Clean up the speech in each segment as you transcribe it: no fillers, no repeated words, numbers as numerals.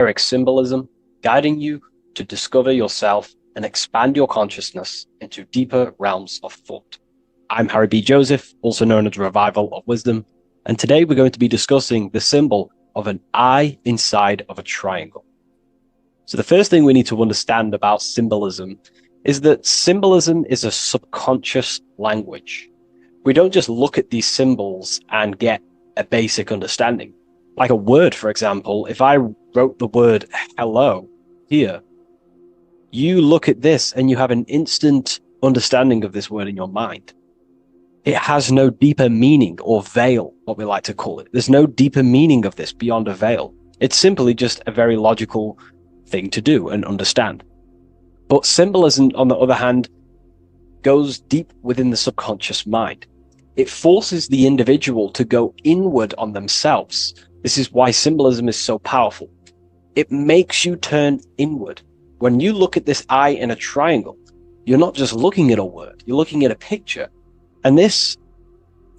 esoteric symbolism, guiding you to discover yourself and expand your consciousness into deeper realms of thought. I'm Harry B. Joseph, also known as Revival of Wisdom, and today we're going to be discussing the symbol of an eye inside of a triangle. So the first thing we need to understand about symbolism is that symbolism is a subconscious language. We don't just look at these symbols and get a basic understanding. Like a word, for example, if I wrote the word hello here, you look at this and you have an instant understanding of this word in your mind. It has no deeper meaning, or veil, what we like to call it. There's no deeper meaning of this beyond a veil. It's simply just a very logical thing to do and understand. But symbolism, on the other hand, goes deep within the subconscious mind. It forces the individual to go inward on themselves. This is why symbolism is so powerful. It makes you turn inward. When you look at this eye in a triangle, you're not just looking at a word, you're looking at a picture. And this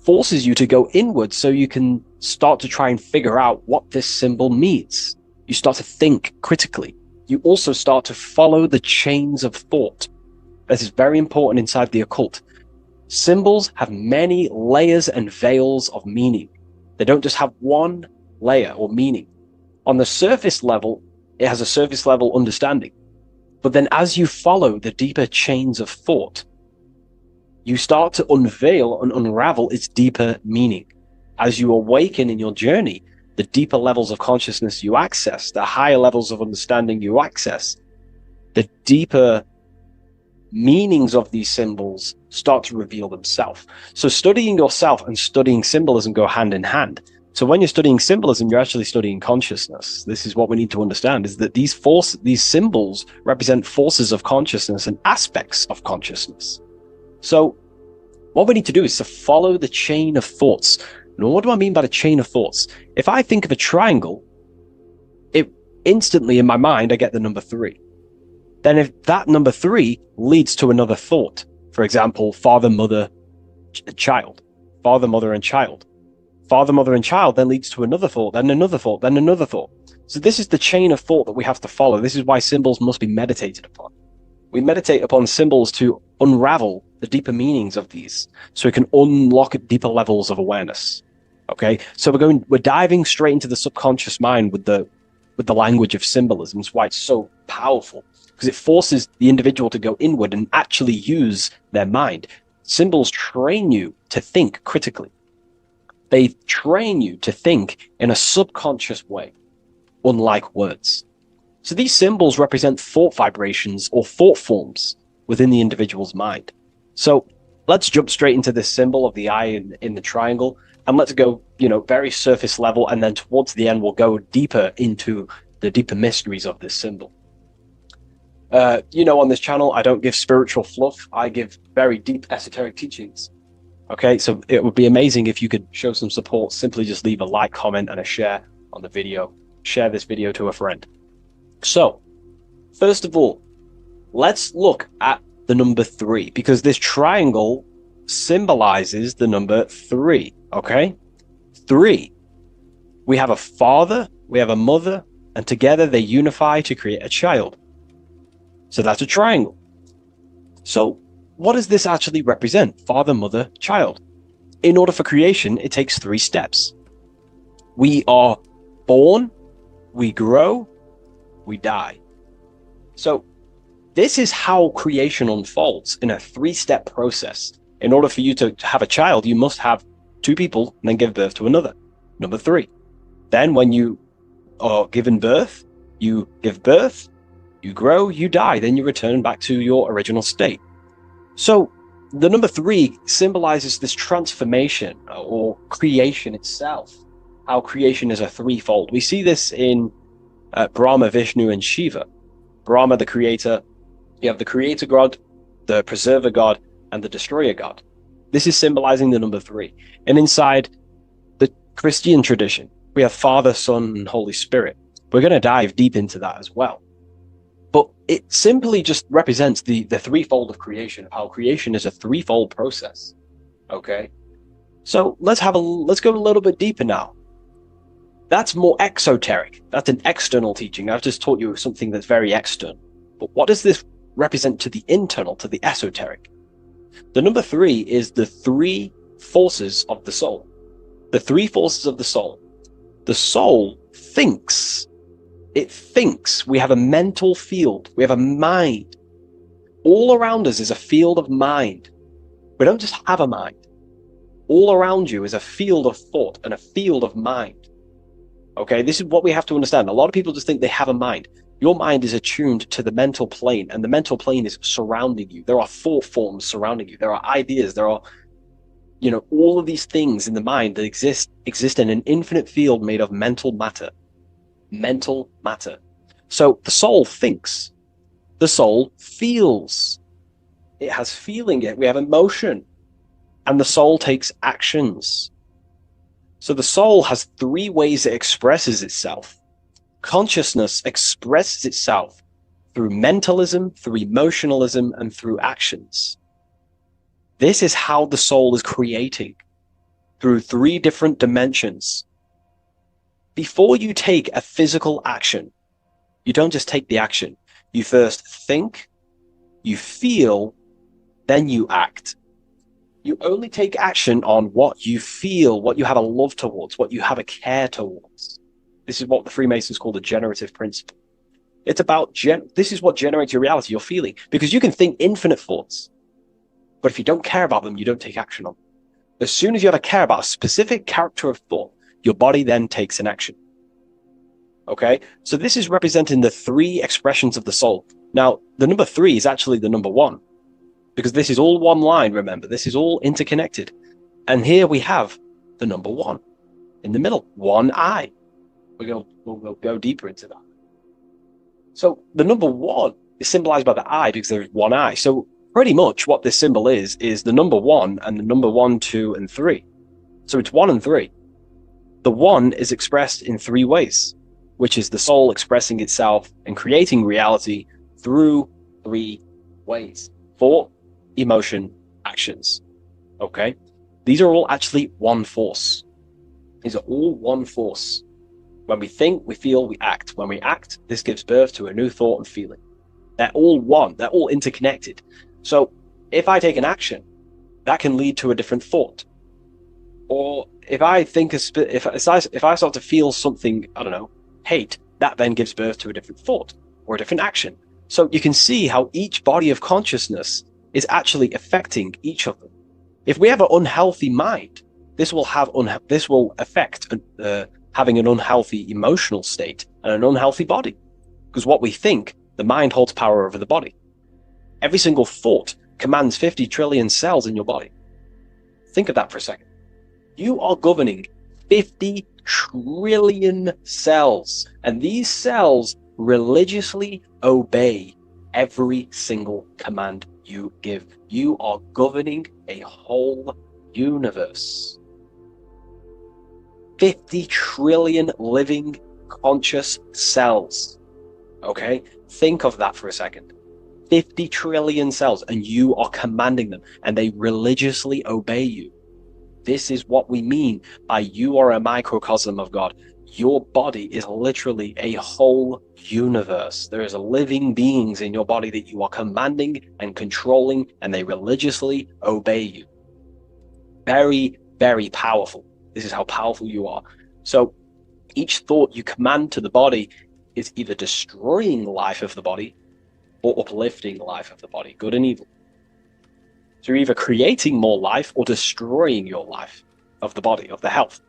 forces you to go inward so you can start to try and figure out what this symbol means. You start to think critically. You also start to follow the chains of thought. This is very important inside the occult. Symbols have many layers and veils of meaning. They don't just have one layer or meaning. On the surface level, it has a surface level understanding. But then as you follow the deeper chains of thought, you start to unveil and unravel its deeper meaning. As you awaken in your journey, the deeper levels of consciousness you access, the higher levels of understanding you access, the deeper meanings of these symbols start to reveal themselves. So studying yourself and studying symbolism go hand in hand. So when you're studying symbolism, you're actually studying consciousness. This is what we need to understand, is that these symbols represent forces of consciousness and aspects of consciousness. So what we need to do is to follow the chain of thoughts. And what do I mean by the chain of thoughts? If I think of a triangle, it instantly in my mind, I get the number 3. Then if that number 3 leads to another thought, for example, father, mother, child, father, mother, and child. Father, mother, and child then leads to another thought, then another thought, then another thought. So this is the chain of thought that we have to follow. This is why symbols must be meditated upon. We meditate upon symbols to unravel the deeper meanings of these, so we can unlock deeper levels of awareness. Okay, so we're diving straight into the subconscious mind with the language of symbolism. It's why it's so powerful, because it forces the individual to go inward and actually use their mind. Symbols train you to think critically. They train you to think in a subconscious way, unlike words. So these symbols represent thought vibrations or thought forms within the individual's mind. So let's jump straight into this symbol of the eye in the triangle, and let's go, very surface level, and then towards the end we'll go deeper into the deeper mysteries of this symbol. On this channel, I don't give spiritual fluff. I give very deep esoteric teachings. Okay, so it would be amazing if you could show some support. Simply just leave a like, comment, and a share on the video. Share this video to a friend. So, first of all, let's look at the number 3, because this triangle symbolizes the number 3, okay? 3. We have a father, we have a mother, and together they unify to create a child. So that's a triangle. So what does this actually represent? Father, mother, child. In order for creation, it takes 3 steps. We are born, we grow, we die. So this is how creation unfolds in a 3-step process. In order for you to have a child, you must have 2 people and then give birth to another. Number 3. Then when you are given birth, you give birth, you grow, you die, then you return back to your original state. So the number 3 symbolizes this transformation or creation itself, how creation is a 3-fold. We see this in Brahma, Vishnu, and Shiva. Brahma, the creator, you have the creator god, the preserver god, and the destroyer god. This is symbolizing the number 3. And inside the Christian tradition, we have Father, Son, and Holy Spirit. We're going to dive deep into that as well. But it simply just represents the 3-fold of creation, how creation is a 3-fold process. Okay? So let's go a little bit deeper now. That's more exoteric. That's an external teaching. I've just taught you something that's very external. But what does this represent to the internal, to the esoteric? The number 3 is the 3 forces of the soul. The 3 forces of the soul. The soul thinks. It thinks. We have a mental field. We have a mind. All around us is a field of mind. We don't just have a mind. All around you is a field of thought and a field of mind. Okay, this is what we have to understand. A lot of people just think they have a mind. Your mind is attuned to the mental plane, and the mental plane is surrounding you. There are thought forms surrounding you. There are ideas. There are, all of these things in the mind that exist in an infinite field made of mental matter. Mental matter. So the soul thinks. The soul feels. It has feeling. We have emotion. And the soul takes actions. So the soul has 3 ways it expresses itself. Consciousness expresses itself through mentalism, through emotionalism, and through actions. This is how the soul is creating, through 3 different dimensions. Before you take a physical action, you don't just take the action. You first think, you feel, then you act. You only take action on what you feel, what you have a love towards, what you have a care towards. This is what the Freemasons call the generative principle. It's about, this is what generates your reality, your feeling. Because you can think infinite thoughts, but if you don't care about them, you don't take action on them. As soon as you have a care about a specific character of thought, your body then takes an action. Okay? So this is representing the 3 expressions of the soul. Now, the number 3 is actually the number 1. Because this is all one line, remember. This is all interconnected. And here we have the number 1 in the middle, one eye. We'll go deeper into that. So the number 1 is symbolized by the eye because there is one eye. So pretty much what this symbol is the number 1 and the number 1, 2, and 3. So it's 1 and 3. The 1 is expressed in 3 ways, which is the soul expressing itself and creating reality through 3 ways. Thought, emotion, actions. Okay? These are all actually one force. These are all one force. When we think, we feel, we act. When we act, this gives birth to a new thought and feeling. They're all one. They're all interconnected. So if I take an action, that can lead to a different thought. Or if I think, if I start to feel something, I don't know, hate, that then gives birth to a different thought or a different action. So you can see how each body of consciousness is actually affecting each of them. If we have an unhealthy mind, this will affect having an unhealthy emotional state and an unhealthy body. Because what we think, the mind holds power over the body. Every single thought commands 50 trillion cells in your body. Think of that for a second. You are governing 50 trillion cells, and these cells religiously obey every single command you give. You are governing a whole universe. 50 trillion living conscious cells. Okay? Think of that for a second. 50 trillion cells, and you are commanding them, and they religiously obey you. This is what we mean by you are a microcosm of God. Your body is literally a whole universe. There is living beings in your body that you are commanding and controlling, and they religiously obey you. Very, very powerful. This is how powerful you are. So each thought you command to the body is either destroying the life of the body or uplifting the life of the body, good and evil. So you're either creating more life or destroying your life of the body, of the health,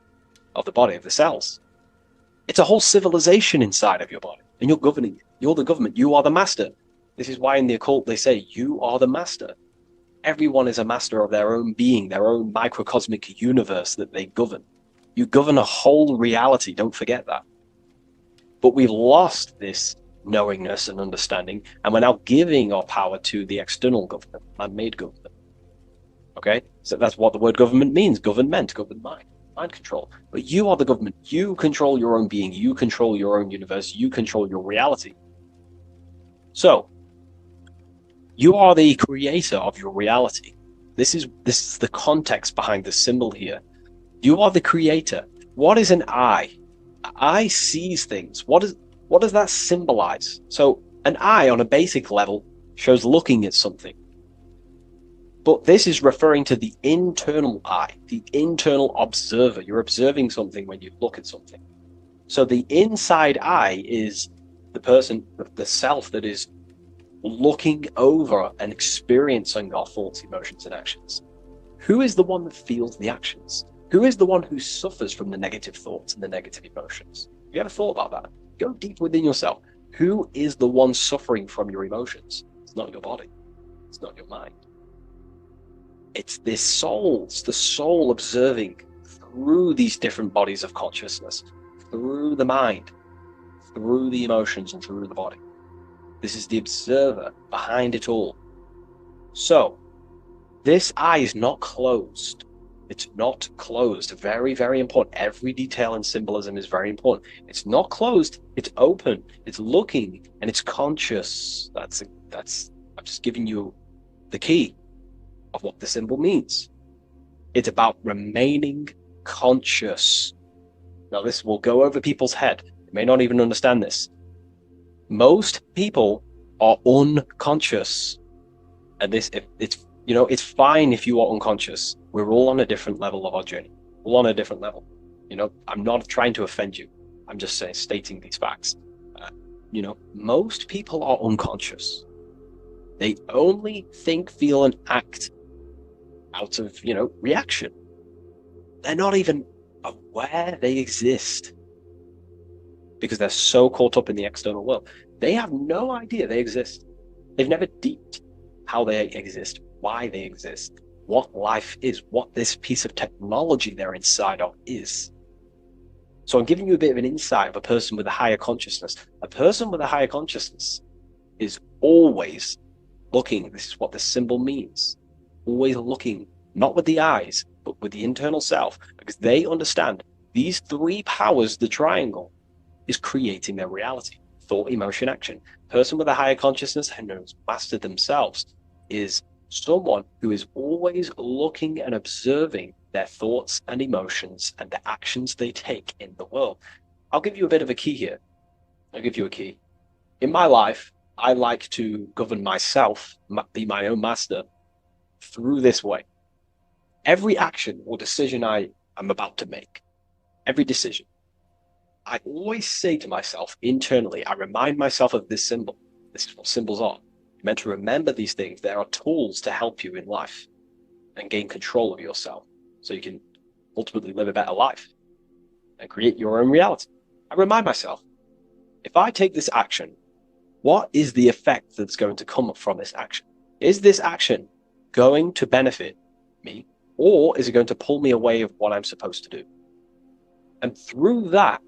of the body, of the cells. It's a whole civilization inside of your body, and you're governing it. You're the government. You are the master. This is why in the occult they say, you are the master. Everyone is a master of their own being, their own microcosmic universe that they govern. You govern a whole reality, don't forget that. But we've lost this knowingness and understanding, and we're now giving our power to the external government, man-made government. Okay? So that's what the word government means. Government, govern mind control. But you are the government. You control your own being. You control your own universe. You control your reality. So, you are the creator of your reality. This is the context behind the symbol here. You are the creator. What is an eye? eye sees things. What does that symbolize? So an eye on a basic level shows looking at something. But this is referring to the internal eye, the internal observer. You're observing something when you look at something. So the inside eye is the person, the self that is looking over and experiencing our thoughts, emotions, and actions. Who is the one that feels the actions? Who is the one who suffers from the negative thoughts and the negative emotions? Have you ever thought about that? Go deep within yourself. Who is the one suffering from your emotions? It's not your body. It's not your mind. It's this soul. It's the soul observing through these different bodies of consciousness, through the mind, through the emotions, and through the body. This is the observer behind it all. So, this eye is not closed. It's not closed. Very, very important. Every detail and symbolism is very important. It's not closed. It's open. It's looking, and it's conscious. That's. I'm just giving you the key of what the symbol means. It's about remaining conscious. Now, this will go over people's head. They may not even understand this. Most people are unconscious, and it's fine if you are unconscious. We're all on a different level of our journey. We're all on a different level. I'm not trying to offend you. I'm just stating these facts. Most people are unconscious. They only think, feel, and act out of, reaction. They're not even aware they exist because they're so caught up in the external world. They have no idea they exist. They've never deeped how they exist, why they exist, what life is, what this piece of technology they're inside of is. So I'm giving you a bit of an insight of a person with a higher consciousness. A person with a higher consciousness is always looking. This is what the symbol means. Always looking, not with the eyes, but with the internal self, because they understand these three powers, the triangle, is creating their reality. Thought, emotion, action. Person with a higher consciousness who knows mastered themselves is someone who is always looking and observing their thoughts and emotions and the actions they take in the world. I'll give you a bit of a key here. I'll give you a key. In my life, I like to govern myself, be my own master, through this way. Every action or decision I am about to make, every decision, I always say to myself internally, I remind myself of this symbol. This is what symbols are. You're meant to remember these things. There are tools to help you in life and gain control of yourself so you can ultimately live a better life and create your own reality. I remind myself, if I take this action, what is the effect that's going to come from this action? Is this action going to benefit me, or is it going to pull me away of what I'm supposed to do? And through that,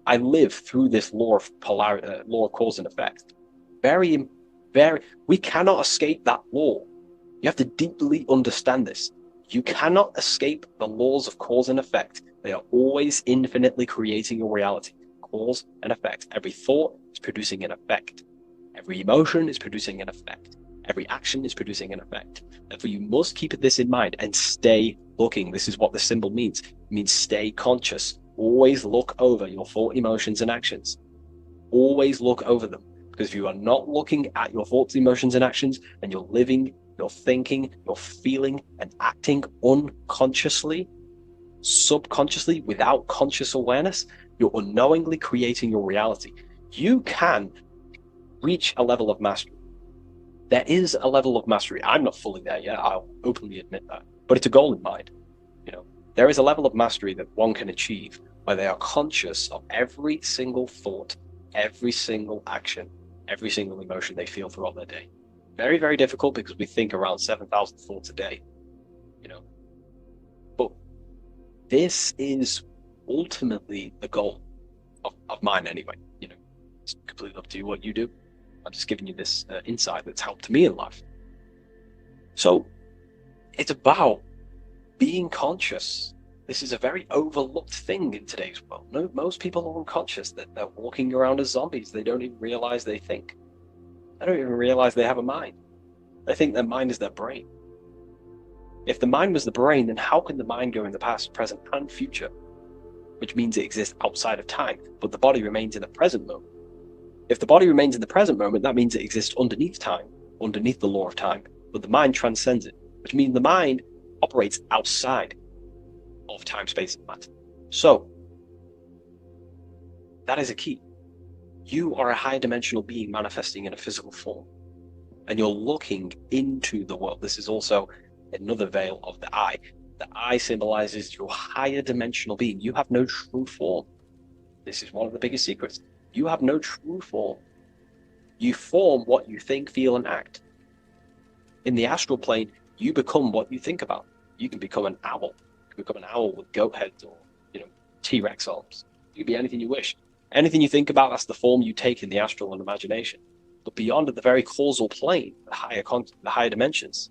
I live through this law of polarity, law of cause and effect. We cannot escape that law. You have to deeply understand this. You cannot escape the laws of cause and effect. They are always infinitely creating your reality. Cause and effect. Every thought is producing an effect. Every emotion is producing an effect. Every action is producing an effect. Therefore, you must keep this in mind and stay looking. This is what the symbol means. It means stay conscious. Always look over your thought, emotions, and actions. Always look over them. Because if you are not looking at your thoughts, emotions, and actions, and you're living, you're thinking, you're feeling, and acting unconsciously, subconsciously, without conscious awareness, you're unknowingly creating your reality. You can reach a level of mastery. There is a level of mastery. I'm not fully there yet. I'll openly admit that. But it's a goal in mind. There is a level of mastery that one can achieve where they are conscious of every single thought, every single action, every single emotion they feel throughout their day. Very, very difficult because we think around 7,000 thoughts a day. But this is ultimately the goal of mine anyway. It's completely up to you what you do. I'm just giving you this insight that's helped me in life. So it's about being conscious. This is a very overlooked thing in today's world. No, most people are unconscious. They're walking around as zombies. They don't even realize they think. They don't even realize they have a mind. They think their mind is their brain. If the mind was the brain, then how can the mind go in the past, present, and future? which means it exists outside of time, but the body remains in the present moment. If the body remains in the present moment, that means it exists underneath time, underneath the law of time, but the mind transcends it, which means the mind operates outside of time, space, and matter. So, that is a key. You are a high dimensional being manifesting in a physical form, and you're looking into the world. This is also another veil of the eye. The eye symbolizes your higher dimensional being. You have no true form. This is one of the biggest secrets. You have no true form. You form what you think, feel, and act. In the astral plane, you become what you think about. You can become an owl. You can become an owl with goat heads or, T-Rex arms. You can be anything you wish. Anything you think about, that's the form you take in the astral and imagination. But beyond the very causal plane, the higher dimensions,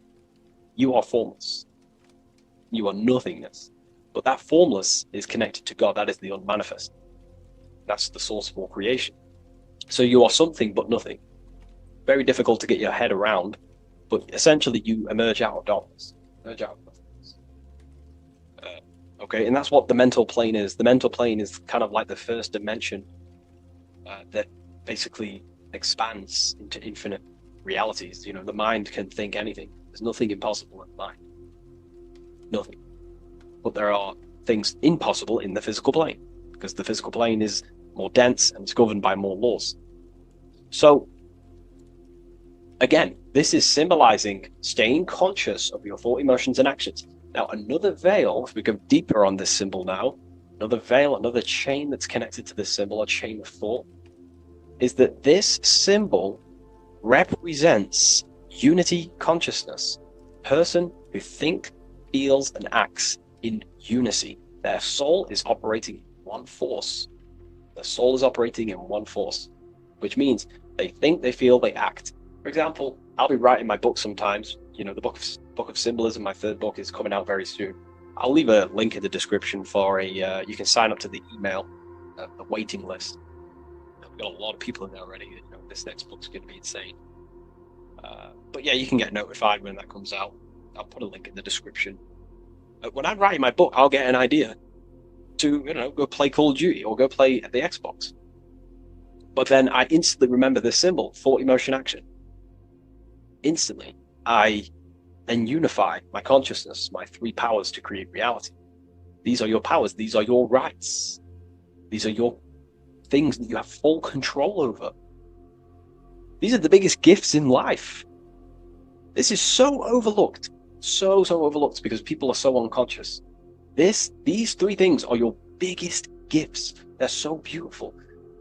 you are formless. You are nothingness. But that formless is connected to God. That is the unmanifest. That's the source of all creation. So you are something but nothing. Very difficult to get your head around, but essentially you emerge out of darkness. Emerge out of nothingness. Okay, and that's what the mental plane is. The mental plane is kind of like the first dimension that basically expands into infinite realities. The mind can think anything. There's nothing impossible in the mind. Nothing. But there are things impossible in the physical plane, because the physical plane is more dense and it's governed by more laws. So, again, this is symbolizing staying conscious of your thought, emotions, and actions. Now, another veil, if we go deeper on this symbol now, another veil, another chain that's connected to this symbol, a chain of thought, is that this symbol represents unity consciousness. Person who thinks, feels, and acts in unity. Their soul is operating in one force. Their soul is operating in one force, which means they think, they feel, they act. For example, I'll be writing my book sometimes. The book of symbolism, my third book, is coming out very soon. I'll leave a link in the description for you can sign up to the email, the waiting list. We've got a lot of people in there already. This next book's going to be insane. But yeah, you can get notified when that comes out. I'll put a link in the description. When I'm writing my book, I'll get an idea to, go play Call of Duty or go play the Xbox. But then I instantly remember this symbol, thought, emotion, action. Instantly, I then unify my consciousness, my three powers to create reality. These are your powers. These are your rights. These are your things that you have full control over. These are the biggest gifts in life. This is so overlooked. So overlooked because people are so unconscious. These three things are your biggest gifts. They're so beautiful.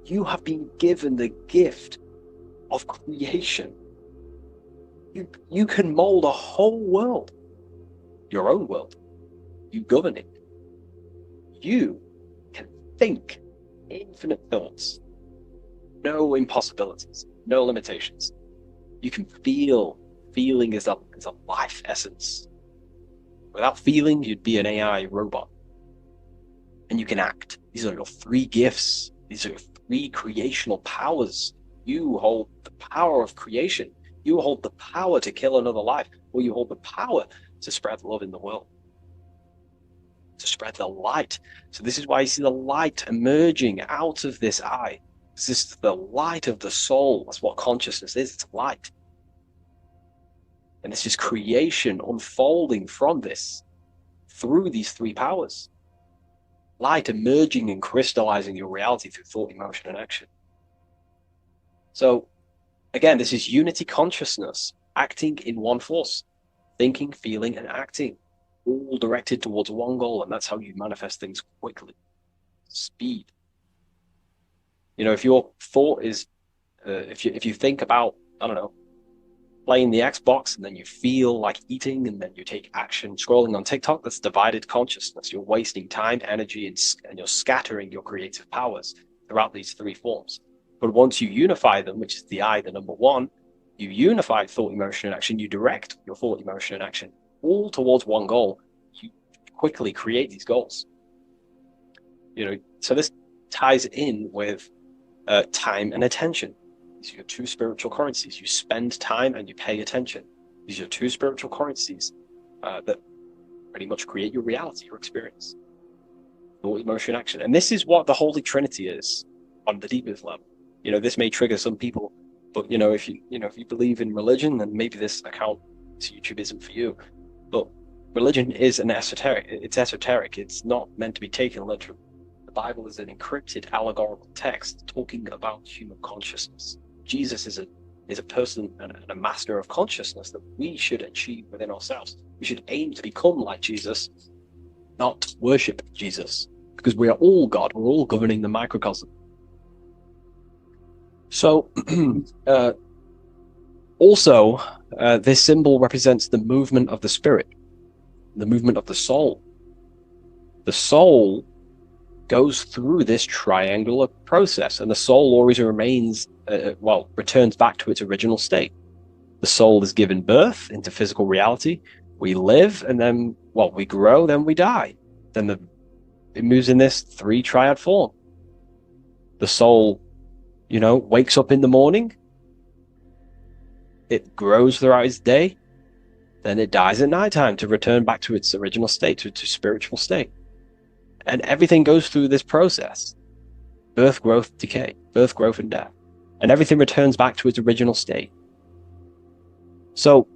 You have been given the gift of creation. You can mold a whole world, your own world. You govern it. You can think infinite thoughts, no impossibilities, no limitations. You can feel. Feeling is a life essence. Without feeling, you'd be an AI robot. And you can act. These are your three gifts. These are your three creational powers. You hold the power of creation. You hold the power to kill another life, or you hold the power to spread love in the world, to spread the light. So this is why you see the light emerging out of this eye. This is the light of the soul. That's what consciousness is. It's light. And this is creation unfolding from this through these three powers. Light emerging and crystallizing your reality through thought, emotion, and action. So, again, this is unity consciousness, acting in one force, thinking, feeling, and acting, all directed towards one goal, and that's how you manifest things quickly. Speed. If your thought is, if you think about, I don't know, playing the Xbox, and then you feel like eating, and then you take action scrolling on TikTok, that's divided consciousness. You're wasting time, energy, and you're scattering your creative powers throughout these three forms. But once you unify them, which is the I, the number one, you unify thought, emotion, and action. You direct your thought, emotion, and action all towards one goal. You quickly create these goals. So this ties in with time and attention. These are your two spiritual currencies. You spend time and you pay attention. These are your two spiritual currencies that pretty much create your reality, your experience. thought, emotion, action. And this is what the Holy Trinity is on the deepest level. This may trigger some people, but if you believe in religion, then maybe this account, this YouTube isn't for you. But religion is an esoteric. It's esoteric. It's not meant to be taken literally. The Bible is an encrypted allegorical text talking about human consciousness. Jesus is a person and a master of consciousness that we should achieve within ourselves. We should aim to become like Jesus, not worship Jesus, because we are all God. We're all governing the microcosm. So, also, this symbol represents the movement of the spirit, the movement of the soul. The soul goes through this triangular process, and the soul always remains, returns back to its original state. The soul is given birth into physical reality. We live, and then, we grow, then we die. Then it moves in this three triad form. The soul, wakes up in the morning. It grows throughout its day. Then it dies at nighttime to return back to its original state, to its spiritual state. And everything goes through this process. Birth, growth, decay. Birth, growth, and death. And everything returns back to its original state. So,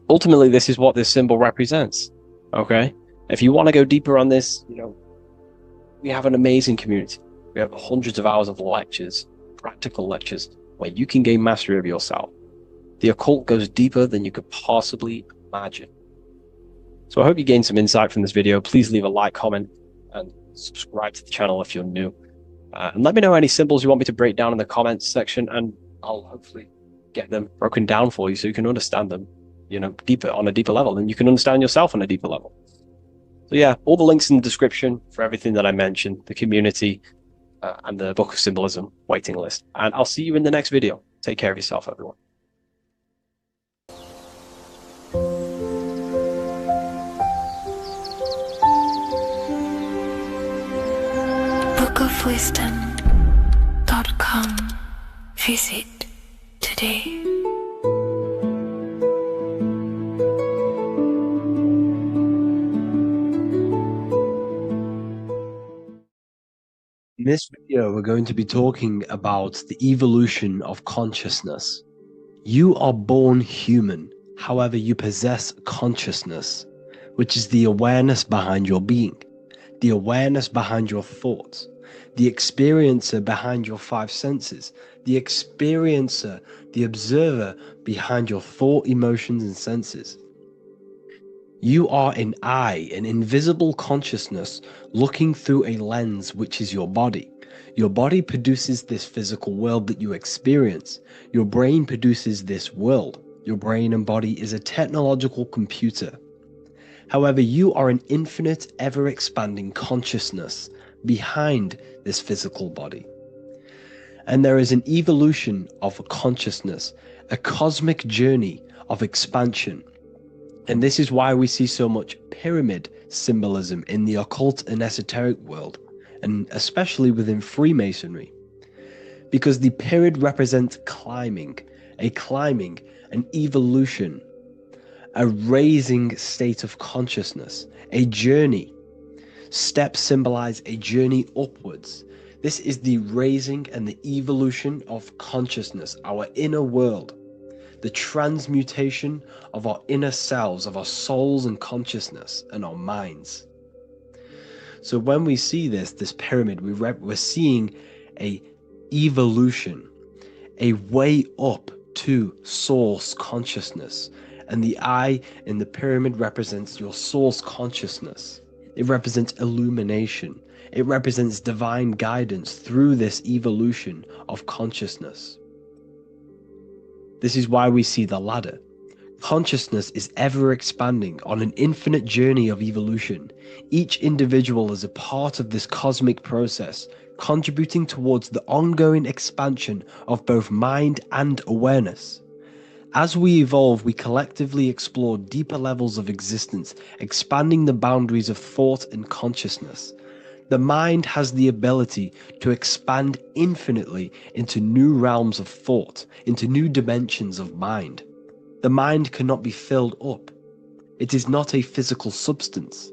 ultimately, this is what this symbol represents. Okay? If you want to go deeper on this, we have an amazing community. We have hundreds of hours of lectures, practical lectures, where you can gain mastery of yourself. The occult goes deeper than you could possibly imagine. So I hope you gained some insight from this video. Please leave a like, comment, and subscribe to the channel if you're new. And let me know any symbols you want me to break down in the comments section, and I'll hopefully get them broken down for you so you can understand them, on a deeper level, and you can understand yourself on a deeper level. So yeah, all the links in the description for everything that I mentioned, the community, and the Book of Symbolism waiting list. And I'll see you in the next video. Take care of yourself, everyone. bookofwisdom.com. Visit today. In this video, we're going to be talking about the evolution of consciousness. You are born human, however, you possess consciousness, which is the awareness behind your being, the awareness behind your thoughts, the experiencer behind your five senses, the experiencer, the observer behind your thought, emotions, and senses. You are an eye, an invisible consciousness looking through a lens, which is your body. Your body produces this physical world that you experience. Your brain produces this world. Your brain and body is a technological computer. However, you are an infinite, ever-expanding consciousness behind this physical body. And there is an evolution of consciousness, a cosmic journey of expansion. And this is why we see so much pyramid symbolism in the occult and esoteric world, and especially within Freemasonry. Because the pyramid represents climbing, an evolution, a raising state of consciousness, a journey. Steps symbolize a journey upwards. This is the raising and the evolution of consciousness, our inner world. The transmutation of our inner selves, of our souls and consciousness and our minds. So when we see this pyramid, we're seeing a evolution, a way up to source consciousness. And the eye in the pyramid represents your source consciousness. It represents illumination. It represents divine guidance through this evolution of consciousness. This is why we see the ladder. Consciousness is ever expanding on an infinite journey of evolution. Each individual is a part of this cosmic process, contributing towards the ongoing expansion of both mind and awareness. As we evolve, we collectively explore deeper levels of existence, expanding the boundaries of thought and consciousness. The mind has the ability to expand infinitely into new realms of thought, into new dimensions of mind. The mind cannot be filled up. It is not a physical substance.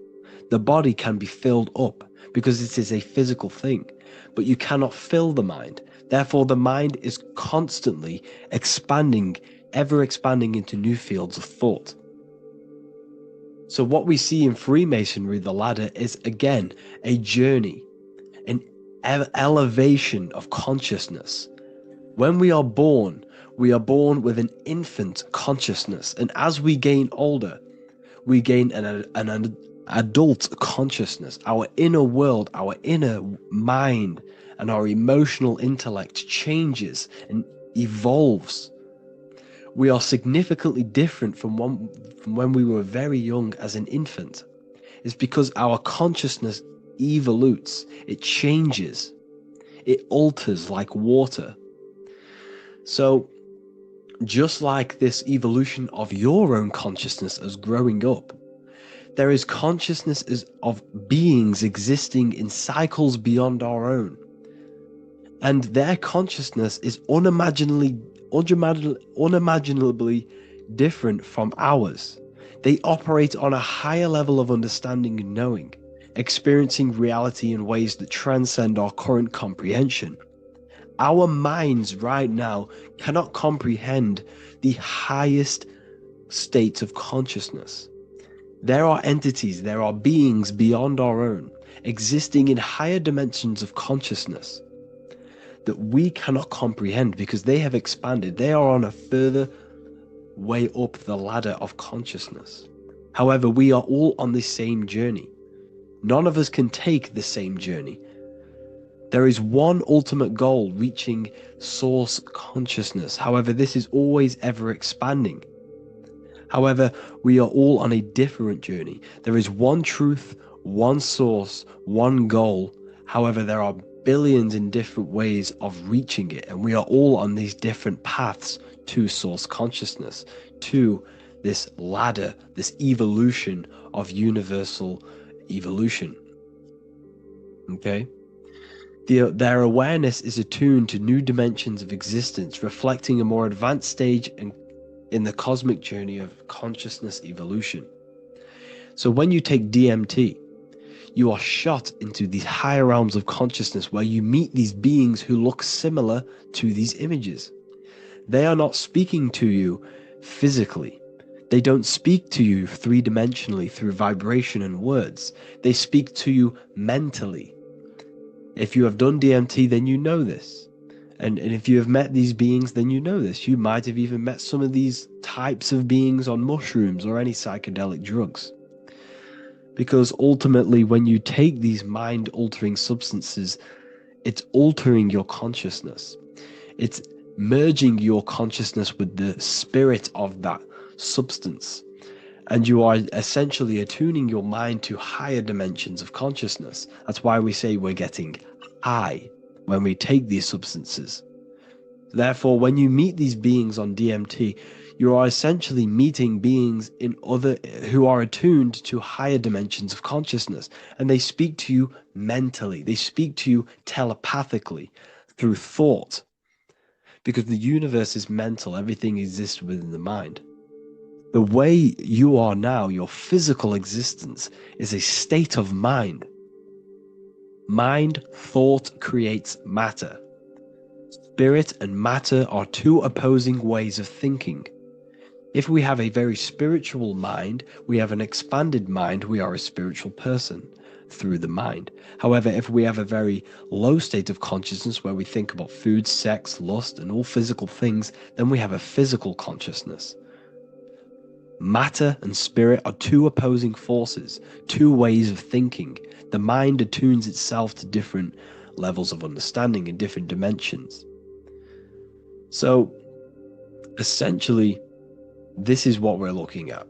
The body can be filled up, because it is a physical thing, but you cannot fill the mind. Therefore, the mind is constantly expanding, ever expanding into new fields of thought. So what we see in Freemasonry, the ladder, is again a journey, an elevation of consciousness. When we are born with an infant consciousness, and as we gain older, we gain an adult consciousness. Our inner world, our inner mind, and our emotional intellect changes and evolves. We are significantly different from when we were very young as an infant. It's because our consciousness evolutes, it changes, it alters like water. So, just like this evolution of your own consciousness as growing up, there is consciousness of beings existing in cycles beyond our own. And their consciousness is unimaginably different from ours. They operate on a higher level of understanding and knowing, experiencing reality in ways that transcend our current comprehension. Our minds right now cannot comprehend the highest states of consciousness. There are entities, there are beings beyond our own, existing in higher dimensions of consciousness that we cannot comprehend because they have expanded. They are on a further way up the ladder of consciousness. However, we are all on the same journey. None of us can take the same journey. There is one ultimate goal, reaching source consciousness. However, this is always ever expanding. However, we are all on a different journey. There is one truth, one source, one goal. However, there are billions in different ways of reaching it, and we are all on these different paths to source consciousness, to this ladder, this evolution of universal evolution. Okay? Their awareness is attuned to new dimensions of existence, reflecting a more advanced stage in the cosmic journey of consciousness evolution. So when you take DMT, you are shot into these higher realms of consciousness where you meet these beings who look similar to these images. They are not speaking to you physically. They don't speak to you three-dimensionally through vibration and words. They speak to you mentally. If you have done DMT, then you know this. And if you have met these beings, then you know this. You might have even met some of these types of beings on mushrooms or any psychedelic drugs. Because ultimately, when you take these mind-altering substances, it's altering your consciousness. It's merging your consciousness with the spirit of that substance. And you are essentially attuning your mind to higher dimensions of consciousness. That's why we say we're getting high when we take these substances. Therefore, when you meet these beings on DMT, you are essentially meeting beings who are attuned to higher dimensions of consciousness, and they speak to you mentally. They speak to you telepathically through thought, because the universe is mental. Everything exists within the mind. The way you are now, your physical existence, is a state of mind. Mind, thought creates matter. Spirit and matter are two opposing ways of thinking. If we have a very spiritual mind, we have an expanded mind, we are a spiritual person through the mind. However, if we have a very low state of consciousness where we think about food, sex, lust, and all physical things, then we have a physical consciousness. Matter and spirit are two opposing forces, two ways of thinking. The mind attunes itself to different levels of understanding in different dimensions. So, essentially, this is what we're looking at.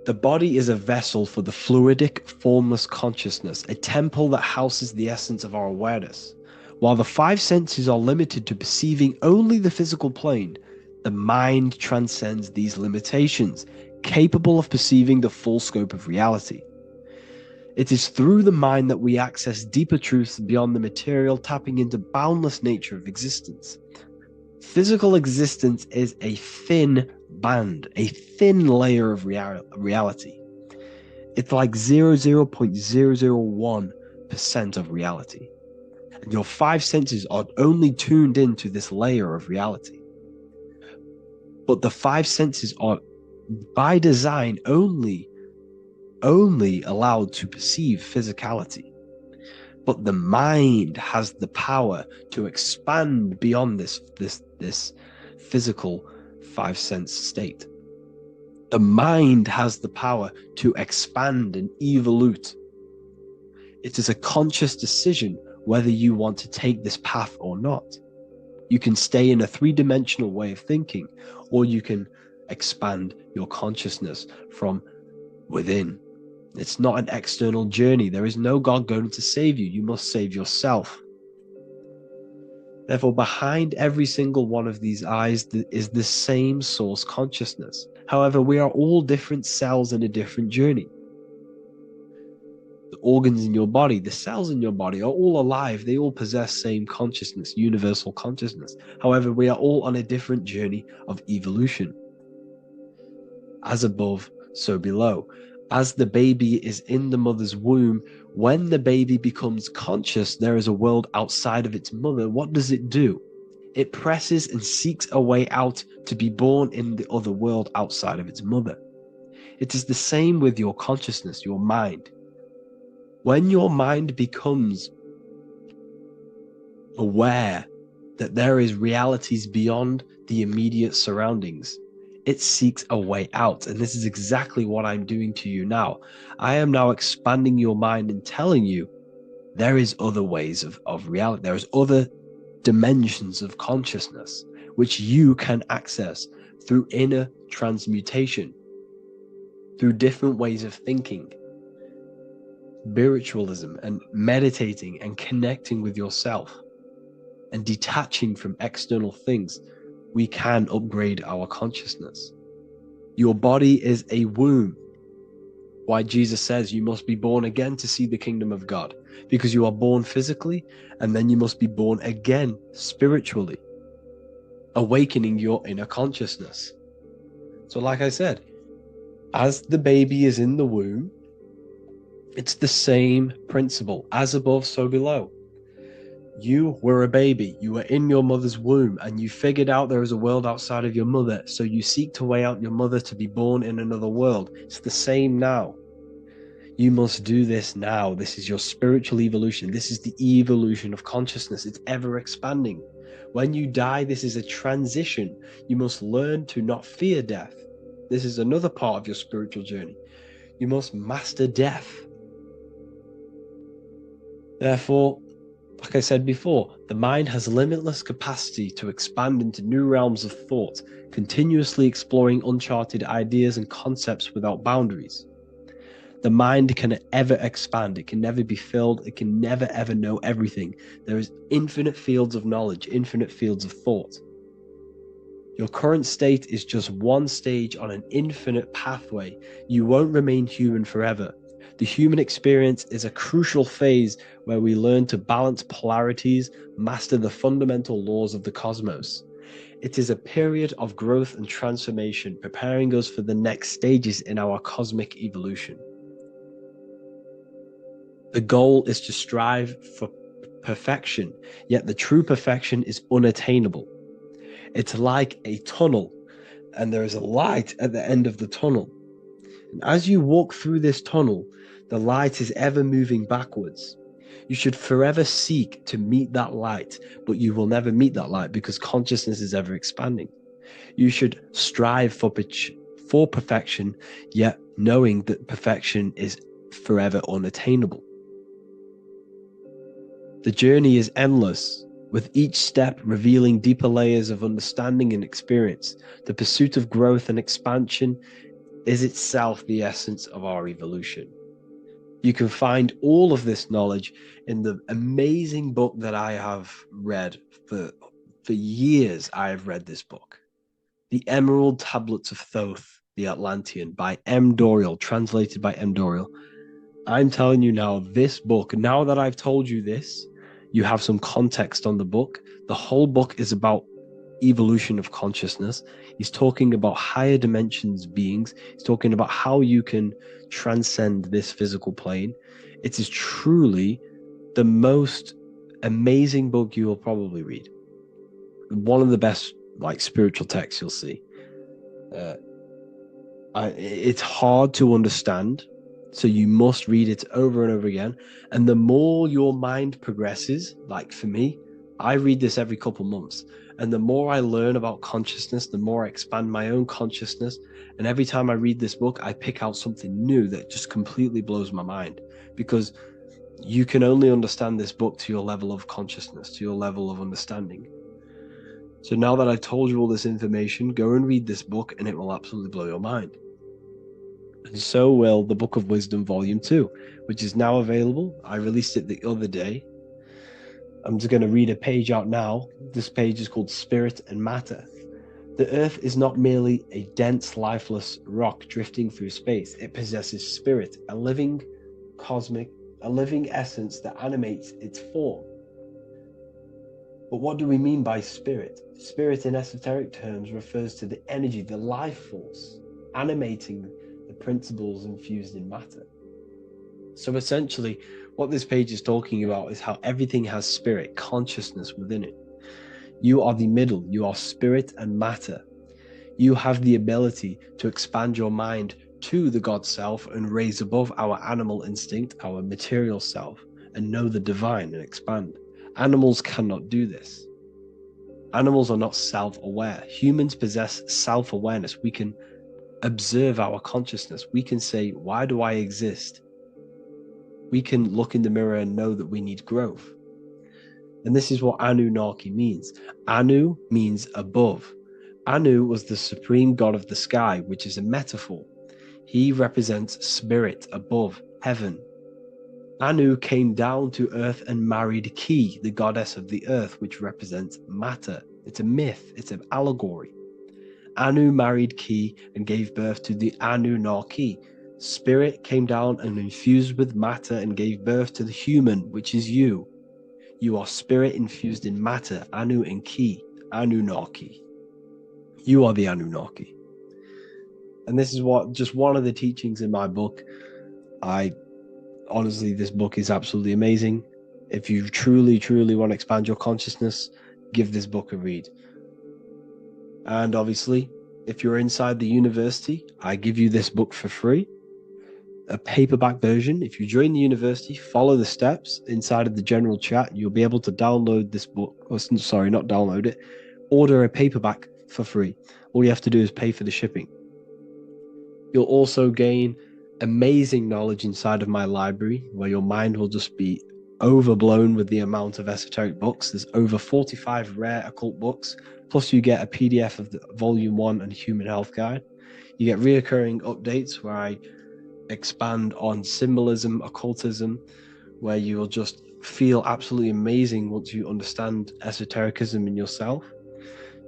The body is a vessel for the fluidic, formless consciousness, a temple that houses the essence of our awareness. While the five senses are limited to perceiving only the physical plane, the mind transcends these limitations, capable of perceiving the full scope of reality. It is through the mind that we access deeper truths beyond the material, tapping into boundless nature of existence. Physical existence is a thin band, a thin layer of reality. It's like 0.001% 100% of reality. And your five senses are only tuned into this layer of reality. But the five senses are by design only allowed to perceive physicality. But the mind has the power to expand beyond this physical five sense state. The mind has the power to expand and evolute. It is a conscious decision whether you want to take this path or not. You can stay in a three-dimensional way of thinking, or you can expand your consciousness from within. It's not an external journey. There is no God going to save you. You must save yourself. Therefore, behind every single one of these eyes is the same source consciousness. However, we are all different cells in a different journey. The organs in your body, the cells in your body are all alive. They all possess same consciousness, universal consciousness. However, we are all on a different journey of evolution. As above, so below. As the baby is in the mother's womb, when the baby becomes conscious, there is a world outside of its mother. What does it do? It presses and seeks a way out to be born in the other world outside of its mother. It is the same with your consciousness, your mind. When your mind becomes aware that there is realities beyond the immediate surroundings, it seeks a way out. And this is exactly what I'm doing to you now. I am now expanding your mind and telling you there is other ways of reality. There is other dimensions of consciousness which you can access through inner transmutation, through different ways of thinking, spiritualism, and meditating and connecting with yourself and detaching from external things. We can upgrade our consciousness. Your body is a womb. Why Jesus says you must be born again to see the kingdom of God, because you are born physically and then you must be born again spiritually, awakening your inner consciousness. So like I said, as the baby is in the womb, it's the same principle. As above, so below. You were a baby, you were in your mother's womb, and you figured out there is a world outside of your mother, so you seek to weigh out your mother to be born in another world. It's the same now. You must do this now. This is your spiritual evolution. This is the evolution of consciousness. It's ever expanding. When you die, this is a transition. You must learn to not fear death. This is another part of your spiritual journey. You must master death. Therefore, like I said before, the mind has limitless capacity to expand into new realms of thought, continuously exploring uncharted ideas and concepts without boundaries. The mind can ever expand. It can never be filled. It can never ever know everything. There is infinite fields of knowledge, infinite fields of thought. Your current state is just one stage on an infinite pathway. You won't remain human forever. The human experience is a crucial phase where we learn to balance polarities, master the fundamental laws of the cosmos. It is a period of growth and transformation, preparing us for the next stages in our cosmic evolution. The goal is to strive for perfection, yet the true perfection is unattainable. It's like a tunnel, and there is a light at the end of the tunnel. And as you walk through this tunnel, the light is ever moving backwards. You should forever seek to meet that light, but you will never meet that light because consciousness is ever expanding. You should strive for perfection, yet knowing that perfection is forever unattainable. The journey is endless, with each step revealing deeper layers of understanding and experience. The pursuit of growth and expansion is itself the essence of our evolution. You can find all of this knowledge in the amazing book that I have read for years. I have read this book, The Emerald Tablets of Thoth, the Atlantean, by M. Dorial, translated by M. Dorial. I'm telling you now, this book, now that I've told you this, you have some context on the book. The whole book is about evolution of consciousness. He's talking about higher dimensions beings. He's talking about how you can transcend this physical plane. It is truly the most amazing book you will probably read. One of the best like spiritual texts you'll see. It's hard to understand, so you must read it over and over again. And the more your mind progresses, like for me, I read this every couple months. And the more I learn about consciousness, the more I expand my own consciousness. And every time I read this book, I pick out something new that just completely blows my mind, because you can only understand this book to your level of consciousness, to your level of understanding. So now that I've told you all this information, go and read this book and it will absolutely blow your mind. And so will the Book of Wisdom Volume 2, which is now available. I released it the other day. I'm just going to read a page out now. This page is called Spirit and Matter. The Earth is not merely a dense, lifeless rock drifting through space. It possesses spirit, a living essence that animates its form. But what do we mean by spirit? Spirit in esoteric terms refers to the energy, the life force, animating the principles infused in matter. So essentially, what this page is talking about is how everything has spirit, consciousness within it. You are the middle, you are spirit and matter. You have the ability to expand your mind to the God self and raise above our animal instinct, our material self, and know the divine and expand. Animals cannot do this. Animals are not self-aware. Humans possess self-awareness. We can observe our consciousness. We can say, why do I exist? We can look in the mirror and know that we need growth. And this is what Anunnaki means. Anu means above. Anu was the supreme god of the sky, which is a metaphor. He represents spirit above, heaven. Anu came down to earth and married Ki, the goddess of the earth, which represents matter. It's a myth, it's an allegory. Anu married Ki and gave birth to the Anunnaki. Spirit came down and infused with matter and gave birth to the human, which is you. You are spirit infused in matter, Anu and Ki, Anunnaki. You are the Anunnaki. And this is just one of the teachings in my book. Honestly, this book is absolutely amazing. If you truly, truly want to expand your consciousness, give this book a read. And obviously, if you're inside the university, I give you this book for free, a paperback version. If you join the university, follow the steps inside of the general chat, you'll be able to download this book, or sorry, not download it, order a paperback for free. All you have to do is pay for the shipping. You'll also gain amazing knowledge inside of my library, where your mind will just be overblown with the amount of esoteric books. There's over 45 rare occult books, plus you get a PDF of the Volume 1 and Human Health Guide. You get reoccurring updates where I expand on symbolism, occultism, where you will just feel absolutely amazing once you understand esotericism in yourself.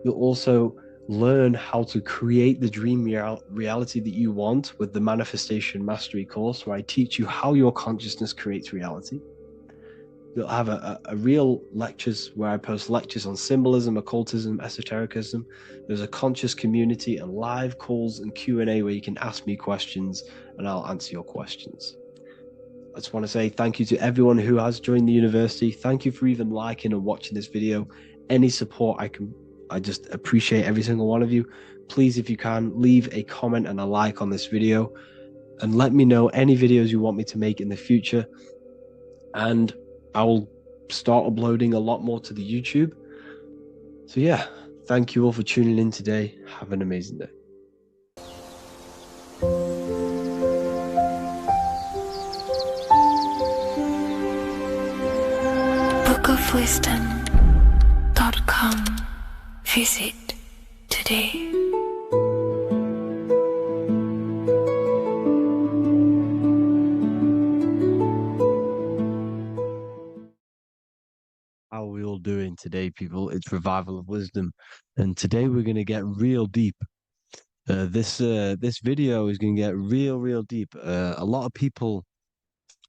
You'll also learn how to create the dream reality that you want with the Manifestation Mastery course, where I teach you how your consciousness creates reality. You'll have a real lectures where I post lectures on symbolism, occultism, esotericism. There's a conscious community and live calls and Q&A where you can ask me questions and I'll answer your questions. I just want to say thank you to everyone who has joined the university. Thank you for even liking and watching this video. Any support I just appreciate every single one of you. Please, if you can, leave a comment and a like on this video and let me know any videos you want me to make in the future. And I will start uploading a lot more to the YouTube. So yeah, thank you all for tuning in today. Have an amazing day. bookofwisdom.com. Visit today. How are we all doing today, people? It's Revival of Wisdom, and today we're going to get real deep. This video is going to get real deep. A lot of people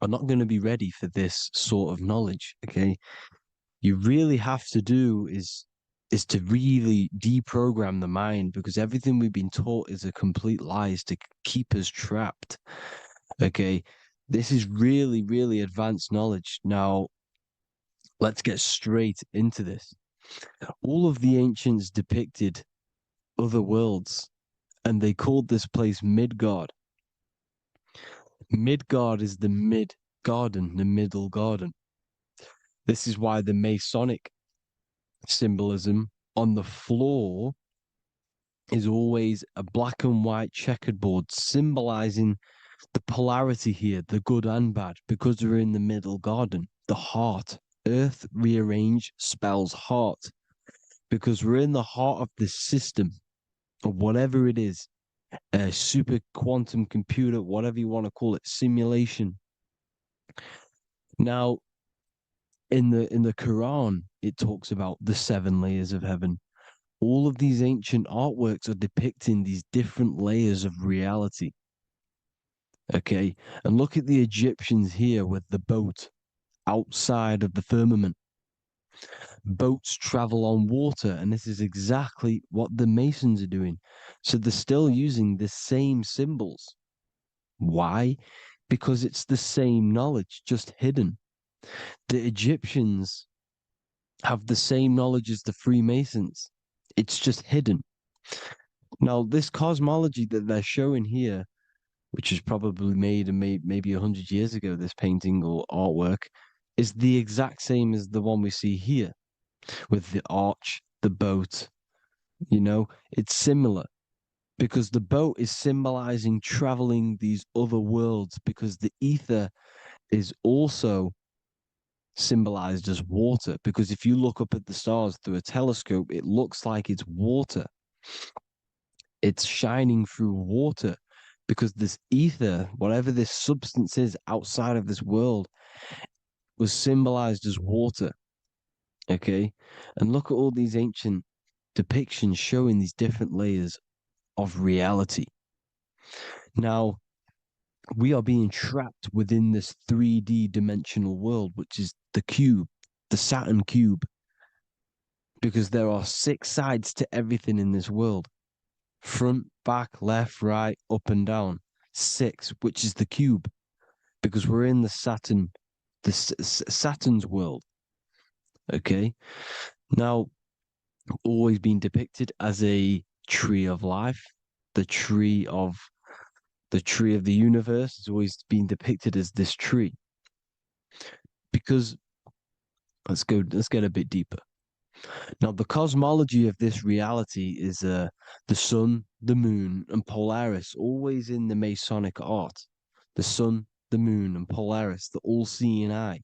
are not going to be ready for this sort of knowledge. Okay, you really have to do is to really deprogram the mind, because everything we've been taught is a complete lies to keep us trapped. Okay, this is really advanced knowledge. Now, let's get straight into this. All of the ancients depicted other worlds, and they called this place Midgard. Midgard is the mid garden, the middle garden. This is why the Masonic symbolism on the floor is always a black and white checkered board symbolizing the polarity here, the good and bad, because we're in the middle garden, the heart. Earth rearranged spells heart because we're in the heart of this system, or whatever it is, a super quantum computer, whatever you want to call it, simulation. Now, in the Quran, it talks about the 7 layers of heaven. All of these ancient artworks are depicting these different layers of reality. Okay, and look at the Egyptians here with the boat outside of the firmament. Boats travel on water, and this is exactly what the Masons are doing. So they're still using the same symbols. Why? Because it's the same knowledge, just hidden. The Egyptians have the same knowledge as the Freemasons. It's just hidden. Now, this cosmology that they're showing here, which was probably made maybe 100 years ago, this painting or artwork, is the exact same as the one we see here with the arch, the boat. It's similar because the boat is symbolizing traveling these other worlds because the ether is also symbolized as water. Because if you look up at the stars through a telescope, it looks like it's water. It's shining through water because this ether, whatever this substance is outside of this world, was symbolized as water. Okay. And look at all these ancient depictions showing these different layers of reality. Now, we are being trapped within this 3D dimensional world, which is the cube, the Saturn cube, because there are 6 sides to everything in this world: front, back, left, right, up, and down. 6, which is the cube, because we're in the Saturn's world. Okay. Now, always been depicted as a tree of life, the tree of the universe has always been depicted as this tree. Because let's get a bit deeper. Now, the cosmology of this reality is the sun, the moon, and Polaris, always in the Masonic art. The sun, the moon, and Polaris, the all-seeing eye.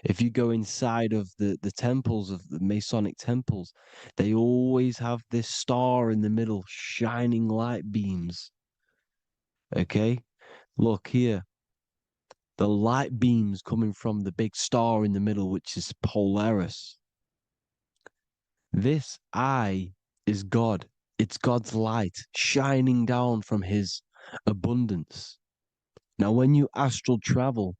If you go inside of the temples of the Masonic temples, they always have this star in the middle, shining light beams. Okay? Look here. The light beams coming from the big star in the middle, which is Polaris. This eye is God. It's God's light shining down from his abundance. Now, when you astral travel,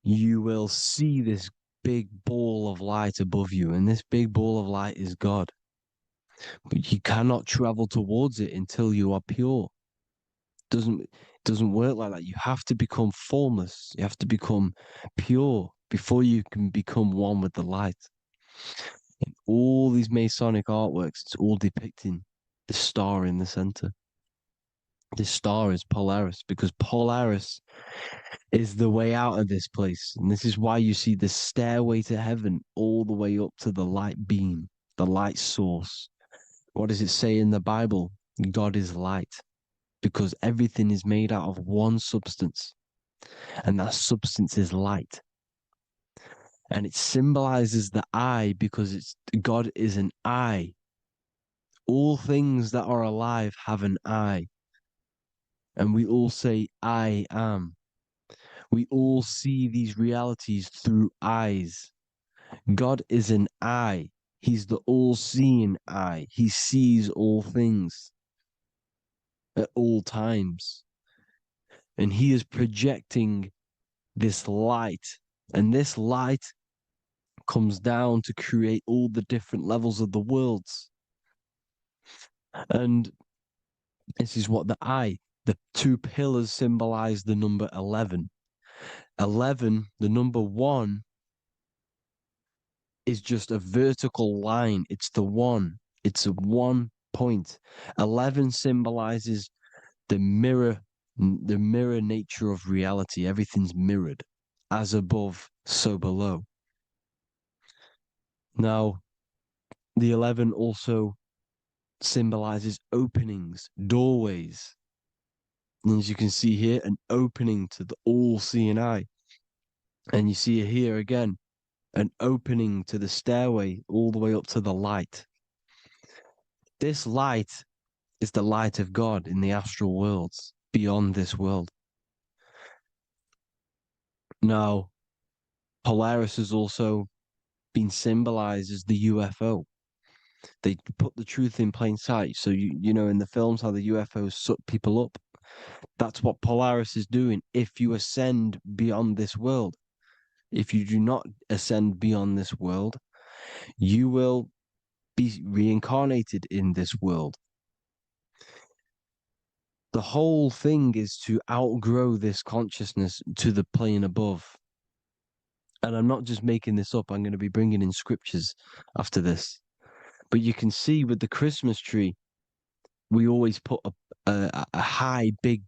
you will see this big ball of light above you, and this big ball of light is God. But you cannot travel towards it until you are pure. It doesn't work like that. You have to become formless. You have to become pure before you can become one with the light. In all these Masonic artworks, it's all depicting the star in the center. This star is Polaris because Polaris is the way out of this place. And this is why you see the stairway to heaven all the way up to the light beam, the light source. What does it say in the Bible? God is light because everything is made out of one substance, and that substance is light. And it symbolizes the eye because God is an eye. All things that are alive have an eye. And we all say, I am. We all see these realities through eyes. God is an eye. He's the all-seeing eye. He sees all things at all times. And he is projecting this light. And this light comes down to create all the different levels of the worlds. And this is what the 2 pillars symbolize the number 11. 11, the number 1, is just a vertical line. It's the one. It's a one point. 11 symbolizes the mirror nature of reality. Everything's mirrored, as above, so below. Now, the 11 also symbolizes openings, doorways. And as you can see here, an opening to the all-seeing eye. And you see here again, an opening to the stairway all the way up to the light. This light is the light of God in the astral worlds, beyond this world. Now, Polaris has also been symbolized as the UFO. They put the truth in plain sight. So, you know, in the films, how the UFOs suck people up. That's what Polaris is doing. If you ascend beyond this world, if you do not ascend beyond this world, you will be reincarnated in this world. The whole thing is to outgrow this consciousness to the plane above. And I'm not just making this up. I'm going to be bringing in scriptures after this. But you can see with the Christmas tree, we always put a high, big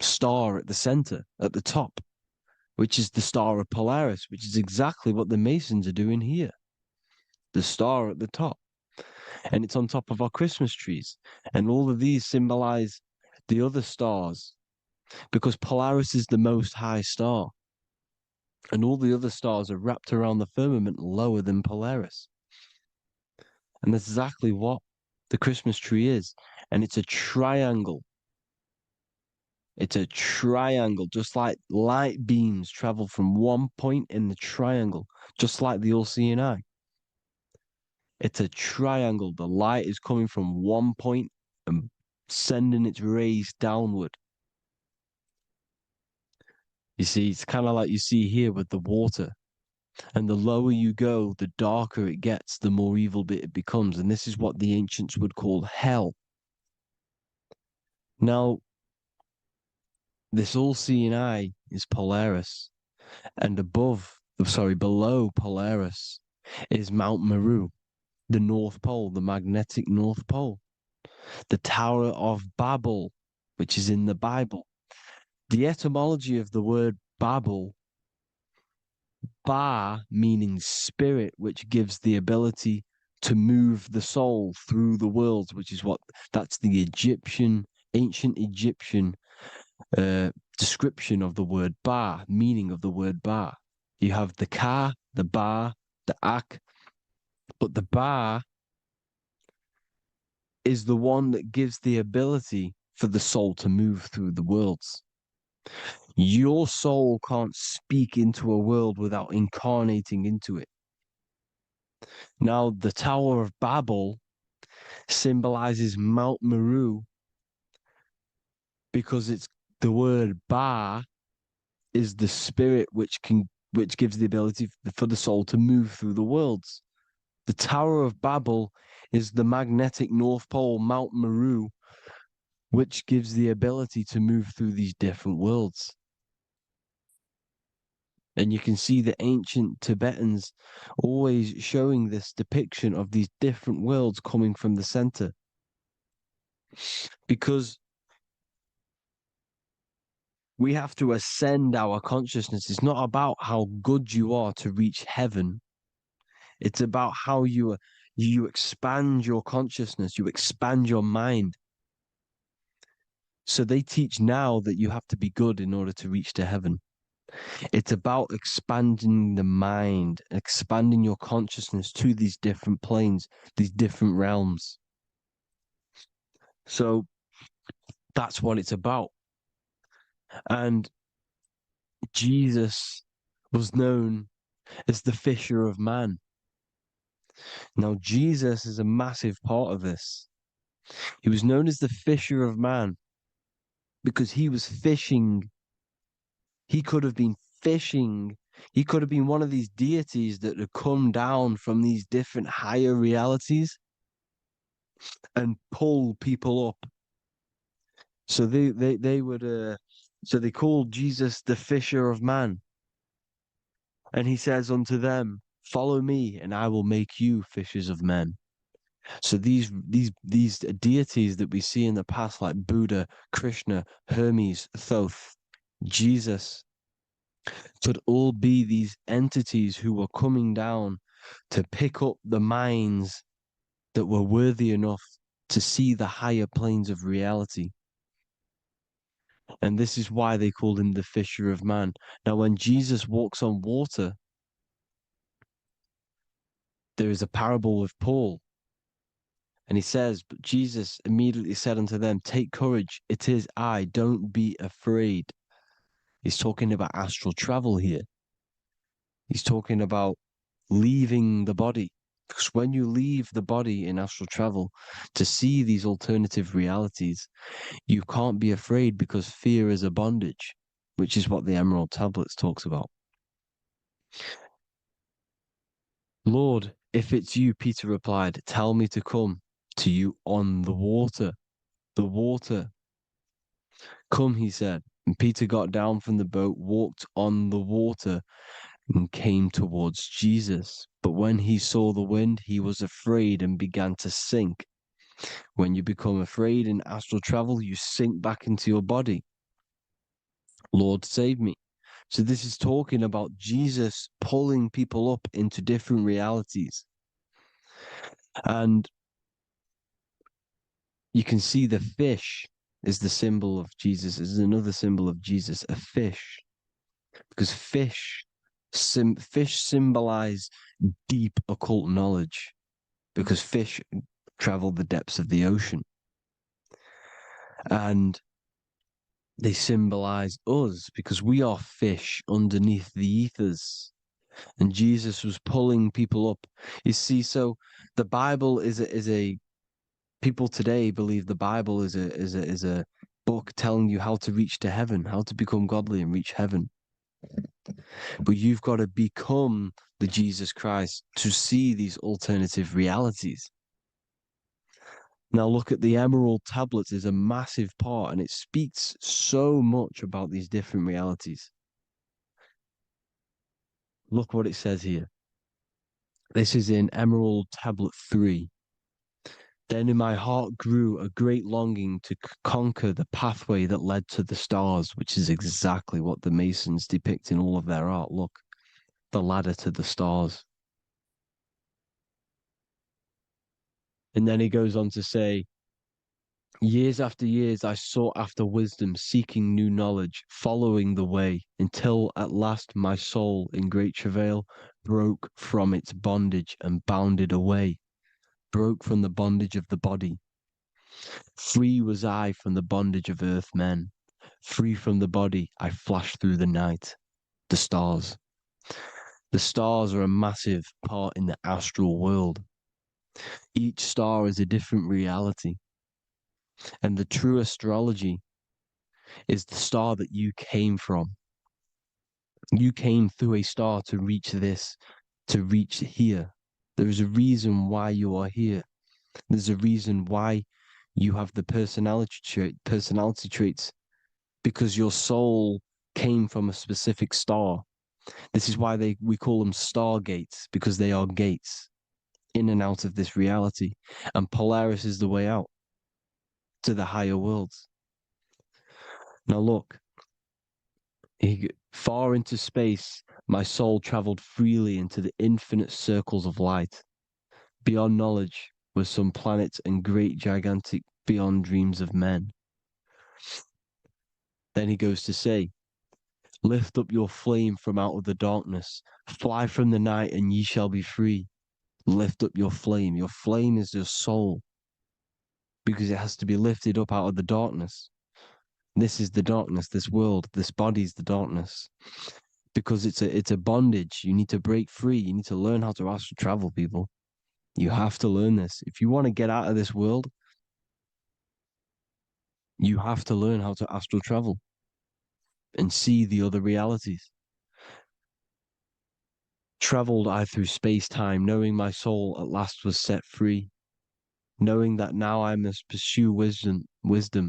star at the center, at the top, which is the star of Polaris, which is exactly what the Masons are doing here. The star at the top. And it's on top of our Christmas trees. And all of these symbolize the other stars, because Polaris is the most high star. And all the other stars are wrapped around the firmament lower than Polaris. And that's exactly what the Christmas tree is. And it's a triangle. It's a triangle, just like light beams travel from one point in the triangle, just like the all-seeing eye. It's a triangle. The light is coming from one point and sending its rays downward. You see, it's kind of like you see here with the water. And the lower you go, the darker it gets, the more evil it becomes. And this is what the ancients would call hell. Now, this all-seeing eye is Polaris. And below Polaris is Mount Meru, the North Pole, the magnetic North Pole. The Tower of Babel, which is in the Bible. The etymology of the word Babel, Ba meaning spirit, which gives the ability to move the soul through the worlds, which is that's the ancient Egyptian description of the word Ba, meaning of the word Ba. You have the Ka, the Ba, the Ak, but the Ba is the one that gives the ability for the soul to move through the worlds. Your soul can't speak into a world without incarnating into it. Now, the Tower of Babel symbolizes Mount Meru because it's the word Ba is the spirit which gives the ability for the soul to move through the worlds. The Tower of Babel is the magnetic North Pole, Mount Meru, which gives the ability to move through these different worlds. And you can see the ancient Tibetans always showing this depiction of these different worlds coming from the center. Because we have to ascend our consciousness. It's not about how good you are to reach heaven. It's about how you expand your consciousness, you expand your mind. So they teach now that you have to be good in order to reach to heaven. It's about expanding the mind, expanding your consciousness to these different planes, these different realms. So that's what it's about. And Jesus was known as the fisher of man. Now, Jesus is a massive part of this. He was known as the fisher of man because he was fishing. He could have been fishing. He could have been one of these deities that had come down from these different higher realities and pull people up. So they would so they called Jesus the fisher of man. And he says unto them, Follow me, and I will make you fishers of men. So these deities that we see in the past, like Buddha, Krishna, Hermes, Thoth, Jesus, could all be these entities who were coming down to pick up the minds that were worthy enough to see the higher planes of reality. And this is why they called him the fisher of man. Now, when Jesus walks on water, there is a parable with Paul. And he says, but Jesus immediately said unto them, take courage, it is I, don't be afraid. He's talking about astral travel here. He's talking about leaving the body. Because when you leave the body in astral travel to see these alternative realities, you can't be afraid because fear is a bondage, which is what the Emerald Tablets talks about. Lord, if it's you, Peter replied, tell me to come to you on the water. The water. Come, he said. And Peter got down from the boat, walked on the water, and came towards Jesus. But when he saw the wind, he was afraid and began to sink. When you become afraid in astral travel, you sink back into your body. Lord, save me. So this is talking about Jesus pulling people up into different realities. And you can see the fish is the symbol of Jesus, is another symbol of Jesus, a fish. Because fish symbolize deep occult knowledge, because fish travel the depths of the ocean. And they symbolize us because we are fish underneath the ethers. And Jesus was pulling people up. You see, so the Bible is a people today believe the Bible is a book telling you how to reach to heaven, how to become godly and reach heaven. But you've got to become the Jesus Christ to see these alternative realities. Now look at the Emerald Tablets is a massive part, and it speaks so much about these different realities. Look what it says here. This is in Emerald Tablet 3. Then in my heart grew a great longing to conquer the pathway that led to the stars, which is exactly what the Masons depict in all of their art. Look, the ladder to the stars. And then he goes on to say, years after years, I sought after wisdom, seeking new knowledge, following the way, until at last my soul, in great travail, broke from its bondage and bounded away, broke from the bondage of the body. Free was I from the bondage of earth men. Free from the body, I flashed through the night. The stars. The stars are a massive part in the astral world. Each star is a different reality. And the true astrology is the star that you came from. You came through a star to reach this, to reach here. There is a reason why you are here. There's a reason why you have the personality traits, because your soul came from a specific star. This is why we call them stargates, because they are gates in and out of this reality. And Polaris is the way out to the higher worlds. Now look, far into space, my soul traveled freely into the infinite circles of light. Beyond knowledge were some planets and great gigantic beyond dreams of men. Then he goes to say, lift up your flame from out of the darkness, fly from the night and ye shall be free. Lift up your flame. Your flame is your soul, because it has to be lifted up out of the darkness. This is the darkness, this world, this body is the darkness. Because it's a bondage. You need to break free. You need to learn how to astral travel, people. You have to learn this. If you want to get out of this world, you have to learn how to astral travel and see the other realities. Traveled I through space-time, knowing my soul at last was set free, knowing that now I must pursue wisdom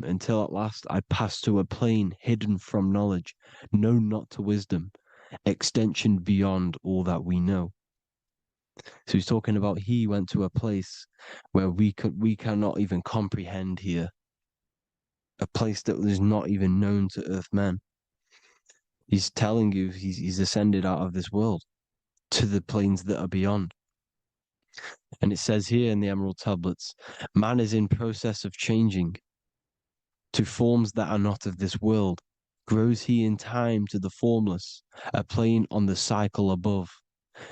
until at last I pass to a plane hidden from knowledge, known not to wisdom, extension beyond all that we know. So he's talking about he went to a place where we cannot even comprehend here, a place that is not even known to earthmen. He's telling you he's ascended out of this world to the planes that are beyond. And it says here in the Emerald Tablets, man is in process of changing to forms that are not of this world. Grows he in time to the formless, a plane on the cycle above.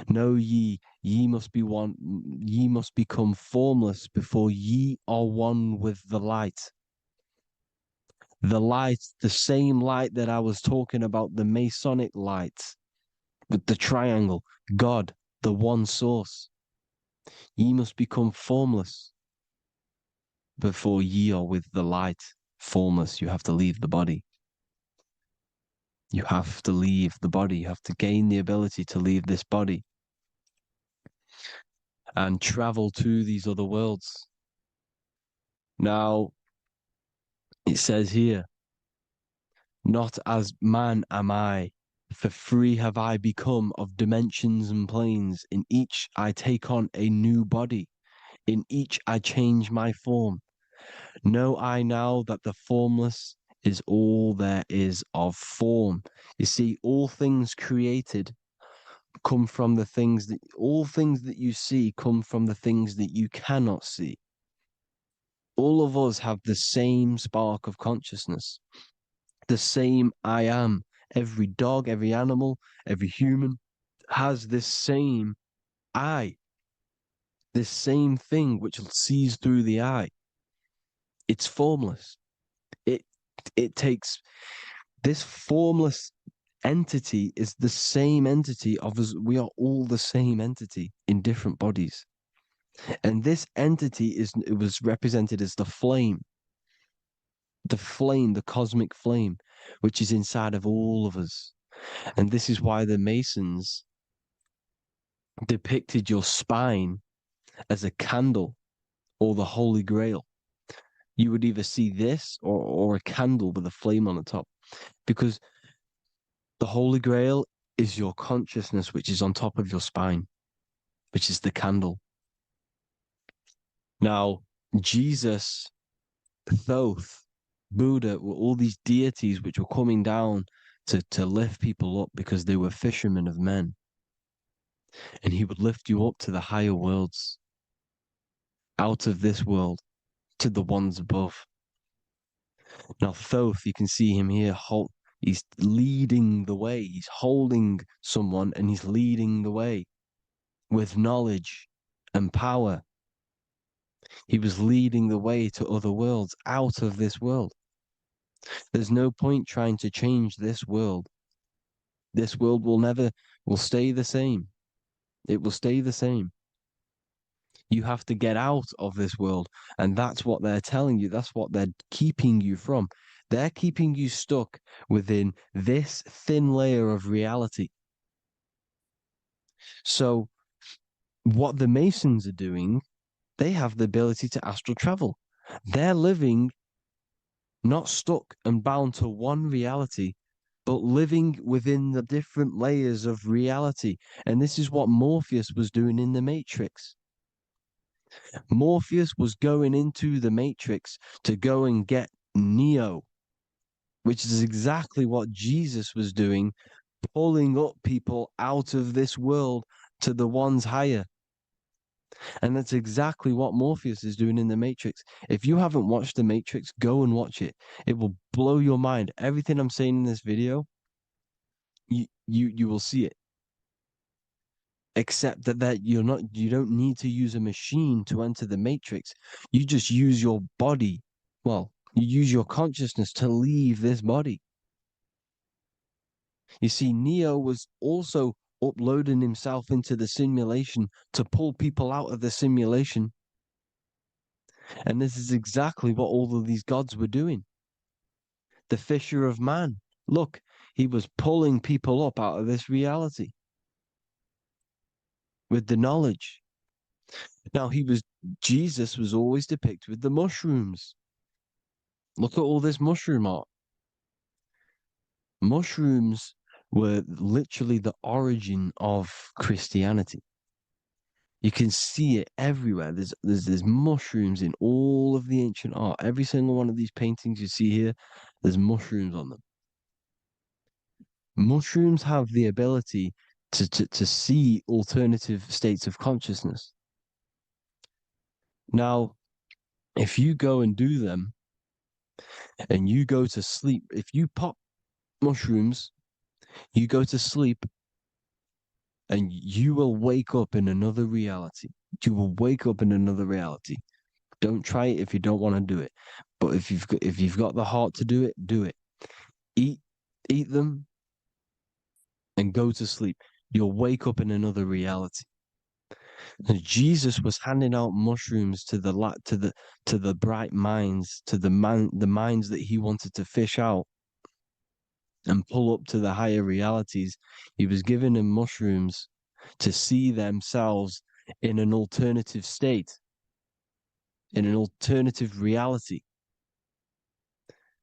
Know ye must be one, ye must become formless before ye are one with the light. The light, the same light that I was talking about, the Masonic light with the triangle, God, the one source. Ye must become formless before ye are with the light. Formless, you have to leave the body. You have to leave the body. You have to gain the ability to leave this body and travel to these other worlds. Now, it says here, not as man am I, for free have I become of dimensions and planes. In each I take on a new body. In each I change my form. Know I now that the formless is all there is of form. You see, all things created come from the things that, all things that you see come from the things that you cannot see. All of us have the same spark of consciousness, the same I am. Every dog, every animal, every human has this same I, this same thing which sees through the eye. It's formless. It it takes this formless entity is the same entity of us. We are all the same entity in different bodies. And this entity it was represented as the flame, the cosmic flame, which is inside of all of us. And this is why the Masons depicted your spine as a candle or the Holy Grail. You would either see this or a candle with a flame on the top, because the Holy Grail is your consciousness, which is on top of your spine, which is the candle. Now, Jesus, Thoth, Buddha were all these deities which were coming down to lift people up because they were fishermen of men. And he would lift you up to the higher worlds, out of this world, to the ones above. Now, Thoth, you can see him here, he's leading the way. He's holding someone and he's leading the way with knowledge and power. He was leading the way to other worlds, out of this world. There's no point trying to change this world. This world will stay the same. It will stay the same. You have to get out of this world. And that's what they're telling you. That's what they're keeping you from. They're keeping you stuck within this thin layer of reality. So what the Masons are doing, they have the ability to astral travel. They're living not stuck and bound to one reality, but living within the different layers of reality. And this is what Morpheus was doing in the Matrix. Morpheus was going into the Matrix to go and get Neo, which is exactly what Jesus was doing, pulling up people out of this world to the ones higher. And that's exactly what Morpheus is doing in the Matrix. If you haven't watched the Matrix, go and watch it. It will blow your mind. Everything I'm saying in this video, you will see it. Except that you don't need to use a machine to enter the Matrix. You just use your body. Well, you use your consciousness to leave this body. You see, Neo was also uploading himself into the simulation to pull people out of the simulation. And this is exactly what all of these gods were doing. The fisher of man. Look, he was pulling people up out of this reality with the knowledge. Now, Jesus was always depicted with the mushrooms. Look at all this mushroom art. Mushrooms were literally the origin of Christianity. You can see it everywhere. There's mushrooms in all of the ancient art. Every single one of these paintings you see here, there's mushrooms on them. Mushrooms have the ability to see alternative states of consciousness. Now, if you go and do them and you go to sleep, if you pop mushrooms, you go to sleep and you will wake up in another reality. You will wake up in another reality. Don't try it if you don't want to do it. But if you've got the heart to do it, do it. Eat them and go to sleep. You'll wake up in another reality. And Jesus was handing out mushrooms to the bright minds, to the minds that he wanted to fish out and pull up to the higher realities. He was giving them mushrooms to see themselves in an alternative state, in an alternative reality.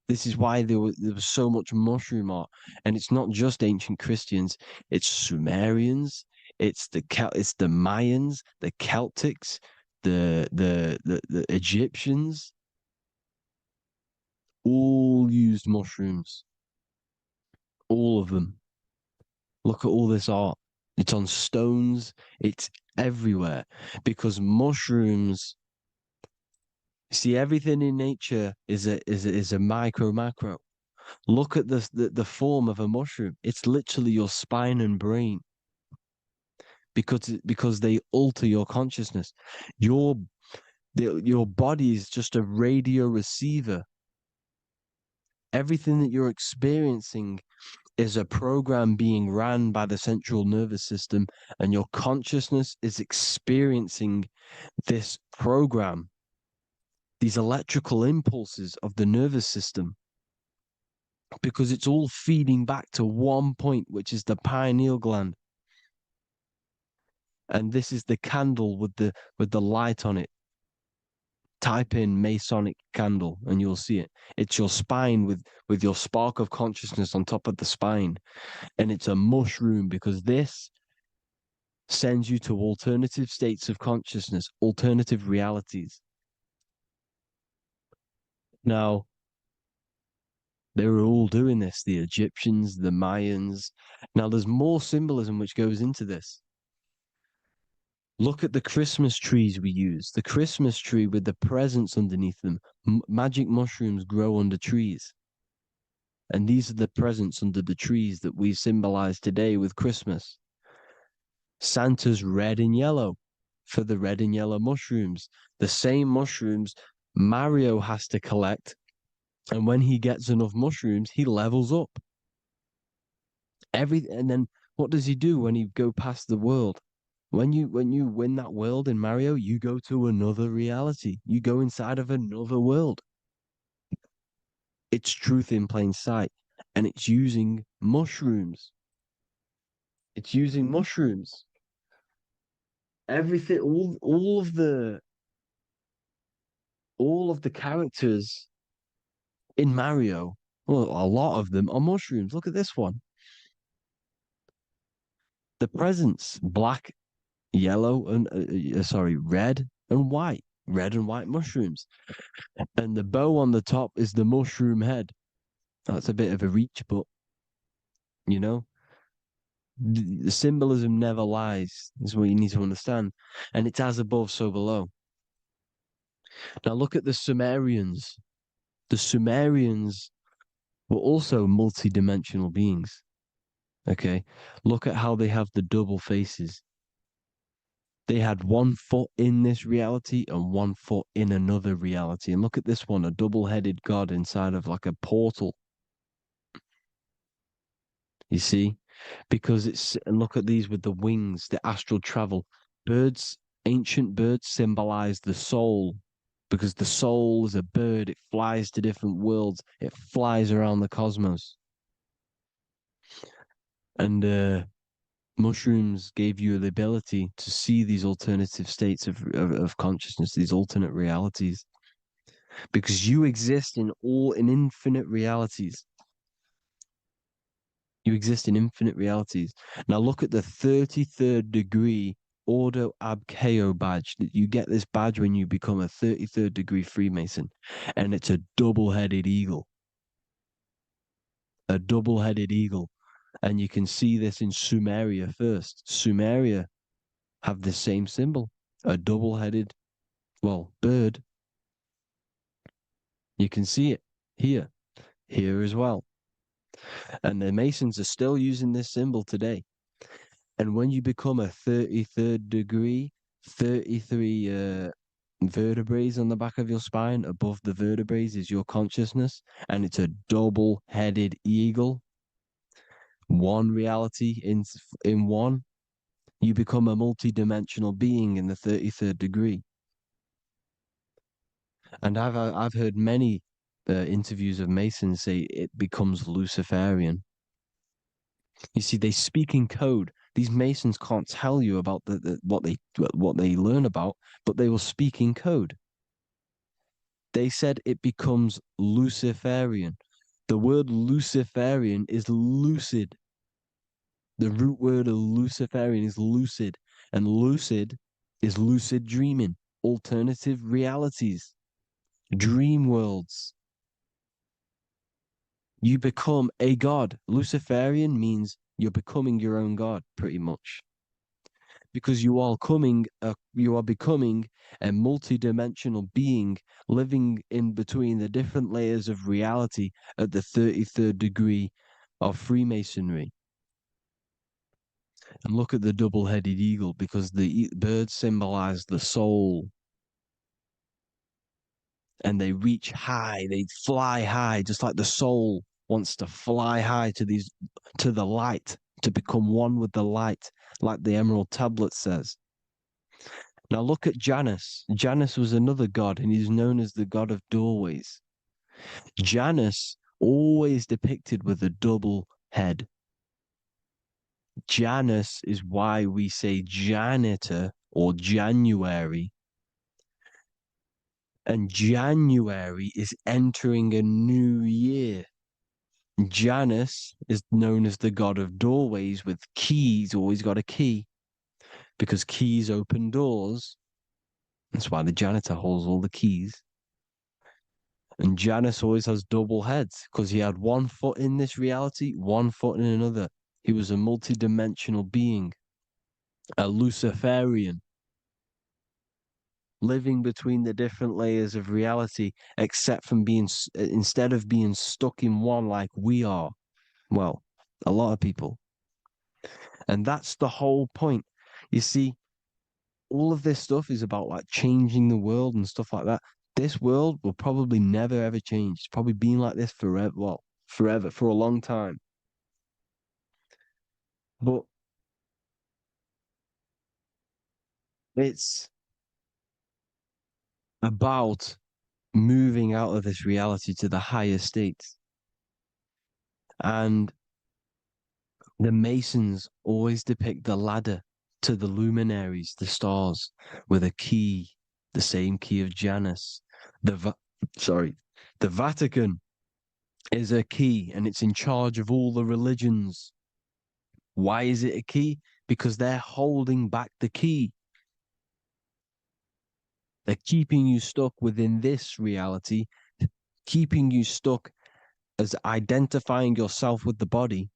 This is why there was so much mushroom art, and it's not just ancient Christians; it's Sumerians, it's the Mayans, the Celtics, the Egyptians, all used mushrooms, all of them. Look at all this art; it's on stones, it's everywhere, because mushrooms. See, everything in nature is a micro macro. Look at the form of a mushroom. It's literally your spine and brain because they alter your consciousness. Your body is just a radio receiver. Everything that you're experiencing is a program being ran by the central nervous system, and your consciousness is experiencing this program, these electrical impulses of the nervous system, because it's all feeding back to one point, which is the pineal gland. And this is the candle with the light on it. Type in Masonic candle and you'll see it. It's your spine with your spark of consciousness on top of the spine. And it's a mushroom because this sends you to alternative states of consciousness, alternative realities. Now, they were all doing this, the Egyptians, the Mayans. Now, there's more symbolism which goes into this. Look at the Christmas trees we use. The Christmas tree with the presents underneath them. Magic mushrooms grow under trees. And these are the presents under the trees that we symbolize today with Christmas. Santa's red and yellow for the red and yellow mushrooms. The same mushrooms Mario has to collect. And when he gets enough mushrooms, he levels up. And then what does he do when he go past the world? When you win that world in Mario, you go to another reality. You go inside of another world. It's truth in plain sight. And it's using mushrooms. It's using mushrooms. Everything, all of the characters in Mario, well, a lot of them are mushrooms. Look at this one. The presents, black, yellow, and red and white. Red and white mushrooms. And the bow on the top is the mushroom head. That's a bit of a reach, but you know, the symbolism never lies, is what you need to understand. And it's as above, so below. Now look at the Sumerians. The Sumerians were also multi-dimensional beings. Okay, look at how they have the double faces. They had 1 foot in this reality and 1 foot in another reality. And look at this one, a double-headed god inside of like a portal. You see? Because and look at these with the wings, the astral travel. Birds, ancient birds symbolize the soul. Because the soul is a bird, it flies to different worlds, it flies around the cosmos. And mushrooms gave you the ability to see these alternative states of consciousness, these alternate realities, because you exist in infinite realities. You exist in infinite realities. Now look at the 33rd degree Ordo Ab Chao badge. You get this badge when you become a 33rd degree Freemason, and it's a double-headed eagle. A double-headed eagle. And you can see this in Sumeria first. Sumeria have the same symbol, a double-headed, well, bird. You can see it here as well. And the Masons are still using this symbol today. And when you become a 33rd degree, 33 vertebrae on the back of your spine, above the vertebrae is your consciousness, and it's a double-headed eagle. One reality in one. You become a multi-dimensional being in the 33rd degree. And I've heard many interviews of Masons say it becomes Luciferian. You see, they speak in code. These Masons can't tell you about what they learn about, but they will speak in code. They said it becomes Luciferian. The word Luciferian is lucid. The root word of Luciferian is lucid, and lucid is lucid dreaming, alternative realities, dream worlds. You become a god. Luciferian means you're becoming your own god, pretty much. Because you are becoming a multi-dimensional being living in between the different layers of reality at the 33rd degree of Freemasonry. And look at the double-headed eagle, because the birds symbolize the soul. And they reach high, they fly high, just like the soul wants to fly high to the light, to become one with the light, like the Emerald Tablet says. Now look at Janus. Janus was another god, and he's known as the god of doorways. Janus always depicted with a double head. Janus is why we say janitor or January. And January is entering a new year. Janus is known as the god of doorways with keys, always got a key, because keys open doors. That's why the janitor holds all the keys. And Janus always has double heads, because he had one foot in this reality, one foot in another. He was a multi-dimensional being, a Luciferian, living between the different layers of reality, except from instead of being stuck in one like we are. Well, a lot of people. And that's the whole point. You see, all of this stuff is about like changing the world and stuff like that. This world will probably never ever change. It's probably been like this forever. Well, forever, for a long time. But it's about moving out of this reality to the higher states. And the Masons always depict the ladder to the luminaries, the stars, with a key, the same key of Janus. The Vatican is a key, and it's in charge of all the religions. Why is it a key? Because they're holding back the key. They're keeping you stuck within this reality, keeping you stuck as identifying yourself with the body,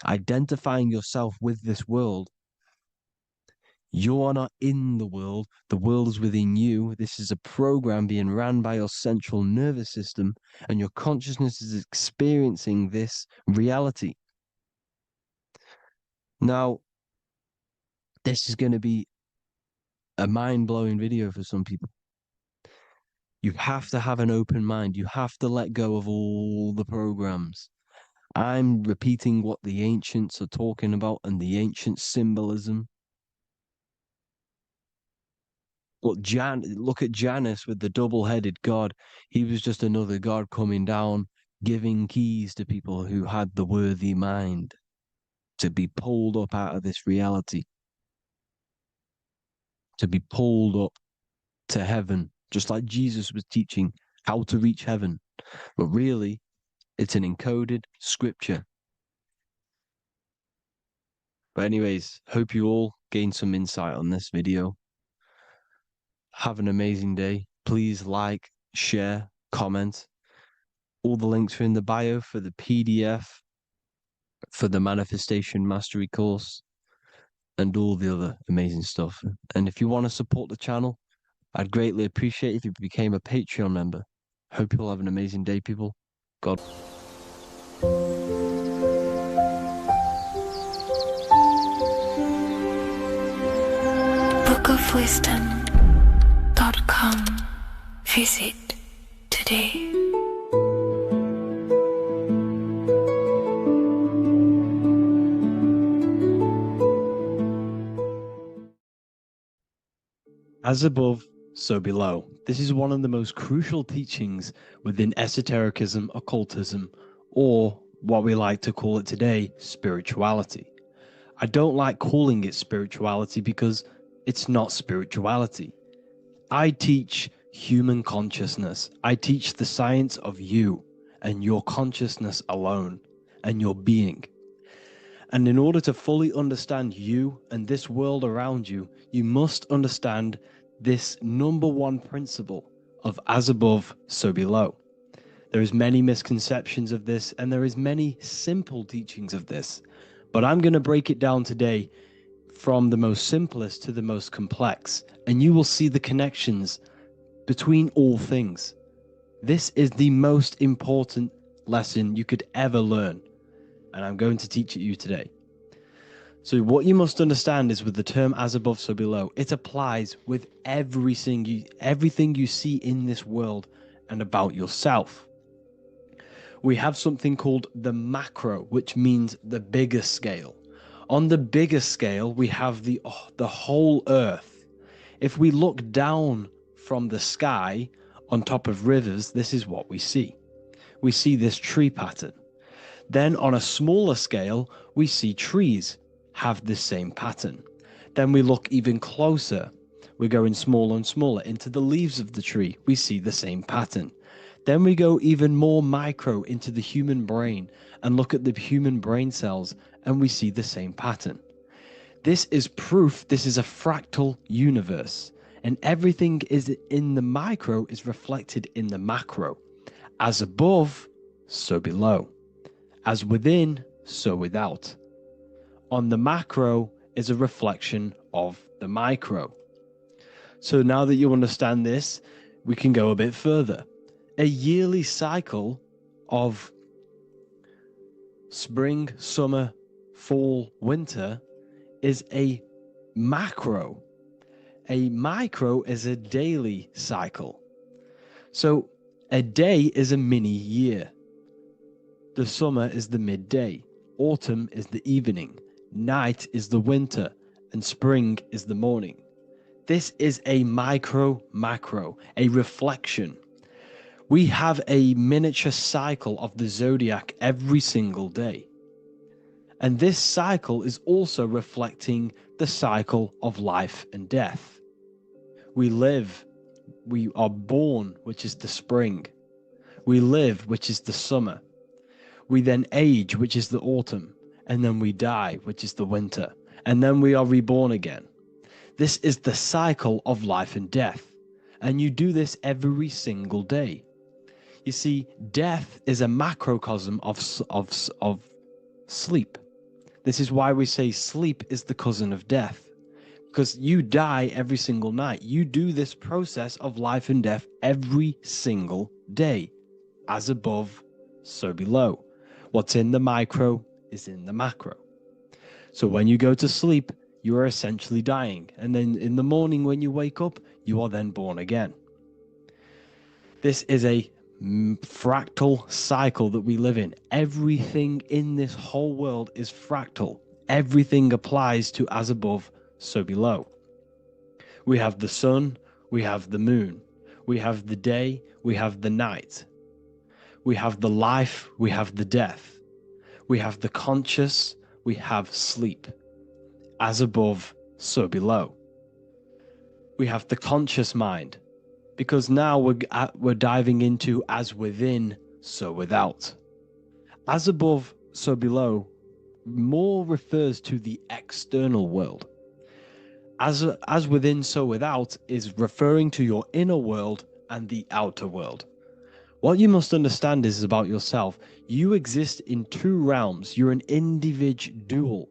identifying yourself with this world. You are not in the world is within you. This is a program being ran by your central nervous system, and your consciousness is experiencing this reality. Now, this is going to be a mind-blowing video for some people. You have to have an open mind. You have to let go of all the programs. I'm repeating what the ancients are talking about and the ancient symbolism. Look at Janus with the double-headed god. He was just another god coming down, giving keys to people who had the worthy mind to be pulled up out of this reality, to be pulled up to heaven, just like Jesus was teaching how to reach heaven. But really, it's an encoded scripture. But anyways, hope you all gain some insight on this video. Have an amazing day. Please like, share, comment. All the links are in the bio for the PDF, for the Manifestation Mastery course, and all the other amazing stuff. And if you want to support the channel, I'd greatly appreciate if you became a Patreon member. Hope you all have an amazing day, people. God. bookofwisdom.com. Visit today. As above, so below. This is one of the most crucial teachings within esotericism, occultism, or what we like to call it today, spirituality. I don't like calling it spirituality because it's not spirituality. I teach human consciousness. I teach the science of you and your consciousness alone and your being. And in order to fully understand you and this world around you, you must understand this number one principle of as above, so below. There is many misconceptions of this, and there is many simple teachings of this, but I'm going to break it down today from the most simplest to the most complex, and you will see the connections between all things. This is the most important lesson you could ever learn, and I'm going to teach it you today. So what you must understand is with the term as above, so below, it applies with everything you see in this world and about yourself. We have something called the macro, which means the bigger scale. On the bigger scale, we have the whole earth. If we look down from the sky on top of rivers, this is what we see. We see this tree pattern. Then on a smaller scale, we see trees have this same pattern. Then we look even closer. We're going smaller and smaller into the leaves of the tree. We see the same pattern. Then we go even more micro into the human brain and look at the human brain cells, and we see the same pattern. This is proof this is a fractal universe, and everything is in the micro is reflected in the macro. As above, so below. As within, so without. On the macro is a reflection of the micro. So now that you understand this, we can go a bit further. A yearly cycle of spring, summer, fall, winter is a macro. A micro is a daily cycle. So a day is a mini year. The summer is the midday. Autumn is the evening. Night is the winter, and spring is the morning. This is a macro, a reflection. We have a miniature cycle of the zodiac every single day. And this cycle is also reflecting the cycle of life and death. We live, we are born, which is the spring. We live, which is the summer. We then age, which is the autumn. And then we die, which is the winter, and then we are reborn again. This is the cycle of life and death, and you do this every single day. You see, death is a macrocosm of sleep. This is why we say sleep is the cousin of death, because you die every single night. You do this process of life and death every single day. As above, so below. What's in the micro is in the macro. So when you go to sleep, you are essentially dying. And then in the morning when you wake up, you are then born again. This is a fractal cycle that we live in. Everything in this whole world is fractal. Everything applies to as above, so below. We have the sun, we have the moon, we have the day, we have the night. We have the life, we have the death. We have the conscious, we have sleep. As above, so below. We have the conscious mind, because now we're diving into as within, so without. As above, so below more refers to the external world. As within, so without is referring to your inner world and the outer world. What you must understand is about yourself. You exist in two realms. You're an individual.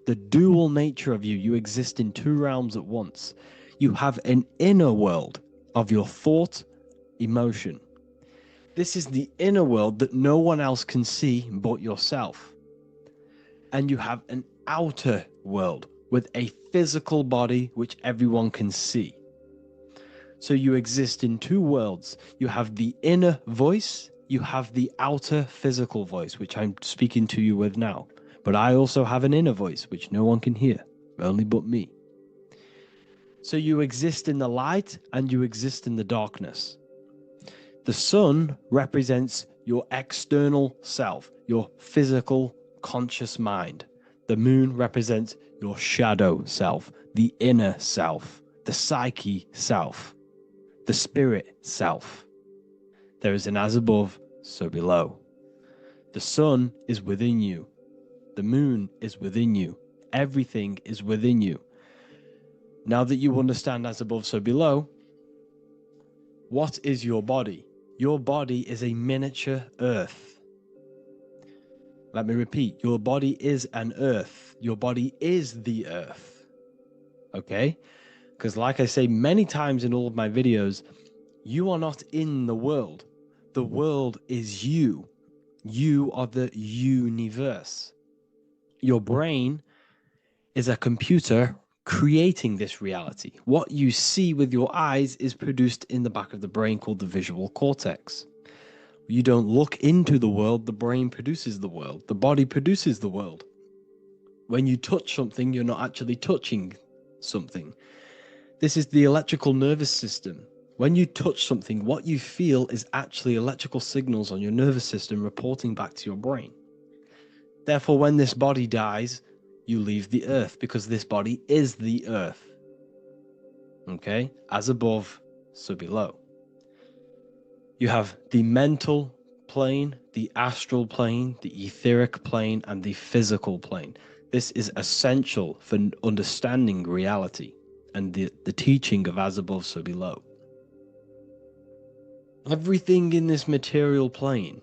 The dual nature of you. You exist in two realms at once. You have an inner world of your thought, emotion. This is the inner world that no one else can see but yourself. And you have an outer world with a physical body which everyone can see. So you exist in two worlds. You have the inner voice, you have the outer physical voice, which I'm speaking to you with now. But I also have an inner voice, which no one can hear, only but me. So you exist in the light and you exist in the darkness. The sun represents your external self, your physical, conscious mind. The moon represents your shadow self, the inner self, the psyche self, the spirit self. There is an as above, so below. The sun is within you. The moon is within you. Everything is within you. Now that you understand as above, so below, what is your body? Your body is a miniature earth. Let me repeat, your body is an earth. Your body is the earth. Okay? Because like I say many times in all of my videos, you are not in the world. The world is you. You are the universe. Your brain is a computer creating this reality. What you see with your eyes is produced in the back of the brain called the visual cortex. You don't look into the world, the brain produces the world. The body produces the world. When you touch something, you're not actually touching something. This is the electrical nervous system. When you touch something, what you feel is actually electrical signals on your nervous system reporting back to your brain. Therefore, when this body dies, you leave the earth because this body is the earth. Okay? As above, so below. You have the mental plane, the astral plane, the etheric plane, and the physical plane. This is essential for understanding reality and the teaching of as above, so below. Everything in this material plane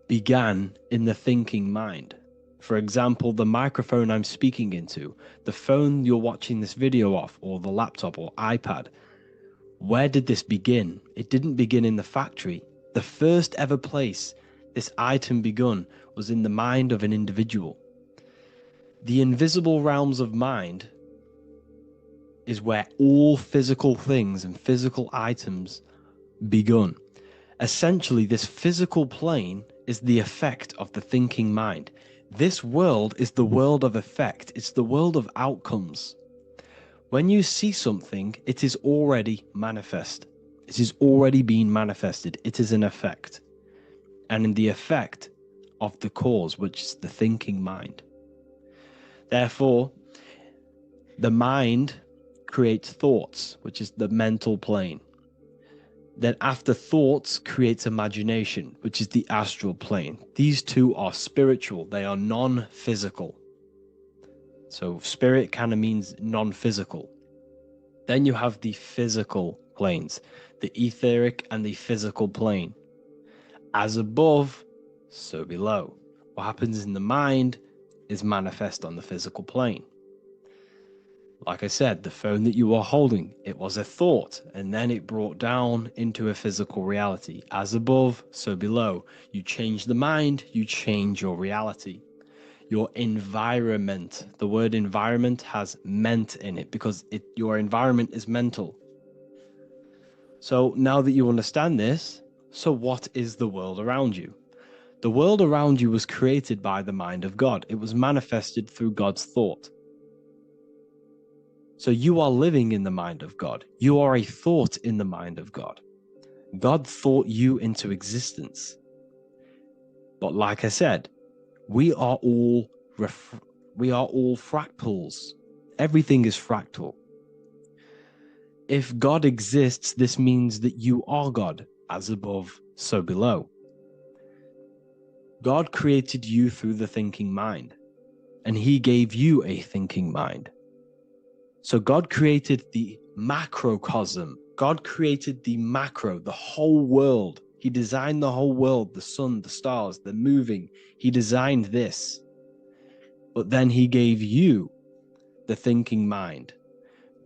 began in the thinking mind. For example, the microphone I'm speaking into, the phone you're watching this video off, or the laptop or iPad. Where did this begin? It didn't begin in the factory. The first ever place this item begun was in the mind of an individual. The invisible realms of mind is where all physical things and physical items begun. Essentially, this physical plane is the effect of the thinking mind. This world is the world of effect. It's the world of outcomes. When you see something, it is already manifest. It is already being manifested. It is an effect. And in the effect of the cause, which is the thinking mind. Therefore, the mind creates thoughts, which is the mental plane. Then after thoughts creates imagination, which is the astral plane. These two are spiritual. They are non-physical. So spirit kind of means non-physical. Then you have the physical planes, the etheric and the physical plane. As above, so below. What happens in the mind is manifest on the physical plane. Like I said, the phone that you are holding, it was a thought, and then it brought down into a physical reality. As above, so below. You change the mind, you change your reality. Your environment, the word environment has ment in it because your environment is mental. So now that you understand this, so what is the world around you? The world around you was created by the mind of God. It was manifested through God's thought. So you are living in the mind of God. You are a thought in the mind of God. God thought you into existence. But like I said, we are all fractals. Everything is fractal. If God exists, this means that you are God, as above, so below. God created you through the thinking mind. and he gave you a thinking mind. So God created the macrocosm. God created the macro, the whole world. He designed the whole world, the sun, the stars, the moving. He designed this. But then he gave you the thinking mind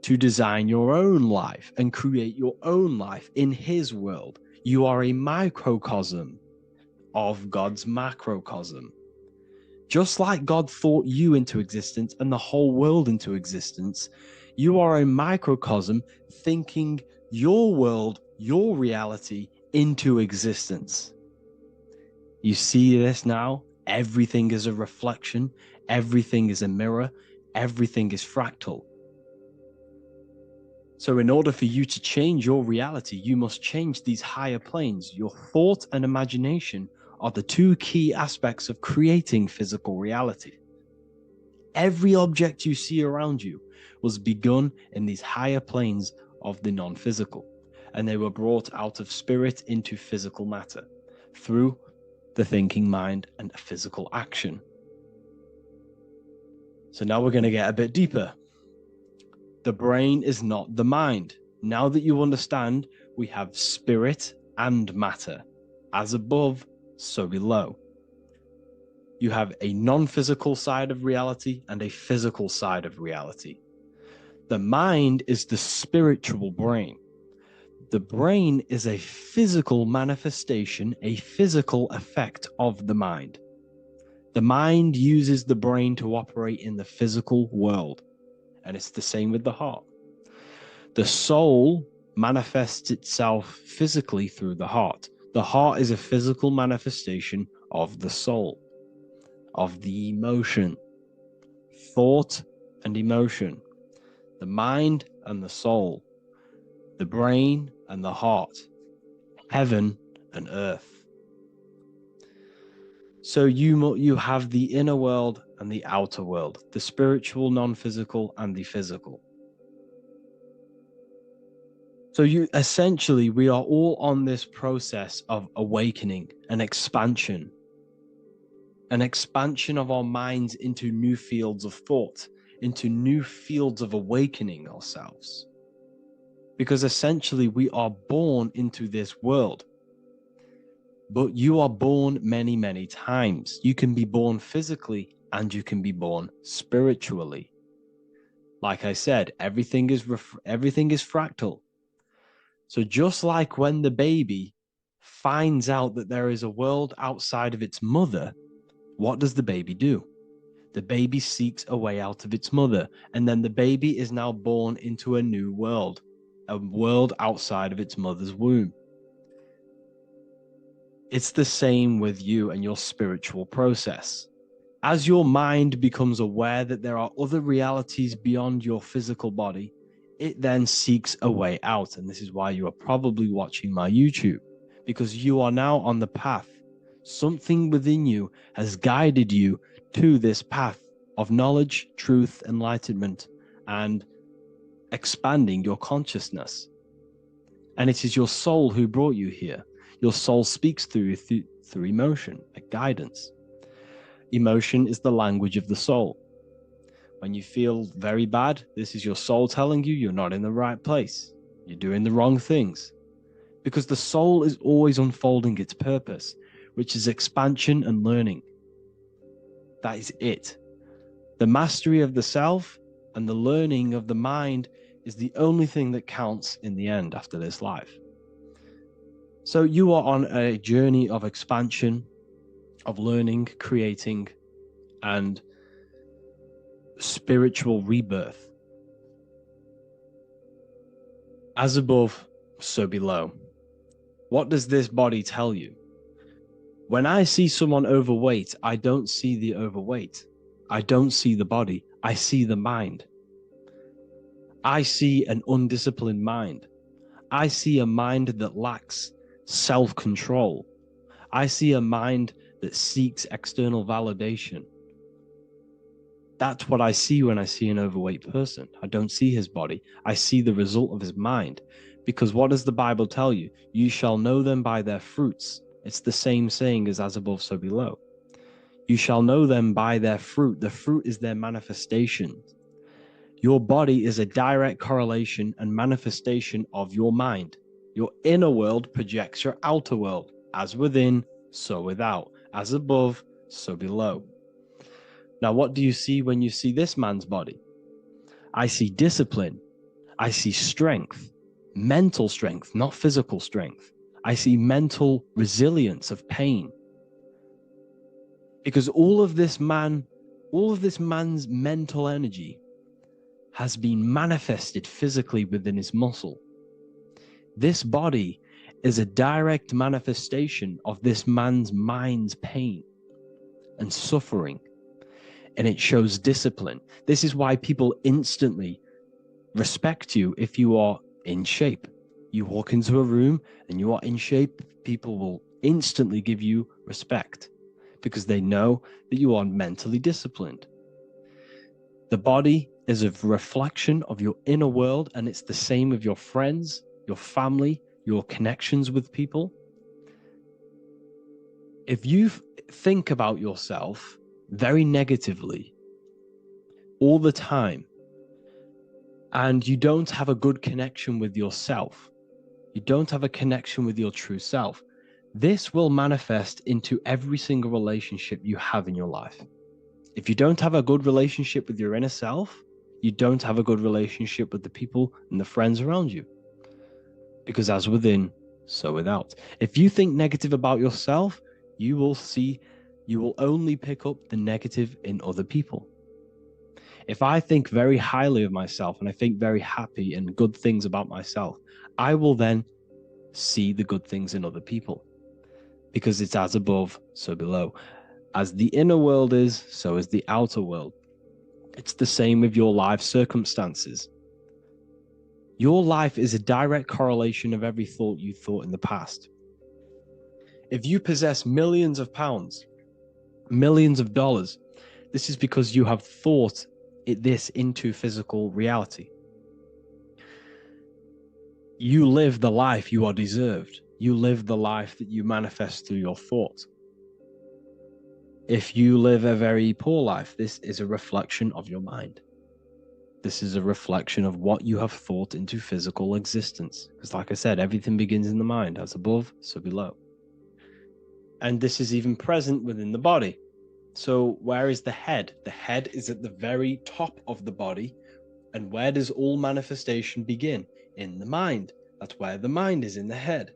to design your own life and create your own life in his world. You are a microcosm of God's macrocosm. Just like God thought you into existence and the whole world into existence, you are a microcosm thinking your world, your reality into existence. You see this now? Everything is a reflection. Everything is a mirror. Everything is fractal. So in order for you to change your reality, you must change these higher planes. Your thought and imagination are the two key aspects of creating physical reality. Every object you see around you was begun in these higher planes of the non-physical, and they were brought out of spirit into physical matter through the thinking mind and physical action. So now we're going to get a bit deeper. The brain is not the mind. Now that you understand, we have spirit and matter. As above, so below. You have a non-physical side of reality and a physical side of reality. The mind is the spiritual brain. The brain is a physical manifestation, a physical effect of the mind. The mind uses the brain to operate in the physical world. And it's the same with the heart. The soul manifests itself physically through the heart. The heart is a physical manifestation of the soul, of the emotion, thought and emotion, the mind and the soul, the brain and the heart, heaven and earth. So you have the inner world and the outer world, the spiritual, non-physical, and the physical. So we are all on this process of awakening, an expansion of our minds into new fields of thought, into new fields of awakening ourselves. Because essentially we are born into this world. But you are born many, many times. You can be born physically and you can be born spiritually. Like I said, everything is fractal. So just like when the baby finds out that there is a world outside of its mother, what does the baby do? The baby seeks a way out of its mother, and then the baby is now born into a new world, a world outside of its mother's womb. It's the same with you and your spiritual process. As your mind becomes aware that there are other realities beyond your physical body, it then seeks a way out. And this is why you are probably watching my YouTube, because you are now on the path. Something within you has guided you to this path of knowledge, truth, enlightenment, and expanding your consciousness. And it is your soul who brought you here. Your soul speaks through emotion, like guidance. Emotion is the language of the soul. When you feel very bad, this is your soul telling you you're not in the right place. You're doing the wrong things. Because the soul is always unfolding its purpose, which is expansion and learning. That is it. The mastery of the self and the learning of the mind is the only thing that counts in the end after this life. So you are on a journey of expansion, of learning, creating, and spiritual rebirth. As above, so below. What does this body tell you? When I see someone overweight, I don't see the overweight. I don't see the body. I see the mind. I see an undisciplined mind. I see a mind that lacks self-control. I see a mind that seeks external validation. That's what I see when I see an overweight person. I don't see his body. I see the result of his mind. Because what does the Bible tell you? You shall know them by their fruits. It's the same saying as above, so below. You shall know them by their fruit. The fruit is their manifestation. Your body is a direct correlation and manifestation of your mind. Your inner world projects your outer world. As within, so without. As above, so below. Now, what do you see when you see this man's body? I see discipline. I see strength, mental strength, not physical strength. I see mental resilience of pain. Because all of this man's mental energy has been manifested physically within his muscle. This body is a direct manifestation of this man's mind's pain and suffering, and it shows discipline. This is why people instantly respect you if you are in shape. You walk into a room and you are in shape, people will instantly give you respect because they know that you are mentally disciplined. The body is a reflection of your inner world, and it's the same with your friends, your family, your connections with people. If you think about yourself very negatively all the time, and you don't have a good connection with yourself, you don't have a connection with your true self, this will manifest into every single relationship you have in your life. If you don't have a good relationship with your inner self, you don't have a good relationship with the people and the friends around you. Because as within, so without. If you think negative about yourself, you will only pick up the negative in other people. If I think very highly of myself and I think very happy and good things about myself, I will then see the good things in other people. Because it's as above, so below. As the inner world is, so is the outer world. It's the same with your life circumstances. Your life is a direct correlation of every thought you thought in the past. If you possess millions of pounds, millions of dollars, this is because you have thought this into physical reality. You live the life you are deserved. You live the life that you manifest through your thoughts. If you live a very poor life, this is a reflection of your mind. This is a reflection of what you have thought into physical existence. Because like I said, everything begins in the mind. As above, so below. And this is even present within the body. So where is the head? The head is at the very top of the body. And where does all manifestation begin? In the mind. That's where the mind is, in the head.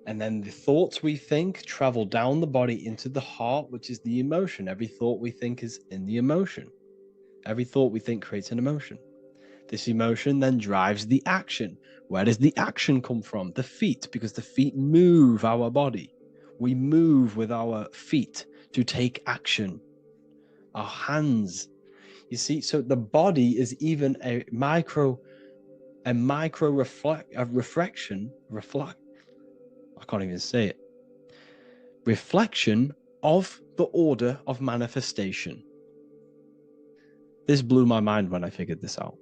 And then the thoughts we think travel down the body into the heart, which is the emotion. Every thought we think is in the emotion. Every thought we think creates an emotion. This emotion then drives the action. Where does the action come from? The feet, because the feet move our body. We move with our feet to take action. Our hands. You see, so the body is even a reflection. I can't even say it. Reflection of the order of manifestation. This blew my mind when I figured this out.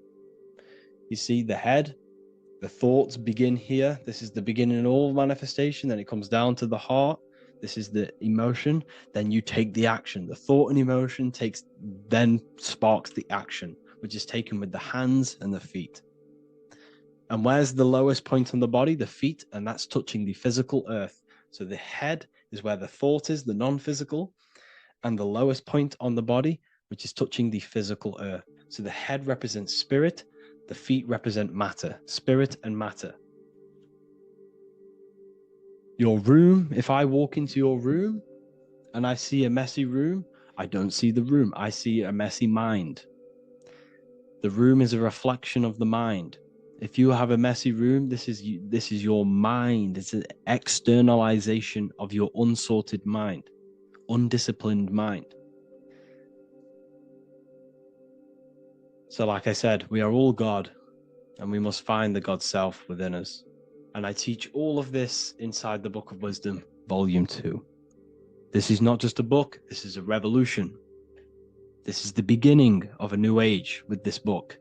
You see, the head, the thoughts begin here. This is the beginning of all manifestation. Then it comes down to the heart. This is the emotion. Then you take the action. The thought and emotion then sparks the action, which is taken with the hands and the feet. And where's the lowest point on the body? The feet, and that's touching the physical earth. So the head is where the thought is, the non-physical, and the lowest point on the body, which is touching the physical earth. So the head represents spirit, the feet represent matter, spirit and matter. Your room, if I walk into your room and I see a messy room, I don't see the room, I see a messy mind. The room is a reflection of the mind. If you have a messy room, this is your mind. It's an externalization of your unsorted mind, undisciplined mind. So like I said, we are all God, and we must find the God self within us. And I teach all of this inside the Book of Wisdom, Volume 2. This is not just a book, this is a revolution. This is the beginning of a new age with this book.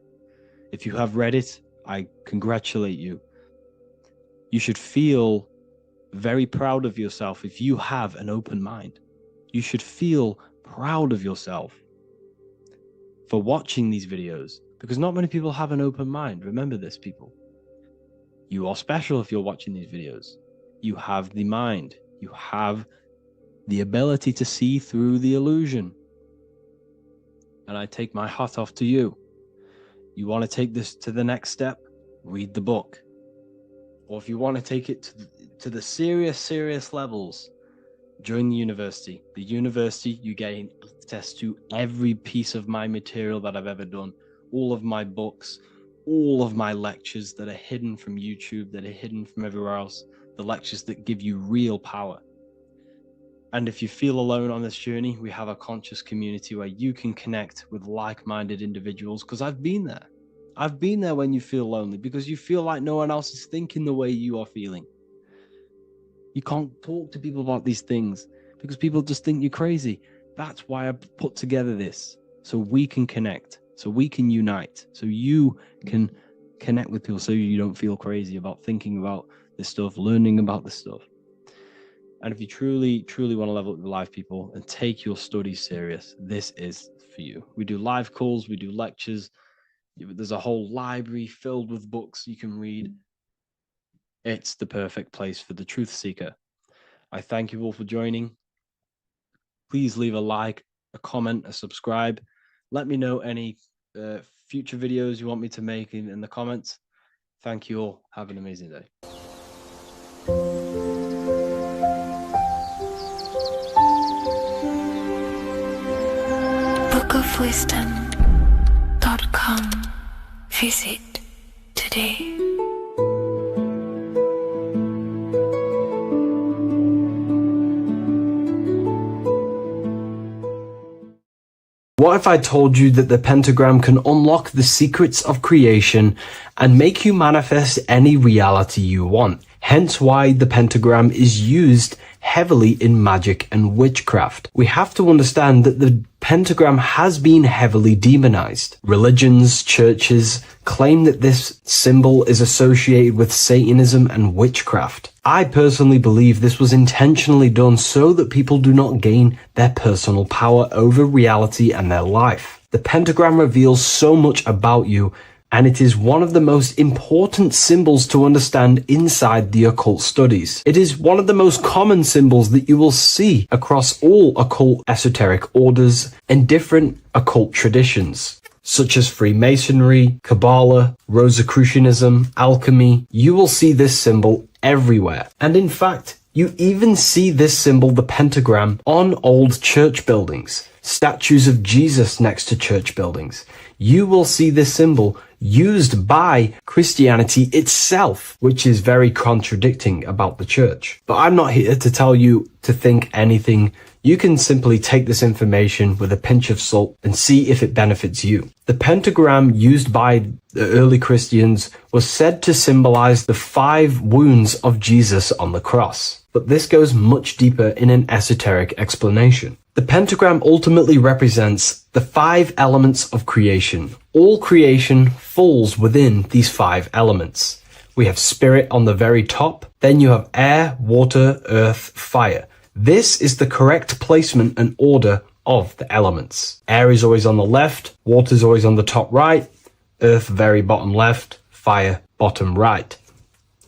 If you have read it, I congratulate you. You should feel very proud of yourself if you have an open mind. You should feel proud of yourself for watching these videos, because not many people have an open mind. Remember this, people. You are special if you're watching these videos. You have the mind. You have the ability to see through the illusion. And I take my hat off to you. You want to take this to the next step? Read the book. Or if you want to take it to the serious levels, join the university. The university, you gain access to every piece of my material that I've ever done, all of my books, all of my lectures that are hidden from YouTube, that are hidden from everywhere else, the lectures that give you real power. And if you feel alone on this journey, we have a conscious community where you can connect with like-minded individuals, because I've been there. I've been there when you feel lonely, because you feel like no one else is thinking the way you are feeling. You can't talk to people about these things because people just think you're crazy. That's why I put together this, so we can connect, so we can unite, so you can connect with people, so you don't feel crazy about thinking about this stuff, learning about this stuff. And if you truly want to level up your life, people, and take your studies serious, this is for you. We do live calls, we do lectures. There's a whole library filled with books you can read. It's the perfect place for the truth seeker. I thank you all for joining. Please leave a like, a comment, a subscribe. Let me know any future videos you want me to make in the comments. Thank you all. Have an amazing day. bookofwisdom.com. Visit today. What if I told you that the pentagram can unlock the secrets of creation and make you manifest any reality you want? Hence why the pentagram is used heavily in magic and witchcraft. We have to understand that the pentagram has been heavily demonized. Religions, churches claim that this symbol is associated with Satanism and witchcraft. I personally believe this was intentionally done so that people do not gain their personal power over reality and their life. The pentagram reveals so much about you, and it is one of the most important symbols to understand inside the occult studies. It is one of the most common symbols that you will see across all occult esoteric orders and different occult traditions, such as Freemasonry, Kabbalah, Rosicrucianism, alchemy. You will see this symbol everywhere. And in fact, you even see this symbol, the pentagram, on old church buildings, statues of Jesus next to church buildings. You will see this symbol used by Christianity itself, which is very contradicting about the church. But I'm not here to tell you to think anything. You can simply take this information with a pinch of salt and see if it benefits you. The pentagram used by the early Christians was said to symbolize the 5 wounds of Jesus on the cross. But this goes much deeper in an esoteric explanation. The pentagram ultimately represents the 5 elements of creation. All creation falls within these 5 elements. We have spirit on the very top, then you have air, water, earth, fire. This is the correct placement and order of the elements. Air is always on the left, water is always on the top right, earth very bottom left, fire bottom right,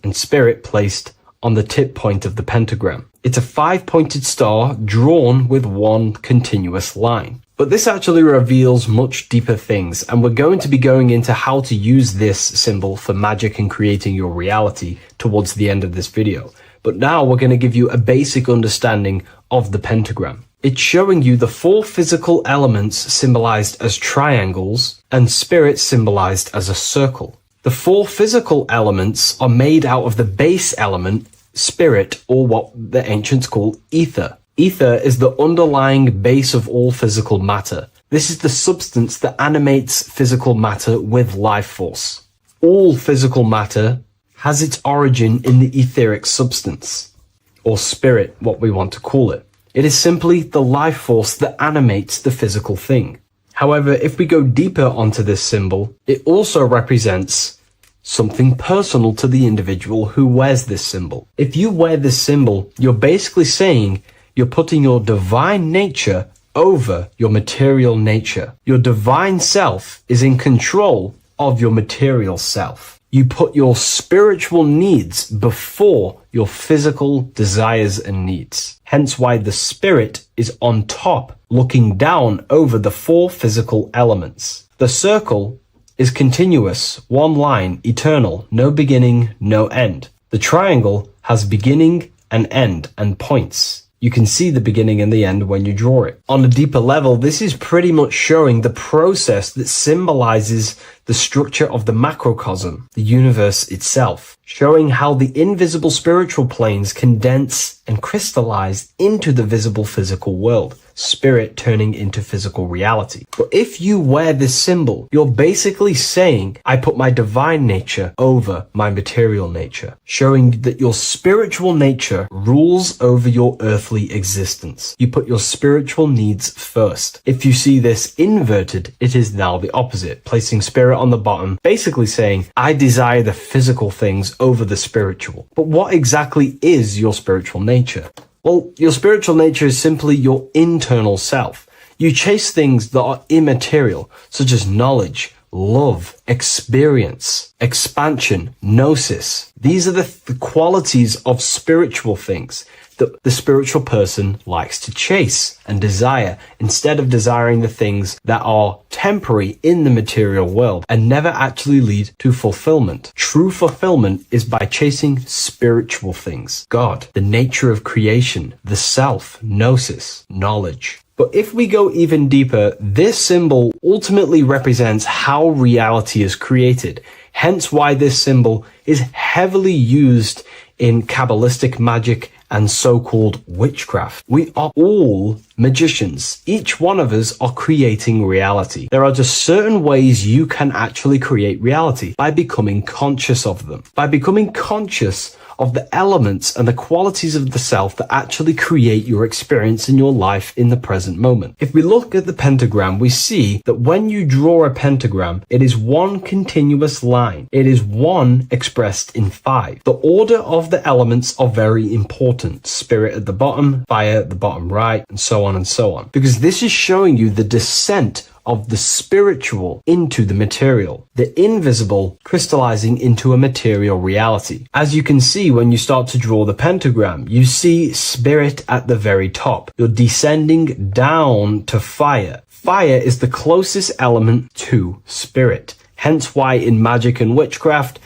and spirit placed on the tip point of the pentagram. It's a 5-pointed star drawn with one continuous line. But this actually reveals much deeper things, and we're going to be going into how to use this symbol for magic and creating your reality towards the end of this video. But now we're going to give you a basic understanding of the pentagram. It's showing you the 4 physical elements symbolized as triangles and spirit symbolized as a circle. The 4 physical elements are made out of the base element, spirit, or what the ancients call ether. Ether is the underlying base of all physical matter. This is the substance that animates physical matter with life force. All physical matter has its origin in the etheric substance, or spirit, what we want to call it. It is simply the life force that animates the physical thing. However, if we go deeper onto this symbol, it also represents something personal to the individual who wears this symbol. If you wear this symbol, you're basically saying you're putting your divine nature over your material nature. Your divine self is in control of your material self. You put your spiritual needs before your physical desires and needs. Hence why the spirit is on top, looking down over the four physical elements. The circle is continuous, one line, eternal, no beginning, no end. The triangle has beginning and end and points. You can see the beginning and the end when you draw it. On a deeper level, this is pretty much showing the process that symbolizes the structure of the macrocosm, the universe itself, showing how the invisible spiritual planes condense and crystallize into the visible physical world, spirit turning into physical reality. But if you wear this symbol, you're basically saying, I put my divine nature over my material nature, showing that your spiritual nature rules over your earthly existence. You put your spiritual needs first. If you see this inverted, it is now the opposite, placing spirit on the bottom, basically saying, I desire the physical things over the spiritual. But what exactly is your spiritual nature? Well, your spiritual nature is simply your internal self. You chase things that are immaterial, such as knowledge, love, experience, expansion, gnosis. These are the qualities of spiritual things that the spiritual person likes to chase and desire, instead of desiring the things that are temporary in the material world and never actually lead to fulfillment. True fulfillment is by chasing spiritual things. God, the nature of creation, the self, gnosis, knowledge. But if we go even deeper, this symbol ultimately represents how reality is created. Hence why this symbol is heavily used in Kabbalistic magic and so-called witchcraft. We are all magicians. Each one of us are creating reality. There are just certain ways you can actually create reality by becoming conscious of them. By becoming conscious of the elements and the qualities of the self that actually create your experience in your life in the present moment. If we look at the pentagram, we see that when you draw a pentagram, it is one continuous line. It is one expressed in five. The order of the elements are very important. Spirit at the bottom, fire at the bottom right, and so on and so on. Because this is showing you the descent of the spiritual into the material, the invisible crystallizing into a material reality. As you can see when you start to draw the pentagram, you see spirit at the very top. You're descending down to fire. Fire is the closest element to spirit. Hence why in magic and witchcraft,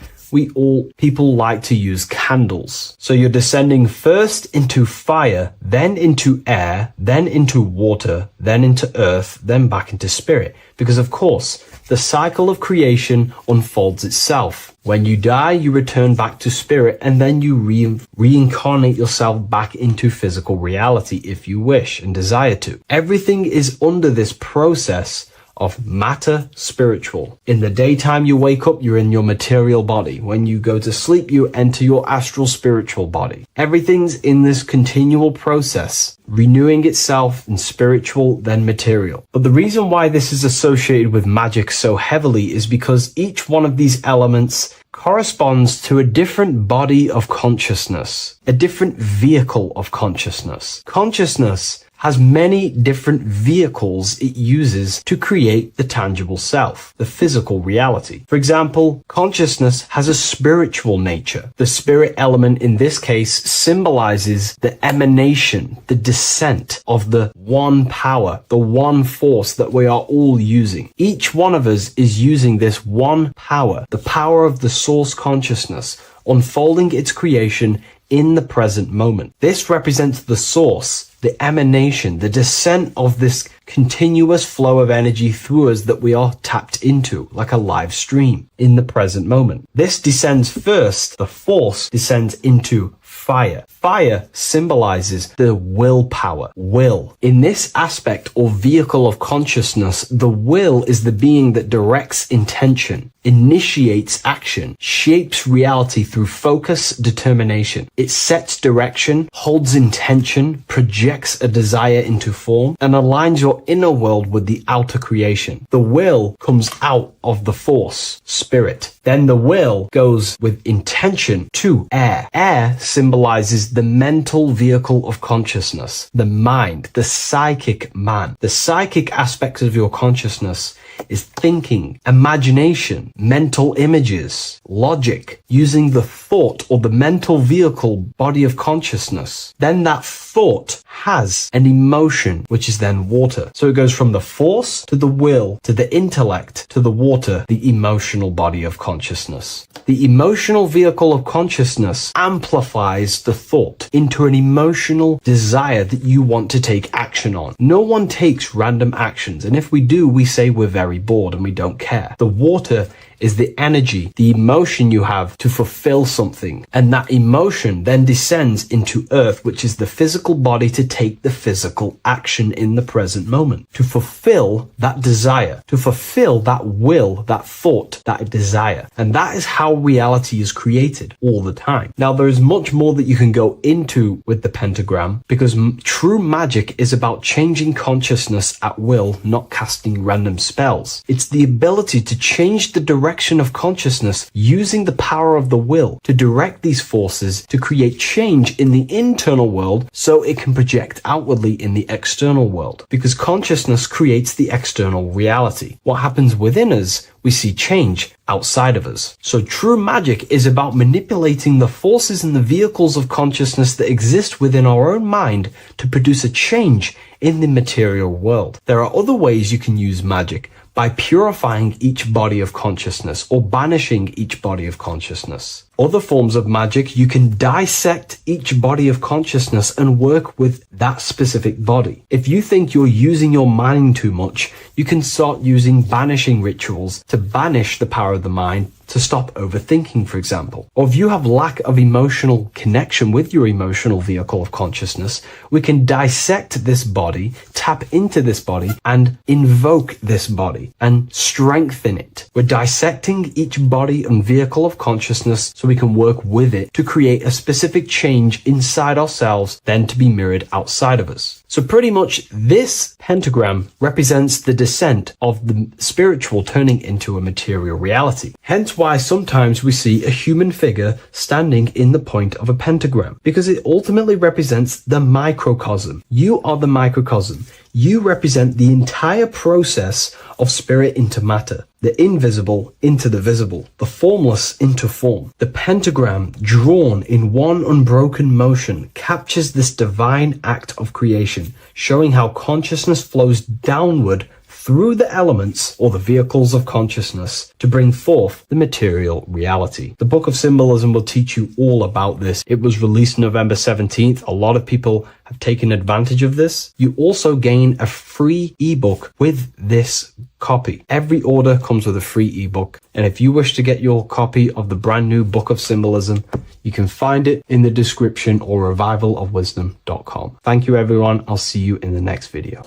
people like to use candles. So you're descending first into fire, then into air, then into water, then into earth, then back into spirit. Because of course, the cycle of creation unfolds itself. When you die, you return back to spirit, and then you reincarnate yourself back into physical reality if you wish and desire to. Everything is under this process of matter spiritual. In the daytime you wake up, you're in your material body. When you go to sleep, you enter your astral spiritual body. Everything's in this continual process, renewing itself in spiritual, then material. But the reason why this is associated with magic so heavily is because each one of these elements corresponds to a different body of consciousness, a different vehicle of consciousness. Consciousness has many different vehicles it uses to create the tangible self, the physical reality. For example, consciousness has a spiritual nature. The spirit element in this case symbolizes the emanation, the descent of the one power, the one force that we are all using. Each one of us is using this one power, the power of the source consciousness, unfolding its creation in the present moment. This represents the source, the emanation, the descent of this continuous flow of energy through us that we are tapped into, like a live stream in the present moment. This descends first, the force descends into fire. Fire symbolizes the willpower, will. In this aspect or vehicle of consciousness, the will is the being that directs intention, initiates action, shapes reality through focus, determination. It sets direction, holds intention, projects a desire into form, and aligns your inner world with the outer creation. The will comes out of the force, spirit. Then the will goes with intention to air. Air symbolizes the mental vehicle of consciousness, the mind, the psychic man. The psychic aspects of your consciousness is thinking, imagination, mental images, logic, using the thought or the mental vehicle body of consciousness. Then that thought has an emotion, which is then water. So it goes from the force to the will to the intellect to the water, the emotional body of consciousness. The emotional vehicle of consciousness amplifies the thought into an emotional desire that you want to take action on. No one takes random actions, and if we do, we say we're very bored and we don't care. The water is the energy, the emotion you have to fulfill something. And that emotion then descends into earth, which is the physical body to take the physical action in the present moment, to fulfill that desire, to fulfill that will, that thought, that desire. And that is how reality is created all the time. Now, there is much more that you can go into with the pentagram, because true magic is about changing consciousness at will, not casting random spells. It's the ability to change the direction of consciousness using the power of the will to direct these forces to create change in the internal world so it can project outwardly in the external world. Because consciousness creates the external reality. What happens within us, we see change outside of us. So true magic is about manipulating the forces and the vehicles of consciousness that exist within our own mind to produce a change in the material world. There are other ways you can use magic, by purifying each body of consciousness or banishing each body of consciousness. Other forms of magic, you can dissect each body of consciousness and work with that specific body. If you think you're using your mind too much, you can start using banishing rituals to banish the power of the mind to stop overthinking, for example. Or if you have lack of emotional connection with your emotional vehicle of consciousness, we can dissect this body, tap into this body, and invoke this body and strengthen it. We're dissecting each body and vehicle of consciousness so we can work with it to create a specific change inside ourselves, then to be mirrored outside of us. So pretty much this pentagram represents the descent of the spiritual turning into a material reality. Hence why sometimes we see a human figure standing in the point of a pentagram, because it ultimately represents the microcosm. You are the microcosm. You represent the entire process of spirit into matter, the invisible into the visible, the formless into form. The pentagram, drawn in one unbroken motion, captures this divine act of creation, showing how consciousness flows downward through the elements or the vehicles of consciousness to bring forth the material reality. The Book of Symbolism will teach you all about this. It was released November 17th. A lot of people have taken advantage of this. You also gain a free ebook with this copy. Every order comes with a free ebook. And if you wish to get your copy of the brand new Book of Symbolism, you can find it in the description or revivalofwisdom.com. Thank you, everyone. I'll see you in the next video.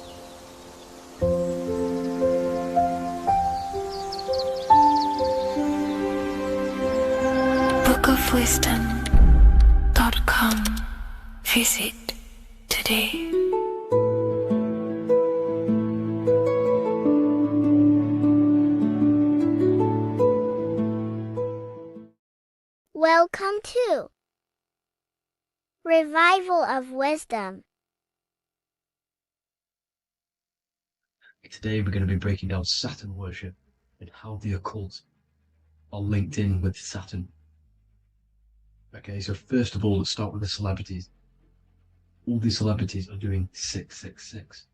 bookofwisdom.com. Visit today. Welcome to Revival of Wisdom. Today we're going to be breaking down Saturn worship and how the occult are linked in with Saturn. Okay, so first of all, let's start with the celebrities. All these celebrities are doing 666.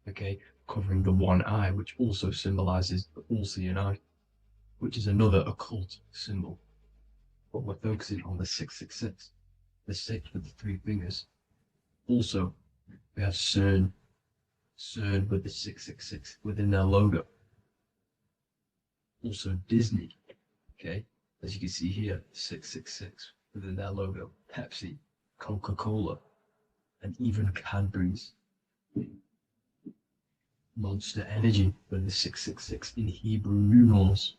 Okay, covering the one eye, which also symbolizes the all-seeing eye, which is another occult symbol. But we're focusing on the 666, the 6 with the 3 fingers. Also, we have CERN with the 666 within their logo. Also Disney, okay, as you can see here, 666 within their logo. Pepsi, Coca-Cola, and even Cadbury's. Monster Energy with the 666 in Hebrew numerals.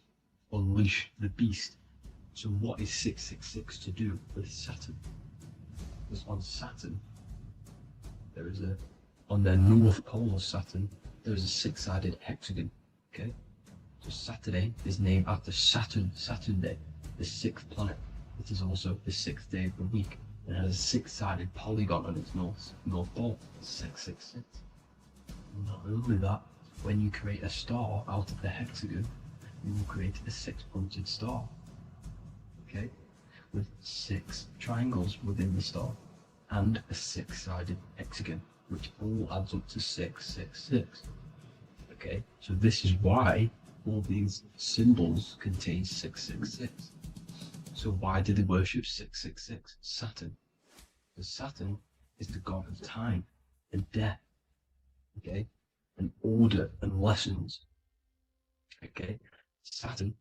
Unleash the beast. So what is 666 to do with Saturn? Because on Saturn, on the north pole of Saturn, there is a 6-sided hexagon, okay? So Saturday is named after Saturn Day, the 6th planet. It is also the 6th day of the week and has a 6-sided polygon on its north pole, 666. Not only that, when you create a star out of the hexagon, you will create a 6-pointed star, okay, with 6 triangles within the star and a 6-sided hexagon, which all adds up to 666. Okay, so this is why all these symbols contain 666. So why do they worship 666? Saturn. Because Saturn is the god of time and death, okay, and order and lessons. Okay, Saturn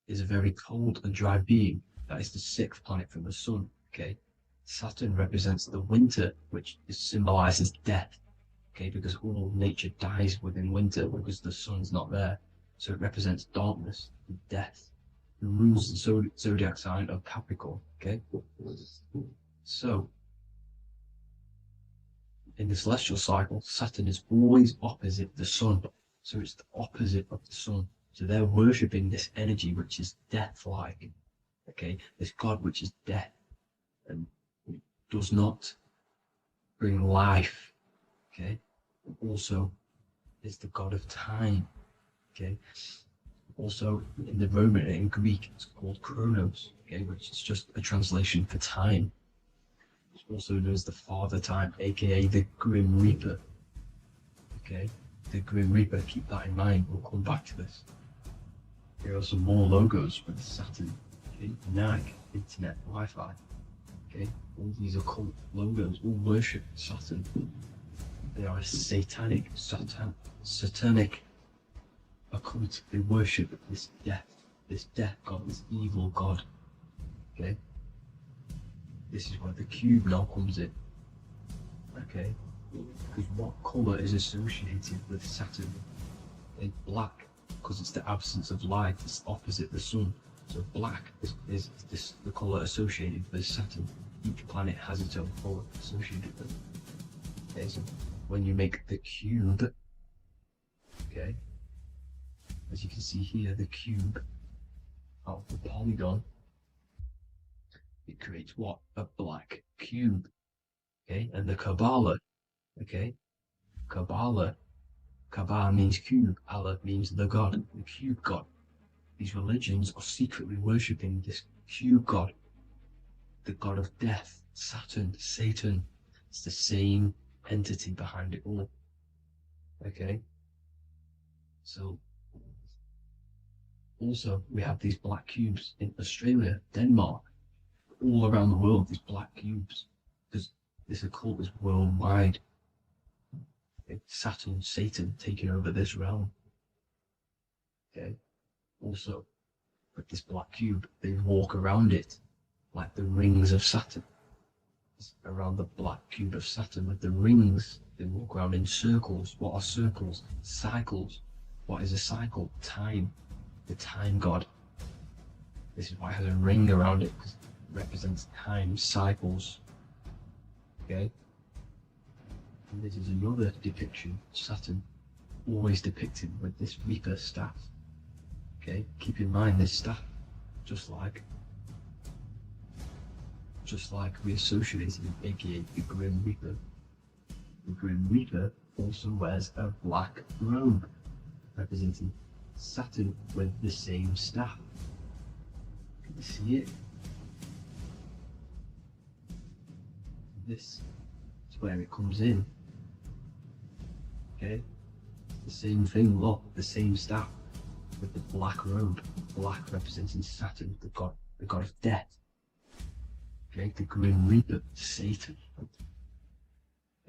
is a very cold and dry being. That is the 6th planet from the sun. Okay, Saturn represents the winter, which symbolizes death. Okay, because all nature dies within winter because the sun's not there. So it represents darkness and death. It rules the zodiac sign of Capricorn. Okay, so in the celestial cycle, Saturn is always opposite the sun. So it's the opposite of the sun. So they're worshipping this energy which is death-like. Okay, this god which is death and does not bring life. Okay, also is the god of time. Okay, also in the Roman and in Greek it's called Chronos. Okay, which is just a translation for time. It's also known as the Father Time, aka the Grim Reaper. Okay, the Grim Reaper. Keep that in mind. We'll come back to this. Here are some more logos with Saturn. Okay, Nike, Internet, Wi-Fi. Okay, all these occult logos all worship Saturn. They are a satanic occult. They worship this death god, this evil god. Okay, this is where the cube now comes in. Okay, because what colour is associated with Saturn? It's black, because it's the absence of light. It's opposite the sun. So black is the colour associated with Saturn. Each planet has its own colour associated with it. Okay, so when you make the cube, okay, as you can see here, the cube of the polygon, it creates what? A black cube. Okay, and the Kabbalah, okay, Kabbalah means cube, Allah means the god, the cube god. These religions are secretly worshipping this cube god, the god of death, Saturn, Satan. It's the same entity behind it all. Okay, so also we have these black cubes in Australia, Denmark, all around the world, these black cubes, because this occult is worldwide. It's Saturn, Satan taking over this realm. Okay, also with this black cube, they walk around it like the rings of Saturn. Around the black cube of Saturn with the rings, they walk around in circles. What are circles? Cycles. What is a cycle? Time. The time god. This is why it has a ring around it, because it represents time, cycles. Okay, and this is another depiction. Saturn, always depicted with this Reaper staff. Okay, keep in mind this staff, just like we associated with aka the Grim Reaper. The Grim Reaper also wears a black robe, representing Saturn with the same staff. Can you see it? This is where it comes in. Okay, it's the same thing. Look, the same staff with the black robe. Black representing Saturn, the god of death. Okay, the Grim Reaper, Satan.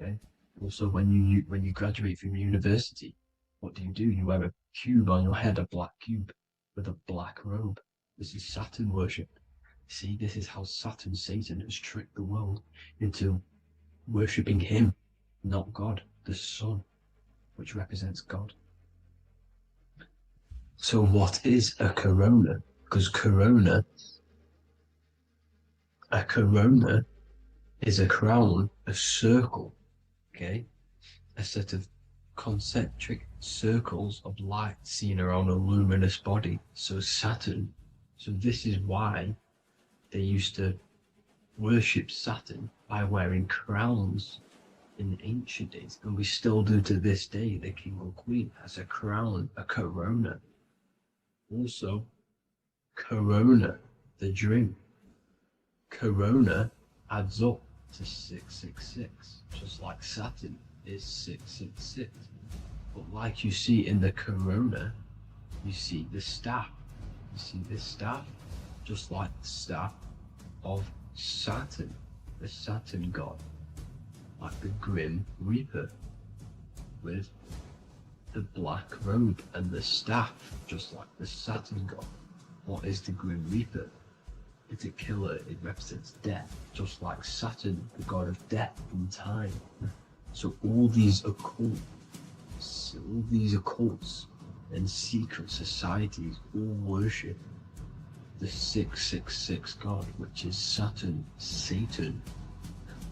Okay. Also, when you graduate from university, what do? You wear a cube on your head, a black cube with a black robe. This is Saturn worship. See, this is how Saturn, Satan, has tricked the world into worshipping him, not God, the sun, which represents God. So what is a corona? Because a corona is a crown, a circle, okay? A set of concentric circles of light seen around a luminous body. So Saturn. So this is why they used to worship Saturn by wearing crowns in ancient days, and we still do to this day. The king or queen has a crown, a corona. Also, corona, the drink. Corona adds up to 666, just like Saturn is 666. But like you see in the corona, you see the staff. You see this staff, just like the staff of Saturn, the Saturn god, like the Grim Reaper, with the black robe and the staff, just like the Saturn god. What is the Grim Reaper? It's a killer. It represents death, just like Saturn, the god of death and time. So all these occults and secret societies all worship the 666 god, which is Saturn, Satan.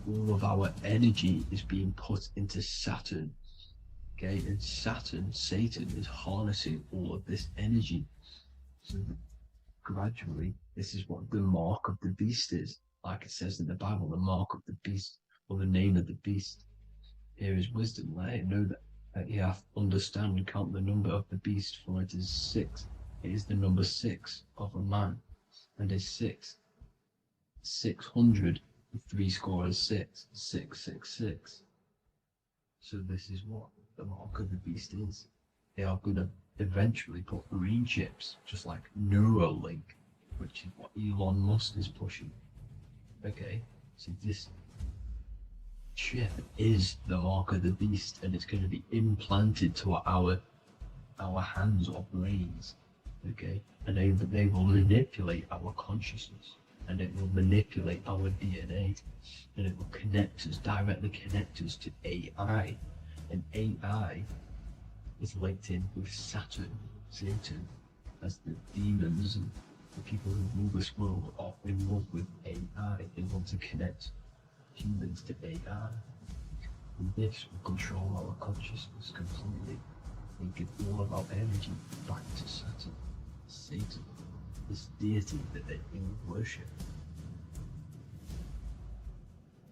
All of our energy is being put into Saturn. Okay, and Saturn, Satan, is harnessing all of this energy. So gradually, this is what the mark of the beast is. Like it says in the Bible, the mark of the beast, or the name of the beast. Here is wisdom. Let him know that you have to understand and count the number of the beast, for it is 6. It is the number 6 of a man, and is 600, 3 score is 6, 666. So this is what the mark of the beast is. They are going to eventually put green chips, just like Neuralink, which is what Elon Musk is pushing. Okay, so this chip is the mark of the beast, and it's going to be implanted to our hands or brains. Okay, and they will manipulate our consciousness, and it will manipulate our DNA, and it will directly connect us to AI, and AI is linked in with Saturn, Satan, as the demons and the people who rule this world are in love with AI. They want to connect humans to AI, and this will control our consciousness completely and give all of our energy back to Saturn, Satan, this deity that they all worship.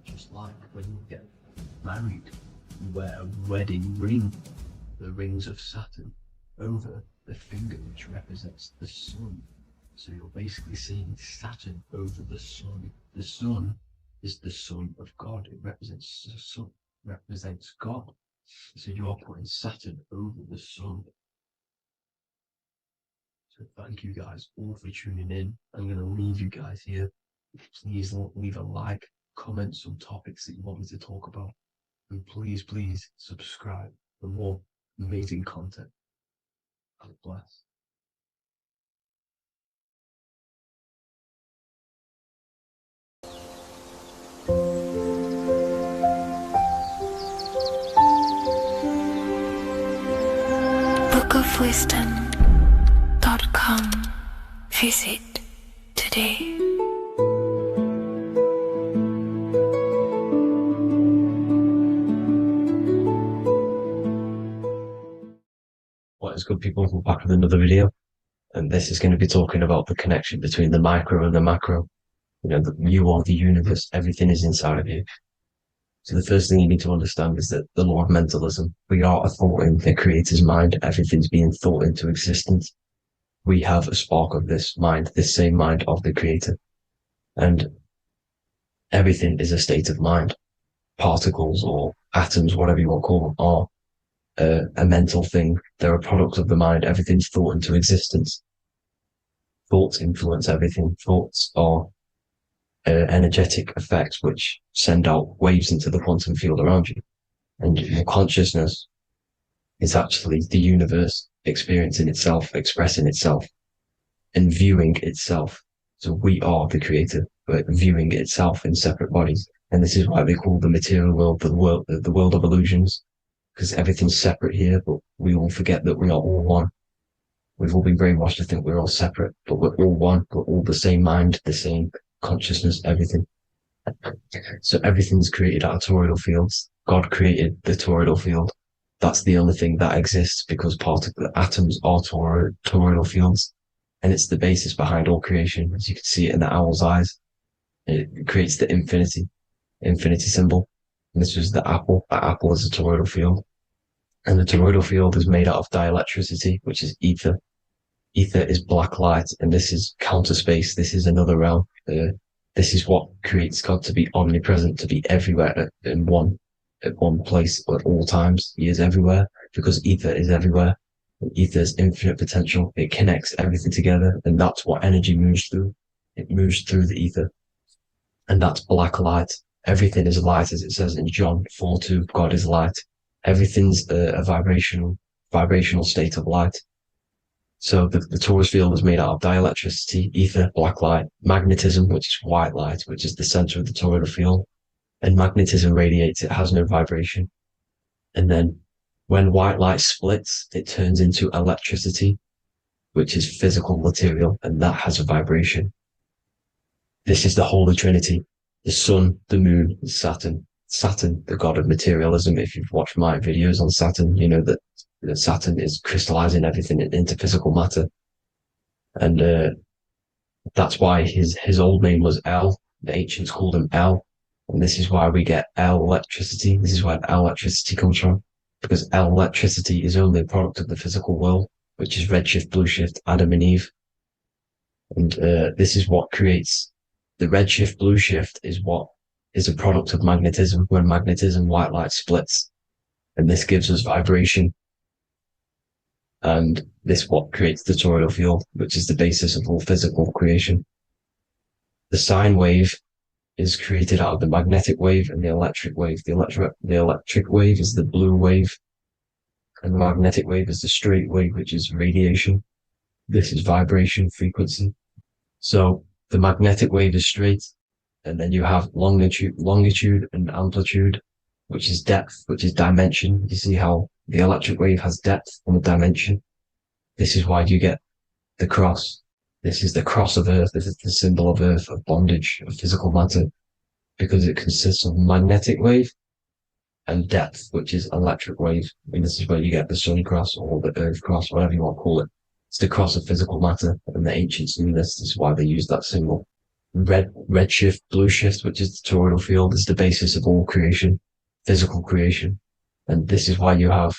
Just like when you get married, you wear a wedding ring, the rings of Saturn, over the finger, which represents the sun. So you're basically seeing Saturn over the sun. The sun is the son of God. It represents the sun, represents God. So you are putting Saturn over the sun. So thank you guys all for tuning in. I'm going to leave you guys here. Please leave a like, comment some topics that you want me to talk about, and please subscribe for more amazing content. God bless. bookofwisdom.com. Visit today. What is good, people? We're back with another video, and this is going to be talking about the connection between the micro and the macro. You know, you are the universe, everything is inside of you. So the first thing you need to understand is that the law of mentalism, we are a thought in the creator's mind, everything's being thought into existence. We have a spark of this mind, this same mind of the creator, and everything is a state of mind. Particles or atoms, whatever you want to call them, are a mental thing. They're a product of the mind. Everything's thought into existence. Thoughts influence everything. Thoughts are energetic effects which send out waves into the quantum field around you. And your consciousness is actually the universe experiencing itself, expressing itself, and viewing itself. So we are the creator, but viewing itself in separate bodies. And this is why they call the material world the world of illusions, because everything's separate here, but we all forget that we are all one. We've all been brainwashed to think we're all separate, but we're all one. We're all the same mind, the same consciousness, everything. So everything's created out of toroidal fields. God created the toroidal field, That's the only thing that exists because atoms are toroidal fields, and it's the basis behind all creation. As you can see it in the owl's eyes, it creates the infinity symbol. And this was the apple. That apple is a toroidal field, and the toroidal field is made out of dielectricity, which is ether. Ether is black light, and this is counter space. This is another realm. This is what creates God to be omnipresent, to be everywhere at one place at all times. He is everywhere because ether is everywhere. And ether is infinite potential. It connects everything together, and that's what energy moves through. It moves through the ether, and that's black light. Everything is light, as it says in John 4:2. God is light. Everything's a vibrational state of light. So the torus field is made out of dielectricity, ether, black light, magnetism, which is white light, which is the center of the toroidal field. And magnetism radiates, it has no vibration. And then when white light splits, it turns into electricity, which is physical material, and that has a vibration. This is the Holy Trinity, the sun, the moon, Saturn. Saturn, the god of materialism. If you've watched my videos on Saturn, you know that Saturn is crystallizing everything into physical matter. And that's why his old name was El. The ancients called him El. And this is why we get L electricity. This is where L electricity comes from. Because L electricity is only a product of the physical world, which is redshift, blueshift, Adam and Eve. And this is what creates the redshift, blueshift is what is a product of magnetism. When magnetism, white light splits. And this gives us vibration. And this what creates the toroidal field, which is the basis of all physical creation. The sine wave is created out of the magnetic wave and the electric wave. The electric wave is the blue wave, and the magnetic wave is the straight wave, which is radiation. This is vibration frequency. So the magnetic wave is straight, and then you have longitude and amplitude, which is depth, which is dimension. You see how the electric wave has depth and a dimension. This is why you get the cross. This is the cross of Earth. This is the symbol of Earth, of bondage, of physical matter, because it consists of magnetic wave and depth, which is electric wave. And this is where you get the sun cross or the earth cross, whatever you want to call it. It's the cross of physical matter, and the ancients knew this. This is why they used that symbol. Redshift, blueshift, which is the toroidal field, is the basis of all creation, physical creation. And this is why you have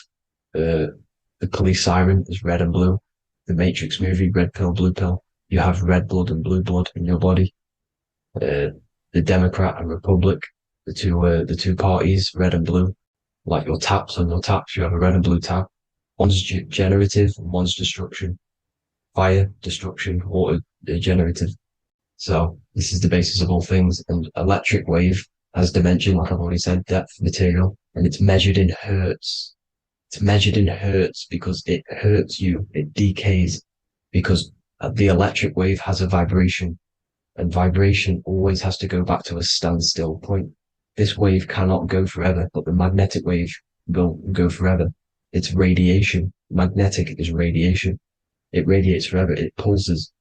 the police siren is red and blue. The Matrix movie, red pill, blue pill. You have red blood and blue blood in your body. The Democrat and Republic, the two parties, red and blue. Like your taps, on your taps, you have a red and blue tap. One's generative and one's destruction. Fire, destruction, water, generative. So this is the basis of all things. And electric wave has dimension, like I've already said, depth, material, and it's measured in hertz. It's measured in hertz because it hurts you. It decays because the electric wave has a vibration, and vibration always has to go back to a standstill point. This wave cannot go forever, but the magnetic wave will go forever. It's radiation. Magnetic is radiation. It radiates forever. It pulses,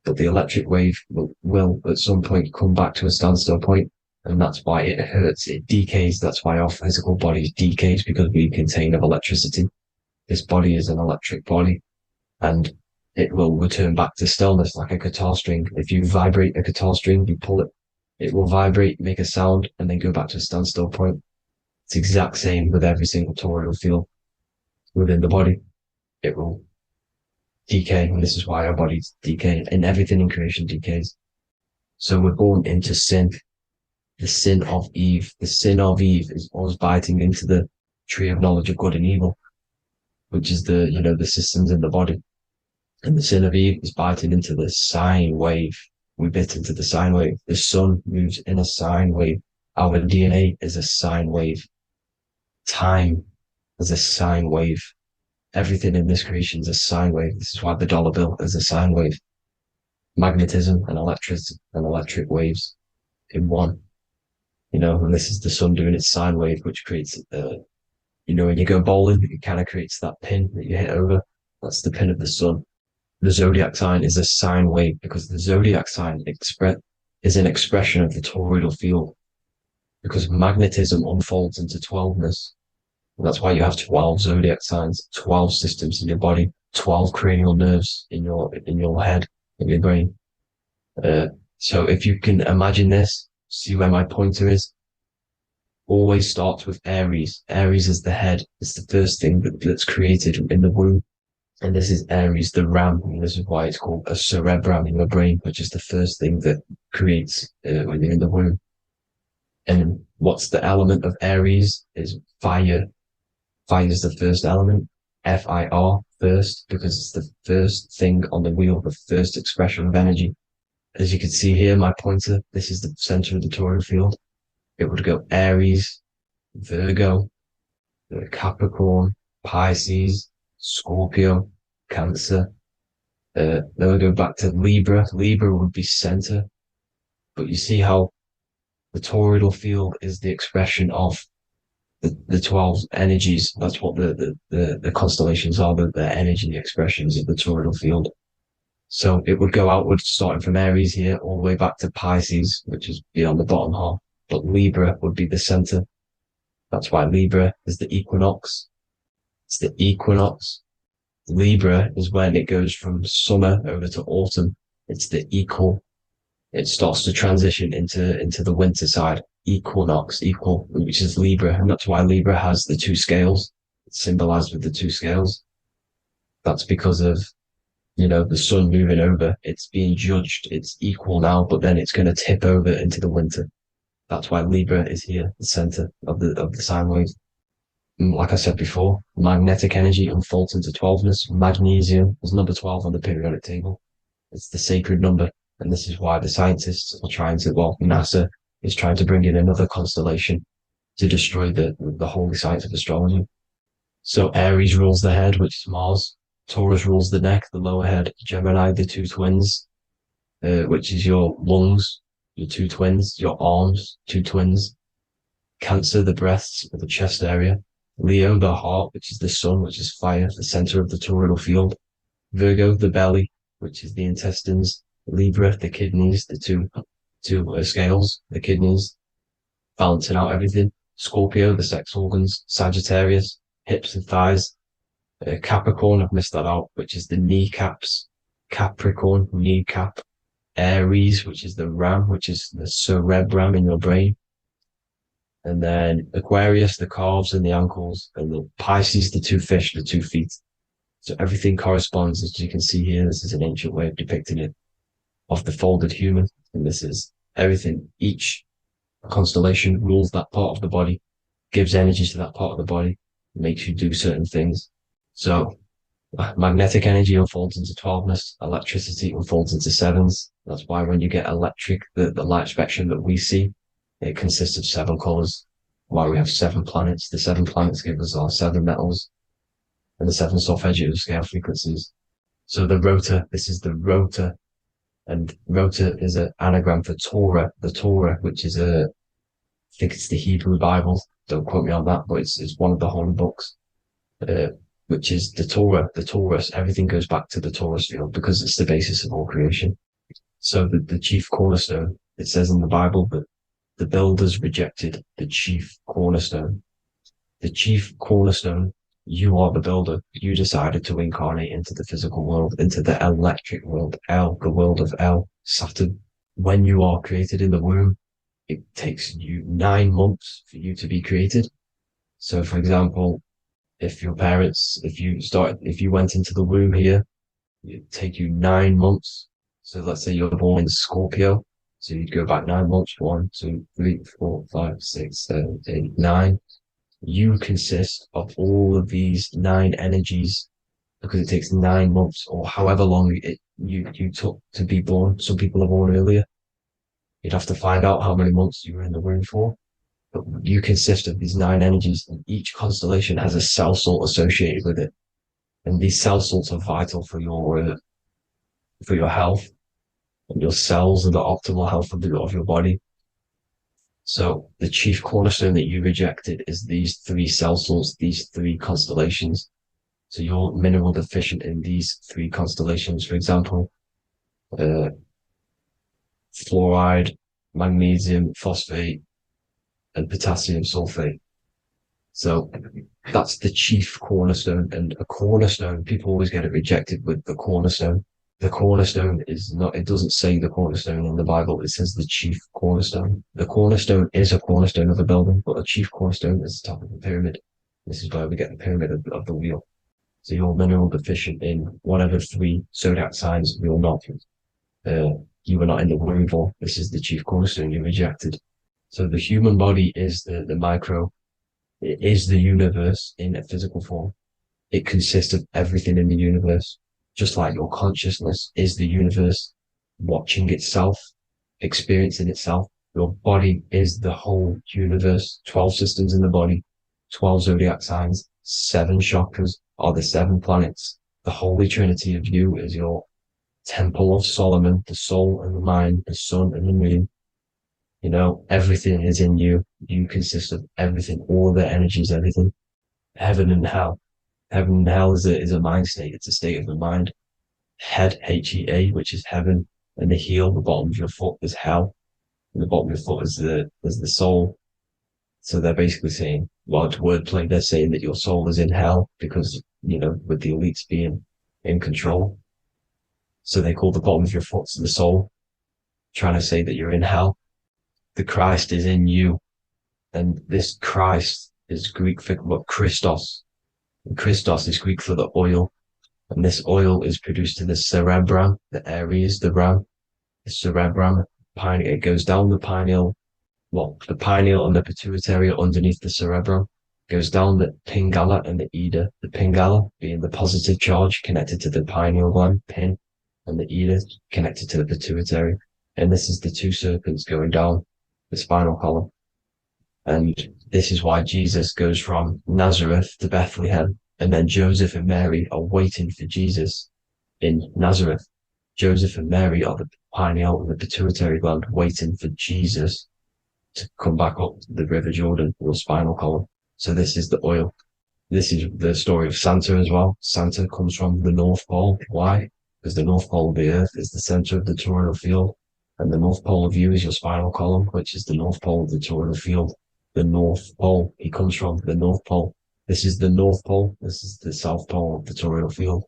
but the electric wave will at some point come back to a standstill point. And that's why it hurts. It decays. That's why our physical body decays, because we contain of electricity. This body is an electric body, and it will return back to stillness like a guitar string. If you vibrate a guitar string, you pull it, it will vibrate, make a sound, and then go back to a standstill point. It's the exact same with every single toroidal field within the body. It will decay, and this is why our bodies decay, and everything in creation decays. So we're born into sin. The sin of Eve. The sin of Eve is us biting into the tree of knowledge of good and evil, which is the systems in the body. And the sin of Eve is biting into the sine wave. We bit into the sine wave. The sun moves in a sine wave. Our DNA is a sine wave. Time is a sine wave. Everything in this creation is a sine wave. This is why the dollar bill is a sine wave. Magnetism and electric waves in one. And this is the sun doing its sine wave, which creates, when you go bowling, it kind of creates that pin that you hit over. That's the pin of the sun. The zodiac sign is a sine wave because the zodiac sign is an expression of the toroidal field, because magnetism unfolds into 12ness. And that's why you have 12 zodiac signs, 12 systems in your body, 12 cranial nerves in your head, in your brain. So if you can imagine this, see where my pointer is, always starts with Aries. Aries is the head. It's the first thing that's created in the womb. And this is Aries, the ram. And this is why it's called a cerebrum in your brain, which is the first thing that creates when you're in the womb. And what's the element of Aries is fire. Fire is the first element. Fire, first, because it's the first thing on the wheel, the first expression of energy. As you can see here, my pointer, this is the center of the toroidal field. It would go Aries, Virgo, Capricorn, Pisces, Scorpio, Cancer. Then we go back to Libra. Libra would be center. But you see how the toroidal field is the expression of the 12 energies. That's what the constellations are, the energy expressions of the toroidal field. So it would go outwards, starting from Aries here, all the way back to Pisces, which is beyond the bottom half. But Libra would be the center. That's why Libra is the equinox. It's the equinox. Libra is when it goes from summer over to autumn. It's the equal. It starts to transition into the winter side. Equinox, equal, which is Libra. And that's why Libra has the two scales. It's symbolized with the two scales. That's because of, the sun moving over. It's being judged. It's equal now, but then it's going to tip over into the winter. That's why Libra is here, the center of the sine wave. And like I said before, magnetic energy unfolds into 12ness. Magnesium is number 12 on the periodic table. It's the sacred number. And this is why the scientists are NASA is trying to bring in another constellation to destroy the holy science of astrology. So Aries rules the head, which is Mars. Taurus rules the neck, the lower head. Gemini, the two twins, which is your lungs, your two twins, your arms, two twins. Cancer, the breasts, or the chest area. Leo, the heart, which is the sun, which is fire, the center of the toroidal field. Virgo, the belly, which is the intestines. Libra, the kidneys, the two scales, the kidneys, balancing out everything. Scorpio, the sex organs. Sagittarius, hips and thighs. Capricorn, I've missed that out, which is the kneecaps. Capricorn, kneecap. Aries, which is the ram, which is the cerebrum in your brain. And then Aquarius, the calves and the ankles. And the Pisces, the two fish, the 2 feet. So everything corresponds, as you can see here. This is an ancient way of depicting it, of the folded human. And this is everything. Each constellation rules that part of the body, gives energy to that part of the body, makes you do certain things. So magnetic energy unfolds into 12ness, electricity unfolds into 7s. That's why when you get electric, the light spectrum that we see, it consists of 7 colors. Why we have 7 planets. The 7 planets give us our 7 metals and the 7 solfeggio scale frequencies. So the rotor, this is the rotor. And rotor is an anagram for Torah, the Torah, which is I think it's the Hebrew Bible. Don't quote me on that, but it's one of the holy books, which is the Torah, the Taurus. Everything goes back to the Taurus field because it's the basis of all creation. So the chief cornerstone, it says in the Bible that the builders rejected the chief cornerstone. The chief cornerstone, you are the builder. You decided to incarnate into the physical world, into the electric world, El, the world of El, Saturn. When you are created in the womb, it takes you 9 months for you to be created. So for example, if you went into the womb here, it'd take you 9 months. So let's say you're born in Scorpio. So you'd go back 9 months, 1, 2, 3, 4, 5, 6, 7, 8, 9. You consist of all of these 9 energies because it takes 9 months or however long you took to be born. Some people are born earlier. You'd have to find out how many months you were in the womb for. But you consist of these 9 energies, and each constellation has a cell salt associated with it. And these cell salts are vital for your health, and your cells and the optimal health of your body. So the chief cornerstone that you rejected is these 3 cell salts, these 3 constellations. So you're mineral deficient in these 3 constellations. For example, fluoride, magnesium, phosphate, and potassium sulfate. So that's the chief cornerstone. And a cornerstone, people always get it rejected with the cornerstone. The cornerstone is not, it doesn't say the cornerstone in the Bible. It says the chief cornerstone. The cornerstone is a cornerstone of a building, but a chief cornerstone is the top of the pyramid. This is where we get the pyramid of the wheel. So you're mineral deficient in one of the three zodiac signs. You're not. You were not in the womb for. This is the chief cornerstone. You rejected. So the human body is the micro. It is the universe in a physical form. It consists of everything in the universe, just like your consciousness is the universe watching itself, experiencing itself. Your body is the whole universe. 12 systems in the body, 12 zodiac signs, 7 chakras are the 7 planets. The Holy Trinity of you is your Temple of Solomon, the soul and the mind, the sun and the moon. You know, everything is in you. You consist of everything, all the energies, everything. Heaven and hell. Heaven and hell is a mind state. It's a state of the mind. Head, H-E-A, which is heaven, and the heel, the bottom of your foot, is hell. And the bottom of your foot is the soul. So they're basically saying, well, it's wordplay. They're saying that your soul is in hell because, you know, with the elites being in control. So they call the bottom of your foot the soul, trying to say that you're in hell. The Christ is in you. And this Christ is Greek for what? Christos. And Christos is Greek for the oil. And this oil is produced in the cerebrum, the Aries, the ram, the cerebrum, it goes down the pineal, the pineal and the pituitary are underneath the cerebrum, goes down the pingala and the ida, the pingala being the positive charge connected to the pineal gland, pin, and the ida connected to the pituitary. And this is the 2 serpents going down the spinal column. And this is why Jesus goes from Nazareth to Bethlehem, and then Joseph and Mary are waiting for Jesus in Nazareth. Joseph and Mary are the pineal and the pituitary gland waiting for Jesus to come back up the River Jordan, your spinal column. So this is the oil. This is the story of Santa as well. Santa comes from the North Pole. Why? Because the North Pole of the Earth is the center of the toroidal field, and the North Pole of you is your spinal column, which is the North Pole of the toroidal field. The North Pole, he comes from the North Pole. This is the North Pole. This is the South Pole of the toroidal field.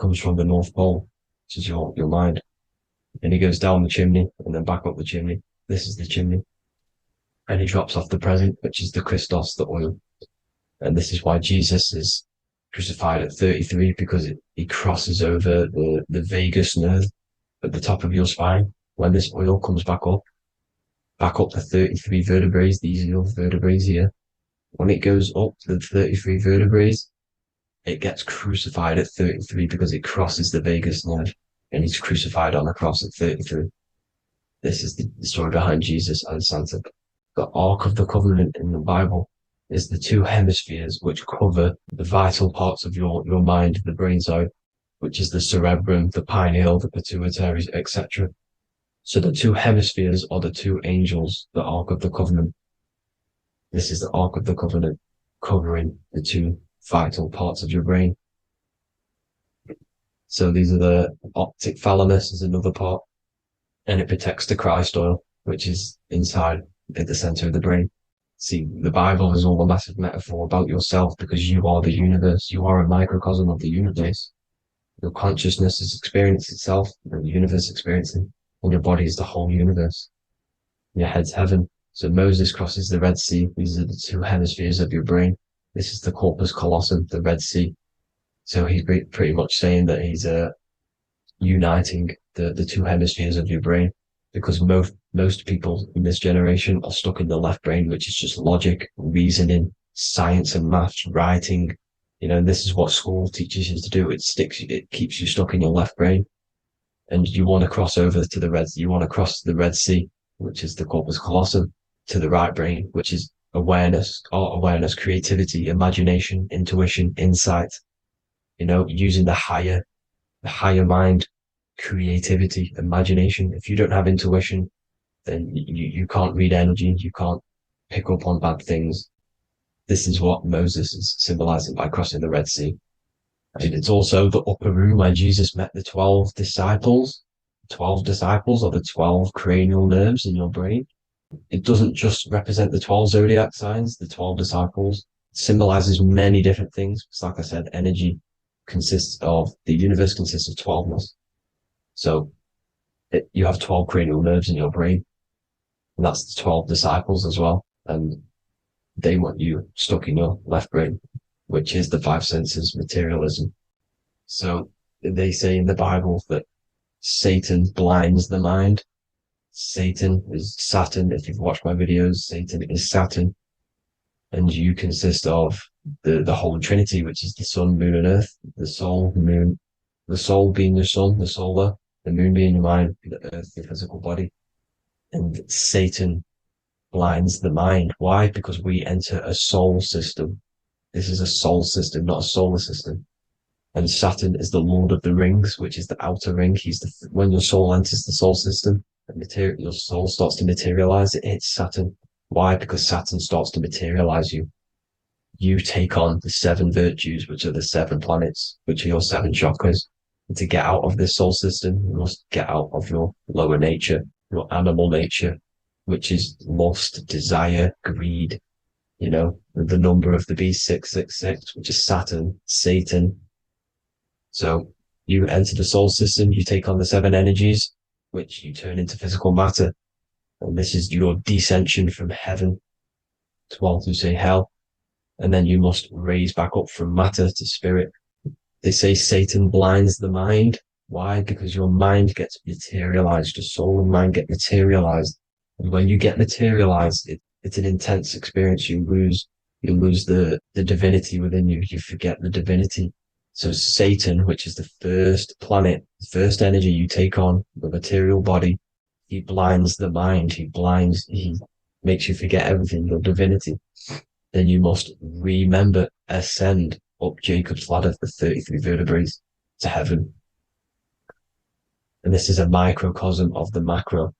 Comes from the North Pole, which is your mind. And he goes down the chimney and then back up the chimney. This is the chimney. And he drops off the present, which is the Christos, the oil. And this is why Jesus is crucified at 33, because he crosses over the vagus nerve at the top of your spine. When this oil comes back up the 33 vertebrae, these are your vertebrae here. When it goes up the 33 vertebrae, it gets crucified at 33 because it crosses the vagus nerve, and he's crucified on a cross at 33. This is the story behind Jesus and Santa. The Ark of the Covenant in the Bible is the 2 hemispheres which cover the vital parts of your mind, the brain side, which is the cerebrum, the pineal, the pituitary, etc. So the 2 hemispheres are the 2 angels, the Ark of the Covenant. This is the Ark of the Covenant covering the 2 vital parts of your brain. So these are the optic thalamus is another part, and it protects the Christ oil, which is inside at the center of the brain. See, the Bible is all a massive metaphor about yourself, because you are the universe. You are a microcosm of the universe. Your consciousness is experiencing itself, and the universe experiencing, and your body is the whole universe. Your head's heaven. So Moses crosses the Red Sea. These are the 2 hemispheres of your brain. This is the corpus callosum, the Red Sea. So he's pretty much saying that he's uniting the 2 hemispheres of your brain, because most people in this generation are stuck in the left brain, which is just logic, reasoning, science and maths, writing. You know, this is what school teaches you to do. It keeps you stuck in your left brain. And you want to cross over to you want to cross the Red Sea, which is the corpus callosum, to the right brain, which is awareness, art awareness, creativity, imagination, intuition, insight, you know, using the higher mind, creativity, imagination. If you don't have intuition, then you can't read energy, you can't pick up on bad things. This is what Moses is symbolizing by crossing the Red Sea. And it's also the upper room where Jesus met the 12 disciples. 12 disciples are the 12 cranial nerves in your brain. It doesn't just represent the 12 zodiac signs, the 12 disciples. symbolizes many different things. It's like I said, energy the universe consists of 12ness. So you have 12 cranial nerves in your brain, and that's the 12 disciples as well. And they want you stuck in your left brain, which is the five senses materialism. So they say in the Bible that Satan blinds the mind. Satan is Saturn. If you've watched my videos, Satan is Saturn. And you consist of the Holy Trinity, which is the sun, moon, and earth. The soul, moon, the soul being your sun, the solar, the moon being your mind, the earth, your physical body. And Satan blinds the mind. Why? Because we enter a soul system. This is a soul system, not a solar system. And Saturn is the Lord of the Rings, which is the outer ring. When your soul enters the soul system, your soul starts to materialize. It hits Saturn. Why? Because Saturn starts to materialize you. You take on the 7 virtues, which are the 7 planets, which are your 7 chakras. And to get out of this soul system, you must get out of your lower nature, your animal nature, which is lust, desire, greed. You know, the number of the beast, 666, which is Saturn, Satan. So you enter the soul system, you take on the 7 energies, which you turn into physical matter. And this is your descension from heaven to all who say hell. And then you must raise back up from matter to spirit. They say Satan blinds the mind. Why? Because your mind gets materialized. Your soul and mind get materialized. And when you get materialized, it's an intense experience. You lose the divinity within you. You forget the divinity. So Satan, which is the first planet, the first energy you take on, the material body, he blinds the mind. He makes you forget everything, your divinity. Then you must remember, ascend up Jacob's ladder, the 33 vertebrae to heaven. And this is a microcosm of the macro,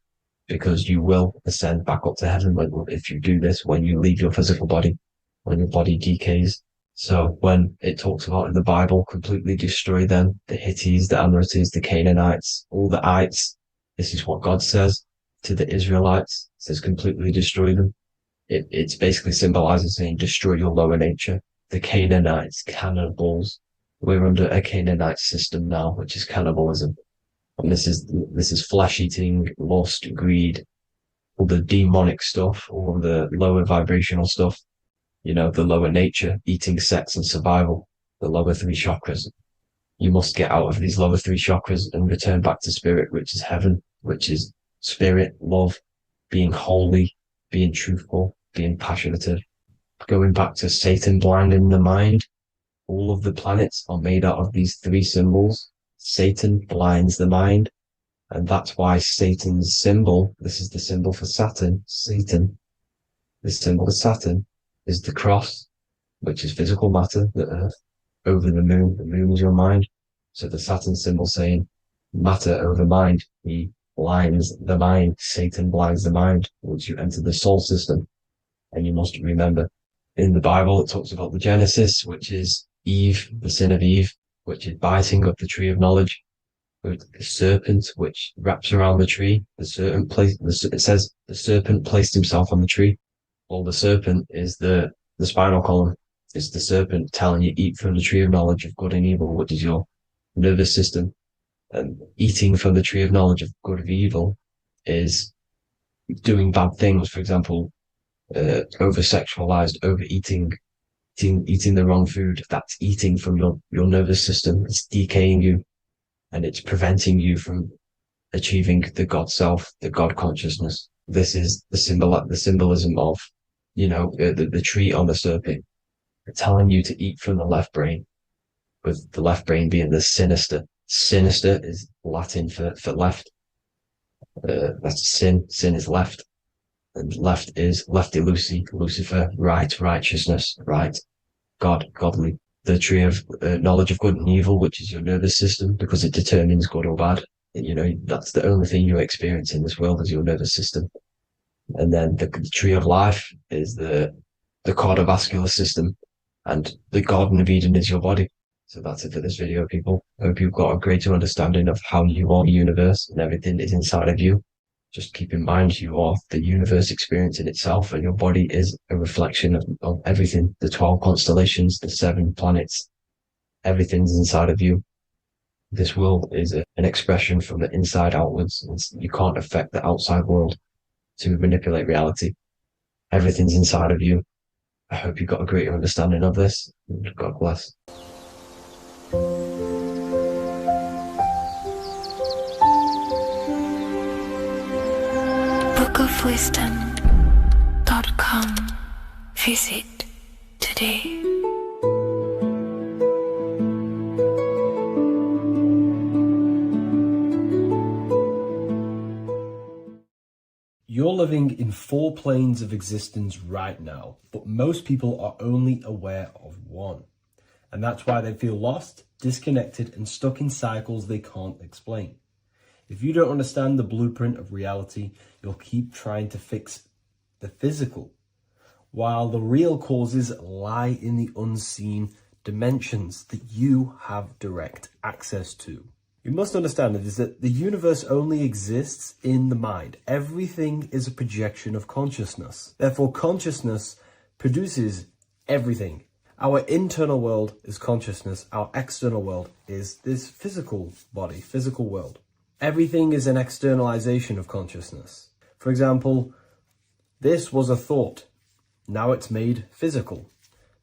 because you will ascend back up to heaven if you do this, when you leave your physical body, when your body decays. So when it talks about in the Bible, completely destroy them, the Hittites, the Amorites, the Canaanites, all the ites, this is what God says to the Israelites. It says completely destroy them. It's basically symbolizing saying destroy your lower nature. The Canaanites, cannibals. We're under a Canaanite system now, which is cannibalism. And this is flesh eating, lust, greed, all the demonic stuff, all the lower vibrational stuff, you know, the lower nature, eating, sex, and survival, the lower 3 chakras. You must get out of these lower 3 chakras and return back to spirit, which is heaven, which is spirit, love, being holy, being truthful, being passionate. Going back to Satan blinding the mind, all of the planets are made out of these 3 symbols. Satan blinds the mind, and that's why Satan's symbol, this is the symbol for Saturn, Satan, the symbol of Saturn is the cross, which is physical matter, the earth, over the moon is your mind. So the Saturn symbol saying matter over mind, he blinds the mind, Satan blinds the mind once you enter the soul system. And you must remember, in the Bible, it talks about the Genesis, which is Eve, the sin of Eve, which is biting of the tree of knowledge, with the serpent, which wraps around the tree. It says the serpent placed himself on the tree. Well, the serpent is the spinal column. It's the serpent telling you eat from the tree of knowledge of good and evil, which is your nervous system. And eating from the tree of knowledge of good and evil is doing bad things. For example, over-sexualized, overeating, eating the wrong food. That's eating from your nervous system. It's decaying you, and it's preventing you from achieving the God self, the God consciousness. This is the symbolism of, you know, the tree on the serpent, telling you to eat from the left brain, with the left brain being the sinister. Sinister is Latin for left. That's sin. Sin is left. And left is lefty Lucy, Lucifer, right, righteousness, right, God, godly. The tree of knowledge of good and evil, which is your nervous system, because it determines good or bad. You know, that's the only thing you experience in this world is your nervous system. And then the tree of life is the cardiovascular system, and the Garden of Eden is your body. So that's it for this video, people. I hope you've got a greater understanding of how you are the universe and everything is inside of you. Just keep in mind you are the universe experience in itself, and your body is a reflection of everything. The 12 constellations, the 7 planets, everything's inside of you. This world is an expression from the inside outwards. You can't affect the outside world to manipulate reality. Everything's inside of you. I hope you got a greater understanding of this. God bless. bookofwisdom.com. Visit today. You're living in 4 planes of existence right now, but most people are only aware of one. And that's why they feel lost, disconnected, and stuck in cycles they can't explain. If you don't understand the blueprint of reality, you'll keep trying to fix the physical, while the real causes lie in the unseen dimensions that you have direct access to. You must understand is that the universe only exists in the mind. Everything is a projection of consciousness. Therefore, consciousness produces everything. Our internal world is consciousness. Our external world is this physical body, physical world. Everything is an externalization of consciousness. For example, this was a thought. Now it's made physical.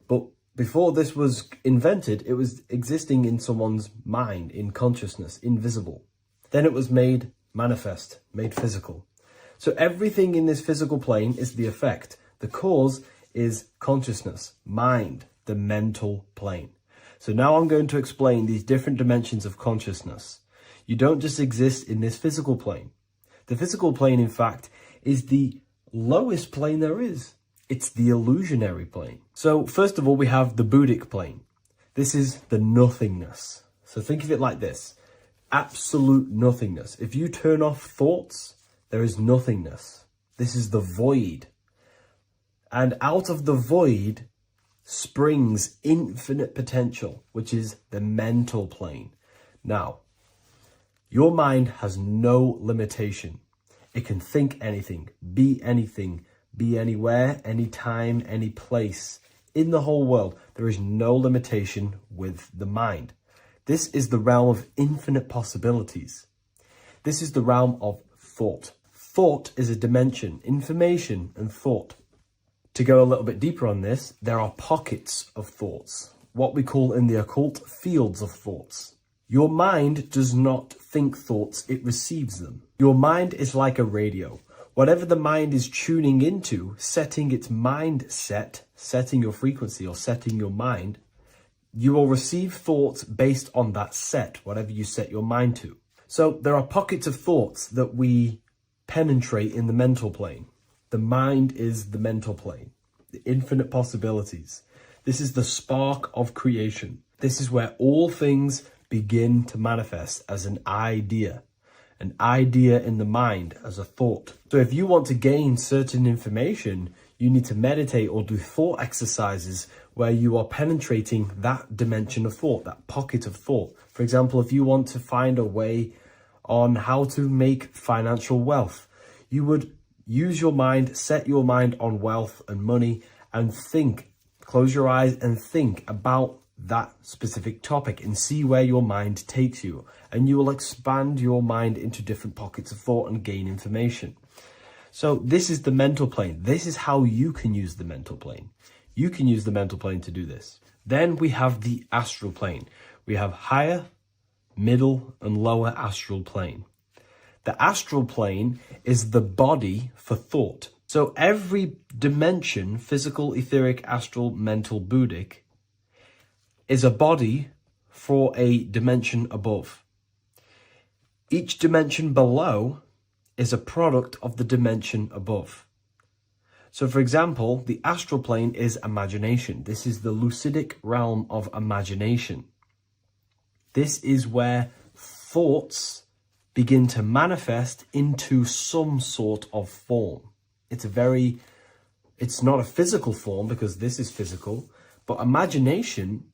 But before this was invented, it was existing in someone's mind, in consciousness, invisible. Then it was made manifest, made physical. So everything in this physical plane is the effect. The cause is consciousness, mind, the mental plane. So now I'm going to explain these different dimensions of consciousness. You don't just exist in this physical plane. The physical plane, in fact, is the lowest plane there is. It's the illusionary plane. So first of all, we have the Buddhic plane. This is the nothingness. So think of it like this. Absolute nothingness. If you turn off thoughts, there is nothingness. This is the void. And out of the void springs infinite potential, which is the mental plane. Now, your mind has no limitation. It can think anything, be anywhere, anytime, any place. In the whole world, there is no limitation with the mind. This is the realm of infinite possibilities. This is the realm of thought. Thought is a dimension, information and thought. To go a little bit deeper on this, there are pockets of thoughts, what we call in the occult fields of thoughts. Your mind does not think thoughts, it receives them. Your mind is like a radio. Whatever the mind is tuning into, setting its mindset, setting your frequency or setting your mind, you will receive thoughts based on that set, whatever you set your mind to. So there are pockets of thoughts that we penetrate in the mental plane. The mind is the mental plane, the infinite possibilities. This is the spark of creation. This is where all things begin to manifest as an idea in the mind as a thought. So if you want to gain certain information, you need to meditate or do thought exercises where you are penetrating that dimension of thought, that pocket of thought. For example, if you want to find a way on how to make financial wealth, you would use your mind, set your mind on wealth and money and think, close your eyes and think about that specific topic and see where your mind takes you. And you will expand your mind into different pockets of thought and gain information. So this is the mental plane. This is how you can use the mental plane. You can use the mental plane to do this. Then we have the astral plane. We have higher, middle, and lower astral plane. The astral plane is the body for thought. So every dimension, physical, etheric, astral, mental, Buddhic, is a body for a dimension above. Each dimension below is a product of the dimension above. So for example, the astral plane is imagination. This is the lucidic realm of imagination. This is where thoughts begin to manifest into some sort of form. It's not a physical form because this is physical, but imagination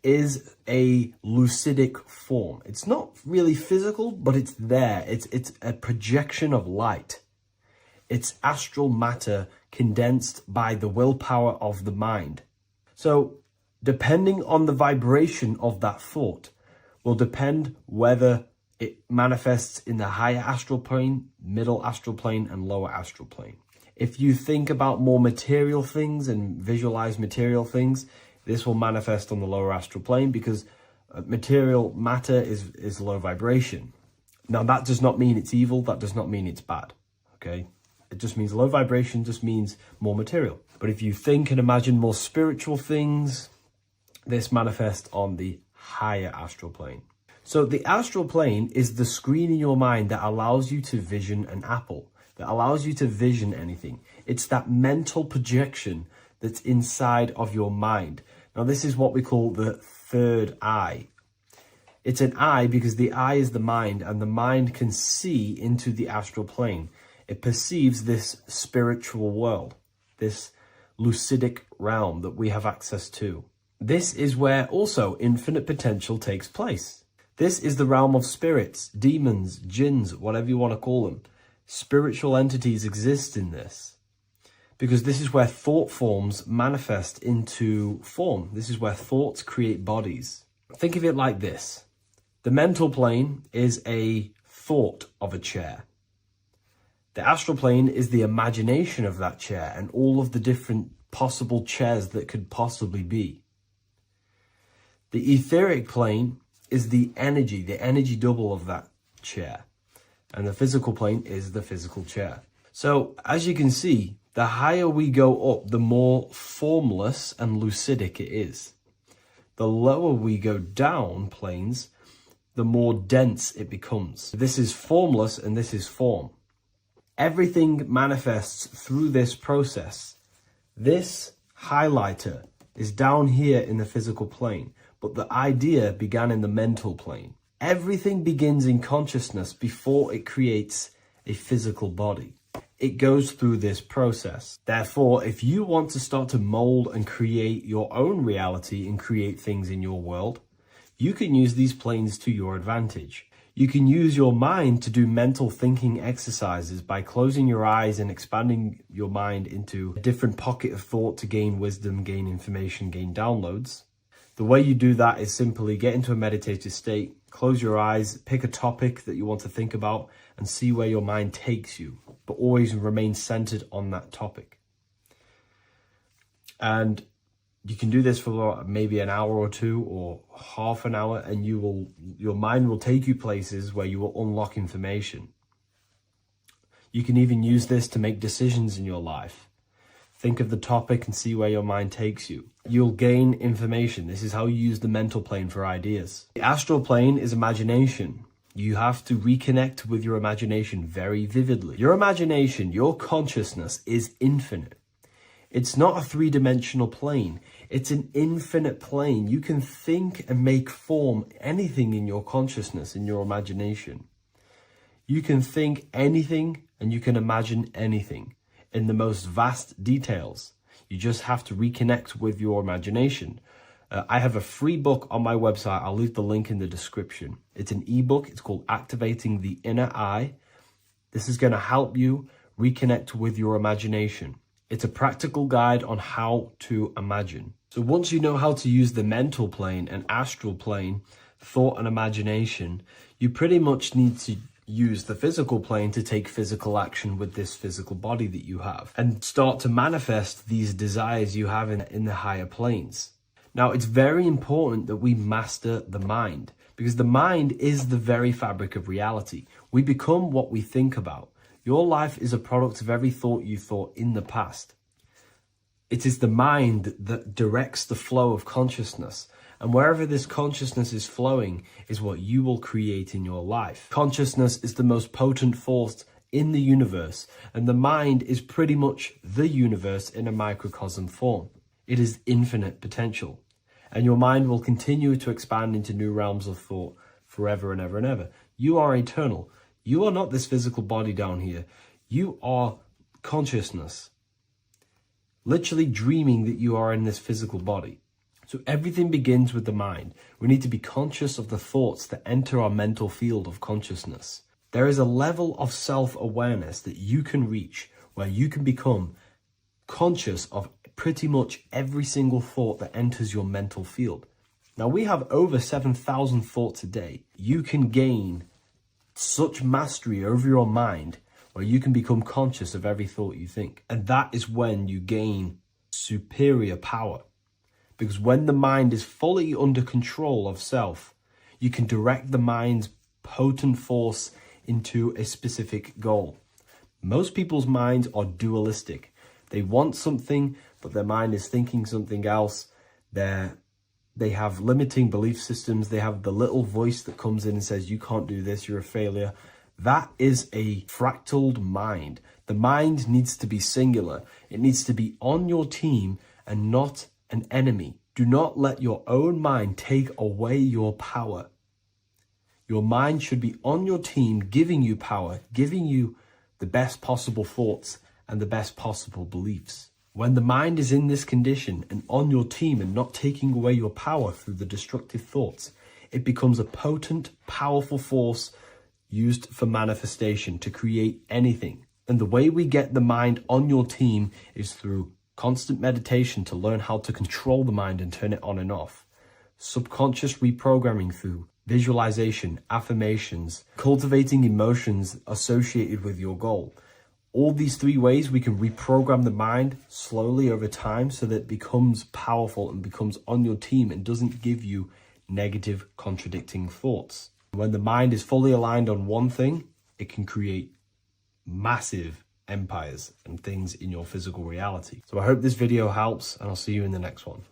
is a lucidic form. It's not really physical, but it's there. It's a projection of light. It's astral matter condensed by the willpower of the mind. So depending on the vibration of that thought will depend whether it manifests in the higher astral plane, middle astral plane, and lower astral plane. If you think about more material things and visualize material things, this will manifest on the lower astral plane because material matter is low vibration. Now, that does not mean it's evil. That does not mean it's bad. Okay? It just means low vibration just means more material. But if you think and imagine more spiritual things, this manifests on the higher astral plane. So the astral plane is the screen in your mind that allows you to vision an apple, that allows you to vision anything. It's that mental projection that's inside of your mind. Now, this is what we call the third eye. It's an eye because the eye is the mind, and the mind can see into the astral plane. It perceives this spiritual world, this lucidic realm that we have access to. This is where also infinite potential takes place. This is the realm of spirits, demons, jinns, whatever you want to call them. Spiritual entities exist in this because this is where thought forms manifest into form. This is where thoughts create bodies. Think of it like this. The mental plane is a thought of a chair. The astral plane is the imagination of that chair and all of the different possible chairs that could possibly be. The etheric plane is the energy double of that chair. And the physical plane is the physical chair. So as you can see, the higher we go up, the more formless and lucidic it is. The lower we go down planes, the more dense it becomes. This is formless and this is form. Everything manifests through this process. This highlighter is down here in the physical plane, but the idea began in the mental plane. Everything begins in consciousness before it creates a physical body. It goes through this process. Therefore, if you want to start to mold and create your own reality and create things in your world, you can use these planes to your advantage. You can use your mind to do mental thinking exercises by closing your eyes and expanding your mind into a different pocket of thought to gain wisdom, gain information, gain downloads. The way you do that is simply get into a meditative state, close your eyes, pick a topic that you want to think about, and see where your mind takes you, but always remain centered on that topic. And you can do this for maybe an hour or two or half an hour, and your mind will take you places where you will unlock information. You can even use this to make decisions in your life. Think of the topic and see where your mind takes you. You'll gain information. This is how you use the mental plane for ideas. The astral plane is imagination. You have to reconnect with your imagination very vividly. Your imagination, your consciousness is infinite. It's not a three-dimensional plane. It's an infinite plane. You can think and make form anything in your consciousness, in your imagination. You can think anything and you can imagine anything in the most vast details. You just have to reconnect with your imagination. I have a free book on my website. I'll leave the link in the description. It's an ebook. It's called Activating the Inner Eye. This is going to help you reconnect with your imagination. It's a practical guide on how to imagine. So once you know how to use the mental plane and astral plane, thought and imagination, you pretty much need to use the physical plane to take physical action with this physical body that you have and start to manifest these desires you have in the higher planes. Now, it's very important that we master the mind because the mind is the very fabric of reality. We become what we think about. Your life is a product of every thought you thought in the past. It is the mind that directs the flow of consciousness. And wherever this consciousness is flowing is what you will create in your life. Consciousness is the most potent force in the universe, and the mind is pretty much the universe in a microcosm form. It is infinite potential, and your mind will continue to expand into new realms of thought forever and ever and ever. You are eternal. You are not this physical body down here. You are consciousness, literally dreaming that you are in this physical body. So everything begins with the mind. We need to be conscious of the thoughts that enter our mental field of consciousness. There is a level of self-awareness that you can reach where you can become conscious of pretty much every single thought that enters your mental field. Now, we have over 7,000 thoughts a day. You can gain such mastery over your mind where you can become conscious of every thought you think. And that is when you gain superior power. Because when the mind is fully under control of self, you can direct the mind's potent force into a specific goal. Most people's minds are dualistic. They want something, but their mind is thinking something else. They have limiting belief systems. They have the little voice that comes in and says, you can't do this, you're a failure. That is a fractaled mind. The mind needs to be singular. It needs to be on your team and not an enemy. Do not let your own mind take away your power. Your mind should be on your team, giving you power, giving you the best possible thoughts and the best possible beliefs. When the mind is in this condition and on your team and not taking away your power through the destructive thoughts, it becomes a potent, powerful force used for manifestation to create anything. And the way we get the mind on your team is through constant meditation to learn how to control the mind and turn it on and off. Subconscious reprogramming through visualization, affirmations, cultivating emotions associated with your goal. All these three ways we can reprogram the mind slowly over time so that it becomes powerful and becomes on your team and doesn't give you negative contradicting thoughts. When the mind is fully aligned on one thing, it can create massive empires and things in your physical reality. So I hope this video helps, and I'll see you in the next one.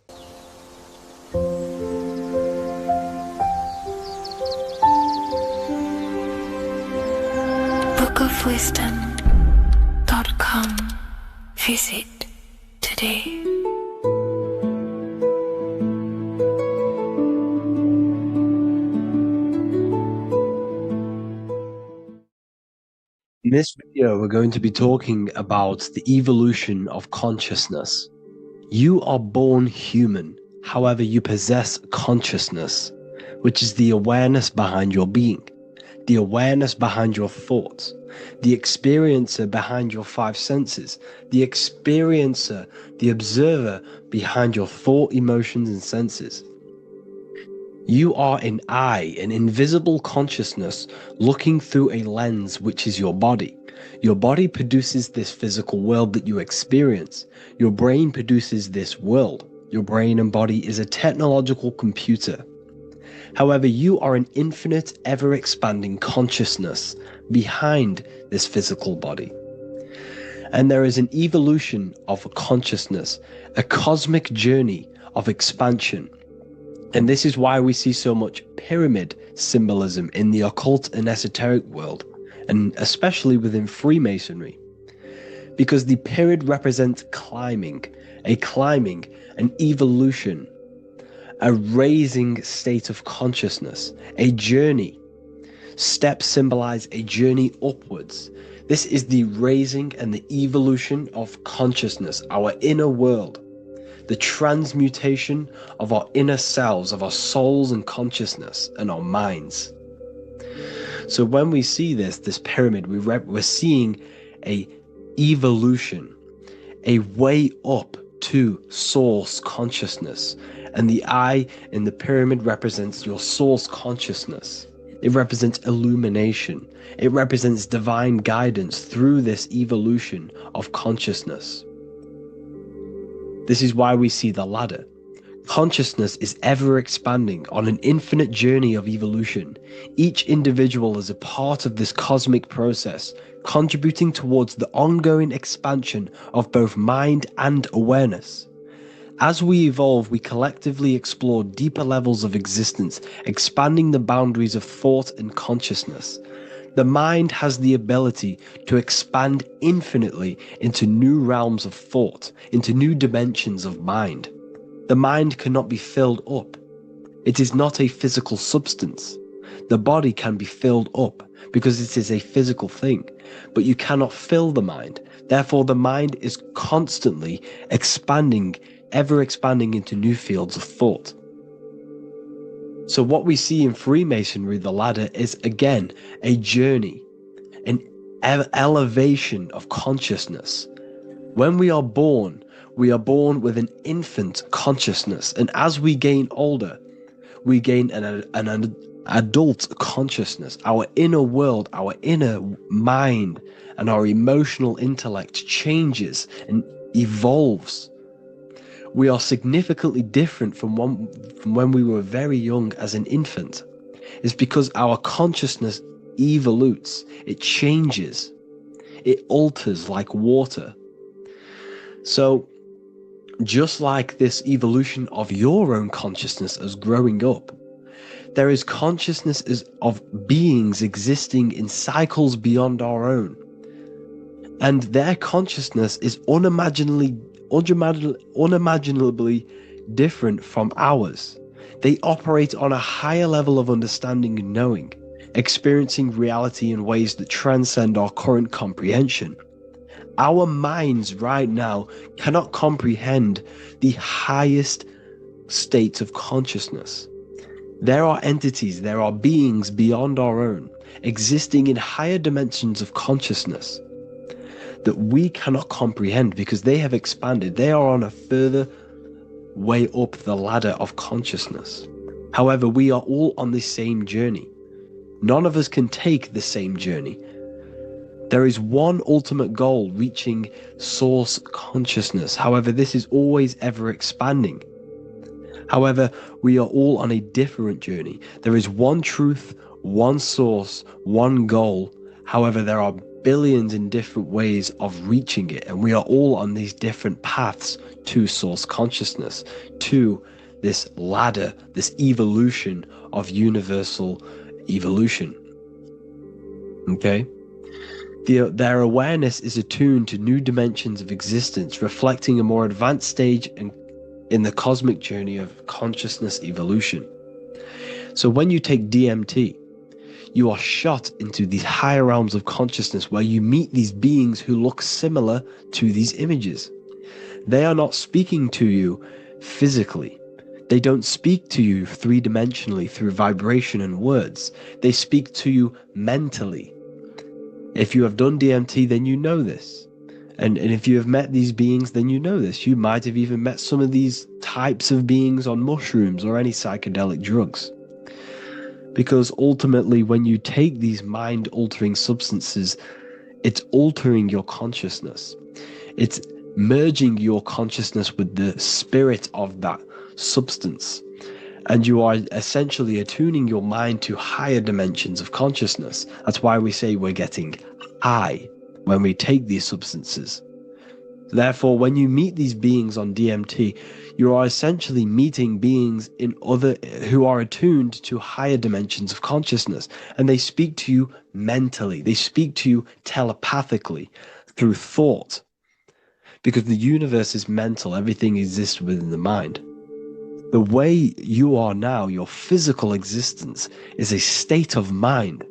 bookofwisdom.com. Visit today. In this video, we're going to be talking about the evolution of consciousness. You are born human, however, you possess consciousness, which is the awareness behind your being, the awareness behind your thoughts, the experiencer behind your five senses, the experiencer, the observer behind your thought, emotions, and senses. You are an eye, an invisible consciousness looking through a lens, which is your body. Your body produces this physical world that you experience. Your brain produces this world. Your brain and body is a technological computer. However, you are an infinite, ever-expanding consciousness behind this physical body. And there is an evolution of consciousness, a cosmic journey of expansion. And this is why we see so much pyramid symbolism in the occult and esoteric world, and especially within Freemasonry. Because the pyramid represents climbing, an evolution, a raising state of consciousness, a journey. Steps symbolize a journey upwards. This is the raising and the evolution of consciousness, our inner world. The transmutation of our inner selves, of our souls and consciousness and our minds. So when we see this pyramid, we're seeing a evolution, a way up to source consciousness. And the eye in the pyramid represents your source consciousness. It represents illumination. It represents divine guidance through this evolution of consciousness. This is why we see the ladder. Consciousness is ever expanding on an infinite journey of evolution. Each individual is a part of this cosmic process, contributing towards the ongoing expansion of both mind and awareness. As we evolve, we collectively explore deeper levels of existence, expanding the boundaries of thought and consciousness. The mind has the ability to expand infinitely into new realms of thought, into new dimensions of mind. The mind cannot be filled up. It is not a physical substance. The body can be filled up because it is a physical thing, but you cannot fill the mind. Therefore, the mind is constantly expanding, ever expanding into new fields of thought. So what we see in Freemasonry, the ladder, is again a journey, an elevation of consciousness. When we are born with an infant consciousness, and as we gain older, we gain an adult consciousness. Our inner world, our inner mind, and our emotional intellect changes and evolves. We are significantly different from when we were very young as an infant. It's because our consciousness evolutes, it changes, it alters like water. So, just like this evolution of your own consciousness as growing up, there is consciousness of beings existing in cycles beyond our own. And their consciousness is unimaginably different from ours. They operate on a higher level of understanding and knowing, experiencing reality in ways that transcend our current comprehension. Our minds right now cannot comprehend the highest states of consciousness. There are entities, there are beings beyond our own, existing in higher dimensions of consciousness that we cannot comprehend because they have expanded. They are on a further way up the ladder of consciousness. However, we are all on the same journey. None of us can take the same journey. There is one ultimate goal, reaching source consciousness. However, this is always ever expanding. However, we are all on a different journey. There is one truth, one source, one goal. However, there are billions in different ways of reaching it, and we are all on these different paths to source consciousness, to this ladder, this evolution of universal evolution. Okay? Their awareness is attuned to new dimensions of existence, reflecting a more advanced stage in the cosmic journey of consciousness evolution. So when you take DMT, you are shot into these higher realms of consciousness where you meet these beings who look similar to these images. They are not speaking to you physically. They don't speak to you three-dimensionally through vibration and words. They speak to you mentally. If you have done DMT, then you know this. And if you have met these beings, then you know this. You might have even met some of these types of beings on mushrooms or any psychedelic drugs. Because ultimately, when you take these mind-altering substances, it's altering your consciousness. It's merging your consciousness with the spirit of that substance. And you are essentially attuning your mind to higher dimensions of consciousness. That's why we say we're getting high when we take these substances. Therefore, when you meet these beings on DMT, you are essentially meeting beings who are attuned to higher dimensions of consciousness, and they speak to you mentally. They speak to you telepathically through thought, because the universe is mental. Everything exists within the mind. The way you are now, your physical existence, is a state of mind.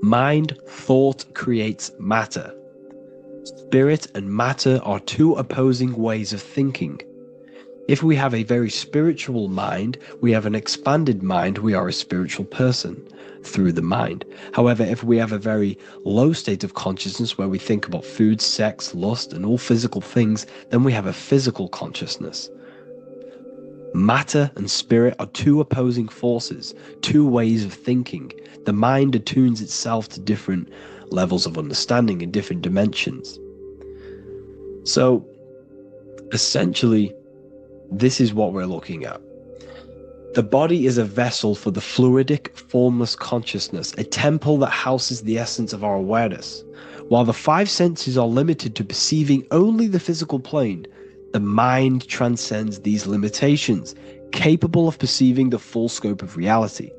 Mind, thought creates matter. Spirit and matter are two opposing ways of thinking. If we have a very spiritual mind, we have an expanded mind, we are a spiritual person through the mind. However, if we have a very low state of consciousness where we think about food, sex, lust, and all physical things, then we have a physical consciousness. Matter and spirit are two opposing forces, two ways of thinking. The mind attunes itself to different levels of understanding in different dimensions. So, essentially, this is what we're looking at. The body is a vessel for the fluidic, formless consciousness, a temple that houses the essence of our awareness. While the five senses are limited to perceiving only the physical plane, the mind transcends these limitations, capable of perceiving the full scope of reality.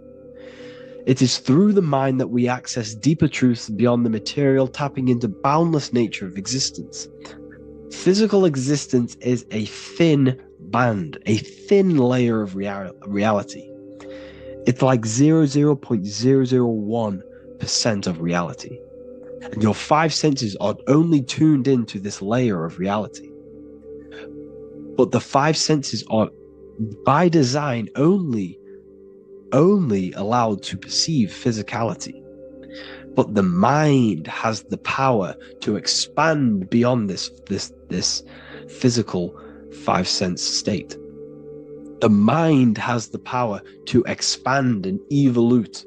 It is through the mind that we access deeper truths beyond the material, tapping into boundless nature of existence. Physical existence is a thin band, a thin layer of reality. It's like 0.001% of reality. And your five senses are only tuned into this layer of reality. But the five senses are by design only allowed to perceive physicality. But the mind has the power to expand beyond this physical five sense state. The mind has the power to expand and evolute.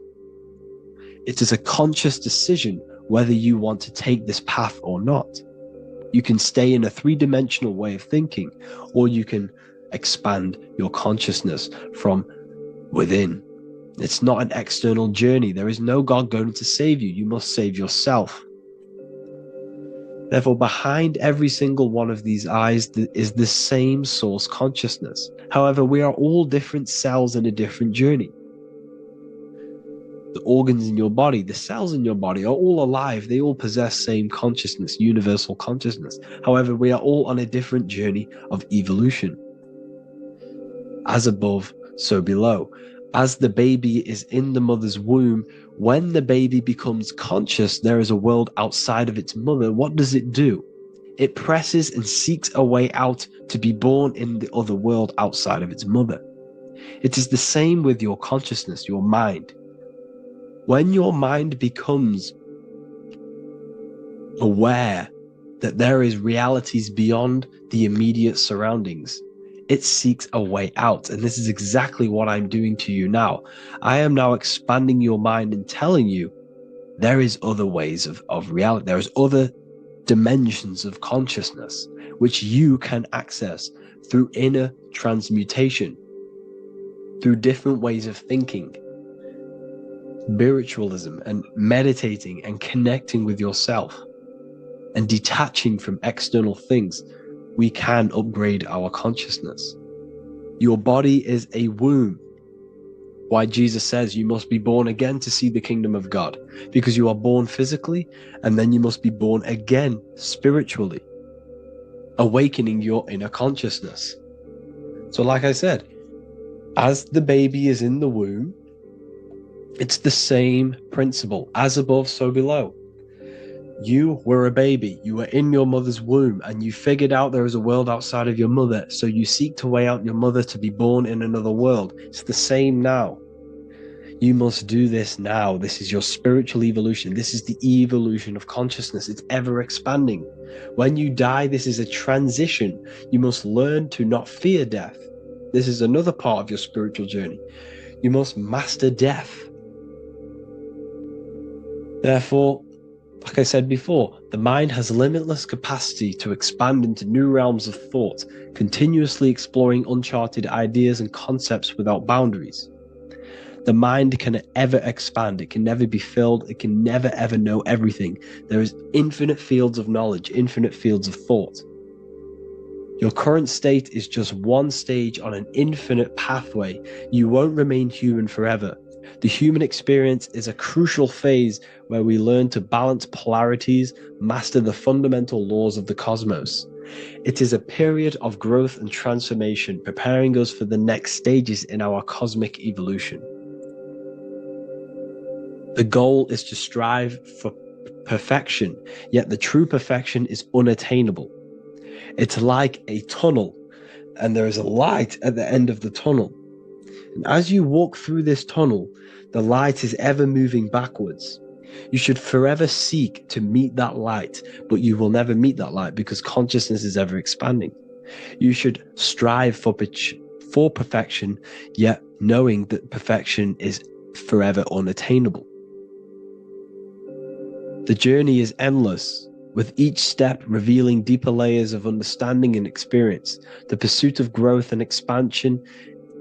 It is a conscious decision whether you want to take this path or not. You can stay in a three-dimensional way of thinking, or you can expand your consciousness from within. It's not an external journey. There is no God going to save you. You must save yourself. Therefore, behind every single one of these eyes is the same source consciousness. However, we are all different cells in a different journey. The organs in your body, the cells in your body are all alive. They all possess same consciousness, universal consciousness. However, we are all on a different journey of evolution. As above, so below. As the baby is in the mother's womb, when the baby becomes conscious, there is a world outside of its mother. What does it do? It presses and seeks a way out to be born in the other world outside of its mother. It is the same with your consciousness, your mind. When your mind becomes aware that there is realities beyond the immediate surroundings, it seeks a way out. And this is exactly what I'm doing to you now. I am now expanding your mind and telling you there is other ways of reality. There's other dimensions of consciousness which you can access through inner transmutation, through different ways of thinking, spiritualism, and meditating and connecting with yourself and detaching from external things. We can upgrade our consciousness. Your body is a womb. Why Jesus says you must be born again to see the kingdom of God, because you are born physically and then you must be born again spiritually, awakening your inner consciousness. So like I said, as the baby is in the womb, it's the same principle. As above, so below. You were a baby, you were in your mother's womb, and you figured out there is a world outside of your mother, so you seek to weigh out your mother to be born in another world. It's the same now. You must do this now. This is your spiritual evolution. This is the evolution of consciousness. It's ever expanding. When you die, this is a transition. You must learn to not fear death. This is another part of your spiritual journey. You must master death. Therefore, like I said before, the mind has limitless capacity to expand into new realms of thought, continuously exploring uncharted ideas and concepts without boundaries. The mind can ever expand. It can never be filled. It can never ever know everything. There is infinite fields of knowledge, infinite fields of thought. Your current state is just one stage on an infinite pathway. You won't remain human forever. The human experience is a crucial phase where we learn to balance polarities, master the fundamental laws of the cosmos. It is a period of growth and transformation, preparing us for the next stages in our cosmic evolution. The goal is to strive for perfection, yet the true perfection is unattainable. It's like a tunnel, and there is a light at the end of the tunnel. And as you walk through this tunnel, the light is ever moving backwards. You should forever seek to meet that light, but you will never meet that light because consciousness is ever expanding. You should strive for perfection, yet knowing that perfection is forever unattainable. The journey is endless, with each step revealing deeper layers of understanding and experience. The pursuit of growth and expansion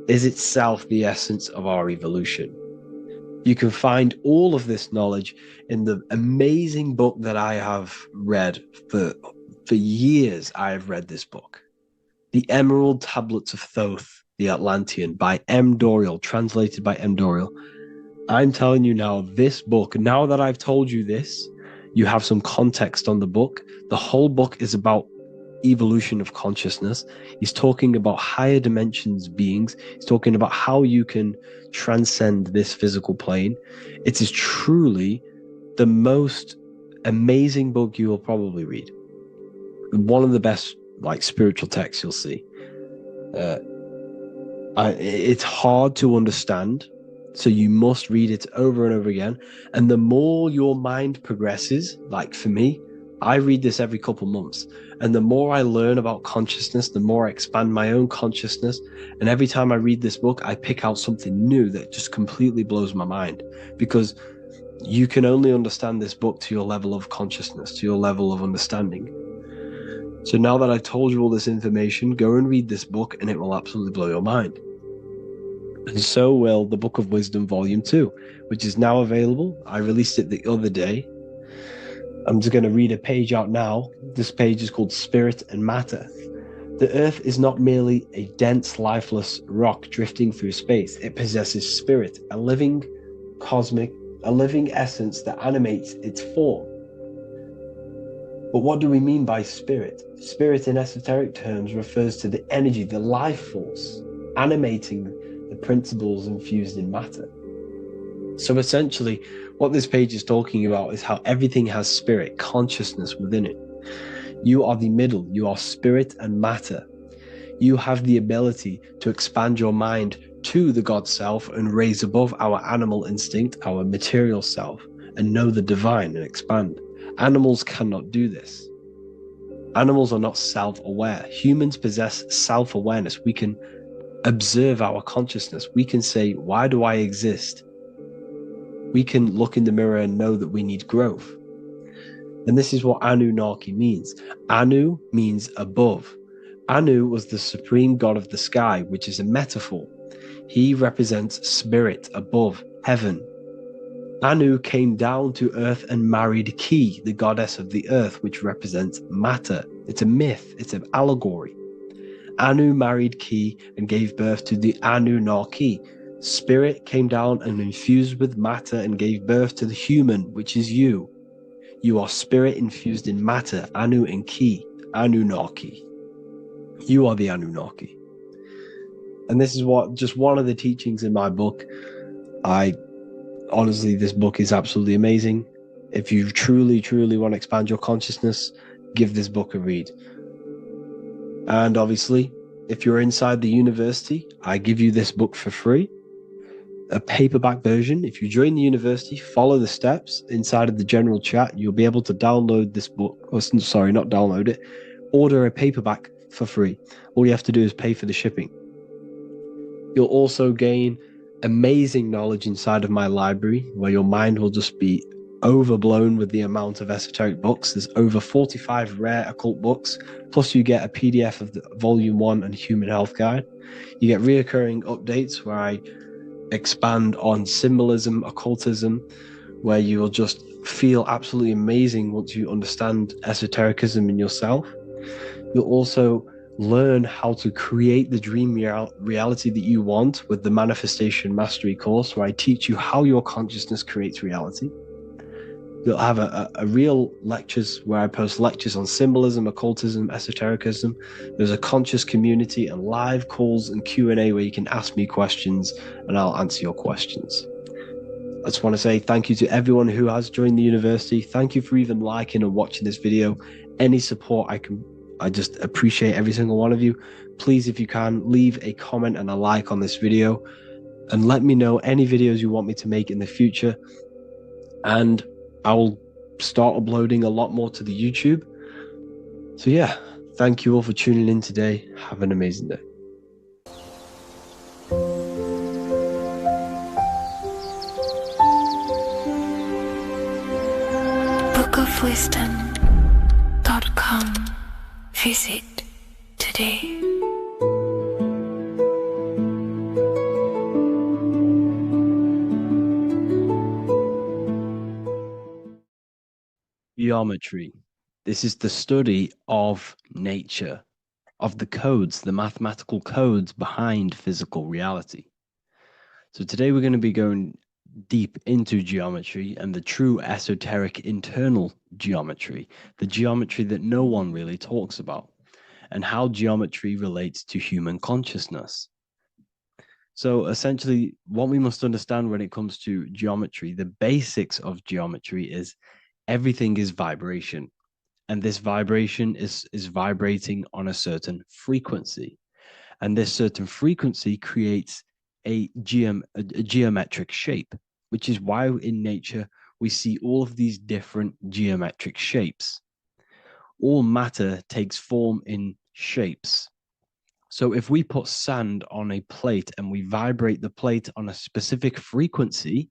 is itself the essence of our evolution. You can find all of this knowledge in the amazing book that I have read for years. I have read this book, The Emerald Tablets of Thoth, the Atlantean, by M. Dorial, translated by M. Dorial. I'm telling you now, this book, now that I've told you this, you have some context on the book. The whole book is about evolution of consciousness. He's talking about higher dimensions beings. He's talking about how you can transcend this physical plane. It is truly the most amazing book you will probably read. One of the best like spiritual texts you'll see. It's hard to understand, so you must read it over and over again. And the more your mind progresses, like for me, I read this every couple months. And the more I learn about consciousness, the more I expand my own consciousness. And every time I read this book, I pick out something new that just completely blows my mind, because you can only understand this book to your level of consciousness, to your level of understanding. So now that I've told you all this information, go and read this book and it will absolutely blow your mind. And so will the Book of Wisdom Volume 2, which is now available. I released it the other day. I'm just going to read a page out now. This page is called Spirit and Matter. The Earth is not merely a dense, lifeless rock drifting through space. It possesses spirit, a living essence that animates its form. But what do we mean by spirit? Spirit in esoteric terms refers to the energy, the life force, animating the principles infused in matter. So essentially, what this page is talking about is how everything has spirit, consciousness within it. You are the middle, you are spirit and matter. You have the ability to expand your mind to the God self and raise above our animal instinct, our material self, and know the divine and expand. Animals cannot do this. Animals are not self-aware. Humans possess self-awareness. We can observe our consciousness. We can say, why do I exist? We can look in the mirror and know that we need growth. And this is what Anunnaki means. Anu means above. Anu was the supreme god of the sky, which is a metaphor. He represents spirit above, heaven. Anu came down to earth and married Ki, the goddess of the earth, which represents matter. It's a myth, it's an allegory. Anu married Ki and gave birth to the Anunnaki. Spirit came down and infused with matter and gave birth to the human, which is you. You are spirit infused in matter, Anu and Ki, Anunnaki. You are the Anunnaki. And this is just one of the teachings in my book. Honestly, this book is absolutely amazing. If you truly, truly want to expand your consciousness, give this book a read. And obviously, if you're inside the university, I give you this book for free. A paperback version. If you join the university, follow the steps inside of the general chat, you'll be able to download this book. Sorry, not download it. Order a paperback for free. All you have to do is pay for the shipping. You'll also gain amazing knowledge inside of my library, where your mind will just be overblown with the amount of esoteric books. There's over 45 rare occult books, plus you get a PDF of the Volume 1 and Human Health Guide. You get reoccurring updates where I expand on symbolism, occultism, where you will just feel absolutely amazing once you understand esotericism in yourself. You'll also learn how to create the dream reality that you want with the Manifestation Mastery course, where I teach you how your consciousness creates reality. You'll have a real lectures where I post lectures on symbolism, occultism, esotericism. There's a conscious community and live calls and Q&A where you can ask me questions and I'll answer your questions. I just want to say thank you to everyone who has joined the university. Thank you for even liking and watching this video. Any support I just appreciate every single one of you. Please, if you can, leave a comment and a like on this video and let me know any videos you want me to make in the future. And I will start uploading a lot more to the YouTube. So yeah, thank you all for tuning in today. Have an amazing day. bookofwisdom.com. Visit today. Geometry. This is the study of nature, of the codes, the mathematical codes behind physical reality. So today we're going to be going deep into geometry and the true esoteric internal geometry, the geometry that no one really talks about, and how geometry relates to human consciousness. So essentially, what we must understand when it comes to geometry, the basics of geometry is everything is vibration. And this vibration is vibrating on a certain frequency. And this certain frequency creates a geometric shape, which is why in nature we see all of these different geometric shapes. All matter takes form in shapes. So if we put sand on a plate and we vibrate the plate on a specific frequency,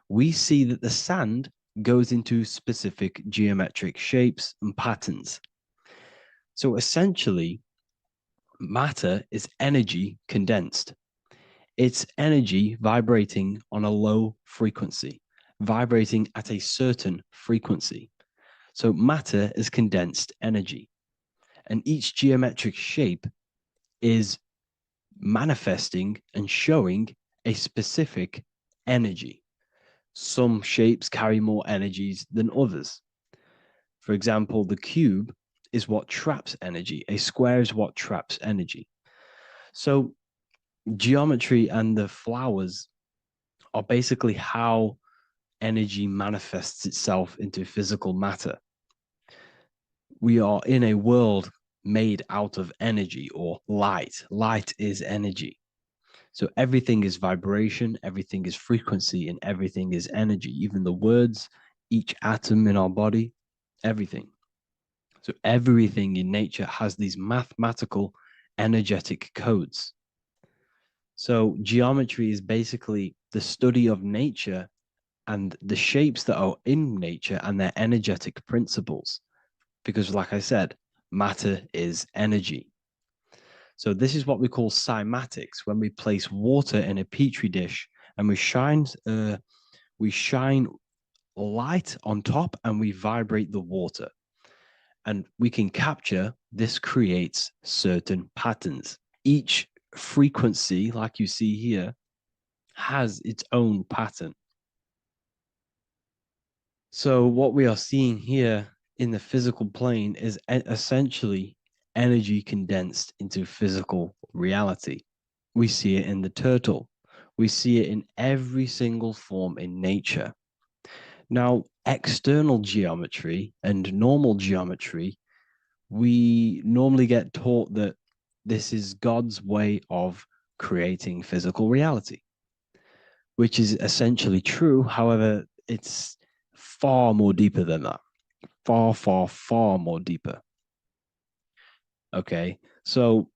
we see that the sand goes into specific geometric shapes and patterns. So essentially, matter is energy condensed. It's energy vibrating on a low frequency, vibrating at a certain frequency. So matter is condensed energy. And each geometric shape is manifesting and showing a specific energy. Some shapes carry more energies than others. For example, the cube is what traps energy. A square is what traps energy. So geometry and the flowers are basically how energy manifests itself into physical matter. We are in a world made out of energy or light. Light is energy. So everything is vibration, everything is frequency, and everything is energy. Even the words, each atom in our body, everything. So everything in nature has these mathematical energetic codes. So geometry is basically the study of nature and the shapes that are in nature and their energetic principles. Because, like I said, matter is energy. So this is what we call cymatics. When we place water in a petri dish and we shine light on top and we vibrate the water, and we can capture. This creates certain patterns. Each frequency, like you see here, has its own pattern. So what we are seeing here in the physical plane is essentially energy condensed into physical reality. We see it in the turtle. We see it in every single form in nature. Now, external geometry and normal geometry, we normally get taught that this is God's way of creating physical reality, which is essentially true. However, it's far more deeper than that. Far, far, far more deeper. Okay, so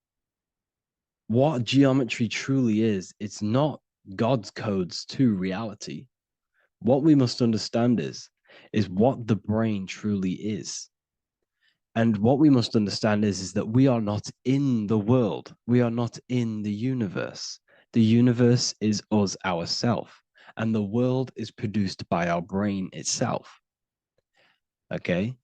what geometry truly is, it's not God's codes to reality. What we must understand is what the brain truly is. And what we must understand is that we are not in the world. We are not in the universe. The universe is us ourselves. And the world is produced by our brain itself. Okay?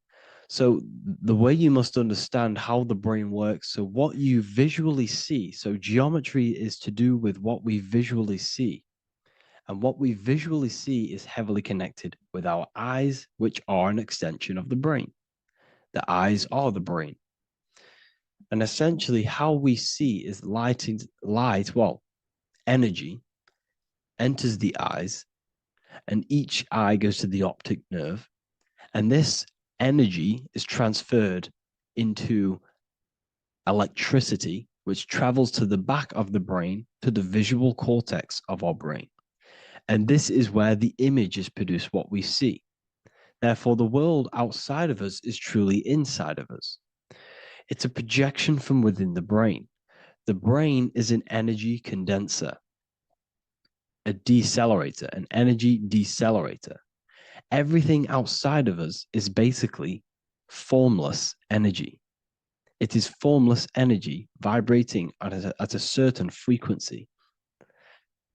So the way you must understand how the brain works, so what you visually see, so geometry is to do with what we visually see. And what we visually see is heavily connected with our eyes, which are an extension of the brain. The eyes are the brain. And essentially how we see is energy enters the eyes, and each eye goes to the optic nerve. And this energy is transferred into electricity, which travels to the back of the brain, to the visual cortex of our brain. And this is where the image is produced, what we see. Therefore, the world outside of us is truly inside of us. It's a projection from within the brain. The brain is an energy condenser, a decelerator, an energy decelerator. Everything outside of us is basically formless energy. It is formless energy vibrating at a certain frequency.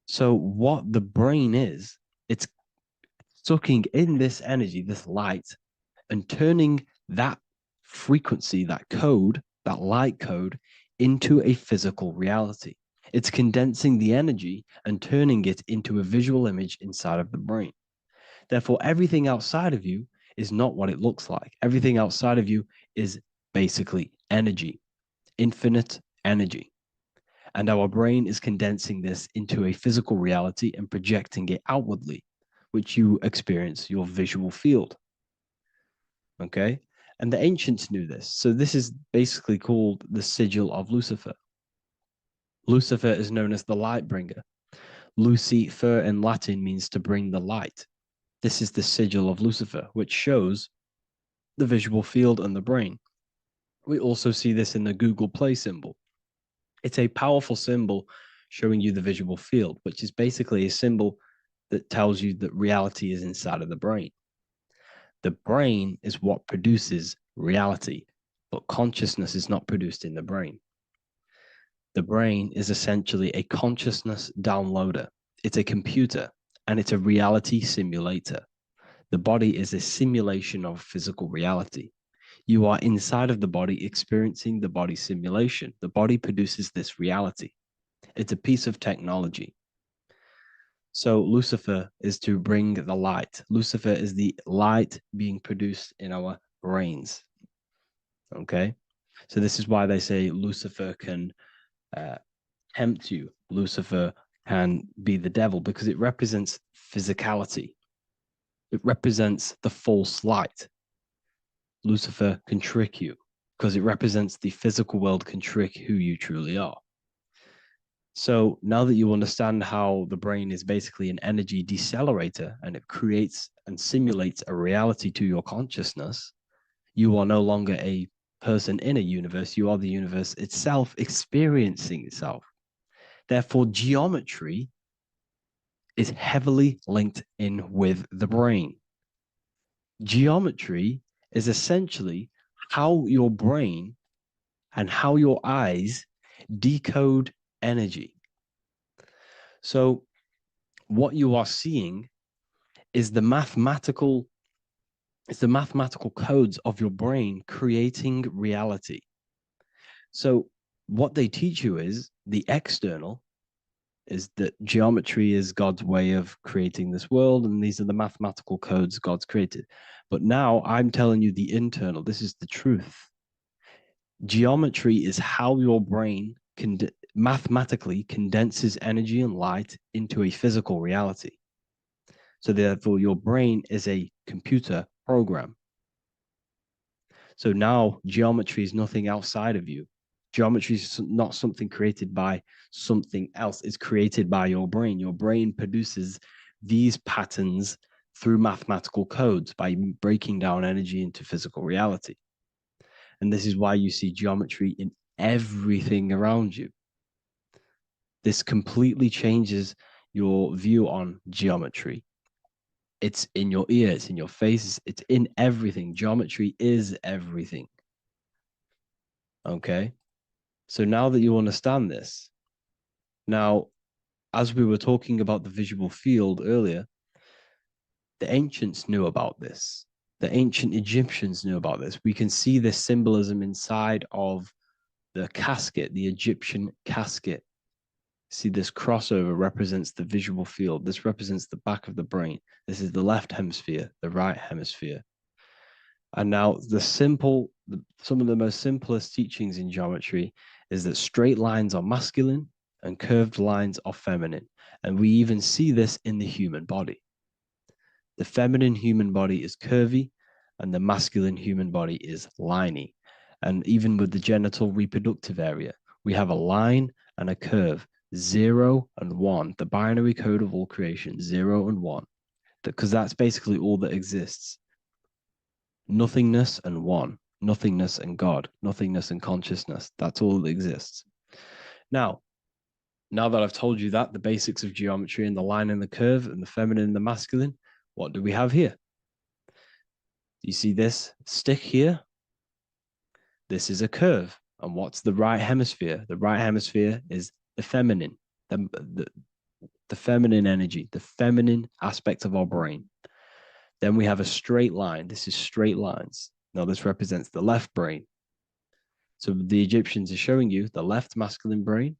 So what the brain is, it's sucking in this energy, this light, and turning that frequency, that code, that light code, into a physical reality. It's condensing the energy and turning it into a visual image inside of the brain. Therefore, everything outside of you is not what it looks like. Everything outside of you is basically energy, infinite energy. And our brain is condensing this into a physical reality and projecting it outwardly, which you experience your visual field. Okay. And the ancients knew this. So this is basically called the sigil of Lucifer. Lucifer is known as the light bringer. Lucifer in Latin means to bring the light. This is the sigil of Lucifer, which shows the visual field and the brain. We also see this in the Google Play symbol. It's a powerful symbol showing you the visual field, which is basically a symbol that tells you that reality is inside of the brain. The brain is what produces reality, but consciousness is not produced in the brain. The brain is essentially a consciousness downloader. It's a computer and it's a reality simulator. The body is a simulation of physical reality. You are inside of the body experiencing the body simulation. The body produces this reality. It's a piece of technology. So Lucifer is to bring the light. Lucifer is the light being produced in our brains. Okay. So this is why they say Lucifer can tempt you. Lucifer can be the devil because it represents physicality. It represents the false light. Lucifer can trick you because it represents the physical world can trick who you truly are. So now that you understand how the brain is basically an energy decelerator and it creates and simulates a reality to your consciousness, you are no longer a person in a universe. You are the universe itself experiencing itself. Therefore, geometry is heavily linked in with the brain. Geometry is essentially how your brain and how your eyes decode energy. So what you are seeing is the mathematical codes of your brain creating reality. So what they teach you is the external is that geometry is God's way of creating this world, and these are the mathematical codes God's created. But now I'm telling you the internal. This is the truth. Geometry is how your brain mathematically condenses energy and light into a physical reality. So therefore, your brain is a computer program. So now geometry is nothing outside of you. Geometry is not something created by something else. It's created by your brain. Your brain produces these patterns through mathematical codes by breaking down energy into physical reality. And this is why you see geometry in everything around you. This completely changes your view on geometry. It's in your ear, it's in your face, it's in everything. Geometry is everything. Okay. So now that you understand this, now, as we were talking about the visual field earlier, the ancients knew about this. The ancient Egyptians knew about this. We can see this symbolism inside of the casket, the Egyptian casket. See, this crossover represents the visual field. This represents the back of the brain. This is the left hemisphere, the right hemisphere. And now some of the most simplest teachings in geometry is that straight lines are masculine and curved lines are feminine. And we even see this in the human body. The feminine human body is curvy and the masculine human body is liney. And even with the genital reproductive area, we have a line and a curve, 0 and 1, the binary code of all creation, 0 and 1, because that's basically all that exists. Nothingness and one, nothingness and God, nothingness and consciousness. That's all that exists. Now that I've told you that, the basics of geometry and the line and the curve and the feminine and the masculine, what do we have here? Do you see this stick here? This is a curve. And what's the right hemisphere? The right hemisphere is the feminine, the feminine energy, the feminine aspect of our brain. Then we have a straight line. This is straight lines. Now this represents the left brain. So the Egyptians are showing you the left masculine brain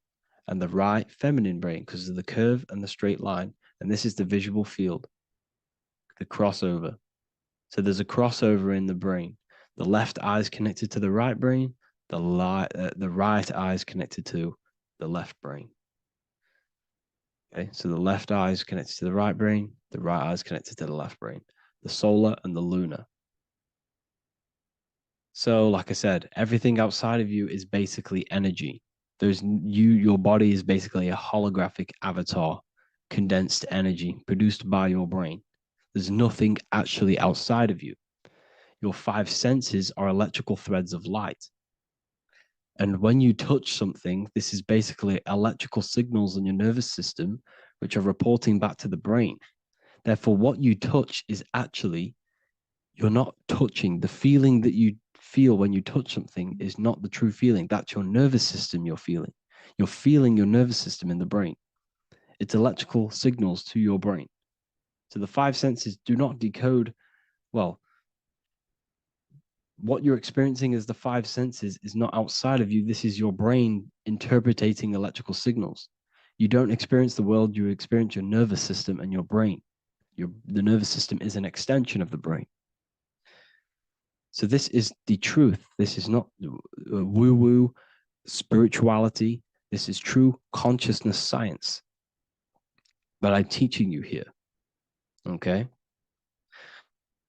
and the right feminine brain because of the curve and the straight line. And this is the visual field, the crossover. So there's a crossover in the brain. The left eye is connected to the right brain. The right eye is connected to the left brain. Okay, so the left eye is connected to the right brain. The right eye is connected to the left brain. The solar and the lunar. So, like I said, everything outside of you is basically energy. Your body is basically a holographic avatar, condensed energy produced by your brain. There's nothing actually outside of you. Your five senses are electrical threads of light. And when you touch something, this is basically electrical signals in your nervous system, which are reporting back to the brain. Therefore, what you touch is actually, you're not touching. The feeling that you feel when you touch something is not the true feeling. That's your nervous system you're feeling. You're feeling your nervous system in the brain. It's electrical signals to your brain. So the five senses do not decode, well, what you're experiencing as the five senses is not outside of you. This is your brain interpreting electrical signals. You don't experience the world, you experience your nervous system and your brain. The nervous system is an extension of the brain. So this is the truth. This is not woo-woo spirituality. This is true consciousness science that I'm teaching you here. Okay?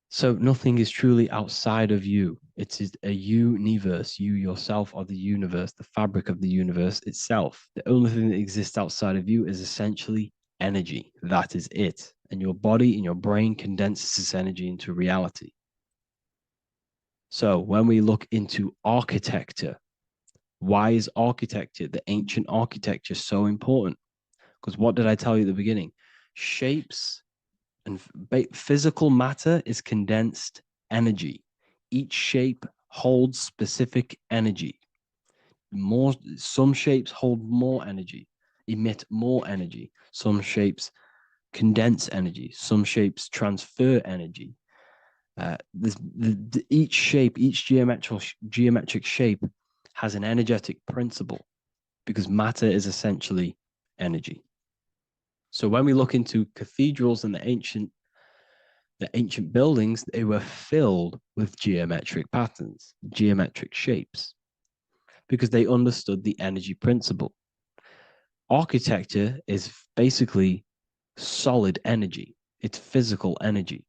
So nothing is truly outside of you. It is a universe. You yourself are the universe, the fabric of the universe itself. The only thing that exists outside of you is essentially energy. That is it. And your body and your brain condenses this energy into reality. So when we look into architecture, why is architecture, the ancient architecture, so important? Because what did I tell you at the beginning? Shapes and physical matter is condensed energy. Each shape holds specific energy. Some shapes hold more energy, emit more energy. Some shapes condense energy. Some shapes transfer energy. Each shape, each geometric shape has an energetic principle because matter is essentially energy. So when we look into cathedrals and the ancient buildings, they were filled with geometric patterns, geometric shapes, because they understood the energy principle. Architecture is basically solid energy. It's physical energy.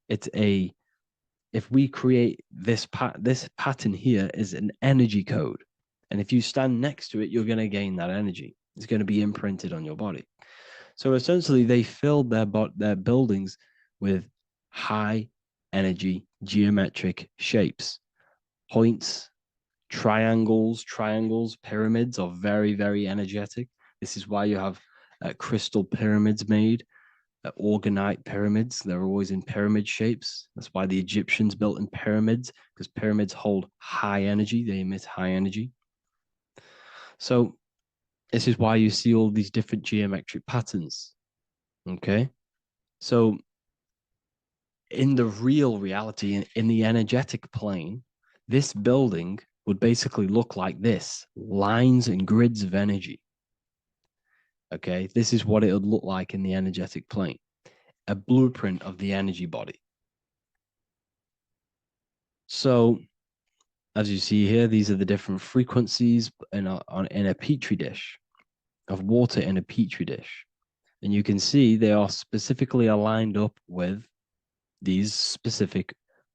If we create this pattern here is an energy code. And if you stand next to it, you're going to gain that energy. It's going to be imprinted on your body. So essentially, they filled their buildings with high energy geometric shapes, points, triangles, pyramids are very, very energetic. This is why you have crystal pyramids made, organite pyramids. They're always in pyramid shapes. That's why the Egyptians built in pyramids, because pyramids hold high energy. They emit high energy. So this is why you see all these different geometric patterns. Okay. So in the real reality, in the energetic plane, this building would basically look like this: lines and grids of energy. Okay. This is what it would look like in the energetic plane, a blueprint of the energy body. So as you see here, these are the different frequencies in a petri dish, of water in a petri dish. And you can see they are specifically aligned up with these specific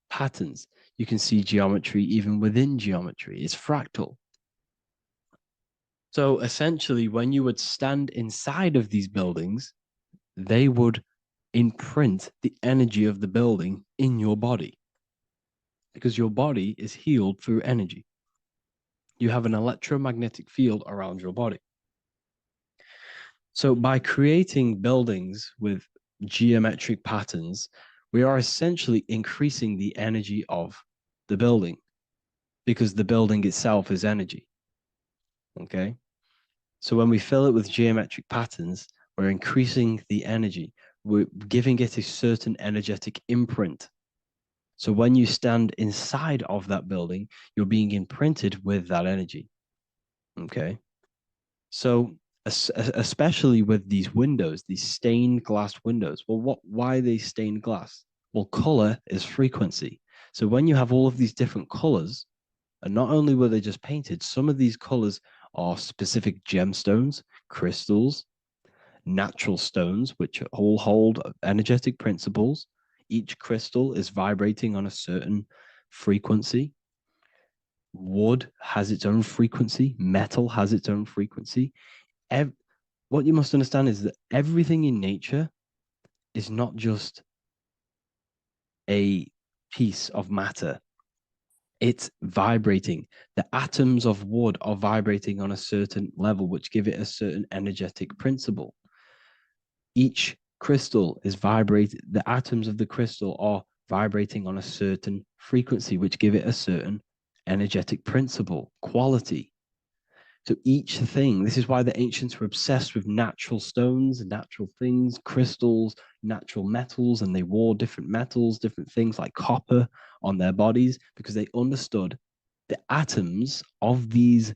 patterns. You can see geometry even within geometry. It's fractal. So essentially, when you would stand inside of these buildings, they would imprint the energy of the building in your body, because your body is healed through energy. You have an electromagnetic field around your body. So by creating buildings with geometric patterns, we are essentially increasing the energy of the building, because the building itself is energy. Okay. So when we fill it with geometric patterns, we're increasing the energy. We're giving it a certain energetic imprint. So when you stand inside of that building, you're being imprinted with that energy. Okay. So especially with these windows, these stained glass windows. Well, why are they stained glass? Well, color is frequency. So when you have all of these different colors, and not only were they just painted, some of these colors are specific gemstones, crystals, natural stones, which all hold energetic principles. Each crystal is vibrating on a certain frequency. Wood has its own frequency. Metal has its own frequency. What you must understand is that everything in nature is not just a piece of matter. It's vibrating. The atoms of wood are vibrating on a certain level, which give it a certain energetic principle. Each crystal is vibrating. The atoms of the crystal are vibrating on a certain frequency, which give it a certain energetic principle, quality. So each thing, this is why the ancients were obsessed with natural stones, natural things, crystals, natural metals, and they wore different metals, different things like copper on their bodies, because they understood the atoms of these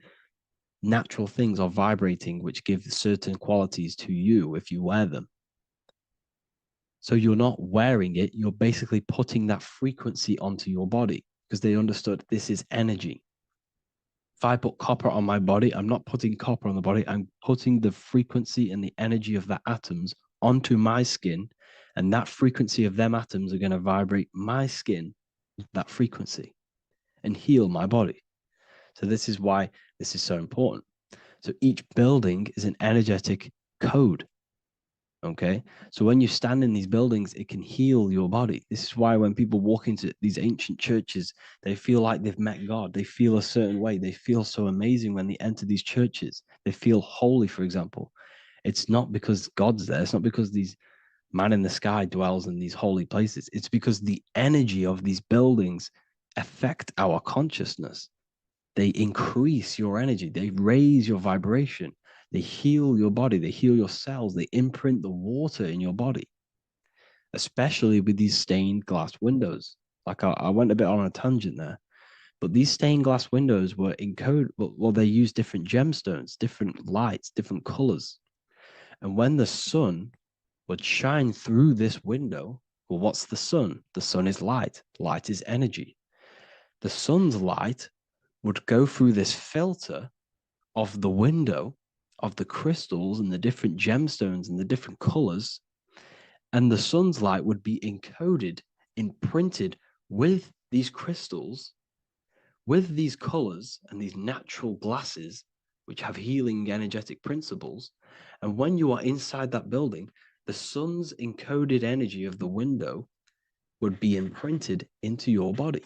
natural things are vibrating, which give certain qualities to you if you wear them. So you're not wearing it, you're basically putting that frequency onto your body because they understood this is energy. If I put copper on my body, I'm not putting copper on the body. I'm putting the frequency and the energy of the atoms onto my skin. And that frequency of them atoms are going to vibrate my skin, that frequency, and heal my body. So this is why this is so important. So each building is an energetic code. Okay. So when you stand in these buildings, it can heal your body. This is why when people walk into these ancient churches, they feel like they've met God. They feel a certain way. They feel so amazing when they enter these churches. They feel holy, for example. It's not because God's there. It's not because these man in the sky dwells in these holy places. It's because the energy of these buildings affect our consciousness. They increase your energy. They raise your vibration. They heal your body. They heal your cells. They imprint the water in your body, especially with these stained glass windows. Like I went a bit on a tangent there, but these stained glass windows were encoded. Well, they use different gemstones, different lights, different colors. And when the sun would shine through this window, well, what's the sun? The sun is light. Light is energy. The sun's light would go through this filter of the window of the crystals and the different gemstones and the different colors, and the sun's light would be encoded, imprinted with these crystals, with these colors and these natural glasses, which have healing energetic principles. And when you are inside that building, the sun's encoded energy of the window would be imprinted into your body,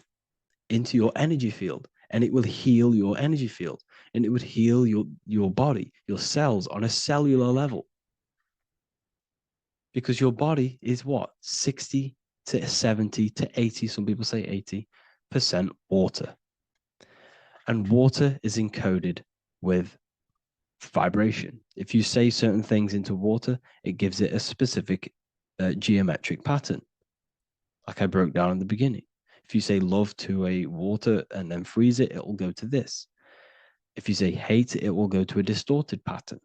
into your energy field, and it will heal your energy field, and it would heal your body, your cells on a cellular level. Because your body is what? 60 to 70 to 80, some people say 80% water. And water is encoded with vibration. If you say certain things into water, it gives it a specific geometric pattern, like I broke down in the beginning. If you say love to a water and then freeze it, it will go to this. If you say hate, it will go to a distorted pattern.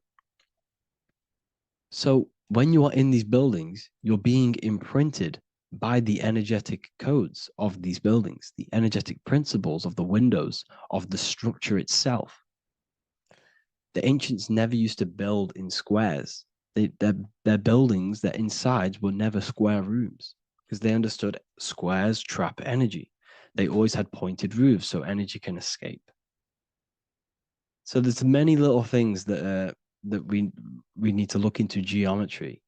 So when you are in these buildings, you're being imprinted by the energetic codes of these buildings, the energetic principles of the windows, of the structure itself. The ancients never used to build in squares. Their buildings, their insides were never square rooms because they understood squares trap energy. They always had pointed roofs so energy can escape. So there's many little things that we need to look into geometry.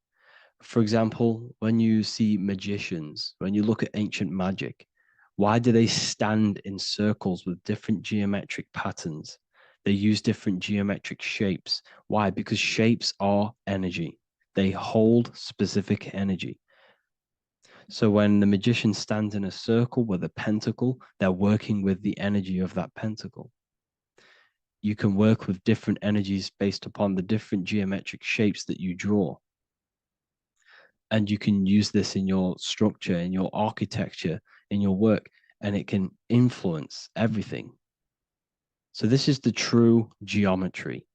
For example, when you see magicians, when you look at ancient magic, why do they stand in circles with different geometric patterns? They use different geometric shapes. Why? Because shapes are energy. They hold specific energy. So when the magician stands in a circle with a pentacle, they're working with the energy of that pentacle. You can work with different energies based upon the different geometric shapes that you draw. And you can use this in your structure, in your architecture, in your work, and it can influence everything. So this is the true geometry.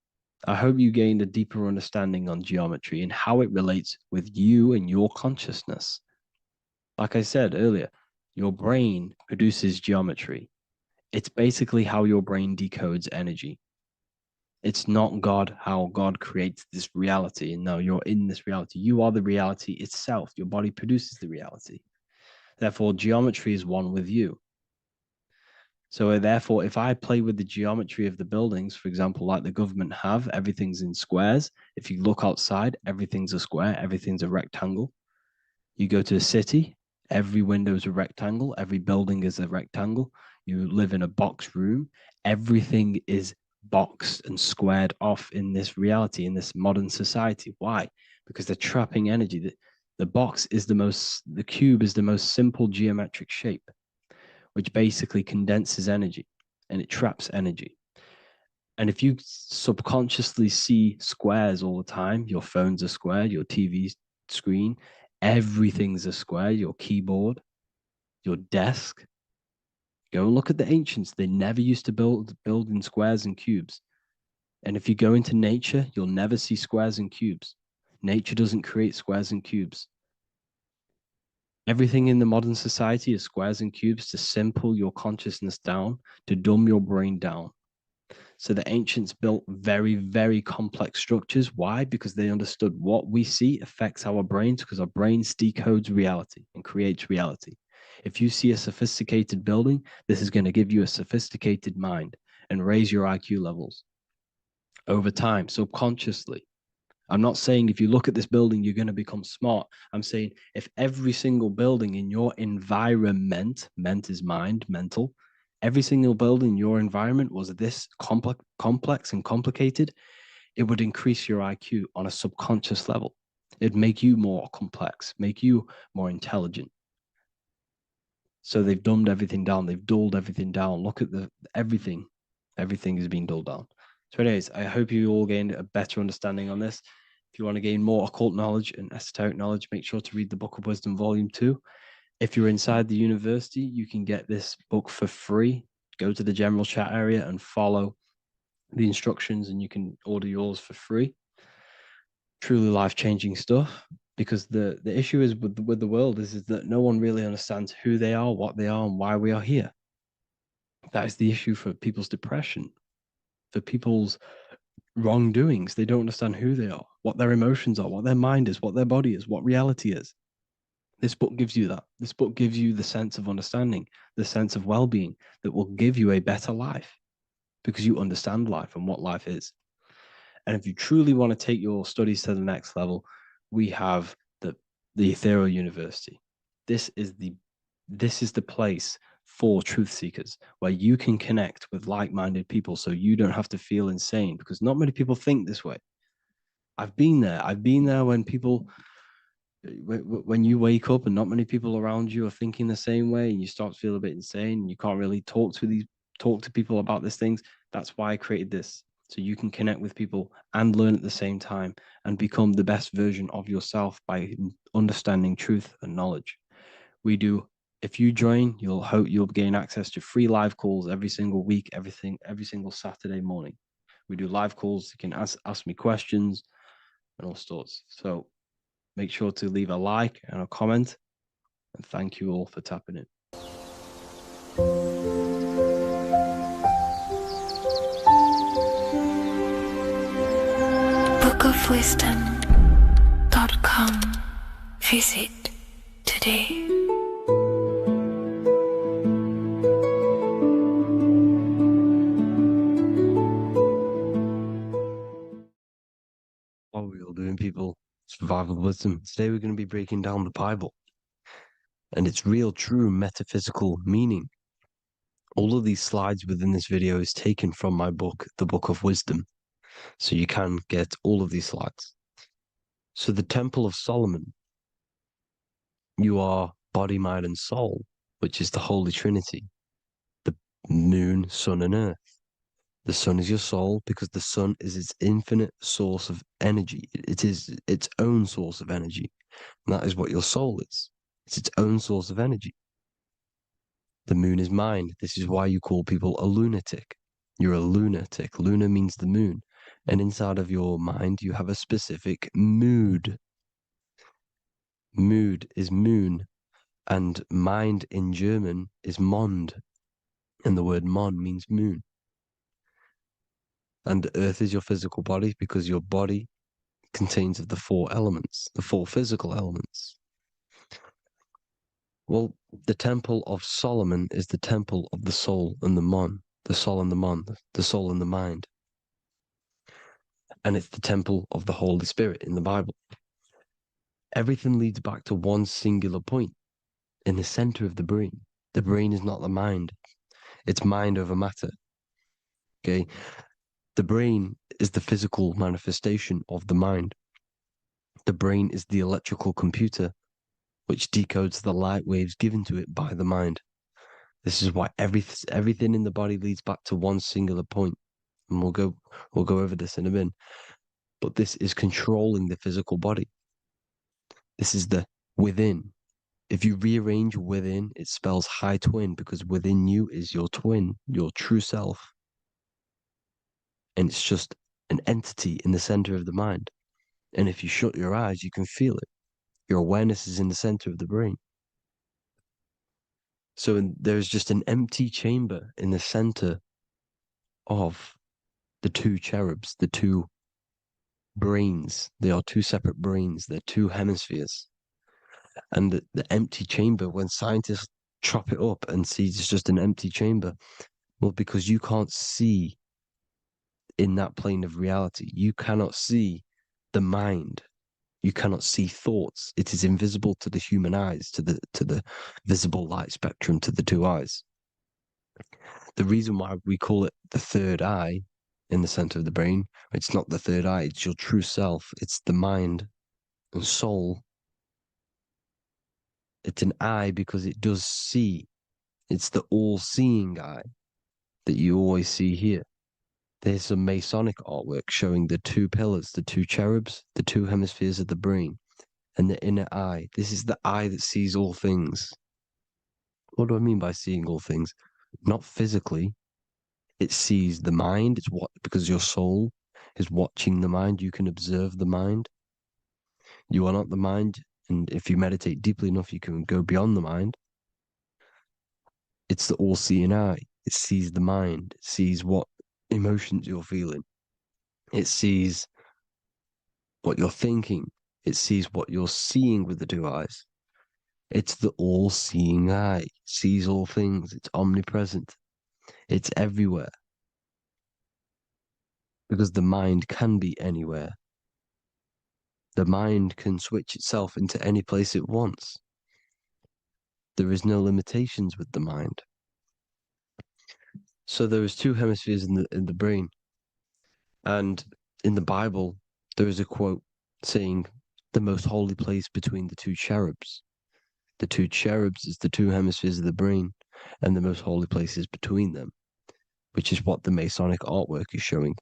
I hope you gained a deeper understanding on geometry and how it relates with you and your consciousness. Like I said earlier, your brain produces geometry. It's basically how your brain decodes energy. It's not God, how God creates this reality. And no, you're in this reality. You are the reality itself. Your body produces the reality. Therefore, geometry is one with you. So therefore, if I play with the geometry of the buildings, for example, like the government have, everything's in squares. If you look outside, everything's a square, everything's a rectangle. You go to a city, every window is a rectangle, every building is a rectangle. You live in a box room, everything is boxed and squared off in this reality, in this modern society. Why? Because they're trapping energy. The cube is the most simple geometric shape, which basically condenses energy and it traps energy. And if you subconsciously see squares all the time, your phone's a square, your TV screen, everything's a square, your keyboard, your desk. Go and look at the ancients. They never used to build in squares and cubes. And if you go into nature, you'll never see squares and cubes. Nature doesn't create squares and cubes. Everything in the modern society is squares and cubes to simple your consciousness down, to dumb your brain down. So the ancients built very, very complex structures. Why? Because they understood what we see affects our brains, because our brains decodes reality and creates reality. If you see a sophisticated building, this is going to give you a sophisticated mind and raise your IQ levels over time, subconsciously. I'm not saying if you look at this building, you're going to become smart. I'm saying if every single building in your environment, ment is mind, mental, every single building in your environment was this complex and complicated, it would increase your IQ on a subconscious level. It'd make you more complex, make you more intelligent. So they've dumbed everything down. They've dulled everything down. Look at everything. Everything is being dulled down. So anyways, I hope you all gained a better understanding on this. If you want to gain more occult knowledge and esoteric knowledge, make sure to read the Book of Wisdom, Volume 2. If you're inside the university, you can get this book for free. Go to the general chat area and follow the instructions, and you can order yours for free. Truly life-changing stuff. Because the issue is with the world is that no one really understands who they are, what they are, and why we are here. That is the issue for people's depression, for people's wrongdoings. They don't understand who they are, what their emotions are, what their mind is, what their body is, what reality is. This book gives you that. This book gives you the sense of understanding, the sense of well-being that will give you a better life because you understand life and what life is. And if you truly want to take your studies to the next level, we have the Ethereal University. This is the place for truth seekers where you can connect with like-minded people so you don't have to feel insane, because not many people think this way. I've been there when you wake up and not many people around you are thinking the same way, and you start to feel a bit insane and you can't really talk to people about these things. That's why I created this, so you can connect with people and learn at the same time and become the best version of yourself by understanding truth and knowledge. If you join, you'll gain access to free live calls every single week, every single Saturday morning. We do live calls. You can ask me questions and all sorts. So make sure to leave a like and a comment. And thank you all for tapping in. bookofwisdom.com. Visit today. What are we all doing, people? Survival wisdom. Today we're going to be breaking down the Bible and its real, true metaphysical meaning. All of these slides within this video is taken from my book, The Book of Wisdom. So you can get all of these slides. So the Temple of Solomon, you are body, mind, and soul, which is the Holy Trinity. The moon, sun, and earth. The sun is your soul because the sun is its infinite source of energy. It is its own source of energy. And that is what your soul is. It's its own source of energy. The moon is mind. This is why you call people a lunatic. You're a lunatic. Luna means the moon. And inside of your mind, you have a specific mood. Mood is moon. And mind in German is Mond. And the word Mond means moon. And earth is your physical body because your body contains of the four elements, the four physical elements. Well, the temple of Solomon is the temple of the soul and the mon, the soul and the mon, the soul and the mind. And it's the temple of the Holy Spirit in the Bible. Everything leads back to one singular point in the center of the brain. The brain is not the mind. It's mind over matter. Okay. The brain is the physical manifestation of the mind. The brain is the electrical computer which decodes the light waves given to it by the mind. This is why everything in the body leads back to one singular point. And we'll go over this in a minute. But this is controlling the physical body. This is the within. If you rearrange within, it spells high twin, because within you is your twin, your true self. And it's just an entity in the center of the mind. And if you shut your eyes, you can feel it. Your awareness is in the center of the brain. So there's just an empty chamber in the center of the two cherubs, the two brains. They are two separate brains. They're two hemispheres. And the empty chamber, when scientists chop it up and see it's just an empty chamber, well, because you can't see in that plane of reality, you cannot see the mind. You cannot see thoughts. It is invisible to the human eyes, to the visible light spectrum, to the two eyes. The reason why we call it the third eye in the center of the brain, it's not the third eye, it's your true self. It's the mind and soul. It's an eye because it does see. It's the all-seeing eye that you always see here. There's some Masonic artwork showing the two pillars, the two cherubs, the two hemispheres of the brain, and the inner eye. This is the eye that sees all things. What do I mean by seeing all things? Not physically. It sees the mind. It's what, because your soul is watching the mind. You can observe the mind. You are not the mind. And if you meditate deeply enough, you can go beyond the mind. It's the all-seeing eye. It sees the mind. It sees what emotions you're feeling. It sees what you're thinking. It sees what you're seeing with the two eyes. It's the all-seeing eye. It sees all things. It's omnipresent. It's everywhere. Because the mind can be anywhere. The mind can switch itself into any place it wants. There is no limitations with the mind. So there is two hemispheres in the brain. And in the Bible, there is a quote saying the most holy place between the two cherubs. The two cherubs is the two hemispheres of the brain, and the most holy place is between them, which is what the Masonic artwork is showing.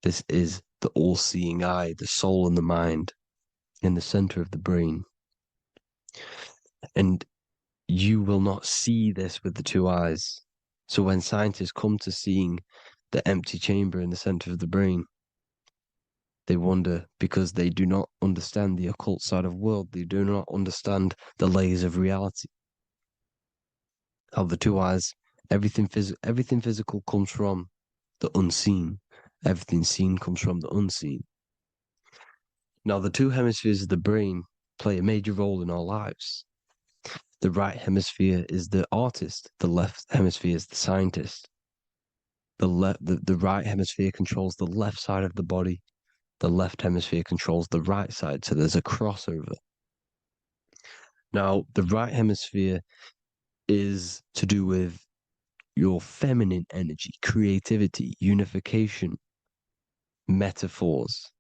This is the all-seeing eye, the soul and the mind in the center of the brain. And you will not see this with the two eyes. So when scientists come to seeing the empty chamber in the center of the brain, they wonder, because they do not understand the occult side of the world. They do not understand the layers of reality. How the two eyes, everything physical comes from the unseen. Everything seen comes from the unseen. Now, the two hemispheres of the brain play a major role in our lives. The right hemisphere is the artist. The left hemisphere is the scientist. The right hemisphere controls the left side of the body. The left hemisphere controls the right side. So there's a crossover. Now, the right hemisphere is to do with your feminine energy, creativity, unification, metaphors,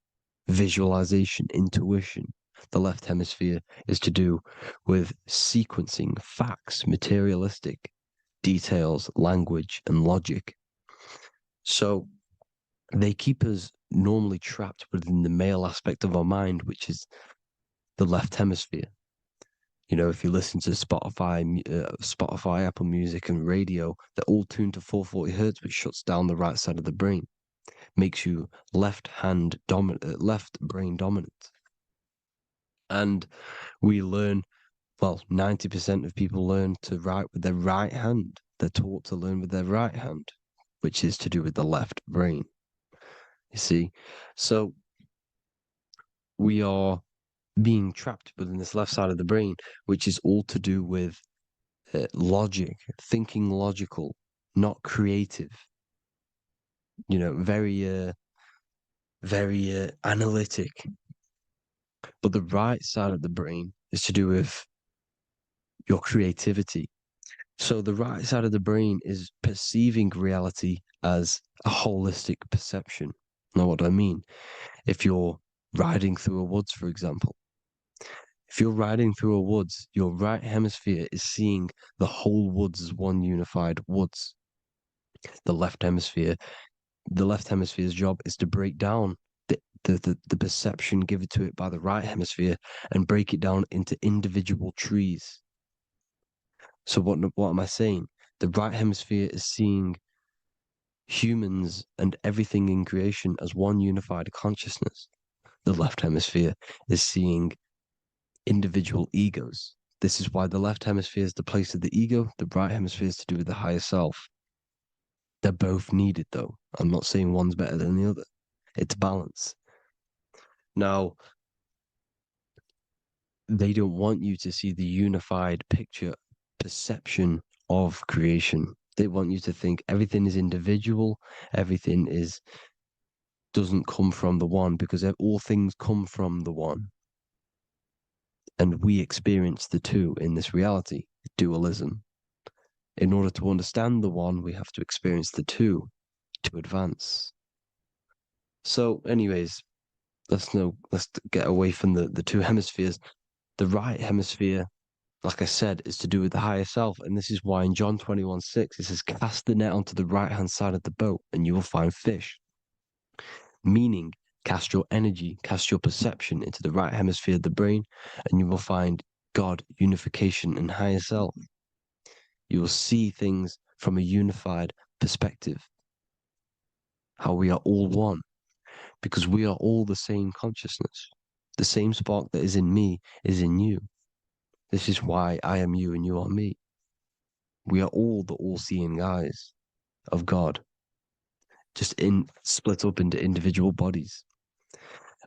visualization, intuition. The left hemisphere is to do with sequencing, facts, materialistic details, language, and logic. So they keep us normally trapped within the male aspect of our mind, which is the left hemisphere. You know, if you listen to Spotify, Apple Music, and radio, they're all tuned to 440 hertz, which shuts down the right side of the brain, makes you left brain dominant. And we learn, well, 90% of people learn to write with their right hand. They're taught to learn with their right hand, which is to do with the left brain. You see, so we are being trapped within this left side of the brain, which is all to do with logic, thinking logical, not creative. Very analytic. But the right side of the brain is to do with your creativity. So the right side of the brain is perceiving reality as a holistic perception. Now, what do I mean? If you're riding through a woods, for example, if you're riding through a woods, your right hemisphere is seeing the whole woods as one unified woods. The left hemisphere's job is to break down the perception given to it by the right hemisphere and break it down into individual trees. So what am I saying? The right hemisphere is seeing humans and everything in creation as one unified consciousness. The left hemisphere is seeing individual egos. This is why the left hemisphere is the place of the ego, the right hemisphere is to do with the higher self. They're both needed, though. I'm not saying one's better than the other. It's balance. Now, they don't want you to see the unified picture, perception of creation. They want you to think everything is individual, everything doesn't come from the one, because all things come from the one. And we experience the two in this reality, dualism. In order to understand the one, we have to experience the two to advance. So, anyways, let's get away from the two hemispheres. The right hemisphere, like I said, is to do with the higher self. And this is why in John 21:6, it says, cast the net onto the right-hand side of the boat and you will find fish. Meaning, cast your energy, cast your perception into the right hemisphere of the brain, and you will find God, unification, and higher self. You will see things from a unified perspective. How we are all one. Because we are all the same consciousness. The same spark that is in me is in you. This is why I am you and you are me. We are all the all-seeing eyes of God, just split up into individual bodies.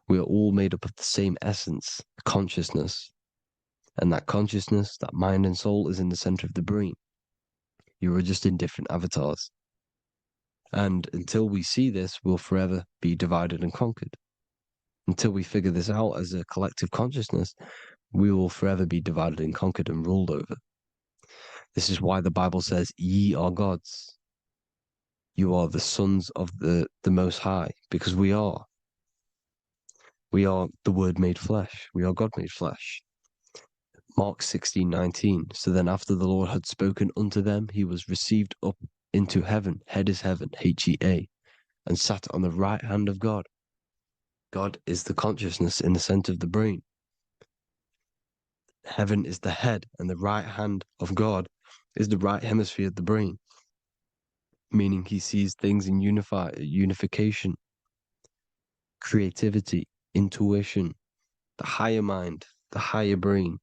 We are all made up of the same essence, consciousness. And that consciousness, that mind and soul, is in the center of the brain. You are just in different avatars. And until we see this, we'll forever be divided and conquered. Until we figure this out as a collective consciousness, we will forever be divided and conquered and ruled over. This is why the Bible says, ye are gods. You are the sons of the Most High, because we are. We are the Word made flesh. We are God made flesh. Mark 16:19. So then after the Lord had spoken unto them, he was received up into heaven. Head is heaven, H-E-A, and sat on the right hand of God. God is the consciousness in the center of the brain. Heaven is the head, and the right hand of God is the right hemisphere of the brain, meaning he sees things in unification, creativity, intuition, the higher mind, the higher brain.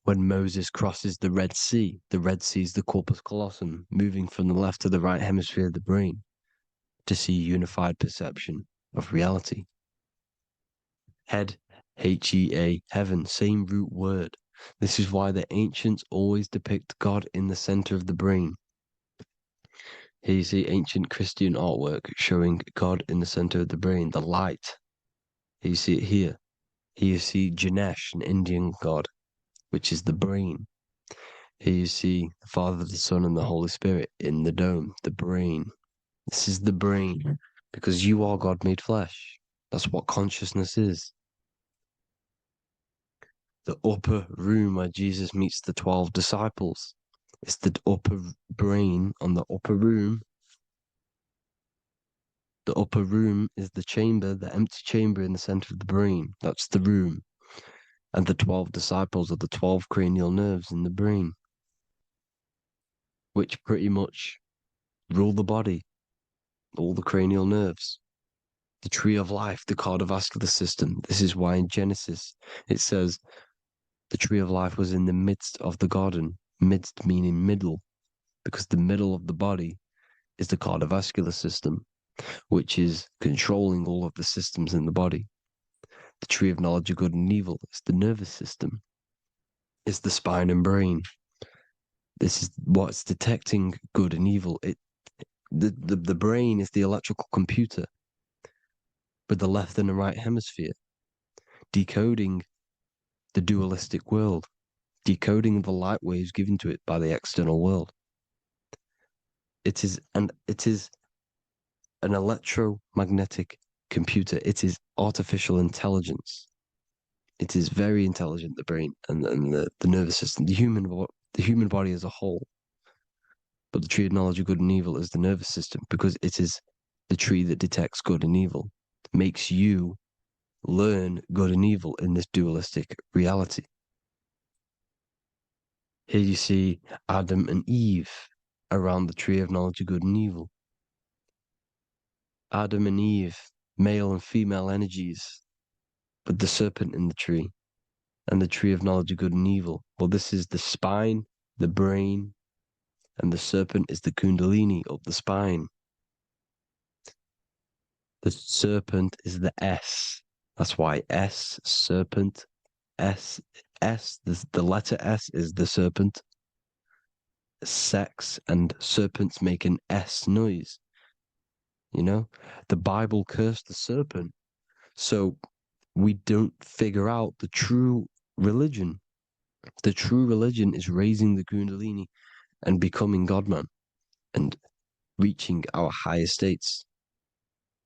When Moses crosses the Red Sea is the corpus callosum, moving from the left to the right hemisphere of the brain to see unified perception of reality. Head, H-E-A, heaven, same root word. This is why the ancients always depict God in the center of the brain. Here you see ancient Christian artwork showing God in the center of the brain, the light. Here you see it here. Here you see Ganesh, an Indian god, which is the brain. Here you see the Father, the Son, and the Holy Spirit in the dome, the brain. This is the brain, because you are God made flesh. That's what consciousness is. The upper room where Jesus meets the 12 disciples. It's the upper brain on the upper room. The upper room is the chamber, the empty chamber in the center of the brain. That's the room. And the 12 disciples are the 12 cranial nerves in the brain, which pretty much rule the body, all the cranial nerves. The tree of life, the cardiovascular system. This is why in Genesis it says the tree of life was in the midst of the garden. Midst meaning middle, because the middle of the body is the cardiovascular system, which is controlling all of the systems in the body. The tree of knowledge of good and evil is the nervous system. is the spine and brain. This is what's detecting good and evil. The brain is the electrical computer with the left and the right hemisphere, decoding the dualistic world, decoding the light waves given to it by the external world. It is an electromagnetic computer. It is artificial intelligence. It is very intelligent, the brain and the nervous system, the human body as a whole. But the tree of knowledge of good and evil is the nervous system, because it is the tree that detects good and evil, makes you learn good and evil in this dualistic reality. Here you see Adam and Eve around the tree of knowledge of good and evil. Adam and Eve, male and female energies, with the serpent in the tree, and the tree of knowledge of good and evil. Well, this is the spine, the brain, and the serpent is the kundalini of the spine. The serpent is the S. That's why S, serpent, S, the letter S is the serpent. Sex and serpents make an S noise. You know, the Bible cursed the serpent. So we don't figure out the true religion. The true religion is raising the kundalini and becoming God-man and reaching our higher states,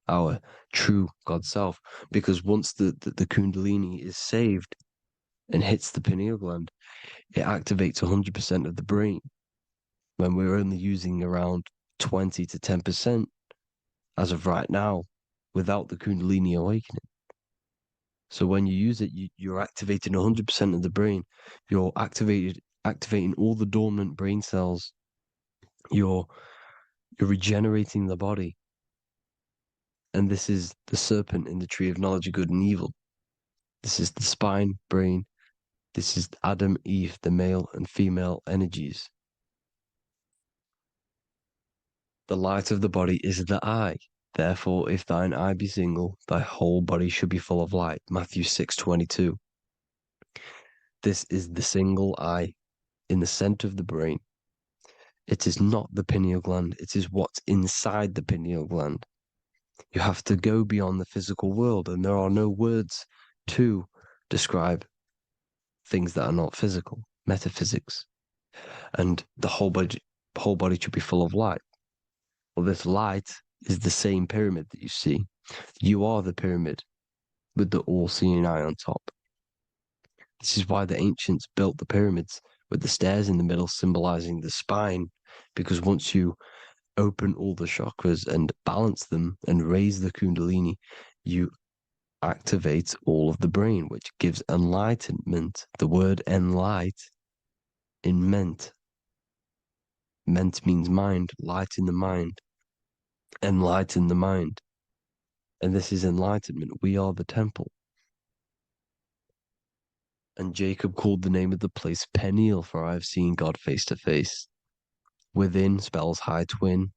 our true God self. Because once the kundalini is saved and hits the pineal gland, it activates 100% of the brain, when we're only using around 20 to 10% as of right now without the kundalini awakening. So when you use it, you're activating 100% of the brain. You're activating all the dormant brain cells. You're regenerating the body. And this is the serpent in the tree of knowledge of good and evil. This is the spine, brain. This is Adam, Eve, the male and female energies. The light of the body is the eye. Therefore, if thine eye be single, thy whole body should be full of light. Matthew 6:22. This is the single eye in the center of the brain. It is not the pineal gland. It is what's inside the pineal gland. You have to go beyond the physical world, and there are no words to describe things that are not physical, metaphysics. And the whole body should be full of light. Well, this light is the same pyramid that you see. You are the pyramid with the all-seeing eye on top. This is why the ancients built the pyramids with the stairs in the middle symbolizing the spine, because once you open all the chakras and balance them and raise the kundalini, you activate all of the brain, which gives enlightenment. The word enlight in ment. Ment means mind, light in the mind. Enlighten the mind. And this is enlightenment. We are the temple. And Jacob called the name of the place Peniel, for I have seen God face to face. Within spells high twin.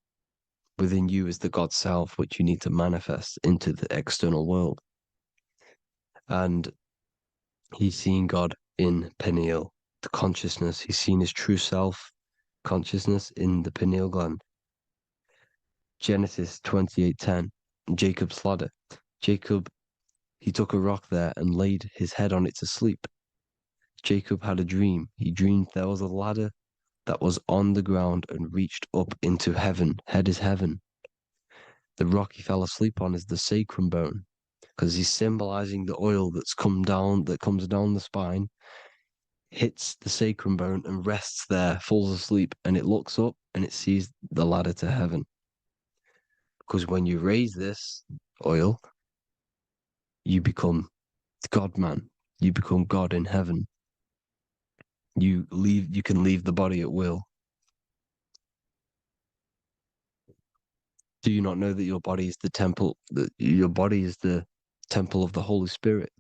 Within you is the God self, which you need to manifest into the external world. And he's seen God in Peniel, the consciousness. He's seen his true self, consciousness, in the pineal gland. Genesis 28:10, Jacob's ladder. Jacob, he took a rock there and laid his head on it to sleep. Jacob had a dream. He dreamed there was a ladder that was on the ground and reached up into heaven. Head is heaven. The rock he fell asleep on is the sacrum bone, because he's symbolizing the oil that comes down the spine, hits the sacrum bone and rests there, falls asleep, and it looks up and it sees the ladder to heaven. Because when you raise this oil, you become God-man. You become God in heaven. You can leave the body at will. Do you not know that your body is the temple, that your body is the temple of the Holy Spirit?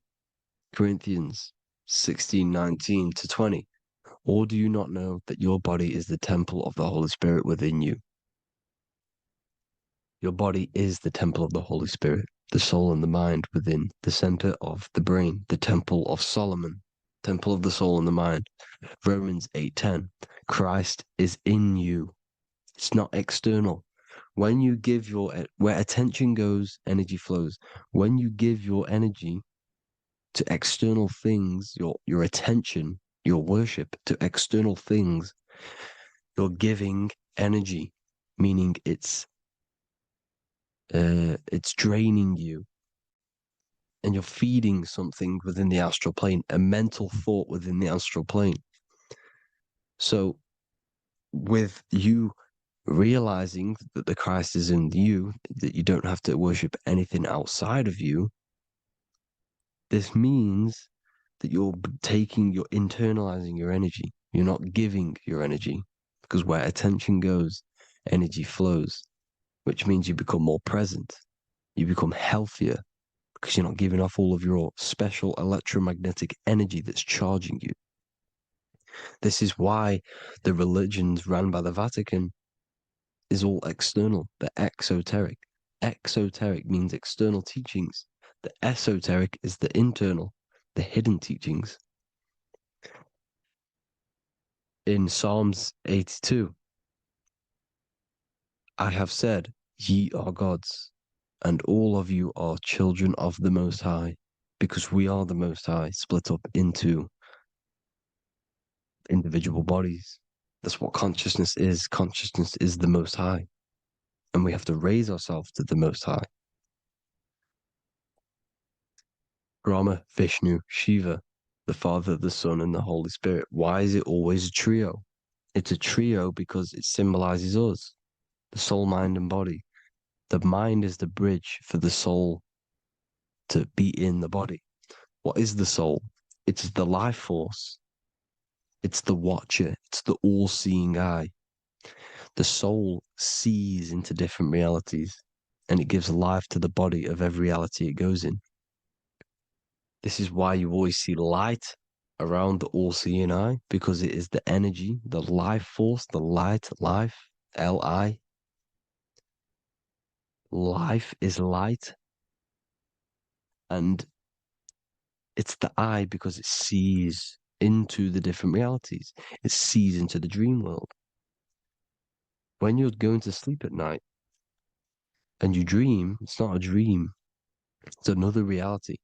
Corinthians 16:19-20. Or do you not know that your body is the temple of the Holy Spirit within you? Your body is the temple of the Holy Spirit, the soul and the mind within the center of the brain, the temple of Solomon. temple of the soul and the mind. Romans 8:10. Christ is in you. It's not external. When you give where attention goes, energy flows. When you give your energy to external things, your attention, your worship to external things, you're giving energy, meaning it's draining you, and you're feeding something within the astral plane, a mental thought within the astral plane. So with you realizing that the Christ is in you, that you don't have to worship anything outside of you, this means that you're internalizing your energy. You're not giving your energy, because where attention goes, energy flows, which means you become more present. You become healthier because you're not giving off all of your special electromagnetic energy that's charging you. This is why the religions ran by the Vatican is all external. They're exoteric. Exoteric means external teachings. The esoteric is the internal, the hidden teachings. In Psalms 82, I have said, ye are gods, and all of you are children of the Most High, because we are the Most High, split up into individual bodies. That's what consciousness is. Consciousness is the Most High, and we have to raise ourselves to the Most High. Brahma, Vishnu, Shiva, the Father, the Son, and the Holy Spirit. Why is it always a trio? It's a trio because it symbolizes us, the soul, mind, and body. The mind is the bridge for the soul to be in the body. What is the soul? It's the life force. It's the watcher. It's the all-seeing eye. The soul sees into different realities, and it gives life to the body of every reality it goes in. This is why you always see light around the all-seeing eye, because it is the energy, the life force, the light, life, L-I. Life is light. And it's the eye because it sees into the different realities. It sees into the dream world. When you're going to sleep at night and you dream, it's not a dream. It's another reality.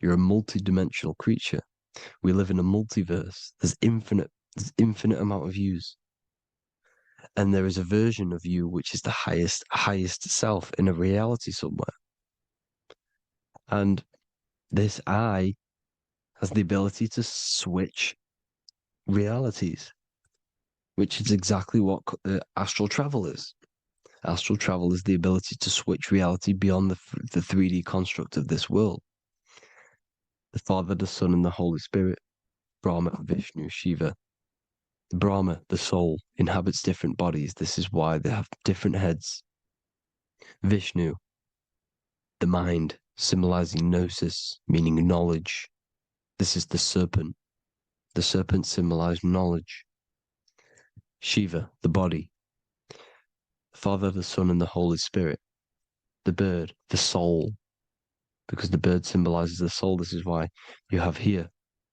You're a multi-dimensional creature. We live in a multiverse. There's infinite amount of yous. And there is a version of you which is the highest self in a reality somewhere. And this eye has the ability to switch realities, which is exactly what astral travel is. Astral travel is the ability to switch reality beyond the 3D construct of this world. The Father, the Son, and the Holy Spirit, Brahma, Vishnu, Shiva. Brahma, the soul, inhabits different bodies. This is why they have different heads. Vishnu, the mind, symbolizing gnosis, meaning knowledge. This is the serpent. The serpent symbolized knowledge. Shiva, the body. The Father, the Son, and the Holy Spirit. The bird, the soul, because the bird symbolizes the soul. This is why you have here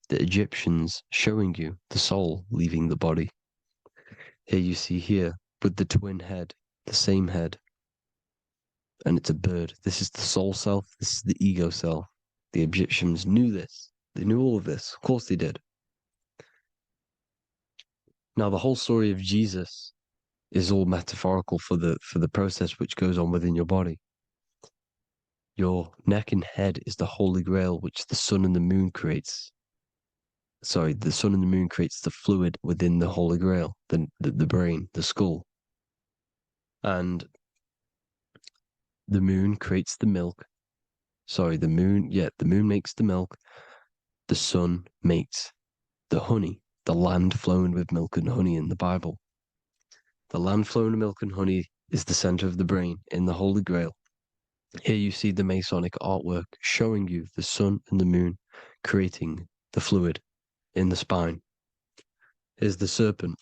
the Egyptians showing you the soul leaving the body. Here you see here with the twin head, the same head, and it's a bird. This is the soul self. This is the ego self. The Egyptians knew this. They knew all of this. Of course they did. Now, the whole story of Jesus is all metaphorical for the process which goes on within your body. Your neck and head is the Holy Grail, which the sun and the moon creates. Sorry, the sun and the moon creates the fluid within the Holy Grail, the brain, the skull. And the moon creates the milk. Sorry, the moon makes the milk. The sun makes the honey, the land flowing with milk and honey in the Bible. The land flowing with milk and honey is the center of the brain in the Holy Grail. Here you see the Masonic artwork showing you the sun and the moon creating the fluid in the spine. Here's the serpent.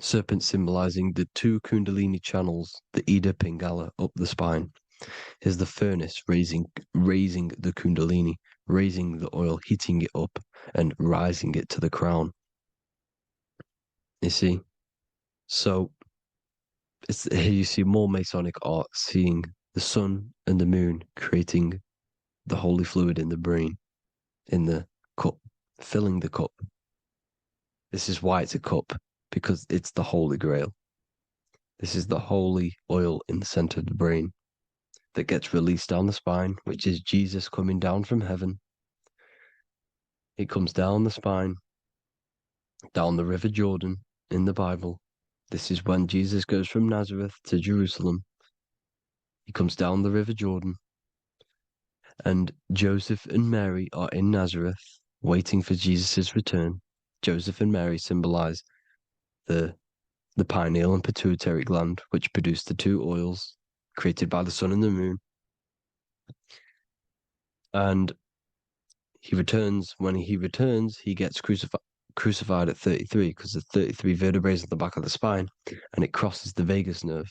Serpent symbolizing the two Kundalini channels, the Ida Pingala up the spine. Here's the furnace raising the Kundalini, raising the oil, heating it up, and rising it to the crown. You see? So here you see more Masonic art, seeing the sun and the moon creating the holy fluid in the brain, in the cup, filling the cup. This is why it's a cup, because it's the Holy Grail. This is the holy oil in the center of the brain that gets released down the spine, which is Jesus coming down from heaven. It comes down the spine, down the River Jordan in the Bible. This is when Jesus goes from Nazareth to Jerusalem. He comes down the River Jordan, and Joseph and Mary are in Nazareth waiting for Jesus' return. Joseph and Mary symbolize the pineal and pituitary gland, which produce the two oils created by the sun and the moon. And he returns. When he returns, he gets crucified at 33, because there's 33 vertebrae at the back of the spine, and it crosses the vagus nerve.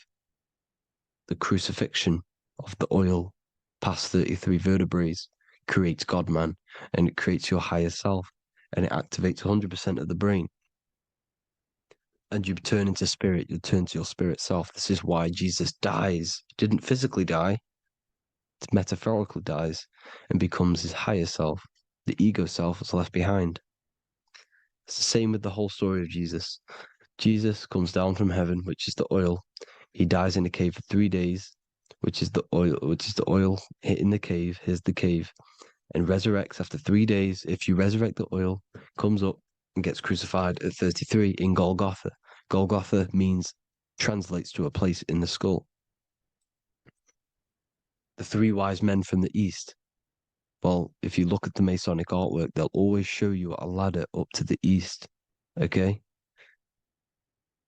The crucifixion of the oil past 33 vertebrae creates God-man, and it creates your higher self, and it activates 100% of the brain. And you turn into spirit, you turn to your spirit self. This is why Jesus dies. He didn't physically die, it metaphorically dies and becomes his higher self. The ego self is left behind. It's the same with the whole story of Jesus. Jesus comes down from heaven, which is the oil. He dies in a cave for 3 days, which is the oil hitting the cave. Here's the cave, and resurrects after 3 days. If you resurrect the oil, comes up and gets crucified at 33 in Golgotha. Golgotha translates to a place in the skull. The three wise men from the east. Well, if you look at the Masonic artwork, they'll always show you a ladder up to the east. Okay?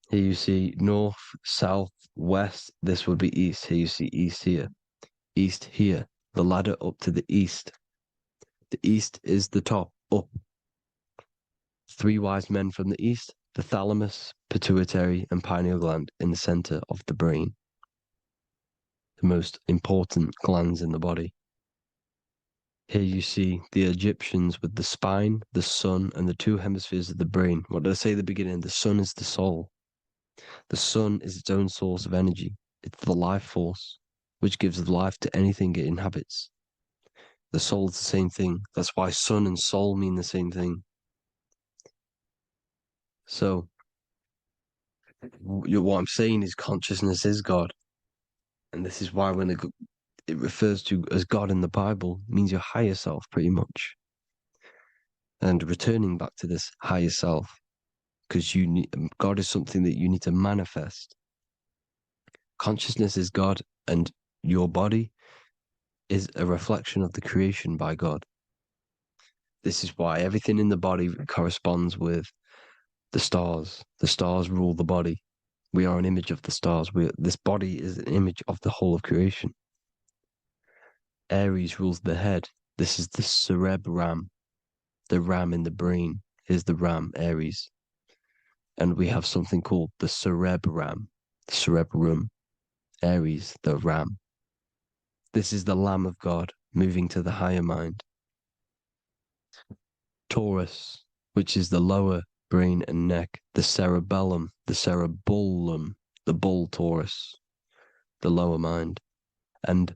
Here you see north, south, west. This would be east. Here you see east here. East here. The ladder up to the east. The east is the top, up. Three wise men from the east. The thalamus, pituitary, and pineal gland in the center of the brain. The most important glands in the body. Here you see the Egyptians with the spine, the sun, and the two hemispheres of the brain. What did I say at the beginning? The sun is the soul. The sun is its own source of energy. It's the life force, which gives life to anything it inhabits. The soul is the same thing. That's why sun and soul mean the same thing. So, what I'm saying is consciousness is God. And this is why when it refers to as God in the Bible, means your higher self, pretty much. And returning back to this higher self, because God is something that you need to manifest. Consciousness is God, and your body is a reflection of the creation by God. This is why everything in the body corresponds with the stars. The stars rule the body. We are an image of the stars. This body is an image of the whole of creation. Aries rules the head. This is the cerebrum, the ram in the brain. Here's the ram, Aries. And we have something called the cerebrum, Aries, the ram. This is the Lamb of God moving to the higher mind. Taurus, which is the lower brain and neck, the cerebellum, the bull Taurus, the lower mind, and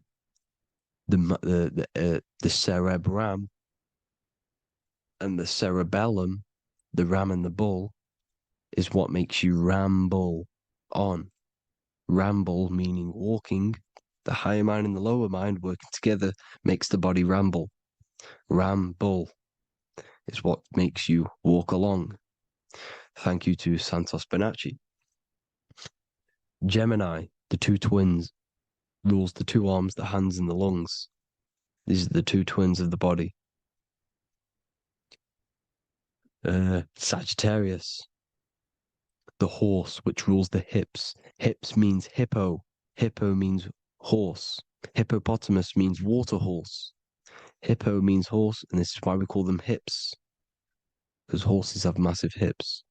the cerebrum and the cerebellum, the ram and the bull, is what makes you ramble on. Ramble meaning walking. The higher mind and the lower mind working together makes the body ramble. Ramble is what makes you walk along. Thank you to Santos Bonacci. Gemini, the two twins, rules the two arms, the hands, and the lungs. These are the two twins of the body. Sagittarius, the horse, which rules the hips. Hips means hippo. Hippo means horse. Hippopotamus means water horse. Hippo means horse, and this is why we call them hips, because horses have massive hips.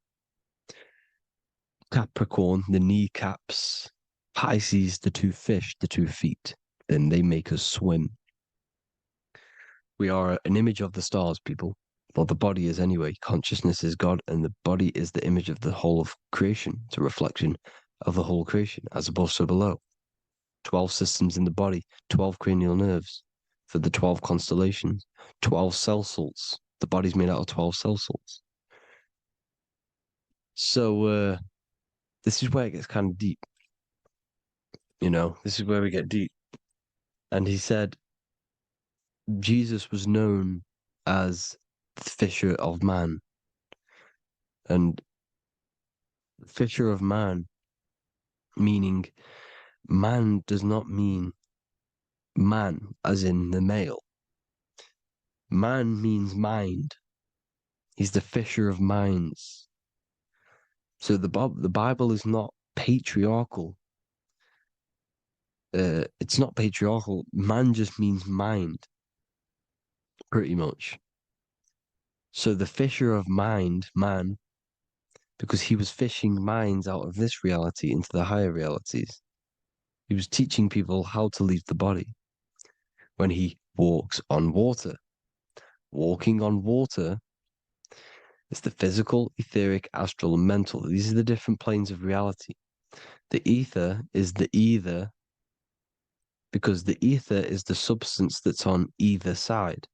Capricorn, the kneecaps. Pisces, the two fish, the 2 feet. Then they make us swim. We are an image of the stars, people. Well, the body is anyway. Consciousness is God, and the body is the image of the whole of creation. It's a reflection of the whole creation, as above, so below. 12 systems in the body, 12 cranial nerves for the 12 constellations, 12 cell salts. The body's made out of 12 cell salts. So this is where it gets kind of deep. This is where we get deep. And he said Jesus was known as the fisher of man. And fisher of man, meaning man does not mean man as in the male. Man means mind. He's the fisher of minds. So the Bible is not patriarchal. It's not patriarchal. Man just means mind, pretty much. So the fisher of mind, man, because he was fishing minds out of this reality into the higher realities. He was teaching people how to leave the body when he walks on water. Walking on water is the physical, etheric, astral, and mental. These are the different planes of reality. The ether is the either, because the ether is the substance that's on either side,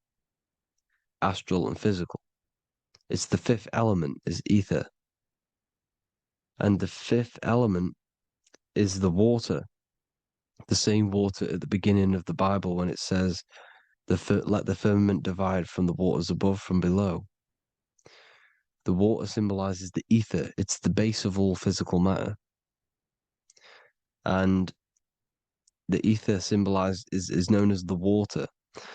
astral and physical. It's the fifth element, is ether. And the fifth element is the water. The same water at the beginning of the Bible when it says, let the firmament divide from the waters above from below. The water symbolizes the ether. It's the base of all physical matter. And the ether symbolized is known as the water.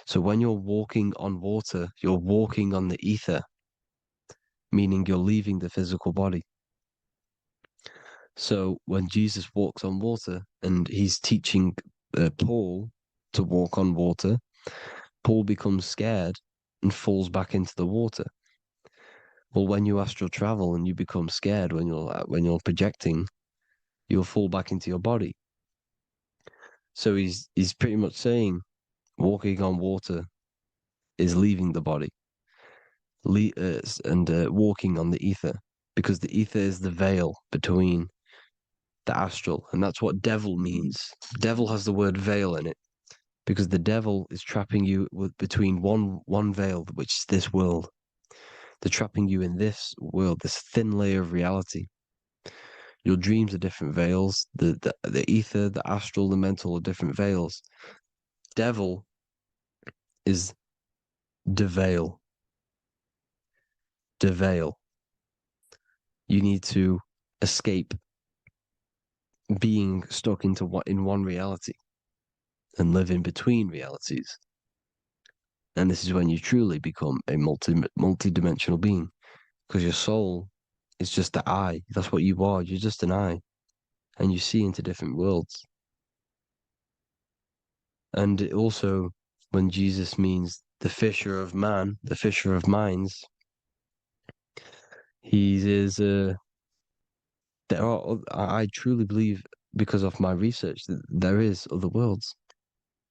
So when you're walking on water, you're walking on the ether, meaning you're leaving the physical body. So when Jesus walks on water and he's teaching Paul to walk on water, Paul becomes scared and falls back into the water. Well, when you astral travel and you become scared when you're projecting, you'll fall back into your body. So he's pretty much saying walking on water is leaving the body, and walking on the ether, because the ether is the veil between the astral, and that's what devil means. Devil has the word veil in it, because the devil is trapping you between one veil, which is this world. They're trapping you in this world, this thin layer of reality. Your dreams are different veils. The ether, the astral, the mental are different veils. Devil is the veil. The veil. You need to escape being stuck in one reality and live in between realities. And this is when you truly become a multi-dimensional being, because your soul is just the eye. That's what you are. You're just an eye, and you see into different worlds. And it also, when Jesus means the fisher of man, the fisher of minds, I truly believe, because of my research, that there is other worlds.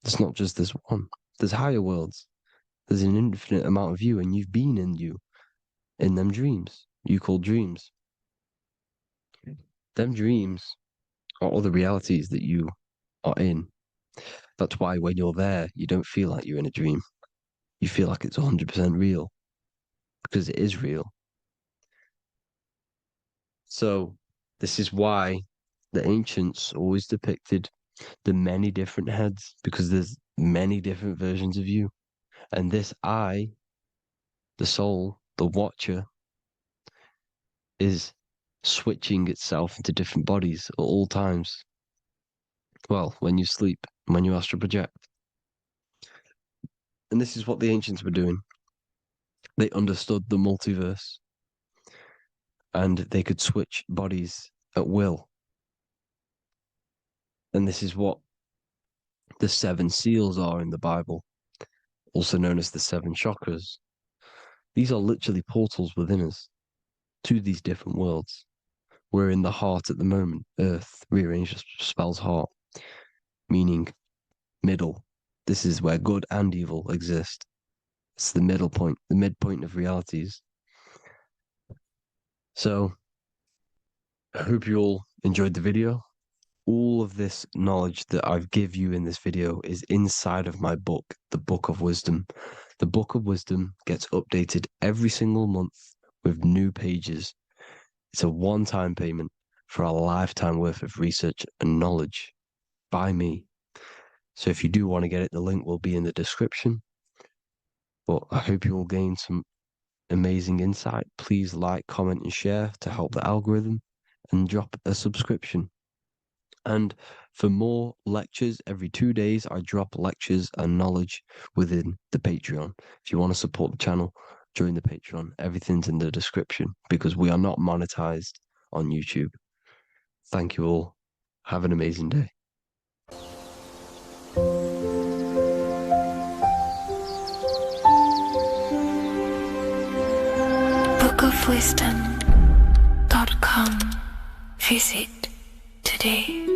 It's not just this one. There's higher worlds. There's an infinite amount of you, and you've been in them dreams. You call dreams. Them dreams are other realities that you are in. That's why when you're there, you don't feel like you're in a dream. You feel like it's 100% real, because it is real. So this is why the ancients always depicted the many different heads, because there's many different versions of you. And this I, the soul, the watcher, is switching itself into different bodies at all times. Well, when you sleep, when you astral project. And this is what the ancients were doing. They understood the multiverse, and they could switch bodies at will. And this is what the 7 seals are in the Bible, also known as the 7 chakras. These are literally portals within us to these different worlds. We're in the heart at the moment. Earth, rearranged, spells heart, meaning middle. This is where good and evil exist. It's the middle point, the midpoint of realities. So I hope you all enjoyed the video. All of this knowledge that I've give you in this video is inside of my book, the Book of Wisdom. The Book of Wisdom gets updated every single month with new pages. It's a one-time payment for a lifetime worth of research and knowledge by me. So if you do want to get it, the link will be in the description. But I hope you will gain some amazing insight. Please like, comment, and share to help the algorithm, and drop a subscription. And for more lectures, every 2 days, I drop lectures and knowledge within the Patreon. If you want to support the channel, join the Patreon. Everything's in the description because we are not monetized on YouTube. Thank you all. Have an amazing day. bookofwisdom.com. Visit today.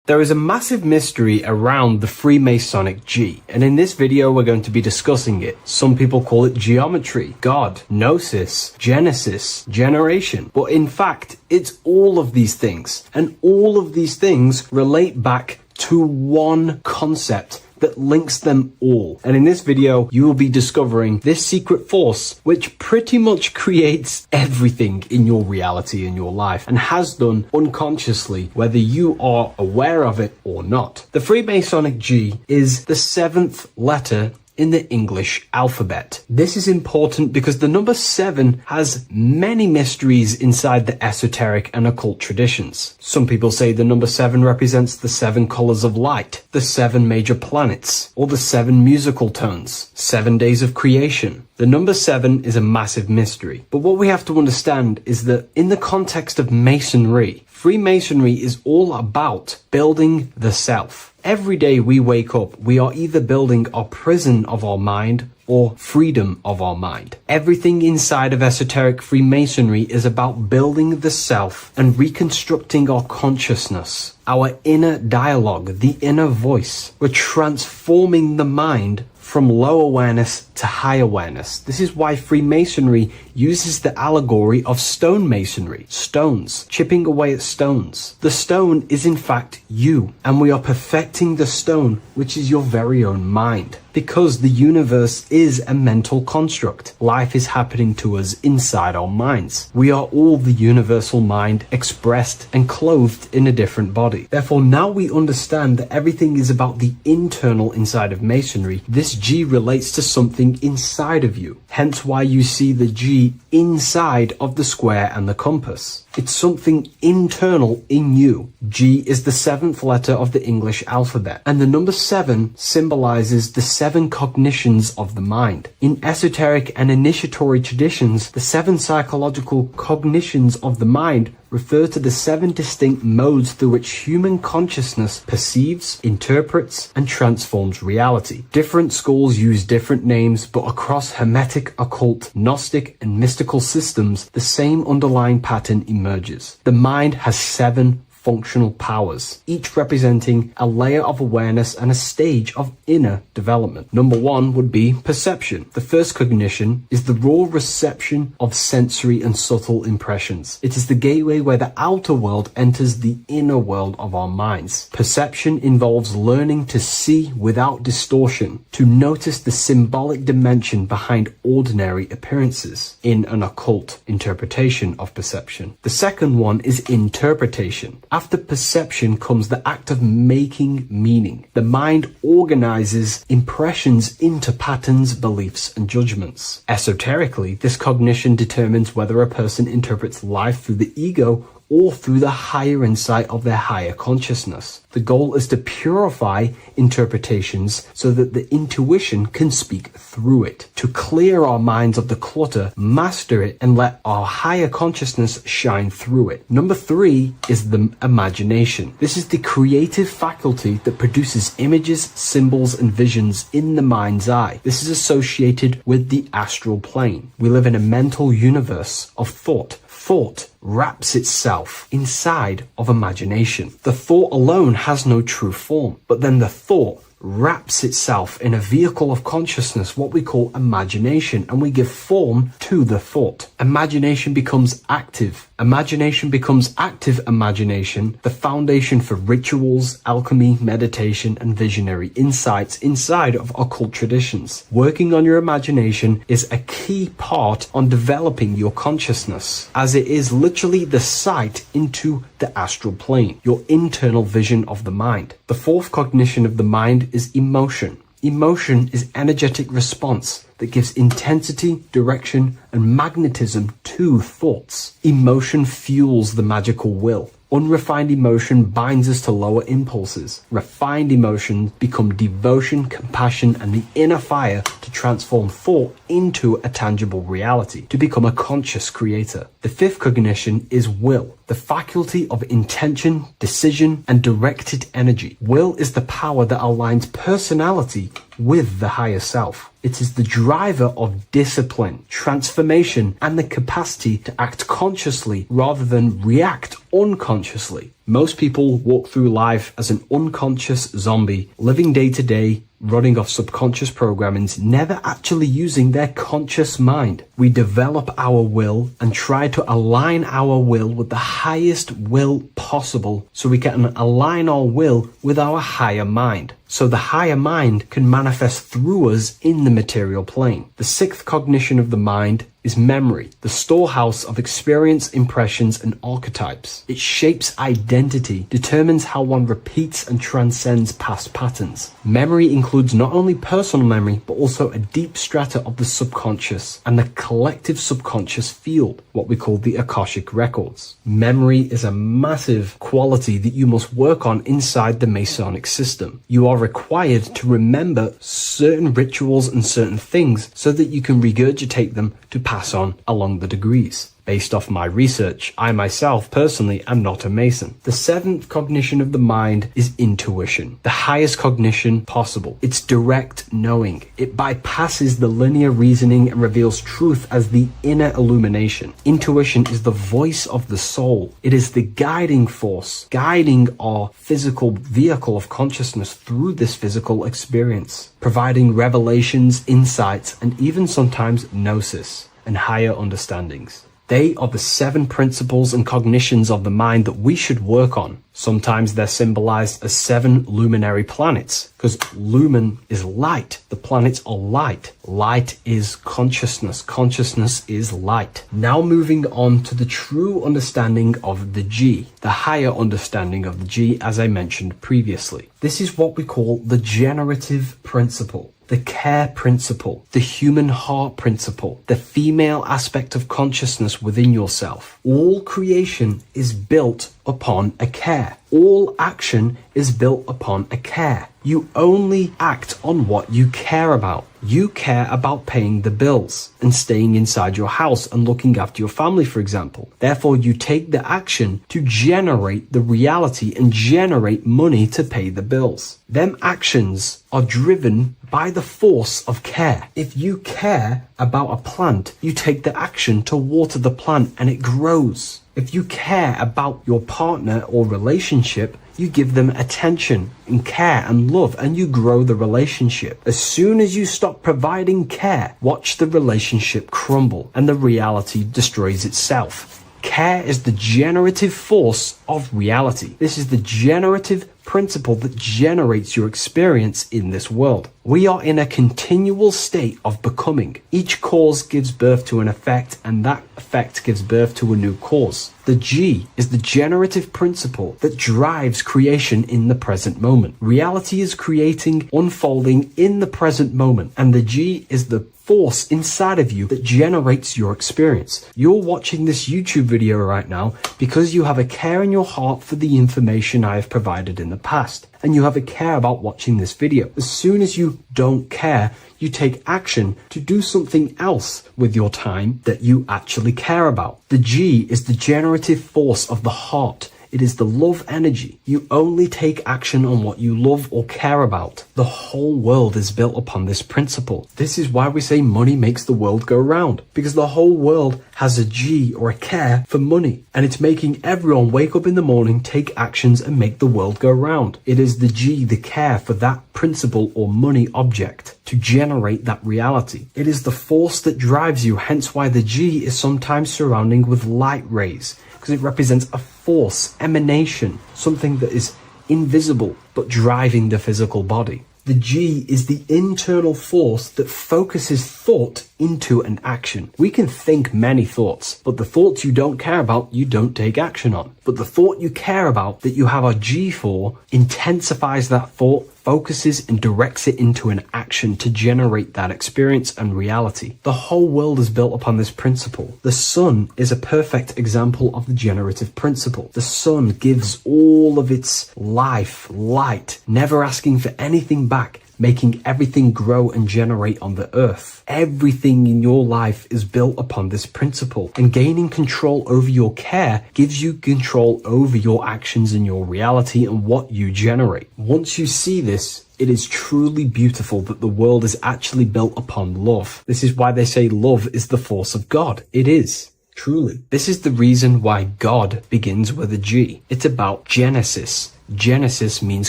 There is a massive mystery around the Freemasonic G, and in this video we're going to be discussing it. Some people call it geometry, God, gnosis, genesis, generation, but in fact it's all of these things, and all of these things relate back to one concept that links them all. And in this video, you will be discovering this secret force, which pretty much creates everything in your reality, in your life, and has done unconsciously, whether you are aware of it or not. The Freemasonic G is the 7th letter in the English alphabet. This is important because the number 7 has many mysteries inside the esoteric and occult traditions. Some people say the number 7 represents the 7 colors of light, the 7 major planets, or the 7 musical tones, 7 days of creation. The number 7 is a massive mystery. But what we have to understand is that in the context of Masonry, Freemasonry is all about building the self. Every day we wake up, we are either building our prison of our mind or freedom of our mind. Everything inside of esoteric Freemasonry is about building the self and reconstructing our consciousness, our inner dialogue, the inner voice. We're transforming the mind from low awareness to high awareness. This is why Freemasonry uses the allegory of stonemasonry, stones, chipping away at stones. The stone is in fact you, and we are perfecting the stone, which is your very own mind. Because the universe is a mental construct. Life is happening to us inside our minds. We are all the universal mind expressed and clothed in a different body. Therefore, now we understand that everything is about the internal inside of Masonry. This G relates to something inside of you. Hence why you see the G inside of the square and the compass. It's something internal in you. G is the 7th letter of the English alphabet, and the number 7 symbolizes the 7 cognitions of the mind. In esoteric and initiatory traditions, the 7 psychological cognitions of the mind refer to the 7 distinct modes through which human consciousness perceives, interprets, and transforms reality. Different schools use different names, but across Hermetic, occult, Gnostic, and mystical systems, the same underlying pattern emerges. The mind has 7 functional powers, each representing a layer of awareness and a stage of inner development. Number 1 would be perception. The first cognition is the raw reception of sensory and subtle impressions. It is the gateway where the outer world enters the inner world of our minds. Perception involves learning to see without distortion, to notice the symbolic dimension behind ordinary appearances in an occult interpretation of perception. The second one is interpretation. After perception comes the act of making meaning. The mind organizes impressions into patterns, beliefs, and judgments. Esoterically, this cognition determines whether a person interprets life through the ego or through the higher insight of their higher consciousness. The goal is to purify interpretations so that the intuition can speak through it, to clear our minds of the clutter, master it, and let our higher consciousness shine through it. Number 3 is the imagination. This is the creative faculty that produces images, symbols, and visions in the mind's eye. This is associated with the astral plane. We live in a mental universe of thought, Thought wraps itself inside of imagination. The thought alone has no true form, but then the thought wraps itself in a vehicle of consciousness, what we call imagination, and we give form to the thought. Imagination becomes active. Imagination becomes active imagination, the foundation for rituals, alchemy, meditation, and visionary insights inside of occult traditions. Working on your imagination is a key part on developing your consciousness, as it is literally the sight into the astral plane, your internal vision of the mind. The fourth cognition of the mind is emotion. Emotion is energetic response that gives intensity, direction, and magnetism to thoughts. Emotion fuels the magical will. Unrefined emotion binds us to lower impulses. Refined emotions become devotion, compassion, and the inner fire to transform thought into a tangible reality, to become a conscious creator. The fifth cognition is will, the faculty of intention, decision, and directed energy. Will is the power that aligns personality with the higher self. It is the driver of discipline, transformation, and the capacity to act consciously rather than react unconsciously. Most people walk through life as an unconscious zombie, living day to day, running off subconscious programmings, never actually using their conscious mind. We develop our will and try to align our will with the highest will possible so we can align our will with our higher mind. So the higher mind can manifest through us in the material plane. The sixth cognition of the mind is memory, the storehouse of experience, impressions, and archetypes. It shapes identity, determines how one repeats and transcends past patterns. Memory includes not only personal memory, but also a deep strata of the subconscious and the collective subconscious field, what we call the Akashic records. Memory is a massive quality that you must work on inside the Masonic system. You are required to remember certain rituals and certain things so that you can regurgitate them to pass on along the degrees. Based off my research, I myself personally am not a Mason. The seventh cognition of the mind is intuition, the highest cognition possible. It's direct knowing. It bypasses the linear reasoning and reveals truth as the inner illumination. Intuition is the voice of the soul. It is the guiding force, guiding our physical vehicle of consciousness through this physical experience, providing revelations, insights, and even sometimes gnosis and higher understandings. They are the 7 principles and cognitions of the mind that we should work on. Sometimes they're symbolized as 7 luminary planets, because lumen is light. The planets are light. Light is consciousness. Consciousness is light. Now moving on to the true understanding of the G, the higher understanding of the G, as I mentioned previously. This is what we call the generative principle, the care principle, the human heart principle, the female aspect of consciousness within yourself. All creation is built upon a care. All action is built upon a care. You only act on what you care about. You care about paying the bills and staying inside your house and looking after your family, for example. Therefore, you take the action to generate the reality and generate money to pay the bills. Them actions are driven by the force of care. If you care about a plant, you take the action to water the plant and it grows. If you care about your partner or relationship, you give them attention and care and love, and you grow the relationship. As soon as you stop providing care, watch the relationship crumble and the reality destroys itself. Care is the generative force of reality. This is the generative principle that generates your experience in this world. We are in a continual state of becoming. Each cause gives birth to an effect, and that effect gives birth to a new cause. The G is the generative principle that drives creation in the present moment. Reality is creating, unfolding in the present moment, and the G is the force inside of you that generates your experience. You're watching this YouTube video right now because you have a care in your heart for the information I have provided in the past, and you have a care about watching this video. As soon as you don't care, you take action to do something else with your time that you actually care about. The G is the generative force of the heart. It is the love energy. You only take action on what you love or care about. The whole world is built upon this principle. This is why we say money makes the world go round, because the whole world has a G or a care for money, and it's making everyone wake up in the morning, take actions, and make the world go round. It is the G, the care for that principle or money object to generate that reality. It is the force that drives you, hence why the G is sometimes surrounding with light rays, because it represents a force, emanation, something that is invisible but driving the physical body. The G is the internal force that focuses thought into an action. We can think many thoughts, but the thoughts you don't care about, you don't take action on. But the thought you care about, that you have a G for, intensifies that thought, focuses and directs it into an action to generate that experience and reality. The whole world is built upon this principle. The sun is a perfect example of the generative principle. The sun gives all of its life, light, never asking for anything back, making everything grow and generate on the earth. Everything in your life is built upon this principle, and gaining control over your care gives you control over your actions and your reality and what you generate. Once you see this, it is truly beautiful that the world is actually built upon love. This is why they say love is the force of God. It is. Truly. This is the reason why God begins with a G. It's about Genesis. Genesis means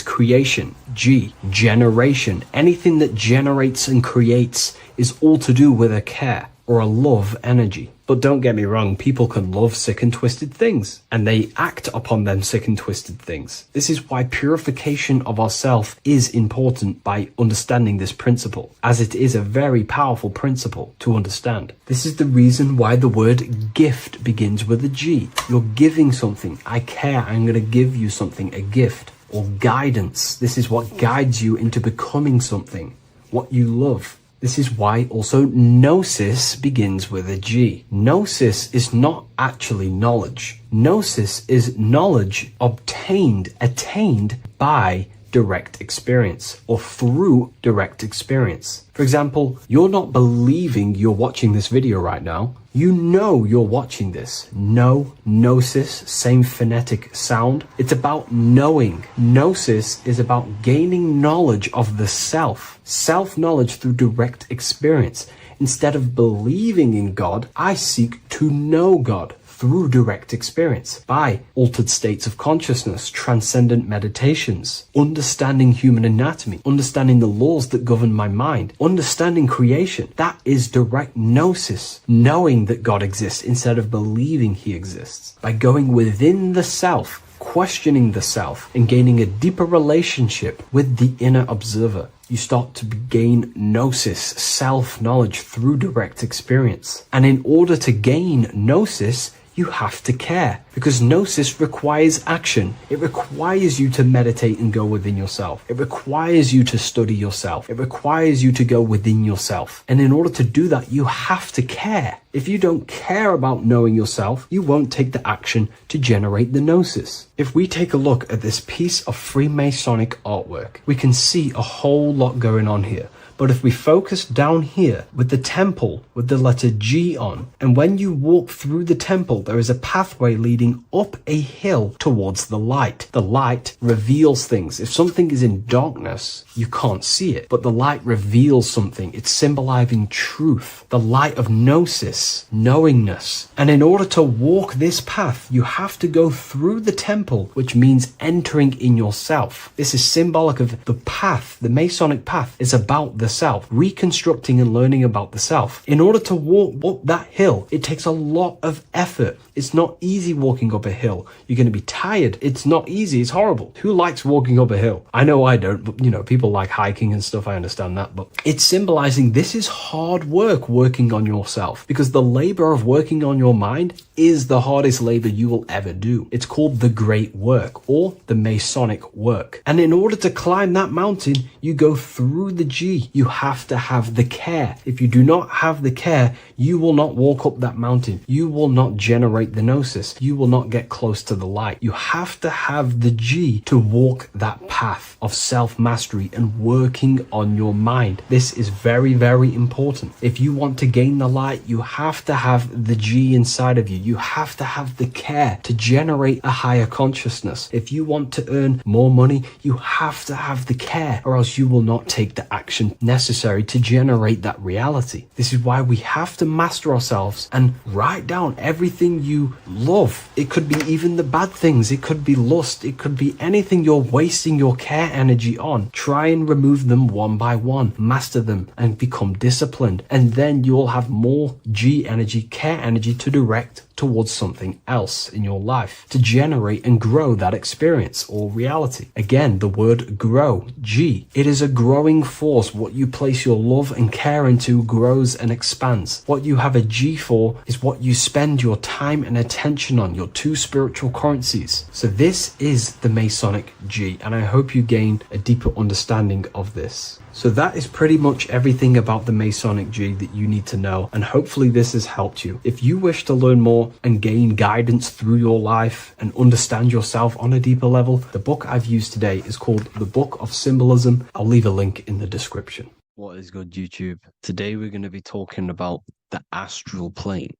creation. G, generation. Anything that generates and creates is all to do with a care or a love energy. But don't get me wrong, people can love sick and twisted things, and they act upon them sick and twisted things. This is why purification of ourself is important by understanding this principle, as it is a very powerful principle to understand. This is the reason why the word gift begins with a G. You're giving something. I care, I'm going to give you something, a gift. Or guidance. This is what guides you into becoming something, what you love. This is why also gnosis begins with a G. Gnosis is not actually knowledge. Gnosis is knowledge obtained, attained by direct experience or through direct experience. For example, you're not believing you're watching this video right now. You know you're watching this. Know, gnosis, same phonetic sound. It's about knowing. Gnosis is about gaining knowledge of the self. Self-knowledge through direct experience. Instead of believing in God, I seek to know God through direct experience, by altered states of consciousness, transcendent meditations, understanding human anatomy, understanding the laws that govern my mind, understanding creation. That is direct gnosis, knowing that God exists instead of believing he exists. By going within the self, questioning the self, and gaining a deeper relationship with the inner observer, you start to gain gnosis, self-knowledge through direct experience. And in order to gain gnosis, you have to care, because gnosis requires action. It requires you to meditate and go within yourself. It requires you to study yourself. It requires you to go within yourself. And in order to do that, you have to care. If you don't care about knowing yourself, you won't take the action to generate the gnosis. If we take a look at this piece of Freemasonic artwork, we can see a whole lot going on here. But if we focus down here with the temple with the letter G on, and when you walk through the temple, there is a pathway leading up a hill towards the light. The light reveals things. If something is in darkness, you can't see it, but the light reveals something. It's symbolizing truth, the light of gnosis, knowingness. And in order to walk this path, you have to go through the temple, which means entering in yourself. This is symbolic of the path. The Masonic path is about the self, reconstructing and learning about the self. In order to walk up that hill, it takes a lot of effort. It's not easy walking up a hill. You're going to be tired. It's not easy. It's horrible. Who likes walking up a hill? I know I don't, but people like hiking and stuff. I understand that, but it's symbolizing this is hard work, working on yourself, because the labor of working on your mind is the hardest labor you will ever do. It's called the great work or the Masonic work. And in order to climb that mountain, you go through the G. you have to have the care. If you do not have the care, you will not walk up that mountain. You will not generate the gnosis. You will not get close to the light. You have to have the G to walk that path of self-mastery and working on your mind. This is very, very important. If you want to gain the light, you have to have the G inside of you. You have to have the care to generate a higher consciousness. If you want to earn more money, you have to have the care, or else you will not take the action necessary to generate that reality. This is why we have to master ourselves and write down everything you love. It could be even the bad things. It could be lust. It could be anything you're wasting your care energy on. Try and remove them one by one. Master them and become disciplined. And then you'll have more G energy, care energy to direct towards something else in your life to generate and grow that experience or reality. Again, the word grow, G. It is a growing force. What you place your love and care into grows and expands. What you have a G for is what you spend your time and attention on, your two spiritual currencies. So this is the Masonic G, and I hope you gain a deeper understanding of this. So that is pretty much everything about the Masonic G that you need to know, and hopefully this has helped you. If you wish to learn more and gain guidance through your life and understand yourself on a deeper level, the book I've used today is called The Book of Symbolism. I'll leave a link in the description. What is good, YouTube? Today we're going to be talking about the astral plane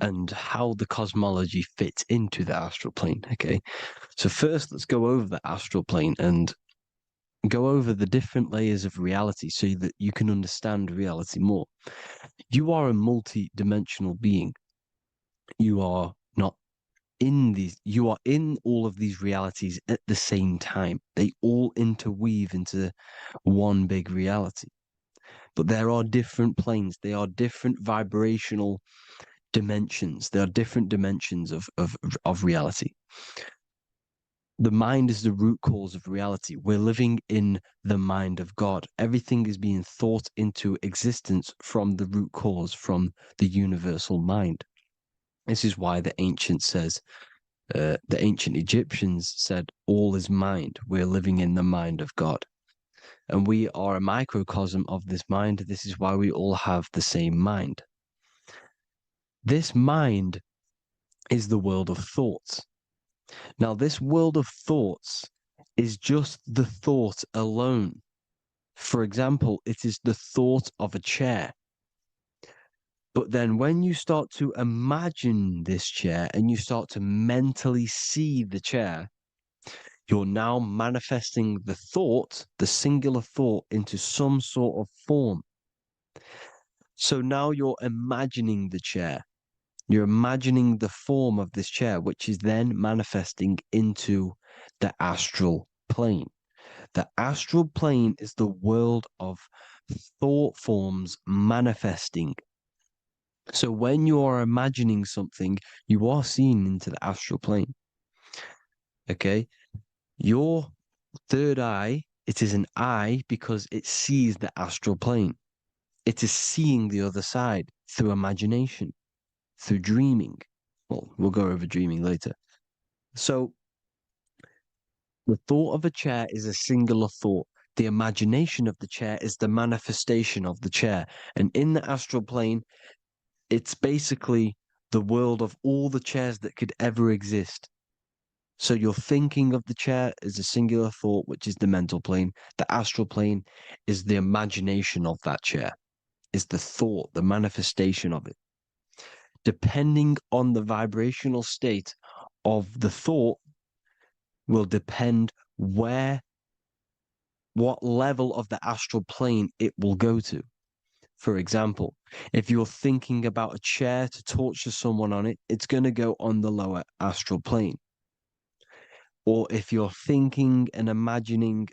and how the cosmology fits into the astral plane, okay? So first, let's go over the astral plane and go over the different layers of reality so that you can understand reality more. You are a multi-dimensional being. You are not in these, you are in all of these realities at the same time. They all interweave into one big reality. But there are different planes. They are different vibrational dimensions. There are different dimensions of reality. The mind is the root cause of reality. We're living in the mind of God. Everything is being thought into existence from the root cause, from the universal mind. This is why the ancient Egyptians said, all is mind. We're living in the mind of God. And we are a microcosm of this mind. This is why we all have the same mind. This mind is the world of thoughts. Now, this world of thoughts is just the thought alone. For example, it is the thought of a chair. But then when you start to imagine this chair and you start to mentally see the chair, you're now manifesting the thought, the singular thought, into some sort of form. So now you're imagining the chair. You're imagining the form of this chair, which is then manifesting into the astral plane. The astral plane is the world of thought forms manifesting. So when you are imagining something, you are seeing into the astral plane. Okay? Your third eye, it is an eye because it sees the astral plane. It is seeing the other side through imagination, through dreaming. Well, we'll go over dreaming later. So the thought of a chair is a singular thought. The imagination of the chair is the manifestation of the chair. And in the astral plane, it's basically the world of all the chairs that could ever exist. So you're thinking of the chair as a singular thought, which is the mental plane. The astral plane is the imagination of that chair, is the thought, the manifestation of it. Depending on the vibrational state of the thought will depend what level of the astral plane it will go to. For example, if you're thinking about a chair to torture someone on it, it's going to go on the lower astral plane. Or if you're thinking and imagining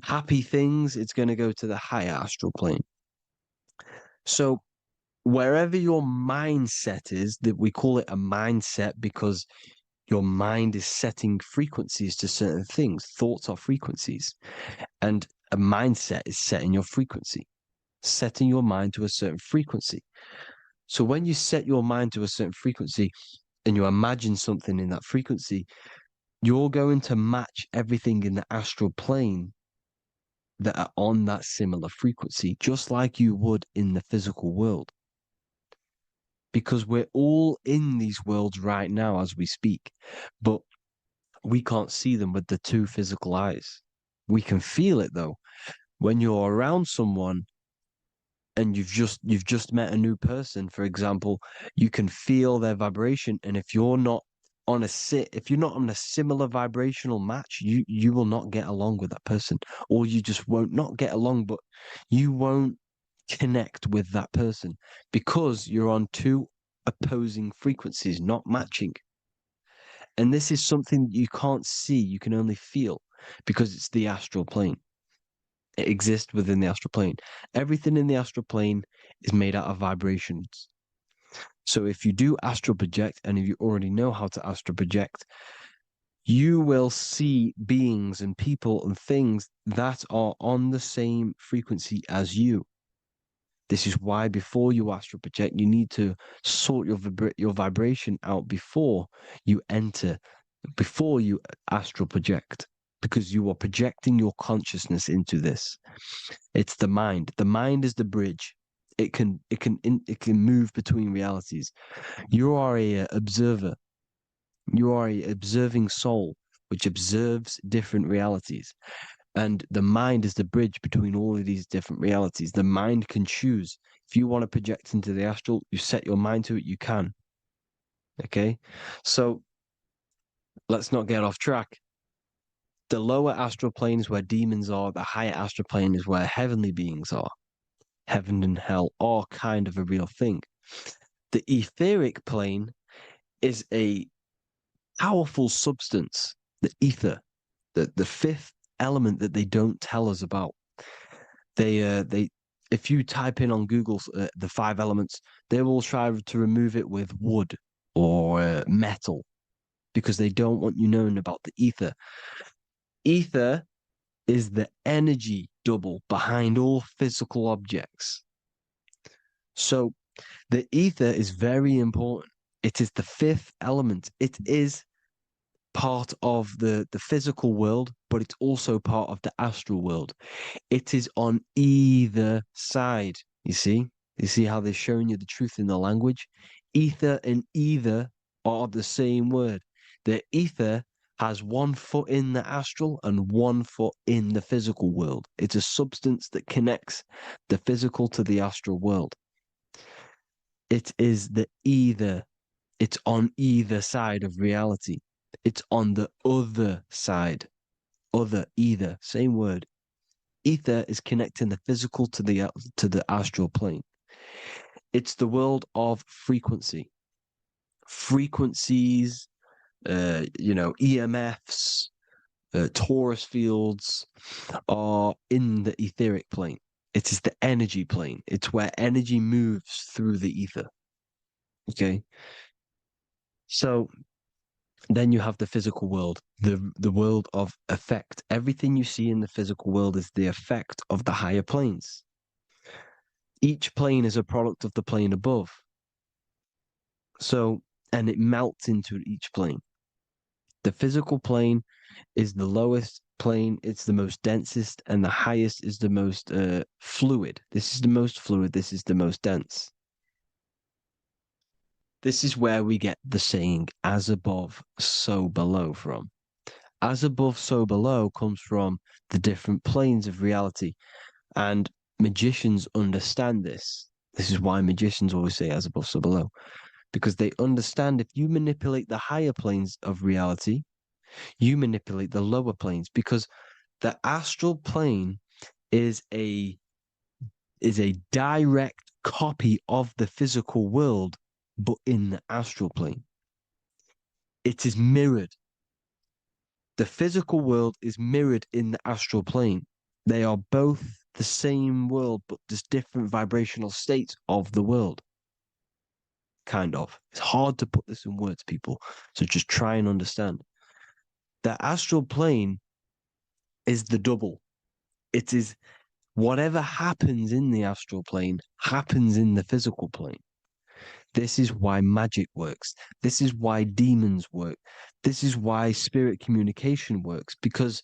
happy things, it's going to go to the higher astral plane. So wherever your mindset is, that we call it a mindset because your mind is setting frequencies to certain things. Thoughts are frequencies. And a mindset is setting your frequency, setting your mind to a certain frequency. So when you set your mind to a certain frequency and you imagine something in that frequency, you're going to match everything in the astral plane that are on that similar frequency, just like you would in the physical world. Because we're all in these worlds right now as we speak, but we can't see them with the two physical eyes. We can feel it though. When you're around someone and you've just met a new person, for example, you can feel their vibration. And if you're not on a similar vibrational match, you will not get along with that person, or you just won't not get along, but you won't connect with that person because you're on two opposing frequencies, not matching. And this is something you can't see, you can only feel because it's the astral plane. It exists within the astral plane. Everything in the astral plane is made out of vibrations. So if you do astral project, and if you already know how to astral project, you will see beings and people and things that are on the same frequency as you. This is why before you astral project, you need to sort your vibration out before you astral project, because you are projecting your consciousness into this. It's the mind. The mind is the bridge. It can move between realities. You are a observer. You are a observing soul which observes different realities. And the mind is the bridge between all of these different realities. The mind can choose. If you want to project into the astral, you set your mind to it, you can. Okay? So let's not get off track. The lower astral plane is where demons are. The higher astral plane is where heavenly beings are. Heaven and hell are kind of a real thing. The etheric plane is a powerful substance, the ether, the fifth element that they don't tell us about. If you type in on Google the 5 elements, they will try to remove it with wood or metal because they don't want you knowing about the ether. Ether is the energy double behind all physical objects. So the ether is very important. It is the 5th element. It is part of the physical world, but it's also part of the astral world. It is on either side. You see how they're showing you the truth in the language? Ether and either are the same word. The ether has 1 foot in the astral and 1 foot in the physical world. It's a substance that connects the physical to the astral world. It is the either. It's on either side of reality. It's on the other side. Other, either, same word. Ether is connecting the physical to the astral plane. It's the world of frequency. Frequencies, EMFs, torus fields are in the etheric plane. It is the energy plane. It's where energy moves through the ether. Okay? So then you have the physical world, the world of effect. Everything you see in the physical world is the effect of the higher planes. Each plane is a product of the plane above. So, and it melts into each plane. The physical plane is the lowest plane, it's the most densest, and the highest is the most fluid. This is the most fluid, this is the most dense. This is where we get the saying, as above, so below from. As above, so below comes from the different planes of reality. And magicians understand this. This is why magicians always say as above, so below. Because they understand if you manipulate the higher planes of reality, you manipulate the lower planes. Because the astral plane is a direct copy of the physical world, but in the astral plane. It is mirrored. The physical world is mirrored in the astral plane. They are both the same world, but there's different vibrational states of the world. Kind of. It's hard to put this in words, people. So just try and understand. The astral plane is the double. It is whatever happens in the astral plane happens in the physical plane. This is why magic works. This is why demons work. This is why spirit communication works, because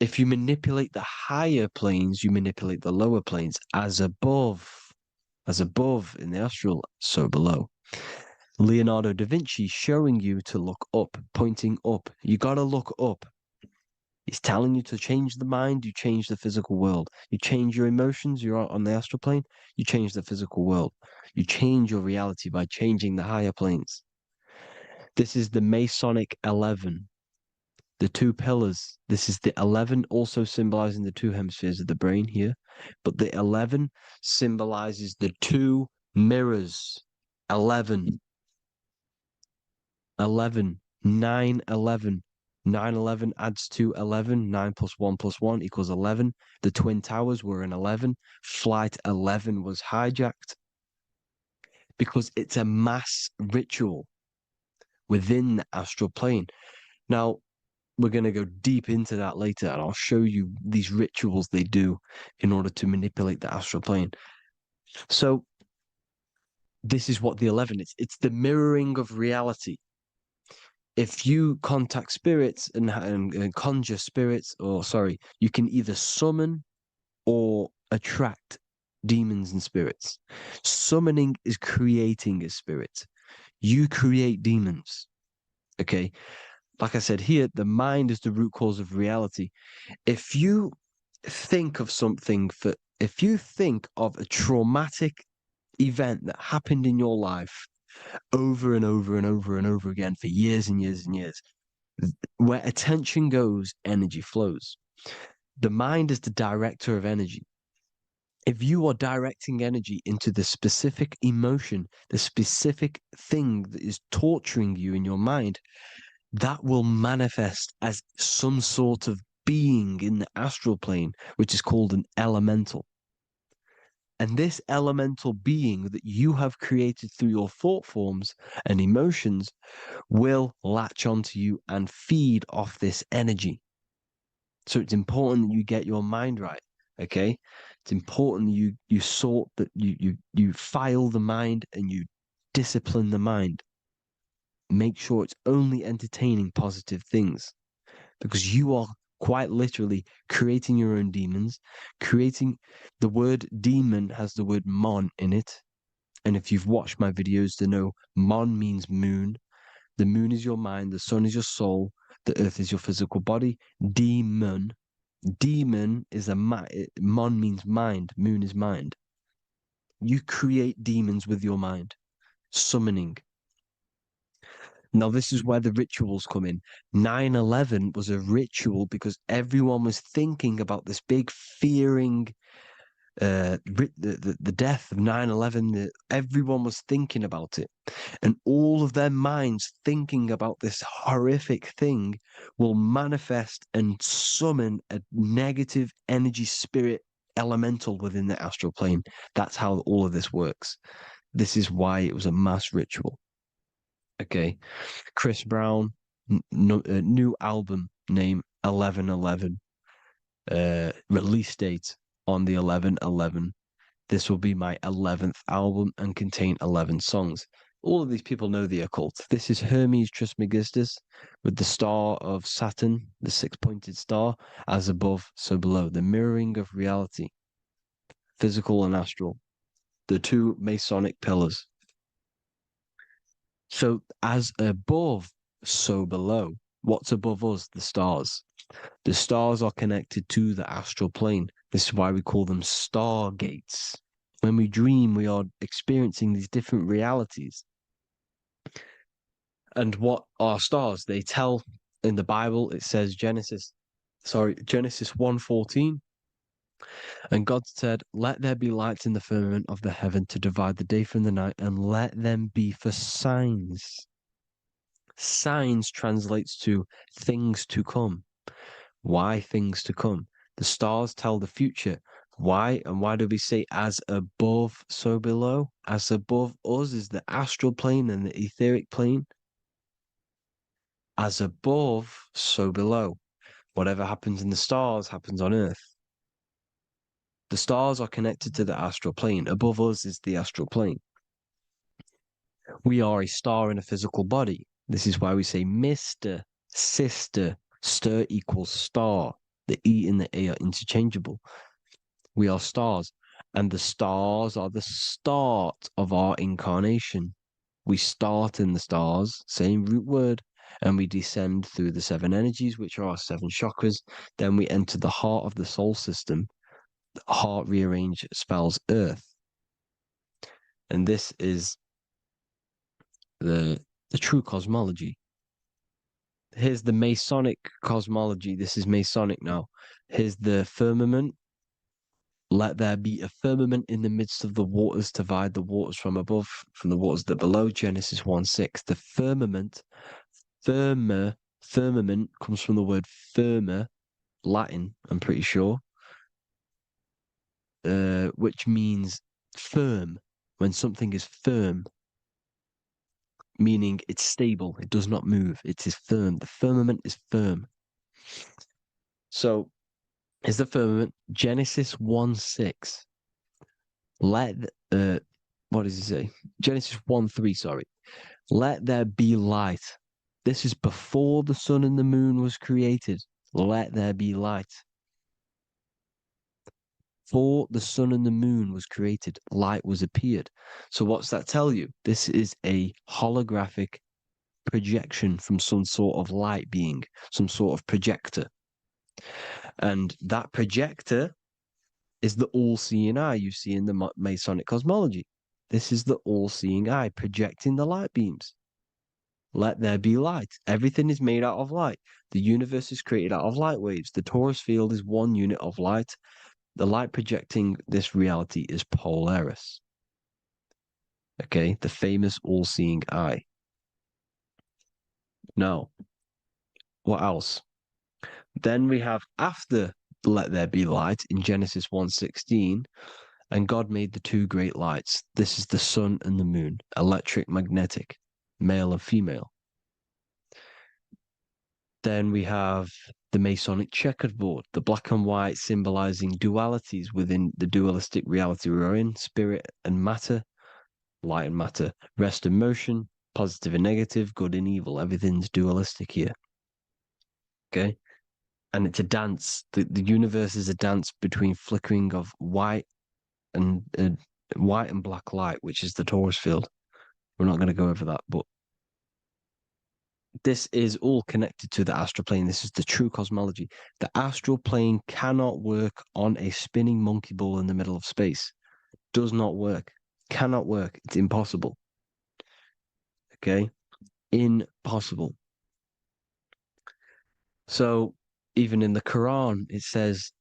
If you manipulate the higher planes, you manipulate the lower planes. As above in the astral, so below. Leonardo da Vinci showing you to look up, pointing up. You got to look up. He's telling you to change the mind, you change the physical world. You change your emotions, you're on the astral plane, you change the physical world. You change your reality by changing the higher planes. This is the Masonic 11, the two pillars. This is the 11, also symbolizing the two hemispheres of the brain here. But the 11 symbolizes the two mirrors. 11, 11, 9, 11. 9, 11 adds to 11. 9 plus 1 plus 1 equals 11. The Twin Towers were in 11. Flight 11 was hijacked because it's a mass ritual within the astral plane. Now, we're going to go deep into that later, and I'll show you these rituals they do in order to manipulate the astral plane. So, this is what the 11 is. It's the mirroring of reality. If you contact spirits and conjure spirits, you can either summon or attract demons and spirits. Summoning is creating a spirit. You create demons. Okay. Like I said here, the mind is the root cause of reality. If you think of if you think of a traumatic event that happened in your life over and over and over and over again for years and years and years, where attention goes, energy flows. The mind is the director of energy. If you are directing energy into the specific emotion, the specific thing that is torturing you in your mind, that will manifest as some sort of being in the astral plane, which is called an elemental. And this elemental being that you have created through your thought forms and emotions will latch onto you and feed off this energy. So it's important that you get your mind right, okay? It's important you sort that you file the mind and you discipline the mind. Make sure it's only entertaining positive things, because you are quite literally creating your own demons. The word demon has the word mon in it. And if you've watched my videos to know, mon means moon. The moon is your mind, the sun is your soul, the earth is your physical body. Demon is mon means mind, moon is mind. You create demons with your mind. Summoning. Now, this is where the rituals come in. 9/11 was a ritual because everyone was thinking about this big fearing, the death of 9/11. Everyone was thinking about it. And all of their minds thinking about this horrific thing will manifest and summon a negative energy spirit elemental within the astral plane. That's how all of this works. This is why it was a mass ritual. Okay, Chris Brown, new album name 11/11, release date on the 11/11. This will be my 11th album and contain 11 songs. All of these people know the occult. This is Hermes Trismegistus with the star of Saturn, the six-pointed star, as above, so below. The mirroring of reality, physical and astral, the two Masonic pillars. So as above, so below. What's above us? The stars. The stars are connected to the astral plane. This is why we call them stargates. When we dream, we are experiencing these different realities. And what are stars? They tell in the Bible, it says Genesis 1:14. And God said, "Let there be lights in the firmament of the heaven to divide the day from the night, and let them be for signs." Signs translates to things to come. Why things to come? The stars tell the future. Why? And why do we say as above, so below? As above us is the astral plane and the etheric plane. As above, so below. Whatever happens in the stars happens on Earth. The stars are connected to the astral plane. Above us is the astral plane. We are a star in a physical body. This is why we say Mr., Sister, stir equals star. The E and the A are interchangeable. We are stars, and the stars are the start of our incarnation. We start in the stars, same root word, and we descend through the 7 energies, which are our 7 chakras. Then we enter the heart of the soul system. The heart rearranged spells earth. And this is the true cosmology. Here's the Masonic cosmology. This is Masonic now. Here's the firmament. Let there be a firmament in the midst of the waters to divide the waters from above, from the waters that below. Genesis 1:6. The firmament, firmament comes from the word firma, Latin, I'm pretty sure, which means firm. When something is firm, meaning it's stable, it does not move, it is firm. The firmament is firm. So, is the firmament Genesis 1:6. What does it say? Genesis 1:3, sorry. Let there be light. This is before the sun and the moon was created. Let there be light. Before the sun and the moon was created, light was appeared. So what's that tell you? This is a holographic projection from some sort of light being, some sort of projector. And that projector is the all-seeing eye you see in the Masonic cosmology. This is the all-seeing eye projecting the light beams. Let there be light. Everything is made out of light. The universe is created out of light waves. The torus field is 1 unit of light. The light projecting this reality is Polaris. Okay, the famous all-seeing eye. Now, what else? Then we have after let there be light in Genesis 1:16, and God made the 2 great lights. This is the sun and the moon, electric, magnetic, male and female. Then we have the Masonic checkerboard, the black and white symbolizing dualities within the dualistic reality we're in, spirit and matter, light and matter, rest and motion, positive and negative, good and evil. Everything's dualistic here. Okay? And it's a dance. The universe is a dance between flickering of white and black light, which is the torus field. We're not going to go over that, but this is all connected to the astral plane. This is the true cosmology. The astral plane cannot work on a spinning monkey ball in the middle of space. Does not work. Cannot work. It's impossible. Okay? Impossible. So, even in the Quran, it says,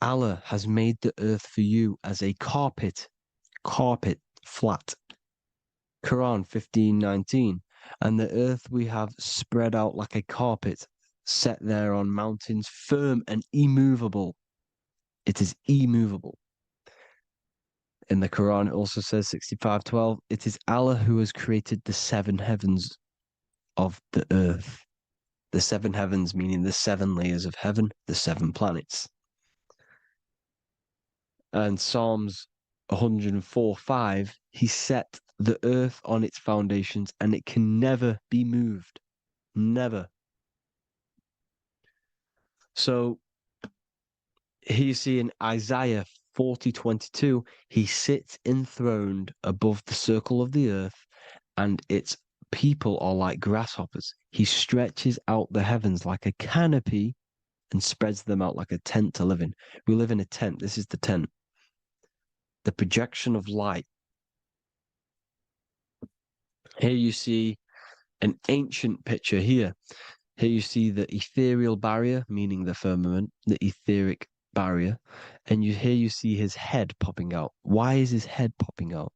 Allah has made the earth for you as a carpet, flat. Quran 15:19. And the earth we have spread out like a carpet, set there on mountains, firm and immovable. It is immovable. In the Quran, it also says 65:12, it is Allah who has created the 7 heavens of the earth. The 7 heavens, meaning the 7 layers of heaven, the 7 planets. And Psalms 104:5, he set the earth on its foundations and it can never be moved. Never. So here you see in Isaiah 40:22, he sits enthroned above the circle of the earth and its people are like grasshoppers. He stretches out the heavens like a canopy and spreads them out like a tent to live in. We live in a tent. This is the tent. The projection of light. Here you see an ancient picture here. Here you see the ethereal barrier, meaning the firmament, the etheric barrier. And here you see his head popping out. Why is his head popping out?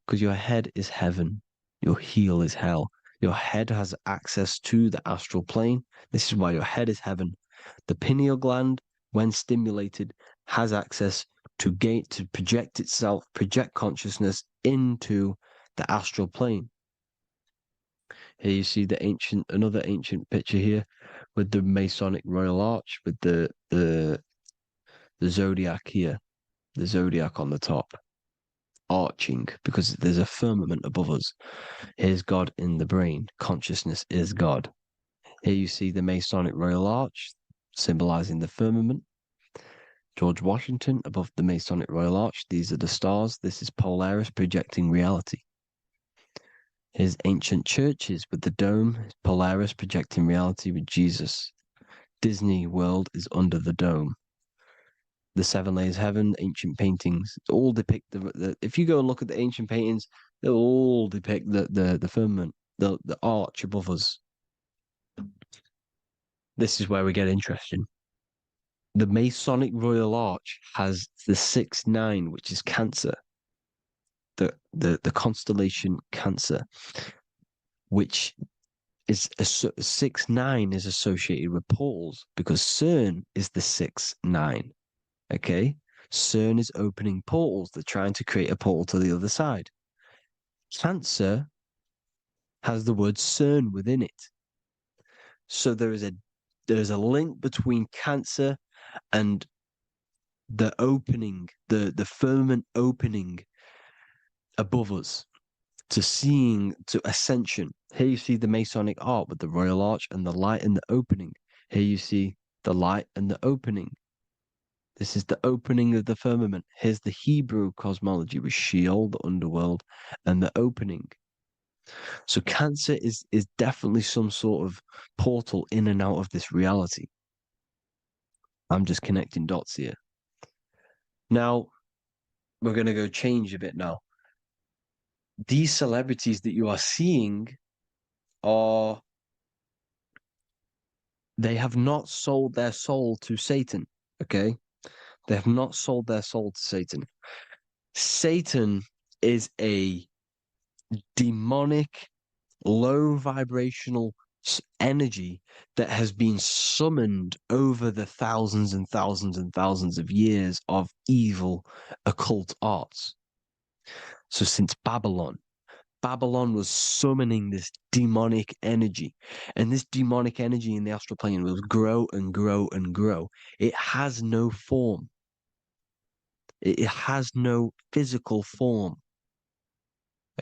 Because your head is heaven. Your heel is hell. Your head has access to the astral plane. This is why your head is heaven. The pineal gland, when stimulated, has access to project itself, project consciousness into the astral plane. Here you see another ancient picture here with the Masonic Royal Arch, with the zodiac here, the zodiac on the top, arching, because there's a firmament above us. Here's God in the brain. Consciousness is God. Here you see the Masonic Royal Arch, symbolizing the firmament. George Washington above the Masonic Royal Arch. These are the stars. This is Polaris projecting reality. Here's ancient churches with the dome. Polaris projecting reality with Jesus. Disney World is under the dome. The seven layers of heaven, ancient paintings, all depict the if you go and look at the ancient paintings, they'll all depict the firmament, the arch above us. This is where we get interesting. The Masonic Royal Arch has the 6-9, which is Cancer. The constellation Cancer, which is 6-9 is associated with portals because CERN is the 6-9. Okay, CERN is opening portals. They're trying to create a portal to the other side. Cancer has the word CERN within it, so there is a link between Cancer and the opening, the firmament opening above us to ascension. Here you see the Masonic art with the Royal Arch and the light and the opening. Here you see the light and the opening. This is the opening of the firmament. Here's the Hebrew cosmology with Sheol, the underworld, and the opening. So Cancer is definitely some sort of portal in and out of this reality. I'm just connecting dots here. Now, we're going to go change a bit now. These celebrities that you are seeing they have not sold their soul to Satan, okay? They have not sold their soul to Satan. Satan is a demonic, low vibrational energy that has been summoned over the thousands and thousands and thousands of years of evil occult arts. So since Babylon was summoning this demonic energy, and this demonic energy in the astral plane will grow and grow and grow. It has no form. It has no physical form.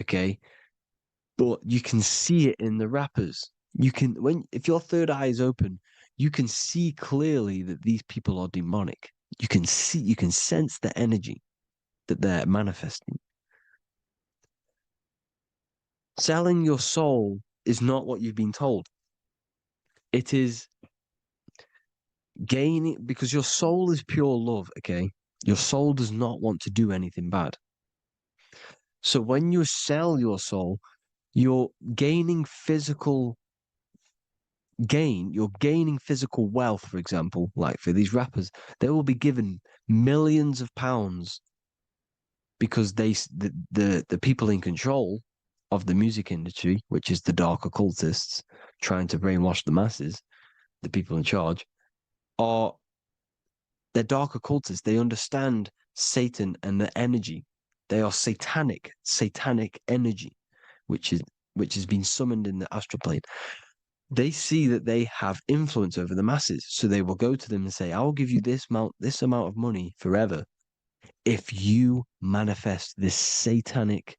Okay? But you can see it in the rappers. If your third eye is open, you can see clearly that these people are demonic. You can sense the energy that they're manifesting. Selling your soul is not what you've been told. It is gaining, because your soul is pure love, okay? Your soul does not want to do anything bad. So when you sell your soul, you're gaining physical gain. You're gaining physical wealth, for example, like for these rappers, they will be given millions of pounds because the people in control of the music industry, which is the dark occultists trying to brainwash the masses, the people in charge, they're dark occultists. They understand Satan and the energy. They are satanic energy, which has been summoned in the astral plane. They see that they have influence over the masses, so they will go to them and say, "I'll give you this amount of money forever if you manifest this satanic,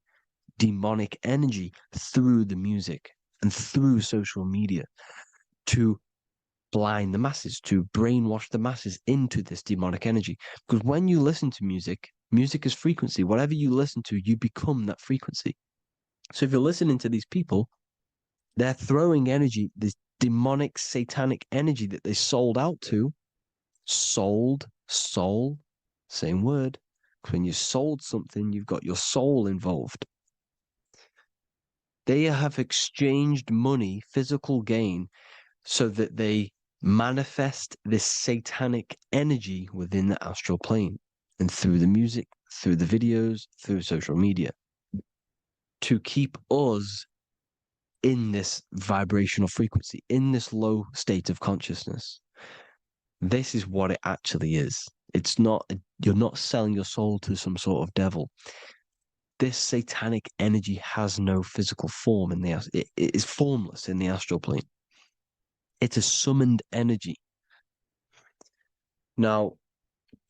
demonic energy through the music and through social media to blind the masses, to brainwash the masses into this demonic energy." Because when you listen to music is frequency. Whatever you listen to, you become that frequency. So if you're listening to these people, they're throwing energy, this demonic, satanic energy that they sold out to. Soul, same word. When you sold something, you've got your soul involved. They have exchanged money, physical gain, so that they manifest this satanic energy within the astral plane and through the music, through the videos, through social media to keep us in this vibrational frequency, in this low state of consciousness. This is what it actually is. It's not, you're not selling your soul to some sort of devil. This satanic energy has no physical form it is formless in the astral plane. It's a summoned energy. Now,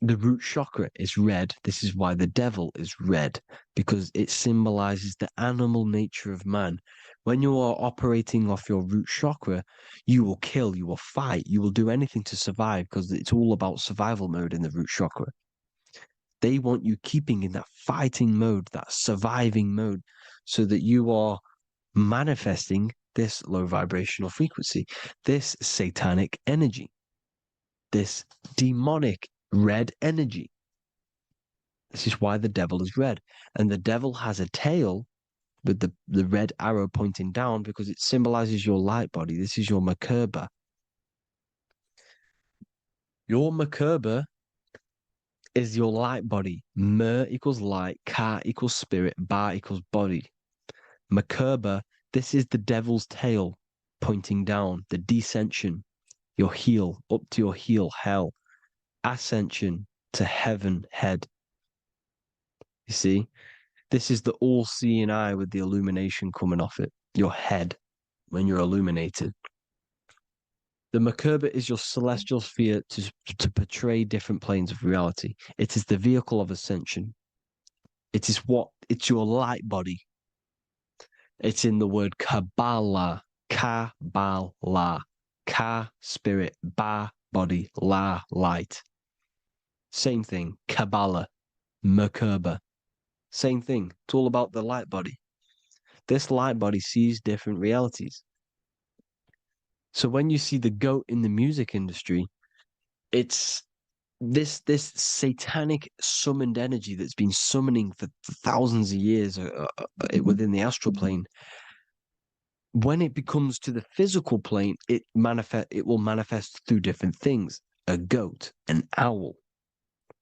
the root chakra is red. This is why the devil is red, because it symbolizes the animal nature of man, When you are operating off your root chakra, you will kill, you will fight, you will do anything to survive because it's all about survival mode in the root chakra. They want you keeping in that fighting mode, that surviving mode, so that you are manifesting this low vibrational frequency, this satanic energy, this demonic red energy. This is why the devil is red. And the devil has a tail with the red arrow pointing down because it symbolizes your light body. This is your Merkaba. Your Merkaba is your light body. Mer equals light, Ka equals spirit, Ba equals body. Merkaba, this is the devil's tail pointing down, the descension, your heel, up to your heel, hell. Ascension to heaven, head. You see? This is the all-seeing eye with the illumination coming off it, your head, when you're illuminated. The Merkaba is your celestial sphere to portray different planes of reality. It is the vehicle of ascension. It's your light body. It's in the word Kabbalah, Kabbalah, Ka, spirit, Ba, body, La, light. Same thing, Kabbalah, Merkaba. Same thing. It's all about the light body. This light body sees different realities. So when you see the goat in the music industry, it's this satanic summoned energy that's been summoning for thousands of years within the astral plane. When it becomes to the physical plane, it will manifest through different things. A goat, an owl,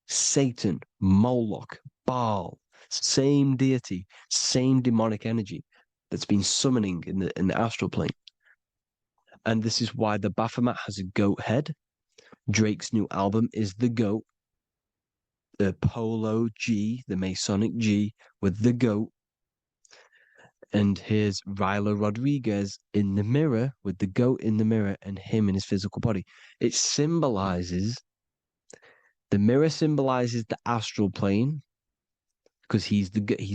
Satan, Moloch, Baal, same deity, same demonic energy that's been summoning in the astral plane. And this is why the Baphomet has a goat head. Drake's new album is the goat. The Polo G, the Masonic G, with the goat. And here's Rylo Rodriguez in the mirror with the goat in the mirror and him in his physical body. It symbolizes, the mirror symbolizes the astral plane because he's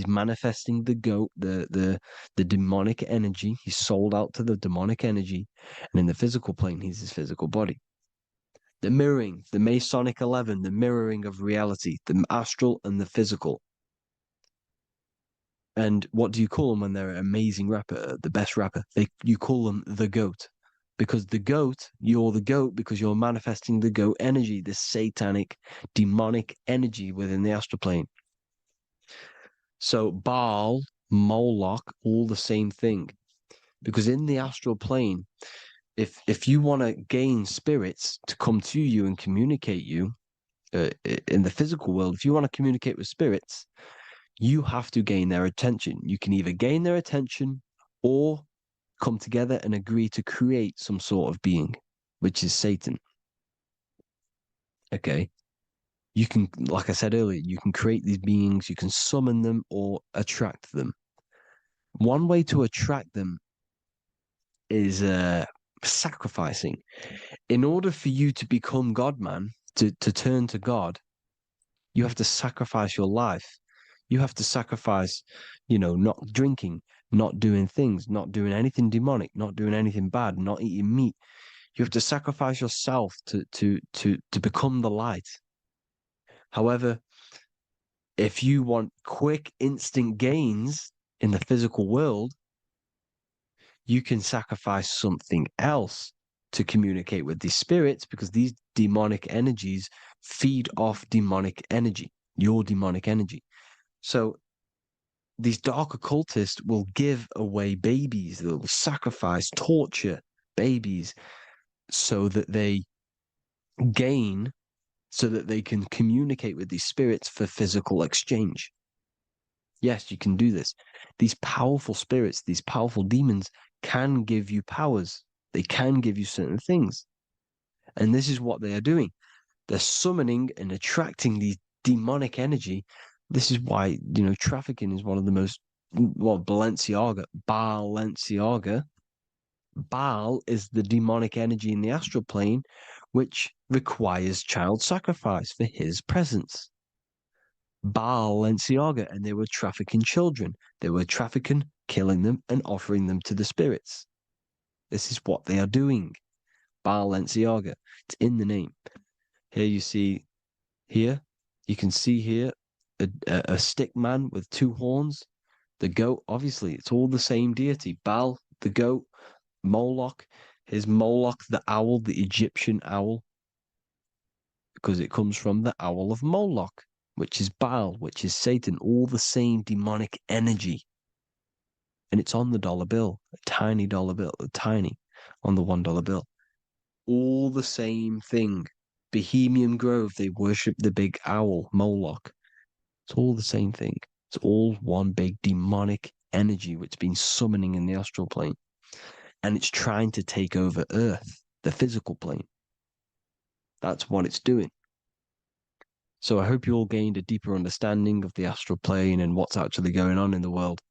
manifesting the goat, the demonic energy. He's sold out to the demonic energy. And in the physical plane, he's his physical body. The mirroring, the Masonic 11, the mirroring of reality, the astral and the physical. And what do you call them when they're an amazing rapper, the best rapper? You call them the goat. Because the goat, you're the goat because you're manifesting the goat energy, this satanic, demonic energy within the astral plane. So Baal, Moloch, all the same thing. Because in the astral plane, if you want to gain spirits to come to you and communicate you in the physical world, if you want to communicate with spirits, you have to gain their attention. You can either gain their attention or come together and agree to create some sort of being, which is Satan. Okay. You can, like I said earlier, you can create these beings, you can summon them or attract them. One way to attract them is sacrificing. In order for you to become God, man, to turn to God, you have to sacrifice your life. You have to sacrifice, not drinking, not doing things, not doing anything demonic, not doing anything bad, not eating meat. You have to sacrifice yourself to become the light. However, if you want quick, instant gains in the physical world, you can sacrifice something else to communicate with these spirits because these demonic energies feed off demonic energy, your demonic energy. So these dark occultists will give away babies, they'll sacrifice, torture babies so that they gain, so that they can communicate with these spirits for physical exchange. Yes, you can do this. These powerful spirits, these powerful demons can give you powers. They can give you certain things. And this is what they are doing. They're summoning and attracting these demonic energy. This is why, trafficking is one of the most, Balenciaga. Baal is the demonic energy in the astral plane, which requires child sacrifice for his presence. Balenciaga, and they were trafficking children. They were trafficking killing them and offering them to the spirits. This is what they are doing. Balenciaga. It's in the name. Here you see, here, you can see here a stick man with two horns. The goat, obviously, it's all the same deity. Baal, the goat, Moloch. Here's Moloch, the owl, the Egyptian owl, because it comes from the owl of Moloch, which is Baal, which is Satan, all the same demonic energy. And it's on the dollar bill, a tiny dollar bill, tiny, on the $1 bill. All the same thing. Bohemian Grove, they worship the big owl, Moloch. It's all the same thing. It's all one big demonic energy which has been summoning in the astral plane. And it's trying to take over Earth, the physical plane. That's what it's doing. So I hope you all gained a deeper understanding of the astral plane and what's actually going on in the world.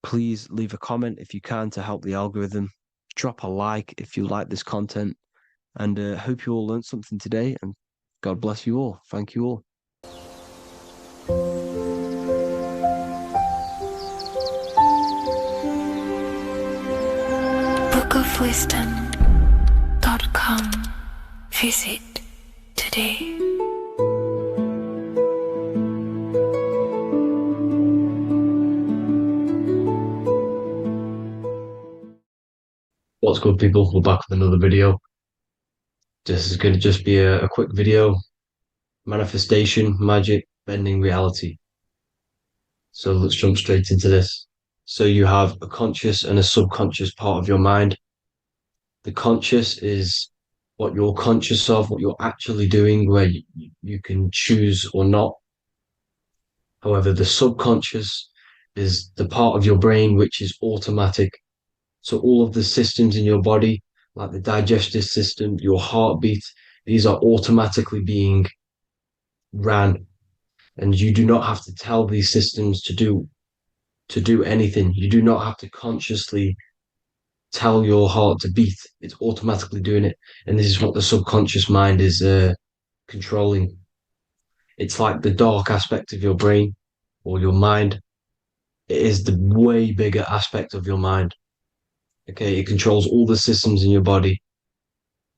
Please leave a comment if you can to help the algorithm. Drop a like if you like this content. And hope you all learned something today. And God bless you all. Thank you all. bookofwisdom.com. Visit today. What's good, people? We're back with another video. This is going to just be a quick video. Manifestation, magic, bending reality. So let's jump straight into this. So you have a conscious and a subconscious part of your mind. The conscious is what you're conscious of, what you're actually doing, where you can choose or not. However, the subconscious is the part of your brain which is automatic. So all of the systems in your body, like the digestive system, your heartbeat, these are automatically being ran. And you do not have to tell these systems to do anything. You do not have to consciously tell your heart to beat. It's automatically doing it. And this is what the subconscious mind is controlling. It's like the dark aspect of your brain or your mind. It is the way bigger aspect of your mind. Okay, it controls all the systems in your body.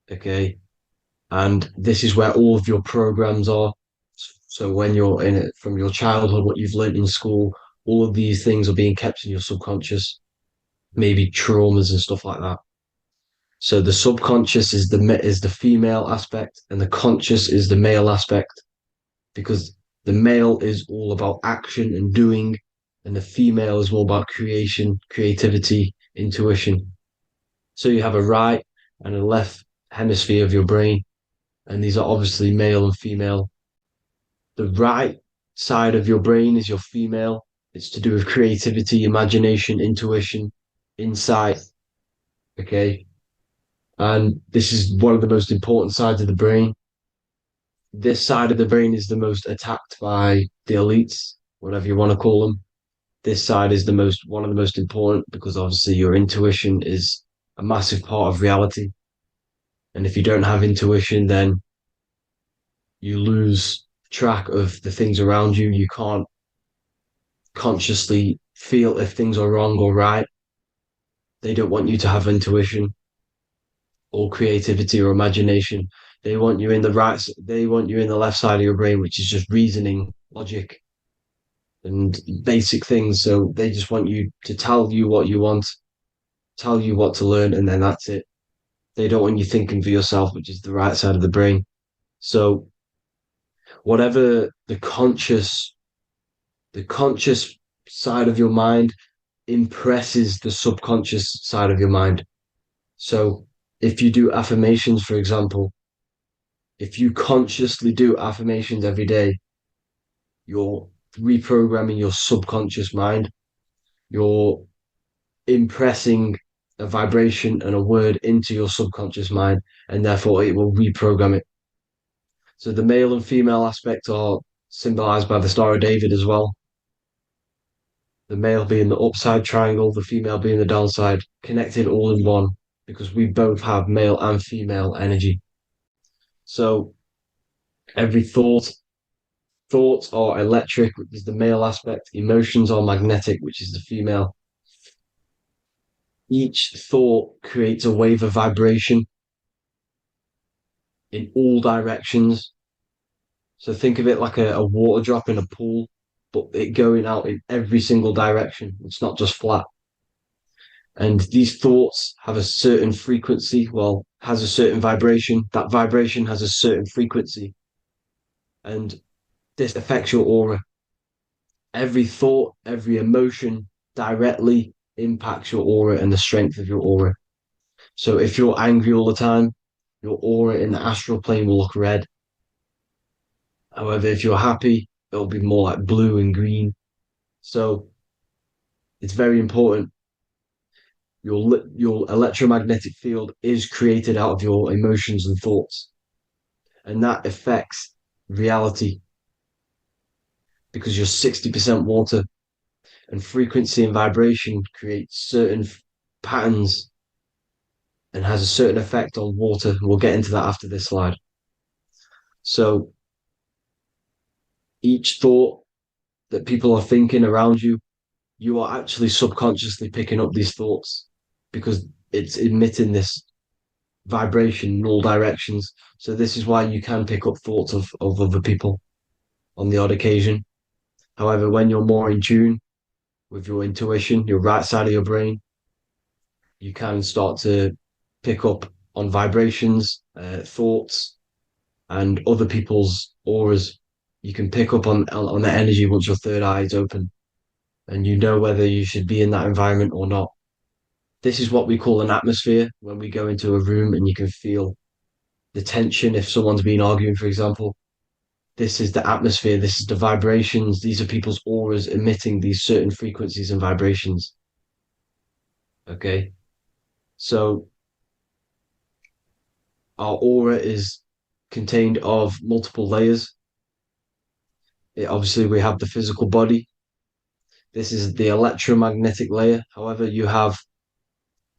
Okay, and this is where all of your programs are. So when you're in it from your childhood, what you've learned in school, all of these things are being kept in your subconscious, maybe traumas and stuff like that. So the subconscious is the female aspect, and the conscious is the male aspect, because the male is all about action and doing, and the female is more about creation, creativity, intuition. So you have a right and a left hemisphere of your brain, and these are obviously male and female. The right side of your brain is your female. It's to do with creativity, imagination, intuition, insight. Okay. And this is one of the most important sides of the brain. This side of the brain is the most attacked by the elites, whatever you want to call them. This side is one of the most important, because obviously your intuition is a massive part of reality. And if you don't have intuition, then you lose track of the things around you. You can't consciously feel if things are wrong or right. They don't want you to have intuition or creativity or imagination. They want you in the left side of your brain, which is just reasoning, logic, and basic things. So they just want you to tell you what you want, tell you what to learn, and then that's it. They don't want you thinking for yourself, which is the right side of the brain. So whatever the conscious side of your mind impresses the subconscious side of your mind. So if you do affirmations, for example, if you consciously do affirmations every day, you're reprogramming your subconscious mind. You're impressing a vibration and a word into your subconscious mind, and therefore it will reprogram it. So the male and female aspect are symbolized by the Star of David as well. The male being the upside triangle, the female being the downside, connected all in one, because we both have male and female energy. So every thought, Thoughts are electric, which is the male aspect. Emotions are magnetic, which is the female. Each thought creates a wave of vibration in all directions. So think of it like a water drop in a pool, but it going out in every single direction. It's not just flat. And these thoughts have a certain frequency, well, has a certain vibration. That vibration has a certain frequency. And this affects your aura. Every thought, every emotion directly impacts your aura and the strength of your aura. So if you're angry all the time, your aura in the astral plane will look red. However, if you're happy, it'll be more like blue and green. So it's very important. Your electromagnetic field is created out of your emotions and thoughts, and that affects reality because you're 60% water, and frequency and vibration create certain patterns and has a certain effect on water. We'll get into that after this slide. So each thought that people are thinking around you, you are actually subconsciously picking up these thoughts because it's emitting this vibration in all directions. So this is why you can pick up thoughts of other people on the odd occasion. However, when you're more in tune with your intuition, your right side of your brain, you can start to pick up on vibrations, thoughts, and other people's auras. You can pick up on the energy once your third eye is open, and you know whether you should be in that environment or not. This is what we call an atmosphere when we go into a room and you can feel the tension if someone's been arguing, for example. This is the atmosphere, this is the vibrations, these are people's auras emitting these certain frequencies and vibrations. Okay. So our aura is contained of multiple layers. Obviously, we have the physical body. This is the electromagnetic layer. However, you have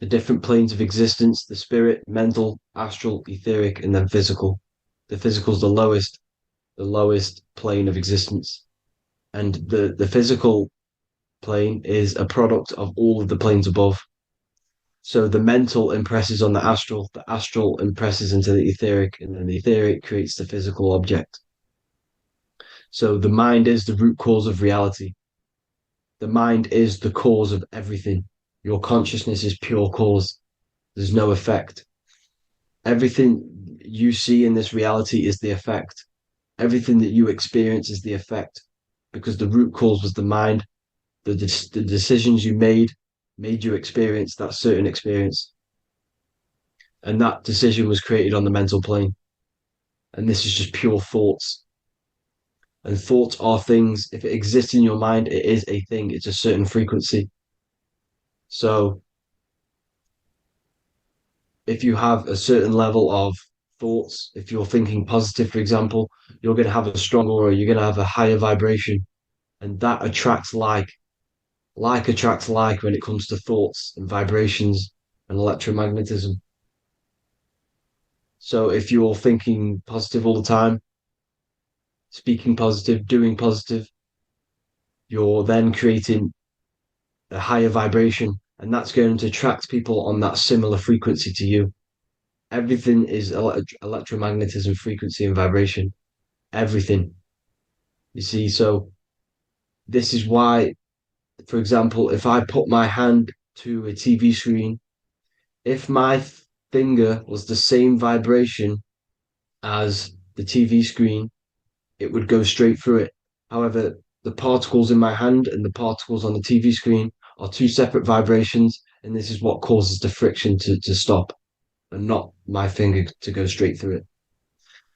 the different planes of existence, the spirit, mental, astral, etheric, and then physical. The physical is the lowest plane of existence. And the physical plane is a product of all of the planes above. So the mental impresses on the astral impresses into the etheric, and then the etheric creates the physical object. So the mind is the root cause of reality. The mind is the cause of everything. Your consciousness is pure cause. There's no effect. Everything you see in this reality is the effect. Everything that you experience is the effect because the root cause was the mind. The decisions you made you experience that certain experience. And that decision was created on the mental plane. And this is just pure thoughts. And thoughts are things. If it exists in your mind, it is a thing. It's a certain frequency. So if you have a certain level of thoughts, if you're thinking positive, for example, you're going to have a strong aura, you're going to have a higher vibration, and that attracts like. Like attracts like when it comes to thoughts and vibrations and electromagnetism. So if you're thinking positive all the time, speaking positive, doing positive, you're then creating a higher vibration, and that's going to attract people on that similar frequency to you. Everything is electromagnetism, frequency, and vibration. Everything. You see, so this is why, for example, if I put my hand to a TV screen, if my finger was the same vibration as the TV screen, it would go straight through it. However, the particles in my hand and the particles on the TV screen are two separate vibrations, and this is what causes the friction to stop and not my finger to go straight through it.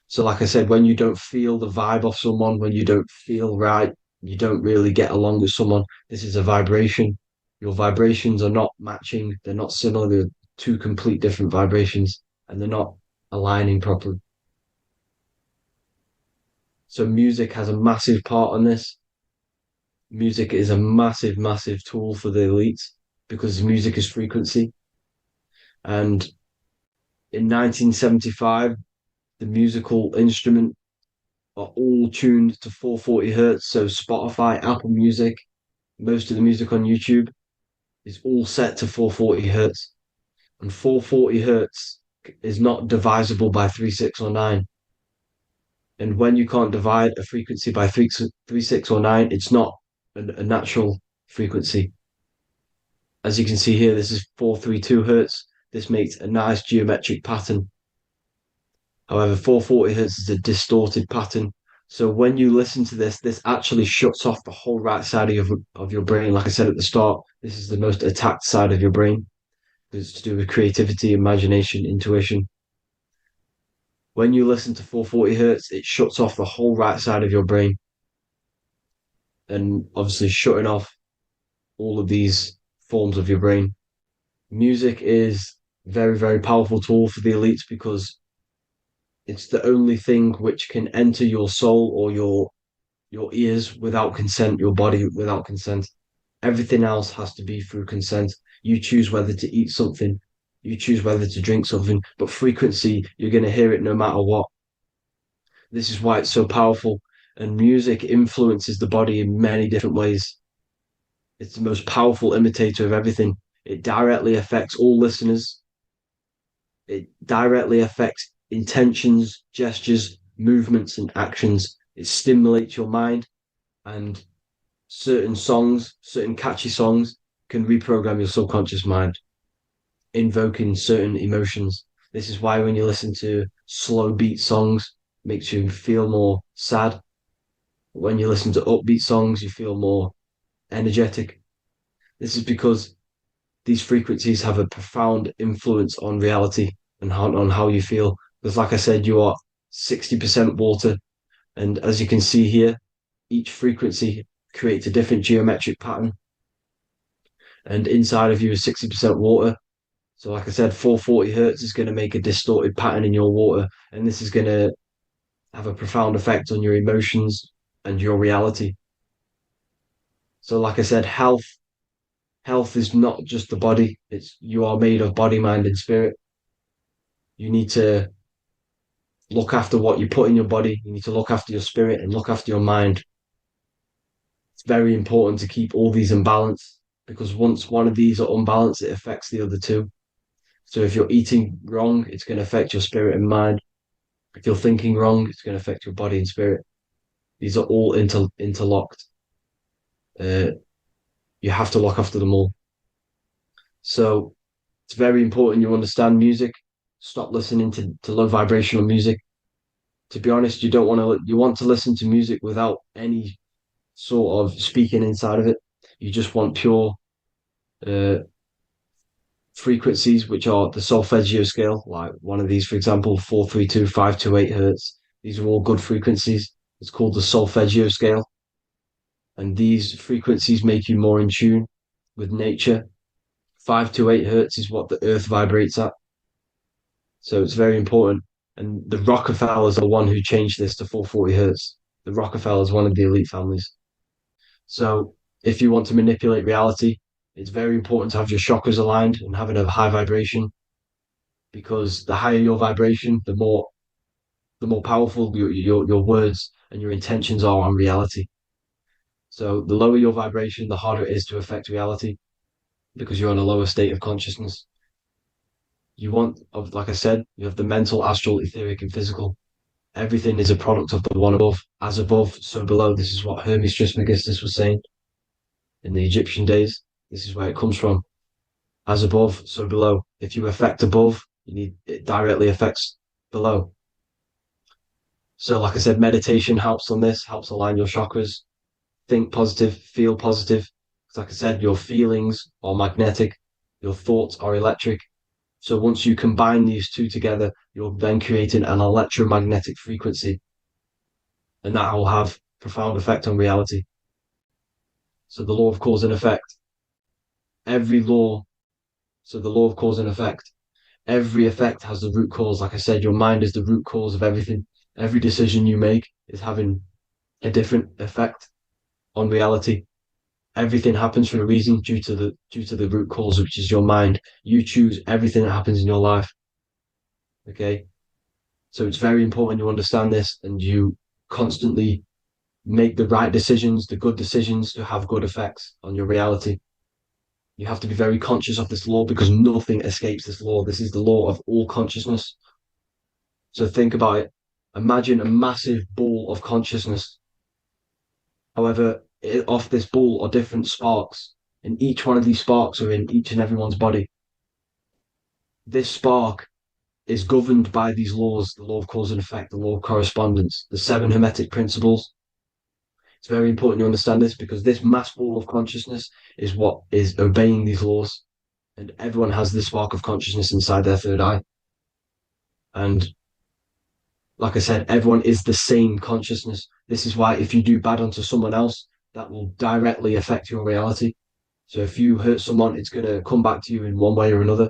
So, like I said, when you don't feel the vibe of someone, when you don't feel right, you don't really get along with someone, this is a vibration. Your vibrations are not matching, they're not similar, they're two complete different vibrations, and they're not aligning properly. So music has a massive part on this. Music is a massive, massive tool for the elites because music is frequency. And in 1975, the musical instrument are all tuned to 440 hertz. So Spotify, Apple Music, most of the music on YouTube is all set to 440 hertz. And 440 hertz is not divisible by 3, 6, or 9. And when you can't divide a frequency by 3, 6, or 9, it's not a natural frequency. As you can see here, this is 432 hertz. This makes a nice geometric pattern. However, 440 hertz is a distorted pattern. So when you listen to this actually shuts off the whole right side of your brain. Like I said at the start, this is the most attacked side of your brain. It's to do with creativity, imagination, intuition. When you listen to 440 hertz, it shuts off the whole right side of your brain. And obviously shutting off all of these forms of your brain. Music is very, very powerful tool for the elites because it's the only thing which can enter your soul or your ears without consent, your body without consent. Everything else has to be through consent. You choose whether to eat something, you choose whether to drink something, but frequency, you're going to hear it no matter what. This is why it's so powerful. And music influences the body in many different ways. It's the most powerful imitator of everything. It directly affects all listeners. It directly affects intentions, gestures, movements, and actions. It stimulates your mind, and certain songs, certain catchy songs, can reprogram your subconscious mind, invoking certain emotions. This is why when you listen to slow beat songs, it makes you feel more sad. When you listen to upbeat songs, you feel more energetic. This is because these frequencies have a profound influence on reality and on how you feel. Because, like I said, you are 60% water. And as you can see here, each frequency creates a different geometric pattern. And inside of you is 60% water. So, like I said, 440 hertz is going to make a distorted pattern in your water. And this is going to have a profound effect on your emotions and your reality. So, like I said, health is not just the body. It's you are made of body, mind, and spirit. You need to look after what you put in your body. You need to look after your spirit and look after your mind. It's very important to keep all these in balance because once one of these are unbalanced, it affects the other two. So if you're eating wrong, it's going to affect your spirit and mind. If you're thinking wrong, it's going to affect your body and spirit. These are all interlocked. You have to look after them all. So it's very important you understand music. Stop listening to low vibrational music. To be honest, you want to listen to music without any sort of speaking inside of it. You just want pure uh, frequencies, which are the solfeggio scale, like one of these, for example, 432, 528 hertz. These are all good frequencies. It's called the solfeggio scale. And these frequencies make you more in tune with nature. 528 hertz is what the earth vibrates at. So it's very important. And the Rockefellers are the one who changed this to 440 hertz. The Rockefellers, one of the elite families. So if you want to manipulate reality, it's very important to have your chakras aligned and having a high vibration, because the higher your vibration, the more powerful your words and your intentions are on reality. So the lower your vibration, the harder it is to affect reality because you're on a lower state of consciousness. Like I said, you have the mental, astral, etheric, and physical. Everything is a product of the one above. As above, so below. This is what Hermes Trismegistus was saying in the Egyptian days. This is where it comes from. As above, so below. If you affect above, it directly affects below. So, like I said, meditation helps on this, helps align your chakras. Think positive, feel positive. Like I said, your feelings are magnetic, your thoughts are electric. So once you combine these two together, you're then creating an electromagnetic frequency, and that will have profound effect on reality. So the law of cause and effect. Every law, so the law of cause and effect. Every effect has the root cause. Like I said, your mind is the root cause of everything. Every decision you make is having a different effect on reality. Everything happens for a reason due to the root cause, which is your mind. You choose everything that happens in your life. Okay. So it's very important you understand this and you constantly make the right decisions, the good decisions to have good effects on your reality. You have to be very conscious of this law because nothing escapes this law. This is the law of all consciousness. So think about it. Imagine a massive ball of consciousness. However, off this ball are different sparks, and each one of these sparks are in each and everyone's body. This spark is governed by these laws, the law of cause and effect, the law of correspondence, the seven hermetic principles. It's very important you understand this because this mass ball of consciousness is what is obeying these laws. And everyone has this spark of consciousness inside their third eye. And like I said, everyone is the same consciousness. This is why if you do bad unto someone else, that will directly affect your reality. So if you hurt someone, it's going to come back to you in one way or another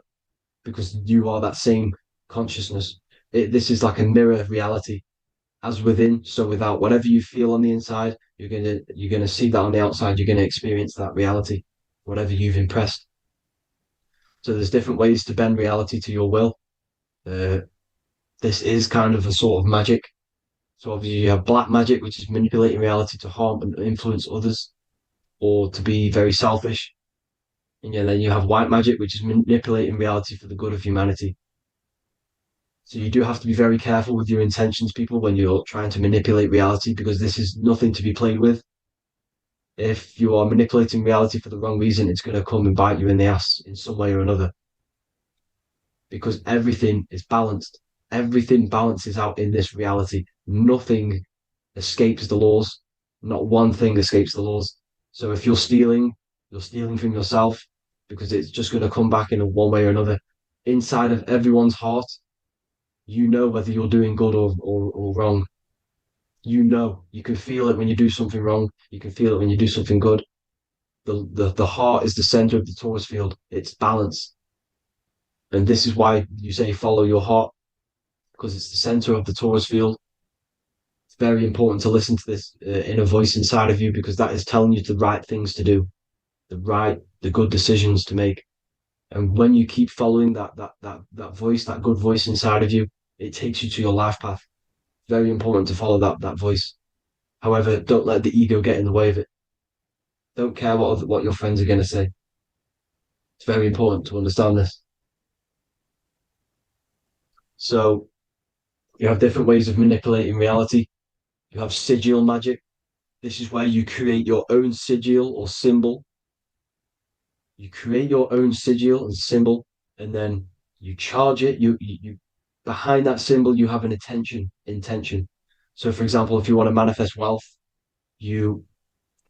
because you are that same consciousness. This is like a mirror reality. As within, so without. Whatever you feel on the inside, you're gonna see that on the outside. You're gonna experience that reality, whatever you've impressed. So there's different ways to bend reality to your will. This is kind of a sort of magic. So obviously you have black magic, which is manipulating reality to harm and influence others, or to be very selfish. And then you have white magic, which is manipulating reality for the good of humanity. So you do have to be very careful with your intentions, people, when you're trying to manipulate reality, because this is nothing to be played with. If you are manipulating reality for the wrong reason, it's going to come and bite you in the ass in some way or another. Because everything is balanced. Everything balances out in this reality. Nothing escapes the laws. Not one thing escapes the laws. So if you're stealing from yourself because it's just going to come back in one way or another. Inside of everyone's heart, you know whether you're doing good or wrong. You know, you can feel it when you do something wrong. You can feel it when you do something good. The heart is the center of the torus field. It's balance. And this is why you say follow your heart, because it's the center of the torus field. It's very important to listen to this inner voice inside of you because that is telling you the right things to do, the good decisions to make. And when you keep following that voice, that good voice inside of you, it takes you to your life path. Very important to follow that voice. However, don't let the ego get in the way of it. Don't care what your friends are going to say. It's very important to understand this. So you have different ways of manipulating reality. You have sigil magic. This is where you create your own sigil or symbol. You create your own sigil and symbol, and then you charge it. You behind that symbol, you have an intention. So, for example, if you want to manifest wealth, you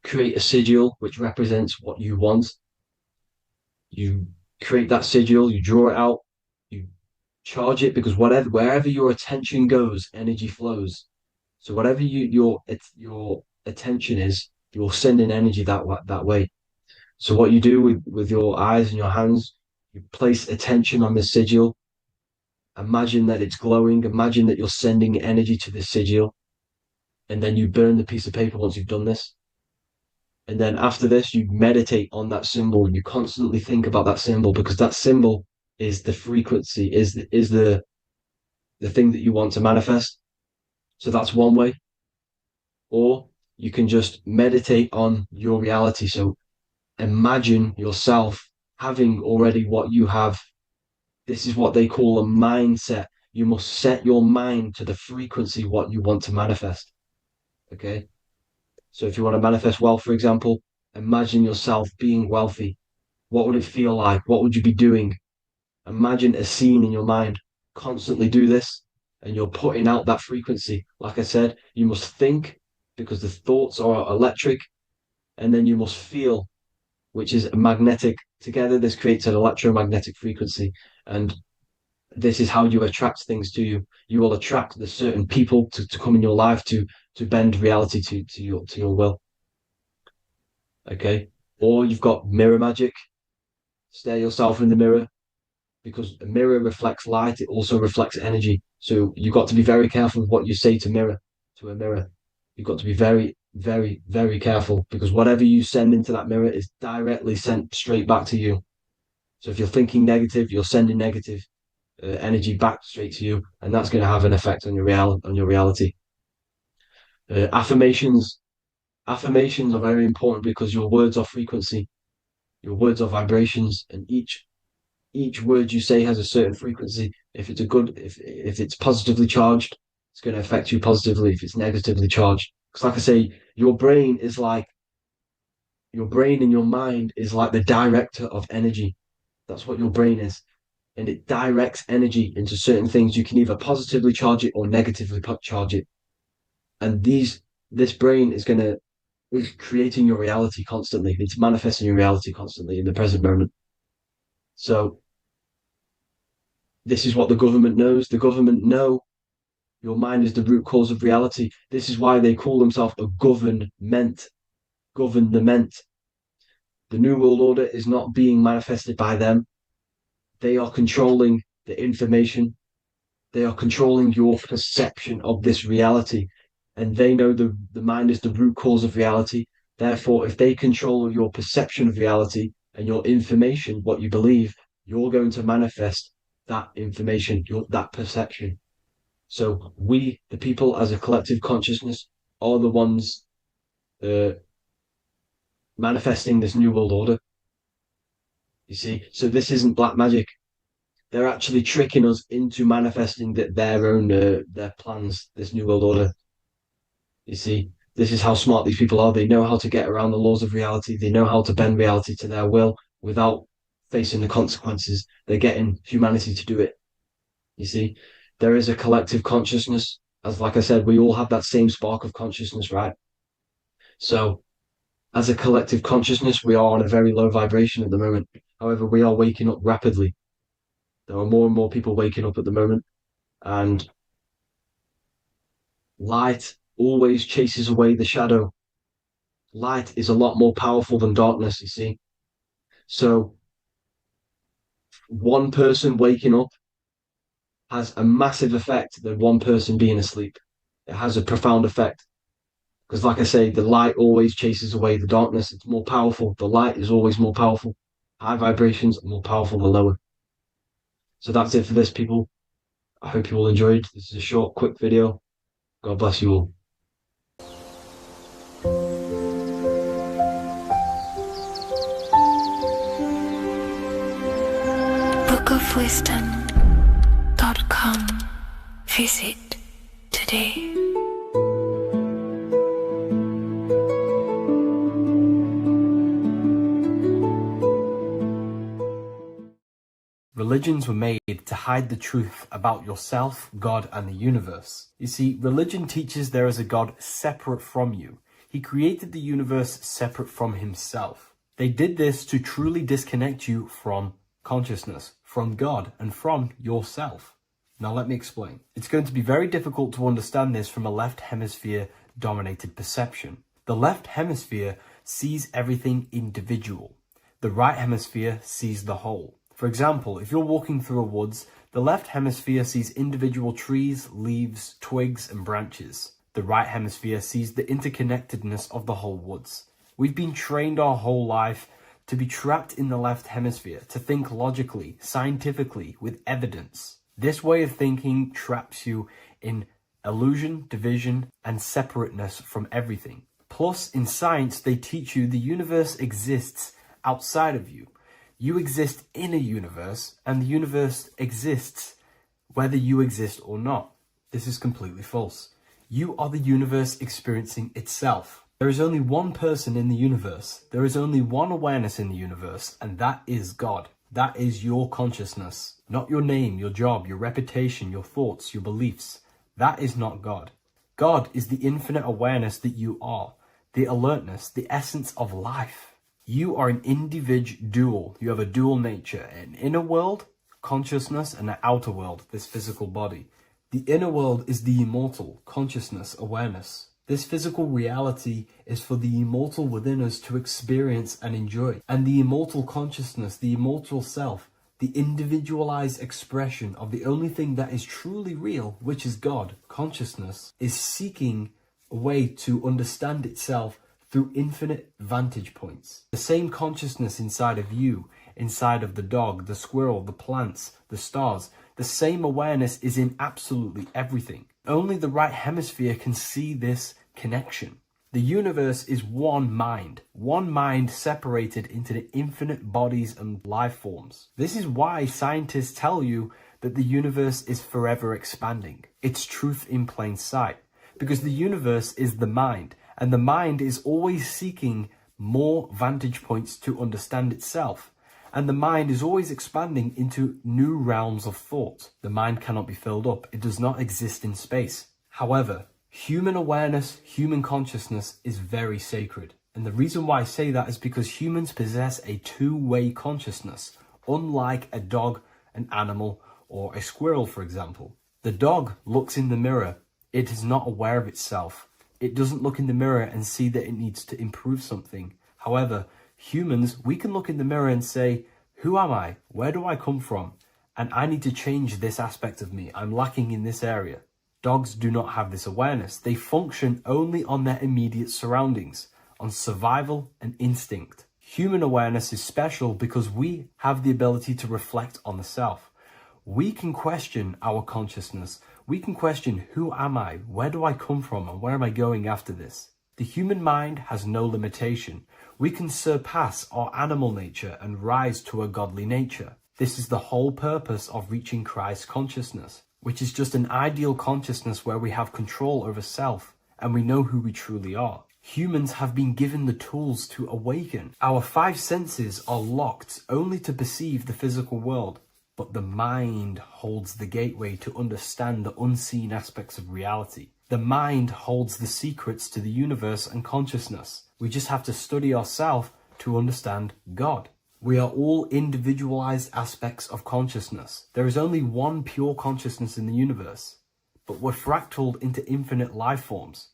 create a sigil which represents what you want. You create that sigil, you draw it out, you charge it because wherever your attention goes, energy flows. So whatever your attention is, you're sending energy that way. So what you do with your eyes and your hands, you place attention on the sigil. Imagine that it's glowing. Imagine that you're sending energy to the sigil. And then you burn the piece of paper once you've done this. And then after this, you meditate on that symbol. You constantly think about that symbol because that symbol is the frequency, is the thing that you want to manifest. So that's one way. Or you can just meditate on your reality. So imagine yourself having already what you have. This is what they call a mindset. You must set your mind to the frequency what you want to manifest. Okay. So if you want to manifest wealth, for example, imagine yourself being wealthy. What would it feel like? What would you be doing? Imagine a scene in your mind. Constantly do this, and you're putting out that frequency. Like I said, you must think because the thoughts are electric, and then you must feel, which is magnetic. Together, this creates an electromagnetic frequency, and this is how you attract things to you. You will attract the certain people to come in your life to bend reality to your will. Okay. Or you've got mirror magic. Stare yourself in the mirror because a mirror reflects light. It also reflects energy. So you've got to be very careful with what you say to a mirror. You've got to be very, very, very careful because whatever you send into that mirror is directly sent straight back to you. So if you're thinking negative, you're sending negative energy back straight to you, and that's going to have an effect on your reality. Affirmations. Affirmations are very important because your words are frequency, your words are vibrations, and each word you say has a certain frequency. If it's if it's positively charged, it's going to affect you positively. If it's negatively charged, because like I say, your brain and your mind is like the director of energy. That's what your brain is, and it directs energy into certain things. You can either positively charge it or negatively charge it, and this brain is creating your reality constantly. It's manifesting your reality constantly in the present moment. So this is what the government knows. The government know your mind is the root cause of reality. This is why they call themselves a government. Government. The New World Order is not being manifested by them. They are controlling the information. They are controlling your perception of this reality. And they know the mind is the root cause of reality. Therefore, if they control your perception of reality and your information, what you believe, you're going to manifest that information, that perception. So we, the people, as a collective consciousness, are the ones manifesting this new world order. You see, so this isn't black magic. They're actually tricking us into manifesting their own their plans. This new world order. You see, this is how smart these people are. They know how to get around the laws of reality. They know how to bend reality to their will without facing the consequences. They're getting humanity to do it. You see, there is a collective consciousness. As like I said, we all have that same spark of consciousness, right? So as a collective consciousness, we are on a very low vibration at the moment. However, we are waking up rapidly. There are more and more people waking up at the moment, and light always chases away the shadow. Light is a lot more powerful than darkness, you see. So one person waking up has a massive effect than one person being asleep. It has a profound effect. Because like I say, the light always chases away the darkness. It's more powerful. The light is always more powerful. High vibrations are more powerful than lower. So that's it for this, people. I hope you all enjoyed. This is a short, quick video. God bless you all. bookofwisdom.com. Visit today. Religions were made to hide the truth about yourself, God, and the universe. You see, religion teaches there is a God separate from you. He created the universe separate from himself. They did this to truly disconnect you from consciousness, from God, and from yourself. Now let me explain. It's going to be very difficult to understand this from a left hemisphere dominated perception. The left hemisphere sees everything individual. The right hemisphere sees the whole. For example, if you're walking through a woods, the left hemisphere sees individual trees, leaves, twigs, and branches. The right hemisphere sees the interconnectedness of the whole woods. We've been trained our whole life to be trapped in the left hemisphere, to think logically, scientifically, with evidence. This way of thinking traps you in illusion, division, and separateness from everything. Plus, in science, they teach you the universe exists outside of you. You exist in a universe, and the universe exists whether you exist or not. This is completely false. You are the universe experiencing itself. There is only one person in the universe. There is only one awareness in the universe, and that is God. That is your consciousness. Not your name, your job, your reputation, your thoughts, your beliefs. That is not God. God is the infinite awareness that you are, the alertness, the essence of life. You are an individual. You have a dual nature, an inner world, consciousness, and an outer world, this physical body. The inner world is the immortal, consciousness, awareness. This physical reality is for the immortal within us to experience and enjoy. And the immortal consciousness, the immortal self, the individualized expression of the only thing that is truly real, which is God, consciousness, is seeking a way to understand itself through infinite vantage points. The same consciousness inside of you, inside of the dog, the squirrel, the plants, the stars, the same awareness is in absolutely everything. Only the right hemisphere can see this connection. The universe is one mind separated into the infinite bodies and life forms. This is why scientists tell you that the universe is forever expanding. It's truth in plain sight, because the universe is the mind, and the mind is always seeking more vantage points to understand itself. And the mind is always expanding into new realms of thought. The mind cannot be filled up. It does not exist in space. However, human awareness, human consciousness is very sacred. And the reason why I say that is because humans possess a two-way consciousness, unlike a dog, an animal, or a squirrel, for example. The dog looks in the mirror. It is not aware of itself. It doesn't look in the mirror and see that it needs to improve something. However, humans, we can look in the mirror and say, who am I? Where do I come from? And I need to change this aspect of me. I'm lacking in this area. Dogs do not have this awareness. They function only on their immediate surroundings, on survival and instinct. Human awareness is special because we have the ability to reflect on the self. We can question our consciousness. We can question, who am I? Where do I come from? And where am I going after this? The human mind has no limitation. We can surpass our animal nature and rise to a godly nature. This is the whole purpose of reaching Christ consciousness, which is just an ideal consciousness where we have control over self and we know who we truly are. Humans have been given the tools to awaken. Our five senses are locked only to perceive the physical world, but the mind holds the gateway to understand the unseen aspects of reality. The mind holds the secrets to the universe and consciousness. We just have to study ourselves to understand God. We are all individualized aspects of consciousness. There is only one pure consciousness in the universe, but we're fractaled into infinite life forms,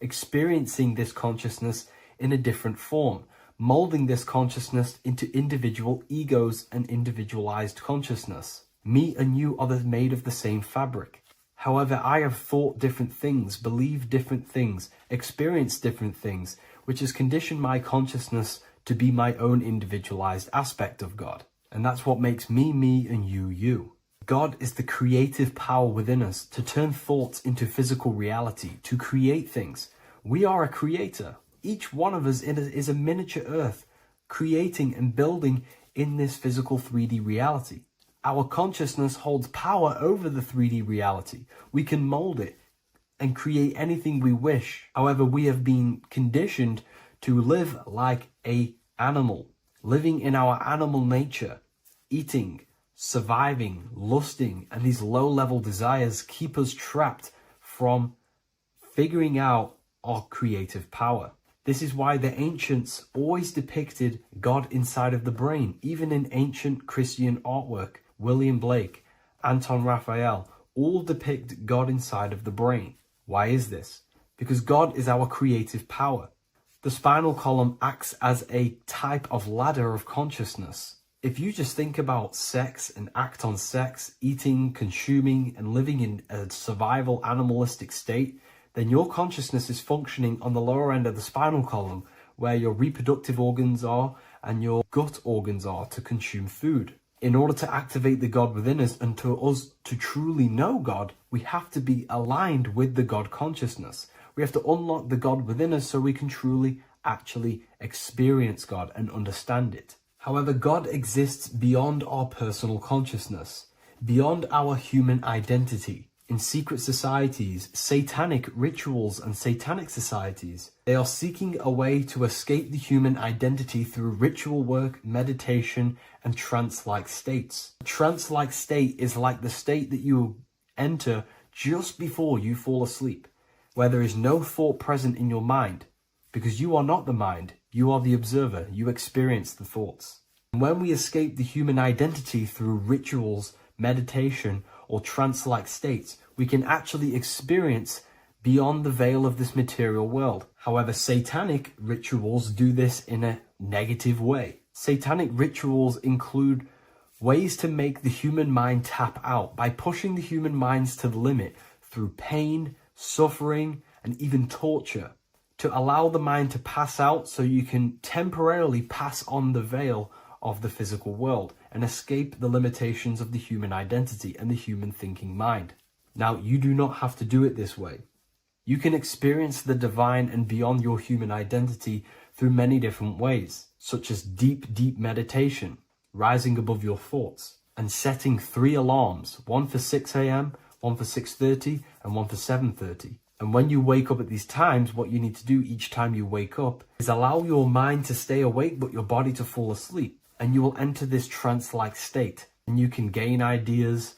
experiencing this consciousness in a different form, molding this consciousness into individual egos and individualized consciousness. Me and you are made of the same fabric. However, I have thought different things, believed different things, experienced different things, which has conditioned my consciousness to be my own individualized aspect of God. And that's what makes me, me, and you, you. God is the creative power within us to turn thoughts into physical reality, to create things. We are a creator. Each one of us is a miniature earth, creating and building in this physical 3D reality. Our consciousness holds power over the 3D reality. We can mold it and create anything we wish. However, we have been conditioned to live like an animal, living in our animal nature, eating, surviving, lusting, and these low-level desires keep us trapped from figuring out our creative power. This is why the ancients always depicted God inside of the brain. Even in ancient Christian artwork, William Blake, Anton Raphael, all depict God inside of the brain. Why is this? Because God is our creative power. The spinal column acts as a type of ladder of consciousness. If you just think about sex and act on sex, eating, consuming, and living in a survival animalistic state, then your consciousness is functioning on the lower end of the spinal column, where your reproductive organs are and your gut organs are to consume food. In order to activate the God within us and to us to truly know God, we have to be aligned with the God consciousness. We have to unlock the God within us so we can truly actually experience God and understand it. However, God exists beyond our personal consciousness, beyond our human identity. In secret societies, satanic rituals and satanic societies, they are seeking a way to escape the human identity through ritual work, meditation, and trance-like states. A trance-like state is like the state that you enter just before you fall asleep, where there is no thought present in your mind, because you are not the mind, you are the observer, you experience the thoughts. And when we escape the human identity through rituals, meditation, or trance-like states, we can actually experience beyond the veil of this material world. However, satanic rituals do this in a negative way. Satanic rituals include ways to make the human mind tap out by pushing the human minds to the limit through pain, suffering, and even torture, to allow the mind to pass out so you can temporarily pass on the veil of the physical world and escape the limitations of the human identity and the human thinking mind. Now, you do not have to do it this way. You can experience the divine and beyond your human identity through many different ways, such as deep, deep meditation, rising above your thoughts, and setting 3 alarms, one for 6 a.m., one for 6:30, and one for 7:30. And when you wake up at these times, what you need to do each time you wake up is allow your mind to stay awake but your body to fall asleep. And you will enter this trance-like state. And you can gain ideas,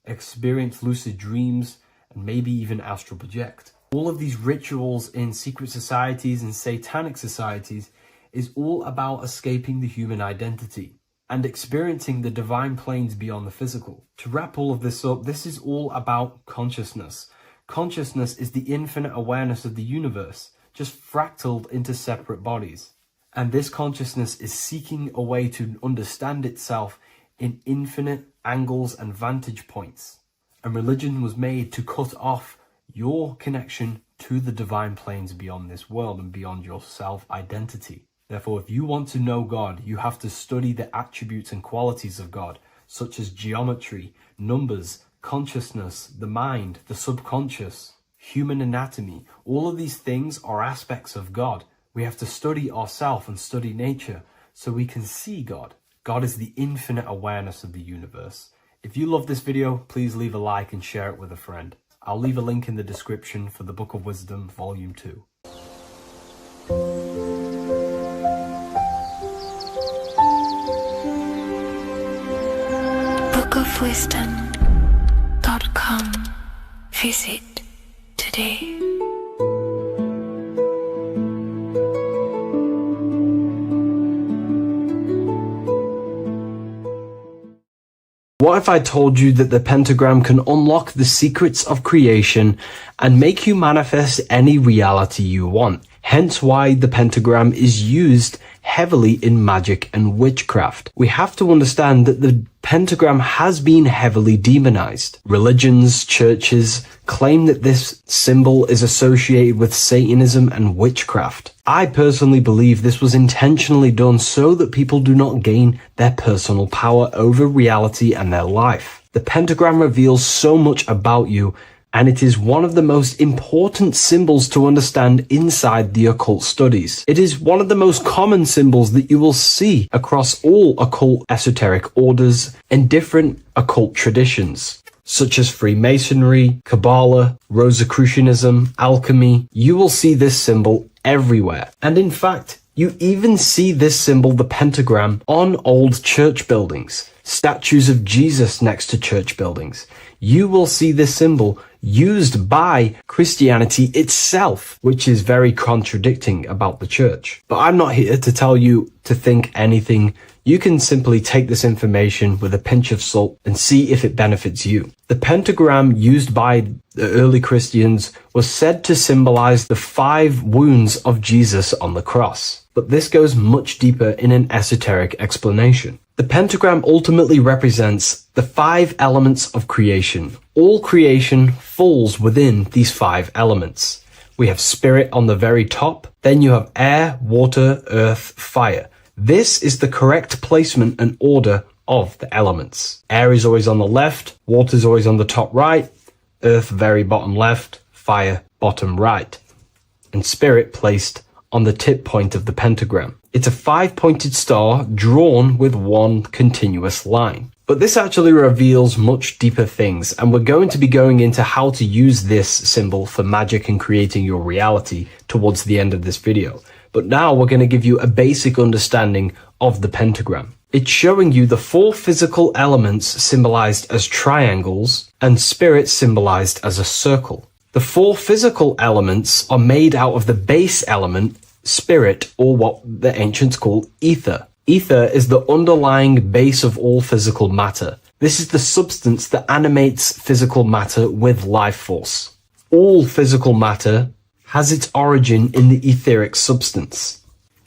experience lucid dreams, and maybe even astral project. All of these rituals in secret societies and satanic societies is all about escaping the human identity and experiencing the divine planes beyond the physical. To wrap all of this up, this is all about consciousness. Consciousness is the infinite awareness of the universe, just fractaled into separate bodies. And this consciousness is seeking a way to understand itself in infinite angles and vantage points. And religion was made to cut off your connection to the divine planes beyond this world and beyond your self-identity. Therefore, if you want to know God, you have to study the attributes and qualities of God, such as geometry, numbers, consciousness, the mind, the subconscious, human anatomy. All of these things are aspects of God. We have to study ourselves and study nature so we can see God. God is the infinite awareness of the universe. If you love this video, please leave a like and share it with a friend. I'll leave a link in the description for the Book of Wisdom, Volume 2. bookofwisdom.com. Visit today. What if I told you that the pentagram can unlock the secrets of creation and make you manifest any reality you want? Hence why the pentagram is used heavily in magic and witchcraft. We have to understand that the pentagram has been heavily demonized. Religions, churches claim that this symbol is associated with Satanism and witchcraft. I personally believe this was intentionally done so that people do not gain their personal power over reality and their life. The pentagram reveals so much about you, and it is one of the most important symbols to understand inside the occult studies. It is one of the most common symbols that you will see across all occult esoteric orders and different occult traditions, such as Freemasonry, Kabbalah, Rosicrucianism, alchemy. You will see this symbol everywhere. And in fact, you even see this symbol, the pentagram, on old church buildings, statues of Jesus next to church buildings. You will see this symbol used by Christianity itself, which is very contradicting about the church. But I'm not here to tell you to think anything. You can simply take this information with a pinch of salt and see if it benefits you. The pentagram used by the early Christians was said to symbolize the 5 wounds of Jesus on the cross. But this goes much deeper in an esoteric explanation. The pentagram ultimately represents the 5 elements of creation. All creation falls within these 5 elements. We have spirit on the very top, then you have air, water, earth, fire. This is the correct placement and order of the elements. Air is always on the left, water is always on the top right, earth very bottom left, fire bottom right, and spirit placed on the tip point of the pentagram. It's a 5-pointed star drawn with one continuous line. But this actually reveals much deeper things, and we're going to be going into how to use this symbol for magic and creating your reality towards the end of this video. But now we're going to give you a basic understanding of the pentagram. It's showing you the 4 physical elements symbolized as triangles and spirit symbolized as a circle. The 4 physical elements are made out of the base element, spirit, or what the ancients called ether. Ether is the underlying base of all physical matter. This is the substance that animates physical matter with life force. All physical matter has its origin in the etheric substance,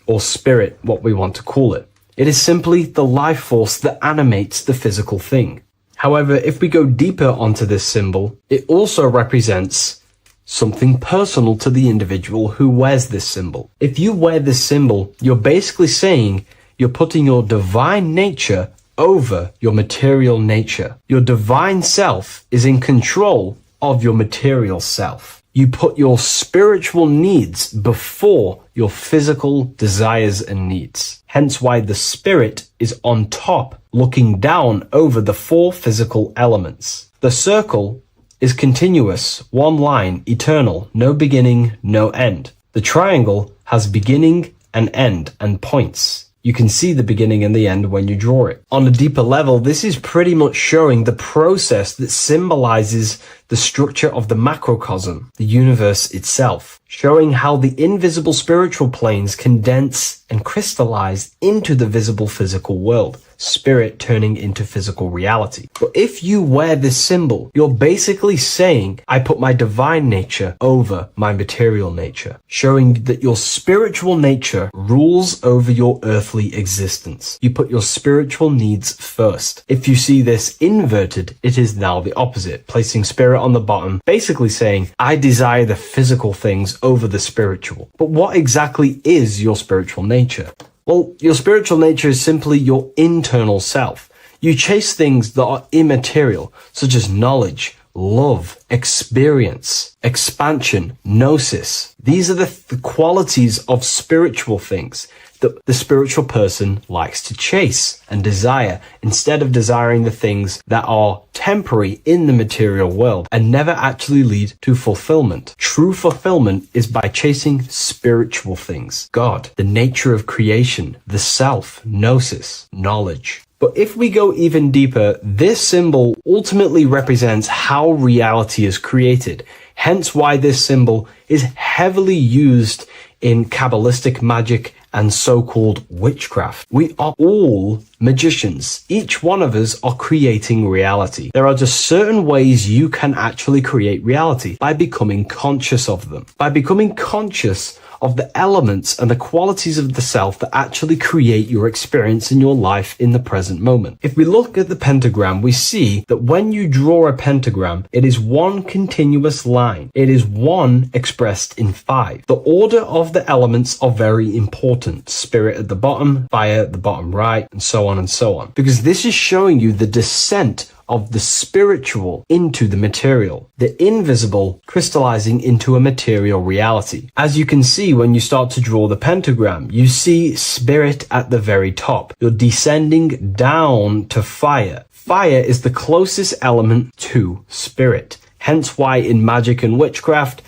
or spirit, what we want to call it. It is simply the life force that animates the physical thing. However, if we go deeper onto this symbol, it also represents something personal to the individual who wears this symbol. If you wear this symbol, you're basically saying you're putting your divine nature over your material nature. Your divine self is in control of your material self. You put your spiritual needs before your physical desires and needs. Hence why the spirit is on top, looking down over the four physical elements. The circle is continuous, one line, eternal, no beginning, no end. The triangle has beginning and end and points. You can see the beginning and the end when you draw it. On a deeper level, this is pretty much showing the process that symbolizes the structure of the macrocosm, the universe itself, showing how the invisible spiritual planes condense and crystallize into the visible physical world, spirit turning into physical reality. But if you wear this symbol, you're basically saying, I put my divine nature over my material nature, showing that your spiritual nature rules over your earthly existence. You put your spiritual needs first. If you see this inverted, it is now the opposite, placing spirit on the bottom, basically saying, I desire the physical things over the spiritual. But what exactly is your spiritual nature? Well, your spiritual nature is simply your internal self. You chase things that are immaterial, such as knowledge, love, experience, expansion, gnosis. These are the qualities of spiritual things that the spiritual person likes to chase and desire, instead of desiring the things that are temporary in the material world and never actually lead to fulfillment. True fulfillment is by chasing spiritual things. God, the nature of creation, the self, gnosis, knowledge. But if we go even deeper, this symbol ultimately represents how reality is created. Hence why this symbol is heavily used in Kabbalistic magic and so-called witchcraft. We are all magicians. Each one of us are creating reality. There are just certain ways you can actually create reality by becoming conscious of them. By becoming conscious of the elements and the qualities of the self that actually create your experience in your life in the present moment. If we look at the pentagram, we see that when you draw a pentagram, it is one continuous line. It is one expressed in 5. The order of the elements are very important. Spirit at the bottom, fire at the bottom right, and so on and so on. Because this is showing you the descent of the spiritual into the material, the invisible crystallizing into a material reality. As you can see when you start to draw the pentagram, you see spirit at the very top. You're descending down to fire. Fire is the closest element to spirit. Hence why in magic and witchcraft,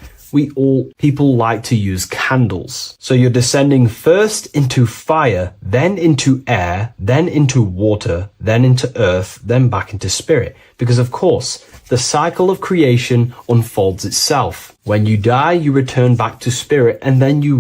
people like to use candles. So you're descending first into fire, then into air, then into water, then into earth, then back into spirit. Because of course, the cycle of creation unfolds itself. When you die, you return back to spirit, and then you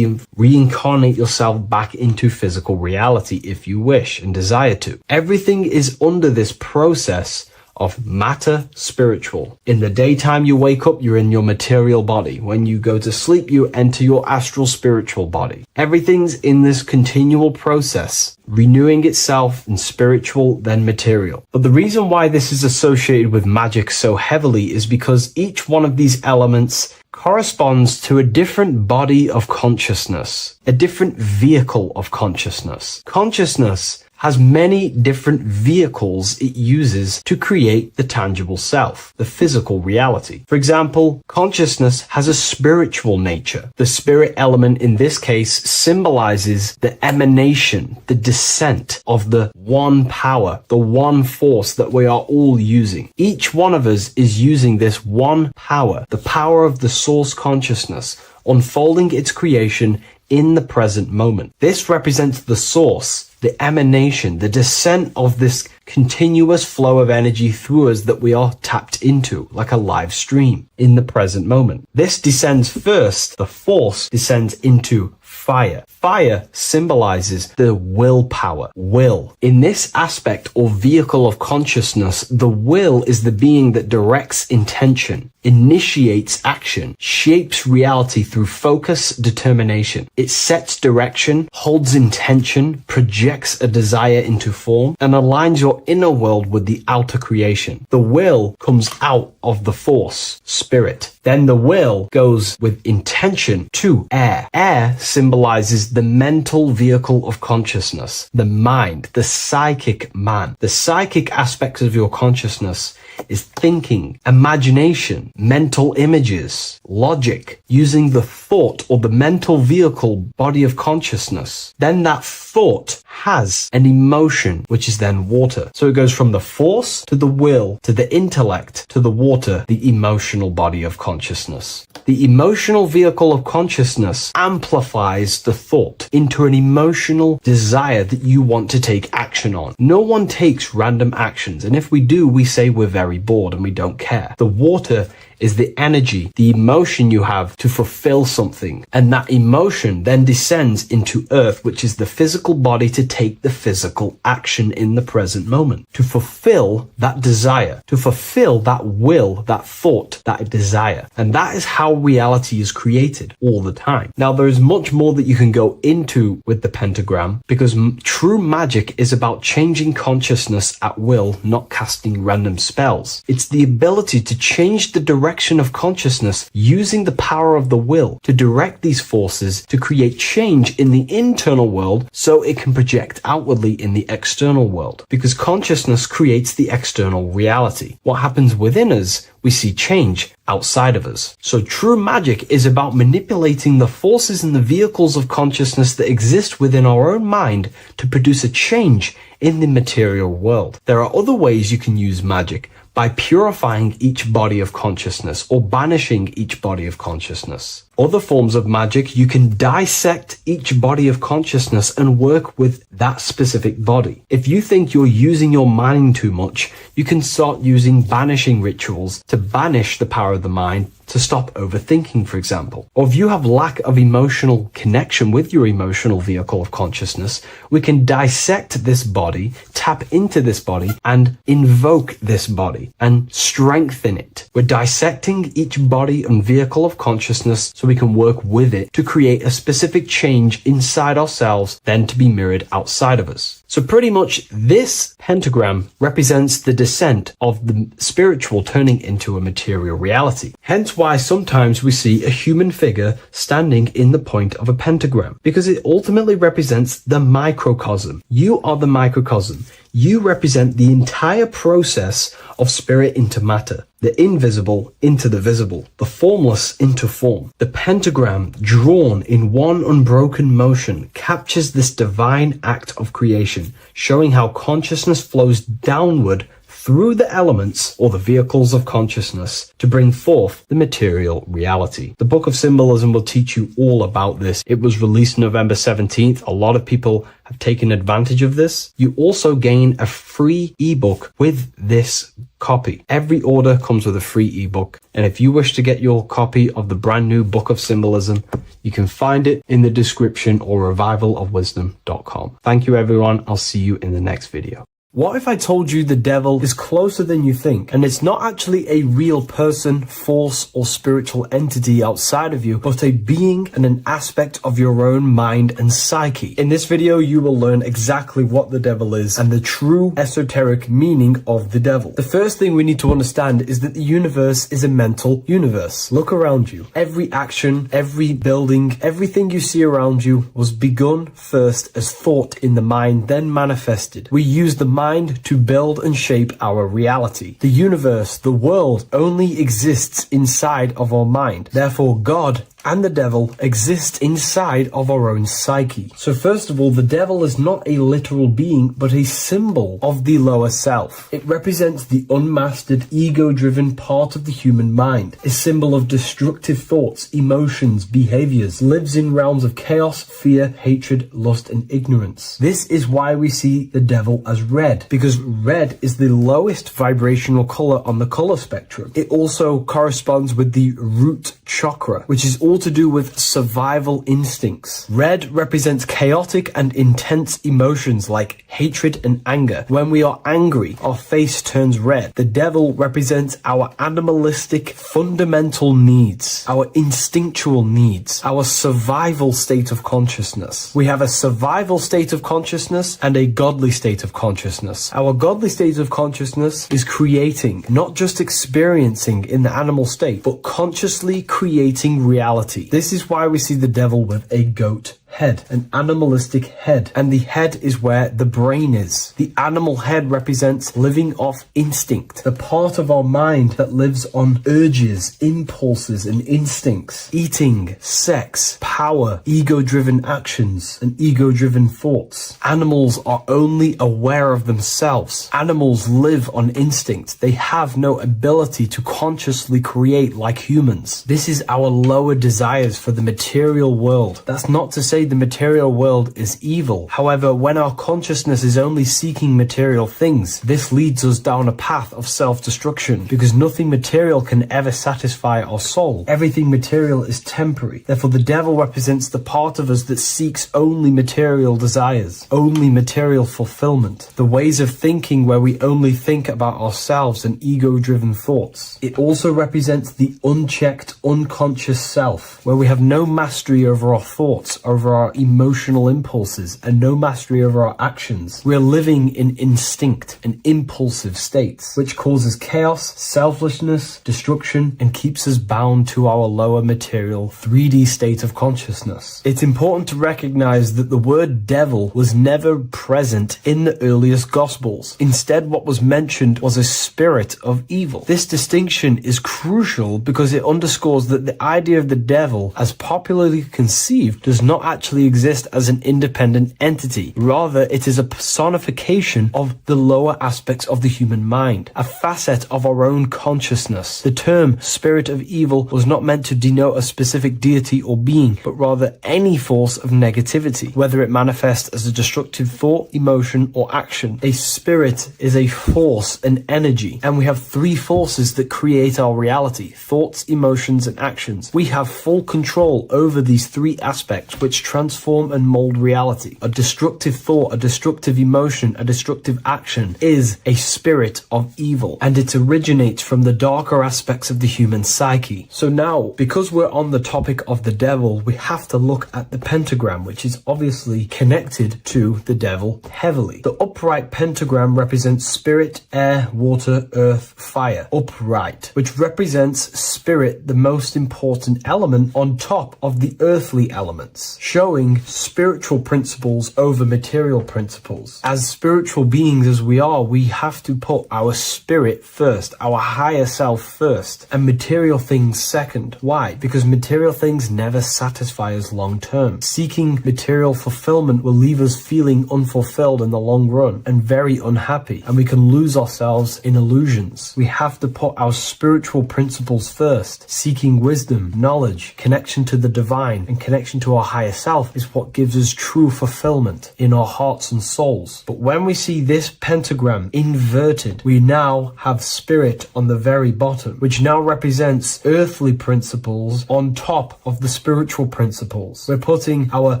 reincarnate yourself back into physical reality if you wish and desire to. Everything is under this process of matter spiritual. In the daytime you wake up, you're in your material body. When you go to sleep, you enter your astral spiritual body. Everything's in this continual process, renewing itself in spiritual, then material. But the reason why this is associated with magic so heavily is because each one of these elements corresponds to a different body of consciousness, a different vehicle of consciousness. Consciousness has many different vehicles it uses to create the tangible self, the physical reality. For example, consciousness has a spiritual nature. The spirit element in this case symbolizes the emanation, the descent of the one power, the one force that we are all using. Each one of us is using this one power, the power of the source consciousness, unfolding its creation in the present moment. This represents the source, the emanation, the descent of this continuous flow of energy through us that we are tapped into, like a live stream in the present moment. This descends first, the force descends into fire. Fire symbolizes the willpower, will. In this aspect or vehicle of consciousness, the will is the being that directs intention, initiates action, shapes reality through focus, determination. It sets direction, holds intention, projects a desire into form, and aligns your inner world with the outer creation. The will comes out of the force, spirit. Then the will goes with intention to air. Air symbolizes the mental vehicle of consciousness, the mind, the psychic man. The psychic aspects of your consciousness is thinking, imagination, mental images, logic, using the thought or the mental vehicle body of consciousness. Then that thought has an emotion, which is then water. So it goes from the force to the will to the intellect to the water, the emotional body of consciousness. The emotional vehicle of consciousness amplifies the thought into an emotional desire that you want to take action on. No one takes random actions, and if we do, we say we're very bored and we don't care. The water is the energy, the emotion you have to fulfill something. And that emotion then descends into earth, which is the physical body to take the physical action in the present moment, to fulfill that desire, to fulfill that will, that thought, that desire. And that is how reality is created all the time. Now, there is much more that you can go into with the pentagram, because true magic is about changing consciousness at will, not casting random spells. It's the ability to change the direction of consciousness using the power of the will to direct these forces to create change in the internal world so it can project outwardly in the external world. Because consciousness creates the external reality. What happens within us, we see change outside of us. So true magic is about manipulating the forces and the vehicles of consciousness that exist within our own mind to produce a change in the material world. There are other ways you can use magic, by purifying each body of consciousness or banishing each body of consciousness. Other forms of magic, you can dissect each body of consciousness and work with that specific body. If you think you're using your mind too much, you can start using banishing rituals to banish the power of the mind, to stop overthinking, for example. Or if you have lack of emotional connection with your emotional vehicle of consciousness, we can dissect this body, tap into this body, and invoke this body and strengthen it. We're dissecting each body and vehicle of consciousness so we can work with it to create a specific change inside ourselves, then to be mirrored outside of us. So pretty much this pentagram represents the descent of the spiritual turning into a material reality. Hence why sometimes we see a human figure standing in the point of a pentagram, because it ultimately represents the microcosm. You are the microcosm. You represent the entire process of spirit into matter, the invisible into the visible, the formless into form. The pentagram, drawn in one unbroken motion, captures this divine act of creation, showing how consciousness flows downward through the elements or the vehicles of consciousness to bring forth the material reality. The Book of Symbolism will teach you all about this. It was released November 17th. A lot of people have taken advantage of this. You also gain a free ebook with this copy. Every order comes with a free ebook. And if you wish to get your copy of the brand new Book of Symbolism, you can find it in the description or revivalofwisdom.com. Thank you, everyone. I'll see you in the next video. What if I told you the devil is closer than you think, and it's not actually a real person, force, or spiritual entity outside of you, but a being and an aspect of your own mind and psyche? In this video, you will learn exactly what the devil is and the true esoteric meaning of the devil. The first thing we need to understand is that the universe is a mental universe. Look around you. Every action, every building, everything you see around you was begun first as thought in the mind, then manifested. We use the mind to build and shape our reality. The universe, the world, only exists inside of our mind. Therefore, God and the devil exist inside of our own psyche. So first of all, the devil is not a literal being, but a symbol of the lower self. It represents the unmastered, ego-driven part of the human mind, a symbol of destructive thoughts, emotions, behaviors, lives in realms of chaos, fear, hatred, lust, and ignorance. This is why we see the devil as red, because red is the lowest vibrational color on the color spectrum. It also corresponds with the root chakra, which is all to do with survival instincts. Red represents chaotic and intense emotions like hatred and anger. When we are angry, our face turns red. The devil represents our animalistic fundamental needs, our instinctual needs, our survival state of consciousness. We have a survival state of consciousness and a godly state of consciousness. Our godly state of consciousness is creating, not just experiencing in the animal state, but consciously creating reality. This is why we see the devil with a goat head, an animalistic head. And the head is where the brain is. The animal head represents living off instinct, the part of our mind that lives on urges, impulses, and instincts. Eating, sex, power, ego-driven actions, and ego-driven thoughts. Animals are only aware of themselves. Animals live on instinct. They have no ability to consciously create like humans. This is our lower desires for the material world. That's not to say the material world is evil. However, when our consciousness is only seeking material things, this leads us down a path of self-destruction, because nothing material can ever satisfy our soul. Everything material is temporary. Therefore, the devil represents the part of us that seeks only material desires, only material fulfillment, the ways of thinking where we only think about ourselves and ego-driven thoughts. It also represents the unchecked, unconscious self, where we have no mastery over our thoughts, over our emotional impulses, and no mastery over our actions. We are living in instinct and impulsive states, which causes chaos, selflessness, destruction, and keeps us bound to our lower material 3D state of consciousness. It's important to recognize that the word devil was never present in the earliest Gospels. Instead, what was mentioned was a spirit of evil. This distinction is crucial because it underscores that the idea of the devil, as popularly conceived, does not actually exist as an independent entity. Rather, it is a personification of the lower aspects of the human mind, a facet of our own consciousness. The term spirit of evil was not meant to denote a specific deity or being, but rather any force of negativity, whether it manifests as a destructive thought, emotion, or action. A spirit is a force, an energy, and we have three forces that create our reality: thoughts, emotions, and actions. We have full control over these three aspects, which transform and mold reality. A destructive thought, a destructive emotion, a destructive action is a spirit of evil, and it originates from the darker aspects of the human psyche. So now, because we're on the topic of the devil, we have to look at the pentagram, which is obviously connected to the devil heavily. The upright pentagram represents spirit, air, water, earth, fire. Upright, which represents spirit, the most important element on top of the earthly elements, showing spiritual principles over material principles. As spiritual beings as we are, we have to put our spirit first, our higher self first, and material things second. Why? Because material things never satisfy us long term. Seeking material fulfillment will leave us feeling unfulfilled in the long run and very unhappy, and we can lose ourselves in illusions. We have to put our spiritual principles first. Seeking wisdom, knowledge, connection to the divine, and connection to our higher self is what gives us true fulfillment in our hearts and souls. But when we see this pentagram inverted, we now have spirit on the very bottom, which now represents earthly principles on top of the spiritual principles. We're putting our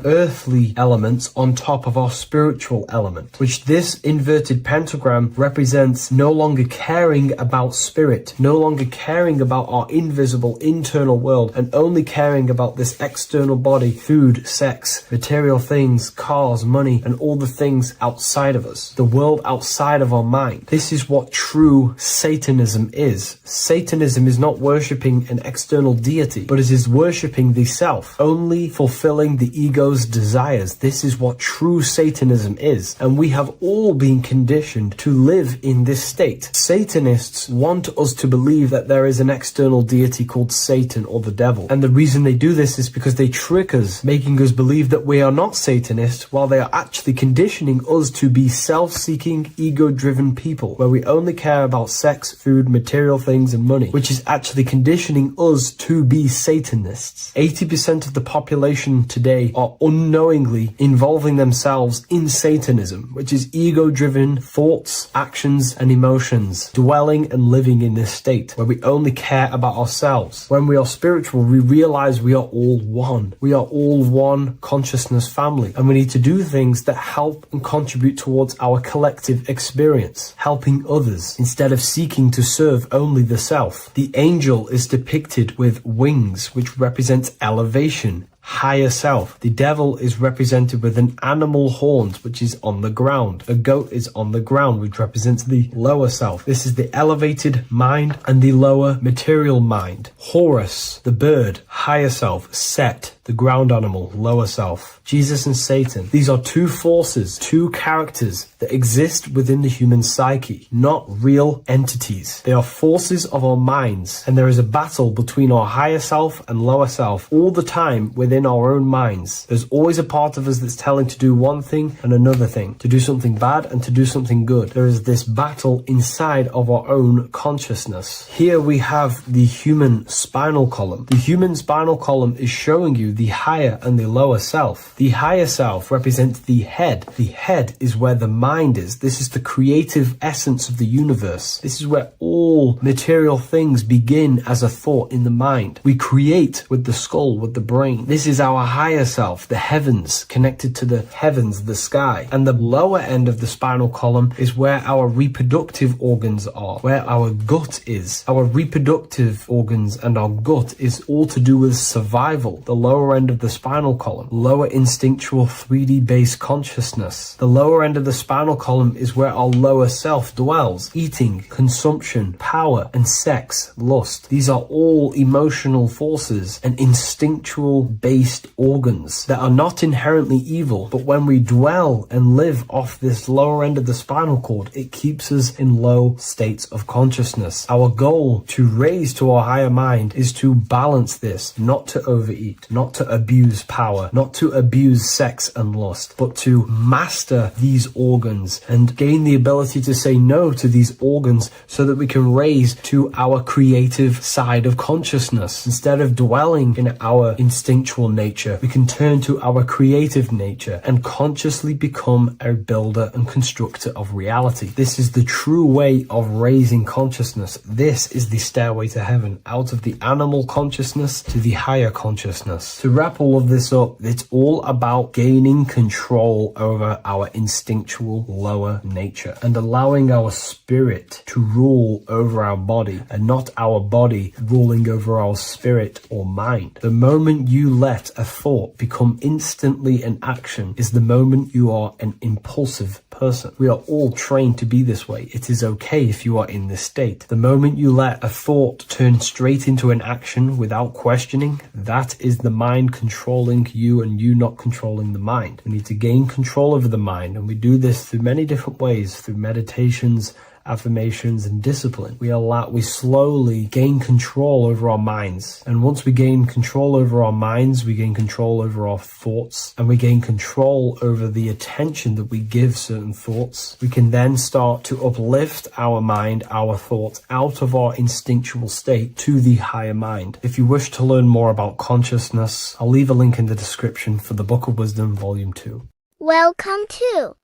earthly elements on top of our spiritual element, which this inverted pentagram represents no longer caring about spirit, no longer caring about our invisible internal world, and only caring about this external body, food, sex, material things, cars, money, and all the things outside of us, the world outside of our mind. This is what true Satanism is. Satanism is not worshipping an external deity, but it is worshipping the self, only fulfilling the ego's desires. This is what true Satanism is, and we have all been conditioned to live in this state. Satanists want us to believe that there is an external deity called Satan or the devil, and the reason they do this is because they trick us, making us believe that we are not Satanists, while they are actually conditioning us to be self-seeking, ego-driven people, where we only care about sex, food, material things, and money, which is actually conditioning us to be Satanists. 80% of the population today are unknowingly involving themselves in Satanism, which is ego-driven thoughts, actions, and emotions, dwelling and living in this state where we only care about ourselves. When we are spiritual, we realize we are all one. We are all one consciousness family, and we need to do things that help and contribute towards our collective experience, helping others instead of seeking to serve only the self. The angel is depicted with wings, which represents elevation, higher self. The devil is represented with an animal horns, which is on the ground. A goat is on the ground, which represents the lower self. This is the elevated mind and the lower material mind. Horus, the bird, higher self. Set, the ground animal, lower self. Jesus and Satan. These are two forces, two characters that exist within the human psyche, not real entities. They are forces of our minds, and there is a battle between our higher self and lower self all the time within our own minds. There's always a part of us that's telling to do one thing and another thing, to do something bad and to do something good. There is this battle inside of our own consciousness. Here we have the human spinal column. The human spinal column is showing you the higher and the lower self. The higher self represents the head. The head is where the mind is. This is the creative essence of the universe. This is where all material things begin as a thought in the mind. We create with the skull, with the brain. This is our higher self, the heavens, connected to the heavens, the sky. And the lower end of the spinal column is where our reproductive organs are, where our gut is. Our reproductive organs and our gut is all to do with survival. The lower end of the spinal column, lower instinctual 3D based consciousness. The lower end of the spinal column is where our lower self dwells. Eating, consumption, power, and sex, lust. These are all emotional forces and instinctual based organs that are not inherently evil, but when we dwell and live off this lower end of the spinal cord, it keeps us in low states of consciousness. Our goal to raise to our higher mind is to balance this, not to overeat, not to abuse power, not to abuse sex and lust, but to master these organs and gain the ability to say no to these organs so that we can raise to our creative side of consciousness. Instead of dwelling in our instinctual nature, we can turn to our creative nature and consciously become a builder and constructor of reality. This is the true way of raising consciousness. This is the stairway to heaven, out of the animal consciousness to the higher consciousness. To wrap all of this up, it's all about gaining control over our instinctual lower nature and allowing our spirit to rule over our body and not our body ruling over our spirit or mind. The moment you let a thought become instantly an action is the moment you are an impulsive person. We are all trained to be this way. It is okay if you are in this state. The moment you let a thought turn straight into an action without questioning, that is the mind controlling you and you not controlling the mind. We need to gain control over the mind, and we do this through many different ways, through meditations, affirmations, and discipline. We slowly gain control over our minds. And once we gain control over our minds, we gain control over our thoughts, and we gain control over the attention that we give certain thoughts. We can then start to uplift our mind, our thoughts, out of our instinctual state to the higher mind. If you wish to learn more about consciousness, I'll leave a link in the description for the Book of Wisdom, Volume 2. Welcome to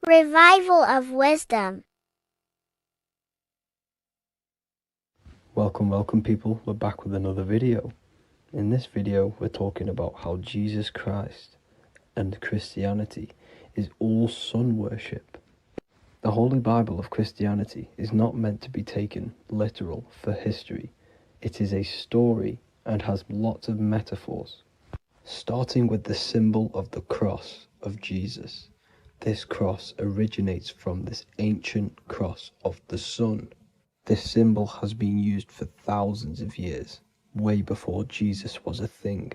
Revival of Wisdom. Welcome people, we're back with another video. In this video we're talking about how Jesus Christ and Christianity is all sun worship. The Holy Bible of Christianity is not meant to be taken literal for history. It is a story and has lots of metaphors. Starting with the symbol of the cross of Jesus. This cross originates from this ancient cross of the sun. This symbol has been used for thousands of years, way before Jesus was a thing,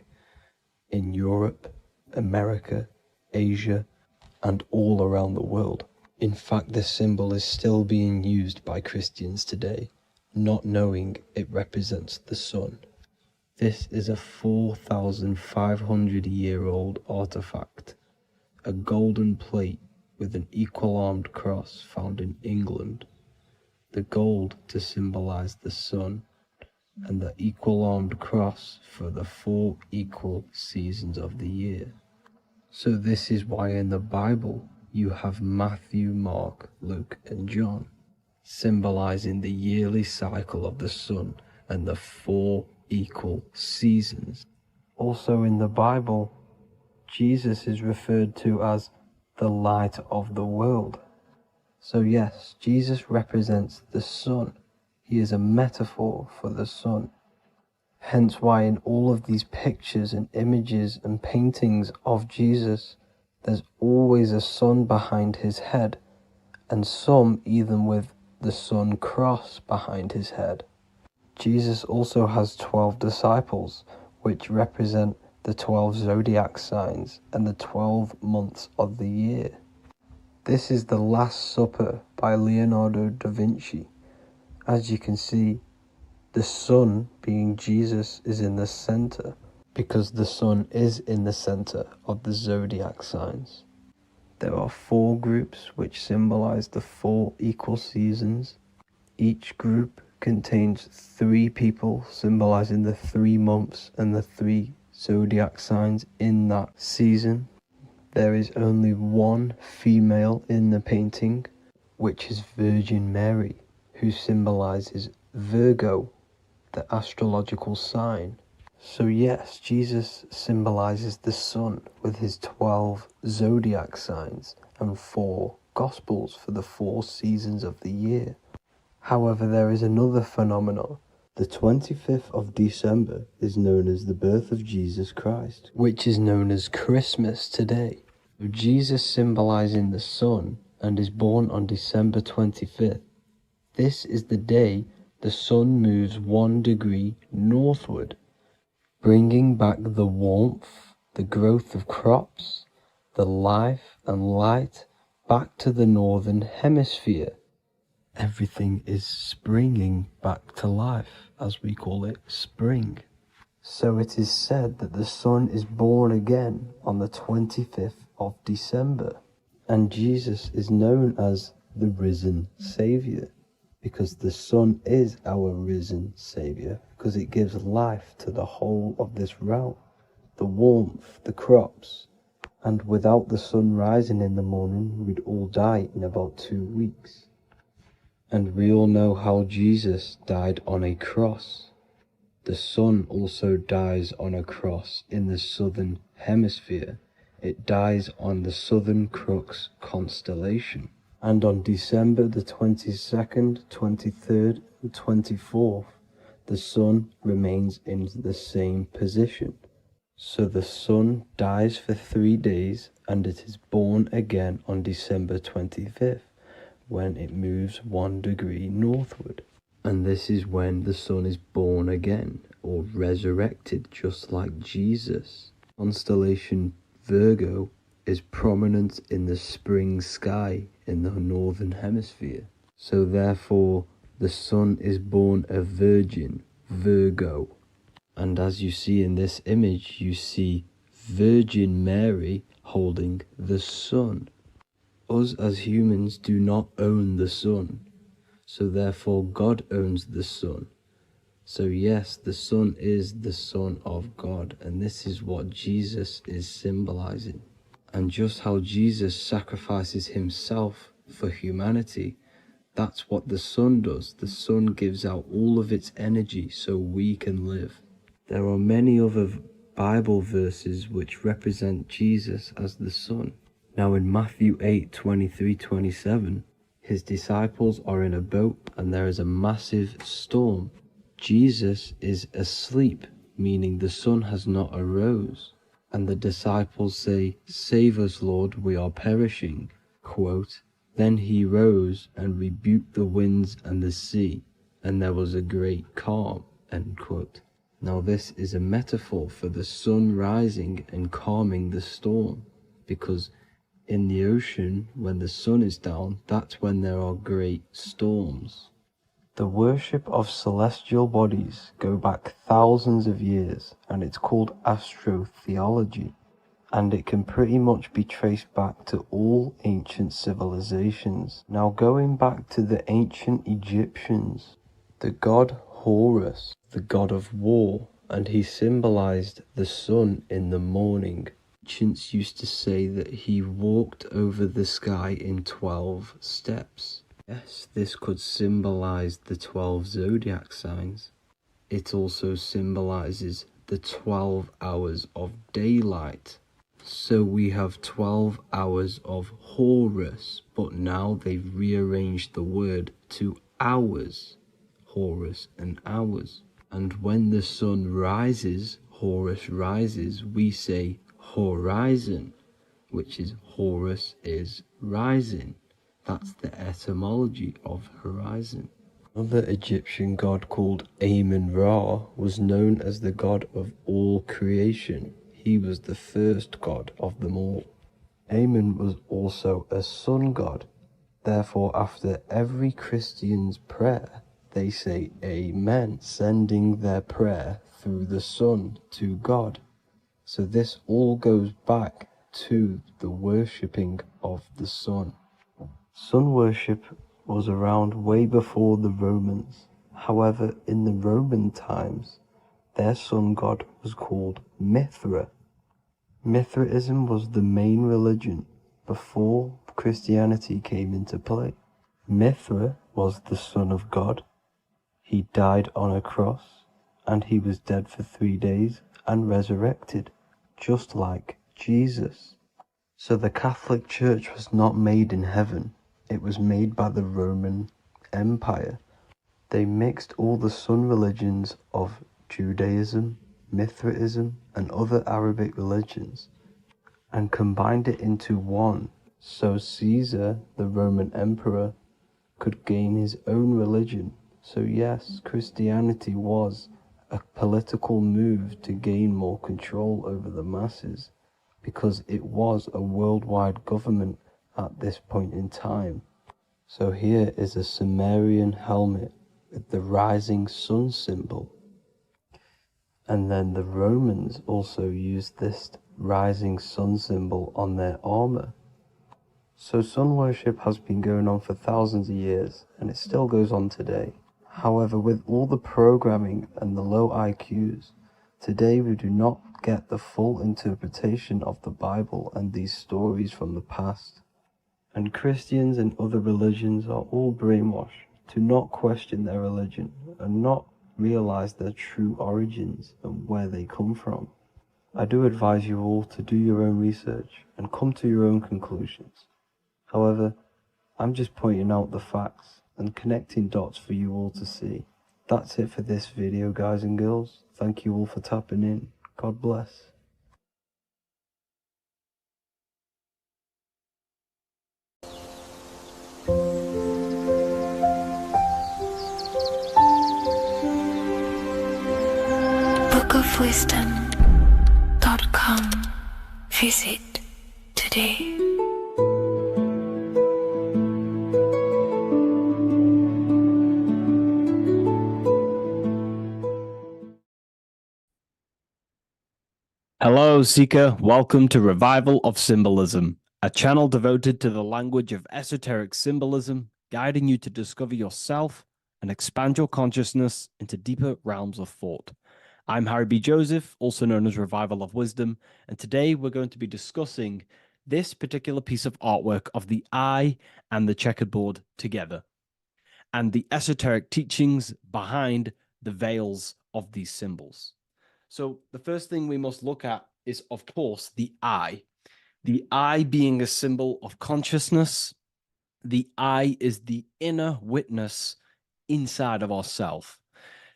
in Europe, America, Asia, and all around the world. In fact, this symbol is still being used by Christians today, not knowing it represents the sun. This is a 4,500-year-old artifact, a golden plate with an equal-armed cross found in England. The gold to symbolize the sun, and the equal-armed cross for the 4 equal seasons of the year. So this is why in the Bible you have Matthew, Mark, Luke, and John, symbolizing the yearly cycle of the sun and the 4 equal seasons. Also in the Bible, Jesus is referred to as the light of the world. So yes, Jesus represents the sun. He is a metaphor for the sun. Hence why in all of these pictures and images and paintings of Jesus, there's always a sun behind his head, and some even with the sun cross behind his head. Jesus also has 12 disciples, which represent the 12 zodiac signs and the 12 months of the year. This is the Last Supper by Leonardo da Vinci. As you can see, the sun, being Jesus, is in the center, because the sun is in the center of the zodiac signs. There are 4 groups which symbolize the 4 equal seasons. Each group contains 3 people symbolizing the 3 months and the 3 zodiac signs in that season. There is only one female in the painting, which is Virgin Mary, who symbolizes Virgo, the astrological sign. So yes, Jesus symbolizes the sun with his 12 zodiac signs and 4 gospels for the 4 seasons of the year. However, there is another phenomenon. The 25th of December is known as the birth of Jesus Christ, which is known as Christmas today. Jesus symbolizing the sun and is born on December 25th. This is the day the sun moves 1 degree northward, bringing back the warmth, the growth of crops, the life and light back to the northern hemisphere. Everything is springing back to life, as we call it, spring. So it is said that the sun is born again on the 25th of December, and Jesus is known as the risen Saviour, because the sun is our risen Saviour, because it gives life to the whole of this realm, the warmth, the crops, and without the sun rising in the morning, we'd all die in about 2 weeks. And we all know how Jesus died on a cross. The sun also dies on a cross in the southern hemisphere. It dies on the Southern Crux constellation. And on December the 22nd, 23rd, and 24th, the sun remains in the same position. So the sun dies for 3 days, and it is born again on December 25th, when it moves 1 degree northward. And this is when the sun is born again, or resurrected, just like Jesus. Constellation Virgo is prominent in the spring sky in the northern hemisphere. So therefore, the sun is born a virgin, Virgo. And as you see in this image, you see Virgin Mary holding the sun. Us as humans do not own the sun, so therefore God owns the sun. So yes, the sun is the Son of God, and this is what Jesus is symbolizing. And just how Jesus sacrifices himself for humanity, that's what the sun does. The sun gives out all of its energy so we can live. There are many other Bible verses which represent Jesus as the sun. Now in Matthew 8:23-27, his disciples are in a boat and there is a massive storm. Jesus is asleep, meaning the sun has not arose. And the disciples say, "Save us, Lord, we are perishing." Quote, "Then he rose and rebuked the winds and the sea, and there was a great calm." End quote. Now this is a metaphor for the sun rising and calming the storm, because in the ocean, when the sun is down, that's when there are great storms. The worship of celestial bodies go back thousands of years, and it's called astrotheology, and it can pretty much be traced back to all ancient civilizations. Now going back to the ancient Egyptians, the god Horus, the god of war, and he symbolized the sun in the morning. Ancients used to say that he walked over the sky in 12 steps. Yes, this could symbolize the 12 zodiac signs. It also symbolizes the 12 hours of daylight. So we have 12 hours of Horus, but now they've rearranged the word to hours. Horus and hours. And when the sun rises, Horus rises, we say horizon, which is Horus is rising. That's the etymology of horizon. Another Egyptian god called Amun-Ra was known as the god of all creation. He was the first god of them all. Amun was also a sun god. Therefore, after every Christian's prayer, they say Amen, sending their prayer through the sun to God. So this all goes back to the worshipping of the sun. Sun worship was around way before the Romans. However, in the Roman times, their sun god was called Mithra. Mithraism was the main religion before Christianity came into play. Mithra was the son of God. He died on a cross, and he was dead for 3 days and resurrected, just like Jesus. So the Catholic Church was not made in heaven. It was made by the Roman Empire. They mixed all the sun religions of Judaism, Mithraism, and other Arabic religions and combined it into one, so Caesar, the Roman emperor, could gain his own religion. So yes, Christianity was a political move to gain more control over the masses, because it was a worldwide government at this point in time. So here is a Sumerian helmet with the rising sun symbol. And then the Romans also used this rising sun symbol on their armor. So sun worship has been going on for thousands of years, and it still goes on today. However, with all the programming and the low IQs, today we do not get the full interpretation of the Bible and these stories from the past. And Christians and other religions are all brainwashed to not question their religion and not realize their true origins and where they come from. I do advise you all to do your own research and come to your own conclusions. However, I'm just pointing out the facts and connecting dots for you all to see. That's it for this video, guys and girls. Thank you all for tapping in. God bless. bookofwisdom.com. Visit today. Hello, Seeker. Welcome to Revival of Symbolism, a channel devoted to the language of esoteric symbolism, guiding you to discover yourself and expand your consciousness into deeper realms of thought. I'm Harry B. Joseph, also known as Revival of Wisdom, and today we're going to be discussing this particular piece of artwork of the eye and the checkerboard together, and the esoteric teachings behind the veils of these symbols. So the first thing we must look at is, of course, the eye. The eye being a symbol of consciousness. The eye is the inner witness inside of ourself.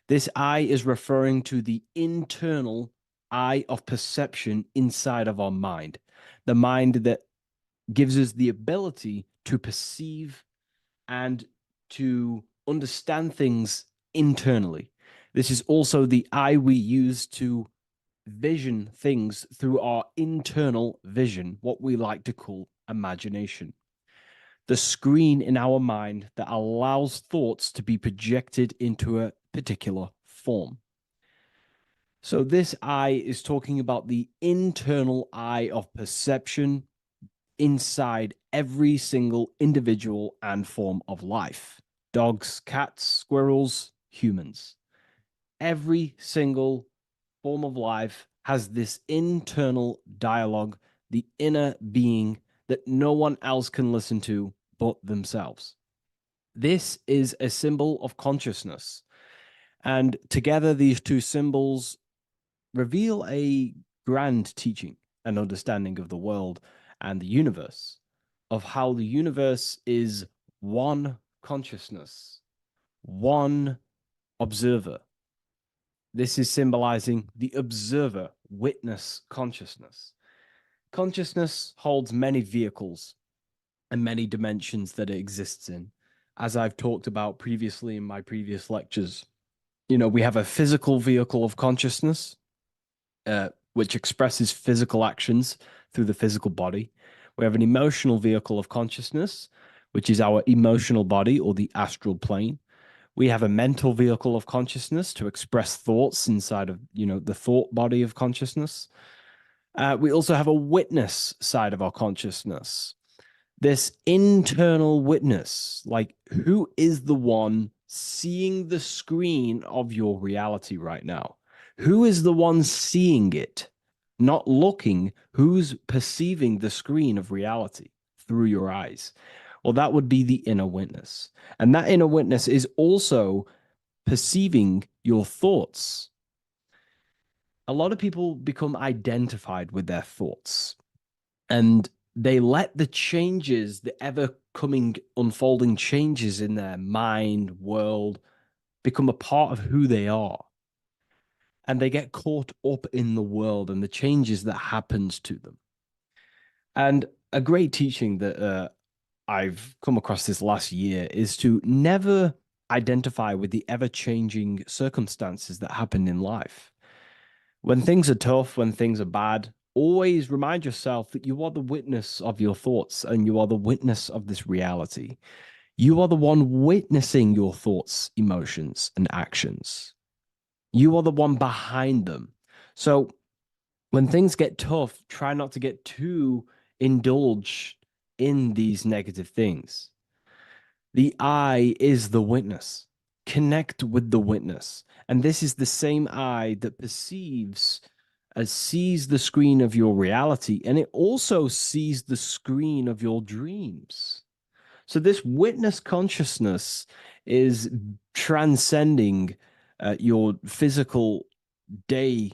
This eye is referring to the internal eye of perception inside of our mind. The mind that gives us the ability to perceive and to understand things internally. This is also the eye we use to vision things through our internal vision, what we like to call imagination. The screen in our mind that allows thoughts to be projected into a particular form. So this eye is talking about the internal eye of perception inside every single individual and form of life. Dogs, cats, squirrels, humans. Every single form of life has this internal dialogue, the inner being that no one else can listen to but themselves. This is a symbol of consciousness. And together, these two symbols reveal a grand teaching and understanding of the world and the universe, of how the universe is one consciousness, one observer. This is symbolizing the observer, witness consciousness. Consciousness holds many vehicles and many dimensions that it exists in. as I've talked about previously in my previous lectures, we have a physical vehicle of consciousness, which expresses physical actions through the physical body. We have an emotional vehicle of consciousness, which is our emotional body or the astral plane. We have a mental vehicle of consciousness to express thoughts inside of, the thought body of consciousness. We also have a witness side of our consciousness. This internal witness, like who is the one seeing the screen of your reality right now? Who is the one seeing it? Not looking, who's perceiving the screen of reality through your eyes? Well, that would be the inner witness. And that inner witness is also perceiving your thoughts. A lot of people become identified with their thoughts, and they let the changes, the ever coming, unfolding changes in their mind, world, become a part of who they are. And they get caught up in the world and the changes that happens to them. And a great teaching that I've come across this last year is to never identify with the ever changing circumstances that happen in life. When things are tough, when things are bad, always remind yourself that you are the witness of your thoughts and you are the witness of this reality. You are the one witnessing your thoughts, emotions, and actions. You are the one behind them. So when things get tough, try not to get too indulged in these negative things. The eye is the witness. Connect with the witness. And this is the same eye that sees the screen of your reality, and it also sees the screen of your dreams. So this witness consciousness is transcending your physical day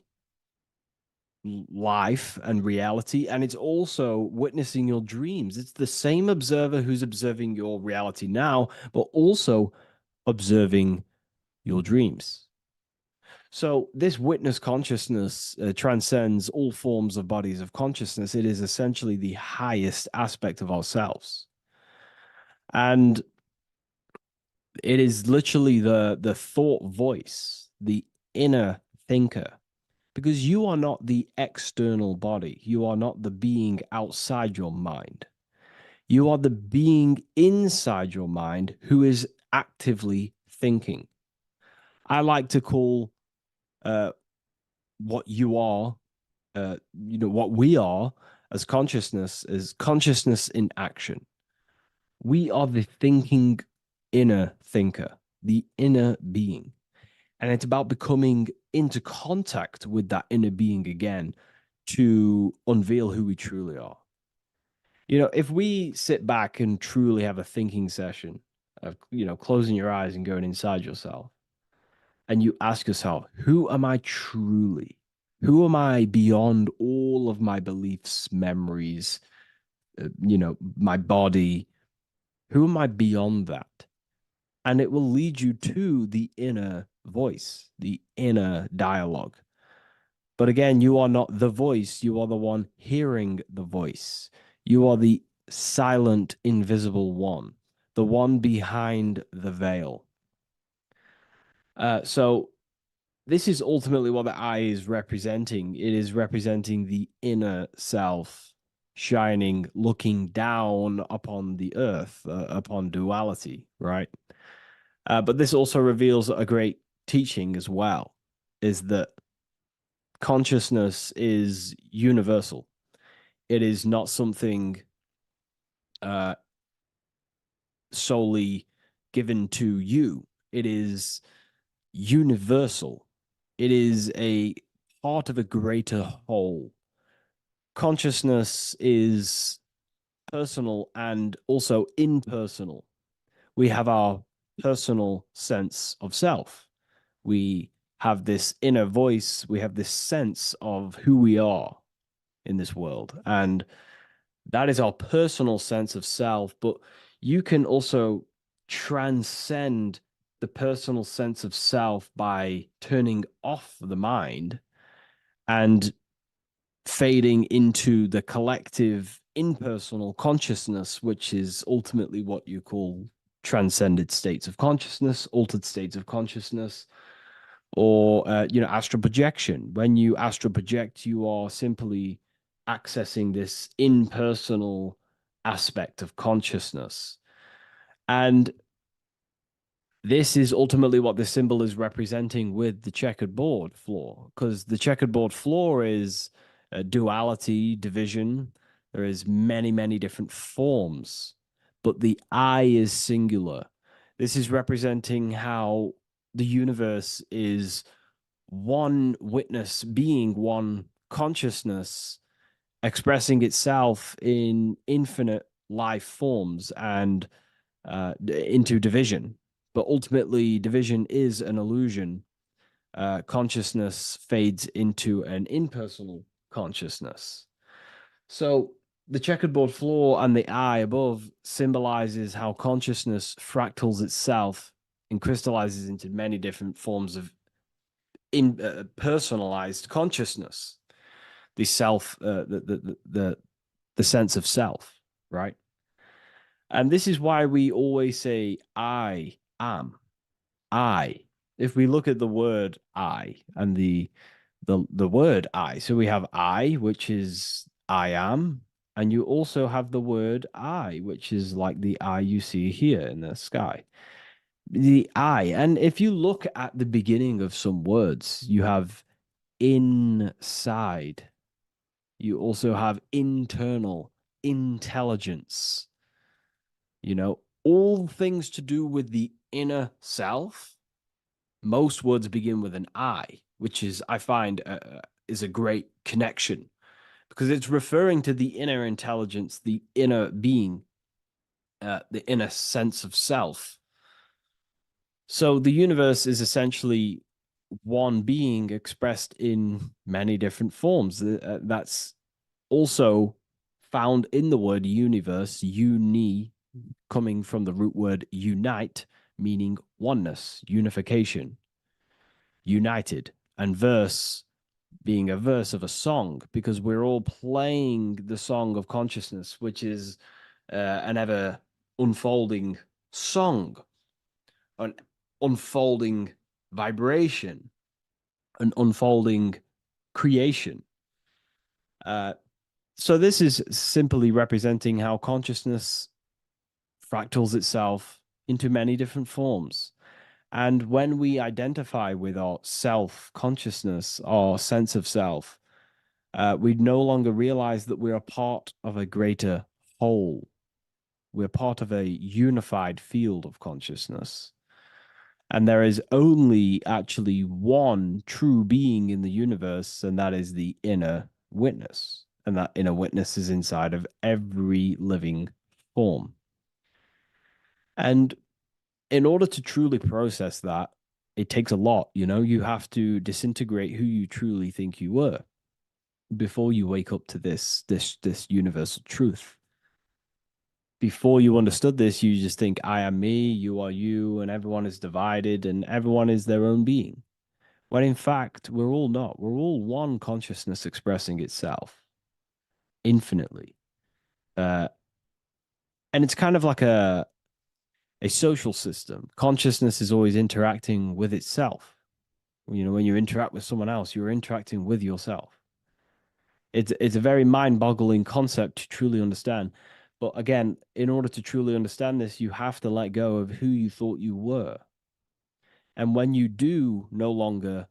life and reality, and it's also witnessing your dreams. It's the same observer who's observing your reality now, but also observing your dreams. So this witness consciousness transcends all forms of bodies of consciousness. It is essentially the highest aspect of ourselves. And it is literally the thought voice, the inner thinker, because you are not the external body. You are not the being outside your mind. You are the being inside your mind who is actively thinking. I like to call what you are, what we are as consciousness is consciousness in action. We are the thinking inner thinker, the inner being. And it's about becoming into contact with that inner being again to unveil who we truly are. If we sit back and truly have a thinking session of, closing your eyes and going inside yourself, and you ask yourself, who am I truly? Who am I beyond all of my beliefs, memories, my body? Who am I beyond that? And it will lead you to the inner voice, the inner dialogue. But again, you are not the voice. You are the one hearing the voice. You are the silent, invisible one, the one behind the veil. So this is ultimately what the eye is representing. It is representing the inner self shining, looking down upon the earth, upon duality, right? But this also reveals a great teaching as well, is that consciousness is universal. It is not something solely given to you. It is universal. It is a part of a greater whole. Consciousness is personal and also impersonal. We have our personal sense of self. We have this inner voice. We have this sense of who we are in this world. And that is our personal sense of self. But you can also transcend the personal sense of self by turning off the mind and fading into the collective impersonal consciousness, which is ultimately what you call transcended states of consciousness, altered states of consciousness, or astral projection. When you astral project, you are simply accessing this impersonal aspect of consciousness. And this is ultimately what the symbol is representing with the checkered board floor, because the checkered board floor is duality, division. There is many, many different forms, but the I is singular. This is representing how the universe is one witness being, one consciousness expressing itself in infinite life forms and into division. But ultimately, division is an illusion. Consciousness fades into an impersonal consciousness. So the checkerboard floor and the eye above symbolizes how consciousness fractals itself and crystallizes into many different forms of personalized consciousness. The self, the sense of self, right? And this is why we always say, I am. I. If we look at the word I and the word I, so we have I, which is I am, and you also have the word I, which is like the eye you see here in the sky. The I, and if you look at the beginning of some words, you have inside. You also have internal, intelligence. All things to do with the inner self. Most words begin with an I, which is, I find, is a great connection because it's referring to the inner intelligence, the inner being, the inner sense of self. So the universe is essentially one being expressed in many different forms. That's also found in the word universe, uni, coming from the root word unite, meaning oneness, unification, united, and verse being a verse of a song, because we're all playing the song of consciousness, which is an ever unfolding song, an unfolding vibration, an unfolding creation. So this is simply representing how consciousness fractals itself into many different forms. And when we identify with our self-consciousness, our sense of self, we no longer realize that we're a part of a greater whole. We're part of a unified field of consciousness. And there is only actually one true being in the universe, and that is the inner witness. And that inner witness is inside of every living form. And in order to truly process that, it takes a lot. You have to disintegrate who you truly think you were before you wake up to this universal truth. Before you understood this, you just think, I am me, you are you, and everyone is divided and everyone is their own being. When in fact, we're all not. We're all one consciousness expressing itself infinitely. And it's kind of like a social system. Consciousness is always interacting with itself. When you interact with someone else, you're interacting with yourself. It's a very mind-boggling concept to truly understand. But again, in order to truly understand this, you have to let go of who you thought you were. And when you do no longer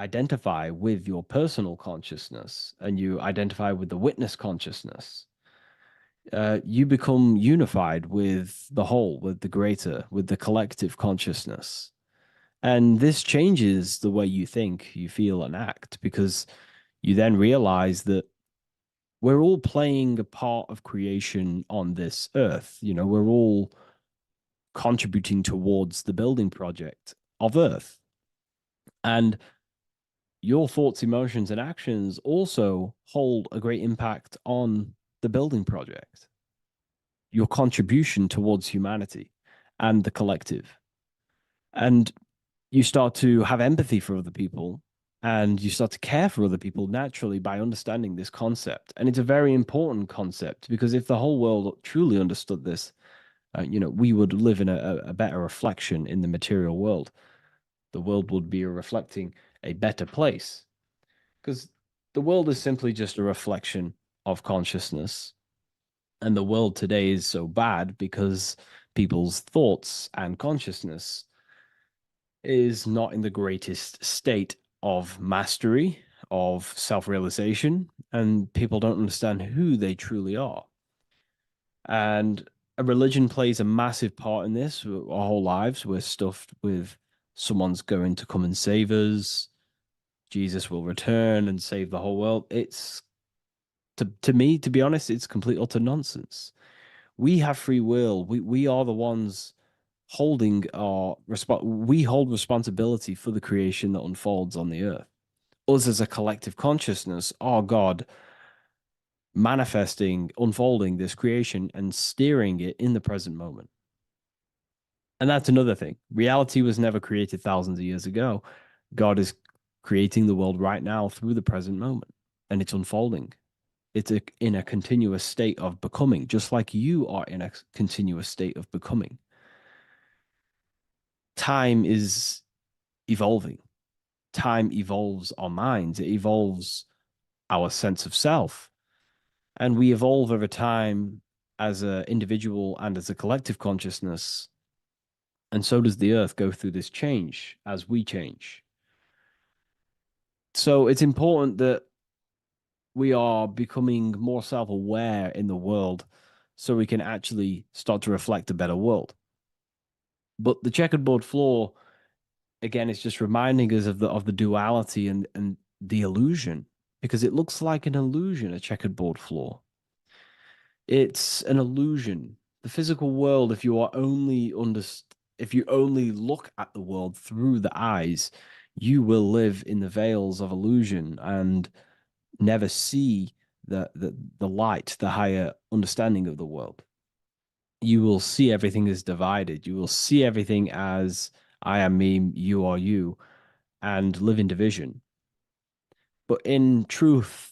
identify with your personal consciousness and you identify with the witness consciousness, you become unified with the whole, with the greater, with the collective consciousness. And this changes the way you think, you feel, and act, because you then realize that we're all playing a part of creation on this earth. We're all contributing towards the building project of Earth. And your thoughts, emotions, and actions also hold a great impact on the building project, your contribution towards humanity and the collective. And you start to have empathy for other people and you start to care for other people naturally by understanding this concept. And it's a very important concept because if the whole world truly understood this, we would live in a better reflection in the material world. The world would be reflecting a better place because the world is simply just a reflection of consciousness. And the world today is so bad because people's thoughts and consciousness is not in the greatest state of mastery, of self realization, and people don't understand who they truly are. And a religion plays a massive part in this. Our whole lives, we're stuffed with someone's going to come and save us. Jesus will return and save the whole world. It's to me, to be honest, it's complete utter nonsense. We have free will. We are the ones holding we hold responsibility for the creation that unfolds on the earth. Us as a collective consciousness, our God, manifesting, unfolding this creation and steering it in the present moment. And that's another thing. Reality was never created thousands of years ago. God is creating the world right now through the present moment, and it's unfolding. In a continuous state of becoming, just like you are in a continuous state of becoming. Time is evolving. Time evolves our minds. It evolves our sense of self. And we evolve over time as an individual and as a collective consciousness. And so does the earth go through this change as we change. So it's important that we are becoming more self-aware in the world so we can actually start to reflect a better world. But the checkerboard floor, again, is just reminding us of the duality and the illusion, because it looks like an illusion, a checkerboard floor. It's an illusion. The physical world, if you only look at the world through the eyes, you will live in the veils of illusion and never see the light, the higher understanding of the world. You will see everything as divided. You will see everything as I am me, you are you, and live in division. But in truth,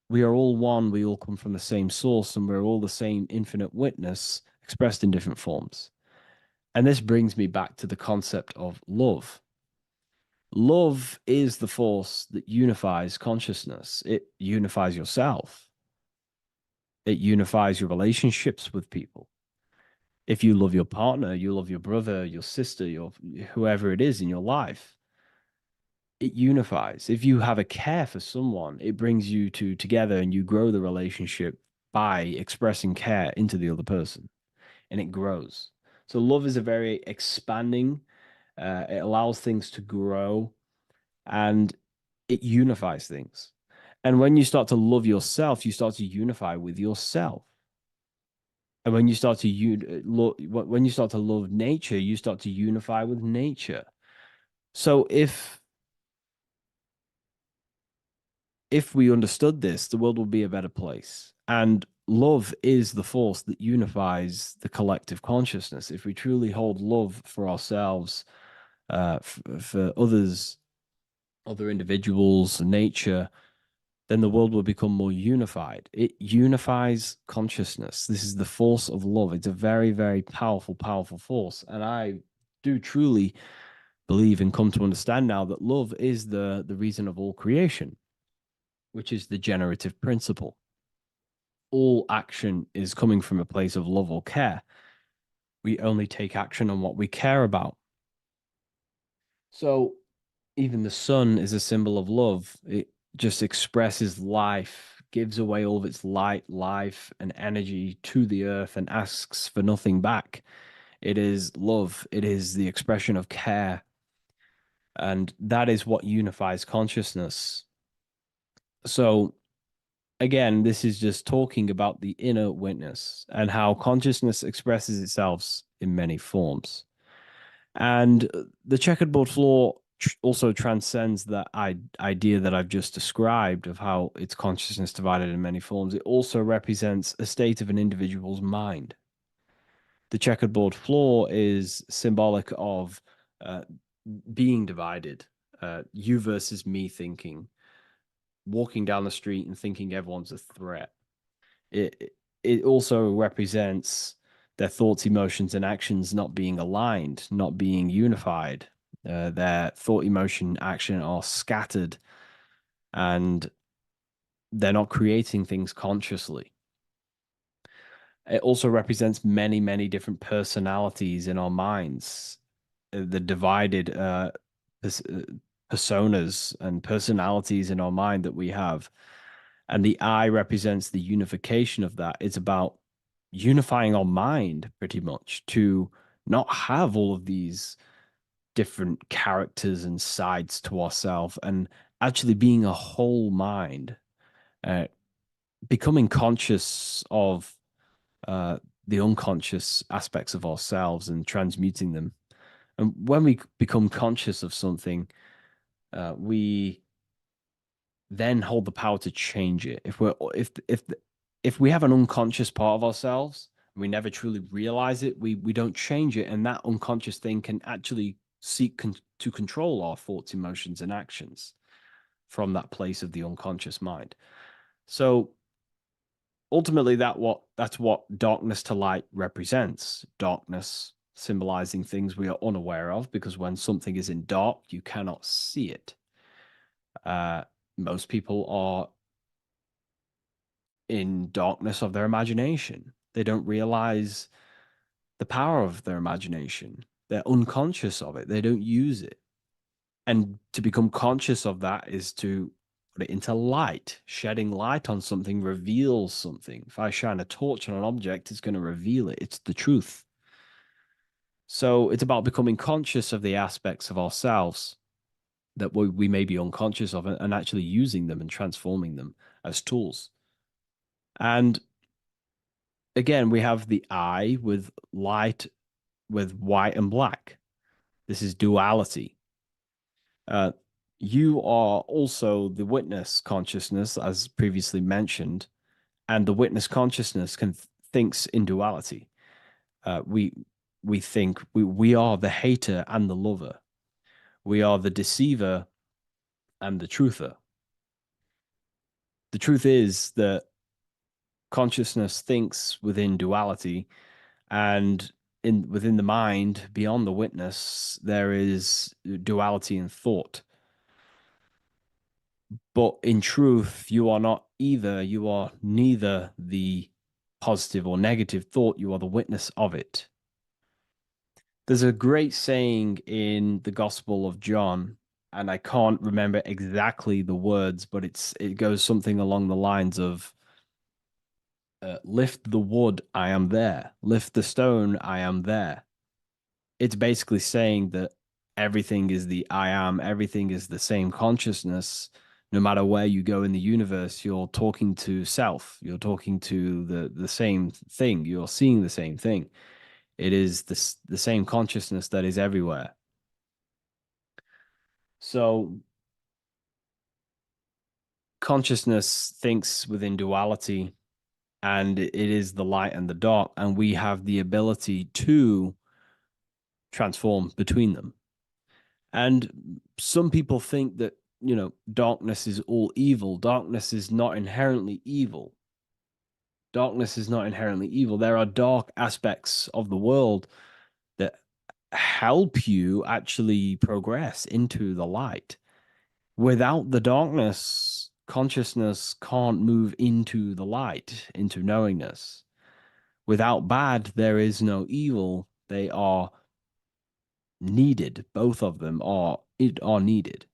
we are all one. We all come from the same source, and we're all the same infinite witness expressed in different forms. And this brings me back to the concept of love. Love is the force that unifies consciousness. It unifies yourself. It unifies your relationships with people. If you love your partner, you love your brother, your sister, your whoever it is in your life, it unifies. If you have a care for someone, it brings you two together and you grow the relationship by expressing care into the other person, and it grows. So love is a very expanding, it allows things to grow and it unifies things. And when you start to love yourself, you start to unify with yourself. And when you start to when you start to love nature, you start to unify with nature. So if we understood this, the world would be a better place. And love is the force that unifies the collective consciousness. If we truly hold love for ourselves, for others, other individuals, nature, then the world will become more unified. It unifies consciousness. This is the force of love. It's a very, very powerful, powerful force. And I do truly believe and come to understand now that love is the reason of all creation, which is the generative principle. All action is coming from a place of love or care. We only take action on what we care about. So even the sun is a symbol of love. It just expresses life, gives away all of its light, life, and energy to the earth and asks for nothing back. It is love, it is the expression of care. And that is what unifies consciousness. So, again, this is just talking about the inner witness and how consciousness expresses itself in many forms. And the checkerboard floor also transcends that idea that I've just described of how it's consciousness divided in many forms. It also represents a state of an individual's mind. The checkerboard floor is symbolic of being divided, you versus me thinking, walking down the street and thinking everyone's a threat. It also represents their thoughts, emotions, and actions not being aligned, not being unified. Their thought, emotion, action are scattered, and they're not creating things consciously. It also represents many, many different personalities in our minds, the divided personas and personalities in our mind that we have. And the I represents the unification of that. It's about unifying our mind pretty much to not have all of these different characters and sides to ourselves and actually being a whole mind, uh, becoming conscious of uh, the unconscious aspects of ourselves and transmuting them. And when we become conscious of something, we then hold the power to change it. If we have an unconscious part of ourselves, we never truly realize it. We don't change it, and that unconscious thing can actually seek to control our thoughts, emotions, and actions from that place of the unconscious mind. So ultimately, that's what darkness to light represents. Darkness symbolizing things we are unaware of, because when something is in dark, you cannot see it. Most people are in darkness of their imagination. They don't realize the power of their imagination. They're unconscious of it. They don't use it. And to become conscious of that is to put it into light. Shedding light on something reveals something. If I shine a torch on an object, it's going to reveal it. It's the truth. So it's about becoming conscious of the aspects of ourselves that we may be unconscious of, and actually using them and transforming them as tools. And again, we have the I with light, with white and black. This is duality. You are also the witness consciousness, as previously mentioned, and the witness consciousness thinks in duality. We think we are the hater and the lover. We are the deceiver and the truther. The truth is that consciousness thinks within duality, and within the mind, beyond the witness, there is duality in thought. But in truth, you are not either. You are neither the positive or negative thought. You are the witness of it. There's a great saying in the Gospel of John, and I can't remember exactly the words, but it goes something along the lines of, lift the wood, I am there. Lift the stone, I am there. It's basically saying that everything is the I am, everything is the same consciousness. No matter where you go in the universe, you're talking to self. You're talking to the same thing. You're seeing the same thing. It is the same consciousness that is everywhere. So consciousness thinks within duality, and it is the light and the dark, and we have the ability to transform between them. And some people think that, darkness is all evil. Darkness is not inherently evil. Darkness is not inherently evil. There are dark aspects of the world that help you actually progress into the light. Without the darkness, consciousness can't move into the light, into knowingness. Without bad, there is no evil. They are needed. Both of them are needed.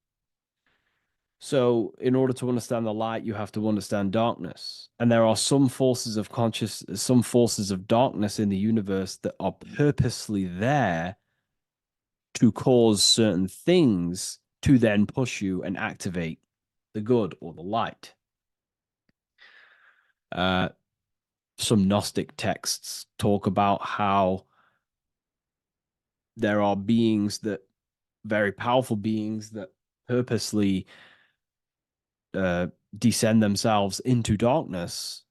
So, in order to understand the light, you have to understand darkness. And there are some forces of some forces of darkness in the universe that are purposely there to cause certain things to then push you and activate the good or the light. Some Gnostic texts talk about how there are very powerful beings that purposely descend themselves into darkness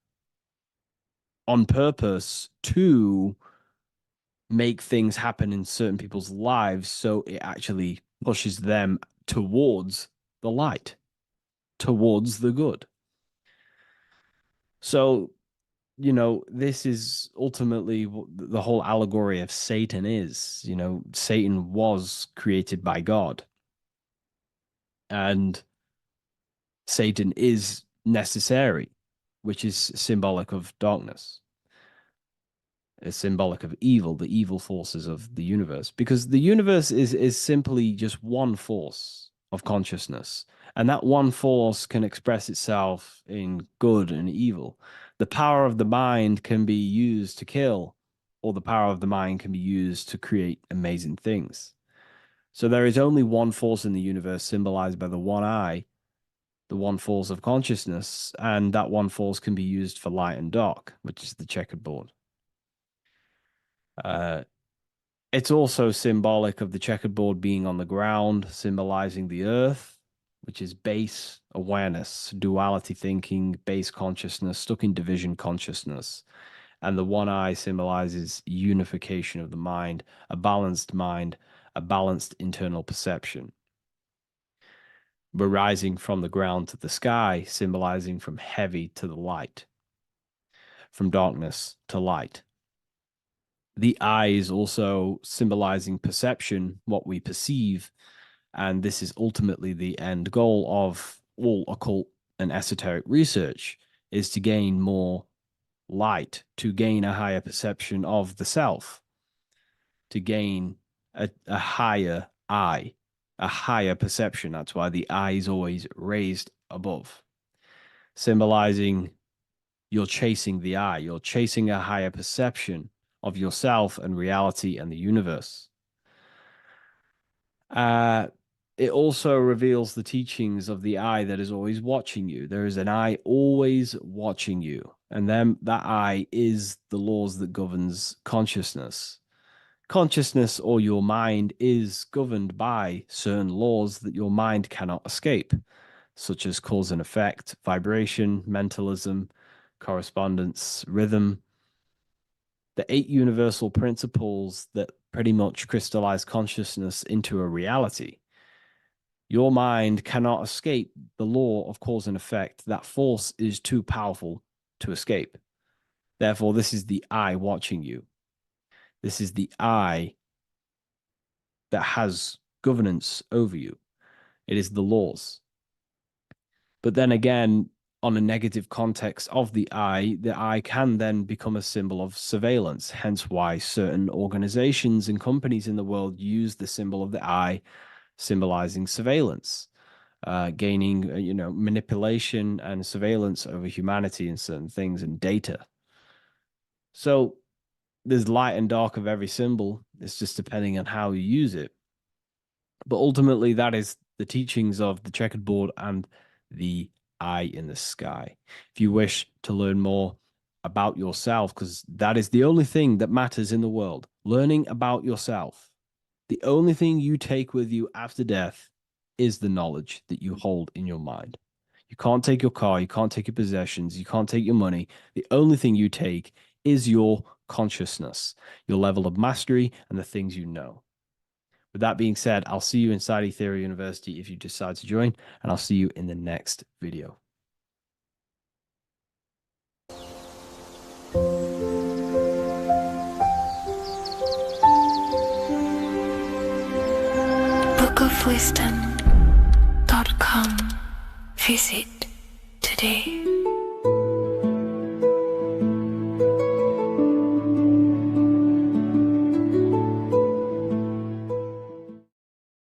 on purpose to make things happen in certain people's lives, so it actually pushes them towards the light, towards the good. So this is ultimately the whole allegory of Satan is. Satan was created by God, and Satan is necessary, which is symbolic of darkness. It's symbolic of evil, the evil forces of the universe, because the universe is simply just one force of consciousness, and that one force can express itself in good and evil. The power of the mind can be used to kill, or the power of the mind can be used to create amazing things. So there is only one force in the universe, symbolized by the one eye, the one force of consciousness, and that one force can be used for light and dark, which is the checkered board. It's also symbolic of the checkered board being on the ground, symbolizing the earth, which is base awareness, duality thinking, base consciousness, stuck in division consciousness. And the one eye symbolizes unification of the mind, a balanced internal perception. We're rising from the ground to the sky, symbolizing from heavy to the light, from darkness to light. The eye is also symbolizing perception, what we perceive, and this is ultimately the end goal of all occult and esoteric research, is to gain more light, to gain a higher perception of the self, to gain a higher eye, a higher perception. That's why the eye is always raised above, symbolizing you're chasing the eye, you're chasing a higher perception of yourself and reality and the universe. It also reveals the teachings of the eye that is always watching you. There is an eye always watching you, and then that eye is the laws that governs consciousness. Consciousness, or your mind, is governed by certain laws that your mind cannot escape, such as cause and effect, vibration, mentalism, correspondence, rhythm. The 8 universal principles that pretty much crystallize consciousness into a reality. Your mind cannot escape the law of cause and effect. That force is too powerful to escape. Therefore, this is the eye watching you. This is the eye that has governance over you. It is the laws. But then again, on a negative context of the eye can then become a symbol of surveillance. Hence why certain organizations and companies in the world use the symbol of the eye, symbolizing surveillance, gaining, manipulation and surveillance over humanity and certain things and data. So there's light and dark of every symbol. It's just depending on how you use it. But ultimately, that is the teachings of the checkered board and the eye in the sky. If you wish to learn more about yourself, because that is the only thing that matters in the world, learning about yourself. The only thing you take with you after death is the knowledge that you hold in your mind. You can't take your car, you can't take your possessions, you can't take your money. The only thing you take is your consciousness, your level of mastery, and the things you know. With that being said, I'll see you inside Ethereal University if you decide to join, and I'll see you in the next video. bookofwisdom.com. Visit today.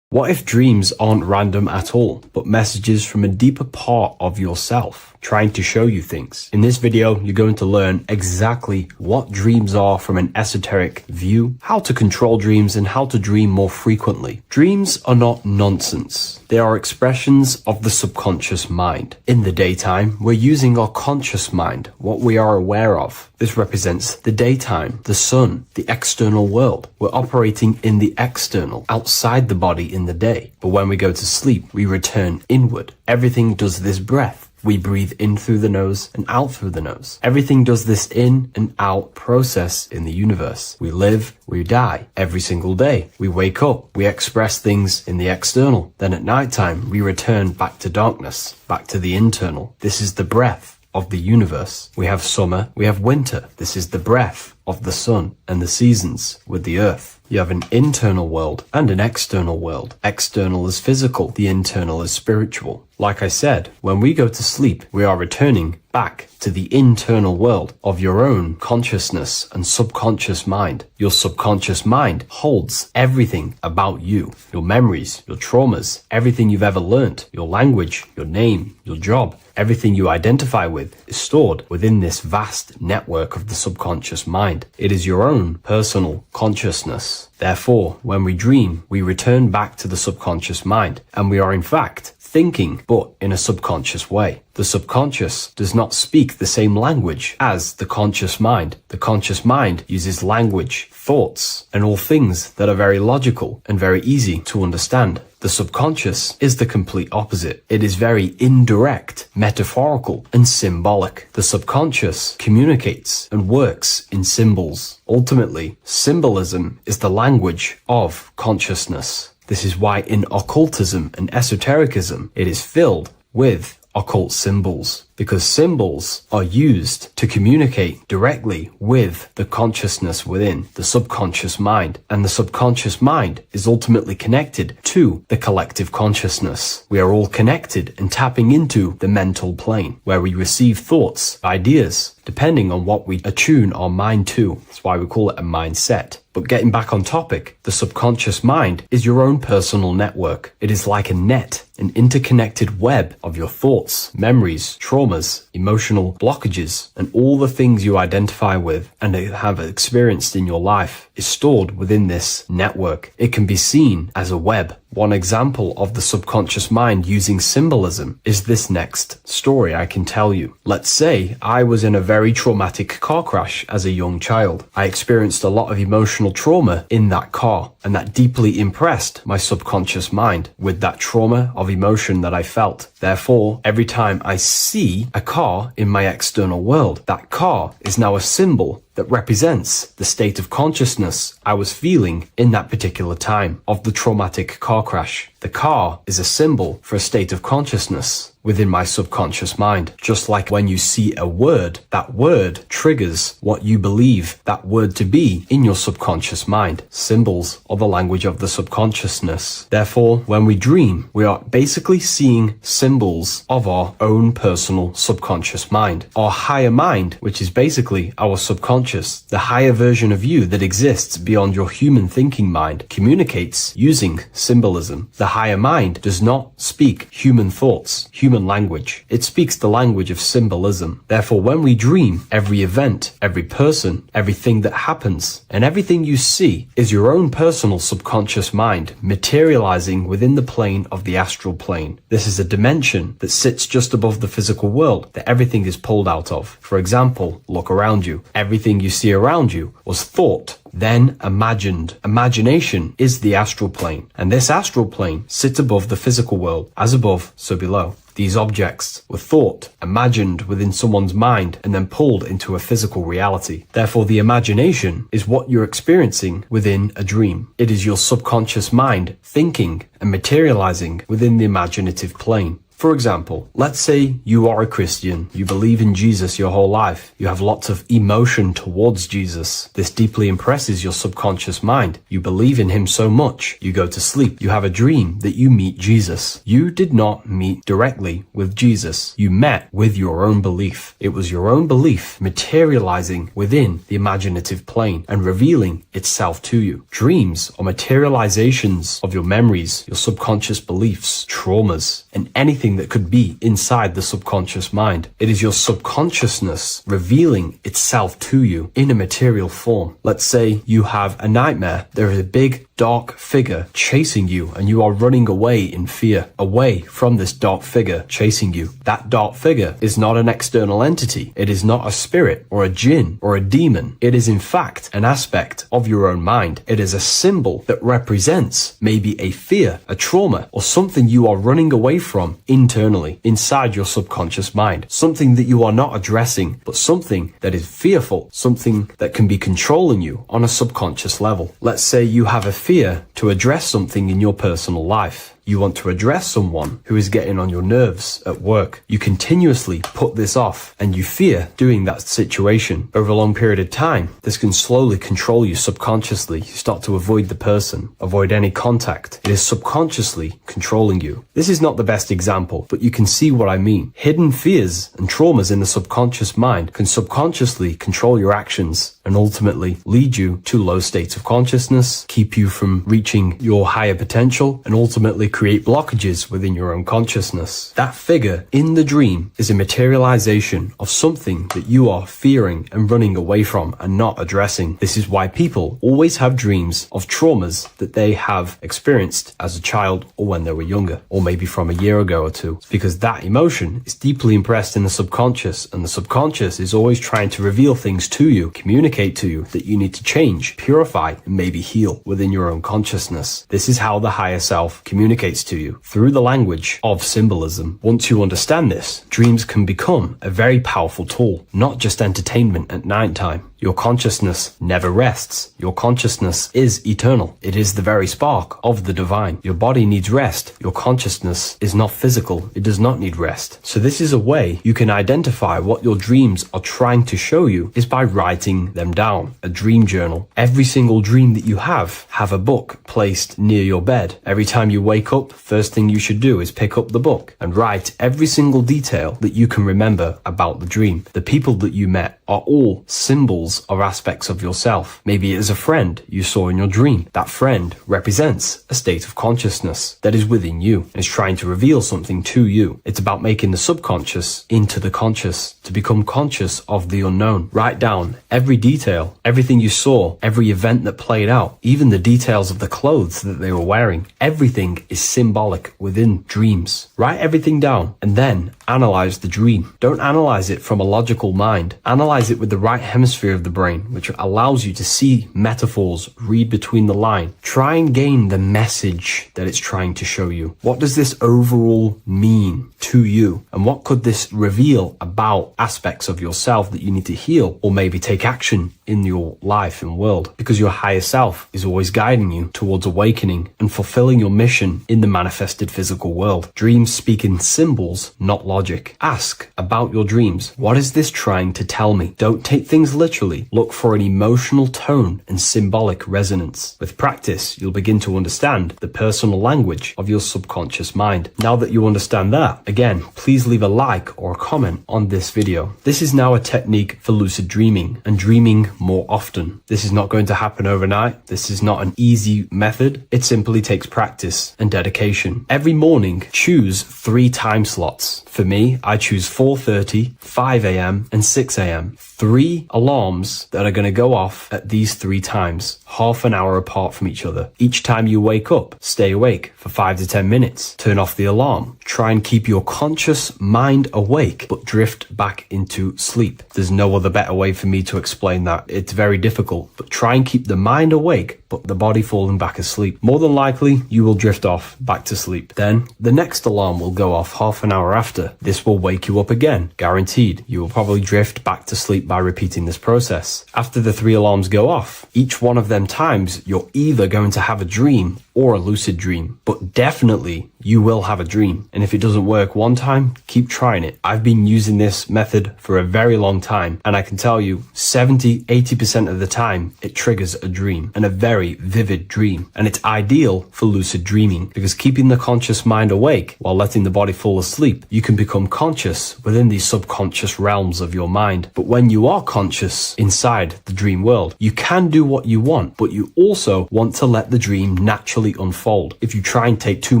What if dreams aren't random at all, but messages from a deeper part of yourself, trying to show you things? In this video, you're going to learn exactly what dreams are from an esoteric view, how to control dreams, and how to dream more frequently. Dreams are not nonsense. They are expressions of the subconscious mind. In the daytime, we're using our conscious mind, what we are aware of. This represents the daytime, the sun, the external world. We're operating in the external, outside the body in the day. But when we go to sleep, we return inward. Everything does this breath. We breathe in through the nose and out through the nose. Everything does this in and out process in the universe. We live, we die every single day. We wake up, we express things in the external. Then at nighttime, we return back to darkness, back to the internal. This is the breath of the universe. We have summer, we have winter. This is the breath of the sun and the seasons with the earth. You have an internal world and an external world. External is physical, the internal is spiritual. Like I said, when we go to sleep, we are returning back to the internal world of your own consciousness and subconscious mind. Your subconscious mind holds everything about you, your memories, your traumas, everything you've ever learnt, your language, your name, your job. Everything you identify with is stored within this vast network of the subconscious mind. It is your own personal consciousness. Therefore, when we dream, we return back to the subconscious mind, and we are in fact thinking, but in a subconscious way. The subconscious does not speak the same language as the conscious mind. The conscious mind uses language, thoughts, and all things that are very logical and very easy to understand. The subconscious is the complete opposite. It is very indirect, metaphorical, and symbolic. The subconscious communicates and works in symbols. Ultimately, symbolism is the language of consciousness. This is why in occultism and esotericism, it is filled with occult symbols, because symbols are used to communicate directly with the consciousness within the subconscious mind, and the subconscious mind is ultimately connected to the collective consciousness. We are all connected and tapping into the mental plane, where we receive thoughts, ideas, depending on what we attune our mind to. That's why we call it a mindset. But getting back on topic, the subconscious mind is your own personal network. It is like a net, an interconnected web of your thoughts, memories, traumas, emotional blockages, and all the things you identify with and have experienced in your life is stored within this network. It can be seen as a web. One example of the subconscious mind using symbolism is this next story I can tell you. Let's say I was in a very traumatic car crash as a young child. I experienced a lot of emotional trauma in that car, and that deeply impressed my subconscious mind with that trauma of emotion that I felt. Therefore, every time I see a car in my external world, that car is now a symbol that represents the state of consciousness I was feeling in that particular time of the traumatic car crash. The car is a symbol for a state of consciousness within my subconscious mind. Just like when you see a word, that word triggers what you believe that word to be in your subconscious mind. Symbols are the language of the subconsciousness. Therefore, when we dream, we are basically seeing symbols of our own personal subconscious mind. Our higher mind, which is basically our subconscious, the higher version of you that exists beyond your human thinking mind, communicates using symbolism. The higher mind does not speak human thoughts, human language. It speaks the language of symbolism. Therefore, when we dream, every event, every person, everything that happens, and everything you see is your own personal subconscious mind materializing within the plane of the astral plane. This is a dimension that sits just above the physical world that everything is pulled out of. For example, look around you. Everything you see around you was thought, then imagined. Imagination is the astral plane, and this astral plane sits above the physical world. As above, so below. These objects were thought, imagined within someone's mind, and then pulled into a physical reality. Therefore, the imagination is what you're experiencing within a dream. It is your subconscious mind thinking and materializing within the imaginative plane. For example, let's say you are a Christian, you believe in Jesus your whole life, you have lots of emotion towards Jesus. This deeply impresses your subconscious mind. You believe in him so much, you go to sleep, you have a dream that you meet Jesus. You did not meet directly with Jesus. You met with your own belief. It was your own belief materializing within the imaginative plane and revealing itself to you. Dreams are materializations of your memories, your subconscious beliefs, traumas, and anything that could be inside the subconscious mind. It is your subconsciousness revealing itself to you in a material form. Let's say you have a nightmare. There is a big dark figure chasing you and you are running away in fear, away from this dark figure chasing you. That dark figure is not an external entity. It is not a spirit or a jinn or a demon. It is in fact an aspect of your own mind. It is a symbol that represents maybe a fear, a trauma, or something you are running away from internally, inside your subconscious mind. Something that you are not addressing, but something that is fearful, something that can be controlling you on a subconscious level. Let's say you have a fear to address something in your personal life. You want to address someone who is getting on your nerves at work. You continuously put this off and you fear doing that situation. Over a long period of time, this can slowly control you subconsciously. You start to avoid the person, avoid any contact. It is subconsciously controlling you. This is not the best example, but you can see what I mean. Hidden fears and traumas in the subconscious mind can subconsciously control your actions and ultimately lead you to low states of consciousness, keep you from reaching your higher potential, and ultimately create blockages within your own consciousness. That figure in the dream is a materialization of something that you are fearing and running away from and not addressing. This is why people always have dreams of traumas that they have experienced as a child or when they were younger, or maybe from a year ago or two. It's because that emotion is deeply impressed in the subconscious, and the subconscious is always trying to reveal things to you, communicate to you that you need to change, purify, and maybe heal within your own consciousness. This is how the higher self communicates to you, through the language of symbolism. Once you understand this, dreams can become a very powerful tool, not just entertainment at night time. Your consciousness never rests. Your consciousness is eternal. It is the very spark of the divine. Your body needs rest. Your consciousness is not physical. It does not need rest. So this is a way you can identify what your dreams are trying to show you is by writing them down. A dream journal. Every single dream that you have a book placed near your bed. Every time you wake up, first thing you should do is pick up the book and write every single detail that you can remember about the dream. The people that you met are all symbols or aspects of yourself. Maybe it is a friend you saw in your dream. That friend represents a state of consciousness that is within you and is trying to reveal something to you. It's about making the subconscious into the conscious, to become conscious of the unknown. Write down every detail, everything you saw, every event that played out, even the details of the clothes that they were wearing. Everything is symbolic within dreams. Write everything down and then analyze the dream. Don't analyze it from a logical mind. Analyze it with the right hemisphere of the brain, which allows you to see metaphors, read between the line. Try and gain the message that it's trying to show you. What does this overall mean to you? And what could this reveal about aspects of yourself that you need to heal or maybe take action in your life and world? Because your higher self is always guiding you towards awakening and fulfilling your mission in the manifested physical world. Dreams speak in symbols, not logic. Ask about your dreams. What is this trying to tell me? Don't take things literally. Look for an emotional tone and symbolic resonance. With practice, you'll begin to understand the personal language of your subconscious mind. Now that you understand that, again, please leave a like or a comment on this video. This is now a technique for lucid dreaming and dreaming more often. This is not going to happen overnight. This is not an easy method. It simply takes practice and dedication. Every morning, choose 3 time slots. For me, I choose 4:30, 5 a.m. and 6 a.m. 3 alarms that are going to go off at these 3 times, half an hour apart from each other. Each time you wake up, stay awake for 5 to 10 minutes. Turn off the alarm. Try and keep your conscious mind awake, but drift back into sleep. There's no other better way for me to explain that. It's very difficult, but try and keep the mind awake, but the body falling back asleep. More than likely, you will drift off back to sleep. Then the next alarm will go off half an hour after. This will wake you up again. Guaranteed. You will probably drift back to sleep by repeating this process. After the 3 alarms go off, each one of them times, you're either going to have a dream or a lucid dream, but definitely you will have a dream. And if it doesn't work one time, keep trying it. I've been using this method for a very long time, and I can tell you 70-80% of the time it triggers a dream, and a very vivid dream. And it's ideal for lucid dreaming because keeping the conscious mind awake while letting the body fall asleep, you can become conscious within these subconscious realms of your mind. But when you are conscious inside the dream world, you can do what you want, but you also want to let the dream naturally unfold. If you try and take too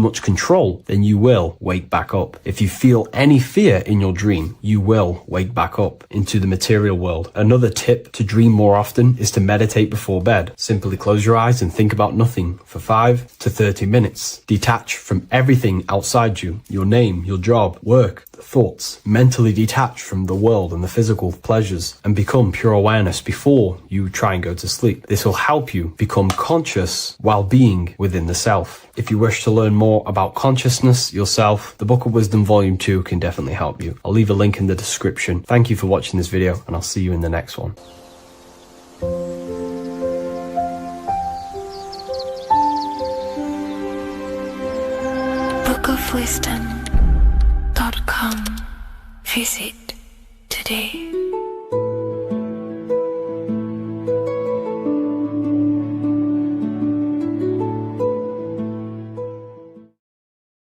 much control, then you will wake back up. If you feel any fear in your dream, you will wake back up into the material world. Another tip to dream more often is to meditate before bed. Simply close your eyes and think about nothing for 5 to 30 minutes. Detach from everything outside you, your name, your job, work, thoughts. Mentally detach from the world and the physical pleasures and become pure awareness before you try and go to sleep. This will help you become conscious while being within the self. If you wish to learn more about consciousness yourself, the Book of Wisdom Volume 2 can definitely help you. I'll leave a link in the description. Thank you for watching this video, and I'll see you in the next one. wisdom.com. Visit today.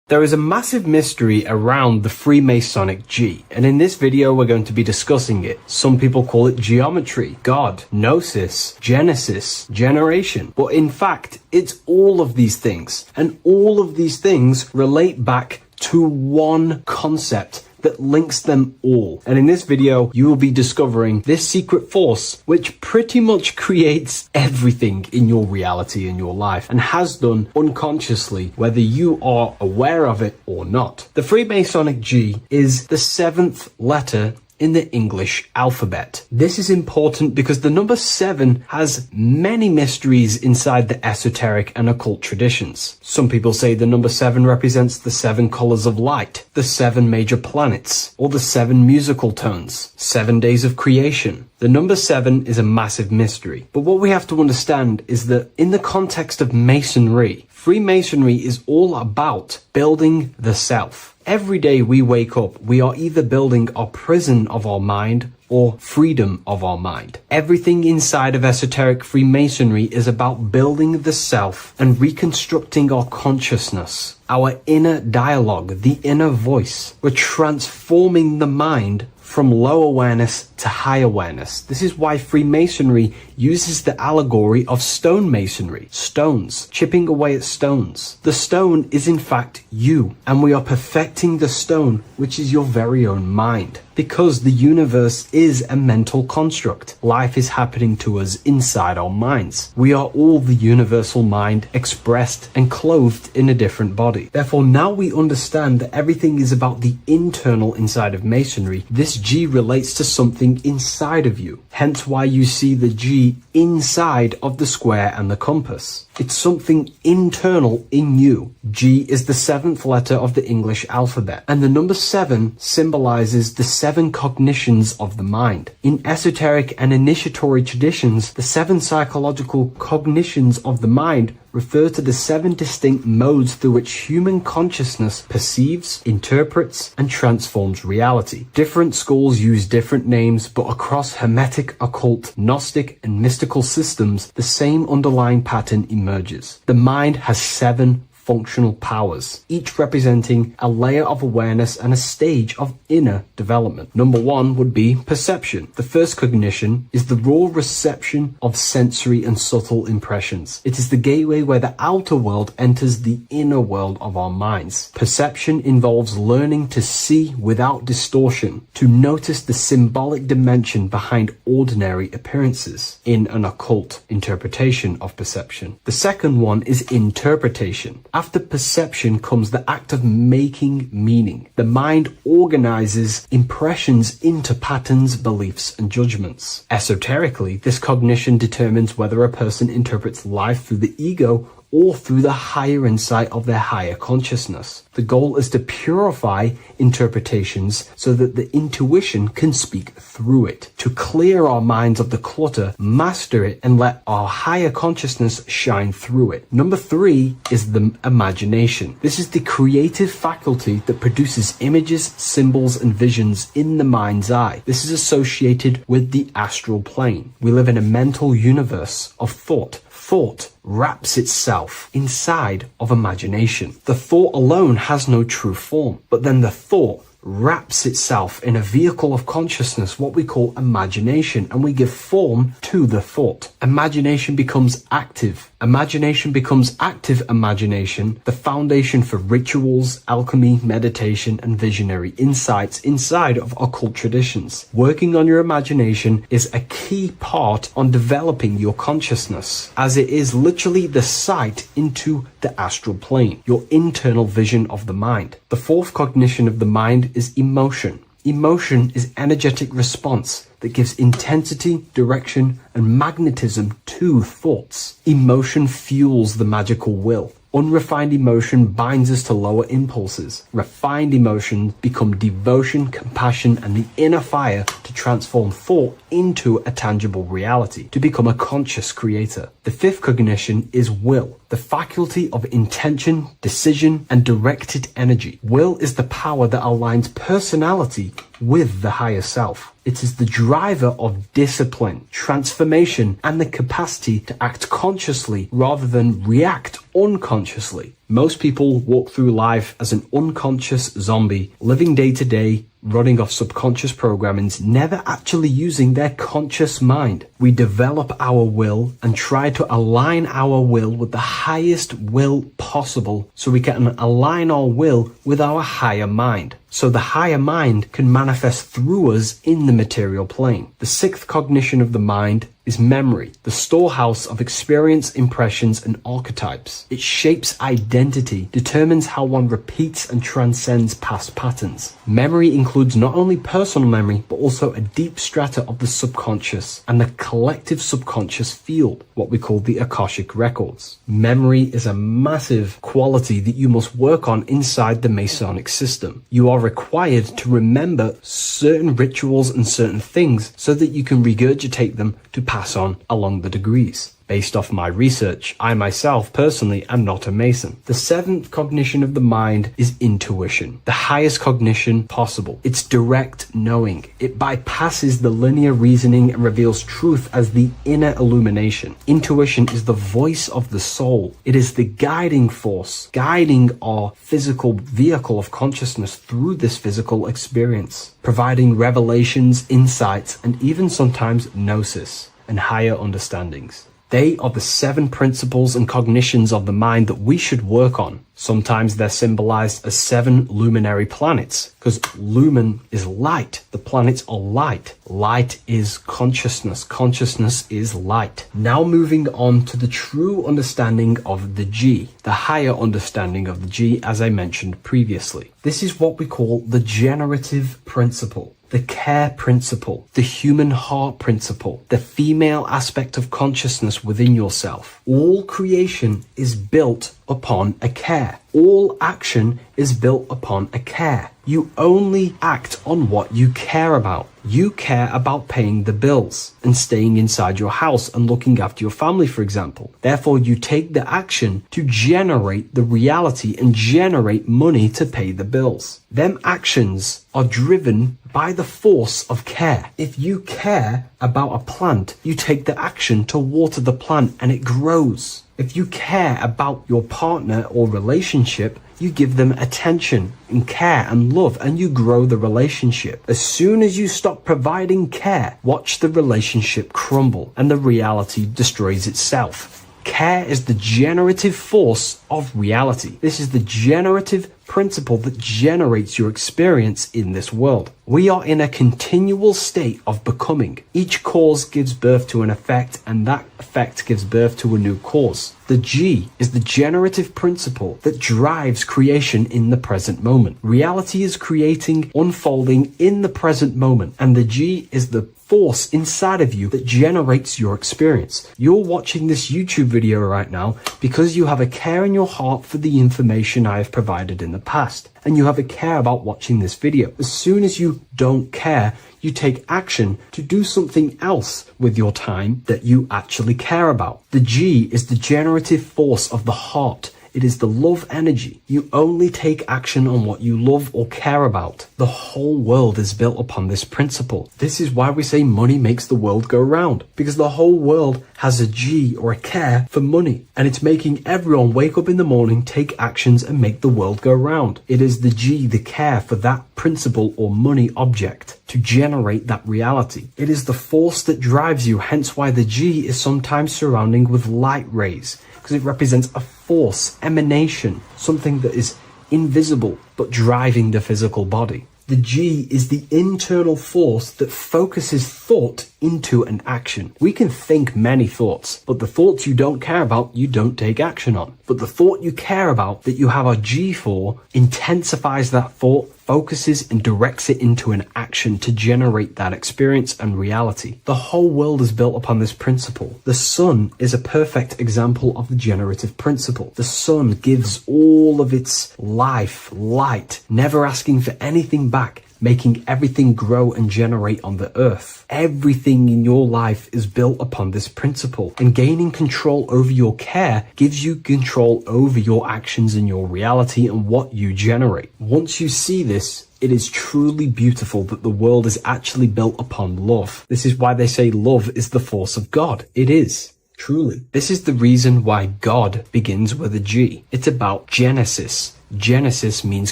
There is a massive mystery around the Freemasonic G, and in this video we're going to be discussing it. Some people call it geometry, God, gnosis, genesis, generation, but in fact it's all of these things, and all of these things relate back to one concept that links them all. And in this video, you will be discovering this secret force, which pretty much creates everything in your reality in your life, and has done unconsciously, whether you are aware of it or not. The Freemasonic G is the 7th letter in the English alphabet. This is important because the number 7 has many mysteries inside the esoteric and occult traditions. Some people say the number 7 represents the 7 colors of light, the 7 major planets, or the 7 musical tones, 7 days of creation. The number 7 is a massive mystery. But what we have to understand is that in the context of Masonry, Freemasonry is all about building the self. Every day we wake up, we are either building our prison of our mind or freedom of our mind. Everything inside of esoteric Freemasonry is about building the self and reconstructing our consciousness, our inner dialogue, the inner voice. We're transforming the mind from low awareness to high awareness. This is why Freemasonry uses the allegory of stonemasonry, stones, chipping away at stones. The stone is in fact you, and we are perfecting the stone, which is your very own mind. Because the universe is a mental construct. Life is happening to us inside our minds. We are all the universal mind expressed and clothed in a different body. Therefore, now we understand that everything is about the internal inside of Masonry. This G relates to something inside of you. Hence why you see the G inside of the square and the compass. It's something internal in you. G is the 7th letter of the English alphabet, and the number 7 symbolizes the 7 cognitions of the mind. In esoteric and initiatory traditions, the 7 psychological cognitions of the mind refer to the 7 distinct modes through which human consciousness perceives, interprets, and transforms reality. Different schools use different names, but across Hermetic, occult, Gnostic, and mystical systems, the same underlying pattern emerges. The mind has 7 functional powers, each representing a layer of awareness and a stage of inner development. Number 1 would be perception. The first cognition is the raw reception of sensory and subtle impressions. It is the gateway where the outer world enters the inner world of our minds. Perception involves learning to see without distortion, to notice the symbolic dimension behind ordinary appearances in an occult interpretation of perception. The second one is interpretation. After perception comes the act of making meaning. The mind organizes impressions into patterns, beliefs, and judgments. Esoterically, this cognition determines whether a person interprets life through the ego or through the higher insight of their higher consciousness. The goal is to purify interpretations so that the intuition can speak through it, to clear our minds of the clutter, master it, and let our higher consciousness shine through it. Number 3 is the imagination. This is the creative faculty that produces images, symbols, and visions in the mind's eye. This is associated with the astral plane. We live in a mental universe of thought. Thought wraps itself inside of imagination. The thought alone has no true form, but then the thought wraps itself in a vehicle of consciousness, what we call imagination, and we give form to the thought. Imagination becomes active. Imagination becomes active imagination, the foundation for rituals, alchemy, meditation, and visionary insights inside of occult traditions. Working on your imagination is a key part on developing your consciousness, as it is literally the sight into the astral plane, your internal vision of the mind. The fourth cognition of the mind is emotion. Emotion is energetic response that gives intensity, direction, and magnetism to thoughts. Emotion fuels the magical will. Unrefined emotion binds us to lower impulses. Refined emotions become devotion, compassion, and the inner fire to transform thought into a tangible reality, to become a conscious creator. The fifth cognition is will. The the faculty of intention, decision, and directed energy. Will is the power that aligns personality with the higher self. It is the driver of discipline, transformation, and the capacity to act consciously rather than react unconsciously. Most people walk through life as an unconscious zombie, living day to day, running off subconscious programmings, never actually using their conscious mind. We develop our will and try to align our will with the highest will possible so we can align our will with our higher mind. So the higher mind can manifest through us in the material plane. The sixth cognition of the mind is memory, the storehouse of experience, impressions, and archetypes. It shapes identity, determines how one repeats and transcends past patterns. Memory includes not only personal memory, but also a deep strata of the subconscious and the collective subconscious field, what we call the Akashic records. Memory is a massive quality that you must work on inside the Masonic system. You are required to remember certain rituals and certain things so that you can regurgitate them to pass on along the degrees. Based off my research, I myself personally am not a Mason. The seventh cognition of the mind is intuition, the highest cognition possible. It's direct knowing. It bypasses the linear reasoning and reveals truth as the inner illumination. Intuition is the voice of the soul. It is the guiding force, guiding our physical vehicle of consciousness through this physical experience, providing revelations, insights, and even sometimes gnosis and higher understandings. They are the seven principles and cognitions of the mind that we should work on. Sometimes they're symbolized as seven luminary planets, because lumen is light. The planets are light. Light is consciousness. Consciousness is light. Now moving on to the true understanding of the G, the higher understanding of the G, as I mentioned previously. This is what we call the generative principle, the care principle, the human heart principle, the female aspect of consciousness within yourself. All creation is built upon a care. All action is built upon a care. You only act on what you care about. You care about paying the bills and staying inside your house and looking after your family, for example. Therefore, you take the action to generate the reality and generate money to pay the bills. Them actions are driven by the force of care. If you care about a plant, you take the action to water the plant and it grows. If you care about your partner or relationship, you give them attention and care and love, and you grow the relationship. As soon as you stop providing care, watch the relationship crumble and the reality destroys itself. Care is the generative force of reality. This is the generative principle that generates your experience in this world. We are in a continual state of becoming. Each cause gives birth to an effect, and that effect gives birth to a new cause. The G is the generative principle that drives creation in the present moment. Reality is creating, unfolding in the present moment, and the G is the force inside of you that generates your experience. You're watching this YouTube video right now because you have a care in your heart for the information I have provided in the past, and you have a care about watching this video. As soon as you don't care, you take action to do something else with your time that you actually care about. The G is the generative force of the heart. It is the love energy. You only take action on what you love or care about. The whole world is built upon this principle. This is why we say money makes the world go round, because the whole world has a G or a care for money, and it's making everyone wake up in the morning, take actions, and make the world go round. It is the G, the care for that principle or money object to generate that reality. It is the force that drives you, hence why the G is sometimes surrounding with light rays, because it represents a force, emanation, something that is invisible but driving the physical body. The G is the internal force that focuses thought into an action. We can think many thoughts, but the thoughts you don't care about, you don't take action on. But the thought you care about, that you have a G for, intensifies that thought, focuses and directs it into an action to generate that experience and reality. The whole world is built upon this principle. The sun is a perfect example of the generative principle. The sun gives all of its life, light, never asking for anything back, making everything grow and generate on the earth. Everything in your life is built upon this principle, and gaining control over your care gives you control over your actions and your reality and what you generate. Once you see this, it is truly beautiful that the world is actually built upon love. This is why they say love is the force of God. It is. Truly. This is the reason why God begins with a G. It's about Genesis. Genesis means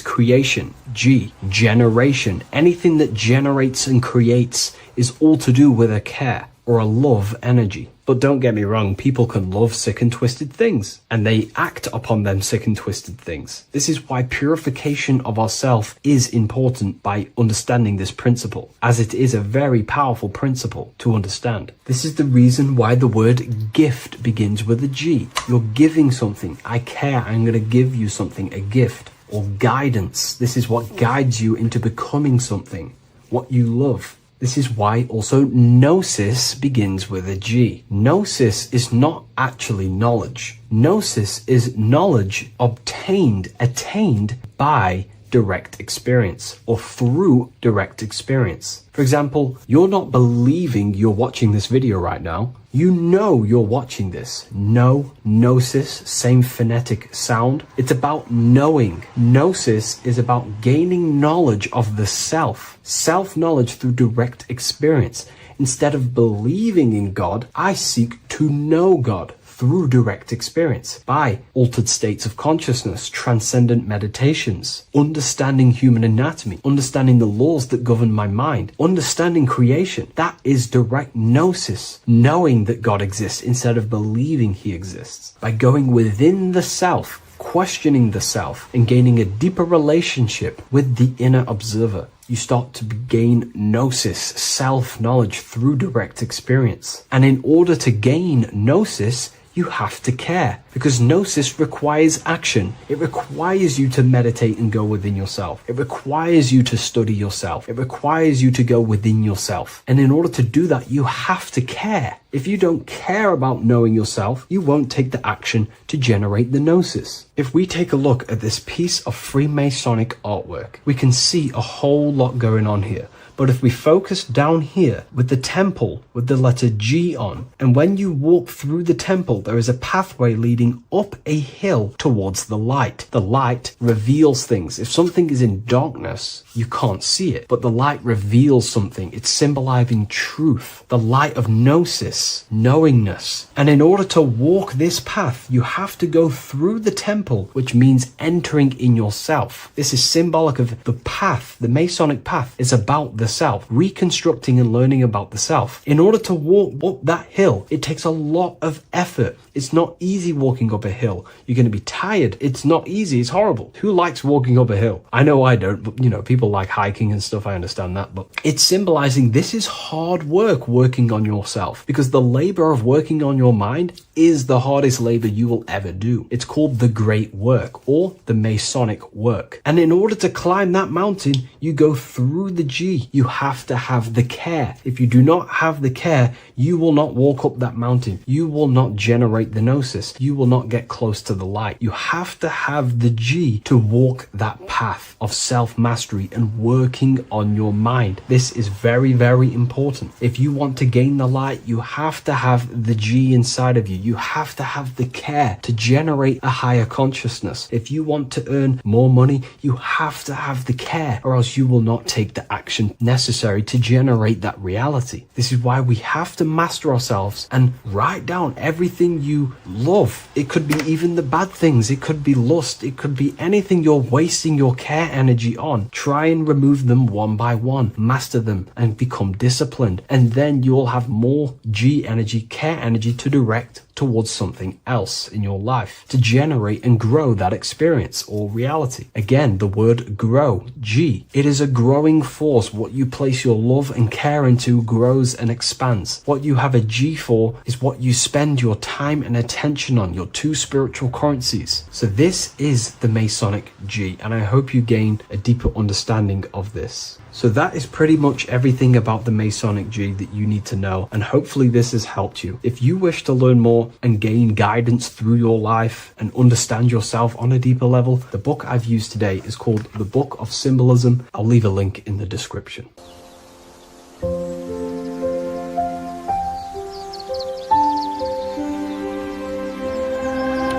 creation. G, generation. Anything that generates and creates is all to do with a care or a love energy. But don't get me wrong, people can love sick and twisted things, and they act upon them sick and twisted things. This is why purification of ourself is important by understanding this principle, as it is a very powerful principle to understand. This is the reason why the word gift begins with a G. You're giving something. I care, I'm going to give you something, a gift. Or guidance. This is what guides you into becoming something, what you love. This is why also gnosis begins with a G. Gnosis is not actually knowledge. Gnosis is knowledge attained by direct experience or through direct experience. For example, you're not believing you're watching this video right now. You know you're watching this. Know, gnosis, same phonetic sound. It's about knowing. Gnosis is about gaining knowledge of the self. Self-knowledge through direct experience. Instead of believing in God, I seek to know God through direct experience, by altered states of consciousness, transcendent meditations, understanding human anatomy, understanding the laws that govern my mind, understanding creation. That is direct gnosis, knowing that God exists instead of believing he exists. By going within the self, questioning the self, and gaining a deeper relationship with the inner observer, you start to gain gnosis, self-knowledge through direct experience. And in order to gain gnosis, you have to care, because gnosis requires action. It requires you to meditate and go within yourself. It requires you to study yourself. It requires you to go within yourself. And in order to do that, you have to care. If you don't care about knowing yourself, you won't take the action to generate the gnosis. If we take a look at this piece of Freemasonic artwork, we can see a whole lot going on here. But if we focus down here with the temple with the letter G on, and when you walk through the temple, there is a pathway leading up a hill towards the light. The light reveals things. If something is in darkness, you can't see it, but the light reveals something. It's symbolizing truth, the light of gnosis, knowingness. And in order to walk this path, you have to go through the temple, which means entering in yourself. This is symbolic of the path. The Masonic path is about the self, reconstructing and learning about the self. In order to walk up that hill, it takes a lot of effort. It's not easy walking up a hill. You're going to be tired. It's not easy. It's horrible. Who likes walking up a hill? I know I don't, but people like hiking and stuff. I understand that, but it's symbolizing this is hard work working on yourself, because the labor of working on your mind is the hardest labor you will ever do. It's called the great work or the Masonic work. And in order to climb that mountain, you go through the G. You have to have the care. If you do not have the care, you will not walk up that mountain. You will not generate the gnosis. You will not get close to the light. You have to have the G to walk that path of self-mastery and working on your mind. This is very, very important. If you want to gain the light, you have to have the G inside of you. You have to have the care to generate a higher consciousness. If you want to earn more money, you have to have the care, or else you will not take the action necessary to generate that reality. This is why we have to master ourselves and write down everything you love. It could be even the bad things. It could be lust. It could be anything you're wasting your care energy on. Try and remove them one by one. Master them and become disciplined. And then you'll have more G energy, care energy to direct towards something else in your life to generate and grow that experience or reality. Again, the word grow, G. It is a growing force. What you place your love and care into grows and expands. What you have a G for is what you spend your time and attention on, your two spiritual currencies. So this is the Masonic G, and I hope you gain a deeper understanding of this. So that is pretty much everything about the Masonic G that you need to know, and hopefully this has helped you. If you wish to learn more and gain guidance through your life and understand yourself on a deeper level, the book I've used today is called The Book of Symbolism. I'll leave a link in the description.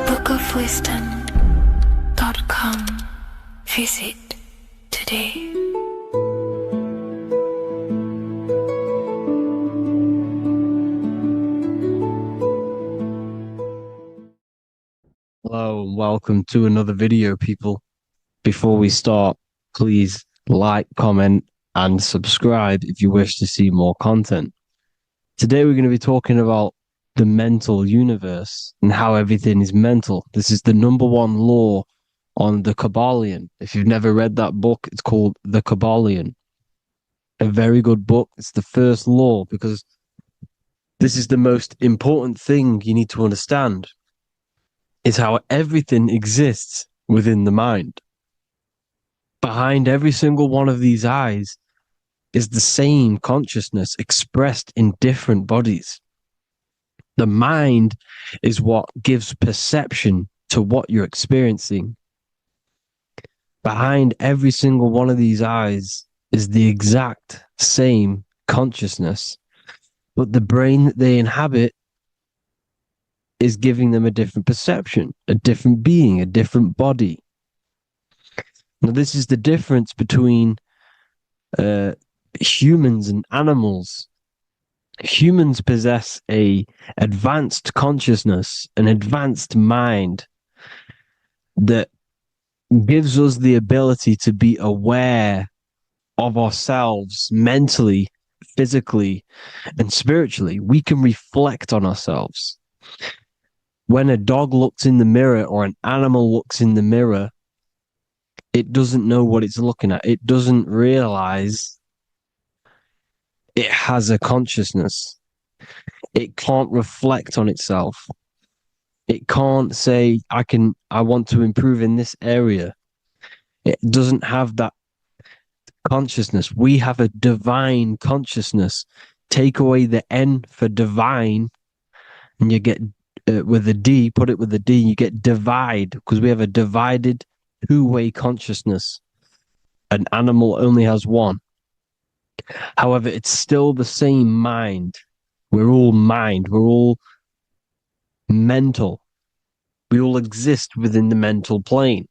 bookofwisdom.com. Visit today. Hello and welcome to another video, people. Before we start, please like, comment, and subscribe if you wish to see more content. Today we're going to be talking about the mental universe and how everything is mental. This is the number one law on the Kabbalion. If you've never read that book, it's called The Kabbalion. A very good book. It's the first law because this is the most important thing you need to understand. Is how everything exists within the mind. Behind every single one of these eyes is the same consciousness expressed in different bodies. The mind is what gives perception to what you're experiencing. Behind every single one of these eyes is the exact same consciousness, but the brain that they inhabit is giving them a different perception, a different being, a different body. Now, this is the difference between humans and animals. Humans possess a advanced consciousness, an advanced mind that gives us the ability to be aware of ourselves mentally, physically, and spiritually. We can reflect on ourselves. When a dog looks in the mirror or an animal looks in the mirror, it doesn't know what it's looking at. It doesn't realize it has a consciousness. It can't reflect on itself. It can't say, I want to improve in this area. It doesn't have that consciousness. We have a divine consciousness. Take away the N for divine, and you get with a D, put it with a D, you get divide, because we have a divided two-way consciousness. An animal only has one. However, it's still the same mind. We're all mind. We're all mental. We all exist within the mental plane.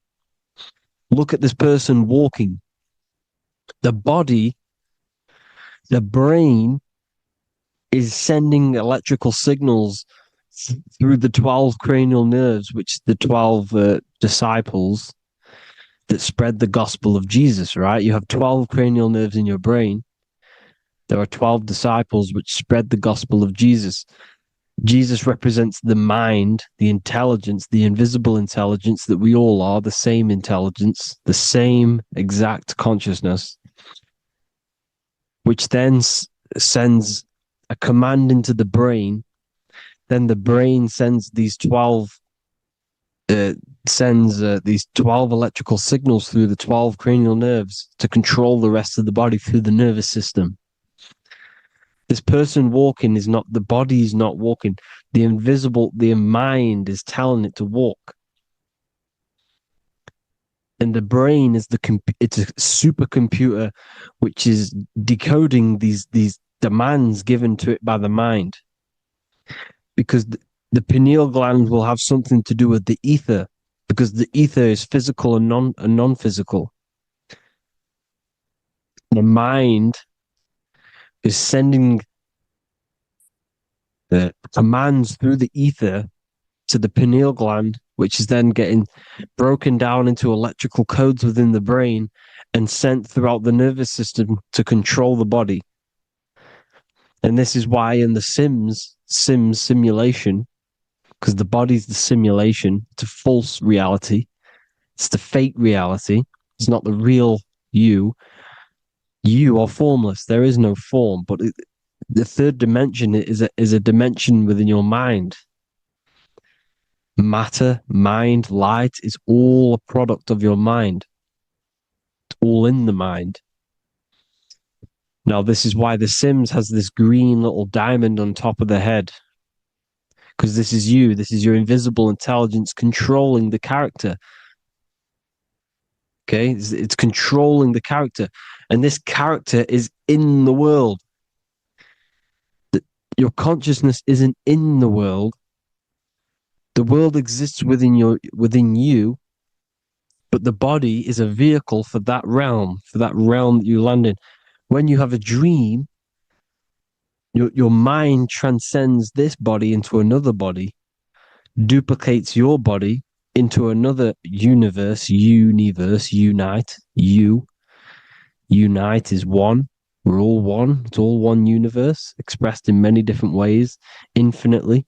Look at this person walking. The body, the brain is sending electrical signals through the 12 cranial nerves, which the 12 disciples that spread the gospel of Jesus, right? You have 12 cranial nerves in your brain. There are 12 disciples which spread the gospel of Jesus. Jesus represents the mind, the intelligence, the invisible intelligence that we all are, the same intelligence, the same exact consciousness, which then sends a command into the brain. Then the brain sends these 12 electrical signals through the 12 cranial nerves to control the rest of the body through the nervous system. This person walking is not, the body is not walking. The mind is telling it to walk. And the brain is it's a supercomputer which is decoding these demands given to it by the mind. Because the pineal gland will have something to do with the ether, because the ether is physical and non-physical. The mind is sending the commands through the ether to the pineal gland, which is then getting broken down into electrical codes within the brain and sent throughout the nervous system to control the body. And this is why in the simulation, because the body's the simulation. It's a false reality. It's the fake reality. It's not the real you. You are formless. There is no form. But the third dimension is a dimension within your mind. Matter, mind, light is all a product of your mind. It's all in the mind. Now, this is why The Sims has this green little diamond on top of the head. Because this is you. This is your invisible intelligence controlling the character. Okay? It's controlling the character. And this character is in the world. Your consciousness isn't in the world. The world exists within you, but the body is a vehicle for that realm that you land in. When you have a dream, your mind transcends this body into another body, duplicates your body into another universe, unite, unite is one. We're all one. It's all one universe, expressed in many different ways, infinitely.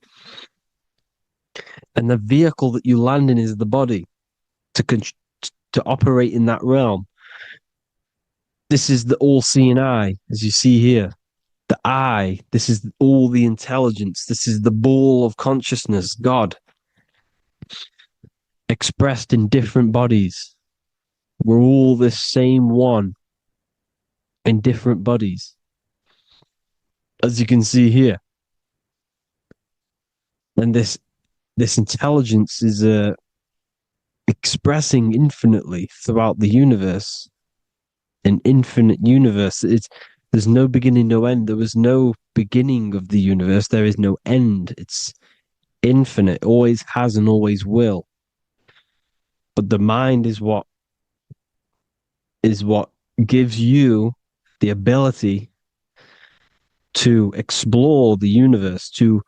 And the vehicle that you land in is the body to operate in that realm. This is the all-seeing eye, as you see here. The eye, this is all the intelligence. This is the ball of consciousness, God, expressed in different bodies. We're all this same one in different bodies, as you can see here. And this intelligence is expressing infinitely throughout the universe, an infinite universe. There's no beginning, no end. There was no beginning of the universe. There is no end. It's infinite, always has and always will. But the mind is what gives you the ability to explore the universe, to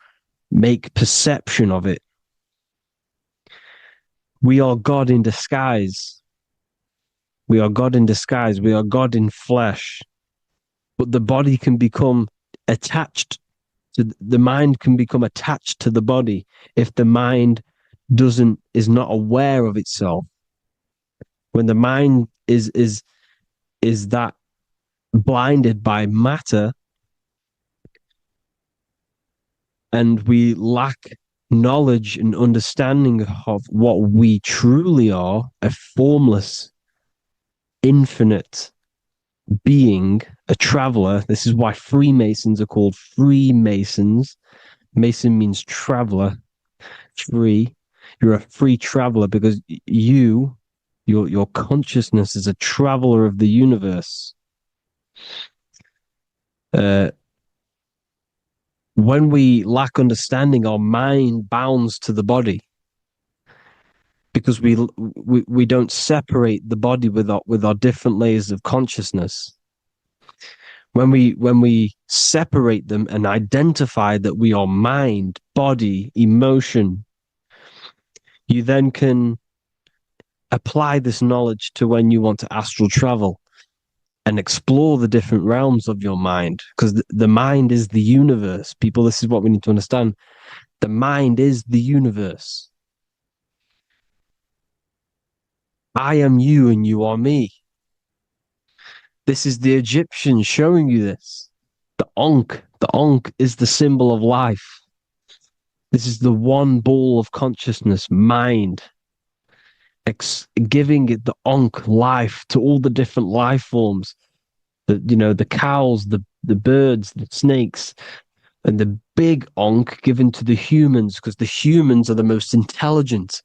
make perception of it. We are God in disguise. We are God in disguise. We are God in flesh. But the body can become attached to the mind, can become attached to the body if the mind is not aware of itself. When the mind is that blinded by matter, and we lack knowledge and understanding of what we truly are, a formless, infinite being, a traveler. This is why Freemasons are called Freemasons. Mason means traveler, free. You're a free traveler because your consciousness is a traveler of the universe. When we lack understanding, our mind bounds to the body because we don't separate the body with our different layers of consciousness. When we separate them and identify that we are mind, body, emotion, you then can apply this knowledge to when you want to astral travel and explore the different realms of your mind, because the mind is the universe. People, this is what we need to understand. The mind is the universe. I am you and you are me. This is the Egyptians showing you this. The Ankh is the symbol of life. This is the one ball of consciousness, mind, giving it the Ankh life to all the different life forms. The cows, the birds, the snakes, and the big Ankh given to the humans, because the humans are the most intelligent.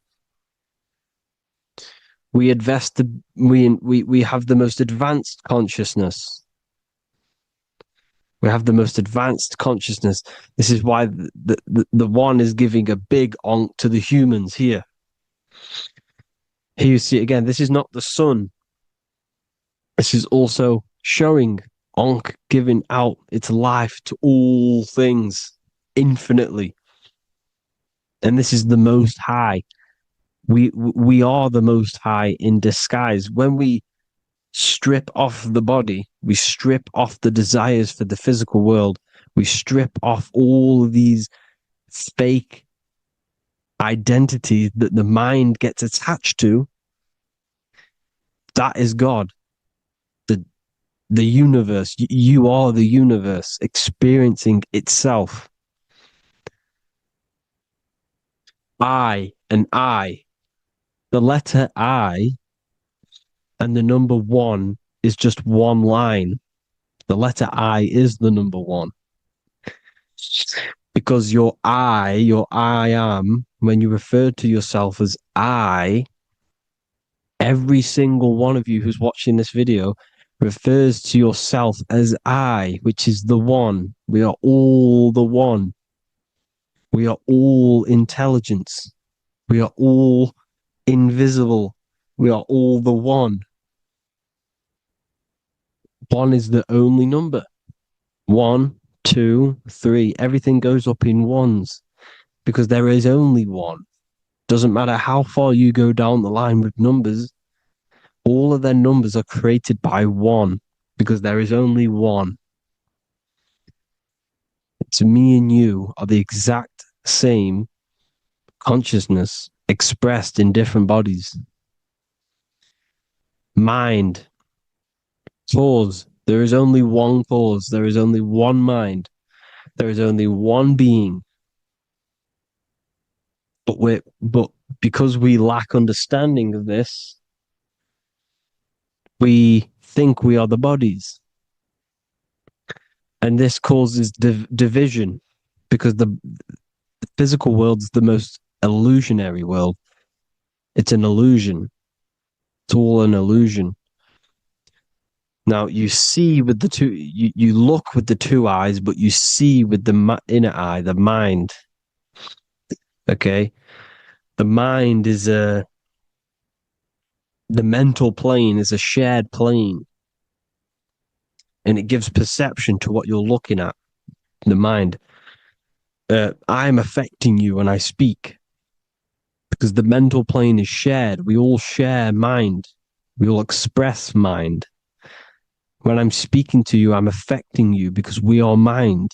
We have the most advanced consciousness. We have the most advanced consciousness. This is why the one is giving a big Ankh to the humans here. Here you see it again. This is not the sun. This is also showing Ankh giving out its life to all things infinitely. And this is the Most High. We are the Most High in disguise. When we strip off the body, we strip off the desires for the physical world, we strip off all of these fake identity that the mind gets attached to, that is God. The universe. You are the universe experiencing itself. I and I. The letter I and the number 1 is just one line. The letter I is the number 1. Because your I am, when you refer to yourself as I, every single one of you who's watching this video refers to yourself as I, which is the one. We are all the one. We are all intelligence. We are all invisible. We are all the one. 1 is the only number. 1, 2, 3. Everything goes up in ones because there is only one. Doesn't matter how far you go down the line with numbers, all of their numbers are created by 1 because there is only one. It's me and you are the exact same consciousness expressed in different bodies. Mind. Cause. There is only one cause. There is only one mind. There is only one being. But because we lack understanding of this, we think we are the bodies. And this causes division because the physical world is the most illusionary world. It's an illusion. It's all an illusion. Now you see with the two, you look with the two eyes, but you see with the inner eye, the mind. Okay, the mind is the mental plane is a shared plane, and it gives perception to what you're looking at. The mind. I'm affecting you when I speak because the mental plane is shared. We all share mind. We all express mind. When I'm speaking to you, I'm affecting you because we are mind.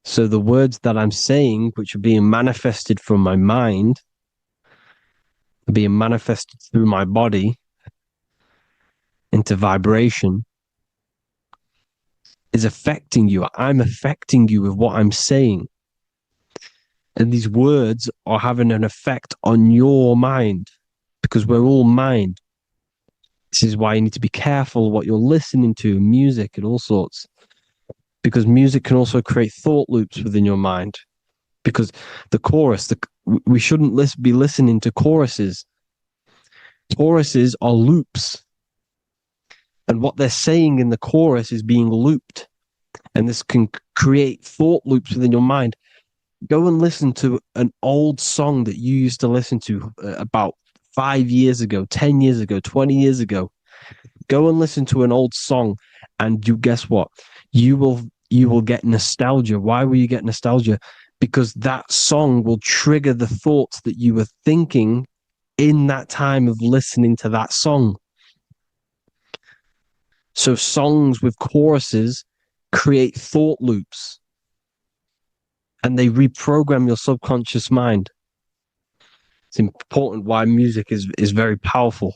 So the words that I'm saying, which are being manifested from my mind, are being manifested through my body into vibration, is affecting you. I'm affecting you with what I'm saying. And these words are having an effect on your mind because we're all mind. This is why you need to be careful what you're listening to, music and all sorts. Because music can also create thought loops within your mind. Because the chorus, we shouldn't be listening to choruses. Choruses are loops. And what they're saying in the chorus is being looped. And this can create thought loops within your mind. Go and listen to an old song that you used to listen to about 5 years ago, 10 years ago, 20 years ago. Go and listen to an old song and you guess what? You will get nostalgia. Why will you get nostalgia? Because that song will trigger the thoughts that you were thinking in that time of listening to that song. So songs with choruses create thought loops and they reprogram your subconscious mind. It's important why music is very powerful.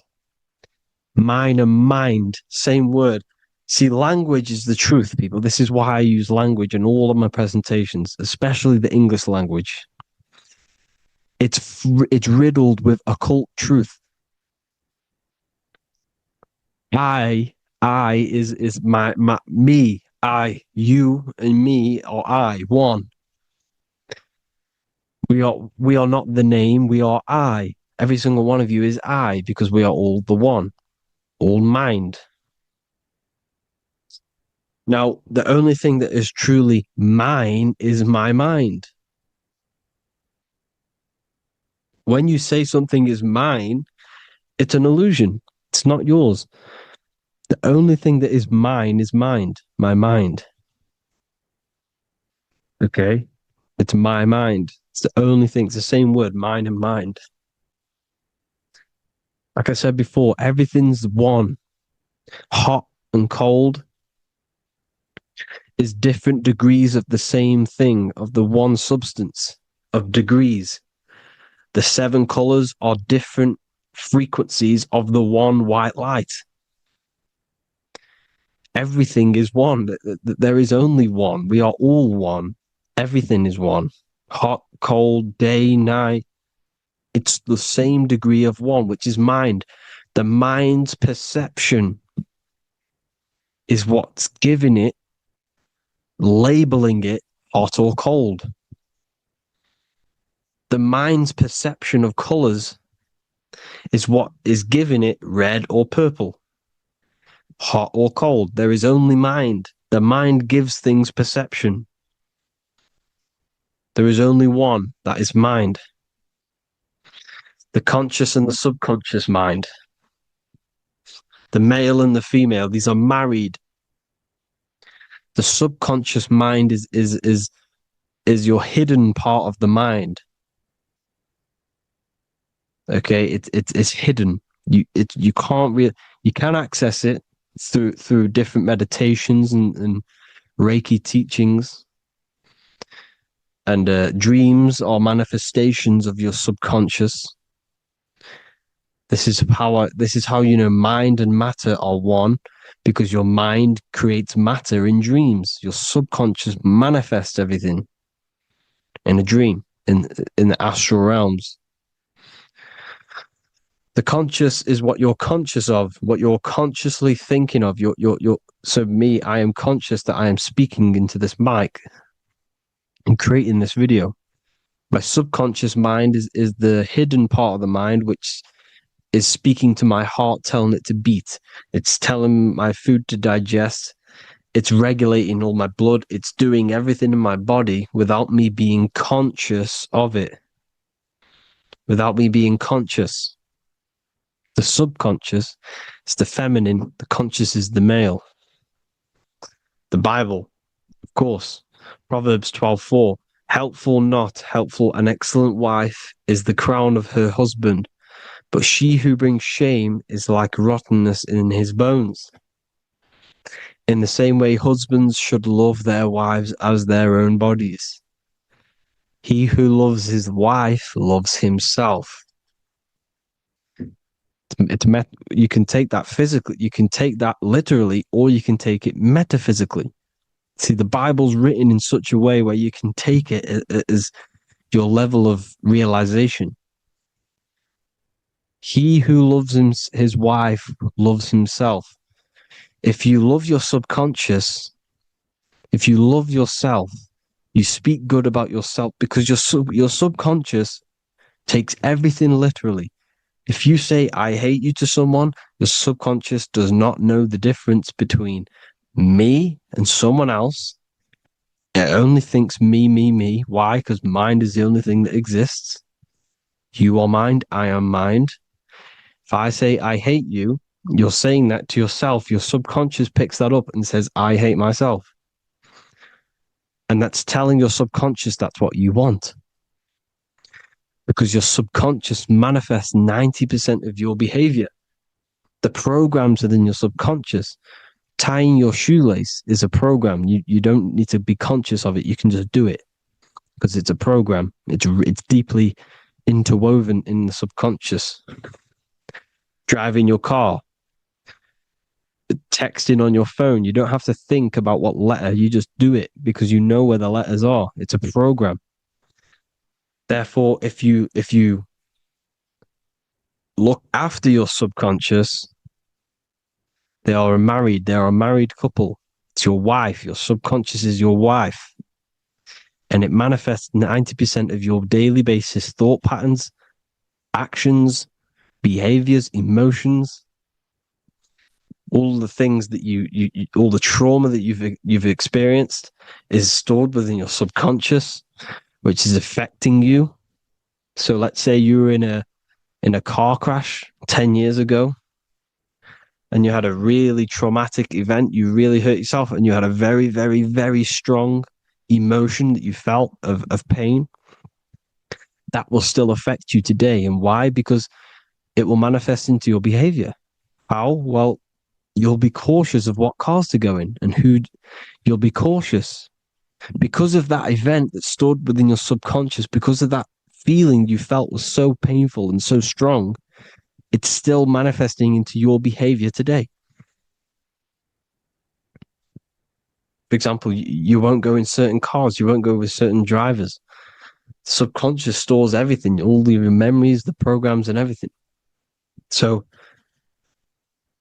Mine and mind, same word. See, language is the truth, people. This is why I use language in all of my presentations, especially the English language. It's riddled with occult truth. I is my me, I, you, and me, or I, one. We are not the name, we are I. Every single one of you is I, because we are all the one, all mind. Now, the only thing that is truly mine is my mind. When you say something is mine, it's an illusion. It's not yours. The only thing that is mine is mind, my mind. Okay? It's my mind. It's the only thing. It's the same word, mind and mind. Like I said before, everything's one. Hot and cold is different degrees of the same thing, of the one substance. of degrees. The 7 colors are different frequencies of the one white light. Everything is one. There is only one. We are all one. Everything is one. Hot, cold, day, night. It's the same degree of one, which is mind. The mind's perception is what's giving it, labeling it hot or cold. The mind's perception of colors is what is giving it red or purple, hot or cold. There is only mind. The mind gives things perception. There is only one, that is mind. The conscious and the subconscious mind. The male and the female, these are married. The subconscious mind is your hidden part of the mind. Okay, it's hidden. You can access it through different meditations and Reiki teachings, and dreams or manifestations of your subconscious. This is how you know mind and matter are one, because your mind creates matter in dreams. Your subconscious manifests everything in a dream, in the astral realms. The conscious is what you're conscious of, what you're consciously thinking of. So me, I am conscious that I am speaking into this mic and creating this video. My subconscious mind is the hidden part of the mind, which is speaking to my heart, telling it to beat. It's telling my food to digest. It's regulating all my blood. It's doing everything in my body without me being conscious of it. Without me being conscious. The subconscious is the feminine. The conscious is the male. The Bible, of course. Proverbs 12:4. Helpful, not helpful, an excellent wife is the crown of her husband, but she who brings shame is like rottenness in his bones. In the same way, husbands should love their wives as their own bodies. He who loves his wife loves himself. You can take that physically, you can take that literally, or you can take it metaphysically. See, the Bible's written in such a way where you can take it as your level of realization. He who loves his wife loves himself. If you love your subconscious, if you love yourself, you speak good about yourself, because your subconscious takes everything literally. If you say, I hate you to someone, your subconscious does not know the difference between me and someone else. It only thinks me, me, me. Why? Because mind is the only thing that exists. You are mind, I am mind. If I say, I hate you, you're saying that to yourself. Your subconscious picks that up and says, I hate myself. And that's telling your subconscious that's what you want. Because your subconscious manifests 90% of your behavior. The programs within your subconscious. Tying your shoelace is a program. You don't need to be conscious of it. You can just do it because it's a program. It's deeply interwoven in the subconscious. Driving your car, texting on your phone. You don't have to think about what letter. You just do it because you know where the letters are. It's a program. Therefore, if you look after your subconscious, they are a married couple. It's your wife. Your subconscious is your wife. And it manifests 90% of your daily basis thought patterns, actions, behaviors, emotions, all the things that you all the trauma that you've experienced is stored within your subconscious, which is affecting you. So let's say you were in a car crash 10 years ago and you had a really traumatic event, you really hurt yourself, and you had a very, very, very strong emotion that you felt of pain. That will still affect you today. And why? Because it will manifest into your behavior. How? Well, you'll be cautious of what cars to go in and who. You'll be cautious. Because of that event that stood within your subconscious, because of that feeling you felt was so painful and so strong, it's still manifesting into your behavior today. For example, you won't go in certain cars, you won't go with certain drivers. The subconscious stores everything, all your memories, the programs, and everything. So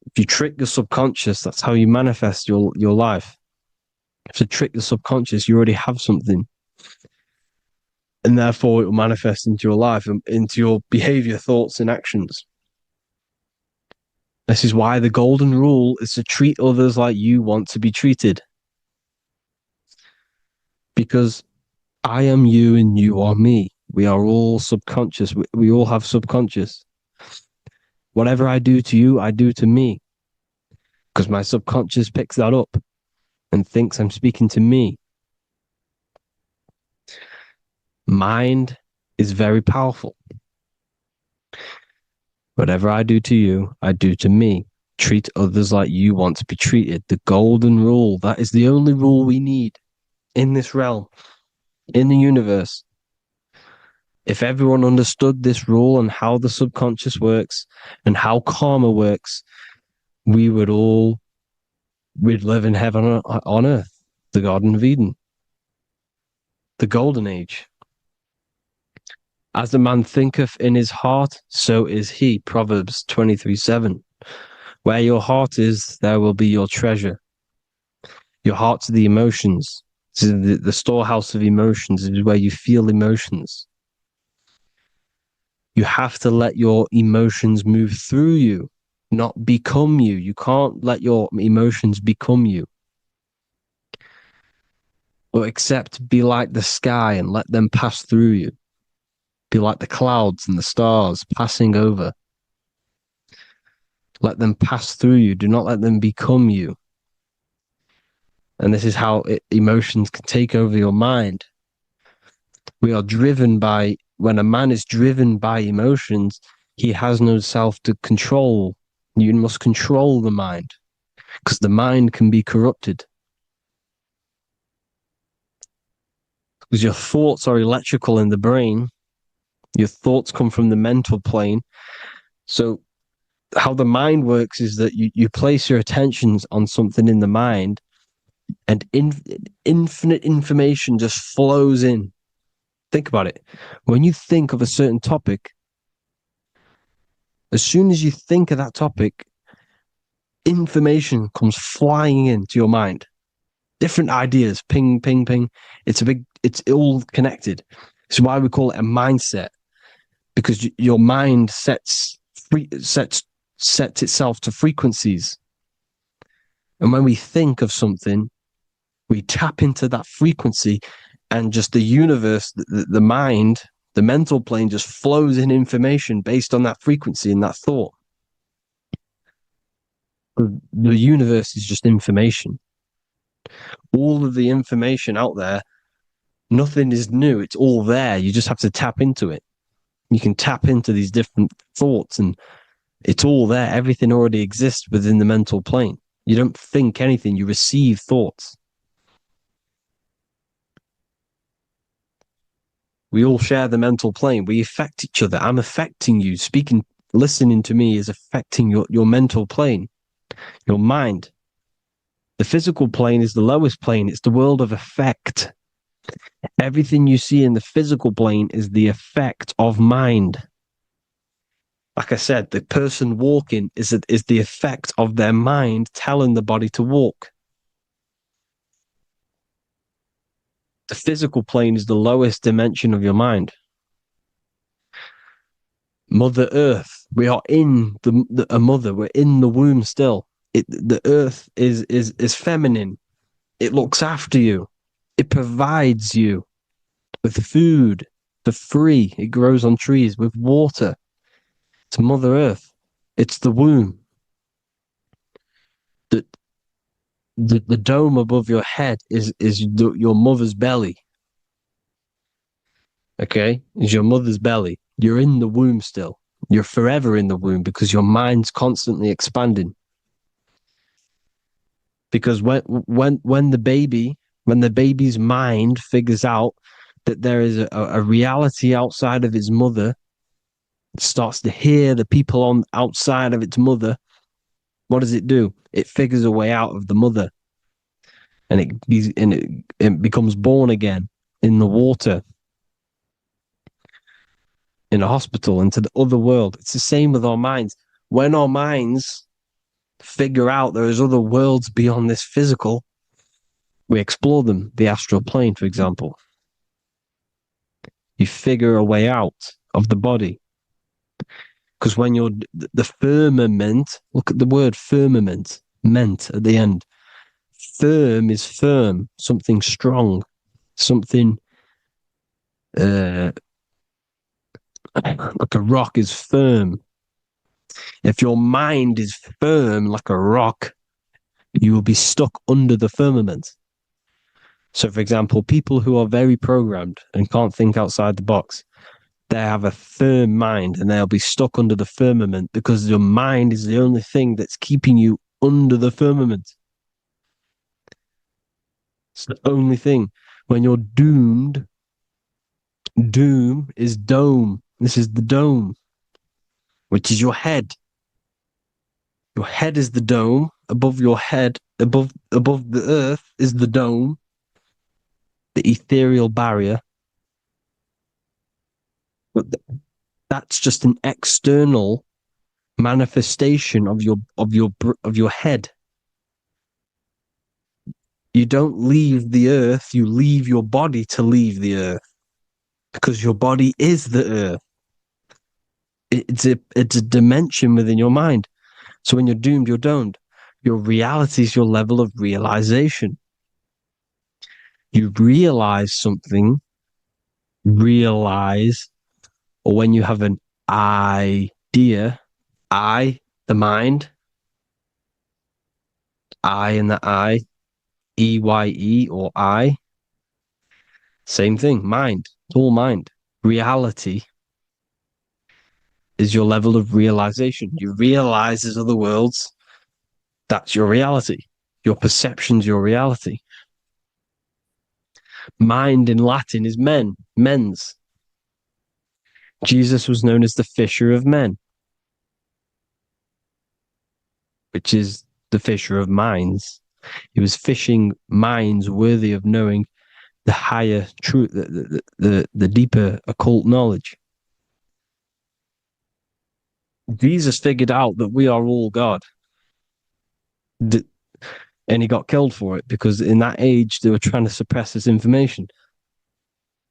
if you trick your subconscious, that's how you manifest your life. If you trick the subconscious, you already have something. And therefore it will manifest into your life, into your behavior, thoughts, and actions. This is why the golden rule is to treat others like you want to be treated. Because I am you and you are me. We are all subconscious. We all have subconscious. Whatever I do to you, I do to me. Because my subconscious picks that up and thinks I'm speaking to me. Mind is very powerful. Whatever I do to you, I do to me. Treat others like you want to be treated. The golden rule. That is the only rule we need in this realm, in the universe. If everyone understood this rule and how the subconscious works and how karma works, we'd live in heaven on earth, the Garden of Eden, the golden age. As a man thinketh in his heart, so is he. Proverbs 23:7. Where your heart is, there will be your treasure. Your heart's the emotions. The storehouse of emotions is where you feel emotions. You have to let your emotions move through you, not become you. You can't let your emotions become you. But except be like the sky and let them pass through you. Be like the clouds and the stars passing over. Let them pass through you. Do not let them become you. And this is how emotions can take over your mind. We are driven by, when a man is driven by emotions, he has no self to control. You must control the mind, because the mind can be corrupted. Because your thoughts are electrical in the brain. Your thoughts come from the mental plane. So how the mind works is that you place your attentions on something in the mind, and infinite information just flows in. Think about it. When you think of a certain topic, as soon as you think of that topic, information comes flying into your mind. Different ideas, ping, ping, ping. It's all connected. It's why we call it a mindset, because your mind sets itself to frequencies. And when we think of something, we tap into that frequency, and just the universe, the mind, the mental plane just flows in information based on that frequency and that thought. The universe is just information. All of the information out there, nothing is new. It's all there. You just have to tap into it. You can tap into these different thoughts, and it's all there. Everything already exists within the mental plane. You don't think anything. You receive thoughts. We all share the mental plane. We affect each other. I'm affecting you. Listening to me is affecting your mental plane, your mind. The physical plane is the lowest plane. It's the world of effect. Everything you see in the physical plane is the effect of mind. Like I said, the person walking is the effect of their mind telling the body to walk. The physical plane is the lowest dimension of your mind. Mother Earth, we are in a mother. We're in the womb still. The earth is feminine. It looks after you. It provides you with food for free. It grows on trees with water. It's Mother Earth. It's the womb. The dome above your head is your mother's belly. Okay? Is your mother's belly. You're in the womb still. You're forever in the womb because your mind's constantly expanding. Because when the baby, When the baby's mind figures out that there is a reality outside of its mother, it starts to hear the people on outside of its mother, what does it do? It figures a way out of the mother, and it becomes born again in the water, in a hospital, into the other world. It's the same with our minds. When our minds figure out there is other worlds beyond this physical, we explore them. The astral plane, for example. You figure a way out of the body. Because when you're the firmament, look at the word firmament, meant at the end. Firm is firm, something strong, something like a rock is firm. If your mind is firm like a rock, you will be stuck under the firmament. So, for example, people who are very programmed and can't think outside the box, they have a firm mind and they'll be stuck under the firmament because your mind is the only thing that's keeping you under the firmament. It's the only thing. When you're doomed, doom is dome. This is the dome, which is your head. Your head is the dome. Above your head, above the earth is the dome, the ethereal barrier. But that's just an external manifestation of your head. You don't leave the earth, you leave your body to leave the earth, because your body is the earth. It's a dimension within your mind. So when you're doomed, you're domed. Your reality is your level of realization. You realize something, or when you have an idea, the mind, and the EYE or I, same thing, mind, it's all mind. Reality is your level of realization. You realize there's other worlds, that's your reality. Your perception's your reality. Mind in Latin is mens. Jesus was known as the fisher of men, which is the fisher of minds. He was fishing minds worthy of knowing the higher truth, the deeper occult knowledge. Jesus figured out that we are all God. And he got killed for it because in that age they were trying to suppress this information.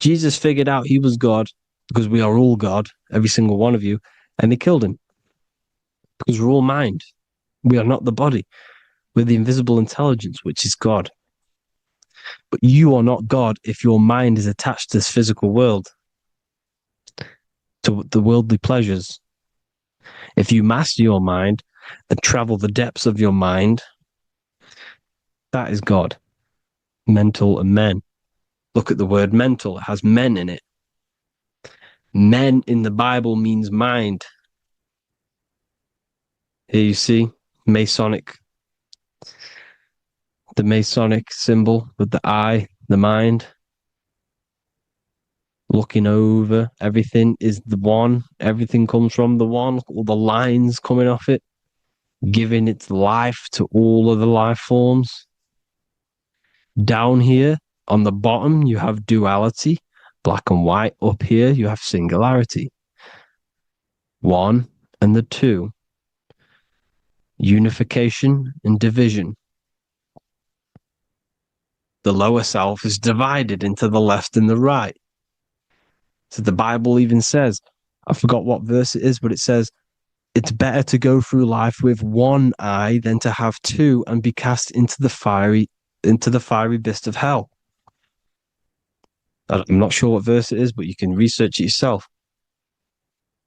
Jesus figured out he was God because we are all God, every single one of you, and they killed him because we're all mind. We are not the body. We're the invisible intelligence, which is God. But you are not God if your mind is attached to this physical world, to the worldly pleasures. If you master your mind and travel the depths of your mind, that is God. Mental and men. Look at the word mental. It has men in it. Men in the Bible means mind. Here you see Masonic. The Masonic symbol with the eye, the mind. Looking over everything is the one. Everything comes from the one. All the lines coming off it. Giving its life to all of the life forms. Down here on the bottom, you have duality, black and white. Up here, you have singularity. One and the two. Unification and division. The lower self is divided into the left and the right. So the Bible even says, I forgot what verse it is, but it says, it's better to go through life with one eye than to have two and be cast into the fiery abyss of hell. I'm not sure what verse it is, but you can research it yourself.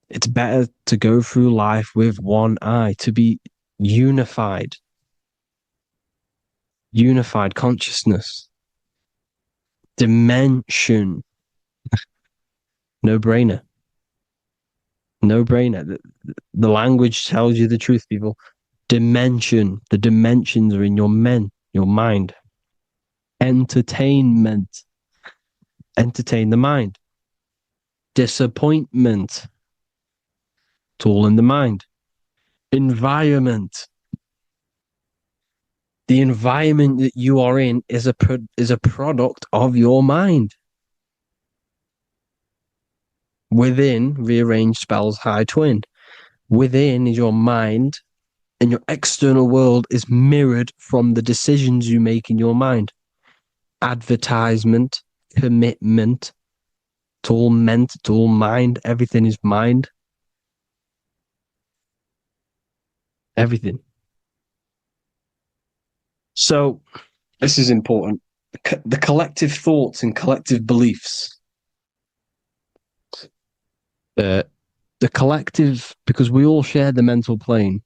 It's better to go through life with one eye, to be unified. Unified consciousness. Dimension. No brainer. No brainer. The language tells you the truth, people. Dimension. The dimensions are in your mind. Entertainment. Entertain the mind. Disappointment. It's all in the mind. Environment. The environment that you are in is a product of your mind. Within, rearrange spells high twin. Within is your mind, and your external world is mirrored from the decisions you make in your mind. Advertisement, commitment, it's all meant, it's all mind. Everything is mind. Everything. So, this is important. The collective thoughts and collective beliefs. The collective, because we all share the mental plane.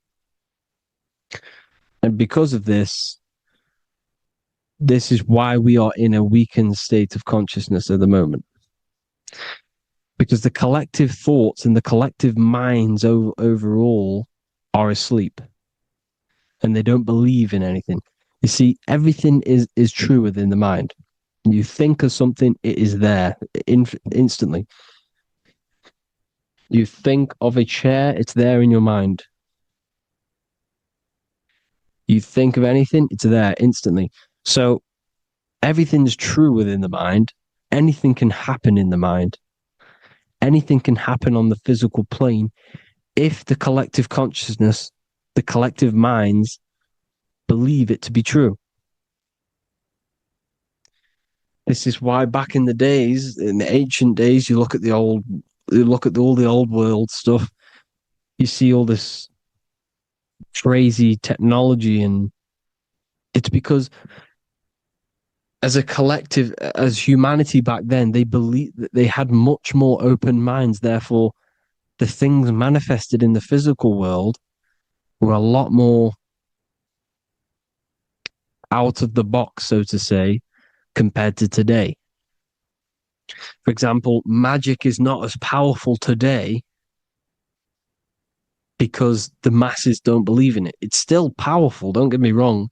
And because of this is why we are in a weakened state of consciousness at the moment. Because the collective thoughts and the collective minds overall are asleep. And they don't believe in anything. You see, everything is true within the mind. You think of something, it is there instantly. You think of a chair, it's there in your mind. You think of anything, it's there instantly. So everything's true within the mind. Anything can happen in the mind. Anything can happen on the physical plane if the collective consciousness, the collective minds, believe it to be true. This is why back in the days, in the ancient days, you look at all the old world stuff, you see all this crazy technology, and it's because as a collective, as humanity back then, they believed that they had much more open minds. Therefore, the things manifested in the physical world were a lot more out of the box, so to say, compared to today. For example, magic is not as powerful today because the masses don't believe in it. It's still powerful, don't get me wrong,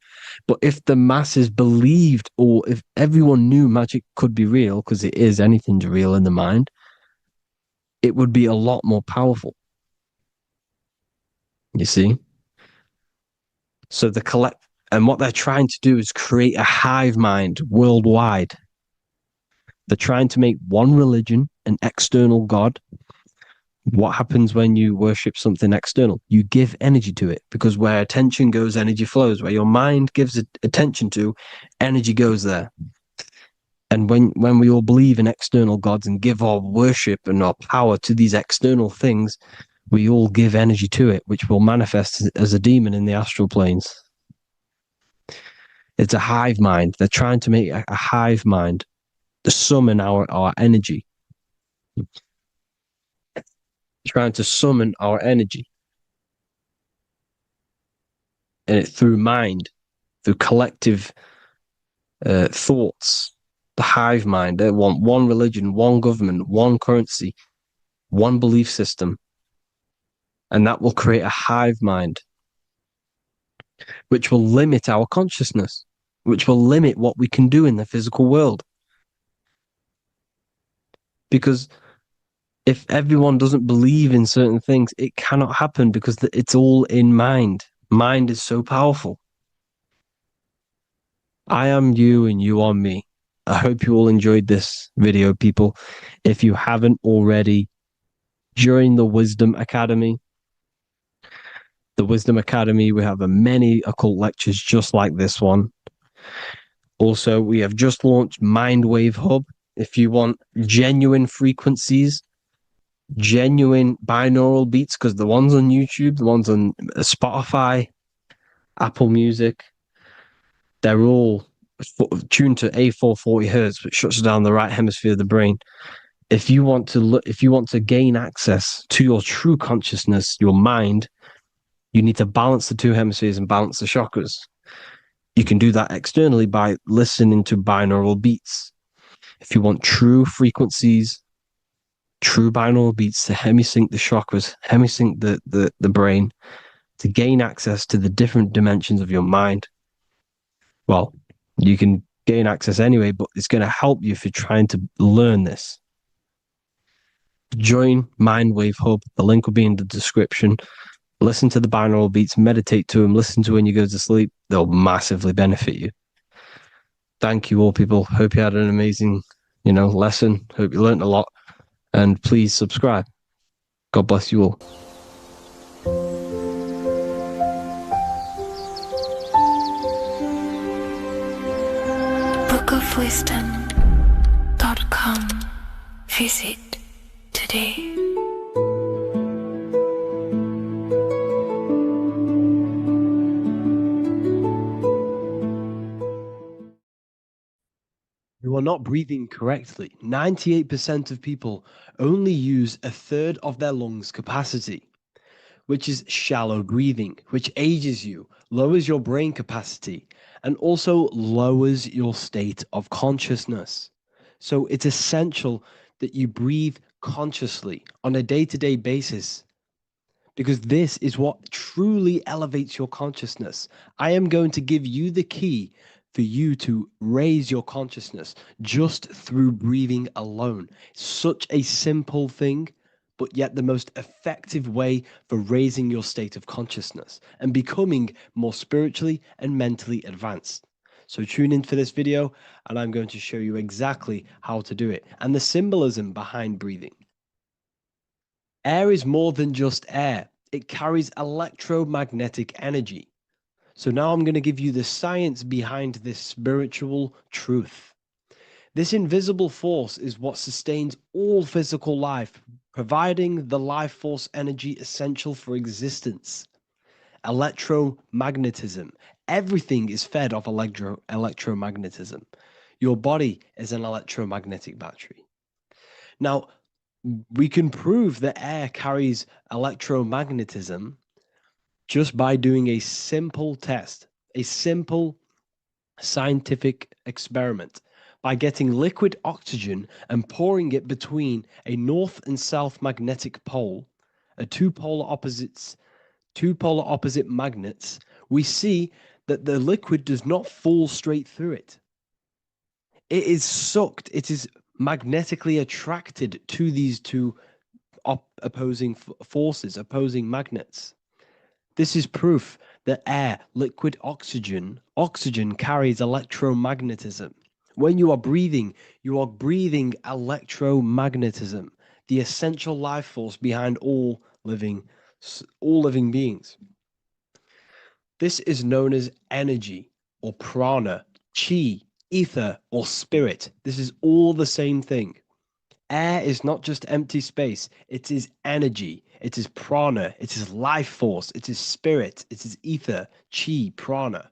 but if the masses believed, or if everyone knew magic could be real, because it is, anything's real in the mind, it would be a lot more powerful. You see? So and what they're trying to do is create a hive mind worldwide. They're trying to make one religion, an external god. What happens when you worship something external? You give energy to it, because where attention goes, energy flows. Where your mind gives attention to, energy goes there. And when we all believe in external gods and give our worship and our power to these external things, we all give energy to it, which will manifest as a demon in the astral planes. It's a hive mind. They're trying to make a hive mind to summon our energy. Trying to summon our energy. And it through mind, through collective thoughts. The hive mind. They want one religion, one government, one currency, one belief system. And that will create a hive mind, which will limit our consciousness, which will limit what we can do in the physical world. Because if everyone doesn't believe in certain things, it cannot happen, because it's all in mind. Mind is so powerful. I am you and you are me. I hope you all enjoyed this video, people. If you haven't already, join the Wisdom Academy. The Wisdom Academy, we have many occult lectures just like this one. Also, we have just launched Mindwave Hub. If you want genuine frequencies, genuine binaural beats, because the ones on YouTube, the ones on Spotify, Apple Music, they're all tuned to A440 hertz, which shuts down the right hemisphere of the brain. If you want to gain access to your true consciousness, your mind, you need to balance the two hemispheres and balance the chakras. You can do that externally by listening to binaural beats. If you want true frequencies, true binaural beats to hemisync the chakras, hemisync the brain, to gain access to the different dimensions of your mind, well, you can gain access anyway, but it's going to help you if you're trying to learn this. Join Mindwave Hub. The link will be in the description. Listen to the binaural beats, meditate to them, listen to when you go to sleep. They'll massively benefit you. Thank you all, people. Hope you had an amazing, lesson. Hope you learned a lot. And please subscribe. God bless you all. bookofwisdom.com. Visit today. You are not breathing correctly. 98% of people only use a third of their lungs capacity, which is shallow breathing, which ages you, lowers your brain capacity, and also lowers your state of consciousness. So it's essential that you breathe consciously on a day-to-day basis, because this is what truly elevates your consciousness. I am going to give you the key for you to raise your consciousness just through breathing alone. Such a simple thing, but yet the most effective way for raising your state of consciousness and becoming more spiritually and mentally advanced. So tune in for this video, and I'm going to show you exactly how to do it and the symbolism behind breathing. Air is more than just air. It carries electromagnetic energy. So now I'm going to give you the science behind this spiritual truth. This invisible force is what sustains all physical life, providing the life force energy essential for existence. Electromagnetism. Everything is fed off electromagnetism. Your body is an electromagnetic battery. Now, we can prove that air carries electromagnetism just by doing a simple test, a simple scientific experiment, by getting liquid oxygen and pouring it between a north and south magnetic pole, two polar opposite magnets. We see that the liquid does not fall straight through it. It is sucked, it is magnetically attracted to these two opposing forces, opposing magnets. This is proof that air, liquid oxygen carries electromagnetism. When you are breathing electromagnetism, the essential life force behind all living beings. This is known as energy or prana, chi, ether, or spirit. This is all the same thing. Air is not just empty space. It is energy. It is prana. It is life force. It is spirit. It is ether, chi, prana.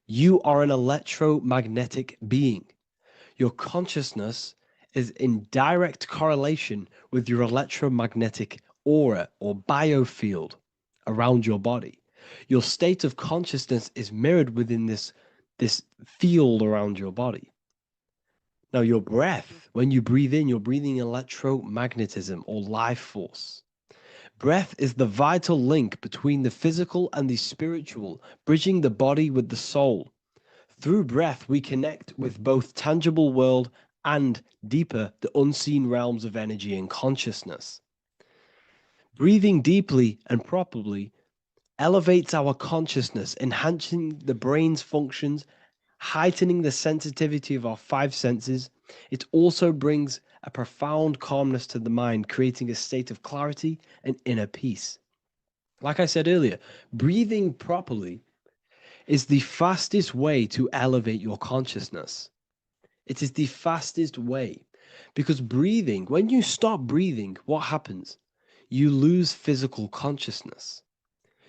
You are an electromagnetic being. Your consciousness is in direct correlation with your electromagnetic aura or biofield around your body. Your state of consciousness is mirrored within this field around your body. Now, your breath, when you breathe in, you're breathing electromagnetism or life force. Breath is the vital link between the physical and the spiritual, bridging the body with the soul. Through breath, we connect with both tangible world and deeper, the unseen realms of energy and consciousness. Breathing deeply and properly elevates our consciousness, enhancing the brain's functions, heightening the sensitivity of our five senses. It also brings a profound calmness to the mind, creating a state of clarity and inner peace. Like I said earlier, breathing properly is the fastest way to elevate your consciousness. It is the fastest way, because breathing, when you stop breathing, what happens? You lose physical consciousness.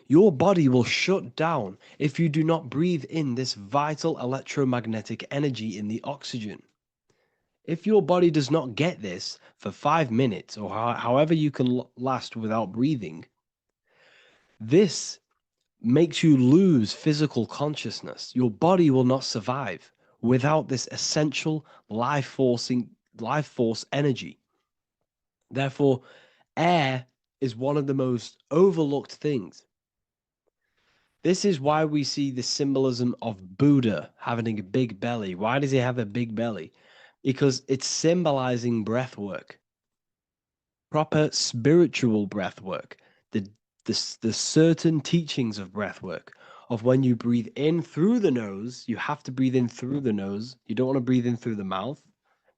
Your body will shut down if you do not breathe in this vital electromagnetic energy in the oxygen. If your body does not get this for 5 minutes or however you can last without breathing, this makes you lose physical consciousness. Your body will not survive without this essential life force energy. Therefore, air is one of the most overlooked things. This is why we see the symbolism of Buddha having a big belly. Why does he have a big belly? Because it's symbolizing breath work, proper spiritual breath work, the, the certain teachings of breath work, of when you breathe in through the nose, you have to breathe in through the nose. You don't want to breathe in through the mouth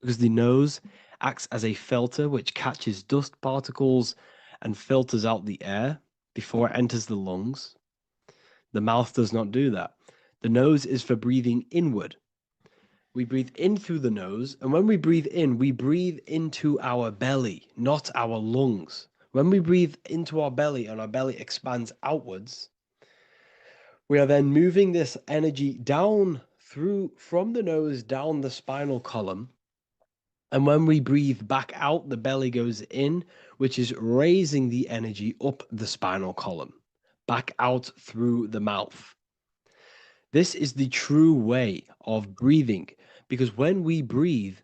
because the nose acts as a filter which catches dust particles and filters out the air before it enters the lungs. The mouth does not do that. The nose is for breathing inward. We breathe in through the nose, and when we breathe in, we breathe into our belly, not our lungs. When we breathe into our belly and our belly expands outwards, we are then moving this energy down through from the nose down the spinal column. And when we breathe back out, the belly goes in, which is raising the energy up the spinal column, back out through the mouth. This is the true way of breathing, because when we breathe,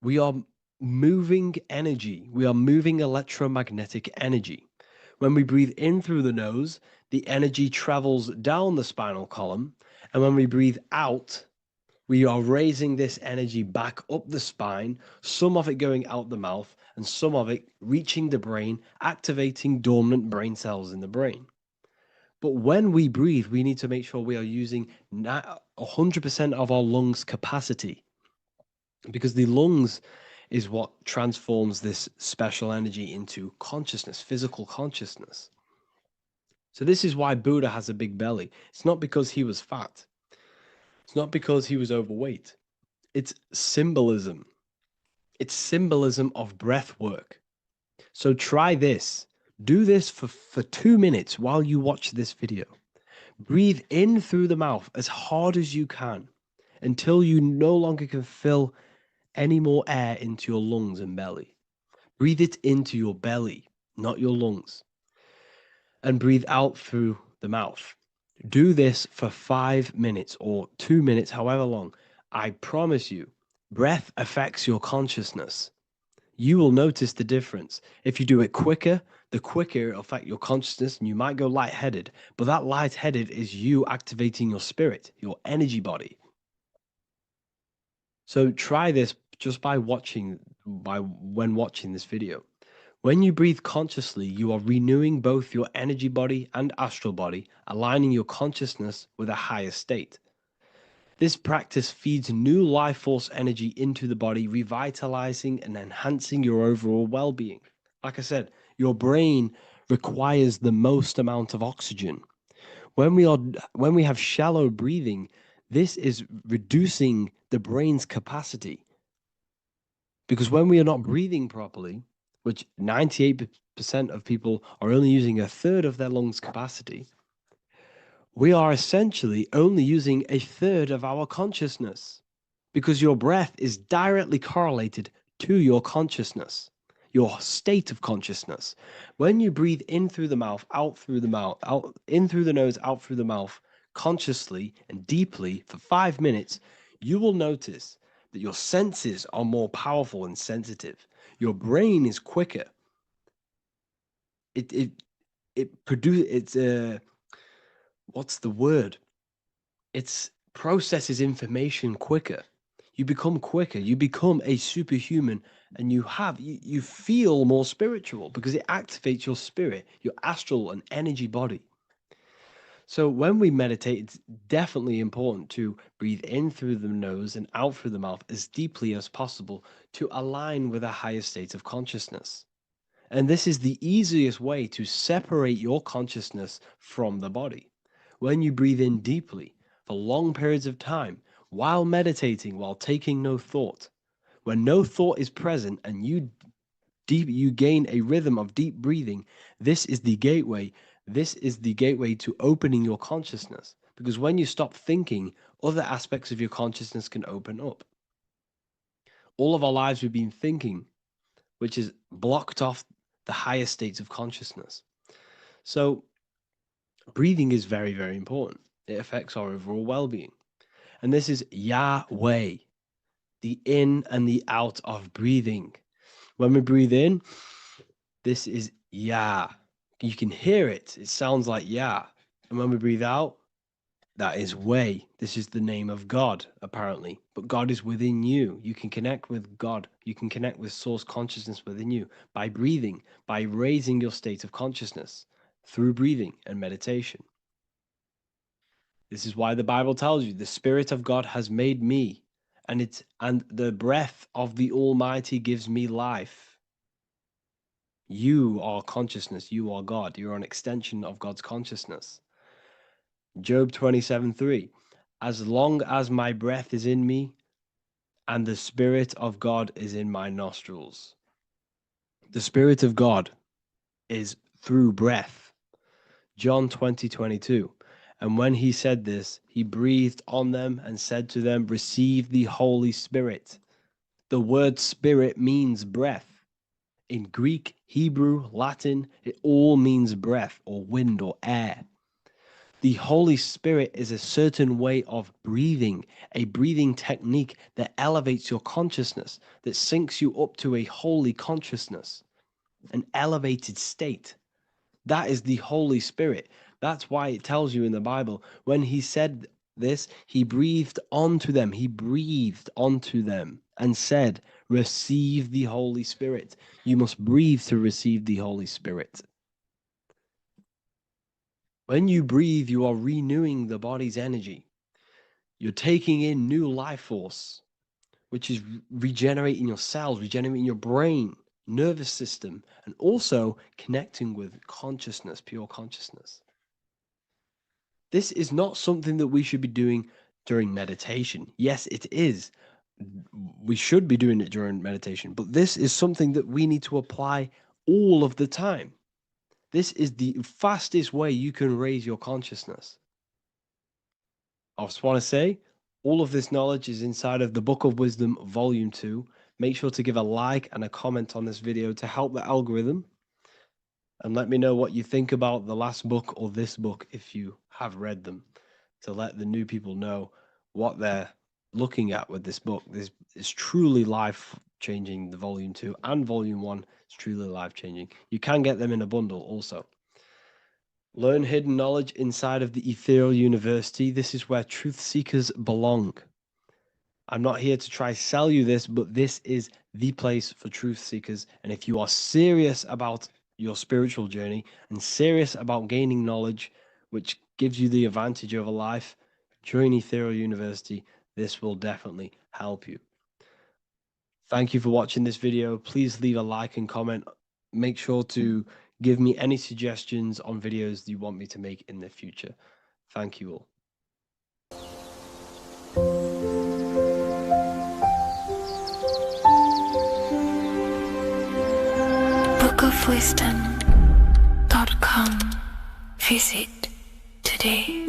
we are moving energy. We are moving electromagnetic energy. When we breathe in through the nose, the energy travels down the spinal column. And when we breathe out, we are raising this energy back up the spine, some of it going out the mouth, and some of it reaching the brain, activating dormant brain cells in the brain. But when we breathe, we need to make sure we are using 100% of our lungs' capacity, because the lungs is what transforms this special energy into consciousness, physical consciousness. So this is why Buddha has a big belly. It's not because he was fat. It's not because he was overweight. It's symbolism. It's symbolism of breath work. So try this. Do this for 2 minutes while you watch this video. Breathe in through the mouth as hard as you can until you no longer can fill any more air into your lungs and belly. Breathe it into your belly, not your lungs. And breathe out through the mouth. Do this for 5 minutes or 2 minutes, however long. I promise you, breath affects your consciousness. You will notice the difference. If you do it quicker, the quicker it'll affect your consciousness, and you might go lightheaded. But that lightheaded is you activating your spirit, your energy body. So try this just when watching this video. When you breathe consciously, you are renewing both your energy body and astral body, aligning your consciousness with a higher state. This practice feeds new life force energy into the body, revitalizing and enhancing your overall well-being. Like I said, your brain requires the most amount of oxygen. When we have shallow breathing, this is reducing the brain's capacity. Because when we are not breathing properly, which 98% of people are only using a third of their lungs capacity, we are essentially only using a third of our consciousness, because your breath is directly correlated to your consciousness, your state of consciousness. When you breathe in through the mouth, out through the mouth, out in through the nose, out through the mouth, consciously and deeply for 5 minutes, you will notice that your senses are more powerful and sensitive. Your brain is quicker. What's the word? It processes information quicker. You become quicker. You become a superhuman, and you feel more spiritual because it activates your spirit, your astral and energy body. So when we meditate, it's definitely important to breathe in through the nose and out through the mouth as deeply as possible to align with a higher state of consciousness. And this is the easiest way to separate your consciousness from the body. When you breathe in deeply for long periods of time, while meditating, while taking no thought, when no thought is present and you gain a rhythm of deep breathing, this is the gateway. This is the gateway to opening your consciousness. Because when you stop thinking, other aspects of your consciousness can open up. All of our lives we've been thinking, which is blocked off the higher states of consciousness. So breathing is very, very important. It affects our overall well-being. And this is Yahweh, the in and the out of breathing. When we breathe in, this is Yah. You can hear it. It sounds like Yah. And when we breathe out, that is way. This is the name of God, apparently. But God is within you. You can connect with God. You can connect with source consciousness within you by breathing, by raising your state of consciousness through breathing and meditation. This is why the Bible tells you the Spirit of God has made me, and the breath of the Almighty gives me life. You are consciousness. You are God. You're an extension of God's consciousness. Job 27:3. As long as my breath is in me and the Spirit of God is in my nostrils. The Spirit of God is through breath. John 20:22. And when he said this, he breathed on them and said to them, receive the Holy Spirit. The word spirit means breath. In Greek, Hebrew, Latin, it all means breath or wind or air. The Holy Spirit is a certain way of breathing, a breathing technique that elevates your consciousness, that syncs you up to a holy consciousness, an elevated state. That is the Holy Spirit. That's why it tells you in the Bible, when he said this, he breathed onto them. He breathed onto them and said, receive the Holy Spirit. You must breathe to receive the Holy Spirit. When you breathe, you are renewing the body's energy. You're taking in new life force, which is regenerating your cells, regenerating your brain, nervous system, and also connecting with consciousness, pure consciousness. This is not something that we should be doing during meditation. Yes, it is. We should be doing it during meditation, but this is something that we need to apply all of the time. This is the fastest way you can raise your consciousness. I just want to say, all of this knowledge is inside of the Book of Wisdom, Volume 2. Make sure to give a like and a comment on this video to help the algorithm. And let me know what you think about the last book or this book if you have read them, to let the new people know what they're looking at with this book. This is truly life-changing, the Volume 2 and Volume 1 is truly life-changing. You can get them in a bundle also. Learn hidden knowledge inside of the Ethereal University. This is where truth seekers belong. I'm not here to try sell you this, but this is the place for truth seekers. And if you are serious about your spiritual journey and serious about gaining knowledge, which gives you the advantage over life, join Ethereal University. This will definitely help you. Thank you for watching this video. Please leave a like and comment. Make sure to give me any suggestions on videos you want me to make in the future. Thank you all. bookofwisdom.com. Visit today.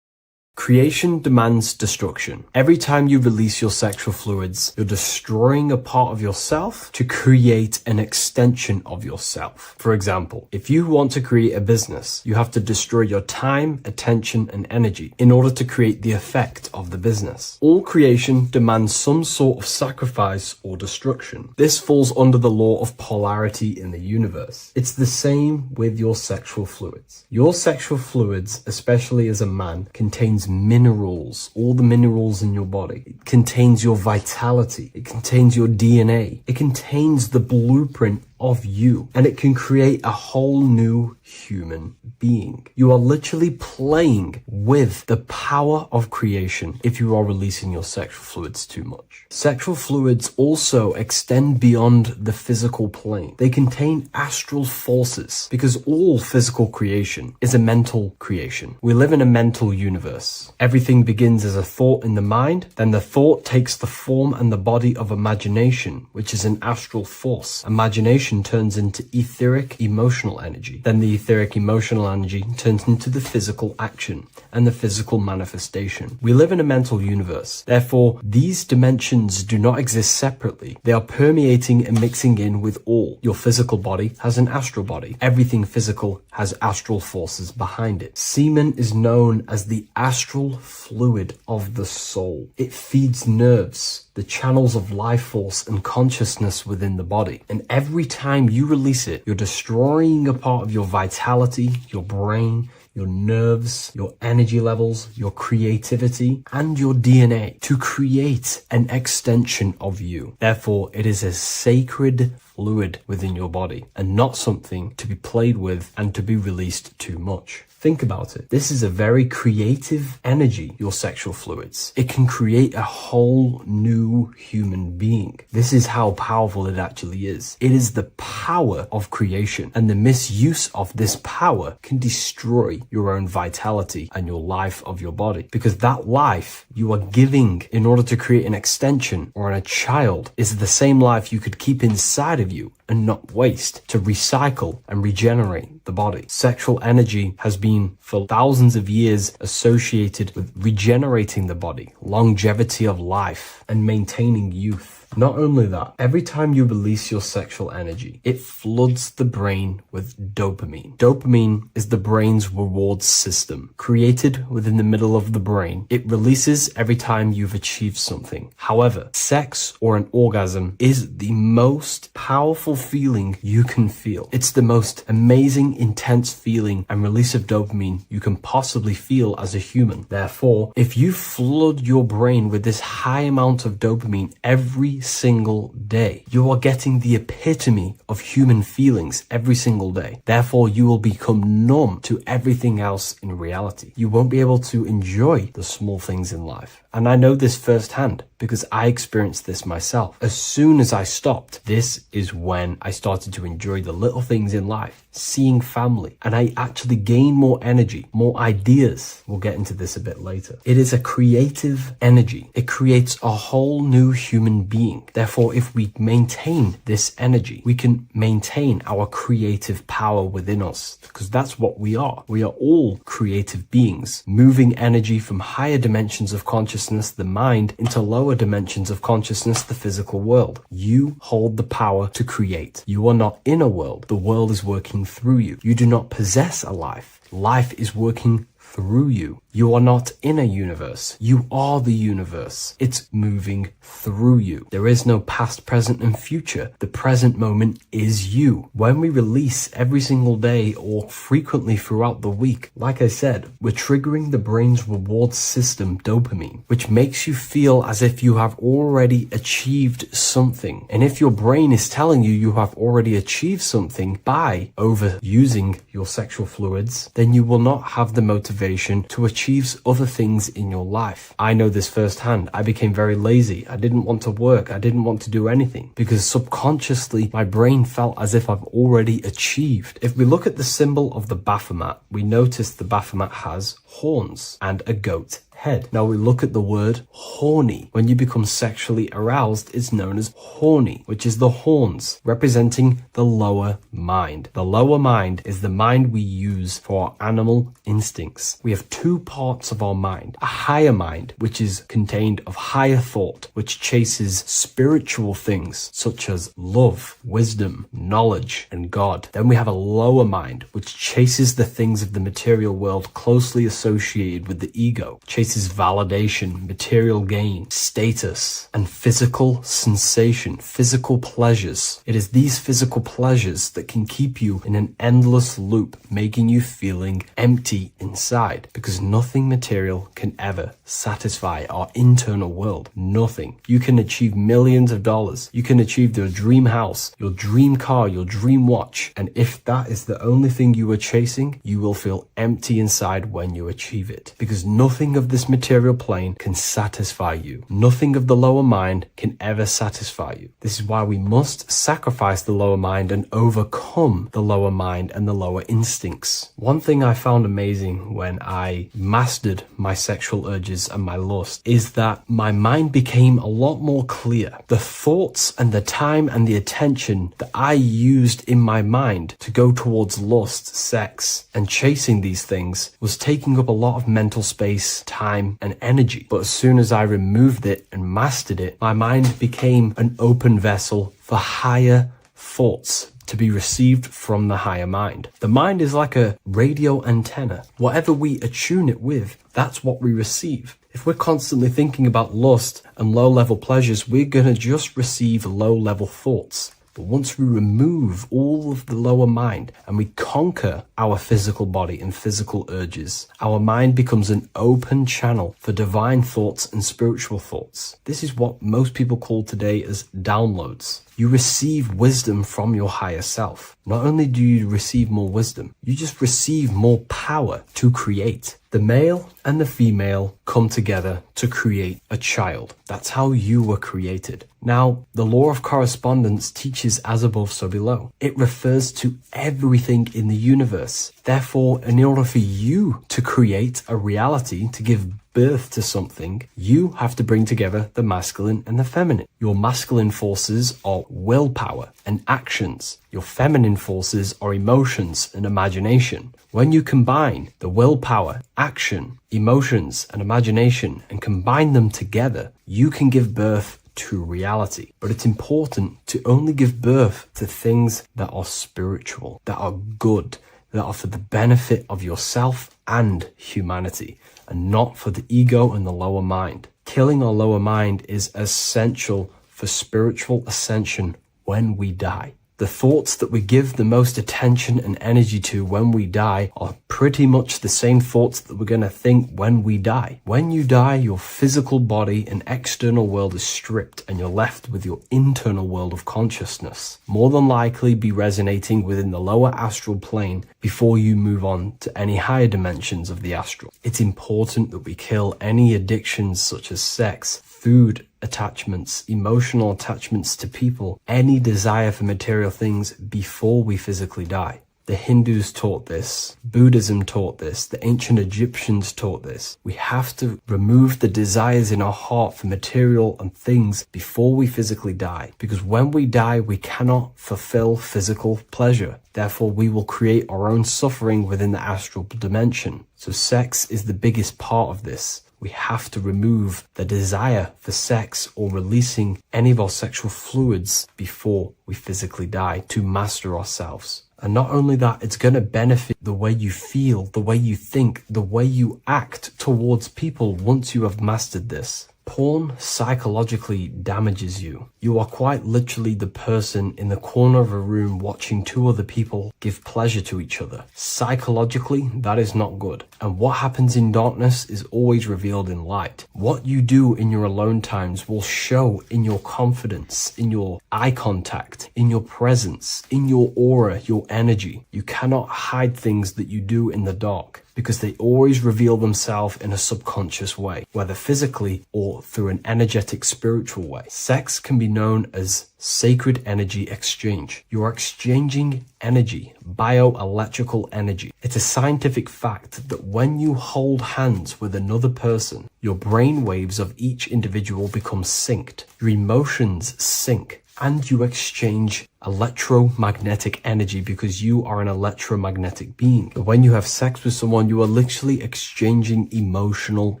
Creation demands destruction. Every time you release your sexual fluids, you're destroying a part of yourself to create an extension of yourself. For example, if you want to create a business, you have to destroy your time, attention, and energy in order to create the effect of the business. All creation demands some sort of sacrifice or destruction. This falls under the law of polarity in the universe. It's the same with your sexual fluids. Your sexual fluids, especially as a man, contains minerals, all the minerals in your body. It contains your vitality. It contains your DNA. It contains the blueprint of you, and it can create a whole new human being. You are literally playing with the power of creation if you are releasing your sexual fluids too much. Sexual fluids also extend beyond the physical plane. They contain astral forces because all physical creation is a mental creation. We live in a mental universe. Everything begins as a thought in the mind, then the thought takes the form and the body of imagination, which is an astral force. Imagination turns into etheric emotional energy. Then the etheric emotional energy turns into the physical action and the physical manifestation. We live in a mental universe. Therefore, these dimensions do not exist separately. They are permeating and mixing in with all. Your physical body has an astral body. Everything physical has astral forces behind it. Semen is known as the astral fluid of the soul. It feeds nerves. the channels of life force and consciousness within the body. And every time you release it, you're destroying a part of your vitality, your brain, your nerves, your energy levels, your creativity, and your DNA to create an extension of you. Therefore, it is a sacred fluid within your body and not something to be played with and to be released too much. Think about it. This is a very creative energy, your sexual fluids. It can create a whole new human being. This is how powerful it actually is. It is the power of creation, and the misuse of this power can destroy your own vitality and your life of your body. Because that life you are giving in order to create an extension or a child is the same life you could keep inside of you and not waste to recycle and regenerate the body. Sexual energy has been for thousands of years associated with regenerating the body, longevity of life, and maintaining youth. Not only that, every time you release your sexual energy, it floods the brain with dopamine. Dopamine is the brain's reward system. Created within the middle of the brain, it releases every time you've achieved something. However, sex or an orgasm is the most powerful feeling you can feel. It's the most amazing, intense feeling and release of dopamine you can possibly feel as a human. Therefore, if you flood your brain with this high amount of dopamine every single day, you are getting the epitome of human feelings every single day. Therefore, you will become numb to everything else in reality. You won't be able to enjoy the small things in life. And I know this firsthand because I experienced this myself. As soon as I stopped, this is when I started to enjoy the little things in life, seeing family, and I actually gained more energy, more ideas. We'll get into this a bit later. It is a creative energy. It creates a whole new human being. Therefore, if we maintain this energy, we can maintain our creative power within us, because that's what we are. We are all creative beings, moving energy from higher dimensions of consciousness, the mind, into lower dimensions of consciousness, the physical world. You hold the power to create. You are not in a world. The world is working through you. You do not possess a life. Life is working through you. You are not in a universe. You are the universe. It's moving through you. There is no past, present, and future. The present moment is you. When we release every single day or frequently throughout the week, like I said, we're triggering the brain's reward system, dopamine, which makes you feel as if you have already achieved something. And if your brain is telling you you have already achieved something by overusing your sexual fluids, then you will not have the motivation to achieve other things in your life. I know this firsthand. I became very lazy. I didn't want to work. I didn't want to do anything because subconsciously my brain felt as if I've already achieved. If we look at the symbol of the Baphomet, we notice the Baphomet has horns and a goat head. Now we look at the word horny. When you become sexually aroused, it's known as horny, which is the horns, representing the lower mind. The lower mind is the mind we use for our animal instincts. We have two parts of our mind. A higher mind, which is contained of higher thought, which chases spiritual things such as love, wisdom, knowledge, and God. Then we have a lower mind, which chases the things of the material world closely associated with the ego, chases validation, material gain, status, and physical sensation, physical pleasures. It is these physical pleasures that can keep you in an endless loop, making you feeling empty inside, because nothing material can ever satisfy our internal world. Nothing. You can achieve millions of dollars. You can achieve your dream house, your dream car, your dream watch. And if that is the only thing you are chasing, you will feel empty inside when you achieve it, because nothing of this material plane can satisfy you. Nothing of the lower mind can ever satisfy you. This is why we must sacrifice the lower mind and overcome the lower mind and the lower instincts. One thing I found amazing when I mastered my sexual urges and my lust is that my mind became a lot more clear. The thoughts and the time and the attention that I used in my mind to go towards lust, sex, and chasing these things was taking up a lot of mental space, time, and energy. But as soon as I removed it and mastered it, my mind became an open vessel for higher thoughts, to be received from the higher mind. The mind is like a radio antenna. Whatever we attune it with, that's what we receive. If we're constantly thinking about lust and low-level pleasures, we're going to just receive low-level thoughts. But once we remove all of the lower mind and we conquer our physical body and physical urges, our mind becomes an open channel for divine thoughts and spiritual thoughts. This is what most people call today as downloads. You receive wisdom from your higher self. Not only do you receive more wisdom, you just receive more power to create. The male and the female come together to create a child. That's how you were created. Now, the law of correspondence teaches as above, so below. It refers to everything in the universe. Therefore, in order for you to create a reality, to give birth to something, you have to bring together the masculine and the feminine. Your masculine forces are willpower and actions. Your feminine forces are emotions and imagination. When you combine the willpower, action, emotions, and imagination and combine them together, you can give birth to reality. But it's important to only give birth to things that are spiritual, that are good, that are for the benefit of yourself and humanity, and not for the ego and the lower mind. Killing our lower mind is essential for spiritual ascension when we die. The thoughts that we give the most attention and energy to when we die are pretty much the same thoughts that we're going to think when we die. When you die, your physical body and external world is stripped and you're left with your internal world of consciousness, more than likely be resonating within the lower astral plane before you move on to any higher dimensions of the astral. It's important that we kill any addictions such as sex, food, attachments, emotional attachments to people, any desire for material things before we physically die. The Hindus taught this, Buddhism taught this, the ancient Egyptians taught this. We have to remove the desires in our heart for material and things before we physically die, because when we die, we cannot fulfill physical pleasure. Therefore, we will create our own suffering within the astral dimension. So sex is the biggest part of this. We have to remove the desire for sex or releasing any of our sexual fluids before we physically die to master ourselves. And not only that, it's going to benefit the way you feel, the way you think, the way you act towards people once you have mastered this. Porn psychologically damages you. You are quite literally the person in the corner of a room watching two other people give pleasure to each other. Psychologically, that is not good. And what happens in darkness is always revealed in light. What you do in your alone times will show in your confidence, in your eye contact, in your presence, in your aura, your energy. You cannot hide things that you do in the dark, because they always reveal themselves in a subconscious way, whether physically or through an energetic spiritual way. Sex can be known as sacred energy exchange. You are exchanging energy, bioelectrical energy. It's a scientific fact that when you hold hands with another person, your brain waves of each individual become synced. Your emotions sync. And you exchange electromagnetic energy because you are an electromagnetic being. But when you have sex with someone, you are literally exchanging emotional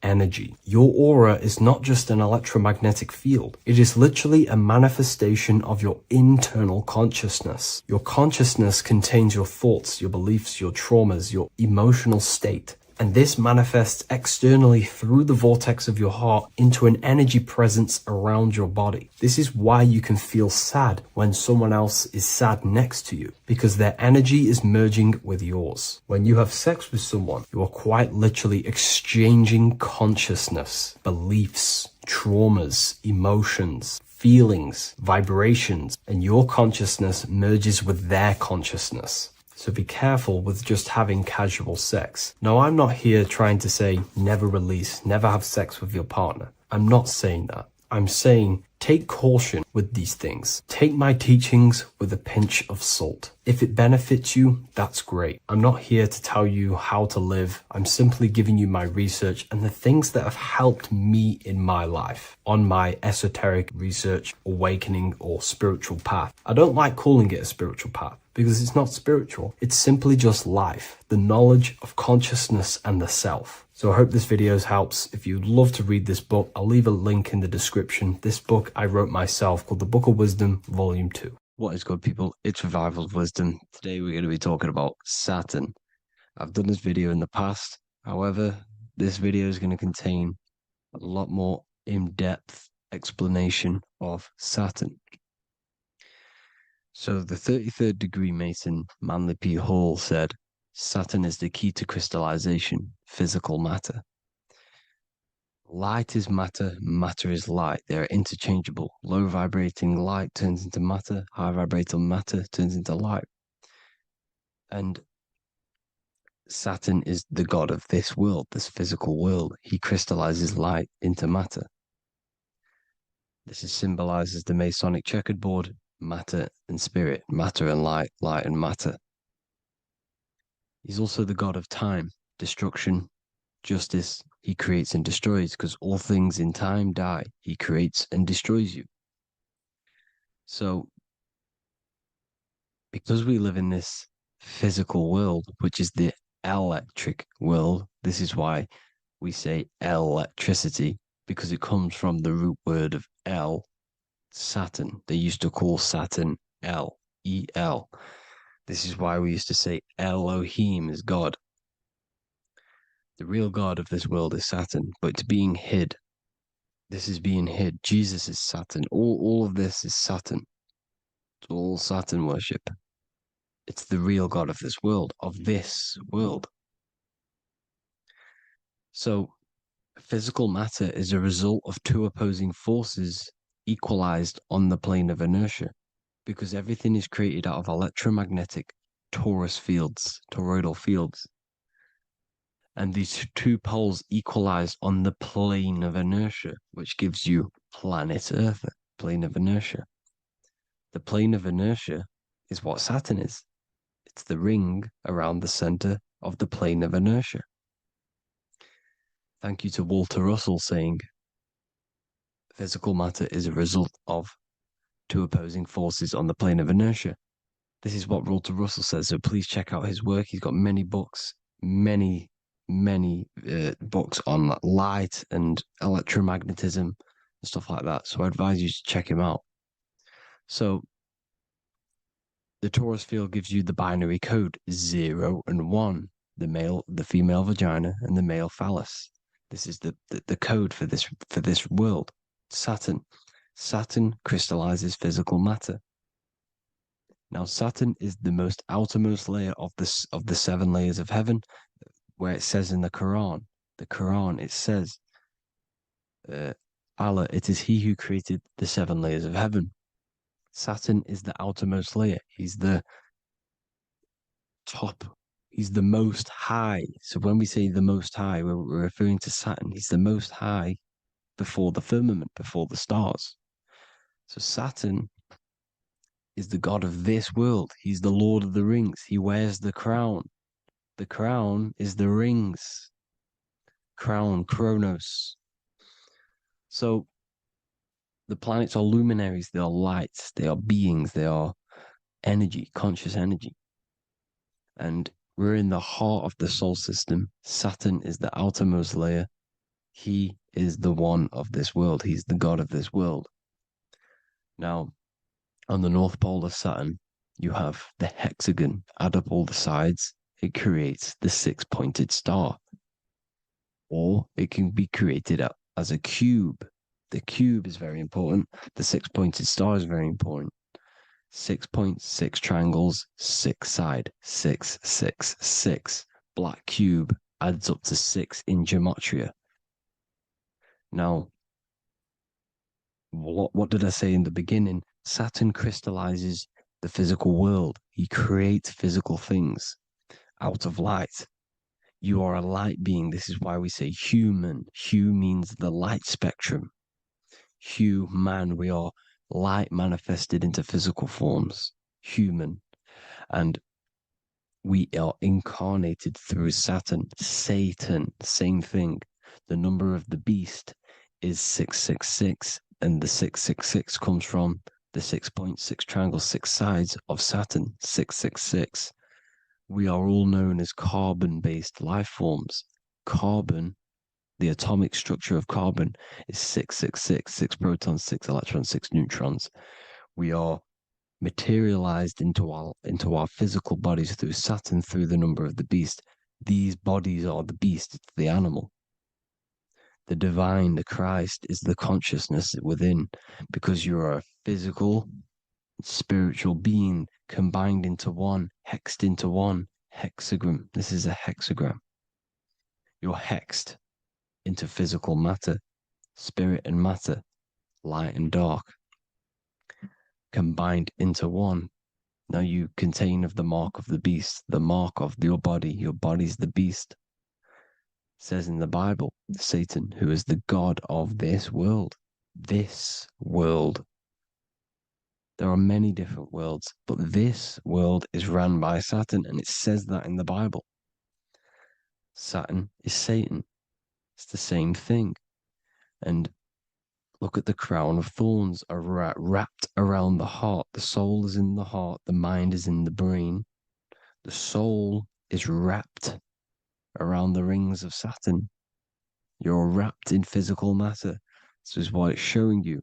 energy. Your aura is not just an electromagnetic field. It is literally a manifestation of your internal consciousness. Your consciousness contains your thoughts, your beliefs, your traumas, your emotional state. And this manifests externally through the vortex of your heart into an energy presence around your body. This is why you can feel sad when someone else is sad next to you, because their energy is merging with yours. When you have sex with someone, you are quite literally exchanging consciousness, beliefs, traumas, emotions, feelings, vibrations, and your consciousness merges with their consciousness. So be careful with just having casual sex. Now, I'm not here trying to say never release, never have sex with your partner. I'm not saying that. I'm saying take caution with these things. Take my teachings with a pinch of salt. If it benefits you, that's great. I'm not here to tell you how to live. I'm simply giving you my research and the things that have helped me in my life on my esoteric research, awakening, or spiritual path. I don't like calling it a spiritual path, because it's not spiritual. It's simply just life, the knowledge of consciousness and the self. So I hope this video helps. If you'd love to read this book, I'll leave a link in the description. This book I wrote myself called The Book of Wisdom, Volume 2. What is good, people? It's Revival of Wisdom. Today we're going to be talking about Saturn. I've done this video in the past. However, this video is going to contain a lot more in-depth explanation of Saturn. So the 33rd degree Mason, Manly P. Hall, said, Saturn is the key to crystallization, physical matter. Light is matter, matter is light. They are interchangeable. Low vibrating light turns into matter, high vibrating matter turns into light. And Saturn is the god of this world, this physical world. He crystallizes light into matter. This is symbolized as the Masonic checkered board, matter and spirit, matter and light, light and matter. He's also the god of time, destruction, justice. He creates and destroys, because all things in time die. He creates and destroys you. So, because we live in this physical world, which is the electric world, this is why we say electricity, because it comes from the root word of El, Saturn. They used to call Saturn El, E-L. This is why we used to say Elohim is God. The real God of this world is Saturn, but it's being hid. This is being hid. Jesus is Saturn. All of this is Saturn. It's all Saturn worship. It's the real God of this world, So, physical matter is a result of two opposing forces equalized on the plane of inertia, because everything is created out of electromagnetic toroidal fields. And these two poles equalize on the plane of inertia, which gives you planet Earth, plane of inertia. The plane of inertia is what Saturn is. It's the ring around the center of the plane of inertia. Thank you to Walter Russell saying, physical matter is a result of two opposing forces on the plane of inertia. This is what Walter Russell says, so please check out his work. He's got many books, many books on light and electromagnetism and stuff like that. So I advise you to check him out. So the torus field gives you the binary code 0 and 1, the female vagina and the male phallus. This is the code for this world. Saturn crystallizes physical matter. Now Saturn is the most outermost layer of the 7 layers of heaven, where it says in the Quran, it says, Allah, it is He who created the 7 layers of heaven. Saturn is the outermost layer. He's the top. He's the most high. So when we say the most high, we're referring to Saturn. He's the most high before the firmament, before the stars. So Saturn is the god of this world. He's the Lord of the Rings. He wears the crown. The crown is the rings. Crown, Chronos. So the planets are luminaries. They are lights. They are beings. They are energy, conscious energy. And we're in the heart of the solar system. Saturn is the outermost layer. He is the one of this world. He's the god of this world. Now, on the North Pole of Saturn, you have the hexagon. Add up all the sides. It creates the 6-pointed star. Or it can be created as a cube. The cube is very important. The 6-pointed star is very important. 6 points, 6 triangles, 6 side, 6, 6, 6. Black cube adds up to 6 in gematria. Now, what did I say in the beginning? Saturn crystallizes the physical world. He creates physical things out of light. You are a light being. This is why we say human. Hue means the light spectrum. Hue, man, we are light manifested into physical forms. Human. And we are incarnated through Saturn. Satan, same thing. The number of the beast is 666, and the 666 comes from the 6.6 triangle, 6 sides of Saturn, 666. We are all known as carbon-based life forms. Carbon, the atomic structure of carbon, is 666, 6 protons, 6 electrons, 6 neutrons. We are materialized into our physical bodies through Saturn, through the number of the beast. These bodies are the beast, it's the animal. The divine, the Christ, is the consciousness within, because you're a physical, spiritual being combined into one, hexed into one. Hexagram. This is a hexagram. You're hexed into physical matter, spirit and matter, light and dark, combined into one. Now you contain of the mark of the beast, the mark of your body. Your body's the beast. It says in the Bible, Satan, who is the god of this world. This world. There are many different worlds, but this world is run by Saturn, and it says that in the Bible. Saturn is Satan. It's the same thing. And look at the crown of thorns are wrapped around the heart. The soul is in the heart. The mind is in the brain. The soul is wrapped around the rings of Saturn. You're wrapped in physical matter. This is what it's showing you.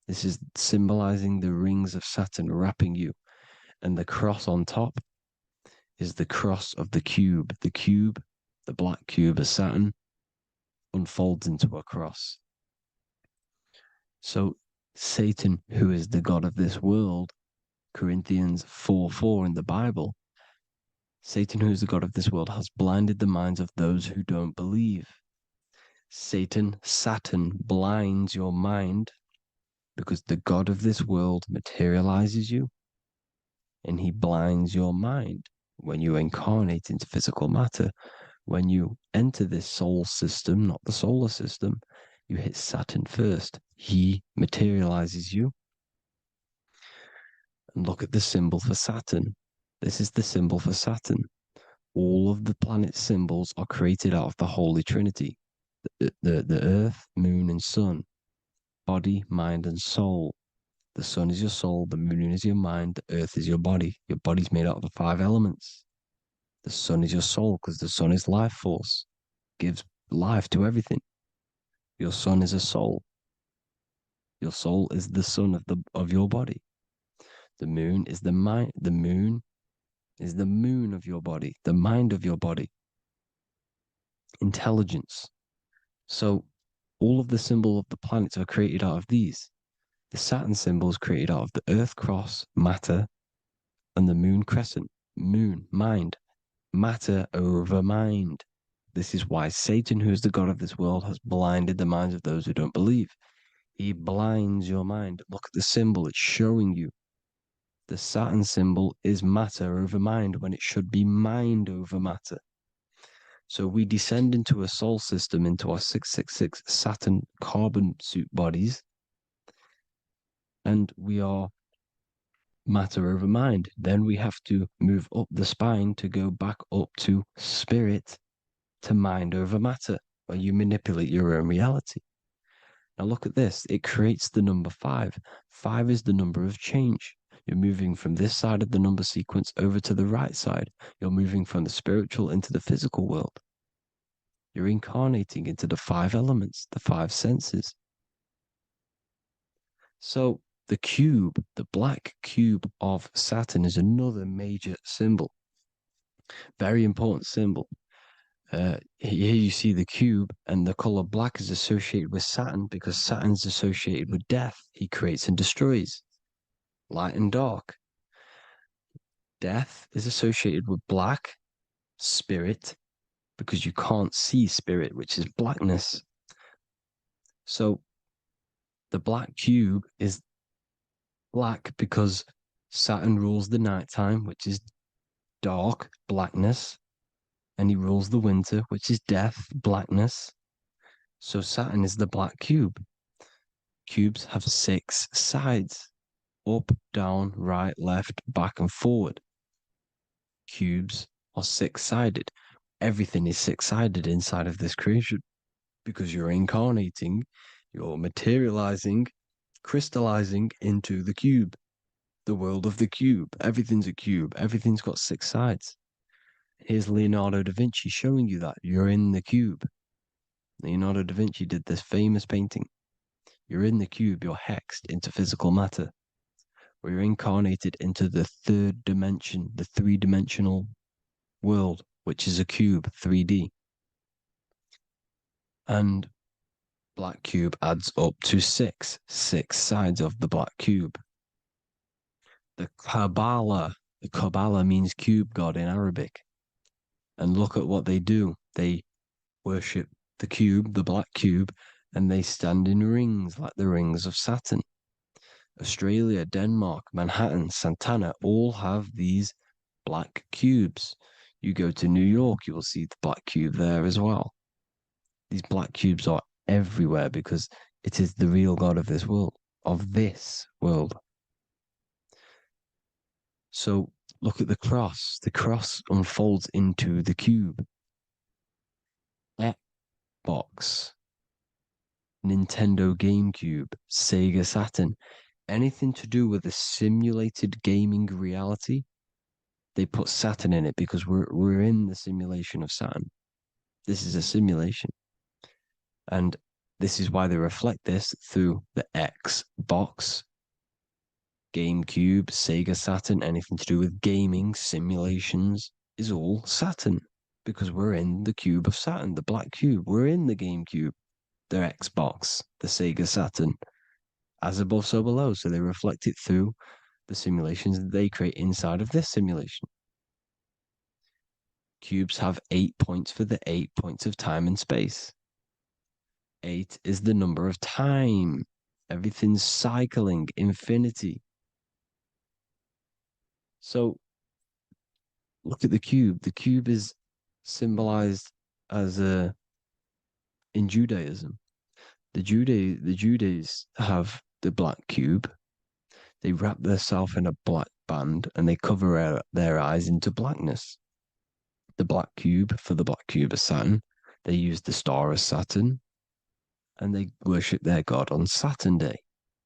This is symbolizing the rings of Saturn wrapping you. And the cross on top is the cross of the cube. The cube, the black cube of Saturn, unfolds into a cross. So Satan, who is the god of this world, Corinthians 4:4 in the Bible, Satan, who is the god of this world, has blinded the minds of those who don't believe. Saturn blinds your mind because the god of this world materializes you and he blinds your mind when you incarnate into physical matter. When you enter this soul system, not the solar system, you hit Saturn first. He materializes you. And look at the symbol for Saturn. This is the symbol for Saturn. All of the planet symbols are created out of the Holy Trinity. The Earth, Moon, and Sun. Body, mind, and soul. The sun is your soul, the moon is your mind, the earth is your body. Your body's made out of the 5 elements. The sun is your soul because the sun is life force, gives life to everything. Your sun is a soul. Your soul is the sun of your body. The moon is the mind. The moon is the moon of your body, the mind of your body. Intelligence. So all of the symbol of the planets are created out of these. The Saturn symbol is created out of the Earth cross, matter, and the moon crescent, moon, mind, matter over mind. This is why Satan, who is the god of this world, has blinded the minds of those who don't believe. He blinds your mind. Look at the symbol, it's showing you. The Saturn symbol is matter over mind when it should be mind over matter. So we descend into a soul system, into our 666 Saturn carbon suit bodies, and we are matter over mind. Then we have to move up the spine to go back up to spirit, to mind over matter, where you manipulate your own reality. Now look at this. It creates the number 5. 5 is the number of change. You're moving from this side of the number sequence over to the right side. You're moving from the spiritual into the physical world. You're incarnating into the 5 elements, the 5 senses. So the cube, the black cube of Saturn, is another major symbol. Very important symbol. Here you see the cube, and the color black is associated with Saturn because Saturn's associated with death. He creates and destroys. Light and dark. Death is associated with black, spirit, because you can't see spirit, which is blackness. So the black cube is black because Saturn rules the nighttime, which is dark, blackness, and he rules the winter, which is death, blackness. So Saturn is the black cube. Cubes have 6 sides: up, down, right, left, back, and forward. Cubes are 6-sided. Everything is 6-sided inside of this creation because you're incarnating, you're materializing, crystallizing into the cube, the world of the cube. Everything's a cube. Everything's got 6 sides. Here's Leonardo da Vinci showing you that you're in the cube. Leonardo da Vinci did this famous painting. You're in the cube, you're hexed into physical matter. We're incarnated into the third dimension, the three-dimensional world, which is a cube, 3D. And black cube adds up to six sides of the black cube. The Kabbalah means cube god in Arabic. And look at what they do. They worship the cube, the black cube, and they stand in rings like the rings of Saturn. Australia, Denmark, Manhattan, Santana all have these black cubes. You go to New York, you will see the black cube there as well. These black cubes are everywhere because it is the real God of this world, So look at the cross. The cross unfolds into the cube. Xbox, Nintendo GameCube, Sega Saturn, anything to do with a simulated gaming reality, they put Saturn in it because we're in the simulation of Saturn. This is a simulation. And this is why they reflect this through the Xbox, GameCube, Sega Saturn, anything to do with gaming, simulations, is all Saturn. Because we're in the cube of Saturn, the black cube. We're in the GameCube, the Xbox, the Sega Saturn. As above, so below. So they reflect it through the simulations that they create inside of this simulation. Cubes have 8 points for the 8 points of time and space. 8 is the number of time. Everything's cycling, infinity. So look at the cube. The cube is symbolized as in Judaism. The Judays have the black cube. They wrap themselves in a black band and they cover their eyes into blackness. The black cube, for the black cube of Saturn, they use the star as Saturn, and they worship their god on Saturn Day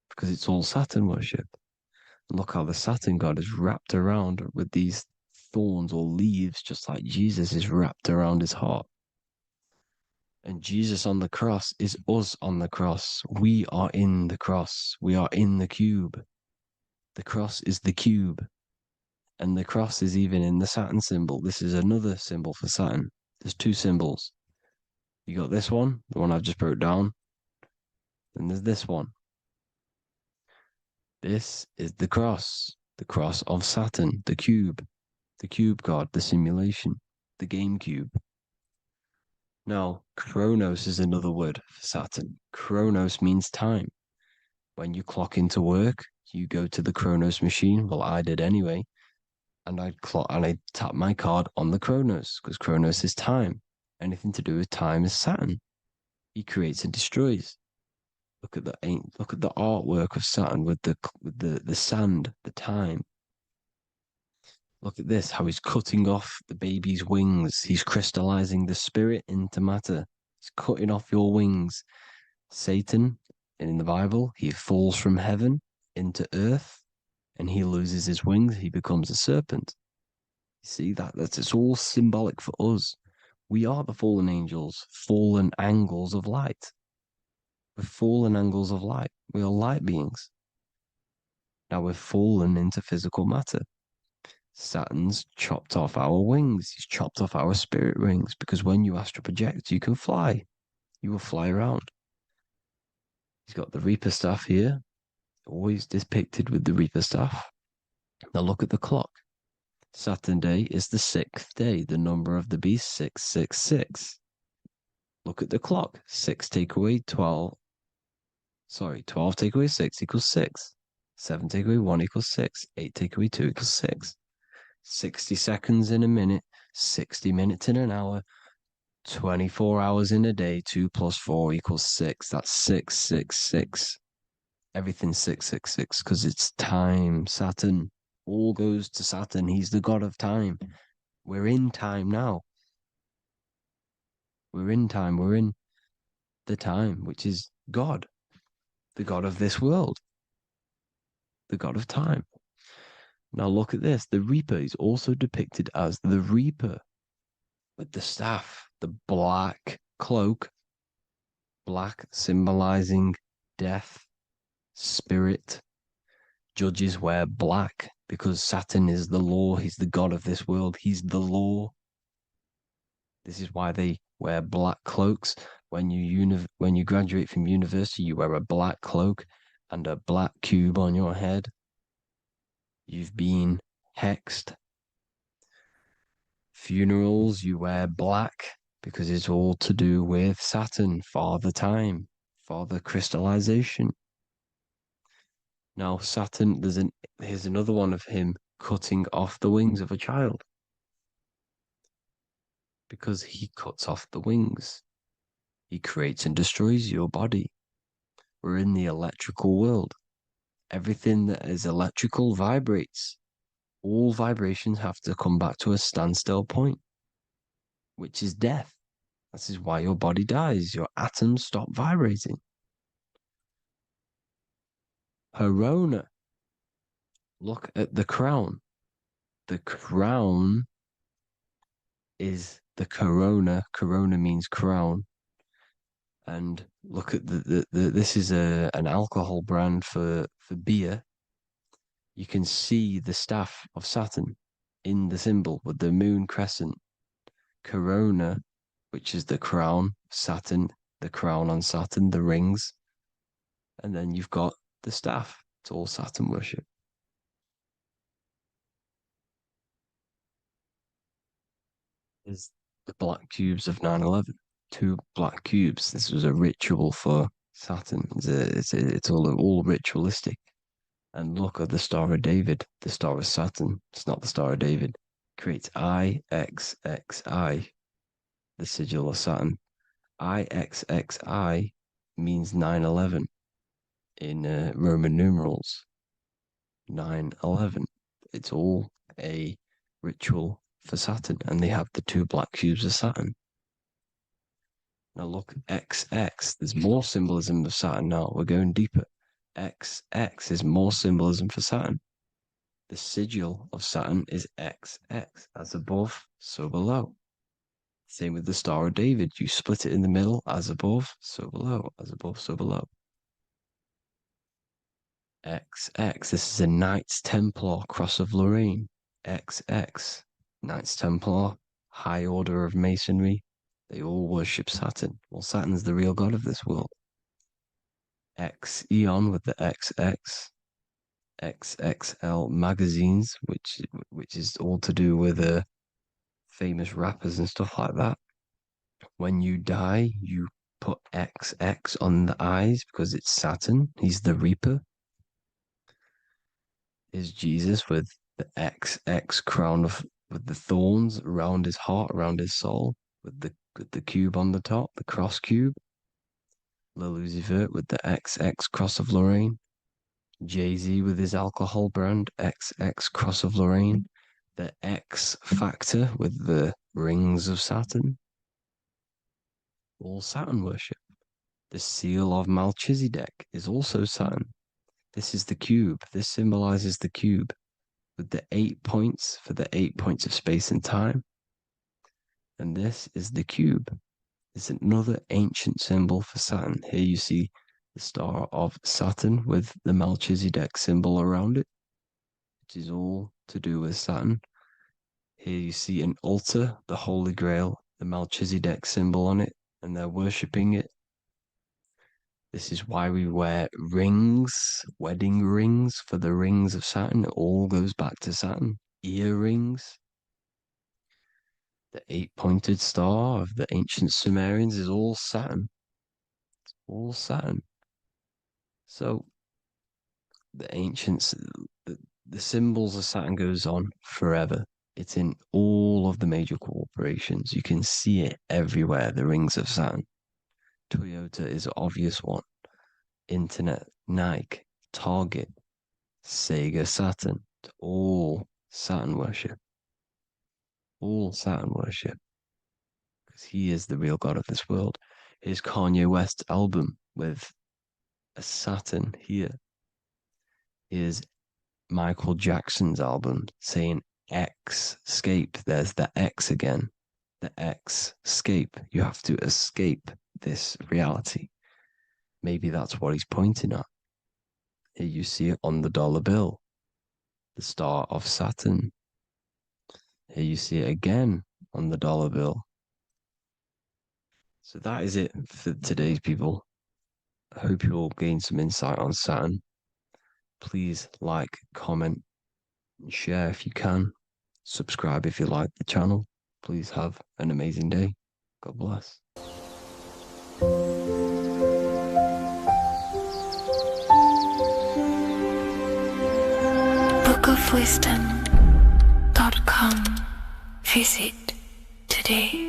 because it's all Saturn worship. And look how the Saturn god is wrapped around with these thorns or leaves, just like Jesus is wrapped around his heart. And Jesus on the cross is us on the cross. We are in the cross. We are in the cube. The cross is the cube. And the cross is even in the Saturn symbol. This is another symbol for Saturn. There's two symbols. You got this one, the one I've just broke down. And there's this one. This is the cross of Saturn, the cube god, the simulation, the game cube. Now, Chronos is another word for Saturn. Chronos means time. When you clock into work, you go to the Chronos machine. Well, I did anyway. And I tap my card on the Chronos because Chronos is time. Anything to do with time is Saturn. He creates and destroys. Look at the artwork of Saturn with the sand, the time. Look at this, how he's cutting off the baby's wings. He's crystallizing the spirit into matter. He's cutting off your wings. Satan, in the Bible, he falls from heaven into earth and he loses his wings. He becomes a serpent. You see it's all symbolic for us. We are the fallen angels, fallen angles of light. We're fallen angles of light. We are light beings. Now we're fallen into physical matter. Saturn's chopped off our wings. He's chopped off our spirit wings because when you astral project, you can fly. You will fly around. He's got the Reaper staff here, always depicted with the Reaper staff. Now look at the clock. Saturn Day is the 6th day. The number of the beast, 666. Look at the clock. 6 take away 12. 12 take away 6 equals 6. 7 take away 1 equals 6. 8 take away 2 equals 6. 60 seconds in a minute, 60 minutes in an hour, 24 hours in a day, 2 plus 4 equals 6. That's 666. Everything's 666 because it's time. Saturn all goes to Saturn. He's the god of time. We're in time now. We're in time. We're in the time, which is God, the god of this world, the god of time. Now look at this. The Reaper is also depicted as the Reaper with the staff, the black cloak, black symbolizing death, spirit, Judges wear black because Saturn is the law. He's the god of this world. He's the law. This is why they wear black cloaks. When you graduate from university, you wear a black cloak and a black cube on your head. You've been hexed. Funerals, you wear black because it's all to do with Saturn, Father Time, Father Crystallization. Now, Saturn, here's another one of him cutting off the wings of a child. Because he cuts off the wings. He creates and destroys your body. We're in the electrical world. Everything that is electrical vibrates. All vibrations have to come back to a standstill point, which is death. This is why your body dies. Your atoms stop vibrating. Corona. Look at the crown. The crown is the corona. Corona means crown. And look at this is an alcohol brand for beer. You can see the staff of Saturn in the symbol with the moon crescent. Corona, which is the crown, Saturn, the crown on Saturn, the rings. And then you've got the staff. It's all Saturn worship. Is the black cubes of 9/11. 2 black cubes. This was a ritual for Saturn. It's all ritualistic. And look at the Star of David, the Star of Saturn. It's not the Star of David. Creates IXXI, the sigil of Saturn. IXXI means 9/11 in Roman numerals. 9/11. It's all a ritual for Saturn, and they have the 2 black cubes of Saturn. Now look, XX, there's more symbolism of Saturn now. We're going deeper. XX is more symbolism for Saturn. The sigil of Saturn is XX, as above, so below. Same with the Star of David. You split it in the middle, as above, so below, as above, so below. XX, this is a Knights Templar Cross of Lorraine. XX, Knights Templar, High Order of Masonry. They all worship Saturn. Well, Saturn's the real god of this world. X Eon with the XX, XXL magazines, which is all to do with famous rappers and stuff like that. When you die, you put XX on the eyes because it's Saturn. He's the Reaper. Is Jesus with the XX crown with the thorns around his heart, around his soul, with the cube on the top, the cross cube. Lucifer with the XX Cross of Lorraine. Jay-Z with his alcohol brand, XX Cross of Lorraine. The X Factor with the rings of Saturn. All Saturn worship. The seal of Melchizedek is also Saturn. This is the cube. This symbolizes the cube with the 8 points for the 8 points of space and time. And this is the cube. It's another ancient symbol for Saturn. Here you see the star of Saturn with the Melchizedek symbol around it, which is all to do with Saturn. Here you see an altar, the Holy Grail, the Melchizedek symbol on it, and they're worshipping it. This is why we wear rings, wedding rings for the rings of Saturn. It all goes back to Saturn. Earrings. The 8-pointed star of the ancient Sumerians is all Saturn. It's all Saturn. So the ancients, the symbols of Saturn goes on forever. It's in all of the major corporations. You can see it everywhere, the rings of Saturn. Toyota is an obvious one. Internet, Nike, Target, Sega, Saturn. It's all Saturn worship. All Saturn worship. Because he is the real god of this world. Here's Kanye West's album with a Saturn here. Here's Michael Jackson's album saying escape. There's the X again. The X escape. You have to escape this reality. Maybe that's what he's pointing at. Here you see it on the dollar bill, the star of Saturn. Here you see it again on the dollar bill. So that is it for today's people. I hope you all gain some insight on Saturn. Please like, comment, and share if you can. Subscribe if you like the channel. Please have an amazing day. God bless. bookofwisdom.com. Visit today.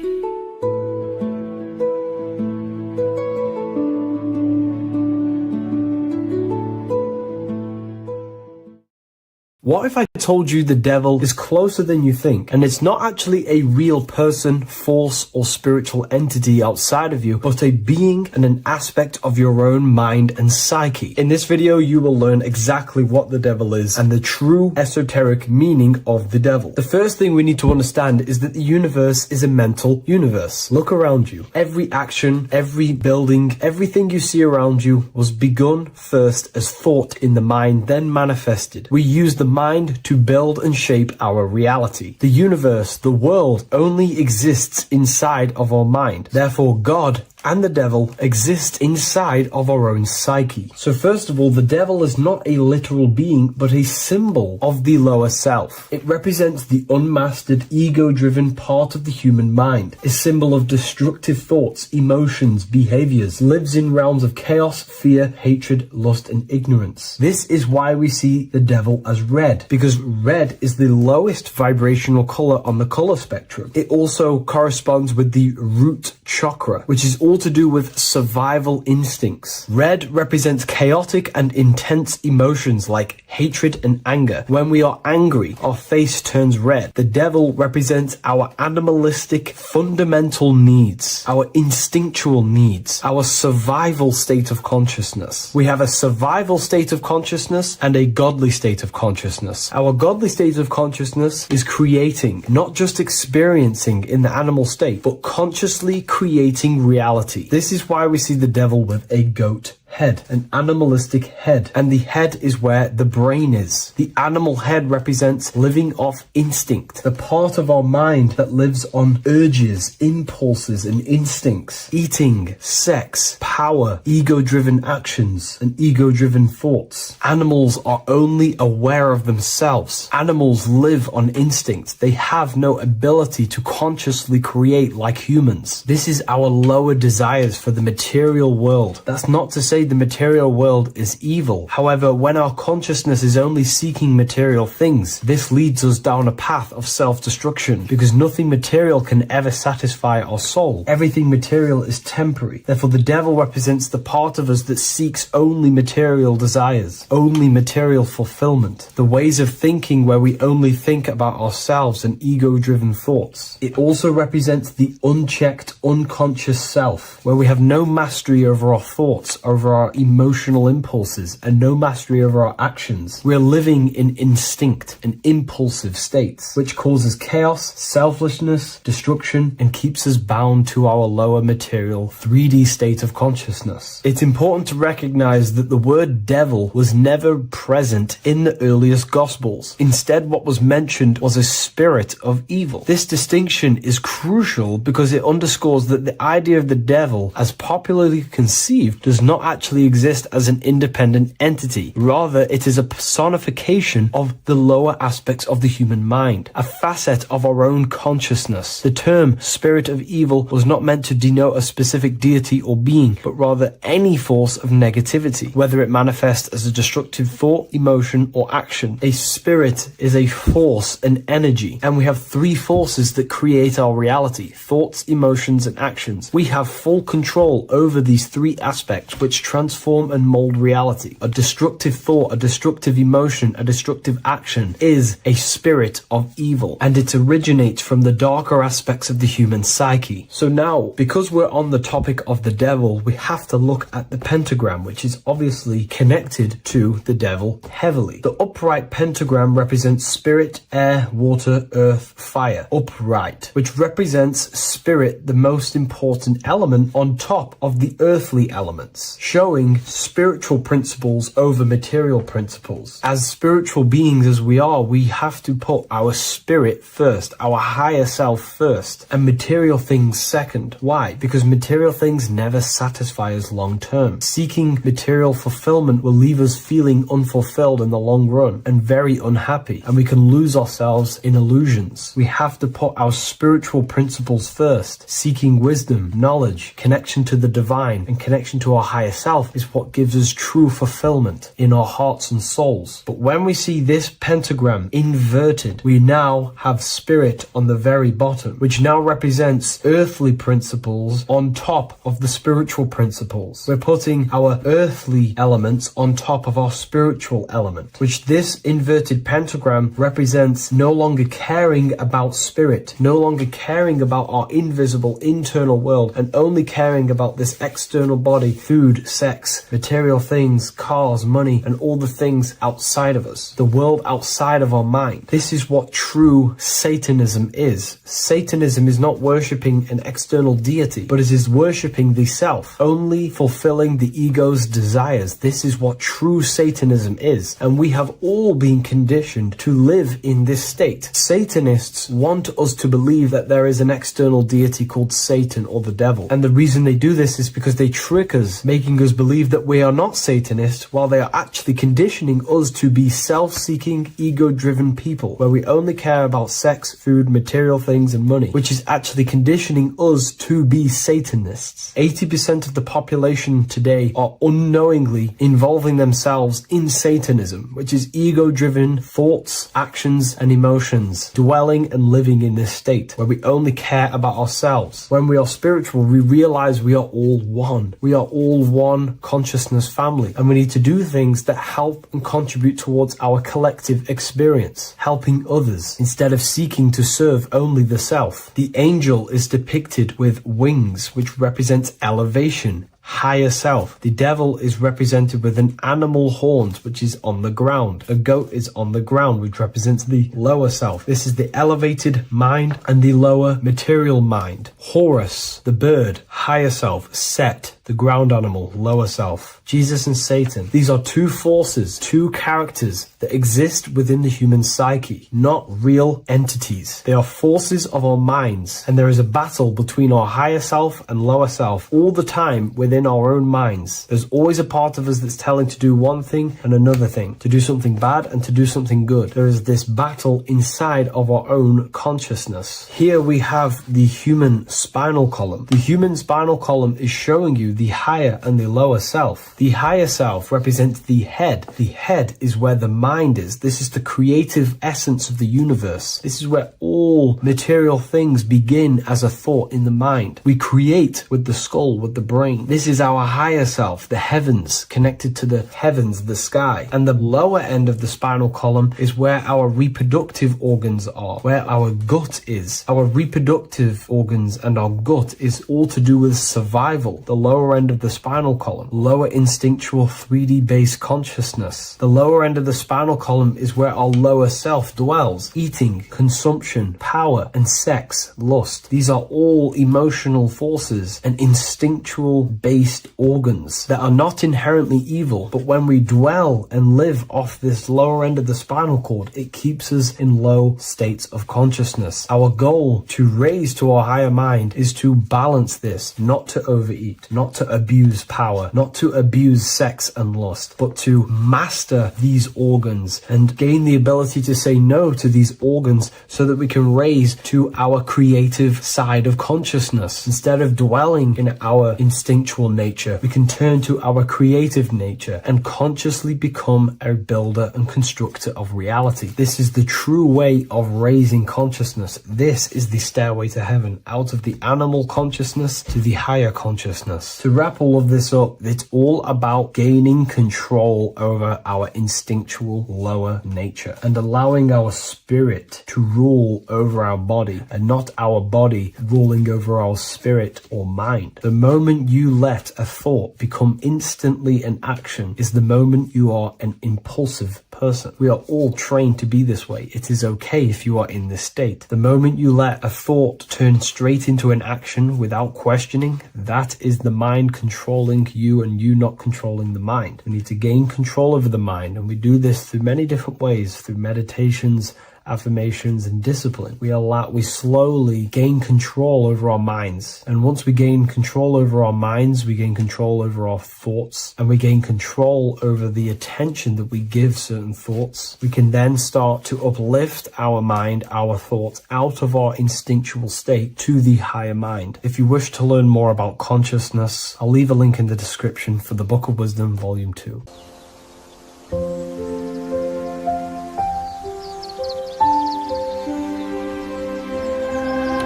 What if I told you the devil is closer than you think, and it's not actually a real person, force, or spiritual entity outside of you, but a being and an aspect of your own mind and psyche? In this video, you will learn exactly what the devil is and the true esoteric meaning of the devil. The first thing we need to understand is that the universe is a mental universe. Look around you. Every action, every building, everything you see around you was begun first as thought in the mind, then manifested. We use the mind to build and shape our reality. The universe, the world, only exists inside of our mind. Therefore, God and the devil exist inside of our own psyche. So first of all, the devil is not a literal being, but a symbol of the lower self. It represents the unmastered, ego-driven part of the human mind, a symbol of destructive thoughts, emotions, behaviors, lives in realms of chaos, fear, hatred, lust, and ignorance. This is why we see the devil as red, because red is the lowest vibrational color on the color spectrum. It also corresponds with the root chakra, which is all to do with survival instincts. Red represents chaotic and intense emotions like hatred and anger. When we are angry, our face turns red. The devil represents our animalistic fundamental needs, our instinctual needs, our survival state of consciousness. We have a survival state of consciousness and a godly state of consciousness. Our godly state of consciousness is creating, not just experiencing in the animal state, but consciously creating reality. This is why we see the devil with a goat head, an animalistic head, and the head is where the brain is. The animal head represents living off instinct, the part of our mind that lives on urges, impulses, and instincts. Eating, sex, power, ego-driven actions, and ego-driven thoughts. Animals are only aware of themselves. Animals live on instinct. They have no ability to consciously create like humans. This is our lower desires for the material world. That's not to say the material world is evil. However, when our consciousness is only seeking material things, this leads us down a path of self-destruction, because nothing material can ever satisfy our soul. Everything material is temporary. Therefore, the devil represents the part of us that seeks only material desires, only material fulfillment, the ways of thinking where we only think about ourselves and ego-driven thoughts. It also represents the unchecked, unconscious self, where we have no mastery over our thoughts, over our emotional impulses, and no mastery over our actions. We're living in instinct and impulsive states, which causes chaos, selflessness, destruction, and keeps us bound to our lower material 3D state of consciousness. It's important to recognize that the word devil was never present in the earliest Gospels. Instead, what was mentioned was a spirit of evil. This distinction is crucial because it underscores that the idea of the devil, as popularly conceived, does not actually exist as an independent entity. Rather, it is a personification of the lower aspects of the human mind, a facet of our own consciousness. The term spirit of evil was not meant to denote a specific deity or being, but rather any force of negativity, whether it manifests as a destructive thought, emotion, or action. A spirit is a force, an energy, and we have three forces that create our reality: thoughts, emotions, and actions. We have full control over these three aspects, which transform and mold reality. A destructive thought, a destructive emotion, a destructive action is a spirit of evil, and it originates from the darker aspects of the human psyche. So now, because we're on the topic of the devil, we have to look at the pentagram, which is obviously connected to the devil heavily. The upright pentagram represents spirit, air, water, earth, fire. Upright, which represents spirit, the most important element on top of the earthly elements, showing showing spiritual principles over material principles. As spiritual beings as we are, we have to put our spirit first, our higher self first, and material things second. Why? Because material things never satisfy us long term. Seeking material fulfillment will leave us feeling unfulfilled in the long run and very unhappy, and we can lose ourselves in illusions. We have to put our spiritual principles first. Seeking wisdom, knowledge, connection to the divine, and connection to our higher self is what gives us true fulfillment in our hearts and souls. But when we see this pentagram inverted, we now have spirit on the very bottom, which now represents earthly principles on top of the spiritual principles. We're putting our earthly elements on top of our spiritual element, which this inverted pentagram represents no longer caring about spirit, no longer caring about our invisible internal world, and only caring about this external body, food, sex, material things, cars, money, and all the things outside of us, the world outside of our mind. This is what true Satanism is. Satanism is not worshipping an external deity, but it is worshipping the self, only fulfilling the ego's desires. This is what true Satanism is, and we have all been conditioned to live in this state. Satanists want us to believe that there is an external deity called Satan or the devil, and the reason they do this is because they trick us, making us believe that we are not Satanists, while they are actually conditioning us to be self-seeking, ego-driven people, where we only care about sex, food, material things, and money, which is actually conditioning us to be Satanists. 80% of the population today are unknowingly involving themselves in Satanism, which is ego-driven thoughts, actions, and emotions, dwelling and living in this state where we only care about ourselves. When we are spiritual, we realize we are all one. We are all one consciousness family, and we need to do things that help and contribute towards our collective experience, helping others instead of seeking to serve only the self. The angel is depicted with wings, which represents elevation, higher self. The devil is represented with an animal horns, which is on the ground. A goat is on the ground, which represents the lower self. This is the elevated mind and the lower material mind. Horus, the bird, higher self. Set, the ground animal, lower self. Jesus and Satan. These are two forces, two characters that exist within the human psyche, not real entities. They are forces of our minds, and there is a battle between our higher self and lower self all the time within our own minds. There's always a part of us that's telling to do one thing and another thing, to do something bad and to do something good. There is this battle inside of our own consciousness. Here we have the human spinal column. The human spinal column is showing you the higher and the lower self. The higher self represents the head. The head is where the mind is. This is the creative essence of the universe. This is where all material things begin as a thought in the mind. We create with the skull, with the brain. This is our higher self, the heavens, connected to the heavens, the sky. And the lower end of the spinal column is where our reproductive organs are, where our gut is. Our reproductive organs and our gut is all to do with survival. The lower end of the spinal column, lower instinctual 3D based consciousness. The lower end of the spinal column is where our lower self dwells. Eating, consumption, power, and sex, lust. These are all emotional forces and instinctual based organs that are not inherently evil, but when we dwell and live off this lower end of the spinal cord, it keeps us in low states of consciousness. Our goal to raise to our higher mind is to balance this, not to overeat, not to abuse power, not to abuse sex and lust, but to master these organs and gain the ability to say no to these organs so that we can raise to our creative side of consciousness. Instead of dwelling in our instinctual nature, we can turn to our creative nature and consciously become a builder and constructor of reality. This is the true way of raising consciousness. This is the stairway to heaven, out of the animal consciousness to the higher consciousness. To wrap all of this up, it's all about gaining control over our instinctual lower nature and allowing our spirit to rule over our body and not our body ruling over our spirit or mind. The moment you let a thought become instantly an action is the moment you are an impulsive person. person. We are all trained to be this way. It is okay if you are in this state. The moment you let a thought turn straight into an action without questioning, that is the mind controlling you and you not controlling the mind. We need to gain control over the mind, and we do this through many different ways, through meditations, affirmations, and discipline. We slowly gain control over our minds. And once we gain control over our minds, we gain control over our thoughts, and we gain control over the attention that we give certain thoughts. We can then start to uplift our mind, our thoughts, out of our instinctual state to the higher mind. If you wish to learn more about consciousness, I'll leave a link in the description for the Book of Wisdom, Volume 2.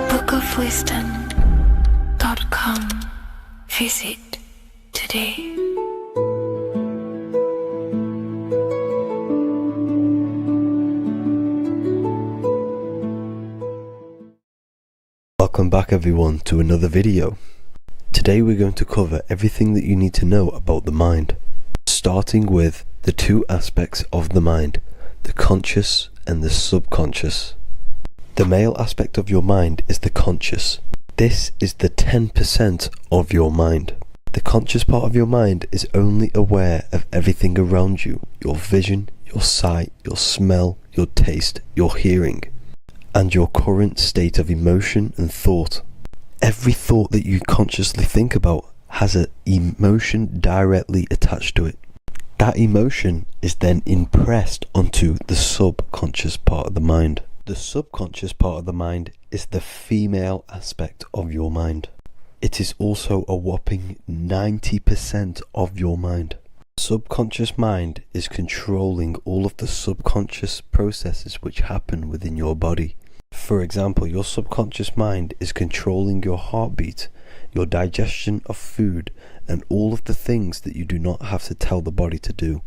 bookofwisdom.com. Visit today. Welcome back everyone to another video. Today we're going to cover everything that you need to know about the mind, starting with the two aspects of the mind, the conscious and the subconscious. The male aspect of your mind is the conscious. This is the 10% of your mind. The conscious part of your mind is only aware of everything around you, your vision, your sight, your smell, your taste, your hearing, and your current state of emotion and thought. Every thought that you consciously think about has an emotion directly attached to it. That emotion is then impressed onto the subconscious part of the mind. The subconscious part of the mind is the female aspect of your mind. It is also a whopping 90% of your mind. Subconscious mind is controlling all of the subconscious processes which happen within your body. For example, your subconscious mind is controlling your heartbeat, your digestion of food, and all of the things that you do not have to tell the body to do.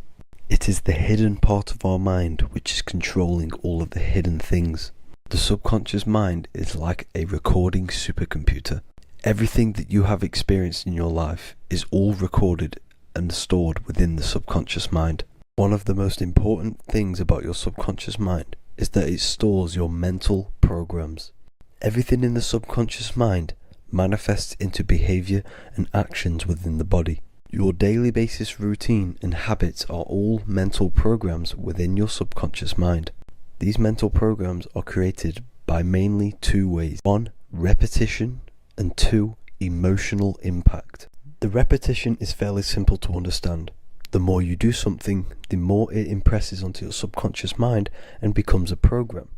It is the hidden part of our mind which is controlling all of the hidden things. The subconscious mind is like a recording supercomputer. Everything that you have experienced in your life is all recorded and stored within the subconscious mind. One of the most important things about your subconscious mind is that it stores your mental programs. Everything in the subconscious mind manifests into behavior and actions within the body. Your daily basis routine and habits are all mental programs within your subconscious mind. These mental programs are created by mainly two ways. 1. Repetition, and 2. Emotional impact. The repetition is fairly simple to understand. The more you do something, the more it impresses onto your subconscious mind and becomes a program.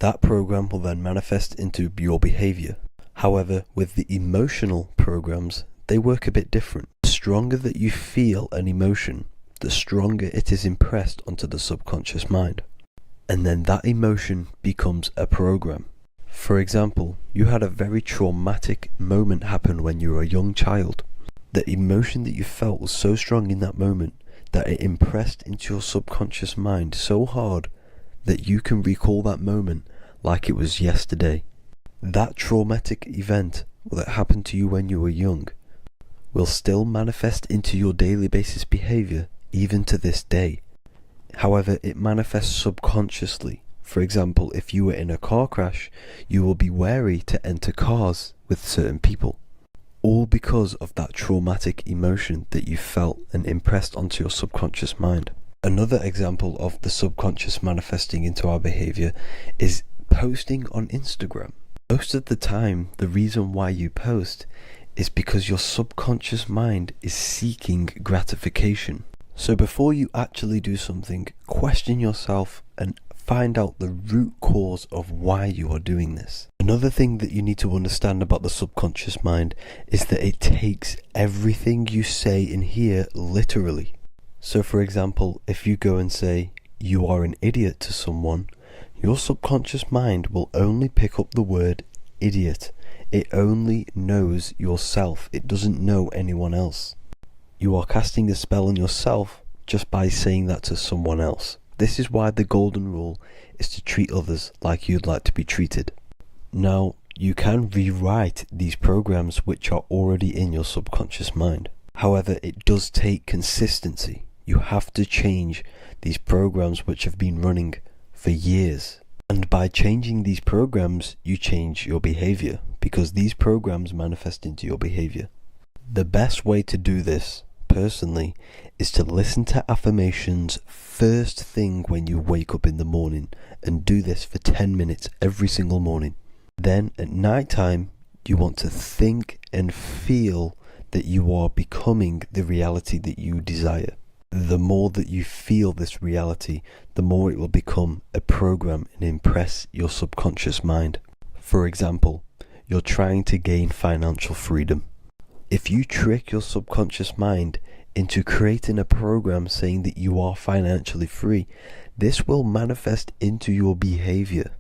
That program will then manifest into your behavior. However, with the emotional programs, they work a bit different. The stronger that you feel an emotion, the stronger it is impressed onto the subconscious mind. And then that emotion becomes a program. For example, you had a very traumatic moment happen when you were a young child. The emotion that you felt was so strong in that moment that it impressed into your subconscious mind so hard that you can recall that moment like it was yesterday. That traumatic event that happened to you when you were young will still manifest into your daily basis behavior even to this day. However, it manifests subconsciously. For example, if you were in a car crash, you will be wary to enter cars with certain people. All because of that traumatic emotion that you felt and impressed onto your subconscious mind. Another example of the subconscious manifesting into our behavior is posting on Instagram. Most of the time, the reason why you post is because your subconscious mind is seeking gratification. So before you actually do something, question yourself and find out the root cause of why you are doing this. Another thing that you need to understand about the subconscious mind is that it takes everything you say and hear literally. So for example, if you go and say, "You are an idiot" to someone, your subconscious mind will only pick up the word idiot. It only knows yourself. It doesn't know anyone else. You are casting a spell on yourself just by saying that to someone else. This is why the golden rule is to treat others like you'd like to be treated. Now, you can rewrite these programs which are already in your subconscious mind. However, it does take consistency. You have to change these programs which have been running for years. And by changing these programs, you change your behavior, because these programs manifest into your behavior. The best way to do this, personally, is to listen to affirmations first thing when you wake up in the morning, and do this for 10 minutes every single morning. Then at night time, you want to think and feel that you are becoming the reality that you desire. The more that you feel this reality, the more it will become a program and impress your subconscious mind. For example, you're trying to gain financial freedom. If you trick your subconscious mind into creating a program saying that you are financially free, this will manifest into your behavior.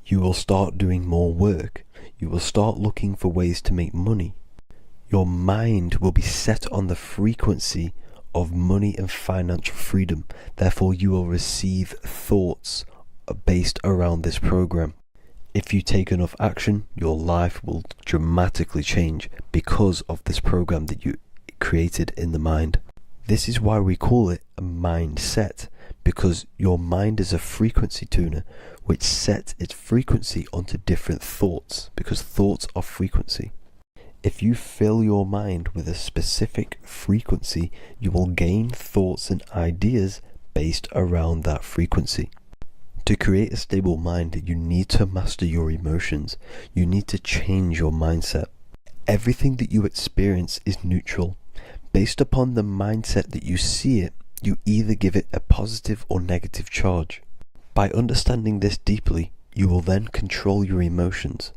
You will start doing more work. You will start looking for ways to make money. Your mind will be set on the frequency of money and financial freedom. Therefore, you will receive thoughts based around this program. If you take enough action, your life will dramatically change because of this program that you created in the mind. This is why we call it a mindset, because your mind is a frequency tuner which sets its frequency onto different thoughts, because thoughts are frequency. If you fill your mind with a specific frequency, you will gain thoughts and ideas based around that frequency. To create a stable mind, you need to master your emotions. You need to change your mindset. Everything that you experience is neutral. Based upon the mindset that you see it, you either give it a positive or negative charge. By understanding this deeply, you will then control your emotions.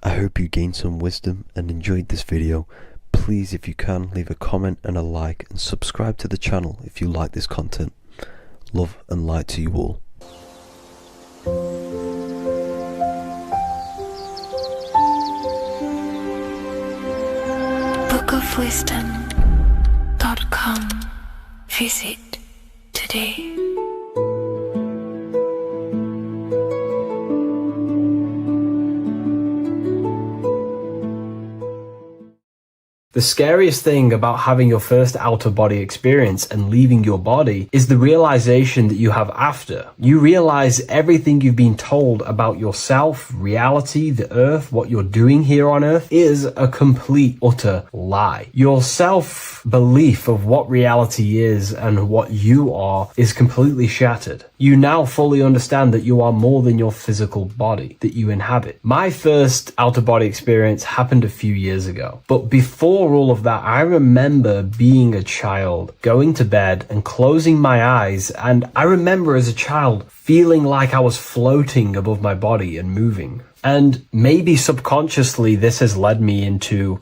I hope you gained some wisdom and enjoyed this video. Please, if you can, leave a comment and a like, and subscribe to the channel if you like this content. Love and light to you all. bookofwisdom.com. Visit today. The scariest thing about having your first out-of-body experience and leaving your body is the realization that you have after. You realize everything you've been told about yourself, reality, the earth, what you're doing here on earth is a complete, utter lie. Your self-belief of what reality is and what you are is completely shattered. You now fully understand that you are more than your physical body that you inhabit. My first out-of-body experience happened a few years ago, but before all of that, I remember being a child, going to bed and closing my eyes, and I remember as a child feeling like I was floating above my body and moving. And maybe subconsciously this has led me into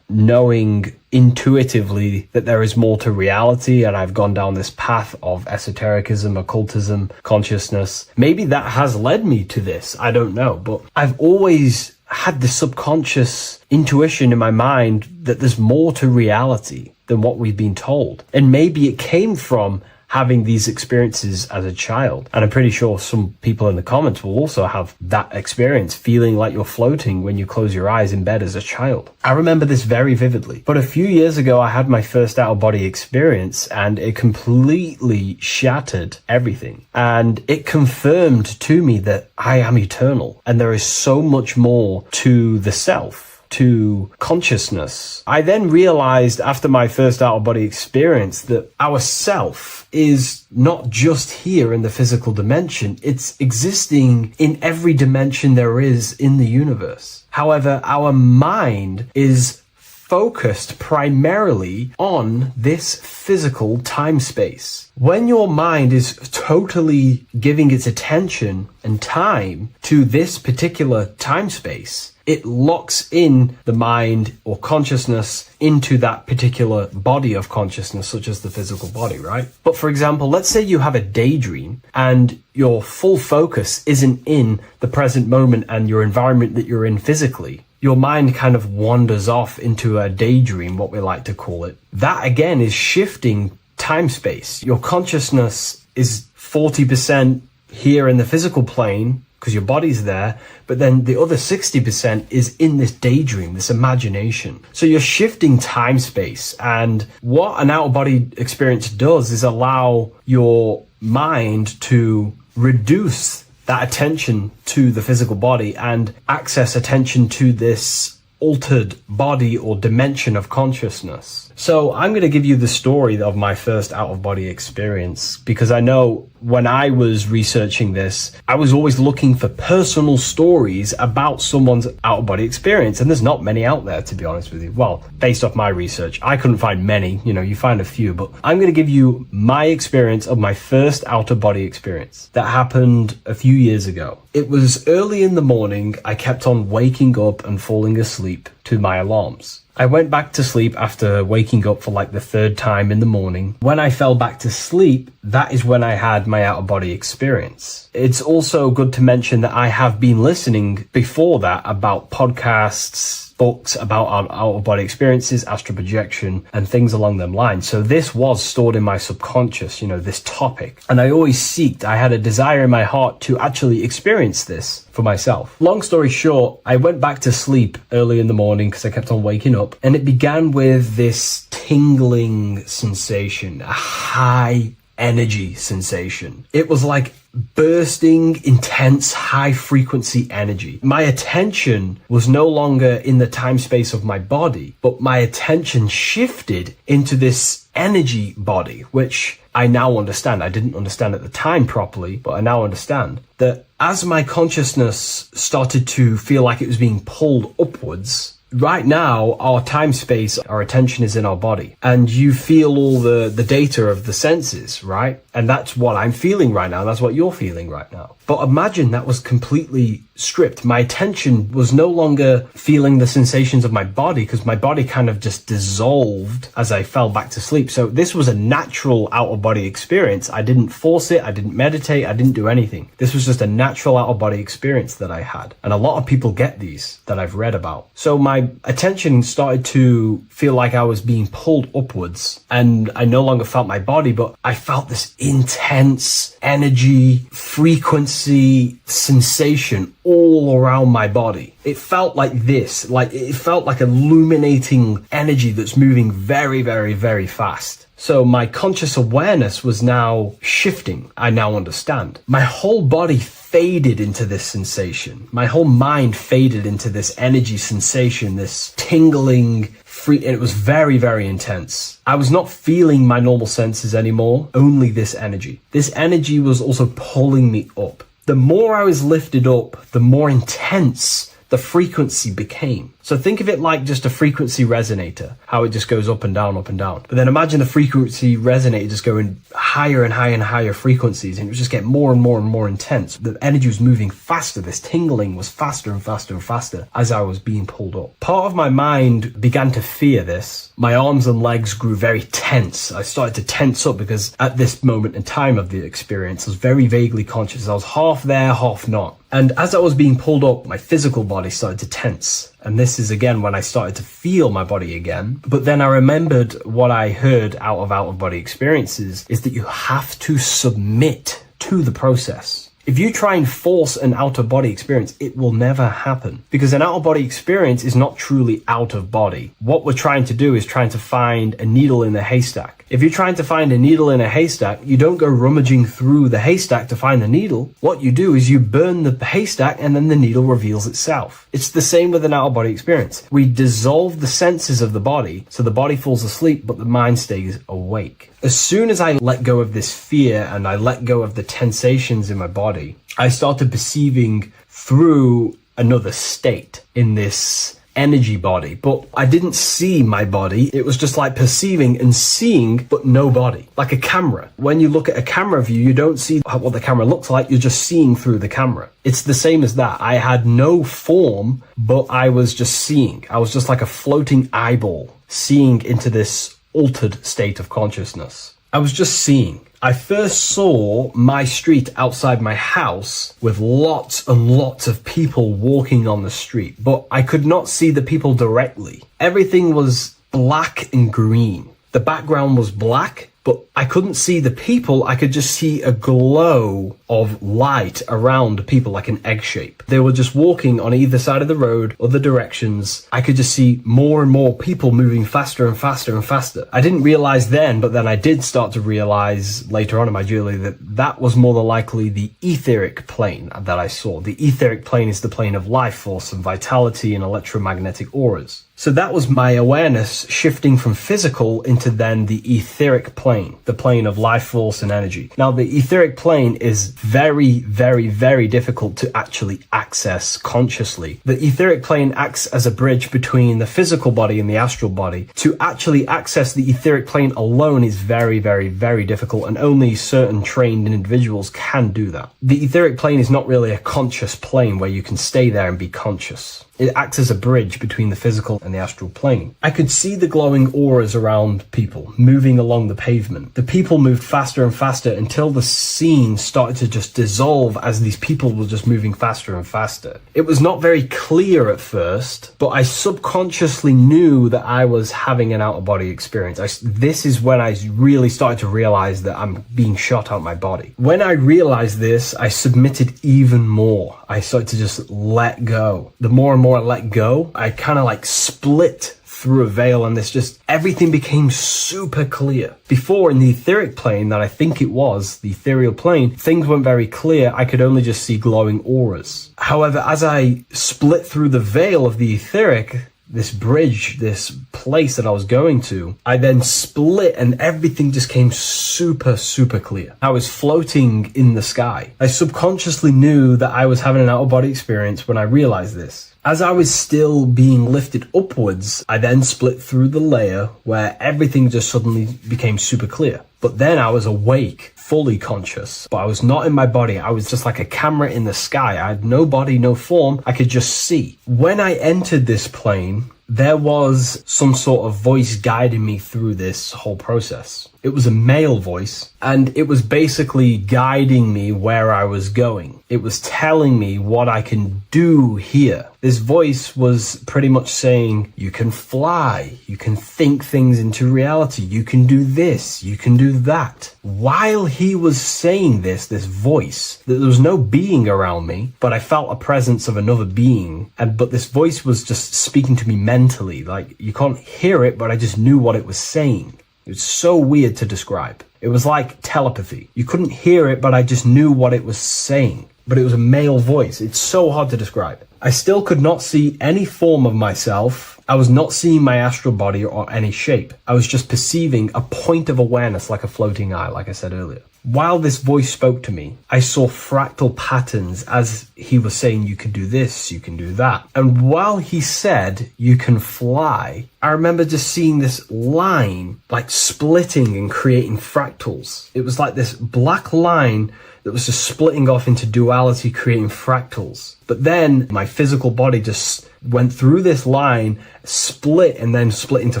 knowing intuitively that there is more to reality, and I've gone down this path of esotericism, occultism, consciousness. Maybe that has led me to this, I don't know, but I've always had this subconscious intuition in my mind that there's more to reality than what we've been told. And maybe it came from having these experiences as a child. And I'm pretty sure some people in the comments will also have that experience, feeling like you're floating when you close your eyes in bed as a child. I remember this very vividly. But a few years ago, I had my first out-of-body experience, and it completely shattered everything. And it confirmed to me that I am eternal, and there is so much more to the self, to consciousness. I then realized after my first out-of-body experience that our self is not just here in the physical dimension, it's existing in every dimension there is in the universe. However, our mind is focused primarily on this physical time space. When your mind is totally giving its attention and time to this particular time space, it locks in the mind or consciousness into that particular body of consciousness, such as the physical body, right? But for example, let's say you have a daydream and your full focus isn't in the present moment and your environment that you're in physically. Your mind kind of wanders off into a daydream, what we like to call it. That again is shifting time space. Your consciousness is 40% here in the physical plane, because your body's there, but then the other 60% is in this daydream, this imagination. So you're shifting time space, and what an out-of-body experience does is allow your mind to reduce that attention to the physical body and access attention to this altered body or dimension of consciousness. So I'm going to give you the story of my first out-of-body experience, because I know when I was researching this, I was always looking for personal stories about someone's out-of-body experience, and there's not many out there, to be honest with you. Well, based off my research, I couldn't find many. You find a few, but I'm going to give you my experience of my first out-of-body experience that happened a few years ago. It was early in the morning. I kept on waking up and falling asleep to my alarms. I went back to sleep after waking up for like the third time in the morning. When I fell back to sleep, that is when I had my out-of-body experience. It's also good to mention that I have been listening before that about podcasts, books about our out-of-body experiences, astral projection, and things along them lines. So this was stored in my subconscious, this topic. And I had a desire in my heart to actually experience this for myself. Long story short, I went back to sleep early in the morning because I kept on waking up, and it began with this tingling sensation, a high energy sensation. It was like bursting, intense, high frequency energy. My attention was no longer in the time space of my body, but my attention shifted into this energy body, which I now understand. I didn't understand at the time properly, but I now understand that as my consciousness started to feel like it was being pulled upwards, right now, our time space, our attention is in our body, and you feel all the data of the senses, right? And that's what I'm feeling right now. That's what you're feeling right now. But imagine that was completely stripped. My attention was no longer feeling the sensations of my body, because my body kind of just dissolved as I fell back to sleep. So this was a natural out-of-body experience. I didn't force it. I didn't meditate. I didn't do anything. This was just a natural out-of-body experience that I had. And a lot of people get these that I've read about. So my attention started to feel like I was being pulled upwards, and I no longer felt my body, but I felt this intense energy, frequency, sensation all around my body. It felt like this, it felt like illuminating energy that's moving very, very, very fast. So my conscious awareness was now shifting. I now understand. My whole body faded into this sensation. My whole mind faded into this energy sensation, this tingling free, and it was very, very intense. I was not feeling my normal senses anymore, only this energy. This energy was also pulling me up. The more I was lifted up, the more intense the frequency became. So think of it like just a frequency resonator, how it just goes up and down, up and down. But then imagine the frequency resonator just going higher and higher and higher frequencies, and it was just getting more and more and more intense. The energy was moving faster. This tingling was faster and faster and faster as I was being pulled up. Part of my mind began to fear this. My arms and legs grew very tense. I started to tense up because at this moment in time of the experience, I was very vaguely conscious. I was half there, half not. And as I was being pulled up, my physical body started to tense. And this is again when I started to feel my body again. But then I remembered what I heard out of body experiences is that you have to submit to the process. If you try and force an out-of-body experience, it will never happen, because an out-of-body experience is not truly out of body. What we're trying to do is trying to find a needle in a haystack. If you're trying to find a needle in a haystack, you don't go rummaging through the haystack to find the needle. What you do is you burn the haystack and then the needle reveals itself. It's the same with an out-of-body experience. We dissolve the senses of the body, so the body falls asleep, but the mind stays awake. As soon as I let go of this fear and I let go of the tensations in my body, I started perceiving through another state in this energy body, but I didn't see my body. It was just like perceiving and seeing, but no body, like a camera. When you look at a camera view, you don't see what the camera looks like. You're just seeing through the camera. It's the same as that. I had no form, but I was just seeing. I was just like a floating eyeball, seeing into this altered state of consciousness. I was just seeing. I first saw my street outside my house with lots and lots of people walking on the street, but I could not see the people directly. Everything was black and green. The background was black, but I couldn't see the people, I could just see a glow of light around people, like an egg shape. They were just walking on either side of the road, other directions. I could just see more and more people moving faster and faster and faster. I didn't realize then, but then I did start to realize later on in my journey that that was more than likely the etheric plane that I saw. The etheric plane is the plane of life force and vitality and electromagnetic auras. So that was my awareness shifting from physical into then the etheric plane, the plane of life force and energy. Now, the etheric plane is very, very, very difficult to actually access consciously. The etheric plane acts as a bridge between the physical body and the astral body. To actually access the etheric plane alone is very, very, very difficult, and only certain trained individuals can do that. The etheric plane is not really a conscious plane where you can stay there and be conscious. It acts as a bridge between the physical and the astral plane. I could see the glowing auras around people moving along the pavement. The people moved faster and faster until the scene started to just dissolve as these people were just moving faster and faster. It was not very clear at first, but I subconsciously knew that I was having an out-of-body experience. This is when I really started to realize that I'm being shot out my body. When I realized this, I submitted even more. I started to just let go. The more and more I let go, I kind of like split through a veil, and everything became super clear. Before, in the etheric plane that I think it was, the ethereal plane, things weren't very clear. I could only just see glowing auras. However, as I split through the veil of the etheric, this bridge, this place that I was going to, I then split and everything just came super, super clear. I was floating in the sky. I subconsciously knew that I was having an out-of-body experience when I realized this. As I was still being lifted upwards, I then split through the layer where everything just suddenly became super clear. But then I was awake, fully conscious, but I was not in my body. I was just like a camera in the sky. I had no body, no form. I could just see. When I entered this plane, there was some sort of voice guiding me through this whole process. It was a male voice, and it was basically guiding me where I was going. It was telling me what I can do here. This voice was pretty much saying, you can fly, you can think things into reality, you can do this, you can do that. While he was saying this voice, there was no being around me, but I felt a presence of another being. But this voice was just speaking to me mentally. Like, you can't hear it, but I just knew what it was saying. It was so weird to describe. It was like telepathy. You couldn't hear it, but I just knew what it was saying. But it was a male voice. It's so hard to describe. I still could not see any form of myself. I was not seeing my astral body or any shape. I was just perceiving a point of awareness like a floating eye, like I said earlier. While this voice spoke to me, I saw fractal patterns as he was saying, you can do this, you can do that. And while he said, you can fly, I remember just seeing this line like splitting and creating fractals. It was like this black line that was just splitting off into duality, creating fractals. But then my physical body just went through this line, split, and then split into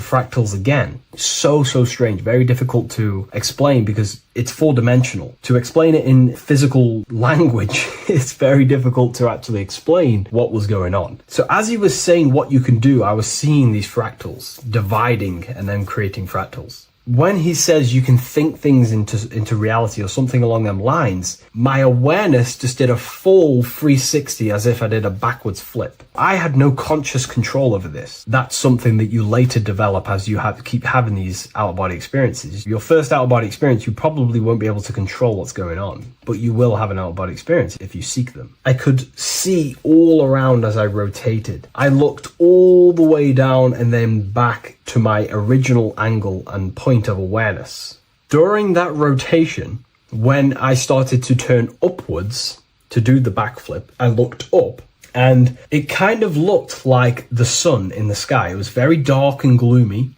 fractals again. So strange. Very difficult to explain because it's four-dimensional. To explain it in physical language, it's very difficult to actually explain what was going on. So as he was saying what you can do, I was seeing these fractals dividing and then creating fractals. When he says you can think things into reality or something along them lines, my awareness just did a full 360 as if I did a backwards flip. I had no conscious control over this. That's something that you later develop as you keep having these out-of-body experiences. Your first out-of-body experience, you probably won't be able to control what's going on, but you will have an out-of-body experience if you seek them. I could see all around as I rotated. I looked all the way down and then back to my original angle and point of awareness. During that rotation, when I started to turn upwards to do the backflip, I looked up and it kind of looked like the sun in the sky. It was very dark and gloomy.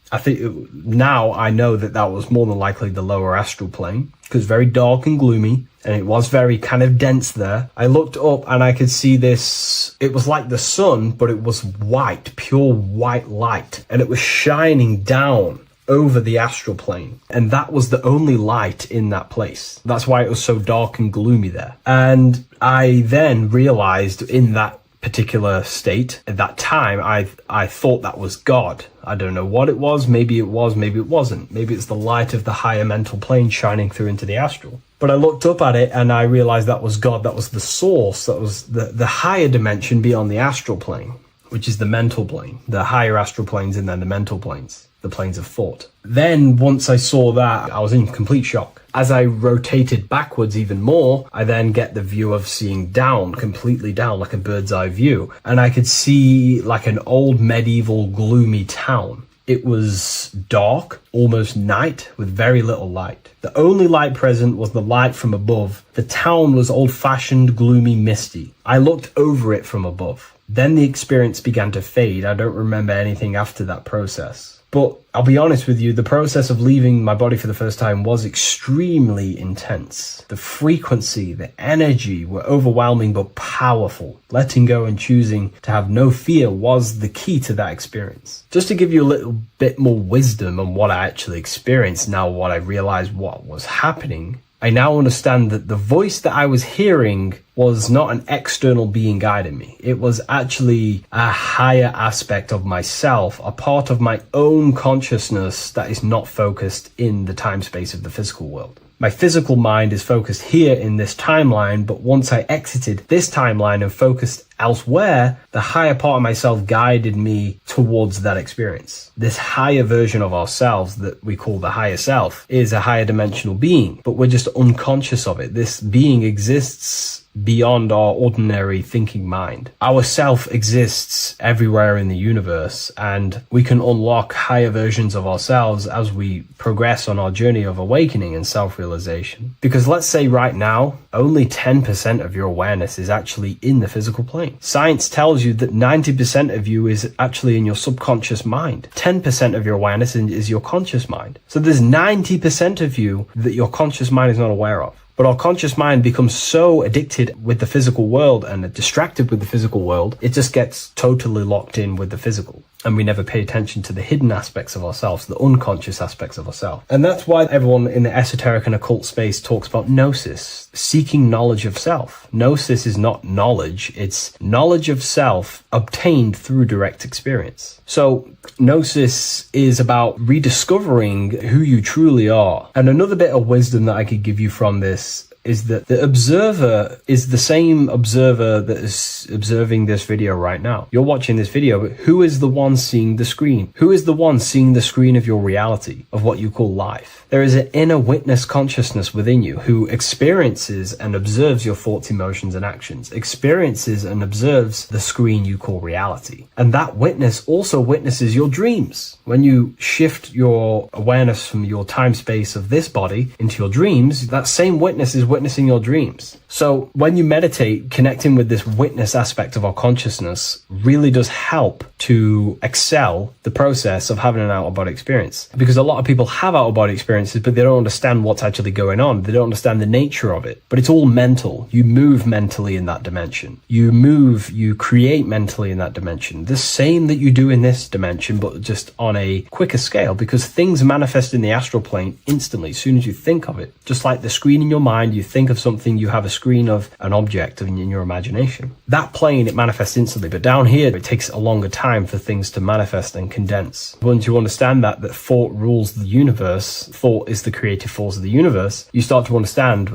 Now I know that was more than likely the lower astral plane because very dark and gloomy, and it was very kind of dense there. I looked up and I could see this. It was like the sun, but it was white, pure white light, and it was shining down over the astral plane, and that was the only light in that place. That's why it was so dark and gloomy there. And I then realized in that particular state. At that time, I thought that was God. I don't know what it was. Maybe it was, maybe it wasn't. Maybe it's the light of the higher mental plane shining through into the astral. But I looked up at it and I realized that was God. That was the source. That was the higher dimension beyond the astral plane, which is the mental plane, the higher astral planes, and then the mental planes, the planes of thought. Then once I saw that, I was in complete shock. As I rotated backwards even more, I then get the view of seeing down, completely down, like a bird's eye view. And I could see like an old medieval gloomy town. It was dark, almost night, with very little light. The only light present was the light from above. The town was old-fashioned, gloomy, misty. I looked over it from above. Then the experience began to fade. I don't remember anything after that process. But I'll be honest with you, the process of leaving my body for the first time was extremely intense. The frequency, the energy were overwhelming but powerful. Letting go and choosing to have no fear was the key to that experience. Just to give you a little bit more wisdom on what I actually experienced, now what I realized what was happening, I now understand that the voice that I was hearing was not an external being guiding me. It was actually a higher aspect of myself, a part of my own consciousness that is not focused in the time space of the physical world. My physical mind is focused here in this timeline, but once I exited this timeline and focused elsewhere, the higher part of myself guided me towards that experience. This higher version of ourselves that we call the higher self is a higher dimensional being, but we're just unconscious of it. This being exists beyond our ordinary thinking mind. Our self exists everywhere in the universe, and we can unlock higher versions of ourselves as we progress on our journey of awakening and self-realization. Because let's say right now, only 10% of your awareness is actually in the physical plane. Science tells you that 90% of you is actually in your subconscious mind. 10% of your awareness is your conscious mind. So there's 90% of you that your conscious mind is not aware of. But our conscious mind becomes so addicted with the physical world and distracted with the physical world, it just gets totally locked in with the physical. And we never pay attention to the hidden aspects of ourselves, the unconscious aspects of ourselves. And that's why everyone in the esoteric and occult space talks about gnosis, seeking knowledge of self. Gnosis is not knowledge, it's knowledge of self obtained through direct experience. So gnosis is about rediscovering who you truly are. And another bit of wisdom that I could give you from this is that the observer is the same observer that is observing this video right now. You're watching this video, but who is the one seeing the screen? Who is the one seeing the screen of your reality, of what you call life? There is an inner witness consciousness within you who experiences and observes your thoughts, emotions, and actions, experiences and observes the screen you call reality. And that witness also witnesses your dreams. When you shift your awareness from your time space of this body into your dreams, that same witness is witnessing your dreams. So when you meditate, connecting with this witness aspect of our consciousness really does help to excel the process of having an out-of-body experience. Because a lot of people have out-of-body experiences, but they don't understand what's actually going on. They don't understand the nature of it. But it's all mental. You move mentally in that dimension. You create mentally in that dimension. The same that you do in this dimension, but just on a quicker scale, because things manifest in the astral plane instantly as soon as you think of it. Just like the screen in your mind, you think of something, you have a screen of an object in your imagination. That plane, it manifests instantly, but down here, it takes a longer time for things to manifest and condense. Once you understand that thought rules the universe, thought is the creative force of the universe, you start to understand,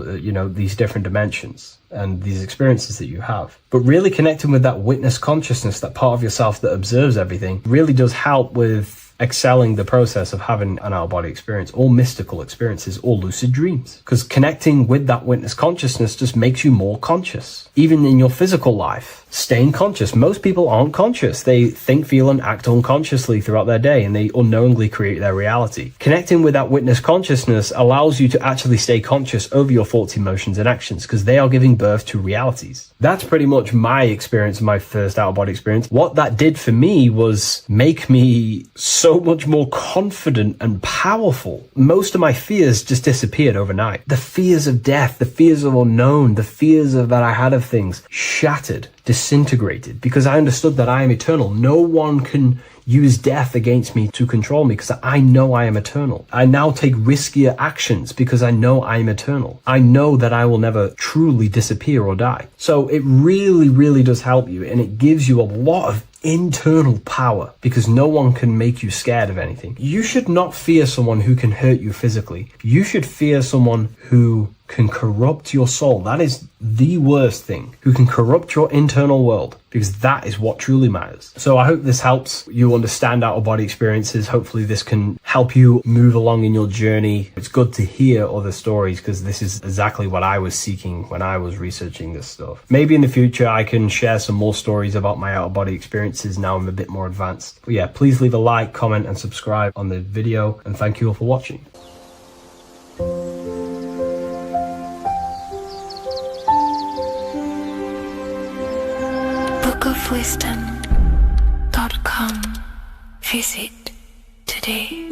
these different dimensions and these experiences that you have. But really connecting with that witness consciousness, that part of yourself that observes everything, really does help with excelling the process of having an out-of-body experience, or mystical experiences, or lucid dreams. Because connecting with that witness consciousness just makes you more conscious. Even in your physical life, staying conscious. Most people aren't conscious. They think, feel, and act unconsciously throughout their day, and they unknowingly create their reality. Connecting with that witness consciousness allows you to actually stay conscious over your thoughts, emotions, and actions, because they are giving birth to realities. That's pretty much my experience, my first out-of-body experience. What that did for me was make me so much more confident and powerful. Most of my fears just disappeared overnight. The fears of death, the fears of unknown, the fears of that I had of things shattered. disintegrated because I understood that I am eternal. No one can use death against me to control me because I know I am eternal. I now take riskier actions because I know I am eternal. I know that I will never truly disappear or die. So it really, really does help you, and it gives you a lot of internal power because no one can make you scared of anything. You should not fear someone who can hurt you physically. You should fear someone who can corrupt your soul. That is the worst thing. Who can corrupt your internal world, because that is what truly matters. So I hope this helps you understand out-of-body experiences. Hopefully this can help you move along in your journey. It's good to hear other stories because this is exactly what I was seeking when I was researching this stuff. Maybe in the future I can share some more stories about my out-of-body experiences now I'm a bit more advanced. But yeah, please leave a like, comment and subscribe on the video, and thank you all for watching. bookofwisdom.com. Visit today.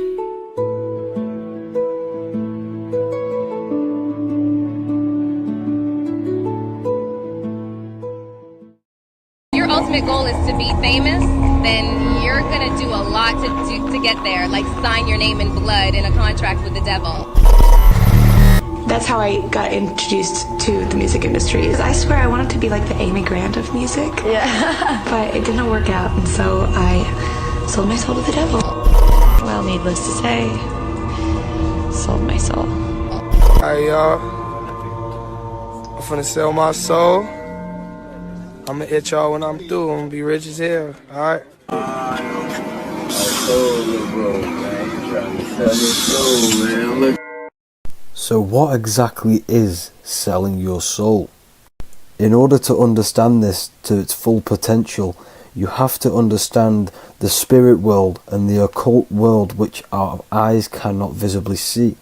Your ultimate goal is to be famous, then you're gonna do a lot to get there, like sign your name in blood in a contract with the devil. That's how I got introduced to the music industry. I swear I wanted to be like the Amy Grant of music. Yeah. But it didn't work out, and so I sold my soul to the devil. Well, needless to say, sold my soul. Alright, y'all. I'm finna sell my soul. I'ma hit y'all when I'm through. I'm gonna be rich as hell, alright? So what exactly is selling your soul? In order to understand this to its full potential, you have to understand the spirit world and the occult world which our eyes cannot visibly see.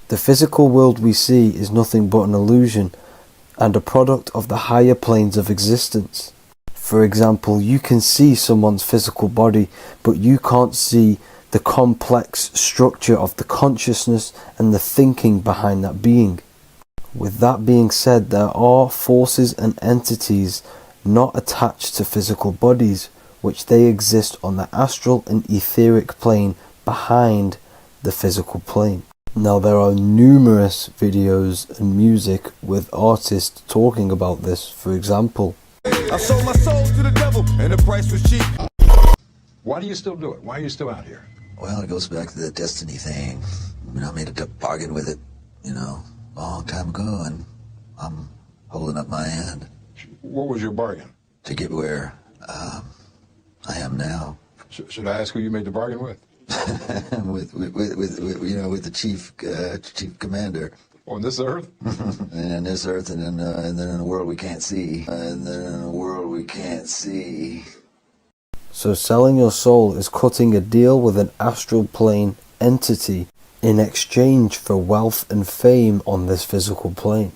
The physical world we see is nothing but an illusion and a product of the higher planes of existence. For example, you can see someone's physical body, but you can't see the complex structure of the consciousness and the thinking behind that being. With that being said, there are forces and entities not attached to physical bodies, which they exist on the astral and etheric plane behind the physical plane. Now there are numerous videos and music with artists talking about this. For example, I sold my soul to the devil and the price was cheap. Why do you still do it? Why are you still out here? Well, it goes back to the destiny thing. I mean, I made a bargain with it, a long time ago, and I'm holding up my hand. What was your bargain? To get where I am now. Should I ask who you made the bargain with? with the chief commander. On this earth? And on this earth, and then in a world we can't see. So selling your soul is cutting a deal with an astral plane entity in exchange for wealth and fame on this physical plane.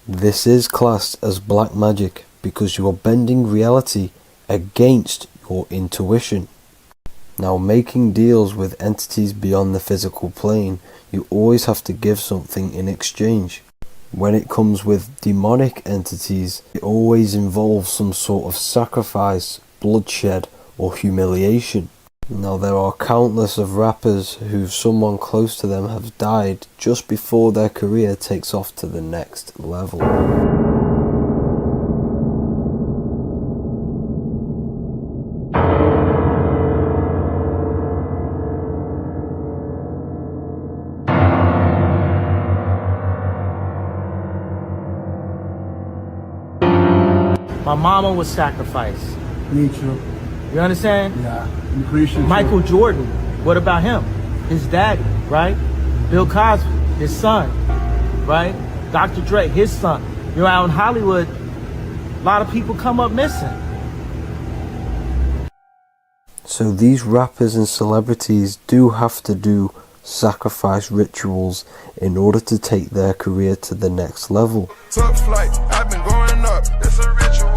This is classed as black magic because you are bending reality against your intuition. Now, making deals with entities beyond the physical plane, you always have to give something in exchange. When it comes with demonic entities, it always involves some sort of sacrifice, bloodshed, or humiliation. Now there are countless of rappers who someone close to them have died just before their career takes off to the next level. My mama was sacrificed. Me too. You understand? Yeah. I'm Christian. Michael Jordan. What about him? His daddy, right? Bill Cosby, his son, right? Dr. Dre, his son. You're out in Hollywood, a lot of people come up missing. So these rappers and celebrities do have to do sacrifice rituals in order to take their career to the next level. Tough flight, I've been going up, it's a ritual.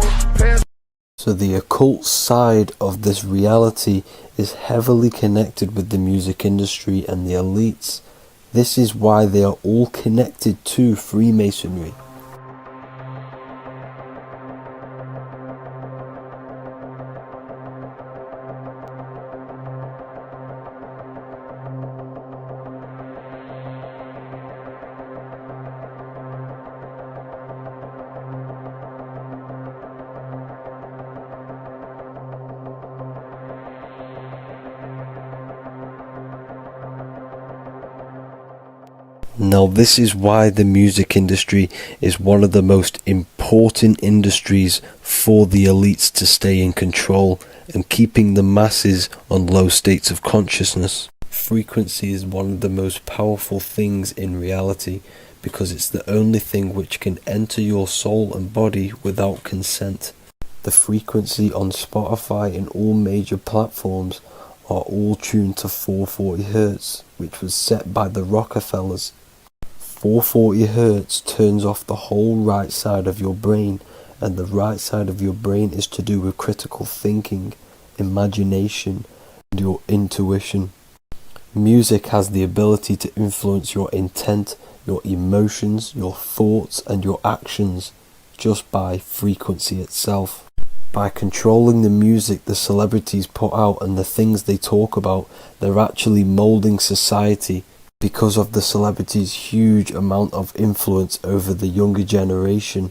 So the occult side of this reality is heavily connected with the music industry and the elites. This is why they are all connected to Freemasonry. Now this is why the music industry is one of the most important industries for the elites to stay in control and keeping the masses on low states of consciousness. Frequency is one of the most powerful things in reality because it's the only thing which can enter your soul and body without consent. The frequency on Spotify and all major platforms are all tuned to 440 Hz, which was set by the Rockefellers. 440 Hz turns off the whole right side of your brain, and the right side of your brain is to do with critical thinking, imagination, and your intuition. Music has the ability to influence your intent, your emotions, your thoughts, and your actions just by frequency itself. By controlling the music the celebrities put out and the things they talk about, they're actually molding society because of the celebrities' huge amount of influence over the younger generation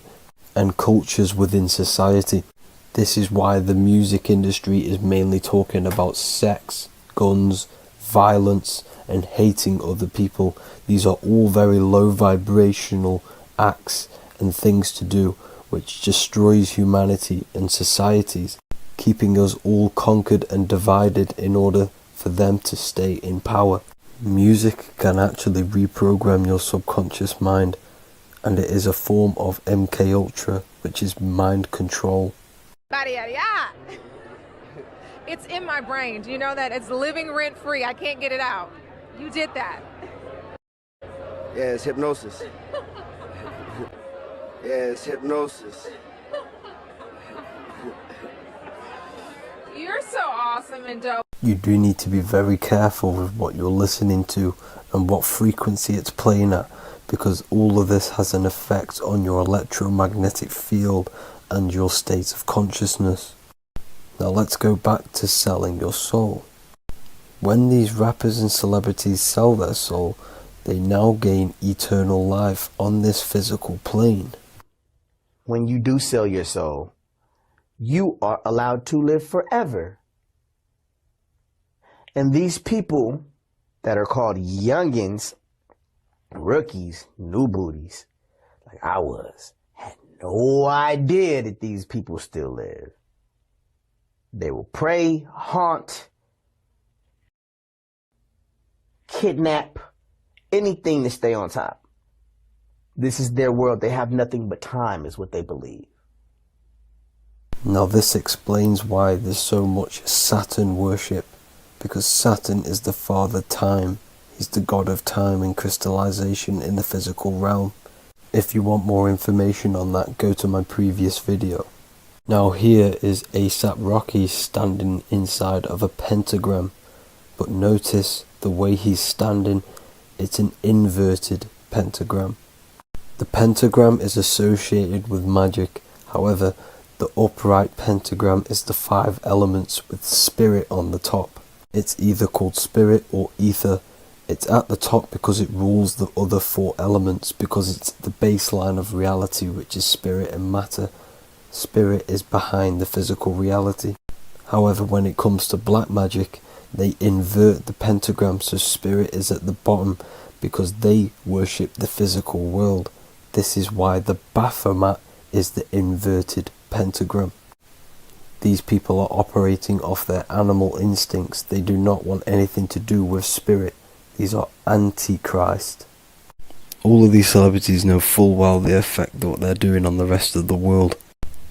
and cultures within society. This is why the music industry is mainly talking about sex, guns, violence, and hating other people. These are all very low vibrational acts and things to do, which destroys humanity and societies, keeping us all conquered and divided in order for them to stay in power. Music can actually reprogram your subconscious mind, and it is a form of MK Ultra, which is mind control. It's in my brain. Do you know that? It's living rent free. I can't get it out. You did that. Yeah, it's hypnosis. Yeah, it's hypnosis. You're so awesome and dope. You do need to be very careful with what you're listening to and what frequency it's playing at, because all of this has an effect on your electromagnetic field and your state of consciousness. Now let's go back to selling your soul. When these rappers and celebrities sell their soul, they now gain eternal life on this physical plane. When you do sell your soul, you are allowed to live forever. And these people that are called youngins, rookies, new booties, like I was, had no idea that these people still live. They will prey, haunt, kidnap, anything to stay on top. This is their world. They have nothing but time, is what they believe. Now this explains why there's so much Saturn worship, because Saturn is the father time. He's the god of time and crystallization in the physical realm. If you want more information on that, go to my previous video. Now here is A$AP Rocky standing inside of a pentagram, but notice the way he's standing, it's an inverted pentagram. The pentagram is associated with magic, however the upright pentagram is the 5 elements with spirit on the top. It's either called spirit or ether. It's at the top because it rules the other 4 elements, because it's the baseline of reality, which is spirit and matter. Spirit is behind the physical reality. However, when it comes to black magic, they invert the pentagram so spirit is at the bottom because they worship the physical world. This is why the Baphomet is the inverted pentagram. These people are operating off their animal instincts. They do not want anything to do with spirit. These are antichrist. All of these celebrities know full well the effect that what they're doing on the rest of the world.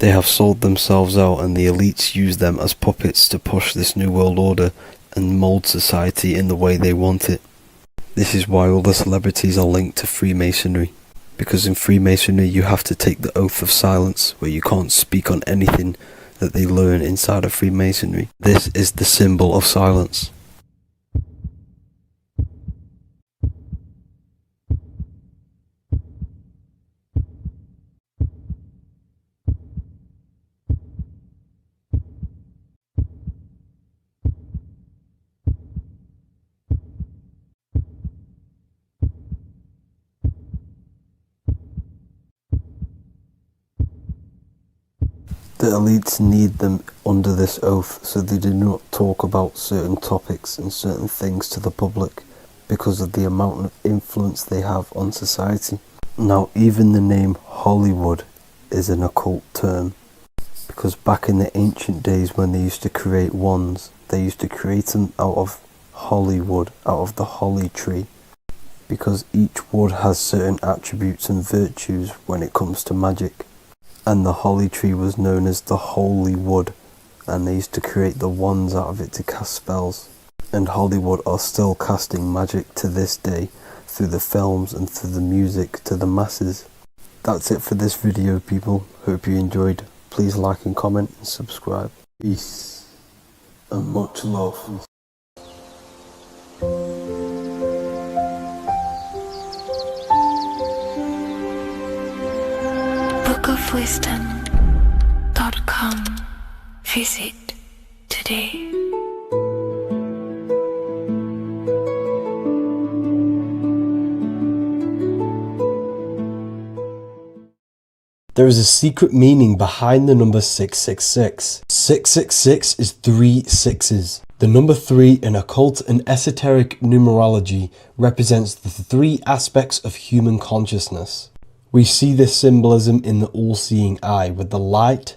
They have sold themselves out, and the elites use them as puppets to push this new world order and mold society in the way they want it. This is why all the celebrities are linked to Freemasonry, because in Freemasonry you have to take the oath of silence, where you can't speak on anything that they learn inside of Freemasonry. This is the symbol of silence. The elites need them under this oath so they do not talk about certain topics and certain things to the public. because of the amount of influence they have on society. Now, even the name Hollywood is an occult term, because back in the ancient days when they used to create wands, they used to create them out of holly wood, out of the holly tree, because each wood has certain attributes and virtues when it comes to magic. And the holly tree was known as the holy wood, and they used to create the wands out of it to cast spells. And Hollywood are still casting magic to this day through the films and through the music to the masses. That's it for this video, people. Hope you enjoyed. Please like and comment and subscribe. Peace and much love. bookofwisdom.com. Visit today. There is a secret meaning behind the number 666. 666 is 3 sixes. The number 3 in occult and esoteric numerology represents the 3 aspects of human consciousness. We see this symbolism in the all-seeing eye with the light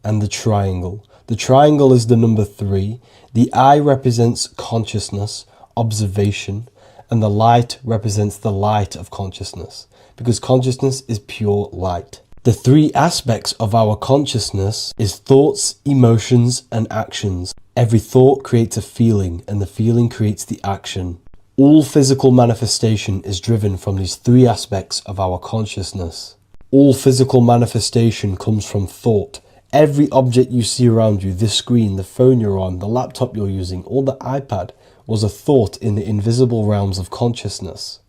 and the triangle. The triangle is the number 3, the eye represents consciousness, observation, and the light represents the light of consciousness, because consciousness is pure light. The 3 aspects of our consciousness is thoughts, emotions, and actions. Every thought creates a feeling, and the feeling creates the action. All physical manifestation is driven from these 3 aspects of our consciousness. All physical manifestation comes from thought. Every object you see around you, this screen, the phone you're on, the laptop you're using, or the iPad, was a thought in the invisible realms of consciousness.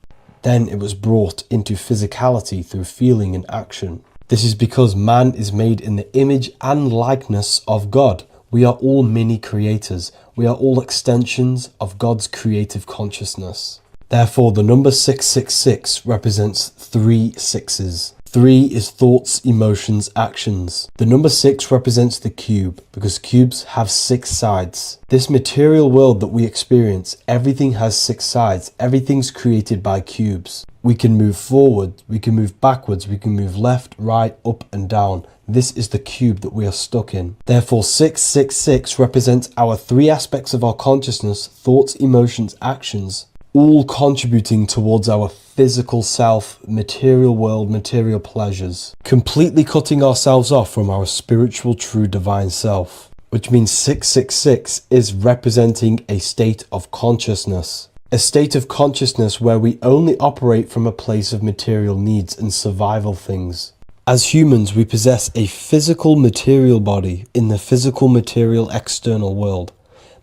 Then it was brought into physicality through feeling and action. This is because man is made in the image and likeness of God. We are all mini creators. We are all extensions of God's creative consciousness. Therefore, the number 666 represents 3 sixes. 3 is thoughts, emotions, actions. The number 6 represents the cube, because cubes have 6 sides. This material world that we experience, everything has 6 sides. Everything's created by cubes. We can move forward, we can move backwards, we can move left, right, up and down. This is the cube that we are stuck in. Therefore, 666 represents our 3 aspects of our consciousness, thoughts, emotions, actions, all contributing towards our physical self, material world, material pleasures, completely cutting ourselves off from our spiritual, true, divine self, which means 666 is representing a state of consciousness. A state of consciousness where we only operate from a place of material needs and survival things. As humans, we possess a physical material body in the physical material external world,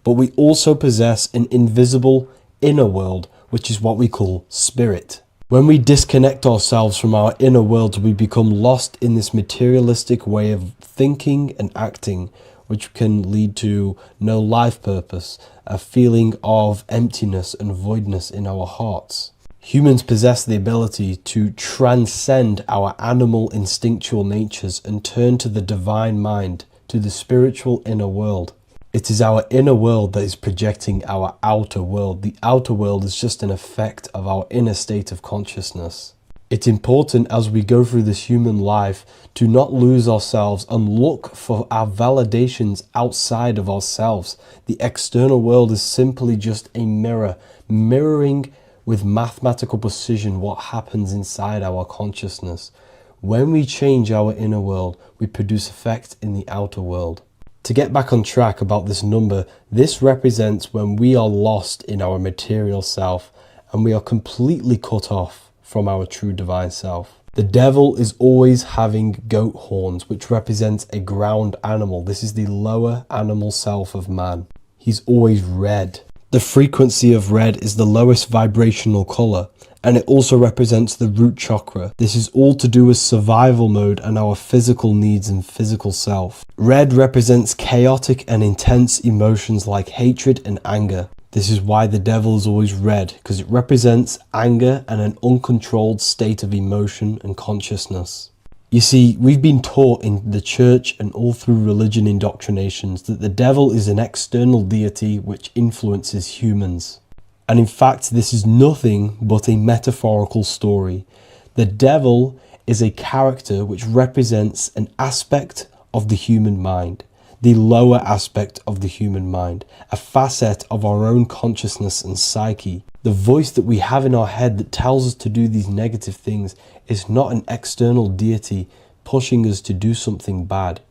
but we also possess an invisible inner world, which is what we call spirit. When we disconnect ourselves from our inner worlds, we become lost in this materialistic way of thinking and acting, which can lead to no life purpose, a feeling of emptiness and voidness in our hearts. Humans possess the ability to transcend our animal instinctual natures and turn to the divine mind, to the spiritual inner world. It is our inner world that is projecting our outer world. The outer world is just an effect of our inner state of consciousness. It's important as we go through this human life to not lose ourselves and look for our validations outside of ourselves. The external world is simply just a mirror, mirroring with mathematical precision what happens inside our consciousness. When we change our inner world, we produce effect in the outer world. To get back on track about this number, this represents when we are lost in our material self and we are completely cut off from our true divine self. The devil is always having goat horns, which represents a ground animal. This is the lower animal self of man. He's always red. The frequency of red is the lowest vibrational color, and it also represents the root chakra. This is all to do with survival mode and our physical needs and physical self. Red represents chaotic and intense emotions like hatred and anger. This is why the devil is always red, because it represents anger and an uncontrolled state of emotion and consciousness. You see, we've been taught in the church and all through religion indoctrinations that the devil is an external deity which influences humans. And in fact, this is nothing but a metaphorical story. The devil is a character which represents an aspect of the human mind, the lower aspect of the human mind, a facet of our own consciousness and psyche. The voice that we have in our head that tells us to do these negative things is not an external deity pushing us to do something bad.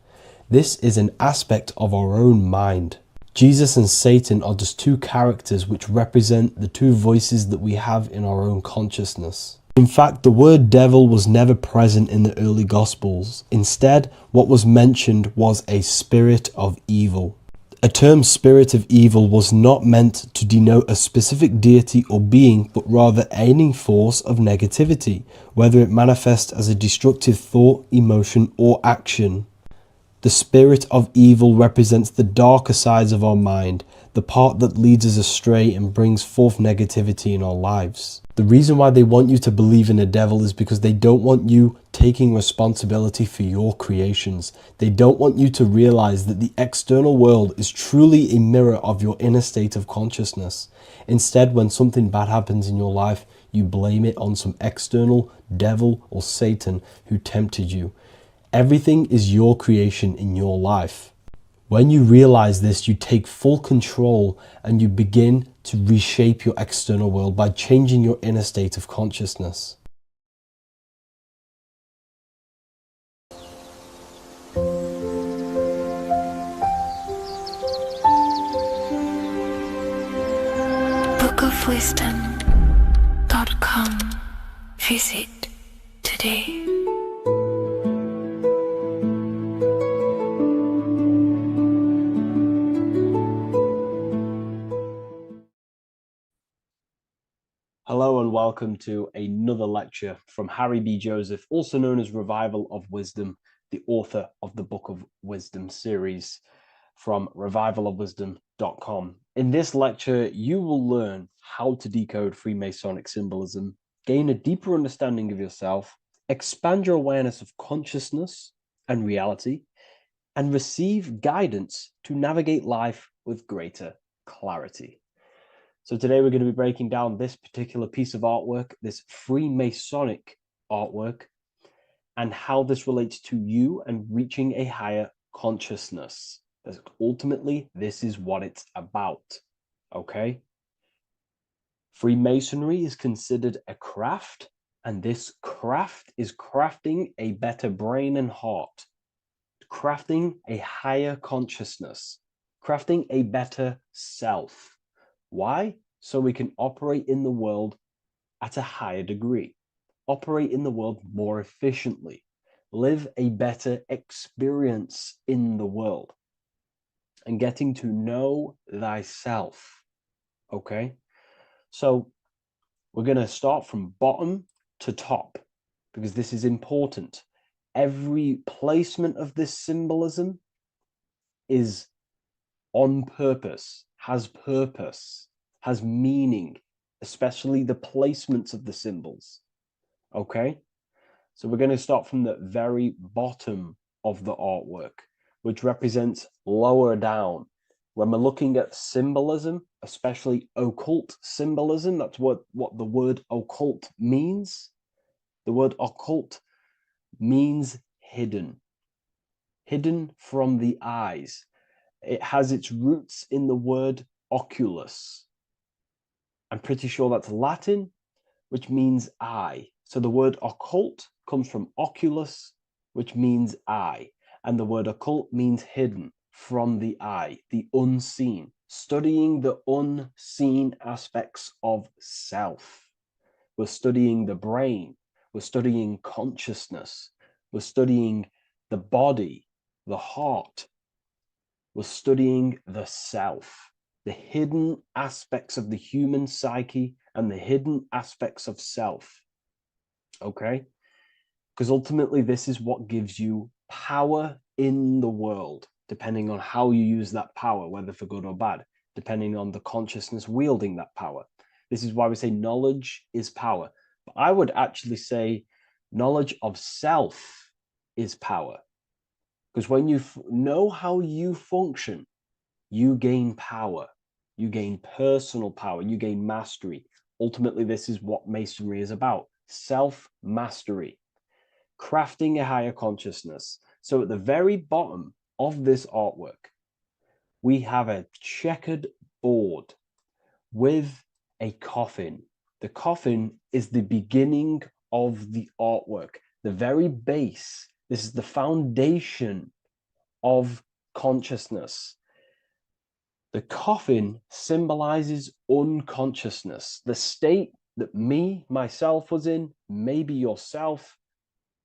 This is an aspect of our own mind. Jesus and Satan are just two characters which represent the two voices that we have in our own consciousness. In fact, the word devil was never present in the early Gospels. Instead, what was mentioned was a spirit of evil. A term spirit of evil was not meant to denote a specific deity or being, but rather any force of negativity, whether it manifests as a destructive thought, emotion, or action. The spirit of evil represents the darker sides of our mind, the part that leads us astray and brings forth negativity in our lives. The reason why they want you to believe in a devil is because they don't want you taking responsibility for your creations. They don't want you to realize that the external world is truly a mirror of your inner state of consciousness. Instead, when something bad happens in your life, you blame it on some external devil or Satan who tempted you. Everything is your creation in your life. When you realize this, you take full control and you begin to reshape your external world by changing your inner state of consciousness. bookofwisdom.com. Visit today. Hello and welcome to another lecture from Harry B. Joseph, also known as Revival of Wisdom, the author of the Book of Wisdom series from revivalofwisdom.com. In this lecture, you will learn how to decode Freemasonic symbolism, gain a deeper understanding of yourself, expand your awareness of consciousness and reality, and receive guidance to navigate life with greater clarity. So today we're going to be breaking down this particular piece of artwork, this Freemasonic artwork, and how this relates to you and reaching a higher consciousness. Because ultimately, this is what it's about, okay? Freemasonry is considered a craft, and this craft is crafting a better brain and heart, crafting a higher consciousness, crafting a better self. Why? So we can operate in the world at a higher degree, operate in the world more efficiently, live a better experience in the world, and getting to know thyself. Okay? So we're going to start from bottom to top because this is important. Every placement of this symbolism is on purpose, has meaning, especially the placements of the symbols. Okay, so we're going to start from the very bottom of the artwork, which represents lower down. When we're looking at symbolism, especially occult symbolism, that's what the word occult means. The word occult means hidden from the eyes. It has its roots in the word oculus. I'm pretty sure that's Latin, which means eye. So the word occult comes from oculus, which means eye. And the word occult means hidden from the eye, the unseen, studying the unseen aspects of self. We're studying the brain. We're studying consciousness. We're studying the body, the heart. We're studying the self, the hidden aspects of the human psyche and the hidden aspects of self. Okay? Because ultimately, this is what gives you power in the world, depending on how you use that power, whether for good or bad, depending on the consciousness wielding that power. This is why we say knowledge is power. But I would actually say knowledge of self is power. Because when you know how you function, you gain power. You gain personal power. You gain mastery. Ultimately, this is what Masonry is about. Self-mastery. Crafting a higher consciousness. So at the very bottom of this artwork, we have a checkered board with a coffin. The coffin is the beginning of the artwork, the very base. This is the foundation of consciousness. The coffin symbolizes unconsciousness, the state that myself was in, maybe yourself,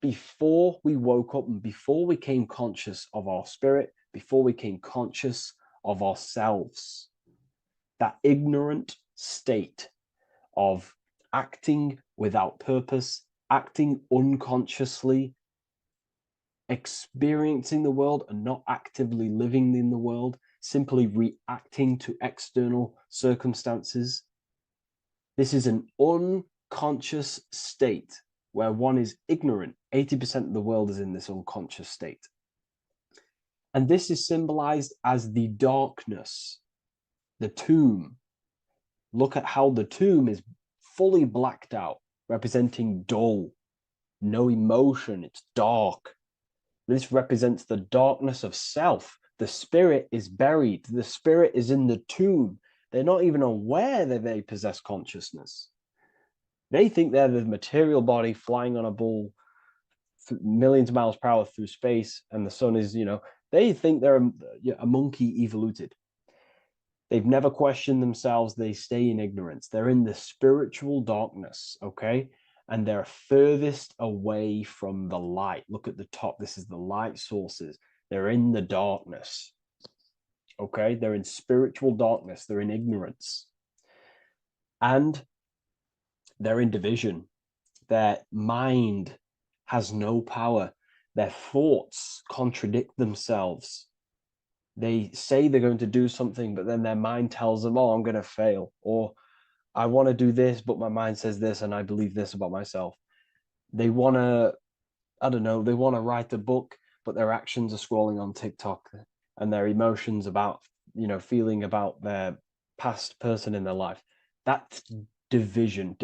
before we woke up and before we came conscious of our spirit, before we came conscious of ourselves. That ignorant state of acting without purpose, acting unconsciously, experiencing the world and not actively living in the world, simply reacting to external circumstances. This is an unconscious state where one is ignorant. 80% of the world is in this unconscious state. And this is symbolized as the darkness, the tomb. Look at how the tomb is fully blacked out, representing dull, no emotion, it's dark. This represents the darkness of self. The spirit is buried. The spirit is in the tomb. They're not even aware that they possess consciousness. They think they're the material body flying on a ball millions of miles per hour through space, and the sun is, they think they're a monkey evoluted. They've never questioned themselves. They stay in ignorance. They're in the spiritual darkness, okay? And they're furthest away from the light. Look at the top. This is the light sources. They're in the darkness, okay? They're in spiritual darkness. They're in ignorance. And they're in division. Their mind has no power. Their thoughts contradict themselves. They say they're going to do something, but then their mind tells them, oh, I'm going to fail. Or I want to do this, but my mind says this, and I believe this about myself. They want to, they want to write a book, but their actions are scrolling on TikTok, and their emotions about, feeling about their past person in their life. That's division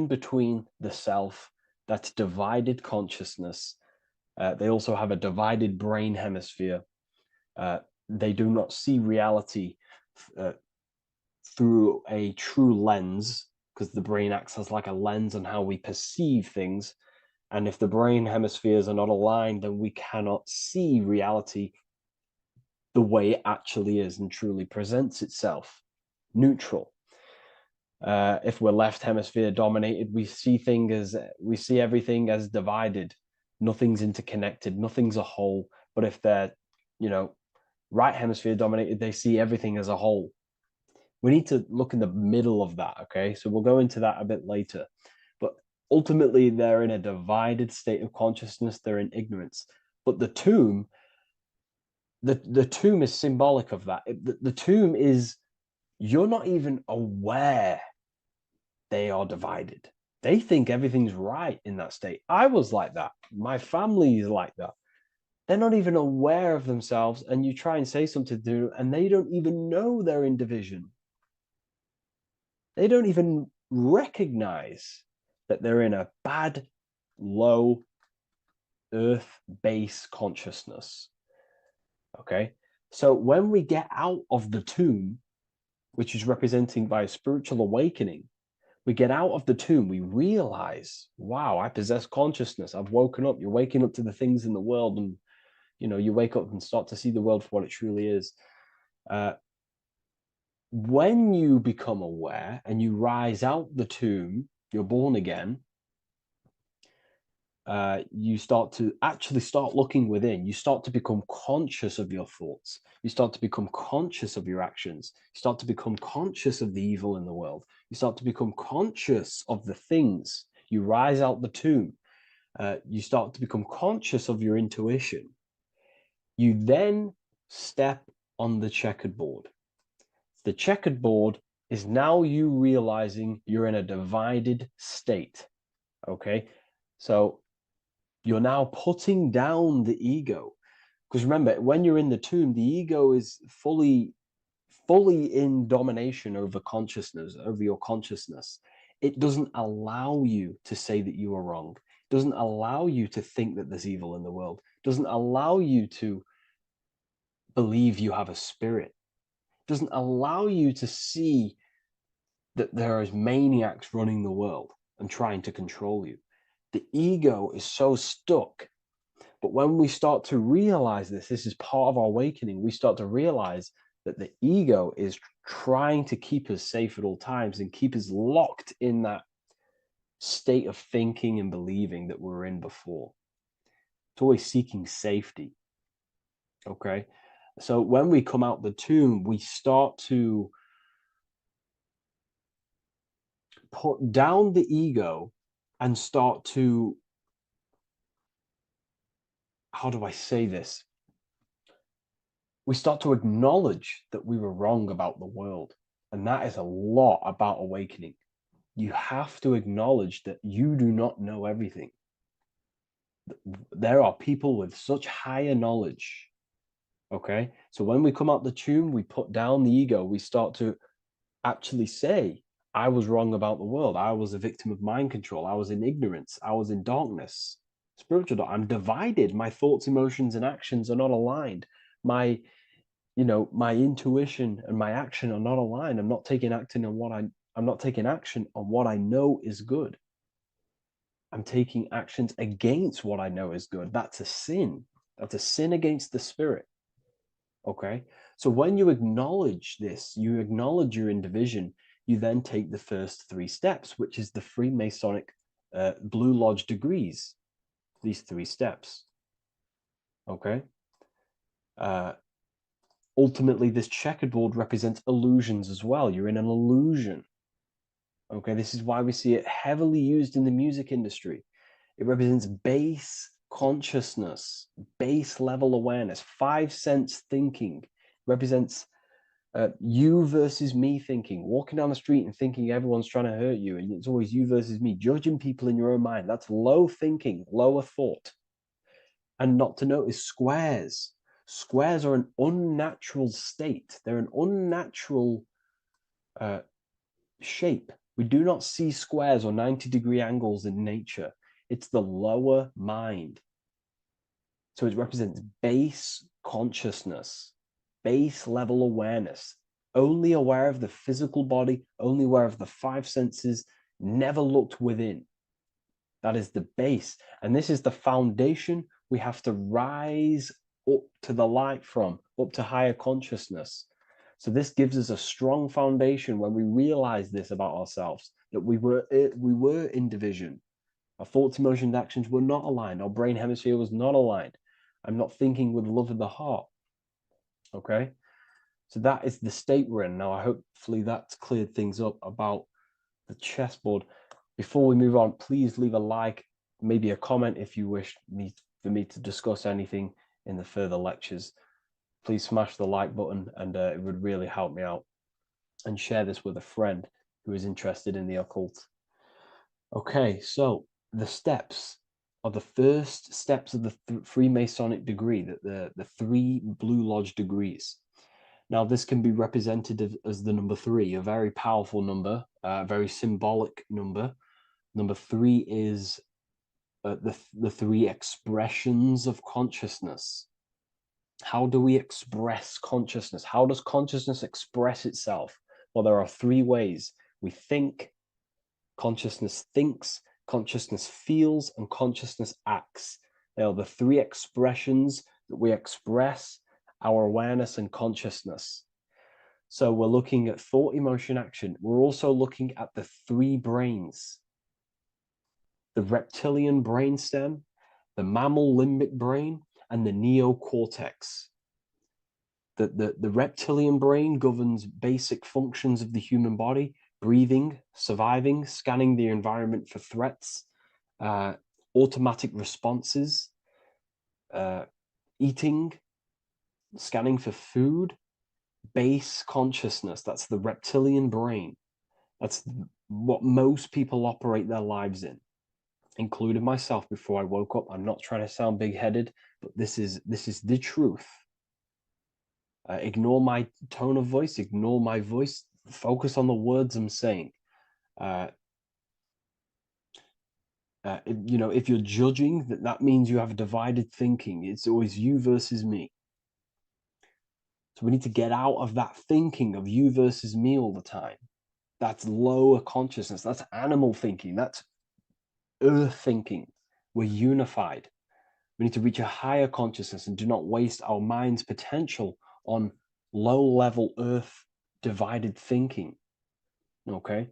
between the self, that's divided consciousness. They also have a divided brain hemisphere. They do not see reality through a true lens, because the brain acts as like a lens on how we perceive things. And if the brain hemispheres are not aligned, then we cannot see reality the way it actually is and truly presents itself, neutral. If we're left hemisphere dominated, we see everything as divided. Nothing's interconnected, nothing's a whole. But if they're, right hemisphere dominated, they see everything as a whole. We need to look in the middle of that, okay? So we'll go into that a bit later. But ultimately, they're in a divided state of consciousness. They're in ignorance. But the tomb, the tomb is symbolic of that. The tomb is, you're not even aware they are divided. They think everything's right in that state. I was like that. My family is like that. They're not even aware of themselves, and you try and say something to them, and they don't even know they're in division. They don't even recognize that they're in a bad, low, earth base consciousness. Okay? So when we get out of the tomb, which is representing by a spiritual awakening, we get out of the tomb, we realize, wow, I possess consciousness. I've woken up. You're waking up to the things in the world, and you wake up and start to see the world for what it truly is. When you become aware and you rise out the tomb, you're born again, you start to actually start looking within. You start to become conscious of your thoughts. You start to become conscious of your actions. You start to become conscious of the evil in the world. You start to become conscious of the things. You rise out the tomb. You start to become conscious of your intuition. You then step on the checkered board. The checkered board is now you realizing you're in a divided state. Okay, so you're now putting down the ego. Because remember, when you're in the tomb, the ego is fully fully in domination over consciousness, over your consciousness, it doesn't allow you to say that you are wrong. It doesn't allow you to think that there's evil in the world. It doesn't allow you to believe you have a spirit. It doesn't allow you to see that there is maniacs running the world and trying to control you. The ego is so stuck. But when we start to realize this is part of our awakening, we start to realize that the ego is trying to keep us safe at all times and keep us locked in that state of thinking and believing that we were in before. It's always seeking safety. Okay? So when we come out the tomb, we start to put down the ego and start to, how do I say this? We start to acknowledge that we were wrong about the world. And that is a lot about awakening. You have to acknowledge that you do not know everything. There are people with such higher knowledge. Okay? So when we come out the tomb, we put down the ego. We start to actually say, I was wrong about the world. I was a victim of mind control. I was in ignorance. I was in darkness. Spiritual dark. I'm divided. My thoughts, emotions, and actions are not aligned. My intuition and my action are not aligned. I'm not taking action on what I know is good. I'm taking actions against what I know is good. That's a sin. That's a sin against the spirit. Okay? So when you acknowledge this, you acknowledge you're in division, you then take the first 3 steps, which is the Freemasonic Blue Lodge degrees. These 3 steps. Okay? Ultimately, this checkerboard represents illusions as well. You're in an illusion. Okay, this is why we see it heavily used in the music industry. It represents base consciousness, base level awareness, 5 sense thinking. It represents you versus me thinking, walking down the street and thinking everyone's trying to hurt you, and it's always you versus me, judging people in your own mind. That's low thinking, lower thought. And not to notice squares. Squares are an unnatural state. They're an unnatural shape. We do not see squares or 90-degree angles in nature. It's the lower mind. So it represents base consciousness, base level awareness, only aware of the physical body, only aware of the 5 senses, never looked within. That is the base. And this is the foundation we have to rise up to the light from, up to higher consciousness. So this gives us a strong foundation when we realize this about ourselves, that we were in division. Our thoughts, emotions, actions were not aligned. Our brain hemisphere was not aligned. I'm not thinking with love of the heart. Okay? So that is the state we're in. Now, hopefully that's cleared things up about the chessboard. Before we move on, please leave a like, maybe a comment if you wish for me to discuss anything in the further lectures. Please smash the like button, and it would really help me out. And share this with a friend who is interested in the occult. Okay, so the steps are the first steps of the Freemasonic degree, the 3 Blue Lodge degrees. Now, this can be represented as the number 3, a very powerful number, a very symbolic number. Number 3 is the 3 expressions of consciousness. How do we express consciousness? How does consciousness express itself? Well, there are 3 ways. We think, consciousness thinks, consciousness feels, and consciousness acts. They are the 3 expressions that we express our awareness and consciousness. So we're looking at thought, emotion, action. We're also looking at the 3 brains. The reptilian brainstem, the mammal limbic brain, and the neocortex. The reptilian brain governs basic functions of the human body: breathing, surviving, scanning the environment for threats, automatic responses, eating, scanning for food. Base consciousness, that's the reptilian brain. That's what most people operate their lives in, including myself before I woke up. I'm not trying to sound big-headed, but this is the truth. Ignore my tone of voice, ignore my voice, focus on the words I'm saying. If you're judging, that means you have divided thinking. It's always you versus me. So we need to get out of that thinking of you versus me all the time. That's lower consciousness. That's animal thinking. That's earth thinking. We're unified. We need to reach a higher consciousness and do not waste our mind's potential on low-level earth divided thinking. Okay?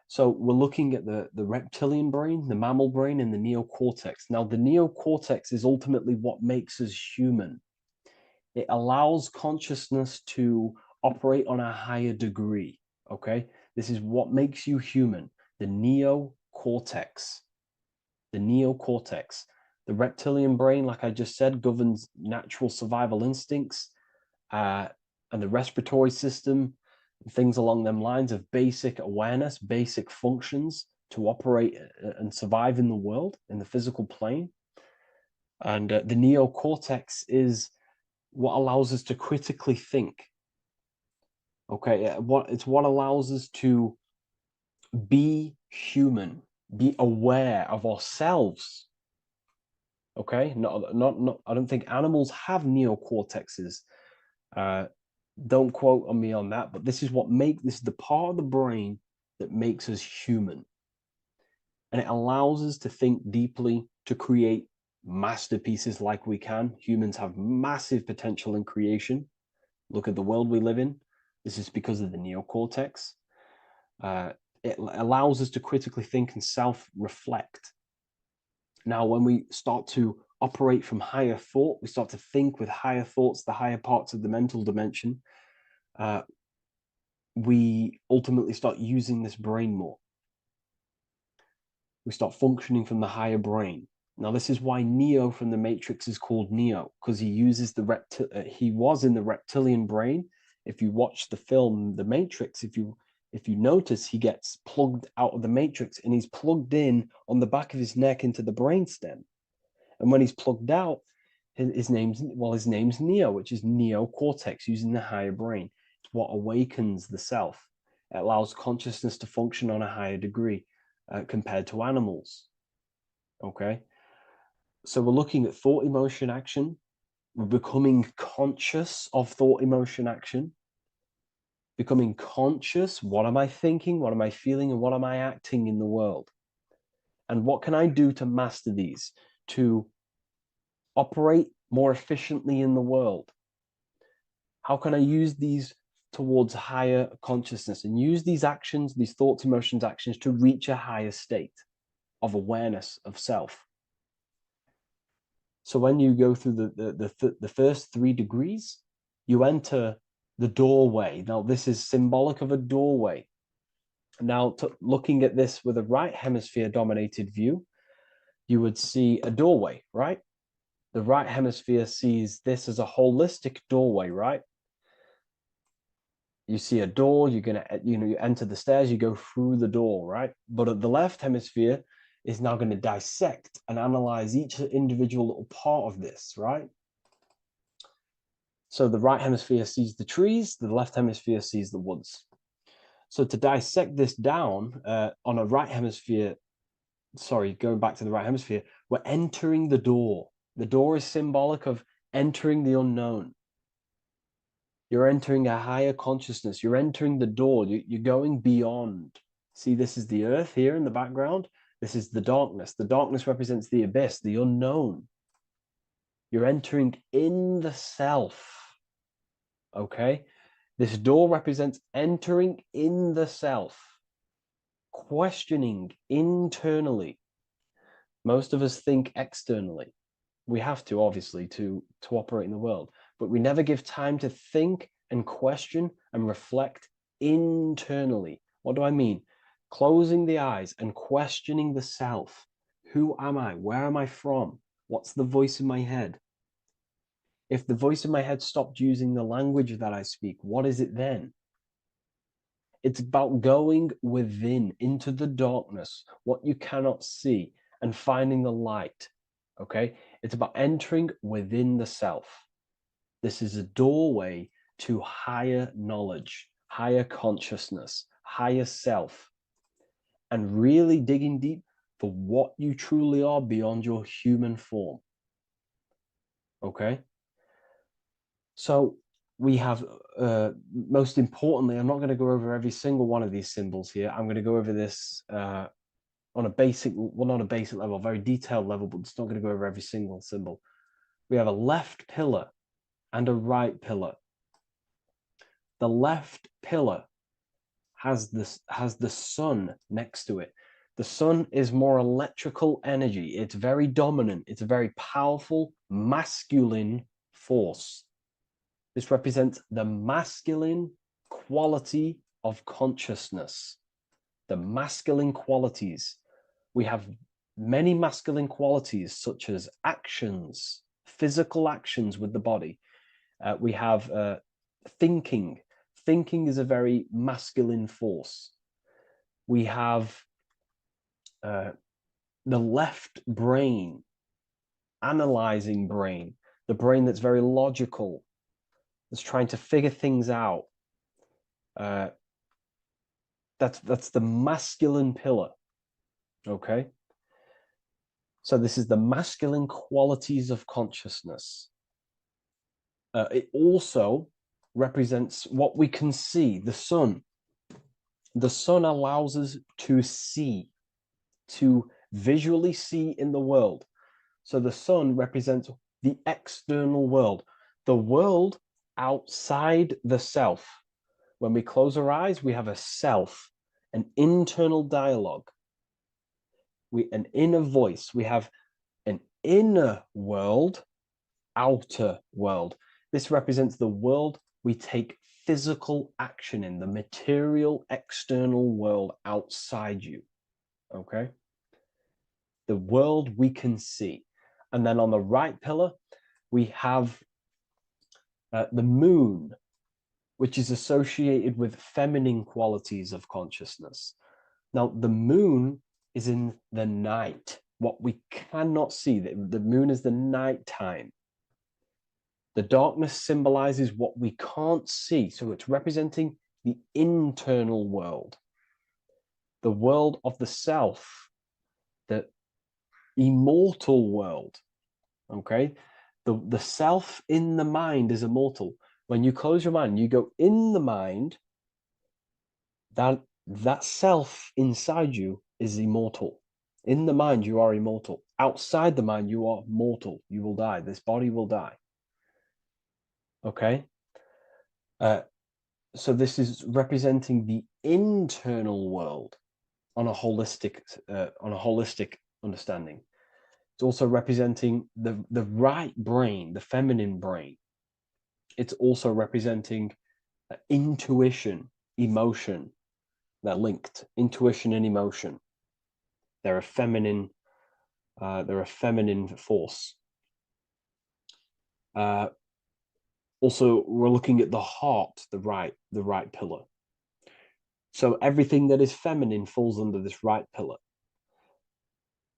So we're looking at the reptilian brain, the mammal brain, and the neocortex. Now, the neocortex is ultimately what makes us human. It allows consciousness to operate on a higher degree, okay? This is what makes you human, the neocortex. The neocortex. The reptilian brain, like I just said, governs natural survival instincts and the respiratory system, things along them lines of basic awareness, basic functions to operate and survive in the world, in the physical plane. And the neocortex is what allows us to critically think. Okay, it's what allows us to be human, be aware of ourselves. Okay, not. I don't think animals have neocortexes. Don't quote on me on that, but this is the part of the brain that makes us human, and it allows us to think deeply, to create masterpieces like we can. Humans have massive potential in creation. Look at the world we live in. This is because of the neocortex. It allows us to critically think and self-reflect. Now, when we start to operate from higher thought, we start to think with higher thoughts, the higher parts of the mental dimension, we ultimately start using this brain more. We start functioning from the higher brain. Now, this is why Neo from the Matrix is called Neo, because he uses he was in the reptilian brain. If you watch the film The Matrix, if you notice, he gets plugged out of the Matrix and he's plugged in on the back of his neck into the brainstem. And when he's plugged out, his name's Neo, which is neocortex, using the higher brain. It's what awakens the self. It allows consciousness to function on a higher degree compared to animals. Okay? So we're looking at thought, emotion, action. We're becoming conscious of thought, emotion, action. Becoming conscious, what am I thinking, what am I feeling, and what am I acting in the world? And what can I do to master these, to operate more efficiently in the world? How can I use these towards higher consciousness and use these actions, these thoughts, emotions, actions to reach a higher state of awareness of self? So when you go through the first 3 degrees, you enter the doorway. Now, this is symbolic of a doorway. Now, looking at this with a right hemisphere dominated view, you would see a doorway, right? The right hemisphere sees this as a holistic doorway, right? You see a door, you enter the stairs, you go through the door, right? But at the left hemisphere is now going to dissect and analyze each individual little part of this, right? So the right hemisphere sees the trees, the left hemisphere sees the woods. So to dissect this down on a right hemisphere, going back to the right hemisphere, we're entering the door. The door is symbolic of entering the unknown. You're entering a higher consciousness. You're entering the door. You're going beyond. See, this is the earth here in the background. This is the darkness. The darkness represents the abyss, the unknown. You're entering in the self. Okay? This door represents entering in the self, questioning internally. Most of us think externally. We have to, obviously, to operate in the world, but we never give time to think and question and reflect internally. What do I mean? Closing the eyes and questioning the self. Who am I? Where am I from? What's the voice in my head? If the voice in my head stopped using the language that I speak, what is it then? It's about going within, into the darkness, what you cannot see, and finding the light. Okay? It's about entering within the self. This is a doorway to higher knowledge, higher consciousness, higher self, and really digging deep for what you truly are beyond your human form. Okay? So we have, most importantly, I'm not going to go over every single one of these symbols here. I'm going to go over this on a basic, well, not a basic level, a very detailed level, but it's not going to go over every single symbol. We have a left pillar and a right pillar. The left pillar has the sun next to it. The sun is more electrical energy. It's very dominant. It's a very powerful masculine force. This represents the masculine quality of consciousness. The masculine qualities. We have many masculine qualities such as actions, physical actions with the body. We have thinking. Thinking is a very masculine force. We have the left brain, analyzing brain, the brain that's very logical, that's trying to figure things out. That's the masculine pillar. Okay. So this is the masculine qualities of consciousness. It also represents what we can see, the sun. The sun allows us to see, to visually see in the world. So the sun represents the external world, the world outside the self. When we close our eyes, we have a self, an internal dialogue, an inner voice. We have an inner world, outer world. This represents the world we take physical action in, the material external world outside you. Okay? The world we can see. And then on the right pillar, we have the moon, which is associated with feminine qualities of consciousness. Now, the moon is in the night, what we cannot see. The moon is the nighttime. The darkness symbolizes what we can't see. So it's representing the internal world, the world of the self, the immortal world. Okay? The self in the mind is immortal. When you close your mind, you go in the mind, that self inside you is immortal. In the mind, you are immortal. Outside the mind, you are mortal. You will die. This body will die. Okay? So this is representing the internal world on a holistic understanding. It's also representing the right brain, the feminine brain. It's also representing intuition, emotion. They're linked. Intuition and emotion. They're a feminine force. Also, we're looking at the heart, the right pillar. So everything that is feminine falls under this right pillar.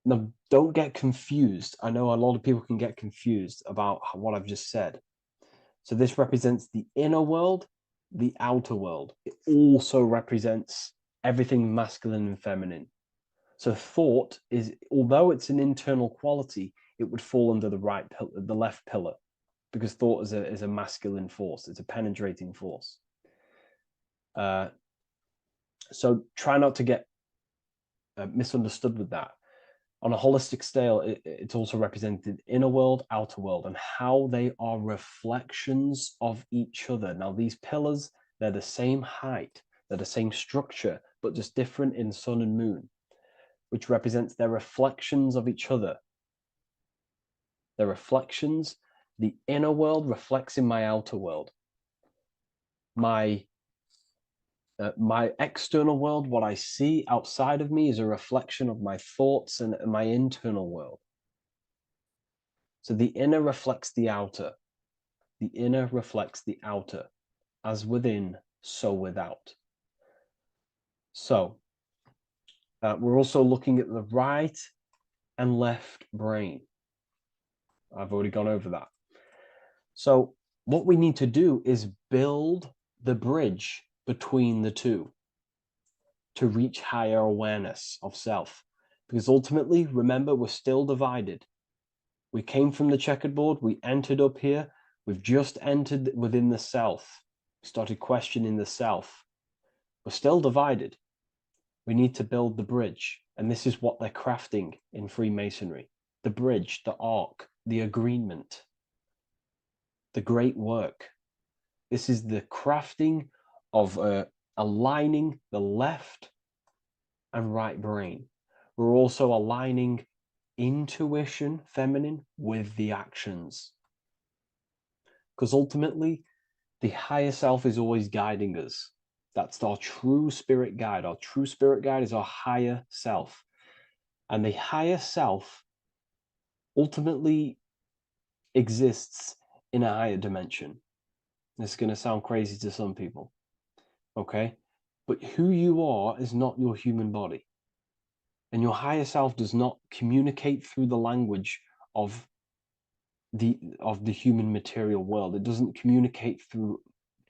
Now, don't get confused. I know a lot of people can get confused about what I've just said. So this represents the inner world, the outer world. It also represents everything masculine and feminine. So thought is, although it's an internal quality, it would fall under the left pillar, because thought is a masculine force. It's a penetrating force. So try not to get misunderstood with that. On a holistic scale, it's also represented inner world, outer world, and how they are reflections of each other. Now, these pillars, they're the same height, they're the same structure, but just different in sun and moon, which represents their reflections of each other. Their reflections, the inner world reflects in my outer world. My external world, what I see outside of me, is a reflection of my thoughts and my internal world. So the inner reflects the outer. The inner reflects the outer. As within, so without. So we're also looking at the right and left brain. I've already gone over that. So what we need to do is build the bridge between the two to reach higher awareness of self. Because ultimately, remember, we're still divided. We came from the checkerboard, we entered up here, we've just entered within the self, started questioning the self. We're still divided. We need to build the bridge. And this is what they're crafting in Freemasonry. The bridge, the arc, the agreement, the great work. This is the crafting of aligning the left and right brain. We're also aligning intuition, feminine, with the actions. Because ultimately, the higher self is always guiding us. That's our true spirit guide. Our true spirit guide is our higher self. And the higher self ultimately exists in a higher dimension. This is going to sound crazy to some people, okay? But who you are is not your human body. And your higher self does not communicate through the language of the human material world. It doesn't communicate through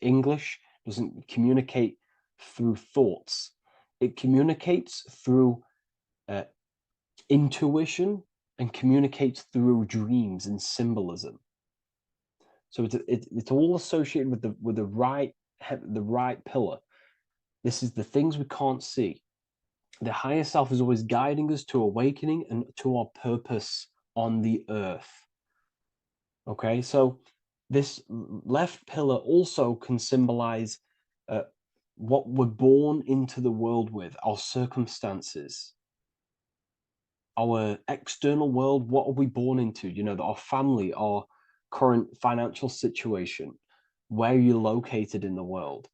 English, doesn't communicate through thoughts. It communicates through intuition and communicates through dreams and symbolism. So it's all associated with the right pillar. This is the things we can't see. The higher self is always guiding us to awakening and to our purpose on the earth. Okay, so this left pillar also can symbolize what we're born into the world with, our circumstances, our external world. What are we born into? You know, our family, our current financial situation, where you're located in the world.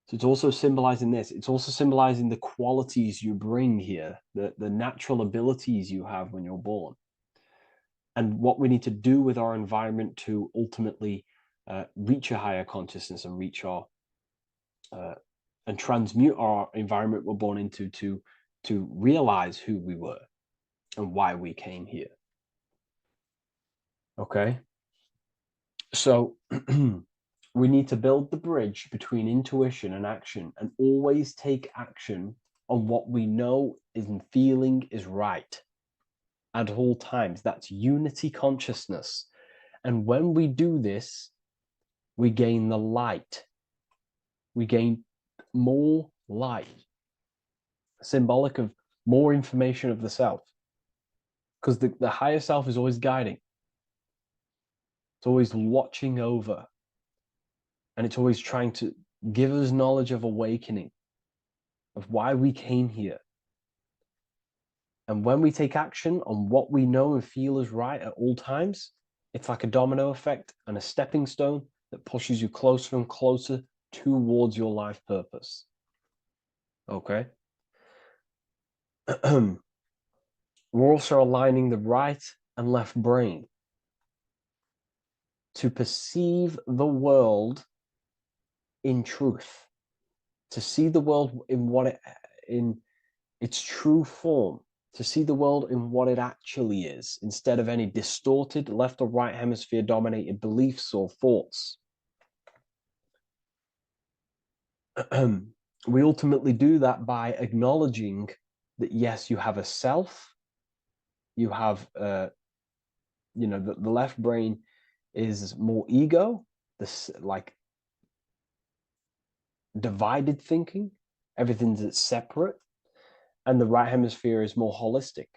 So it's also symbolizing this. It's also symbolizing the qualities you bring here, the natural abilities you have when you're born, and what we need to do with our environment to ultimately reach a higher consciousness and reach our and transmute our environment we're born into to realize who we were and why we came here. Okay, so we need to build the bridge between intuition and action, and always take action on what we know and feeling is right at all times. That's unity consciousness. And when we do this, we gain the light. We gain more light, symbolic of more information of the self. Because the higher self is always guiding. It's always watching over. And it's always trying to give us knowledge of awakening, of why we came here. And when we take action on what we know and feel is right at all times, it's like a domino effect and a stepping stone that pushes you closer and closer towards your life purpose. Okay? We're also aligning the right and left brain to perceive the world in truth, to see the world in its true form, to see the world in what it actually is, instead of any distorted left or right hemisphere dominated beliefs or thoughts. We ultimately do that by acknowledging that, yes, you have a self, you have, the left brain is more ego, this like divided thinking, everything's separate, and the right hemisphere is more holistic.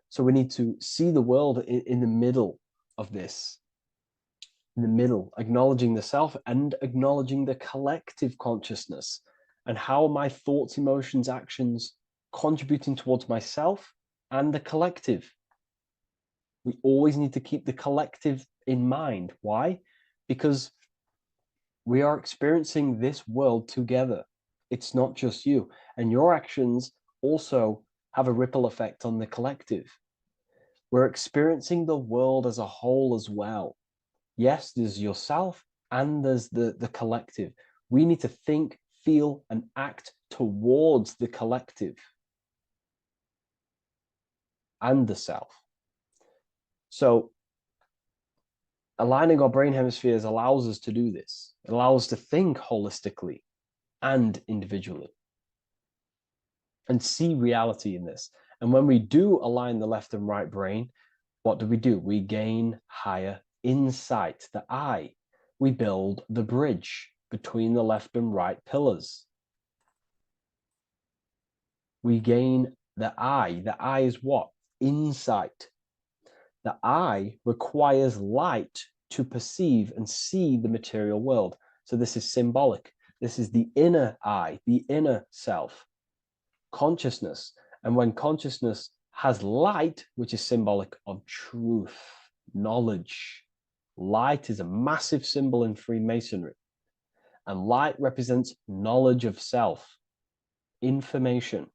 So we need to see the world in the middle of this, in the middle, acknowledging the self and acknowledging the collective consciousness, and how my thoughts, emotions, actions contributing towards myself and the collective. We always need to keep the collective in mind. Why? Because we are experiencing this world together. It's not just you. And your actions also have a ripple effect on the collective. We're experiencing the world as a whole as well. Yes, there's yourself and there's the collective. We need to think, feel, and act towards the collective and the self. So Aligning our brain hemispheres allows us to do this. It allows us to think holistically and individually and see reality in this. And when we do align the left and right brain, what do? We gain higher insight, the eye. We build the bridge between the left and right pillars. We gain the eye. The eye is what? Insight. The eye requires light to perceive and see the material world. So this is symbolic. This is the inner eye, the inner self, consciousness. And when consciousness has light, which is symbolic of truth, knowledge. Light is a massive symbol in Freemasonry. And light represents knowledge of self, information.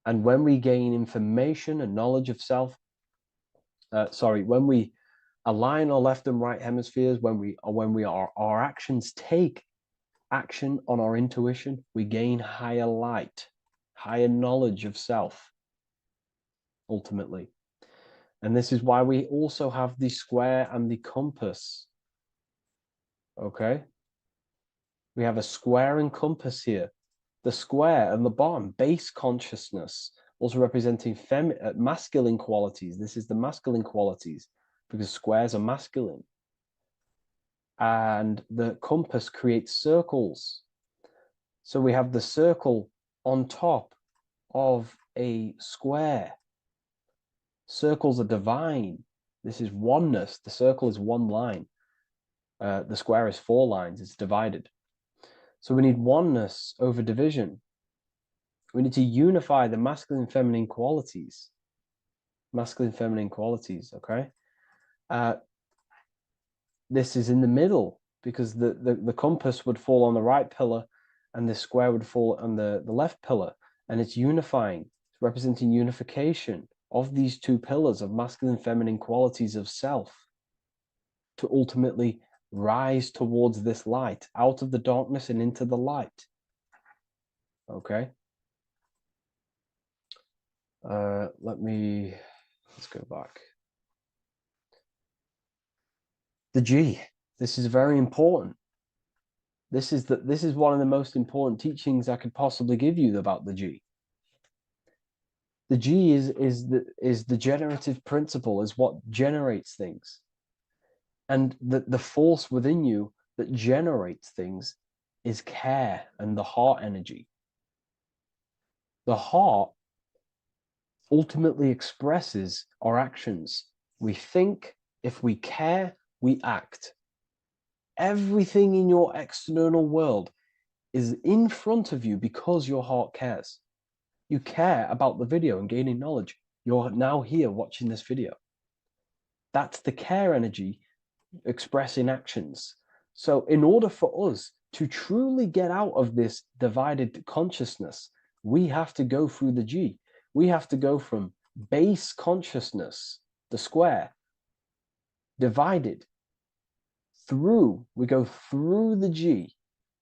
And when we gain information and knowledge of self, when we align our left and right hemispheres, our actions take action on our intuition, we gain higher light, higher knowledge of self, ultimately. And this is why we also have the square and the compass. Okay? We have a square and compass here. The square and the bottom, base consciousness, also representing masculine qualities. This is the masculine qualities because squares are masculine. And the compass creates circles. So we have the circle on top of a square. Circles are divine. This is oneness. The circle is one line. The square is 4 lines. It's divided. So we need oneness over division. We need to unify the masculine and feminine qualities. Masculine and feminine qualities, okay? This is in the middle because the compass would fall on the right pillar and the square would fall on the left pillar. And it's unifying. It's representing unification of these 2 pillars of masculine and feminine qualities of self to ultimately rise towards this light, out of the darkness and into the light. Okay. Let's go back. The G. This is very important. This is one of the most important teachings I could possibly give you about the G. The G is the generative principle, is what generates things. And the force within you that generates things is care and the heart energy. The heart ultimately expresses our actions. We think, if we care, we act. Everything in your external world is in front of you because your heart cares. You care about the video and gaining knowledge. You're now here watching this video. That's the care energy expressing actions. So in order for us to truly get out of this divided consciousness, we have to go through the G. We have to go from base consciousness, the square, divided, we go through the G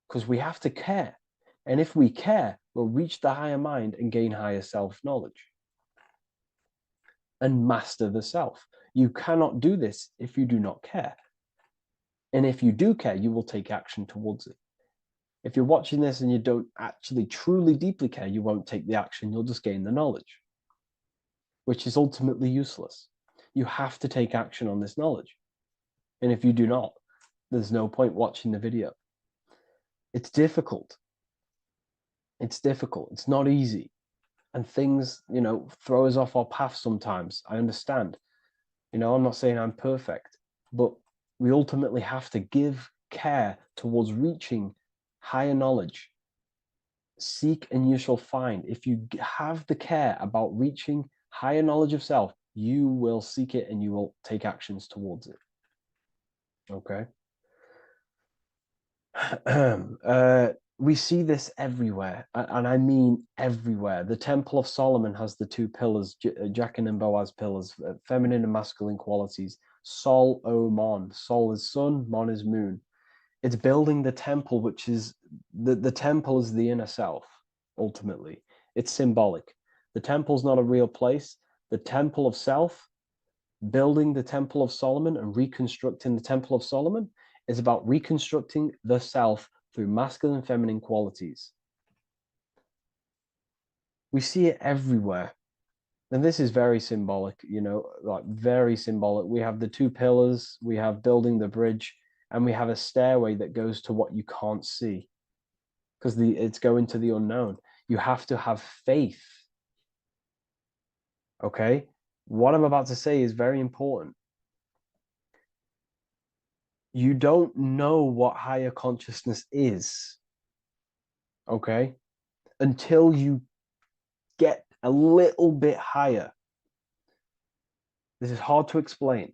because we have to care. And if we care, we'll reach the higher mind and gain higher self-knowledge and master the self. You cannot do this if you do not care. And if you do care, you will take action towards it. If you're watching this and you don't actually truly deeply care, you won't take the action. You'll just gain the knowledge, which is ultimately useless. You have to take action on this knowledge. And if you do not, there's no point watching the video. It's difficult. It's difficult. It's not easy. And things, throw us off our path sometimes. I understand. I'm not saying I'm perfect, but we ultimately have to give care towards reaching higher knowledge. Seek and you shall find. If you have the care about reaching higher knowledge of self, you will seek it and you will take actions towards it. Okay. We see this everywhere, and I mean everywhere. The Temple of Solomon has the 2 pillars, Jachin and Boaz pillars, feminine and masculine qualities. Sol, O, Mon. Sol is sun, Mon is moon. It's building the temple, which is, the temple is the inner self, ultimately. It's symbolic. The temple's not a real place. The temple of self, building the Temple of Solomon and reconstructing the Temple of Solomon is about reconstructing the self through masculine and feminine qualities. We see it everywhere. And this is very symbolic, you know, like very symbolic. We have the two pillars, we have building the bridge, and we have a stairway that goes to what you can't see because it's going to the unknown. You have to have faith. Okay? What I'm about to say is very important. You don't know what higher consciousness is, okay, until you get a little bit higher. This is hard to explain.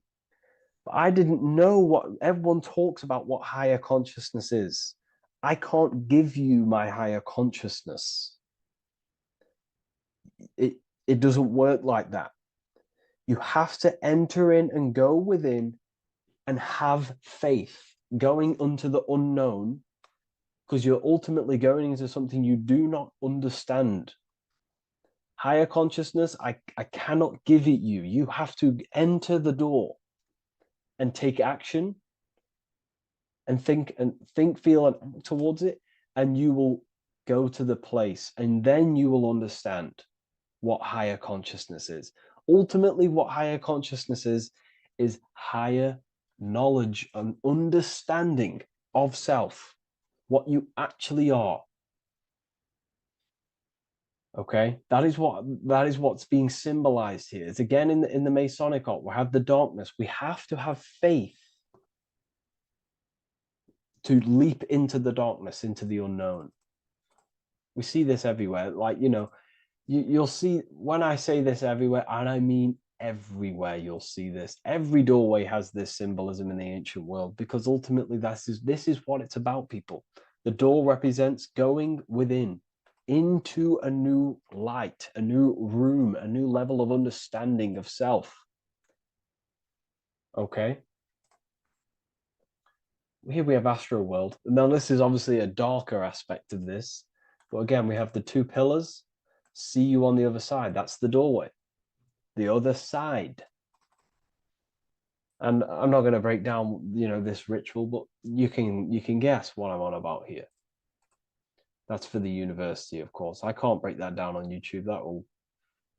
But I didn't know what everyone talks about what higher consciousness is. I can't give you my higher consciousness. It doesn't work like that. You have to enter in and go within and have faith, going into the unknown, because you're ultimately going into something you do not understand. Higher consciousness, I cannot give it you. You have to enter the door and take action and think, feel, and act towards it, and you will go to the place, and then you will understand what higher consciousness is. Ultimately, what higher consciousness is higher knowledge and understanding of self, what you actually are. Okay, that is what's being symbolized here. It's again in the Masonic art. We have the darkness. We have to have faith to leap into the darkness, into the unknown. We see this everywhere. Like, you know, you'll see when I say this everywhere, and I mean everywhere, you'll see this. Every doorway has this symbolism in the ancient world, because ultimately this is what it's about, people. The door represents going within into a new light, a new room, a new level of understanding of self. Okay. Here we have Astro World. Now, this is obviously a darker aspect of this. But again, we have the two pillars. See you on the other side. That's the doorway. The other side. And I'm not going to break down, you know, this ritual, but you can guess what I'm on about here. That's for the university, of course. I can't break that down on YouTube.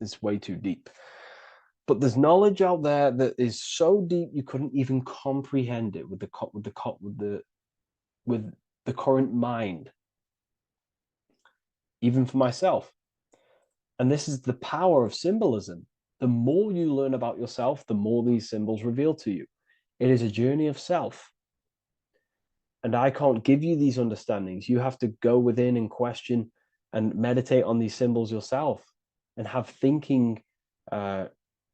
It's way too deep. But there's knowledge out there that is so deep you couldn't even comprehend it with the current mind, even for myself. And this is the power of symbolism. The more you learn about yourself, the more these symbols reveal to you. It is a journey of self. And I can't give you these understandings. You have to go within and question and meditate on these symbols yourself, and have thinking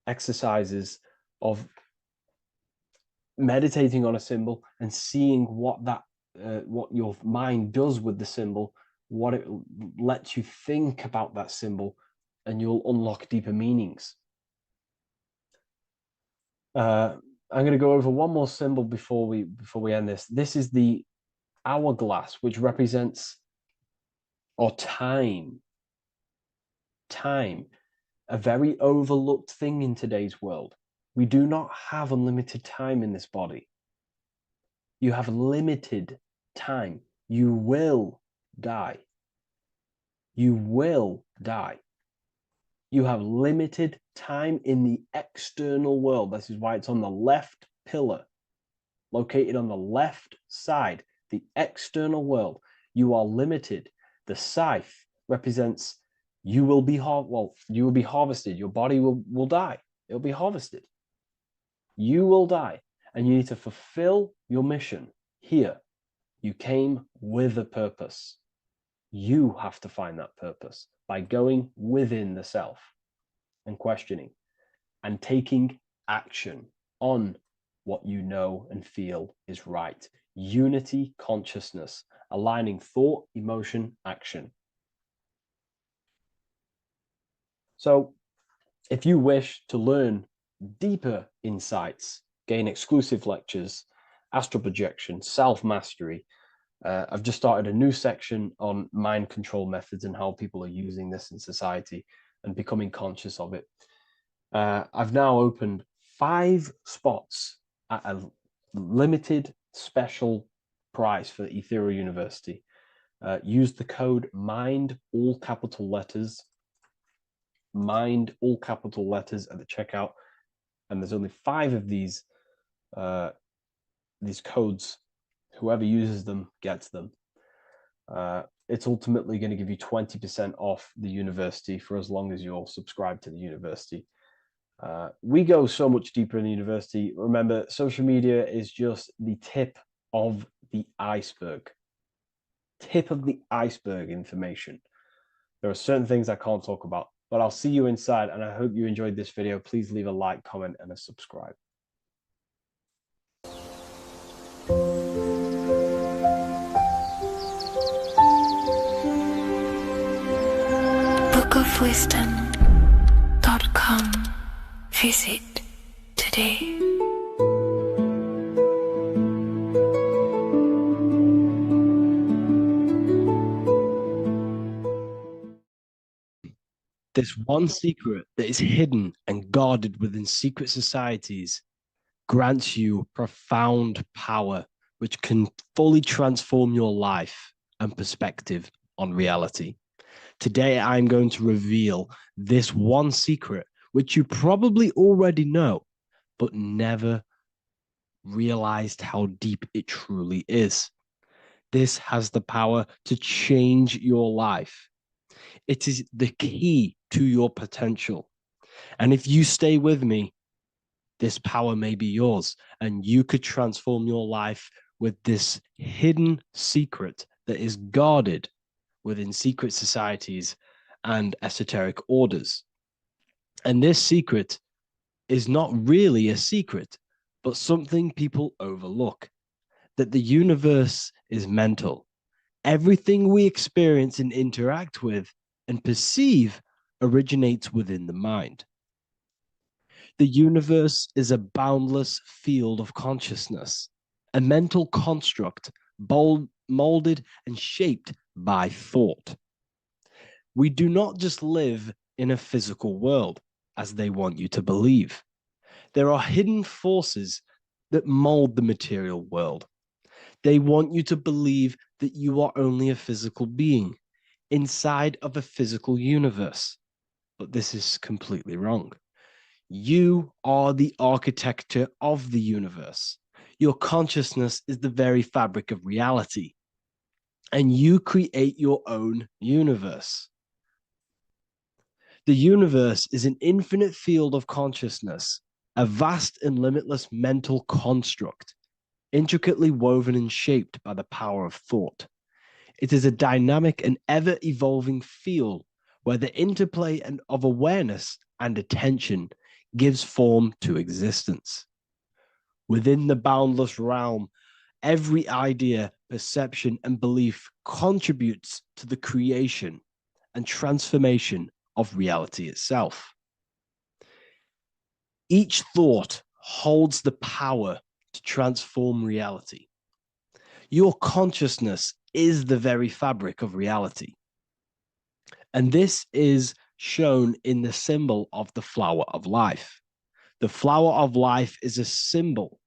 exercises of meditating on a symbol and seeing what your mind does with the symbol, what it lets you think about that symbol, and you'll unlock deeper meanings. I'm going to go over one more symbol before we end this. This is the hourglass, which represents time. Time, a very overlooked thing in today's world. We do not have unlimited time in this body. You have limited time. You will die. You will die. You have limited time in the external world. This is why it's on the left pillar, located on the left side, the external world. You are limited. The scythe represents you will be harvested. Your body will die. It'll be harvested. You will die, and you need to fulfill your mission here. You came with a purpose. You have to find that purpose by going within the self and questioning and taking action on what you know and feel is right. Unity consciousness, aligning thought, emotion, action. So if you wish to learn deeper insights, gain exclusive lectures, astral projection, self-mastery, I've just started a new section on mind control methods and how people are using this in society and becoming conscious of it. I've now opened 5 spots at a limited special price for Ethereal University. Use the code MIND, all capital letters. MIND, all capital letters at the checkout. And there's only 5 of these codes. Whoever uses them gets them. It's ultimately going to give you 20% off the university for as long as you're subscribed to the university. We go so much deeper in the university. Remember, social media is just the tip of the iceberg. Tip of the iceberg information. There are certain things I can't talk about, but I'll see you inside, and I hope you enjoyed this video. Please leave a like, comment, and a subscribe. bookofwisdom.com. Visit today. This one secret that is hidden and guarded within secret societies grants you profound power, which can fully transform your life and perspective on reality. Today, I'm going to reveal this one secret, which you probably already know, but never realized how deep it truly is. This has the power to change your life. It is the key to your potential. And if you stay with me, this power may be yours, and you could transform your life with this hidden secret that is guarded within secret societies and esoteric orders. And this secret is not really a secret, but something people overlook, that the universe is mental. Everything we experience and interact with and perceive originates within the mind. The universe is a boundless field of consciousness, a mental construct molded and shaped by thought. We do not just live in a physical world, as they want you to believe. There are hidden forces that mold the material world. They want you to believe that you are only a physical being inside of a physical universe. But this is completely wrong. You are the architecture of the universe. Your consciousness is the very fabric of reality, and you create your own universe. The universe is an infinite field of consciousness, a vast and limitless mental construct, intricately woven and shaped by the power of thought. It is a dynamic and ever-evolving field where the interplay of awareness and attention gives form to existence. Within the boundless realm, every idea, perception, and belief contributes to the creation and transformation of reality itself. Each thought holds the power to transform reality. Your consciousness is the very fabric of reality. And this is shown in the symbol of the flower of life. The flower of life is a symbol.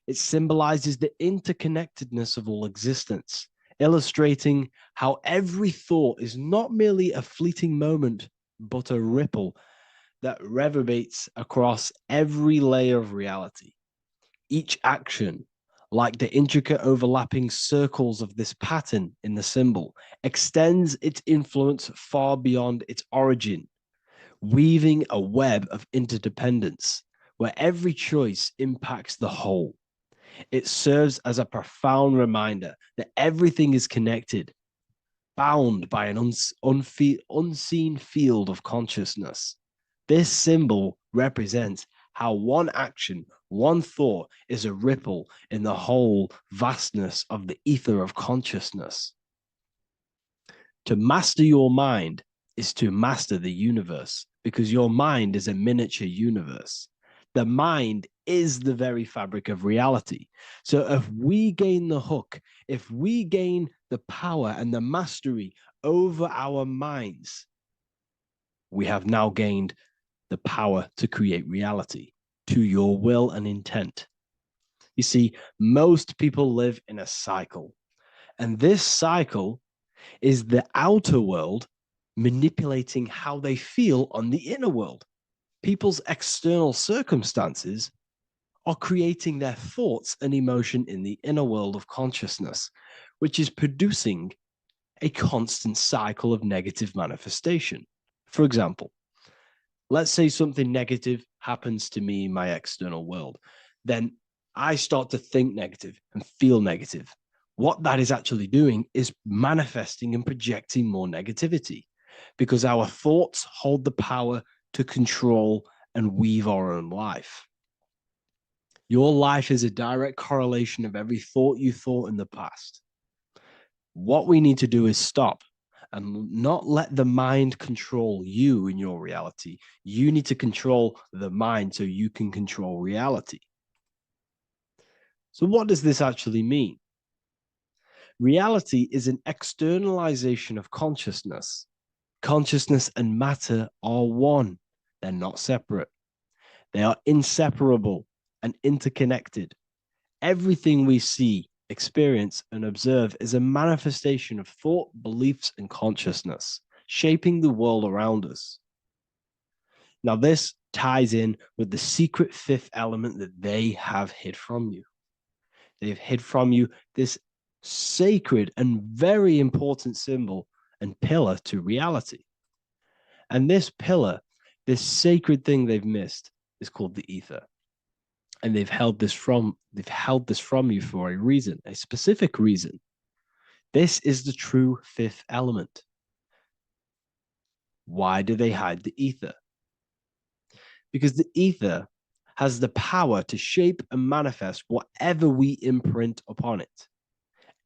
It symbolizes the interconnectedness of all existence, illustrating how every thought is not merely a fleeting moment, but a ripple that reverberates across every layer of reality. Each action, like the intricate overlapping circles of this pattern in the symbol, extends its influence far beyond its origin, weaving a web of interdependence where every choice impacts the whole. It serves as a profound reminder that everything is connected, bound by an unseen field of consciousness. This symbol represents how one action, one thought is a ripple in the whole vastness of the ether of consciousness. To master your mind is to master the universe, because your mind is a miniature universe. The mind is the very fabric of reality. So if we gain the hook, if we gain the power and the mastery over our minds, we have now gained the power to create reality. to your will and intent. You see, most people live in a cycle, and this cycle is the outer world manipulating how they feel on the inner world. People's external circumstances are creating their thoughts and emotion in the inner world of consciousness, which is producing a constant cycle of negative manifestation. For example, let's say something negative happens to me in my external world. Then I start to think negative and feel negative. What that is actually doing is manifesting and projecting more negativity, because our thoughts hold the power to control and weave our own life. Your life is a direct correlation of every thought you thought in the past. What we need to do is stop and not let the mind control you in your reality. You need to control the mind so you can control reality. So what does this actually mean? Reality is an externalization of consciousness. Consciousness and matter are one. They're not separate. They are inseparable and interconnected. Everything we see, experience, and observe is a manifestation of thought, beliefs, and consciousness, shaping the world around us. Now, this ties in with the secret fifth element that they have hid from you. They've hid from you this sacred and very important symbol and pillar to reality. And this pillar, this sacred thing they've missed, is called the ether. And they've held this from you for a reason, a specific reason. This is the true fifth element. Why do they hide the ether? Because the ether has the power to shape and manifest whatever we imprint upon it.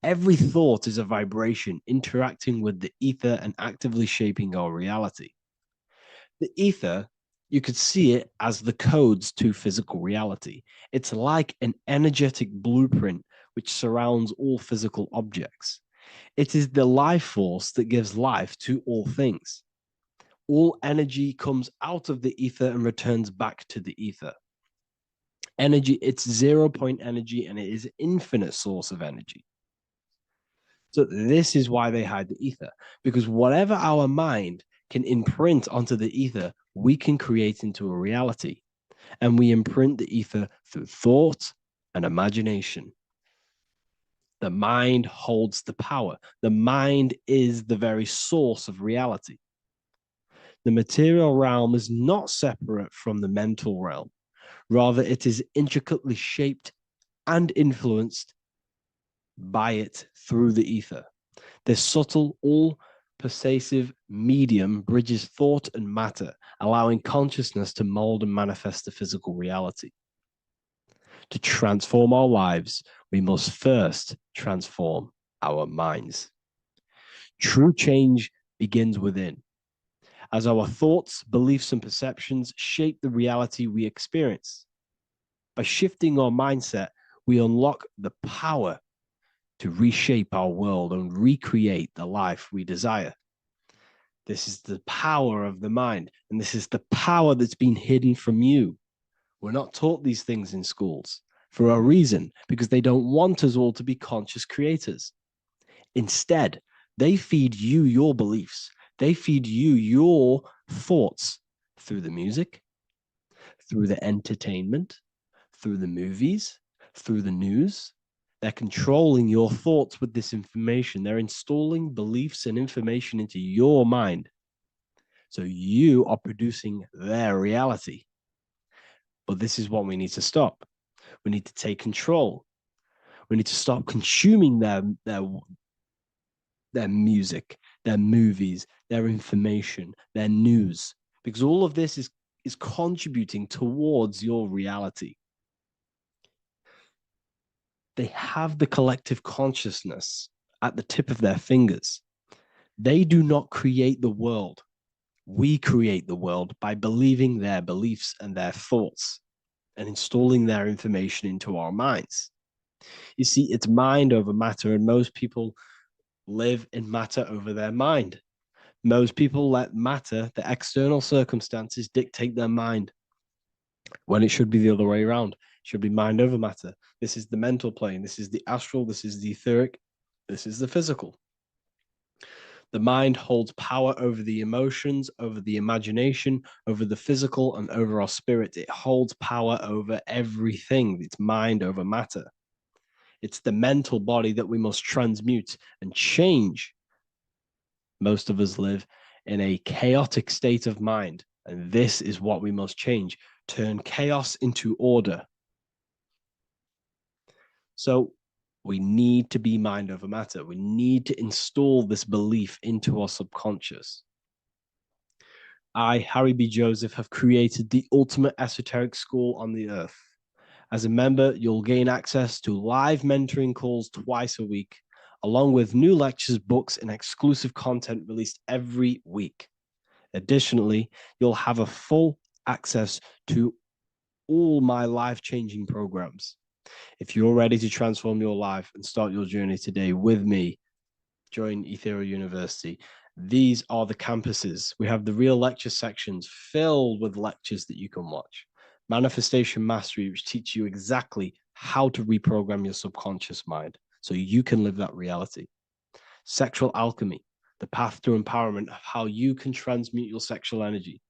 Every thought is a vibration interacting with the ether and actively shaping our reality. The ether, you could see it as the codes to physical reality. It's like an energetic blueprint which surrounds all physical objects. It is the life force that gives life to all things. All energy comes out of the ether and returns back to the ether. Energy, it's 0 point energy, and it is an infinite source of energy. So this is why they hide the ether, because whatever our mind can imprint onto the ether, we can create into a reality. And we imprint the ether through thought and imagination. The mind holds the power. The mind is the very source of reality. The material realm is not separate from the mental realm. Rather, it is intricately shaped and influenced by it through the ether. This subtle, all-pervasive medium bridges thought and matter, allowing consciousness to mold and manifest the physical reality. To transform our lives, we must first transform our minds. True change begins within, as our thoughts, beliefs, and perceptions shape the reality we experience. By shifting our mindset, we unlock the power to reshape our world and recreate the life we desire. This is the power of the mind, and this is the power that's been hidden from you. We're not taught these things in schools for a reason, because they don't want us all to be conscious creators. Instead, they feed you your beliefs. They feed you your thoughts through the music, through the entertainment, through the movies, through the news. They're controlling your thoughts with this information. They're installing beliefs and information into your mind. So you are producing their reality. But this is what we need to stop. We need to take control. We need to stop consuming their music, their movies, their information, their news, because all of this is contributing towards your reality. They have the collective consciousness at the tip of their fingers. They do not create the world. We create the world by believing their beliefs and their thoughts and installing their information into our minds. You see, it's mind over matter, and most people live in matter over their mind. Most people let matter, the external circumstances, dictate their mind. when it should be the other way around. It should be mind over matter. This is the mental plane. This is the astral. This is the etheric. This is the physical. The mind holds power over the emotions, over the imagination, over the physical, and over our spirit. It holds power over everything. It's mind over matter. It's the mental body that we must transmute and change. Most of us live in a chaotic state of mind, and this is what we must change. Turn chaos into order. So we need to be mind over matter. We need to install this belief into our subconscious. I, Harry B. Joseph, have created the ultimate esoteric school on the earth. As a member, you'll gain access to live mentoring calls twice a week, along with new lectures, books, and exclusive content released every week. Additionally, you'll have a full access to all my life-changing programs. If you're ready to transform your life and start your journey today with me, join Ethereal University. These are the campuses. We have the real lecture sections filled with lectures that you can watch. Manifestation Mastery, which teach you exactly how to reprogram your subconscious mind so you can live that reality. Sexual Alchemy, the path to empowerment of how you can transmute your sexual energy.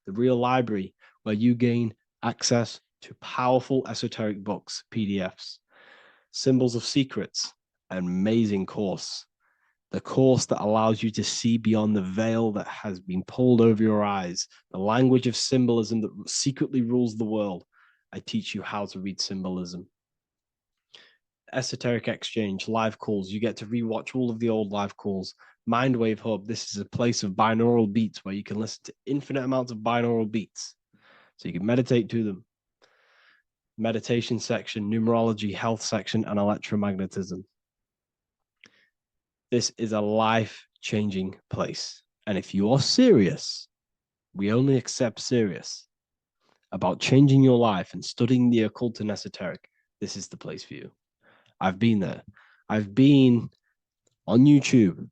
The Real Library, where you gain access to powerful esoteric books, PDFs. Symbols of Secrets, an amazing course. The course that allows you to see beyond the veil that has been pulled over your eyes. The language of symbolism that secretly rules the world. I teach you how to read symbolism. Esoteric Exchange, live calls. You get to rewatch all of the old live calls. Mindwave Hub, this is a place of binaural beats where you can listen to infinite amounts of binaural beats. So you can meditate to them. Meditation section, numerology, health section, and electromagnetism. This is a life-changing place. And if you are serious, we only accept serious about changing your life and studying the occult and esoteric, this is the place for you. I've been there. I've been on YouTube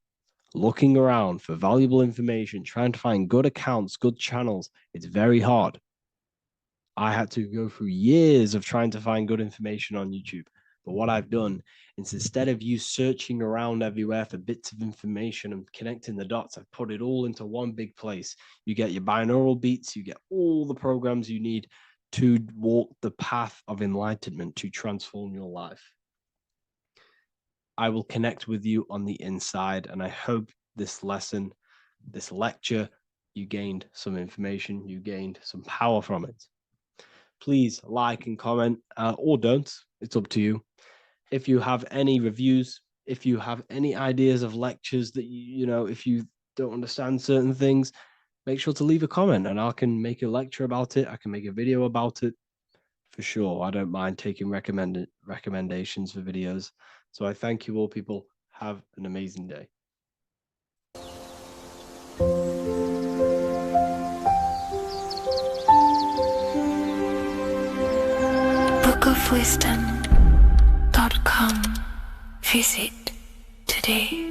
looking around for valuable information, trying to find good accounts, good channels. It's very hard. I had to go through years of trying to find good information on YouTube. But what I've done is instead of you searching around everywhere for bits of information and connecting the dots, I've put it all into one big place. You get your binaural beats, you get all the programs you need to walk the path of enlightenment to transform your life. I will connect with you on the inside, and I hope this lesson, this lecture, you gained some information, you gained some power from it. Please like and comment, or don't. It's up to you. If you have any reviews, if you have any ideas of lectures that you know, if you don't understand certain things, make sure to leave a comment and I can make a lecture about it. I can make a video about it for sure. I don't mind taking recommendations for videos. So I thank you all, people. Have an amazing day. bookofwisdom.com. Visit today.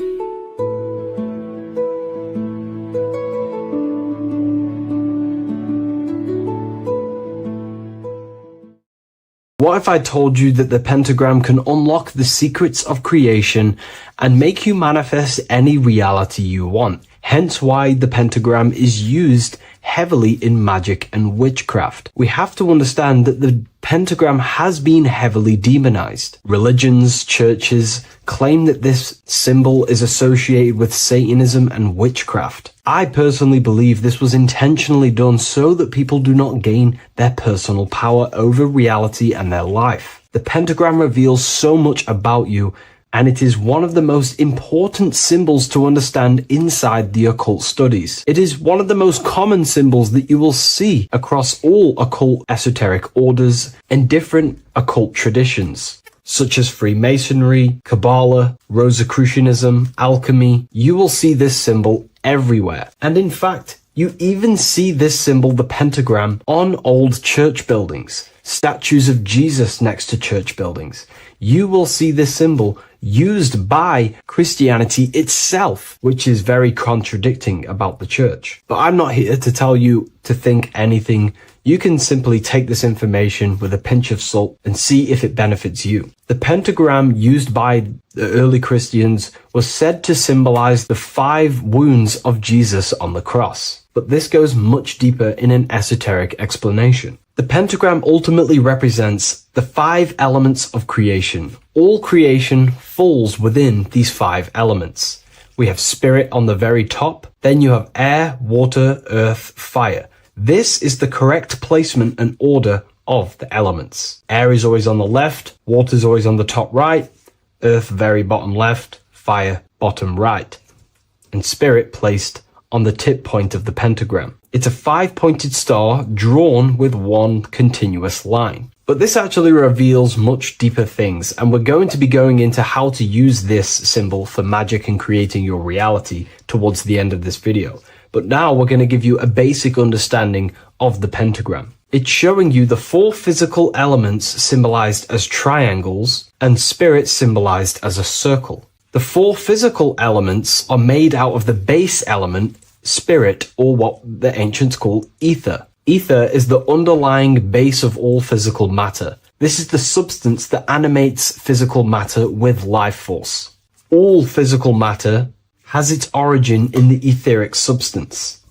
What if I told you that the pentagram can unlock the secrets of creation and make you manifest any reality you want? Hence why the pentagram is used heavily in magic and witchcraft. We have to understand that the pentagram has been heavily demonized. Religions, churches claim that this symbol is associated with Satanism and witchcraft. I personally believe this was intentionally done so that people do not gain their personal power over reality and their life. The pentagram reveals so much about you, and it is one of the most important symbols to understand inside the occult studies. It is one of the most common symbols that you will see across all occult esoteric orders and different occult traditions, such as Freemasonry, Kabbalah, Rosicrucianism, alchemy. You will see this symbol everywhere. And in fact, you even see this symbol, the pentagram, on old church buildings, statues of Jesus next to church buildings. You will see this symbol used by Christianity itself, which is very contradicting about the church. But I'm not here to tell you to think anything. You can simply take this information with a pinch of salt and see if it benefits you. The pentagram used by the early Christians was said to symbolize the 5 wounds of Jesus on the cross. But this goes much deeper in an esoteric explanation. The pentagram ultimately represents the 5 elements of creation. All creation falls within these 5 elements. We have spirit on the very top, then you have air, water, earth, fire. This is the correct placement and order of the elements. Air is always on the left, water is always on the top right, earth very bottom left, fire bottom right, and spirit placed on the tip point of the pentagram. It's a 5-pointed star drawn with one continuous line. But this actually reveals much deeper things, and we're going to be going into how to use this symbol for magic and creating your reality towards the end of this video. But now we're going to give you a basic understanding of the pentagram. It's showing you the 4 physical elements symbolized as triangles and spirit symbolized as a circle. The 4 physical elements are made out of the base element, spirit, or what the ancients call ether. Ether is the underlying base of all physical matter. This is the substance that animates physical matter with life force. All physical matter has its origin in the etheric substance,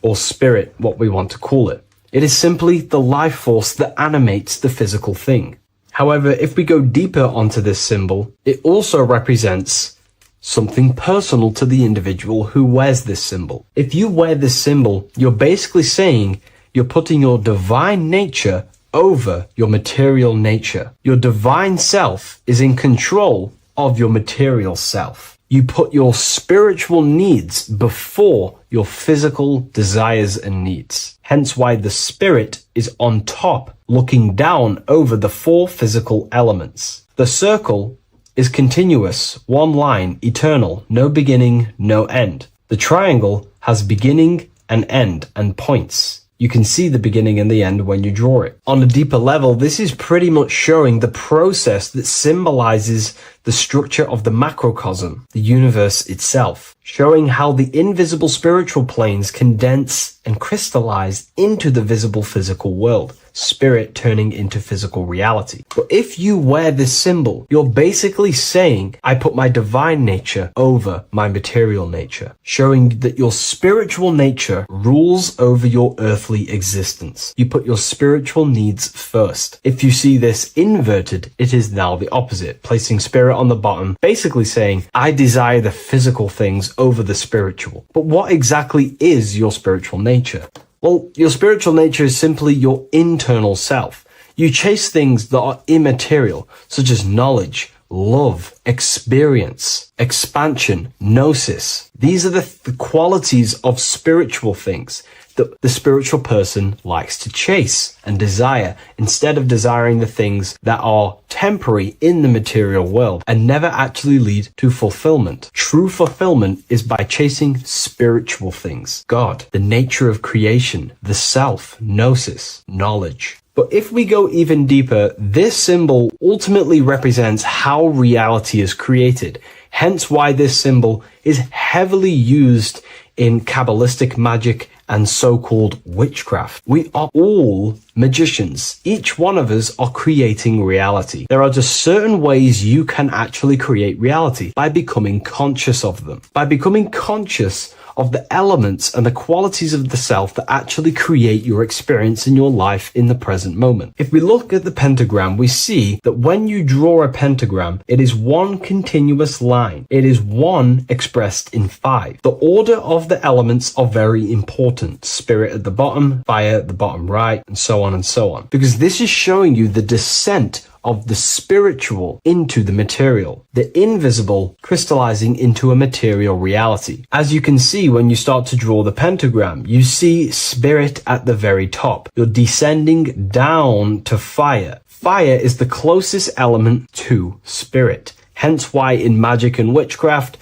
or spirit, what we want to call it. It is simply the life force that animates the physical thing. However, if we go deeper onto this symbol, it also represents something personal to the individual who wears this symbol. If you wear this symbol, you're basically saying you're putting your divine nature over your material nature. Your divine self is in control of your material self. You put your spiritual needs before your physical desires and needs. Hence why the spirit is on top, looking down over the 4 physical elements. The circle is continuous, one line, eternal, no beginning, no end. The triangle has beginning and end and points. You can see the beginning and the end when you draw it. On a deeper level, this is pretty much showing the process that symbolizes the structure of the macrocosm, the universe itself, showing how the invisible spiritual planes condense and crystallize into the visible physical world, spirit turning into physical reality. But if you wear this symbol, you're basically saying, I put my divine nature over my material nature, showing that your spiritual nature rules over your earthly existence. You put your spiritual needs first. If you see this inverted, it is now the opposite, placing spirit on the bottom, basically saying, I desire the physical things over the spiritual. But what exactly is your spiritual nature? Well, your spiritual nature is simply your internal self. You chase things that are immaterial, such as knowledge, love, experience, expansion, gnosis. These are the qualities of spiritual things that the spiritual person likes to chase and desire, instead of desiring the things that are temporary in the material world and never actually lead to fulfillment. True fulfillment is by chasing spiritual things. God, the nature of creation, the self, gnosis, knowledge. But if we go even deeper, this symbol ultimately represents how reality is created. Hence why this symbol is heavily used in Kabbalistic magic and so-called witchcraft. We are all magicians. Each one of us are creating reality. There are just certain ways you can actually create reality by becoming conscious of them. By becoming conscious of the elements and the qualities of the self that actually create your experience in your life in the present moment. If we look at the pentagram, we see that when you draw a pentagram, it is one continuous line. It is one expressed in 5. The order of the elements are very important. Spirit at the bottom, fire at the bottom right, and so on and so on. Because this is showing you the descent of the spiritual into the material, the invisible crystallizing into a material reality. As you can see when you start to draw the pentagram, you see spirit at the very top. You're descending down to fire. Fire is the closest element to spirit. Hence why in magic and witchcraft,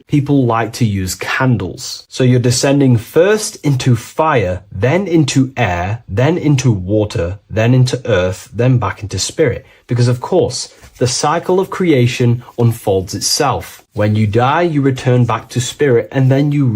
people like to use candles. So you're descending first into fire, then into air, then into water, then into earth, then back into spirit. Because of course, the cycle of creation unfolds itself. When you die, you return back to spirit, and then you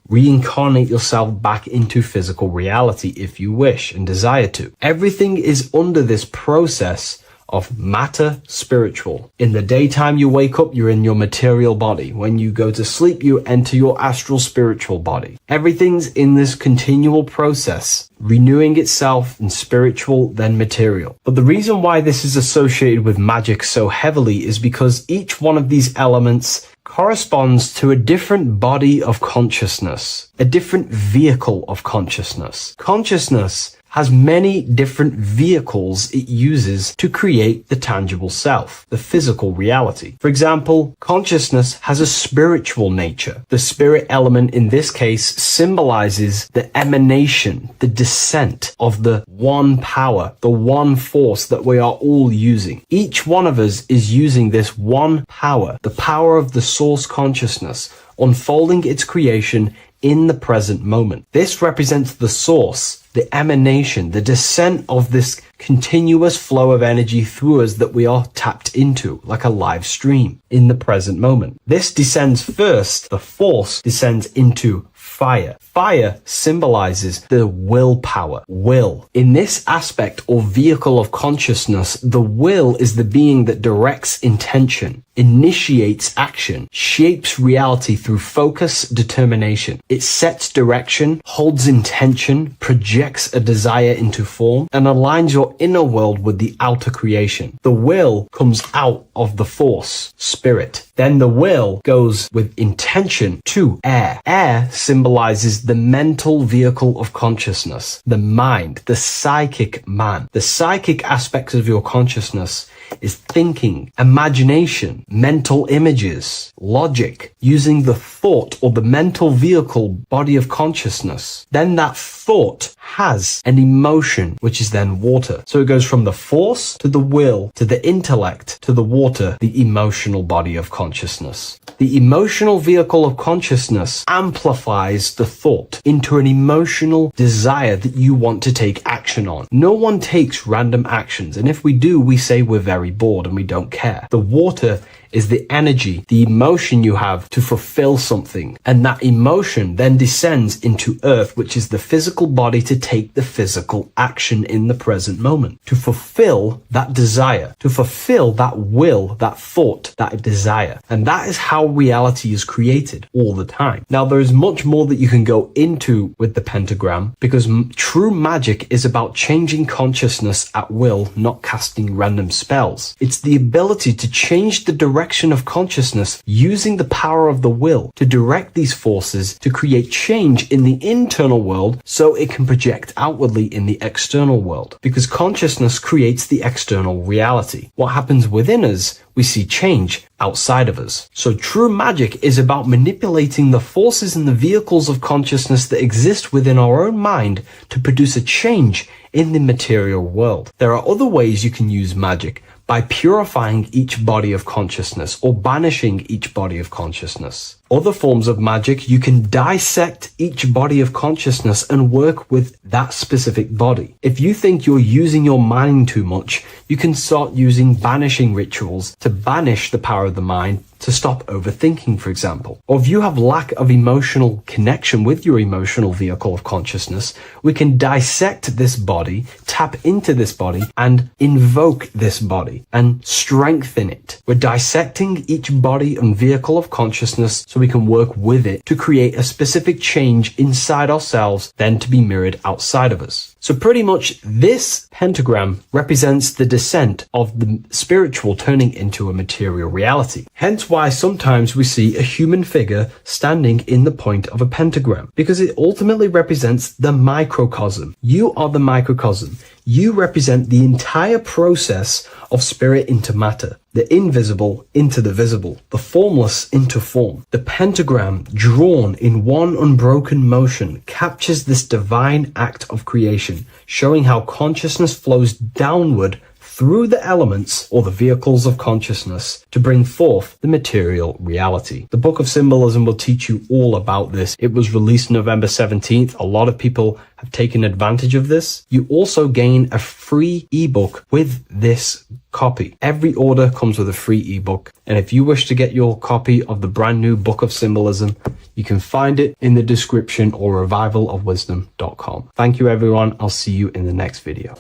reincarnate yourself back into physical reality if you wish and desire to. Everything is under this process of matter spiritual. In the daytime you wake up, you're in your material body. When you go to sleep, you enter your astral spiritual body. Everything's in this continual process, renewing itself in spiritual, then material. But the reason why this is associated with magic so heavily is because each one of these elements corresponds to a different body of consciousness, a different vehicle of consciousness. Consciousness has many different vehicles it uses to create the tangible self, the physical reality. For example, consciousness has a spiritual nature. The spirit element in this case symbolizes the emanation, the descent of the one power, the one force that we are all using. Each one of us is using this one power, the power of the source consciousness, unfolding its creation in the present moment. This represents the source, the emanation, the descent of this continuous flow of energy through us that we are tapped into, like a live stream in the present moment. This descends first, the force descends into fire. Fire symbolizes the willpower, will. In this aspect or vehicle of consciousness, the will is the being that directs intention, initiates action, shapes reality through focus, determination. It sets direction, holds intention, projects a desire into form, and aligns your inner world with the outer creation. The will comes out of the force, spirit. Then the will goes with intention to air. Air symbolizes the mental vehicle of consciousness, the mind, the psychic man. The psychic aspects of your consciousness is thinking, imagination, mental images, logic, using the thought or the mental vehicle body of consciousness. Then that thought has an emotion, which is then water. So it goes from the force to the will to the intellect to the water, the emotional body of consciousness. The emotional vehicle of consciousness amplifies the thought into an emotional desire that you want to take action on. No one takes random actions, and if we do, we say we're very bored and we don't care. The water is the energy, the emotion you have to fulfill something. And that emotion then descends into earth, which is the physical body to take the physical action in the present moment, to fulfill that desire, to fulfill that will, that thought, that desire. And that is how reality is created all the time. Now, there is much more that you can go into with the pentagram, because true magic is about changing consciousness at will, not casting random spells. It's the ability to change the direction of consciousness using the power of the will to direct these forces to create change in the internal world so it can project outwardly in the external world. Because consciousness creates the external reality. What happens within us, we see change outside of us. So true magic is about manipulating the forces and the vehicles of consciousness that exist within our own mind to produce a change in the material world. There are other ways you can use magic, by purifying each body of consciousness or banishing each body of consciousness. Other forms of magic, you can dissect each body of consciousness and work with that specific body. If you think you're using your mind too much, you can start using banishing rituals to banish the power of the mind, to stop overthinking, for example. Or if you have lack of emotional connection with your emotional vehicle of consciousness, we can dissect this body, tap into this body, and invoke this body and strengthen it. We're dissecting each body and vehicle of consciousness so we can work with it to create a specific change inside ourselves, then to be mirrored outside of us. So pretty much this pentagram represents the descent of the spiritual turning into a material reality. Hence why sometimes we see a human figure standing in the point of a pentagram, because it ultimately represents the microcosm. You are the microcosm. You represent the entire process of spirit into matter, the invisible into the visible, the formless into form. The pentagram, drawn in one unbroken motion, captures this divine act of creation, showing how consciousness flows downward through the elements or the vehicles of consciousness to bring forth the material reality. The Book of Symbolism will teach you all about this. It was released November 17th. A lot of people have taken advantage of this. You also gain a free ebook with this copy. Every order comes with a free ebook. And if you wish to get your copy of the brand new Book of Symbolism, you can find it in the description or revivalofwisdom.com. Thank you, everyone. I'll see you in the next video.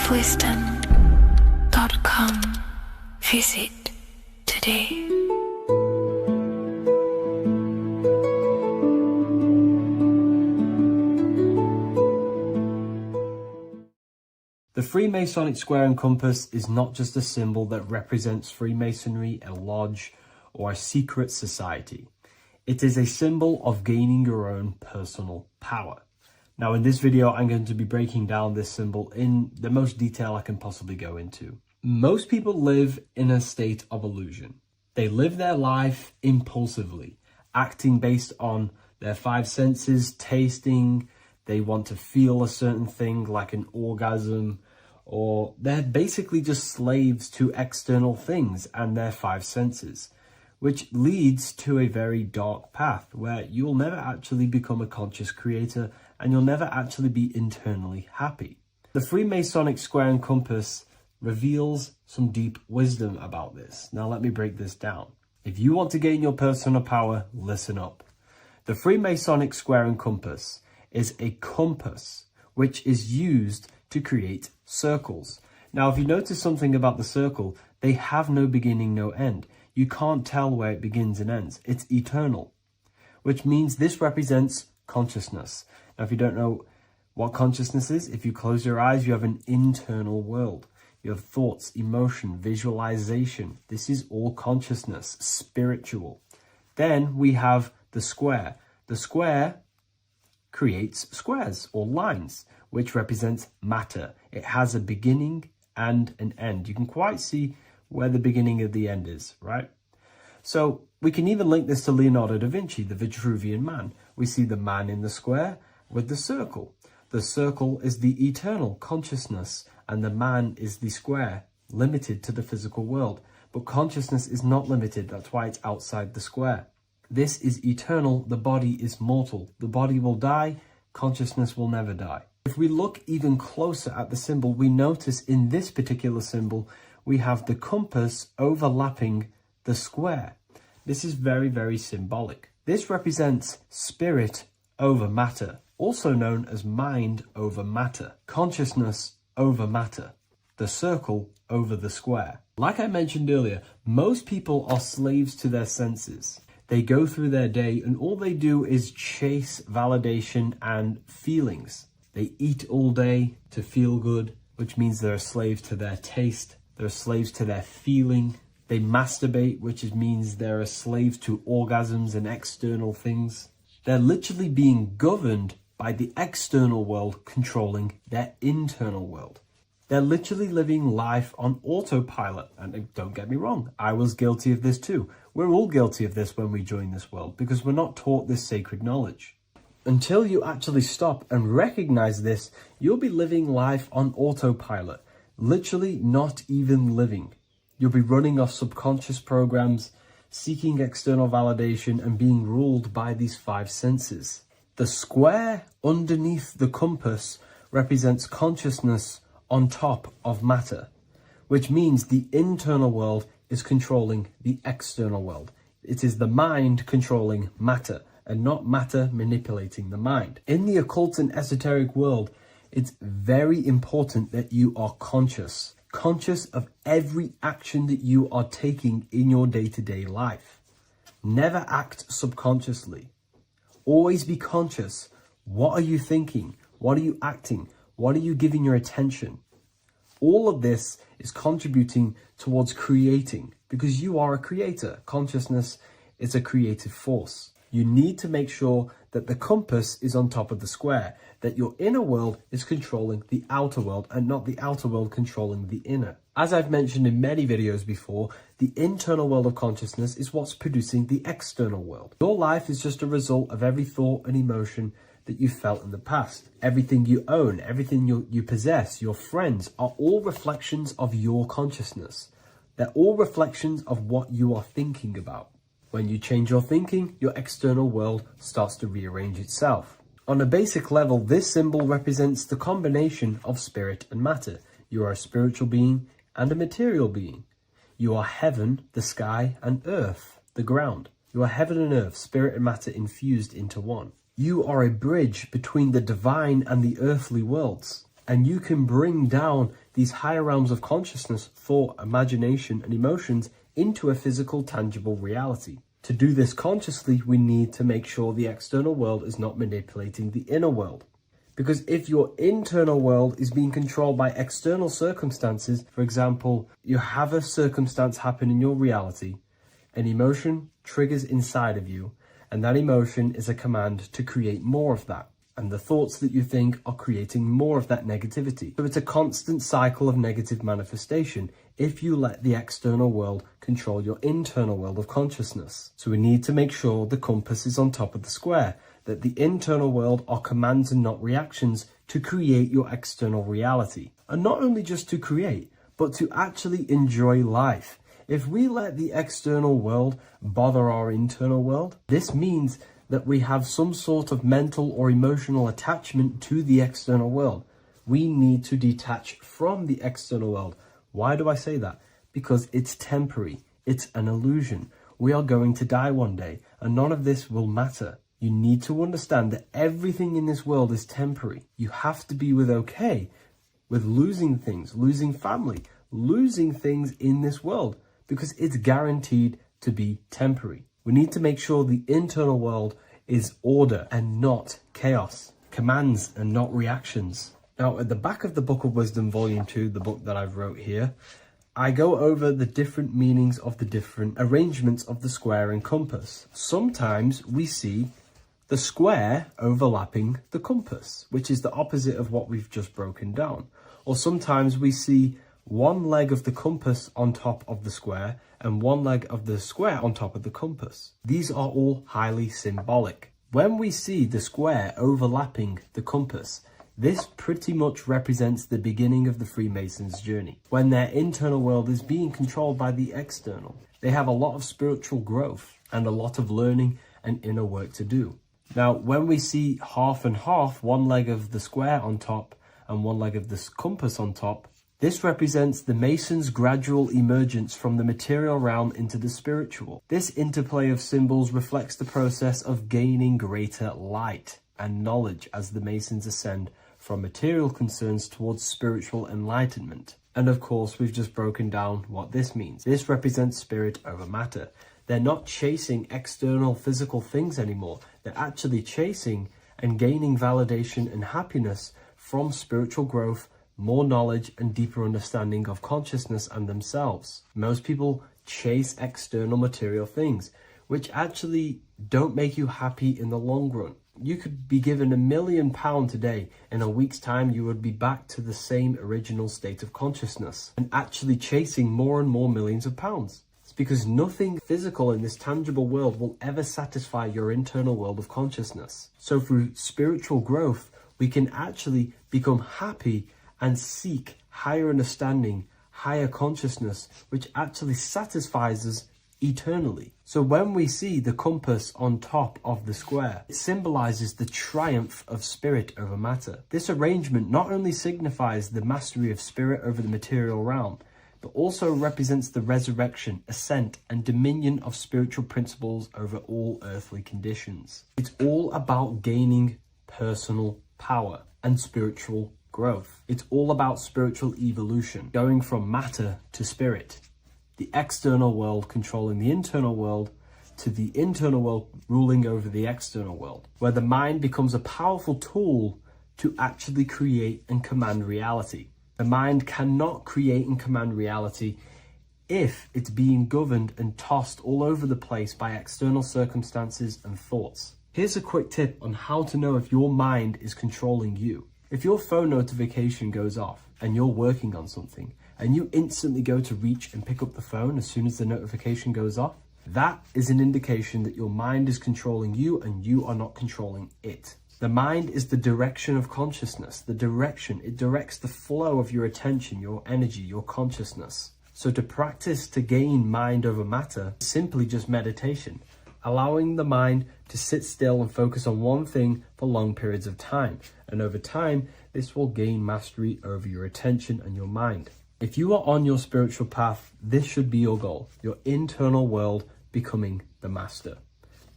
bookofwisdom.com. Visit today. The Freemasonic square and compass is not just a symbol that represents Freemasonry, a lodge, or a secret society. It is a symbol of gaining your own personal power. Now, in this video, I'm going to be breaking down this symbol in the most detail I can possibly go into. Most people live in a state of illusion. They live their life impulsively, acting based on their five senses, tasting. They want to feel a certain thing like an orgasm, or they're basically just slaves to external things and their five senses, which leads to a very dark path where you'll never actually become a conscious creator and you'll never actually be internally happy. The Freemasonic square and compass reveals some deep wisdom about this. Now let me break this down. If you want to gain your personal power, listen up. The Freemasonic square and compass is a compass which is used to create circles. Now, if you notice something about the circle, they have no beginning, no end. You can't tell where it begins and ends. It's eternal, which means this represents consciousness. Now, if you don't know what consciousness is, if you close your eyes, you have an internal world. You have thoughts, emotion, visualization. This is all consciousness, spiritual. Then we have the square. The square creates squares or lines, which represents matter. It has a beginning and an end. You can quite see where the beginning of the end is, right? So we can even link this to Leonardo da Vinci, the Vitruvian Man. We see the man in the square with the circle. The circle is the eternal consciousness, and the man is the square, limited to the physical world. But consciousness is not limited. That's why it's outside the square. This is eternal. The body is mortal. The body will die. Consciousness will never die. If we look even closer at the symbol, we notice in this particular symbol, we have the compass overlapping the square. This is very, very symbolic. This represents spirit over matter, also known as mind over matter, consciousness over matter, the circle over the square. Like I mentioned earlier, most people are slaves to their senses. They go through their day and all they do is chase validation and feelings. They eat all day to feel good, which means they're a slave to their taste. They're slaves to their feeling. They masturbate, which means they're a slave to orgasms and external things. They're literally being governed by the external world controlling their internal world. They're literally living life on autopilot. And don't get me wrong, I was guilty of this too. We're all guilty of this when we join this world because we're not taught this sacred knowledge. Until you actually stop and recognize this, you'll be living life on autopilot, literally not even living. You'll be running off subconscious programs, seeking external validation and being ruled by these five senses. The square underneath the compass represents consciousness on top of matter, which means the internal world is controlling the external world. It is the mind controlling matter and not matter manipulating the mind. In the occult and esoteric world, it's very important that you are conscious of every action that you are taking in your day-to-day life. Never act subconsciously. Always be conscious. What are you thinking? What are you acting? What are you giving your attention? All of this is contributing towards creating because you are a creator. Consciousness is a creative force. You need to make sure that the compass is on top of the square, that your inner world is controlling the outer world and not the outer world controlling the inner. As I've mentioned in many videos before, the internal world of consciousness is what's producing the external world. Your life is just a result of every thought and emotion that you felt in the past. Everything you own, everything you possess, your friends are all reflections of your consciousness. They're all reflections of what you are thinking about. When you change your thinking, your external world starts to rearrange itself. On a basic level, this symbol represents the combination of spirit and matter. You are a spiritual being and a material being. You are heaven, the sky, and earth, the ground. You are heaven and earth, spirit and matter infused into one. You are a bridge between the divine and the earthly worlds. And you can bring down these higher realms of consciousness, thought, imagination, and emotions into a physical, tangible reality. To do this consciously, we need to make sure the external world is not manipulating the inner world. Because if your internal world is being controlled by external circumstances, for example, you have a circumstance happen in your reality, an emotion triggers inside of you, and that emotion is a command to create more of that. And the thoughts that you think are creating more of that negativity. So it's a constant cycle of negative manifestation if you let the external world control your internal world of consciousness. So we need to make sure the compass is on top of the square, that the internal world are commands and not reactions to create your external reality. And not only just to create, but to actually enjoy life. If we let the external world bother our internal world, this means that we have some sort of mental or emotional attachment to the external world. We need to detach from the external world. Why do I say that? Because it's temporary. It's an illusion. We are going to die one day, and none of this will matter. You need to understand that everything in this world is temporary. You have to be okay with losing things, losing family, losing things in this world, because it's guaranteed to be temporary. We need to make sure the internal world is order and not chaos, commands and not reactions. Now, at the back of the Book of Wisdom, Volume 2, the book that I've wrote here, I go over the different meanings of the different arrangements of the square and compass. Sometimes we see the square overlapping the compass, which is the opposite of what we've just broken down. Or sometimes we see one leg of the compass on top of the square and one leg of the square on top of the compass. These are all highly symbolic. When we see the square overlapping the compass, this pretty much represents the beginning of the Freemasons' journey, when their internal world is being controlled by the external. They have a lot of spiritual growth and a lot of learning and inner work to do. Now, when we see half and half, one leg of the square on top and one leg of the compass on top, this represents the Masons' gradual emergence from the material realm into the spiritual. This interplay of symbols reflects the process of gaining greater light and knowledge as the Masons ascend from material concerns towards spiritual enlightenment. And of course, we've just broken down what this means. This represents spirit over matter. They're not chasing external physical things anymore. They're actually chasing and gaining validation and happiness from spiritual growth, more knowledge and deeper understanding of consciousness and themselves. Most people chase external material things, which actually don't make you happy in the long run. You could be given £1 million today. In a week's time, you would be back to the same original state of consciousness and actually chasing more and more millions of pounds. It's because nothing physical in this tangible world will ever satisfy your internal world of consciousness. So through spiritual growth, we can actually become happy and seek higher understanding, higher consciousness, which actually satisfies us eternally. So when we see the compass on top of the square, it symbolizes the triumph of spirit over matter. This arrangement not only signifies the mastery of spirit over the material realm, but also represents the resurrection, ascent, and dominion of spiritual principles over all earthly conditions. It's all about gaining personal power and spiritual growth. It's all about spiritual evolution, going from matter to spirit. The external world controlling the internal world, to the internal world ruling over the external world, where the mind becomes a powerful tool to actually create and command reality. The mind cannot create and command reality if it's being governed and tossed all over the place by external circumstances and thoughts. Here's a quick tip on how to know if your mind is controlling you. If your phone notification goes off and you're working on something and you instantly go to reach and pick up the phone as soon as the notification goes off, that is an indication that your mind is controlling you and you are not controlling it. The mind is the direction of consciousness. The direction, it directs the flow of your attention, your energy, your consciousness. So to practice to gain mind over matter is simply just meditation, allowing the mind to sit still and focus on one thing for long periods of time. And over time, this will gain mastery over your attention and your mind. If you are on your spiritual path, this should be your goal, your internal world becoming the master.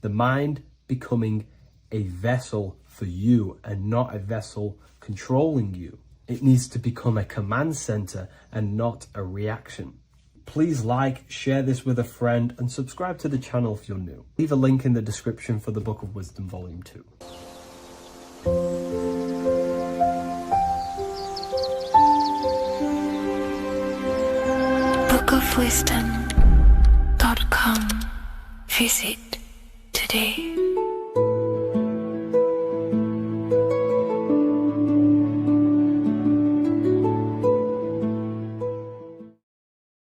The mind becoming a vessel for you and not a vessel controlling you. It needs to become a command center and not a reaction. Please like, share this with a friend, and subscribe to the channel if you're new. Leave a link in the description for the Book of Wisdom Volume 2. bookofwisdom.com. Visit today.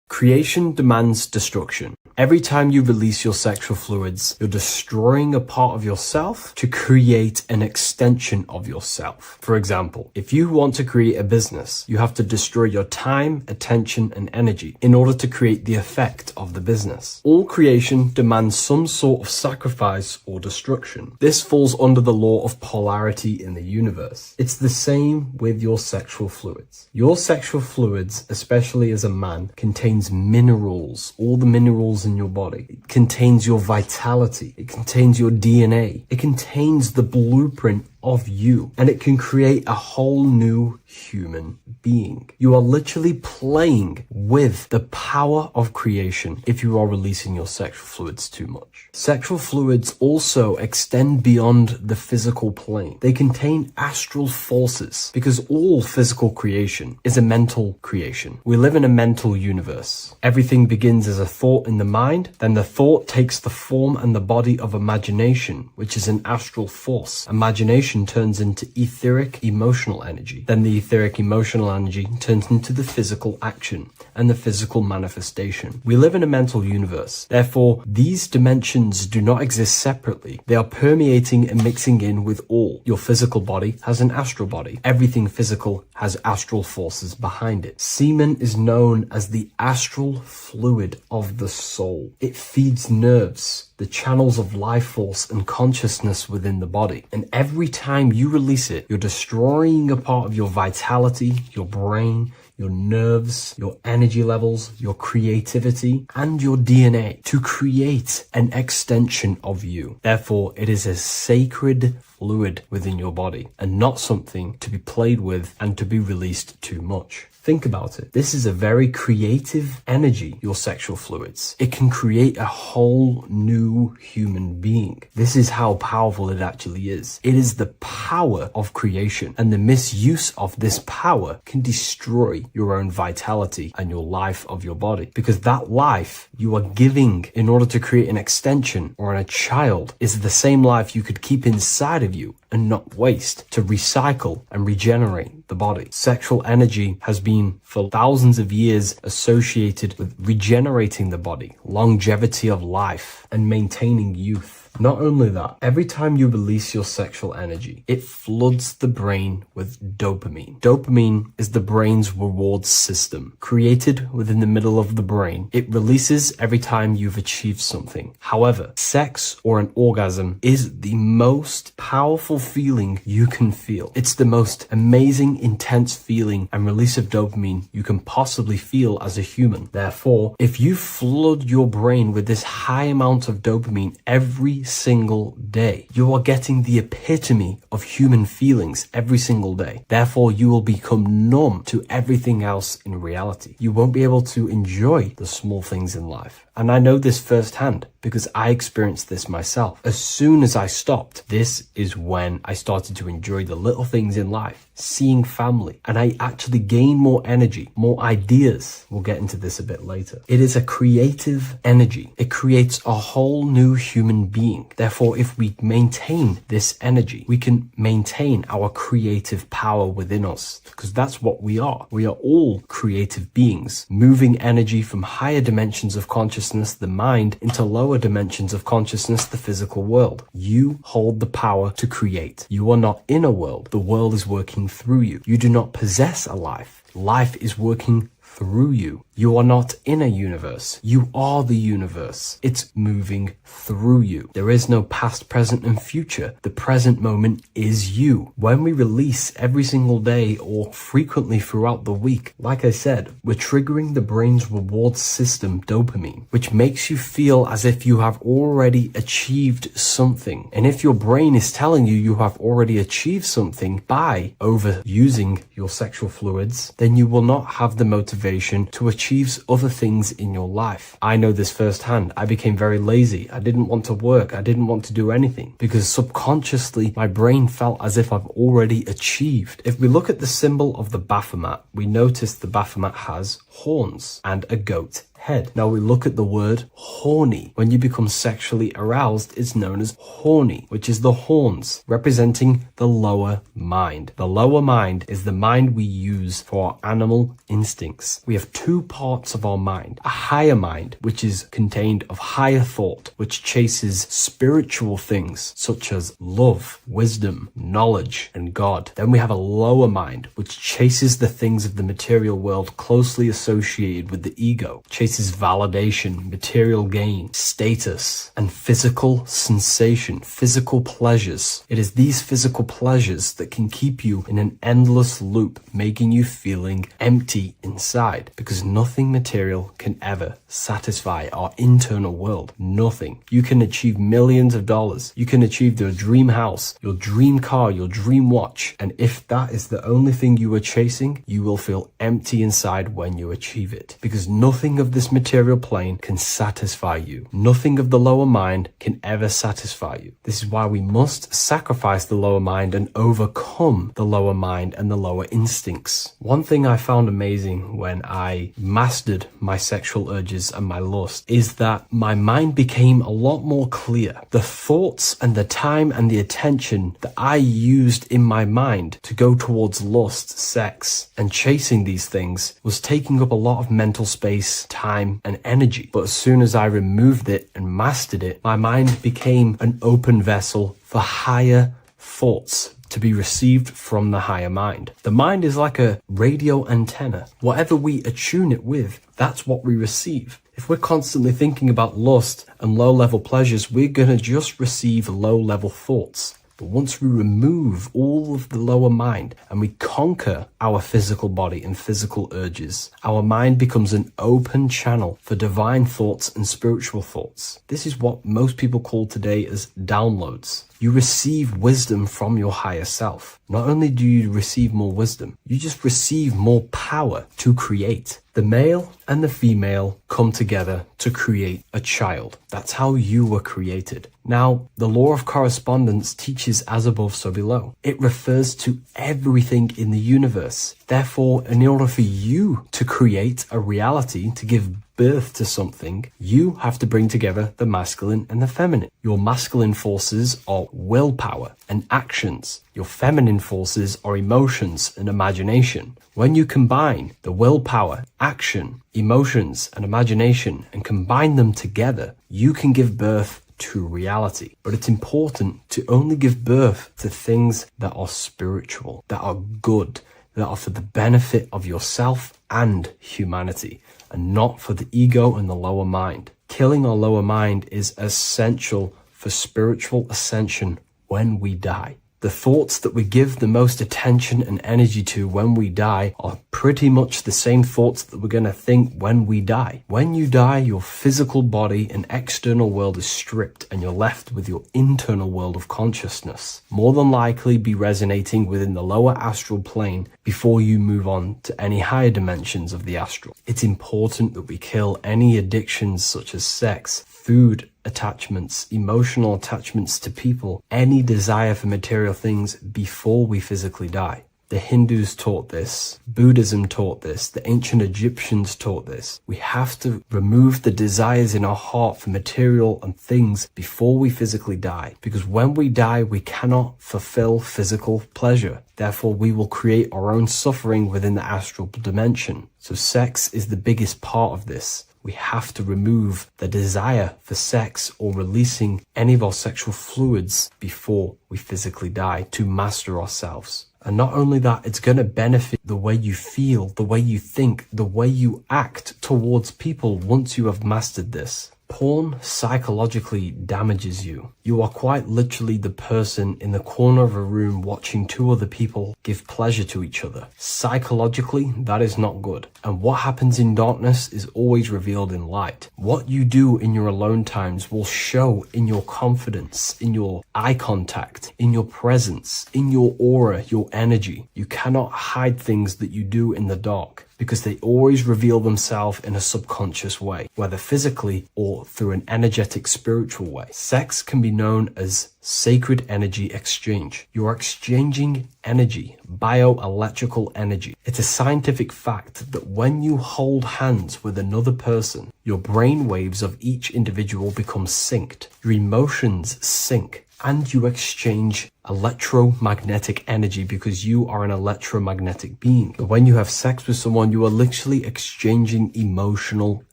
Creation demands destruction. Every time you release your sexual fluids, you're destroying a part of yourself to create an extension of yourself. For example, if you want to create a business, you have to destroy your time, attention, and energy in order to create the effect of the business. All creation demands some sort of sacrifice or destruction. This falls under the law of polarity in the universe. It's the same with your sexual fluids. Your sexual fluids, especially as a man, contains minerals, all the minerals in your body. It contains your vitality. It contains your DNA. It contains the blueprint of you, and it can create a whole new human being. You are literally playing with the power of creation if you are releasing your sexual fluids too much. Sexual fluids also extend beyond the physical plane. They contain astral forces because all physical creation is a mental creation. We live in a mental universe. Everything begins as a thought in the mind, then the thought takes the form and the body of imagination, which is an astral force. Imagination turns into etheric emotional energy. Then the etheric emotional energy turns into the physical action and the physical manifestation. We live in a mental universe. Therefore, these dimensions do not exist separately. They are permeating and mixing in with all. Your physical body has an astral body. Everything physical has astral forces behind it. Semen is known as the astral fluid of the soul. It feeds nerves, the channels of life force and consciousness within the body. And every time you release it, you're destroying a part of your vitality, your brain, your nerves, your energy levels, your creativity, and your DNA to create an extension of you. Therefore, it is a sacred fluid within your body and not something to be played with and to be released too much. Think about it. This is a very creative energy, your sexual fluids. It can create a whole new human being. This is how powerful it actually is. It is the power of creation, and the misuse of this power can destroy your own vitality and your life of your body, because that life you are giving in order to create an extension or a child is the same life you could keep inside of you and not waste to recycle and regenerate the body. Sexual energy has been for thousands of years associated with regenerating the body, longevity of life, and maintaining youth. Not only that, every time you release your sexual energy, it floods the brain with dopamine. Dopamine is the brain's reward system, created within the middle of the brain. It releases every time you've achieved something. However, sex or an orgasm is the most powerful feeling you can feel. It's the most amazing, intense feeling and release of dopamine you can possibly feel as a human. Therefore, if you flood your brain with this high amount of dopamine every single day, you are getting the epitome of human feelings every single day. Therefore, you will become numb to everything else in reality. You won't be able to enjoy the small things in life. And I know this firsthand because I experienced this myself. As soon as I stopped, this is when I started to enjoy the little things in life. seeing family, and I actually gain more energy, more ideas. We'll get into this a bit later. It is a creative energy. It creates a whole new human being. Therefore, if we maintain this energy, we can maintain our creative power within us, because that's what we are. We are all creative beings, moving energy from higher dimensions of consciousness, the mind, into lower dimensions of consciousness, the physical world. You hold the power to create. You are not in a world. The world is working through you. You do not possess a life. Life is working through you. You are not in a universe. You are the universe. It's moving through you. There is no past, present, and future. The present moment is you. When we release every single day or frequently throughout the week, like I said, we're triggering the brain's reward system, dopamine, which makes you feel as if you have already achieved something. And if your brain is telling you you have already achieved something by overusing your sexual fluids, then you will not have the motivation to achieve other things in your life. I know this firsthand. I became very lazy. I didn't want to work. I didn't want to do anything because subconsciously my brain felt as if I've already achieved. If we look at the symbol of the Baphomet, we notice the Baphomet has horns and a goat head. Now we look at the word horny. When you become sexually aroused, it's known as horny, which is the horns, representing the lower mind. The lower mind is the mind we use for our animal instincts. We have two parts of our mind. A higher mind, which is contained of higher thought, which chases spiritual things such as love, wisdom, knowledge, and God. Then we have a lower mind, which chases the things of the material world closely associated with the ego, chases validation, material gain, status, and physical sensation, physical pleasures. It is these physical pleasures that can keep you in an endless loop, making you feeling empty inside, because nothing material can ever satisfy our internal world. Nothing. You can achieve millions of dollars. You can achieve your dream house, your dream car, your dream watch. And if that is the only thing you are chasing, you will feel empty inside when you achieve it, because nothing of this material plane can satisfy you. Nothing of the lower mind can ever satisfy you. This is why we must sacrifice the lower mind and overcome the lower mind and the lower instincts. One thing I found amazing when I mastered my sexual urges and my lust is that my mind became a lot more clear. The thoughts and the time and the attention that I used in my mind to go towards lust, sex, and chasing these things was taking up a lot of mental space, time, and energy. But as soon as I removed it and mastered it, my mind became an open vessel for higher thoughts to be received from the higher mind. The mind is like a radio antenna. Whatever we attune it with, that's what we receive. If we're constantly thinking about lust and low-level pleasures, we're gonna just receive low-level thoughts. But once we remove all of the lower mind and we conquer our physical body and physical urges, our mind becomes an open channel for divine thoughts and spiritual thoughts. This is what most people call today as downloads. You receive wisdom from your higher self. Not only do you receive more wisdom, you just receive more power to create. The male and the female come together to create a child. That's how you were created. Now, the law of correspondence teaches as above, so below. It refers to everything in the universe. Therefore, in order for you to create a reality, to give birth to something, you have to bring together the masculine and the feminine. Your masculine forces are willpower and actions. Your feminine forces are emotions and imagination. When you combine the willpower, action, emotions, and imagination and combine them together, you can give birth to reality. But it's important to only give birth to things that are spiritual, that are good, that are for the benefit of yourself and humanity, and not for the ego and the lower mind. Killing our lower mind is essential for spiritual ascension when we die. The thoughts that we give the most attention and energy to when we die are pretty much the same thoughts that we're going to think when we die. When you die, your physical body and external world is stripped and you're left with your internal world of consciousness, more than likely be resonating within the lower astral plane before you move on to any higher dimensions of the astral. It's important that we kill any addictions such as sex, food, attachments, emotional attachments to people, any desire for material things before we physically die. The Hindus taught this, Buddhism taught this, the ancient Egyptians taught this. We have to remove the desires in our heart for material and things before we physically die. Because when we die, we cannot fulfill physical pleasure. Therefore, we will create our own suffering within the astral dimension. So sex is the biggest part of this. We have to remove the desire for sex or releasing any of our sexual fluids before we physically die to master ourselves. And not only that, it's going to benefit the way you feel, the way you think, the way you act towards people once you have mastered this. Porn psychologically damages you. You are quite literally the person in the corner of a room watching two other people give pleasure to each other. Psychologically, that is not good. And what happens in darkness is always revealed in light. What you do in your alone times will show in your confidence, in your eye contact, in your presence, in your aura, your energy. You cannot hide things that you do in the dark, because they always reveal themselves in a subconscious way, whether physically or through an energetic spiritual way. Sex can be known as sacred energy exchange. You are exchanging energy, bioelectrical energy. It's a scientific fact that when you hold hands with another person, your brain waves of each individual become synced. Your emotions sync. And you exchange electromagnetic energy because you are an electromagnetic being. When you have sex with someone, you are literally exchanging emotional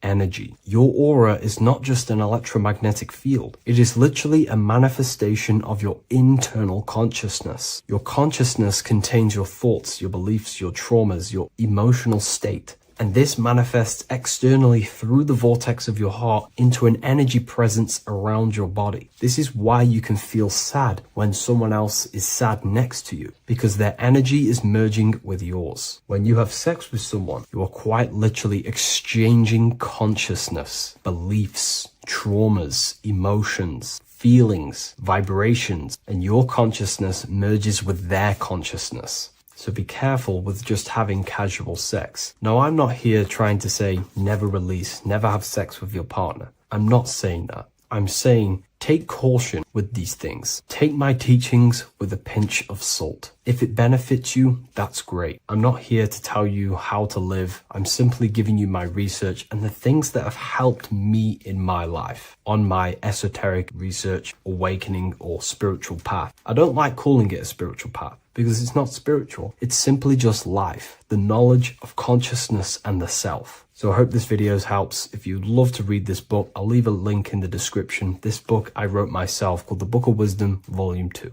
energy. Your aura is not just an electromagnetic field. It is literally a manifestation of your internal consciousness. Your consciousness contains your thoughts, your beliefs, your traumas, your emotional state. And this manifests externally through the vortex of your heart into an energy presence around your body. This is why you can feel sad when someone else is sad next to you, because their energy is merging with yours. When you have sex with someone, you are quite literally exchanging consciousness, beliefs, traumas, emotions, feelings, vibrations, and your consciousness merges with their consciousness. So be careful with just having casual sex. Now, I'm not here trying to say never release, never have sex with your partner. I'm not saying that. I'm saying take caution with these things. Take my teachings with a pinch of salt. If it benefits you, that's great. I'm not here to tell you how to live. I'm simply giving you my research and the things that have helped me in my life on my esoteric research, awakening, or spiritual path. I don't like calling it a spiritual path, because it's not spiritual. It's simply just life, the knowledge of consciousness and the self. So I hope this video helps. If you'd love to read this book, I'll leave a link in the description. This book I wrote myself called The Book of Wisdom, Volume 2.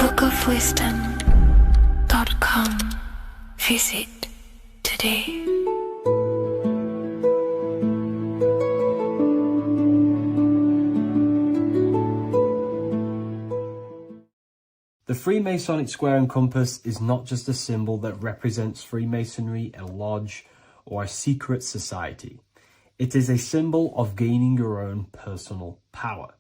bookofwisdom.com. Visit today. The Freemasonic square and compass is not just a symbol that represents Freemasonry, a lodge, or a secret society. It is a symbol of gaining your own personal power.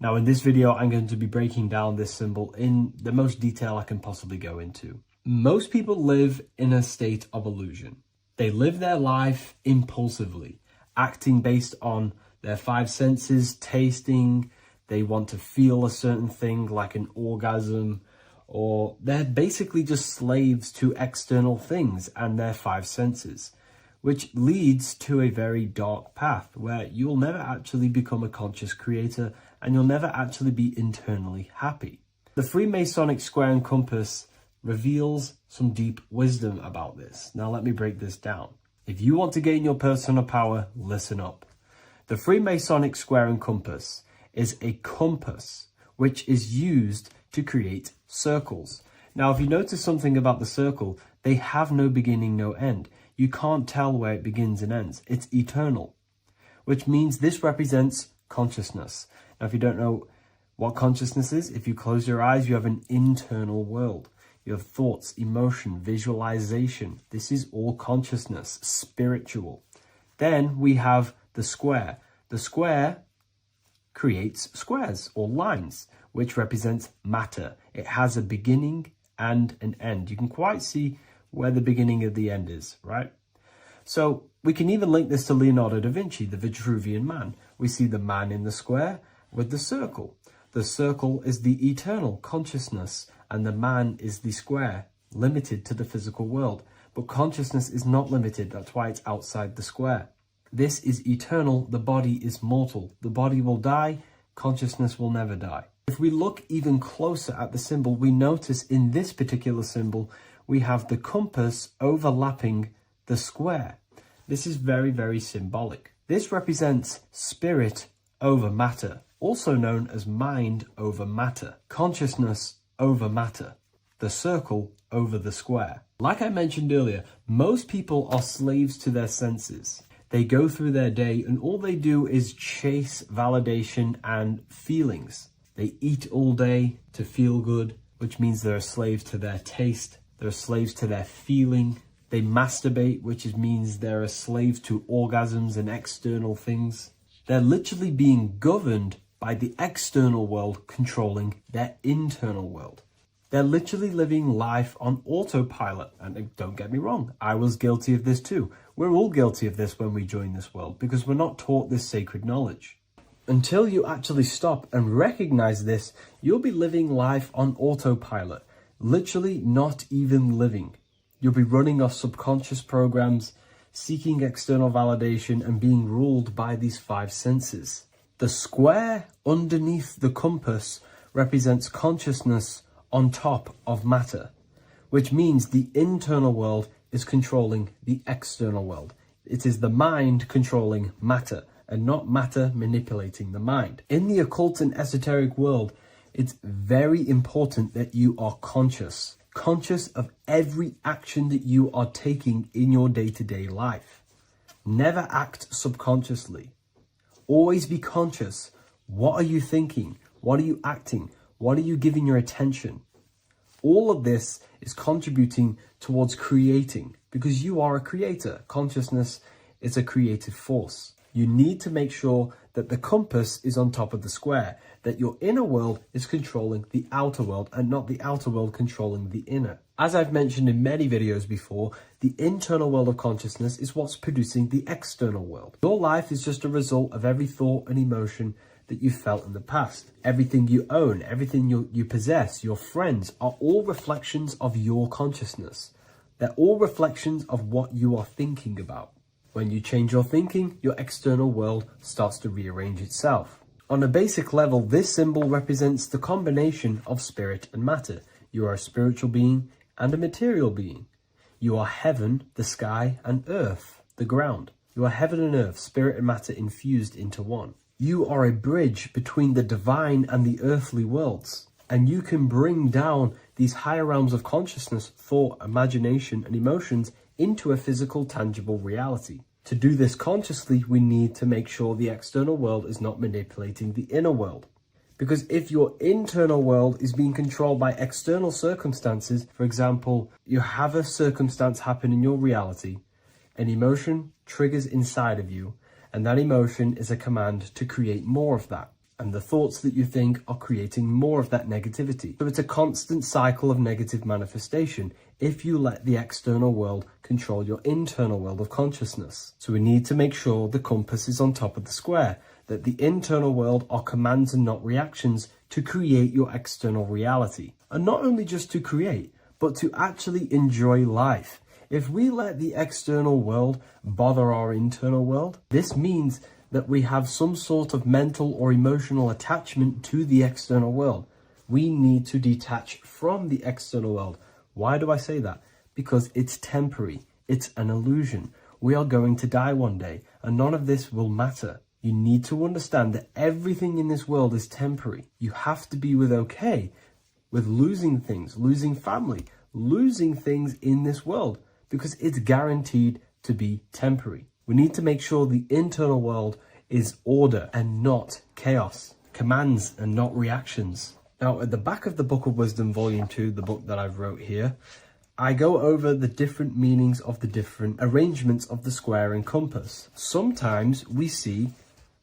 Now, in this video, I'm going to be breaking down this symbol in the most detail I can possibly go into. Most people live in a state of illusion. They live their life impulsively, acting based on their five senses, tasting. They want to feel a certain thing like an orgasm, or they're basically just slaves to external things and their five senses, which leads to a very dark path where you'll never actually become a conscious creator and you'll never actually be internally happy. The Freemasonic square and compass reveals some deep wisdom about this. Now let me break this down. If you want to gain your personal power, listen up. The Freemasonic square and compass is a compass which is used to create circles. Now, if you notice something about the circle, they have no beginning, no end. You can't tell where it begins and ends. It's eternal, which means this represents consciousness. Now, if you don't know what consciousness is, if you close your eyes, you have an internal world. You have thoughts, emotion, visualization. This is all consciousness, spiritual. Then we have the square. The square creates squares or lines, which represents matter. It has a beginning and an end. You can quite see where the beginning of the end is, right? So We can even link this to Leonardo da Vinci, the Vitruvian Man. We see the man in the square with the circle. The circle is the eternal consciousness, and the man is the square, limited to the physical world. But consciousness is not limited, that's why it's outside the square. This is eternal, the body is mortal. The body will die, consciousness will never die. If we look even closer at the symbol, we notice in this particular symbol, we have the compass overlapping the square. This is very, very symbolic. This represents spirit over matter, also known as mind over matter, consciousness over matter, the circle over the square. Like I mentioned earlier, most people are slaves to their senses. They go through their day and all they do is chase validation and feelings. They eat all day to feel good, which means they're slaves to their taste. They're slaves to their feeling. They masturbate, which means they're a slave to orgasms and external things. They're literally being governed by the external world controlling their internal world. They're literally living life on autopilot. And don't get me wrong, I was guilty of this too. We're all guilty of this when we join this world because we're not taught this sacred knowledge. Until you actually stop and recognize this, you'll be living life on autopilot, literally not even living. You'll be running off subconscious programs, seeking external validation and being ruled by these five senses. The square underneath the compass represents consciousness on top of matter, which means the internal world is controlling the external world. It is the mind controlling matter and not matter manipulating the mind. In the occult and esoteric world, it's very important that you are conscious of every action that you are taking in your day-to-day life. Never act subconsciously. Always be conscious. What are you thinking? What are you acting? What are you giving your attention? All of this is contributing towards creating because you are a creator. Consciousness is a creative force. You need to make sure that the compass is on top of the square, that your inner world is controlling the outer world and not the outer world controlling the inner. As I've mentioned in many videos before, the internal world of consciousness is what's producing the external world. Your life is just a result of every thought and emotion that you felt in the past. Everything you own, everything you possess, your friends are all reflections of your consciousness. They're all reflections of what you are thinking about. When you change your thinking, your external world starts to rearrange itself. On a basic level, this symbol represents the combination of spirit and matter. You are a spiritual being and a material being. You are heaven, the sky, and earth, the ground. You are heaven and earth, spirit and matter infused into one. You are a bridge between the divine and the earthly worlds. And you can bring down these higher realms of consciousness, thought, imagination, and emotions into a physical, tangible reality. To do this consciously, we need to make sure the external world is not manipulating the inner world. Because if your internal world is being controlled by external circumstances, for example, you have a circumstance happen in your reality, an emotion triggers inside of you, and that emotion is a command to create more of that. And the thoughts that you think are creating more of that negativity. So it's a constant cycle of negative manifestation if you let the external world control your internal world of consciousness. So we need to make sure the compass is on top of the square, that the internal world are commands and not reactions to create your external reality. And not only just to create, but to actually enjoy life. If we let the external world bother our internal world, this means that we have some sort of mental or emotional attachment to the external world. We need to detach from the external world. Why do I say that? Because it's temporary. It's an illusion. We are going to die one day, and none of this will matter. You need to understand that everything in this world is temporary. You have to be okay with losing things, losing family, losing things in this world, because it's guaranteed to be temporary. We need to make sure the internal world is order and not chaos, commands and not reactions. Now, at the back of the Book of Wisdom, Volume 2, the book that I've wrote here, I go over the different meanings of the different arrangements of the square and compass. Sometimes we see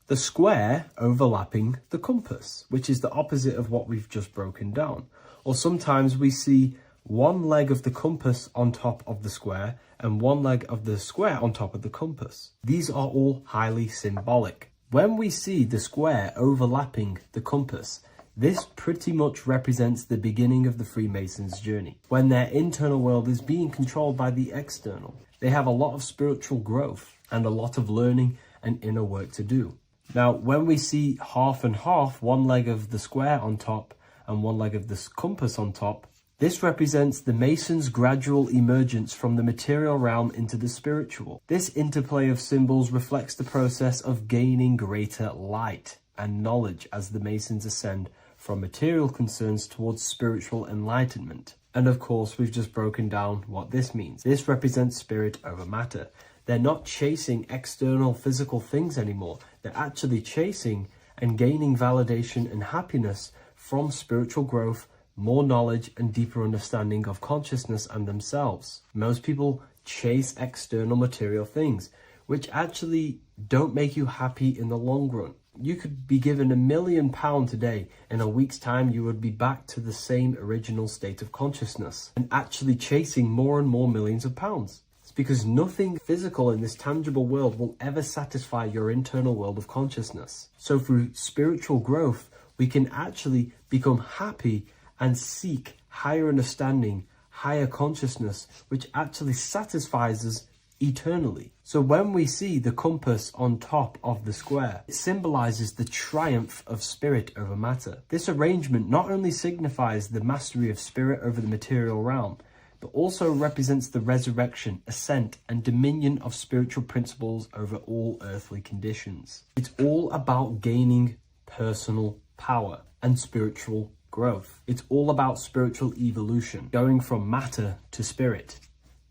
the square overlapping the compass, which is the opposite of what we've just broken down. Or sometimes we see one leg of the compass on top of the square, and one leg of the square on top of the compass. These are all highly symbolic. When we see the square overlapping the compass, this pretty much represents the beginning of the Freemasons' journey, when their internal world is being controlled by the external. They have a lot of spiritual growth and a lot of learning and inner work to do. Now, when we see half and half, one leg of the square on top and one leg of the compass on top, this represents the Masons' gradual emergence from the material realm into the spiritual. This interplay of symbols reflects the process of gaining greater light and knowledge as the Masons ascend from material concerns towards spiritual enlightenment. And of course, we've just broken down what this means. This represents spirit over matter. They're not chasing external physical things anymore. They're actually chasing and gaining validation and happiness from spiritual growth, more knowledge, and deeper understanding of consciousness and themselves. Most people chase external material things, which actually don't make you happy in the long run. You could be given £1 million today. In a week's time, you would be back to the same original state of consciousness and actually chasing more and more millions of pounds. It's because nothing physical in this tangible world will ever satisfy your internal world of consciousness. So through spiritual growth, we can actually become happy and seek higher understanding, higher consciousness, which actually satisfies us eternally. So when we see the compass on top of the square, it symbolizes the triumph of spirit over matter. This arrangement not only signifies the mastery of spirit over the material realm, but also represents the resurrection, ascent, and dominion of spiritual principles over all earthly conditions. It's all about gaining personal power and spiritual growth. It's all about spiritual evolution, going from matter to spirit.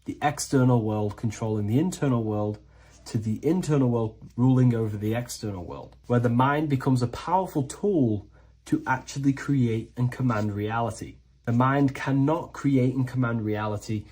The external world controlling the internal world, to the internal world ruling over the external world, where the mind becomes a powerful tool to actually create and command reality. The mind cannot create and command reality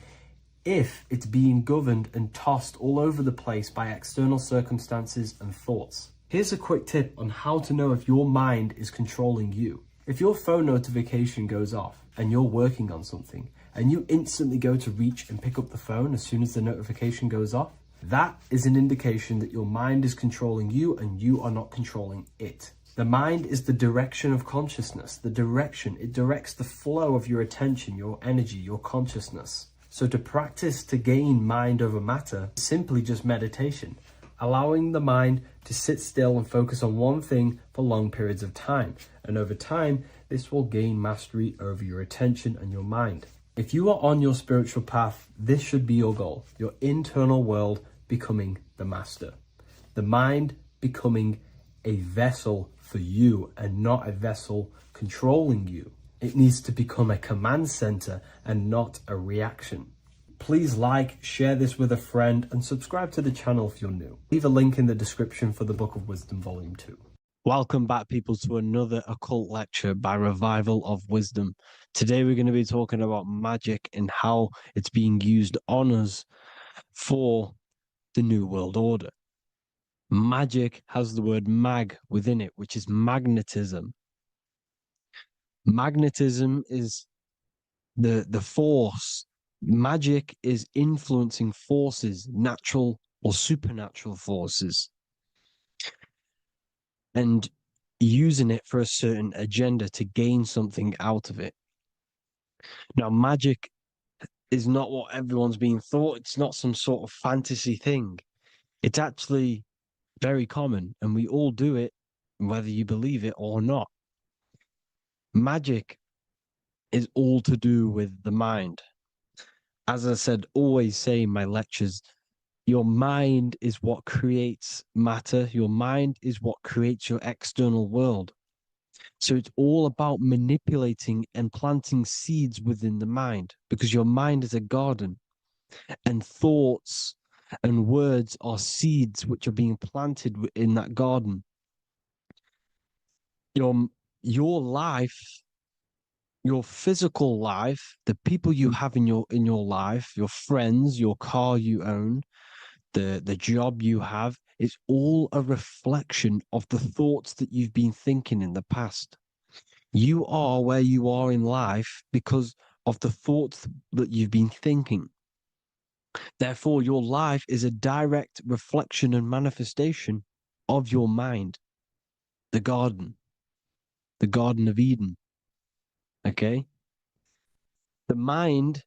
if it's being governed and tossed all over the place by external circumstances and thoughts. Here's a quick tip on how to know if your mind is controlling you. If your phone notification goes off and you're working on something and you instantly go to reach and pick up the phone as soon as the notification goes off, that is an indication that your mind is controlling you and you are not controlling it. The mind is the direction of consciousness. The direction, it directs the flow of your attention, your energy, your consciousness. So to practice to gain mind over matter is simply just meditation, allowing the mind to sit still and focus on one thing for long periods of time. And over time, this will gain mastery over your attention and your mind. If you are on your spiritual path, this should be your goal. Your internal world becoming the master. The mind becoming a vessel for you and not a vessel controlling you. It needs to become a command center and not a reaction. Please like, share this with a friend, and subscribe to the channel if you're new. Leave a link in the description for the Book of Wisdom Volume 2. Welcome back, people, to another occult lecture by Revival of Wisdom. Today we're going to be talking about magic and how it's being used on us for the New World Order. Magic has the word mag within it, which is magnetism. Magnetism is the force. Magic is influencing forces, natural or supernatural forces, and using it for a certain agenda to gain something out of it. Now, magic is not what everyone's being thought. It's not some sort of fantasy thing. It's actually very common, and we all do it, whether you believe it or not. Magic is all to do with the mind. As I said, always say in my lectures, your mind is what creates matter. Your mind is what creates your external world. So it's all about manipulating and planting seeds within the mind, because your mind is a garden, and thoughts and words are seeds which are being planted in that garden. Your life, your physical life, the people you have in your life, your friends, your car you own, the job you have, is all a reflection of the thoughts that you've been thinking in the past. You are where you are in life because of the thoughts that you've been thinking. Therefore, your life is a direct reflection and manifestation of your mind. The Garden of Eden. Okay? The mind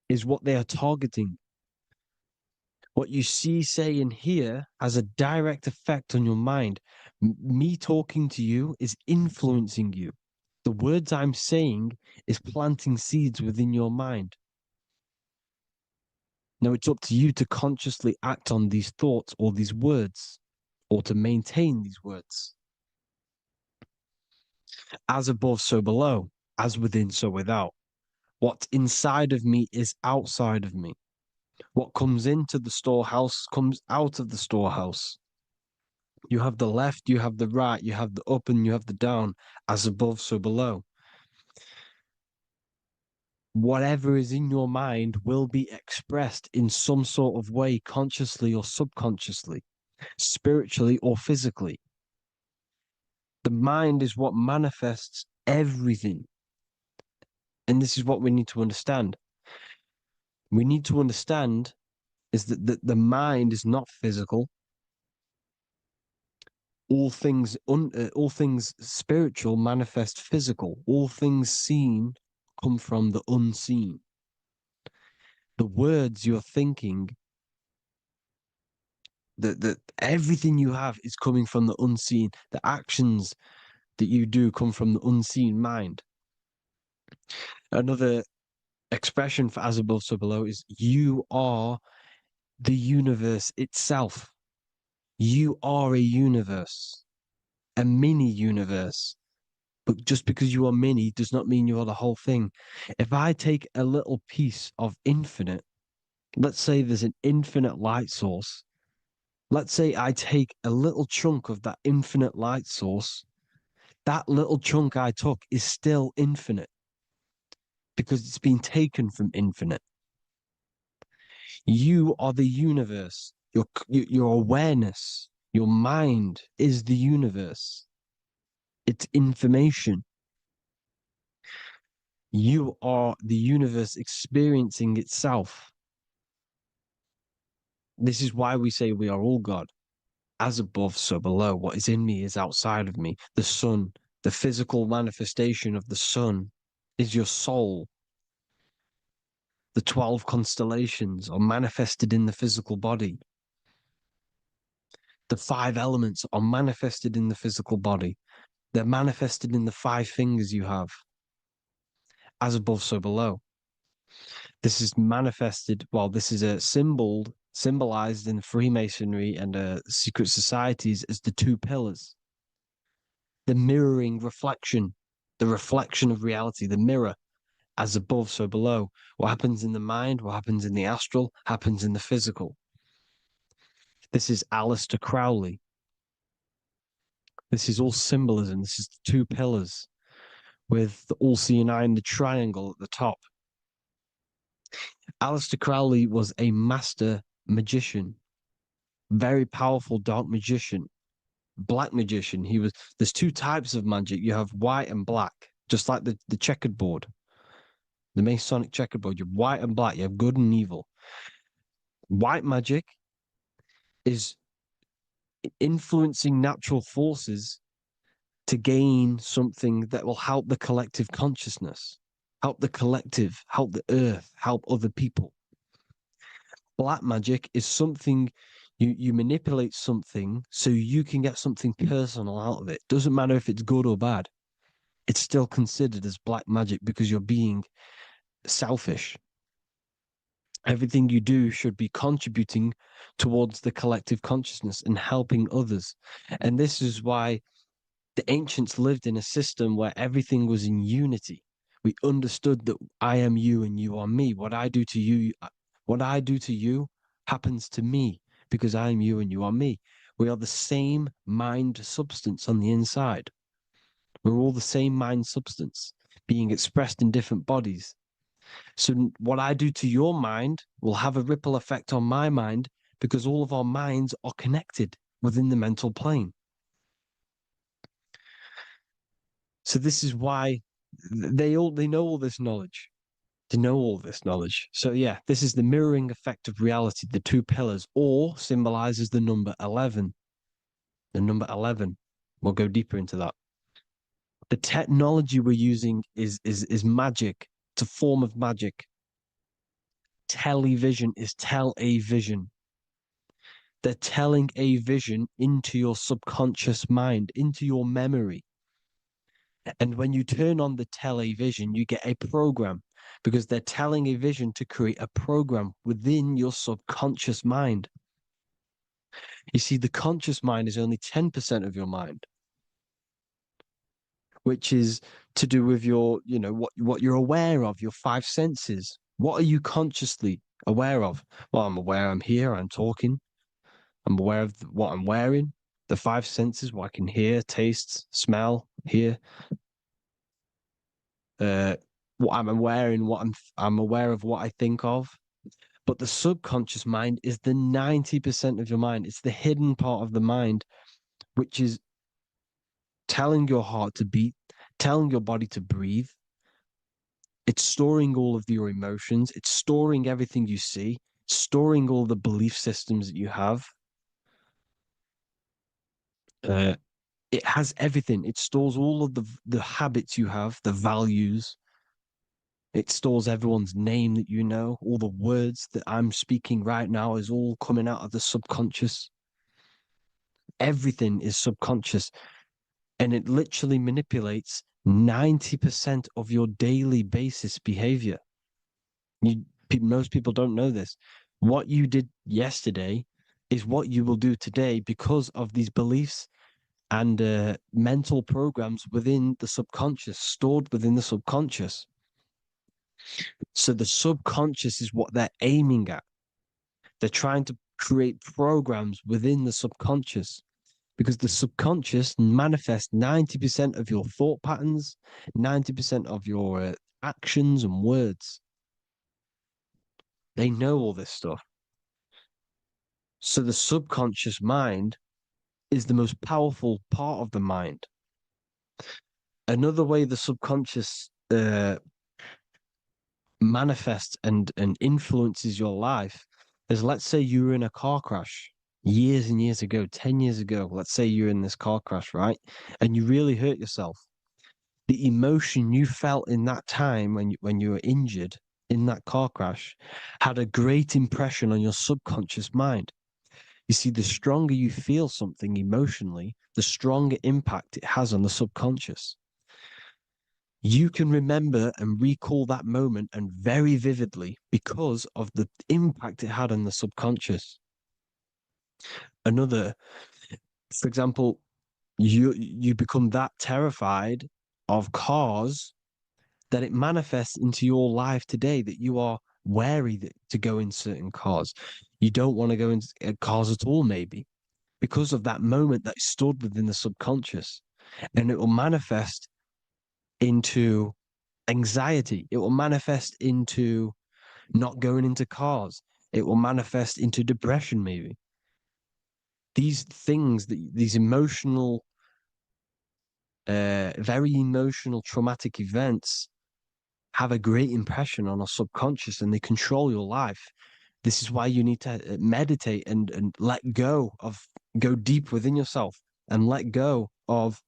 is what they are targeting. What you see, say, and hear has a direct effect on your mind. Me talking to you is influencing you. The words I'm saying is planting seeds within your mind. Now it's up to you to consciously act on these thoughts or these words, or to maintain these words. As above, so below. As within, so without. What's inside of me is outside of me. What comes into the storehouse comes out of the storehouse. You have the left, you have the right, you have the up, and you have the down. As above, so below. Whatever is in your mind will be expressed in some sort of way, consciously or subconsciously, spiritually or physically. The mind is what manifests everything. And this is what we need to understand. We need to understand is that the mind is not physical. All things spiritual manifest physical. All things seen come from the unseen. The words you're thinking, that everything you have is coming from the unseen. The actions that you do come from the unseen mind. Another expression for as above, so below is you are the universe itself. You are a universe, a mini universe. But just because you are mini does not mean you are the whole thing. If I take a little piece of infinite, let's say there's an infinite light source. Let's say I take a little chunk of that infinite light source. That little chunk I took is still infinite because it's been taken from infinite. You are the universe. Your awareness, your mind is the universe. It's information. You are the universe experiencing itself. This is why we say we are all God. As above, so below. What is in me is outside of me. The sun, the physical manifestation of the sun is your soul. The 12 constellations are manifested in the physical body. The 5 elements are manifested in the physical body. They're manifested in the 5 fingers you have. As above, so below. This is manifested, well, this is a symbolized in Freemasonry and secret societies as the 2 pillars. The mirroring reflection, the reflection of reality, the mirror, as above, so below. What happens in the mind, what happens in the astral, happens in the physical. This is Aleister Crowley. This is all symbolism. This is the 2 pillars with the all-seeing eye and the triangle at the top. Aleister Crowley was a master magician, very powerful dark magician, black magician. There's 2 types of magic. You have white and black, just like the checkered board, the Masonic checkerboard. You have white and black. You have good and evil. White magic is influencing natural forces to gain something that will help the collective consciousness, help the collective, help the earth, help other people. Black magic is something you manipulate something so you can get something personal out of it. Doesn't matter if it's good or bad. It's still considered as black magic because you're being selfish. Everything you do should be contributing towards the collective consciousness and helping others. And this is why the ancients lived in a system where everything was in unity. We understood that I am you and you are me. What I do to you happens to me because I am you and you are me. We are the same mind substance on the inside. We're all the same mind substance being expressed in different bodies. So what I do to your mind will have a ripple effect on my mind because all of our minds are connected within the mental plane. So this is why they know all this knowledge. to know all this knowledge. So yeah, this is the mirroring effect of reality, the two pillars, or symbolizes the number 11. The number 11. We'll go deeper into that. The technology we're using is magic. It's a form of magic. Television is tell a vision. They're telling a vision into your subconscious mind, into your memory. And when you turn on the television, you get a program because they're telling a vision to create a program within your subconscious mind. You see, the conscious mind is only 10% of your mind, which is to do with your, what you're aware of, your five senses. What are you consciously aware of? Well, I'm aware I'm here, I'm talking. I'm aware of what I'm wearing, the five senses, what I can hear, taste, smell, hear. What I'm wearing, I'm aware of what I think of. But the subconscious mind is the 90% of your mind. It's the hidden part of the mind, which is telling your heart to beat, telling your body to breathe. It's storing all of your emotions. It's storing everything you see, storing all the belief systems that you have. It has everything. It stores all of the habits you have, the values. It stores everyone's name that you know. All the words that I'm speaking right now is all coming out of the subconscious. Everything is subconscious. And it literally manipulates 90% of your daily basis behavior. Most people don't know this. What you did yesterday is what you will do today because of these beliefs and mental programs within the subconscious, stored within the subconscious. So the subconscious is what they're aiming at. They're trying to create programs within the subconscious because the subconscious manifests 90% of your thought patterns, 90% of your actions and words. They know all this stuff. So the subconscious mind is the most powerful part of the mind. Another way the subconscious manifests and influences your life is, let's say you were in a car crash years and years ago, 10 years ago. Let's say you're in this car crash, right? And you really hurt yourself. The emotion you felt in that time when you were injured in that car crash had a great impression on your subconscious mind. You see, the stronger you feel something emotionally, the stronger impact it has on the subconscious. You can remember and recall that moment and very vividly because of the impact it had on the subconscious. For example, you become that terrified of cars that it manifests into your life today, that you are wary to go in certain cars. You don't want to go into cars at all, maybe, because of that moment that is stored within the subconscious. And it will manifest into anxiety. It will manifest into not going into cars. It will manifest into depression, maybe. These things, these emotional, very emotional, traumatic events have a great impression on our subconscious and they control your life. This is why you need to meditate and let go deep within yourself and let go of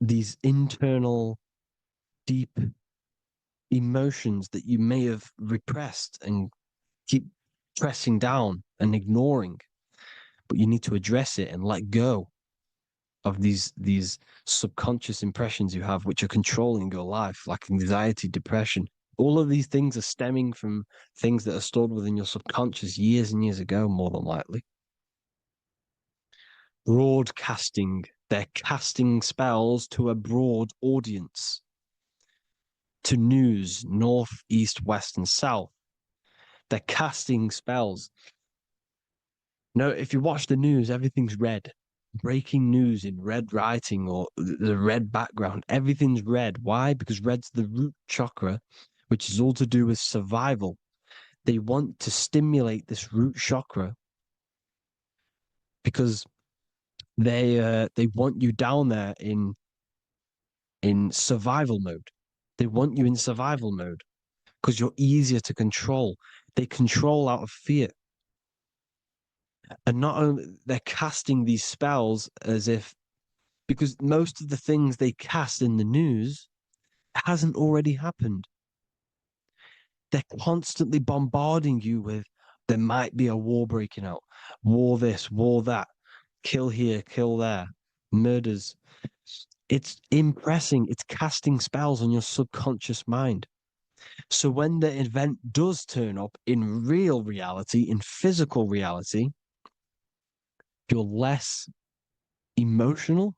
these internal, deep emotions that you may have repressed and keep pressing down and ignoring. But you need to address it and let go of these subconscious impressions you have, which are controlling your life, like anxiety, depression. All of these things are stemming from things that are stored within your subconscious years and years ago, more than likely. Broadcasting. They're casting spells to a broad audience, to news, north, east, west, and south. They're casting spells. No, if you watch the news, everything's red. Breaking news in red writing or the red background, everything's red. Why? Because red's the root chakra, which is all to do with survival. They want to stimulate this root chakra because they want you down there in survival mode. They want you in survival mode because you're easier to control. They control out of fear. And not only they're casting these spells as if, because most of the things they cast in the news hasn't already happened. They're constantly bombarding you with there might be a war breaking out, war this, war that, kill here, kill there, murders. It's impressing, it's casting spells on your subconscious mind. So when the event does turn up in real reality, in physical reality, you're less emotional,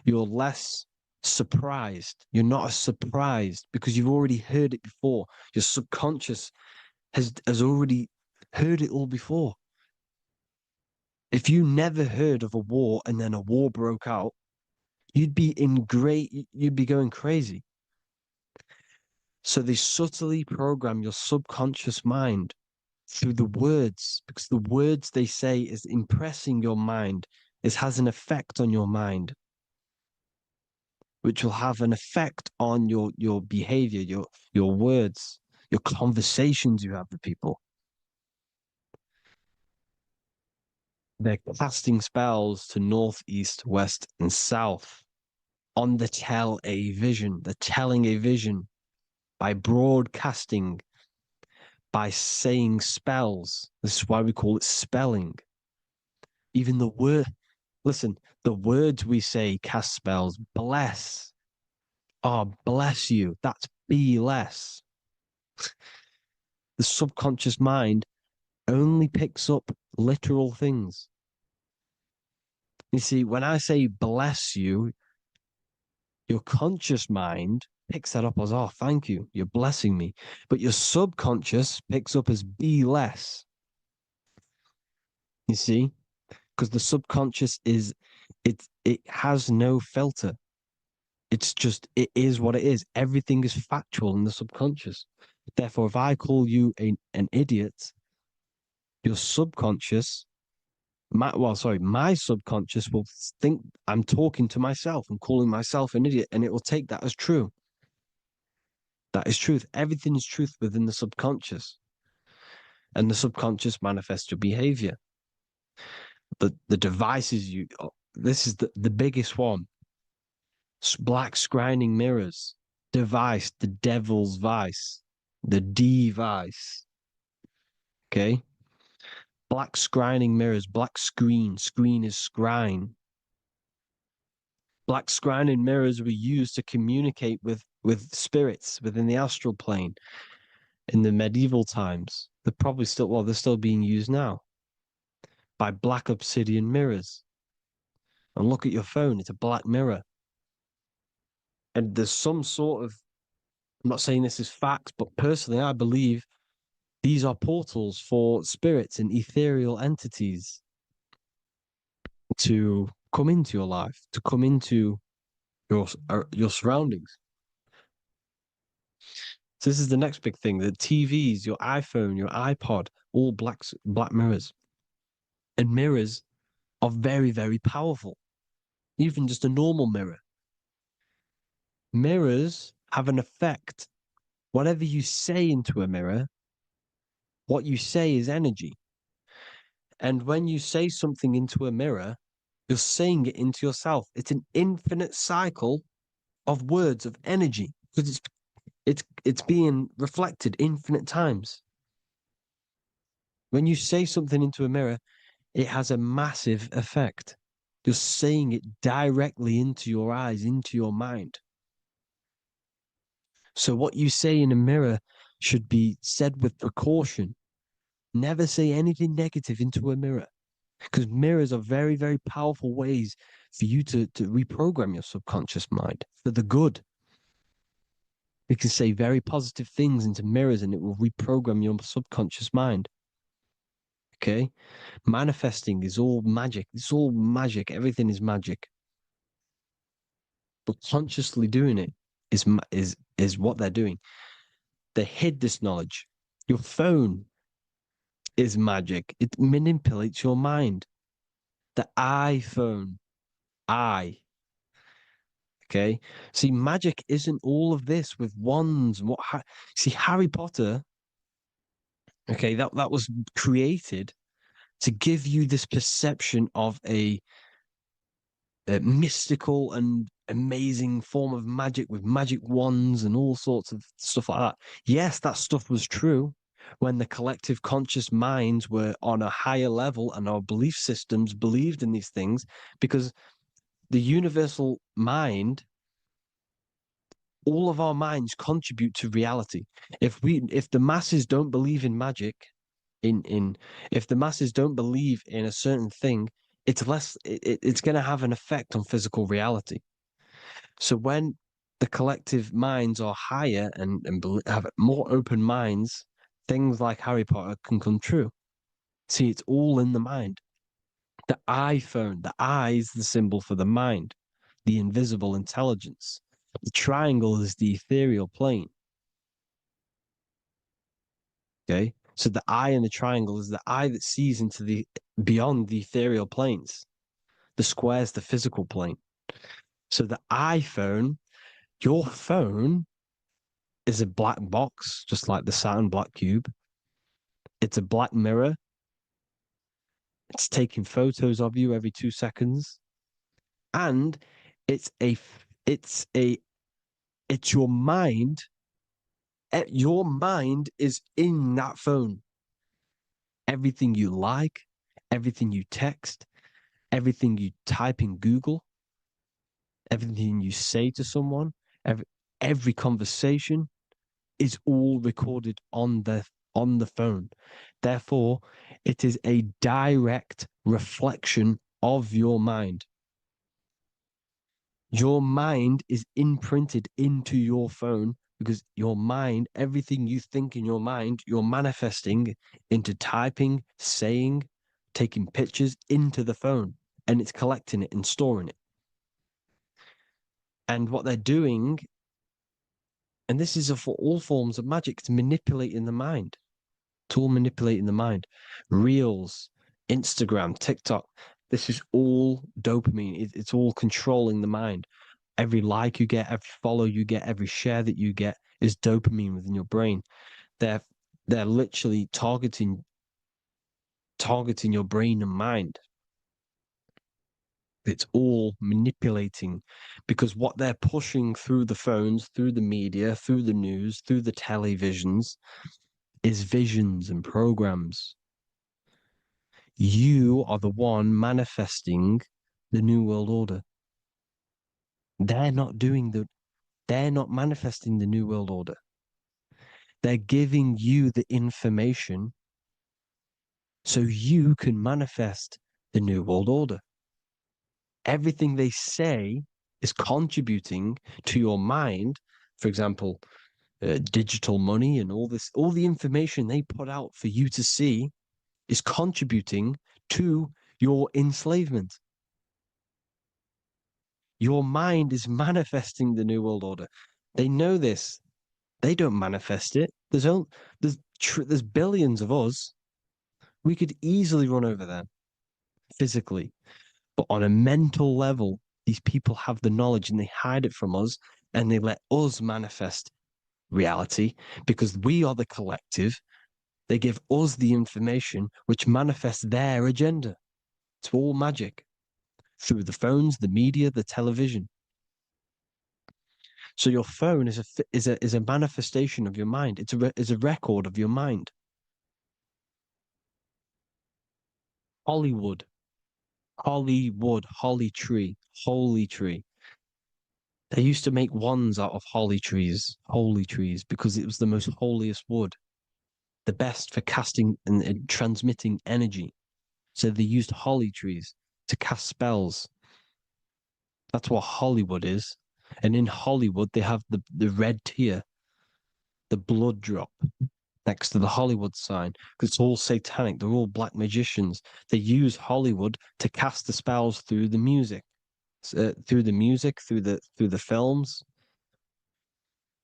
you're less surprised. You're not as surprised because you've already heard it before. Your subconscious has already heard it all before. If you never heard of a war and then a war broke out, you'd be going crazy. So they subtly program your subconscious mind through the words, because the words they say is impressing your mind, has an effect on your mind, which will have an effect on your behavior, your words, your conversations you have with people. They're casting spells to north, east, west, and south on the tell a vision. They're telling a vision by broadcasting, by saying spells. This is why we call it spelling. Even the word, listen, the words we say cast spells. Bless. Oh, bless you. That's be less. The subconscious mind only picks up literal things. You see, when I say bless you, your conscious mind picks that up as, oh, thank you, you're blessing me. But your subconscious picks up as be less. You see? Because the subconscious it has no filter. It's just, it is what it is. Everything is factual in the subconscious. Therefore, if I call you an idiot, your subconscious, my subconscious will think I'm talking to myself and calling myself an idiot, and it will take that as true. That is truth. Everything is truth within the subconscious. And the subconscious manifests your behavior. The devices this is the biggest one. Black scrying mirrors, device, the devil's vice, the device. Okay? Black scrying mirrors, black screen is scrying. Black scrying mirrors were used to communicate with spirits within the astral plane in the medieval times. They're still being used now by black obsidian mirrors. And look at your phone, it's a black mirror. And there's some sort of, I'm not saying this is fact, but personally, I believe these are portals for spirits and ethereal entities to come into your life, to come into your surroundings. So this is the next big thing: the TVs, your iPhone, your iPod, all black mirrors. And mirrors are very, very powerful. Even just a normal mirror. Mirrors have an effect. Whatever you say into a mirror, what you say is energy. And when you say something into a mirror, you're saying it into yourself. It's an infinite cycle of words of energy because it's being reflected infinite times. When you say something into a mirror, it has a massive effect. You're saying it directly into your eyes, into your mind. So what you say in a mirror should be said with precaution. Never say anything negative into a mirror, because mirrors are very, very powerful ways for you to reprogram your subconscious mind for the good. You can say very positive things into mirrors and it will reprogram your subconscious mind. Okay? Manifesting is all magic. It's all magic. Everything is magic. But consciously doing it is what they're doing. They hid this knowledge. Your phone is magic. It manipulates your mind. The iPhone, Okay. See, magic isn't all of this with wands and see, Harry Potter, okay, that was created to give you this perception of a mystical and amazing form of magic with magic wands and all sorts of stuff like that. Yes, that stuff was true when the collective conscious minds were on a higher level and our belief systems believed in these things, because the universal mind, all of our minds contribute to reality. If the masses don't believe in magic, if the masses don't believe in a certain thing, it's going to have an effect on physical reality. So when the collective minds are higher and have more open minds, things like Harry Potter can come true. See, it's all in the mind. The iPhone, the eye is the symbol for the mind, the invisible intelligence. The triangle is the ethereal plane. Okay. So the eye in the triangle is the eye that sees into the beyond the ethereal planes. The square is the physical plane. So the iPhone, your phone, is a black box, just like the Saturn black cube. It's a black mirror. It's taking photos of you every 2 seconds. And it's your mind. Your mind is in that phone. Everything you like, everything you text, everything you type in Google, everything you say to someone, every conversation is all recorded on the phone. Therefore, it is a direct reflection of your mind. Your mind is imprinted into your phone because your mind, everything you think in your mind, you're manifesting into typing, saying, taking pictures into the phone, and it's collecting it and storing it. And what they're doing, and this is for all forms of magic, it's manipulating the mind. It's all manipulating the mind. Reels, Instagram, TikTok, this is all dopamine. It's all controlling the mind. Every like you get, every follow you get, every share that you get is dopamine within your brain. They're literally targeting your brain and mind. It's all manipulating, because what they're pushing through the phones, through the media, through the news, through the televisions is visions and programs. You are the one manifesting the New World Order. They're not manifesting the New World Order. They're giving you the information so you can manifest the New World Order. Everything they say is contributing to your mind. For example, digital money and all the information they put out for you to see is contributing to your enslavement. Your mind is manifesting the New World Order. They know this. They don't manifest it. There's billions of us. We could easily run over them physically. But on a mental level, these people have the knowledge and they hide it from us and they let us manifest reality because we are the collective. They give us the information which manifests their agenda. It's all magic through the phones, the media, the television. So your phone is a manifestation of your mind. It's a record of your mind. Hollywood, holly tree, holy tree. They used to make wands out of holy trees, because it was the most holiest wood, the best for casting and transmitting energy. So they used holly trees to cast spells. That's what Hollywood is. And in Hollywood, they have the red tear, the blood drop next to the Hollywood sign, because it's all satanic. They're all black magicians. They use Hollywood to cast the spells through the music, through the films.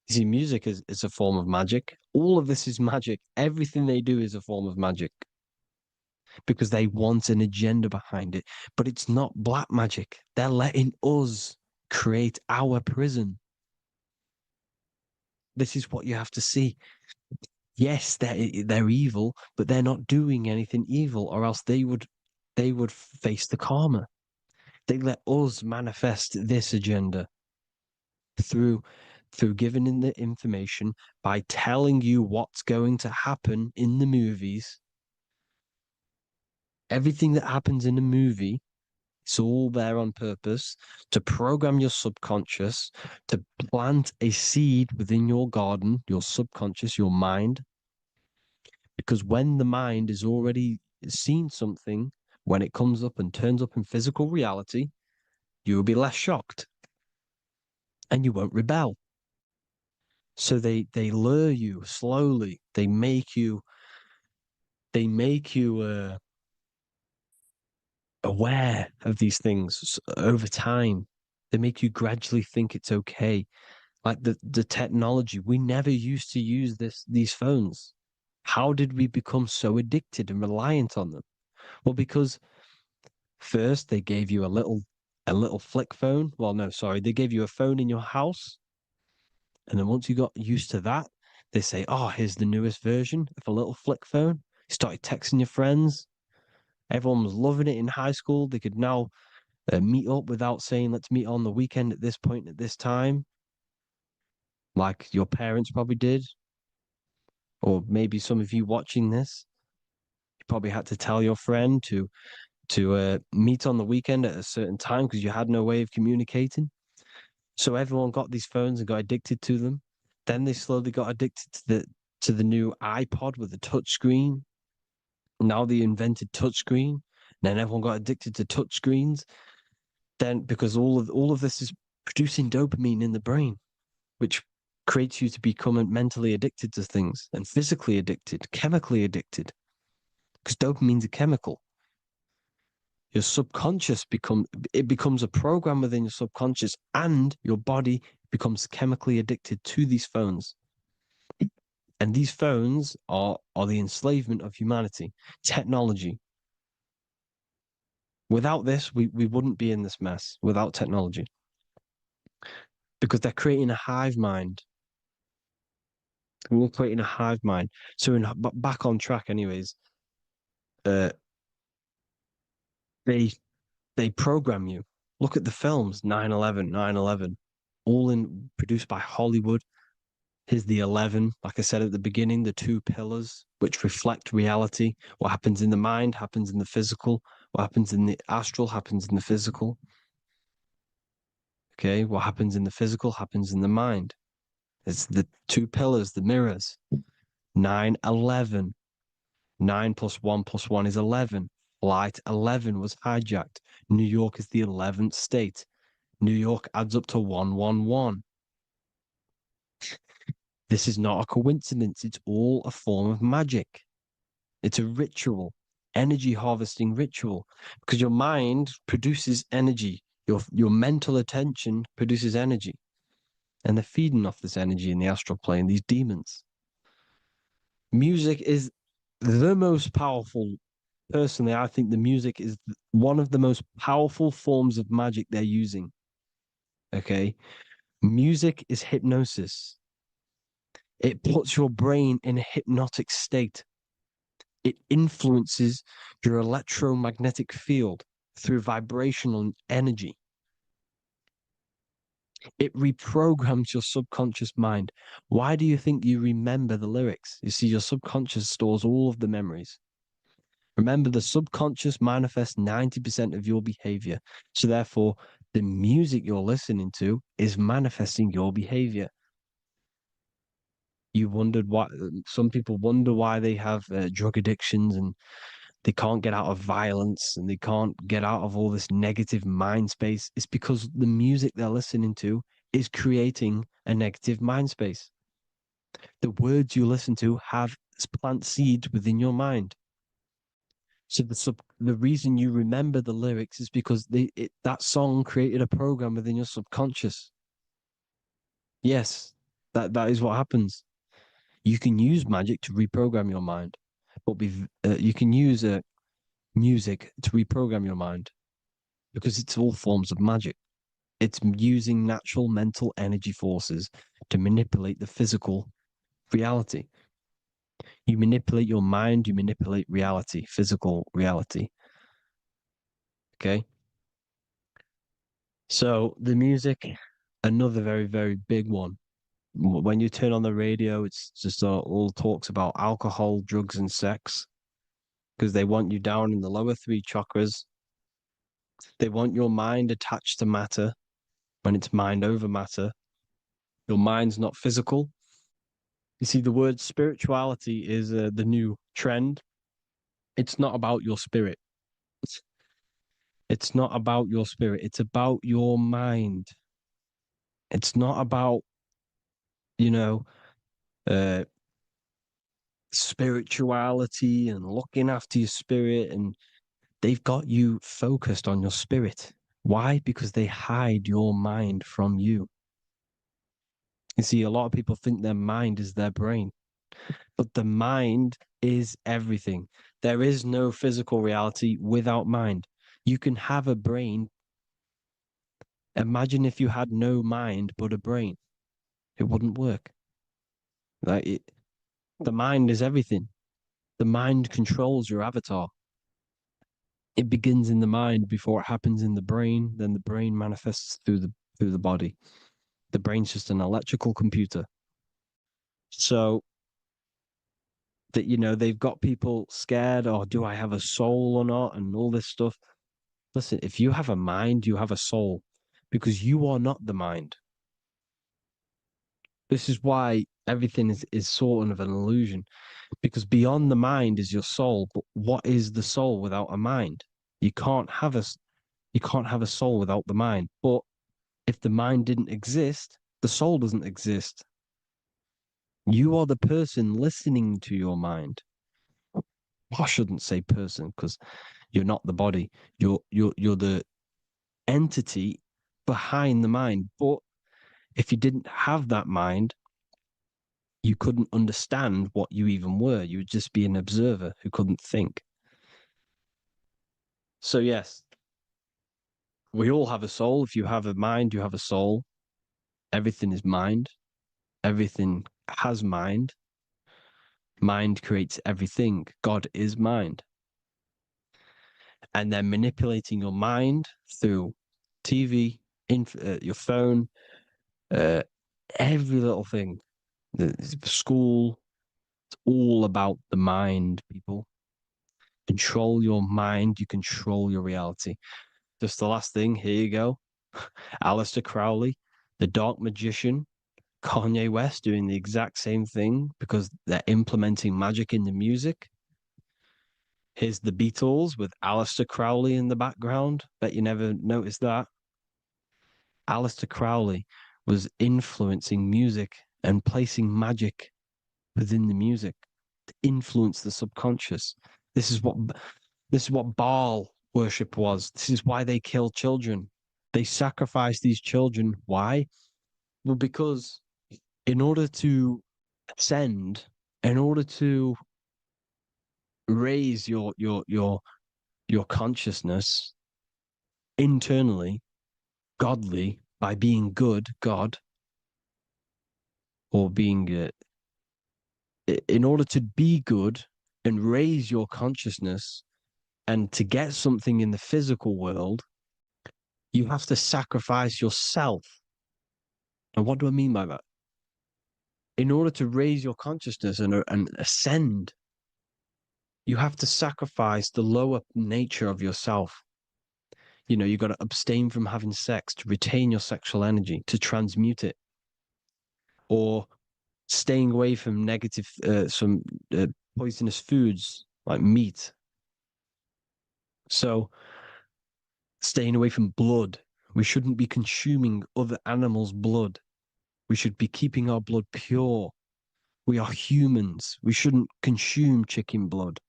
You see, music is a form of magic. All of this is magic. Everything they do is a form of magic because they want an agenda behind it. But it's not black magic. They're letting us create our prison. This is what you have to see. Yes, they're evil, but they're not doing anything evil, or else they would face the karma. They let us manifest this agenda through giving in the information, by telling you what's going to happen in the movies. Everything that happens in a movie, it's all there on purpose to program your subconscious, to plant a seed within your garden, your subconscious, your mind. Because when the mind is already seen something, when it comes up and turns up in physical reality, you will be less shocked and you won't rebel. So they lure you slowly. They make you aware of these things over time. They make you gradually think it's okay. Like the technology, we never used to use these phones. How did we become so addicted and reliant on them? Well, because first they gave you a little flick phone. Well, no, sorry, they gave you a phone in your house, and then once you got used to that, they say, "Oh, here's the newest version of a little flick phone." You started texting your friends. Everyone was loving it in high school. They could now meet up without saying, "Let's meet on the weekend at this point at this time," like your parents probably did, or maybe some of you watching this, you probably had to tell your friend to meet on the weekend at a certain time because you had no way of communicating. So everyone got these phones and got addicted to them. Then they slowly got addicted to the new iPod with the touch screen. Now they invented touch screen. Then everyone got addicted to touch screens. Then because all of this is producing dopamine in the brain, which creates you to become mentally addicted to things and physically addicted, chemically addicted. Because dopamine's a chemical. Your subconscious becomes a program within your subconscious, and your body becomes chemically addicted to these phones. And these phones are the enslavement of humanity, technology. Without this, we wouldn't be in this mess without technology. Because they're creating a hive mind. We're creating a hive mind. So back on track anyways, they program you. Look at the films, 9/11, 9/11, all produced by Hollywood. Here's the 11, like I said at the beginning, the two pillars which reflect reality. What happens in the mind happens in the physical. What happens in the astral happens in the physical. Okay, what happens in the physical happens in the mind. It's the two pillars, the mirrors. 9/11. 9 plus 1 plus 1 is 11. Flight 11 was hijacked. New York is the 11th state. New York adds up to 111. This is not a coincidence. It's all a form of magic. It's a ritual, energy harvesting ritual, because your mind produces energy. Your mental attention produces energy. And they're feeding off this energy in the astral plane, these demons. Music is the most powerful. Personally, I think the music is one of the most powerful forms of magic they're using. Okay. Music is hypnosis. It puts your brain in a hypnotic state. It influences your electromagnetic field through vibrational energy. It reprograms your subconscious mind. Why do you think you remember the lyrics? You see, your subconscious stores all of the memories. Remember, the subconscious manifests 90% of your behavior. So therefore, the music you're listening to is manifesting your behavior. You wondered why some people wonder why they have drug addictions and they can't get out of violence and they can't get out of all this negative mind space. It's because the music they're listening to is creating a negative mind space. The words you listen to have plant seeds within your mind. So the reason you remember the lyrics is because that song created a program within your subconscious. Yes, that is what happens. You can use magic to reprogram your mind, but you can use music to reprogram your mind because it's all forms of magic. It's using natural mental energy forces to manipulate the physical reality. You manipulate your mind, you manipulate reality, physical reality. Okay? So the music, another very, very big one. When you turn on the radio, it's just all talks about alcohol, drugs, and sex because they want you down in the lower three chakras. They want your mind attached to matter when it's mind over matter. Your mind's not physical. You see, the word spirituality is the new trend. It's not about your spirit. It's not about your spirit. It's about your mind. It's not about, you know, uh, spirituality and looking after your spirit. And they've got you focused on your spirit. Why? Because they hide your mind from you. You see, a lot of people think their mind is their brain, but the mind is everything. There is no physical reality without mind. You can have a brain. Imagine if you had no mind but a brain. It wouldn't work. The mind is everything. The mind controls your avatar. It begins in the mind before it happens in the brain. Then the brain manifests through the body. The brain's just an electrical computer. So that they've got people scared. Or do I have a soul or not? And all this stuff. Listen, if you have a mind, you have a soul, because you are not the mind. This is why everything is sort of an illusion, because beyond the mind is your soul. But what is the soul without a mind? You can't have a soul without the mind. But if the mind didn't exist, the soul doesn't exist. You are the person listening to your mind. I shouldn't say person because you're not the body. You're the entity behind the mind. But if you didn't have that mind, you couldn't understand what you even were. You would just be an observer who couldn't think. So yes, we all have a soul. If you have a mind, you have a soul. Everything is mind. Everything has mind. Mind creates everything. God is mind. And they're manipulating your mind through TV, your phone, every little thing. The school, it's all about the mind, people. Control your mind, you control your reality. Just the last thing, here you go. Aleister Crowley, the dark magician, Kanye West doing the exact same thing because they're implementing magic in the music. Here's the Beatles with Aleister Crowley in the background. Bet you never noticed that. Aleister Crowley was influencing music and placing magic within the music to influence the subconscious. This is what Baal worship was. This is why they kill children. They sacrifice these children. Why? Well, because in order to ascend, in order to raise your consciousness internally, godly, by being good, God, or being in order to be good and raise your consciousness and to get something in the physical world, you have to sacrifice yourself. And what do I mean by that? In order to raise your consciousness and ascend, you have to sacrifice the lower nature of yourself. You've got to abstain from having sex to retain your sexual energy, to transmute it, or staying away from negative, some poisonous foods like meat. So, staying away from blood. We shouldn't be consuming other animals' blood. We should be keeping our blood pure. We are humans. We shouldn't consume chicken blood,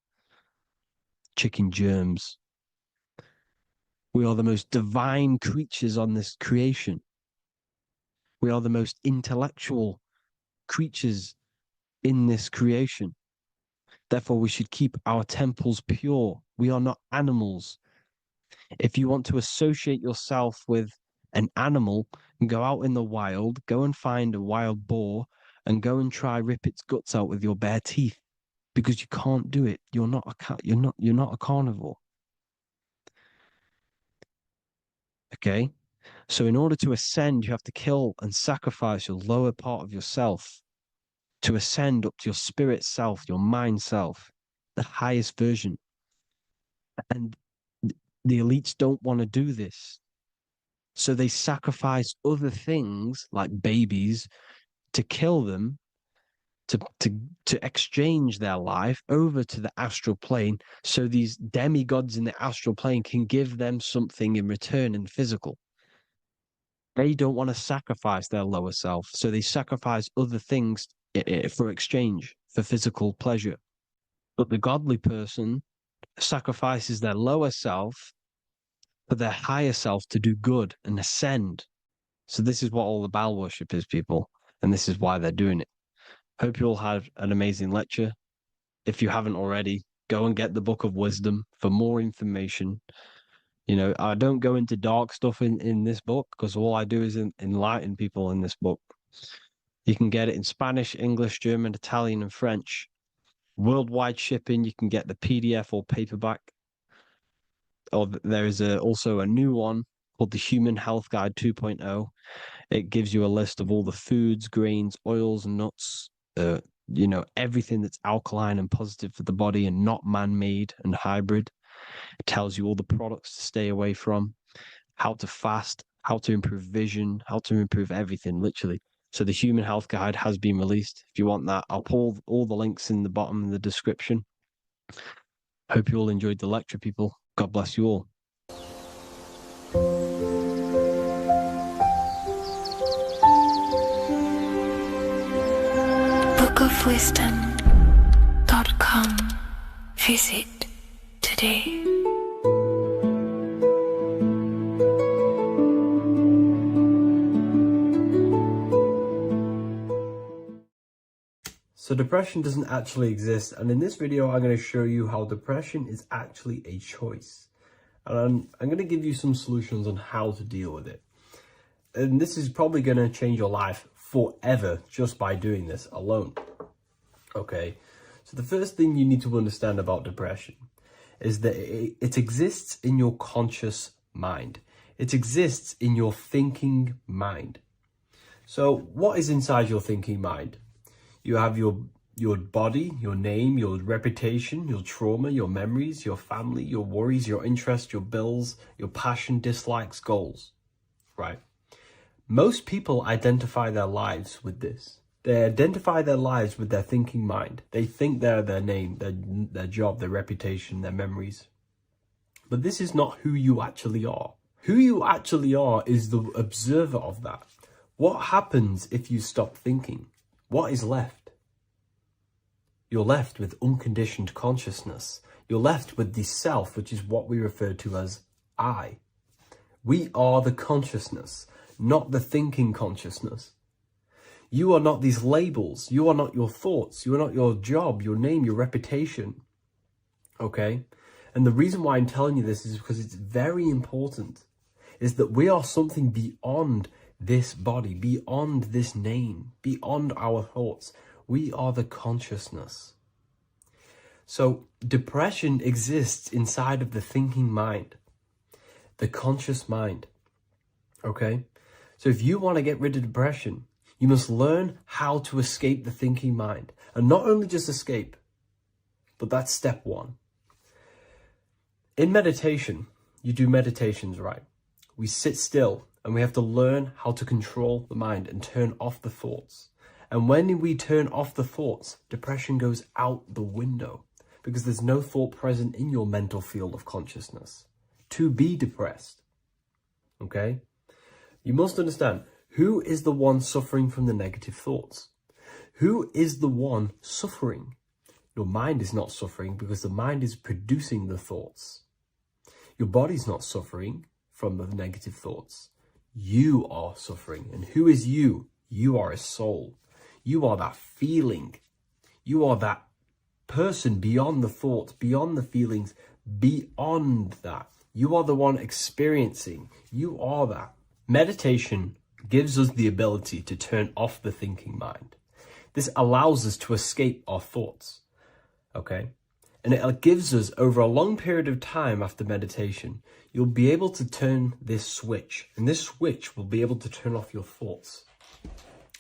chicken germs. We are the most divine creatures on this creation. We are the most intellectual creatures in this creation. Therefore, we should keep our temples pure. We are not animals. If you want to associate yourself with an animal and go out in the wild, go and find a wild boar and go and try rip its guts out with your bare teeth, because you can't do it. You're not a carnivore. Okay? So in order to ascend, you have to kill and sacrifice your lower part of yourself to ascend up to your spirit self, your mind self, the highest version. And the elites don't want to do this. So they sacrifice other things like babies to kill them, to exchange their life over to the astral plane, so these demigods in the astral plane can give them something in return in physical. They don't want to sacrifice their lower self, so they sacrifice other things for exchange, for physical pleasure. But the godly person sacrifices their lower self for their higher self to do good and ascend. So this is what all the Baal worship is, people, and this is why they're doing it. Hope you all had an amazing lecture. If you haven't already, go and get the Book of Wisdom for more information. You know, I don't go into dark stuff in this book, because all I do is enlighten people in this book. You can get it in Spanish, English, German, Italian, and French. Worldwide shipping. You can get the PDF or paperback. Or there is also a new one called the Human Health Guide 2.0. It gives you a list of all the foods, grains, oils, and nuts, you know, everything that's alkaline and positive for the body and not man-made and hybrid. It tells you all the products to stay away from, how to fast, how to improve vision, how to improve everything, literally. So the Human Health Guide has been released. If you want that, I'll put all the links in the bottom in the description. Hope you all enjoyed the lecture, people. God bless you all. bookofwisdom.com. Visit today. So depression doesn't actually exist, and in this video I'm going to show you how depression is actually a choice. And I'm going to give you some solutions on how to deal with it. And this is probably going to change your life forever just by doing this alone. Okay, so the first thing you need to understand about depression is that it exists in your conscious mind. It exists in your thinking mind. So what is inside your thinking mind? You have your body, your name, your reputation, your trauma, your memories, your family, your worries, your interests, your bills, your passion, dislikes, goals, right? Most people identify their lives with this. They identify their lives with their thinking mind. They think they're their name, their job, their reputation, their memories. But this is not who you actually are. Who you actually are is the observer of that. What happens if you stop thinking? What is left? You're left with unconditioned consciousness. You're left with the self, which is what we refer to as I. We are the consciousness, not the thinking consciousness. You are not these labels. You are not your thoughts. You are not your job, your name, your reputation. Okay? And the reason why I'm telling you this is because it's very important, is that we are something beyond this body, beyond this name, beyond our thoughts. We are the consciousness. So depression exists inside of the thinking mind, the conscious mind. Okay? So if you want to get rid of depression, you must learn how to escape the thinking mind. And not only just escape, but that's step one. In meditation, you do meditations, right? We sit still and we have to learn how to control the mind and turn off the thoughts. And when we turn off the thoughts, depression goes out the window, because there's no thought present in your mental field of consciousness to be depressed. Okay? You must understand, who is the one suffering from the negative thoughts? Who is the one suffering? Your mind is not suffering, because the mind is producing the thoughts. Your body's not suffering from the negative thoughts. You are suffering. And who is you? You are a soul. You are that feeling. You are that person beyond the thoughts, beyond the feelings, beyond that. You are the one experiencing. You are that. Meditation gives us the ability to turn off the thinking mind. This allows us to escape our thoughts, okay? And it gives us, over a long period of time after meditation, you'll be able to turn this switch, and this switch will be able to turn off your thoughts.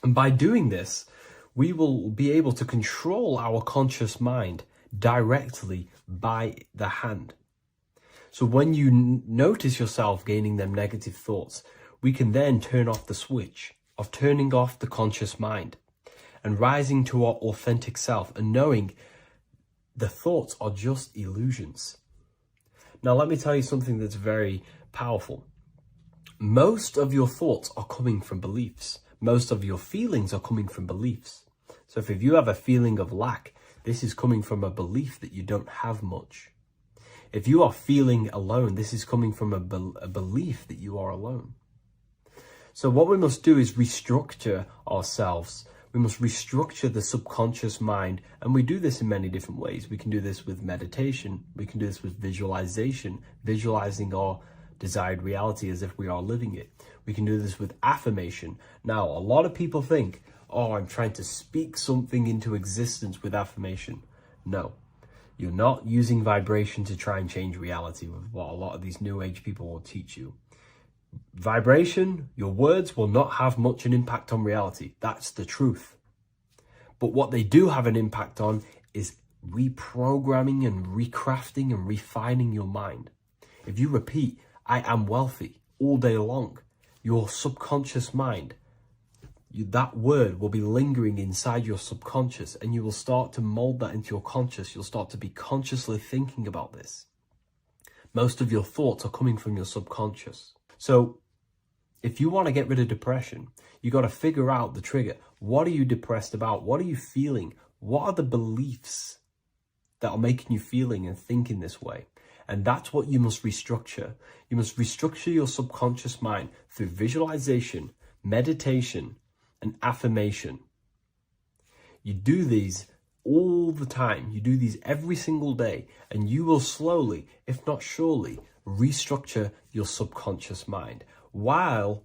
And by doing this, we will be able to control our conscious mind directly by the hand. So when you notice yourself gaining them negative thoughts, we can then turn off the switch of turning off the conscious mind and rising to our authentic self and knowing the thoughts are just illusions. Now, let me tell you something that's very powerful. Most of your thoughts are coming from beliefs. Most of your feelings are coming from beliefs. So if you have a feeling of lack, this is coming from a belief that you don't have much. If you are feeling alone, this is coming from a belief that you are alone. So what we must do is restructure ourselves. We must restructure the subconscious mind, and we do this in many different ways. We can do this with meditation. We can do this with visualization, visualizing our desired reality as if we are living it. We can do this with affirmation. Now, a lot of people think, oh, I'm trying to speak something into existence with affirmation. No, you're not using vibration to try and change reality with what a lot of these new age people will teach you. Vibration, your words will not have much an impact on reality. That's the truth. But what they do have an impact on is reprogramming and recrafting and refining your mind. If you repeat, I am wealthy all day long, your subconscious mind, that word will be lingering inside your subconscious, and you will start to mold that into your conscious. You'll start to be consciously thinking about this. Most of your thoughts are coming from your subconscious. So if you want to get rid of depression, you got to figure out the trigger. What are you depressed about? What are you feeling? What are the beliefs that are making you feeling and thinking this way? And that's what you must restructure. You must restructure your subconscious mind through visualization, meditation, and affirmation. You do these all the time. You do these every single day, and you will slowly, if not surely, restructure your subconscious mind. While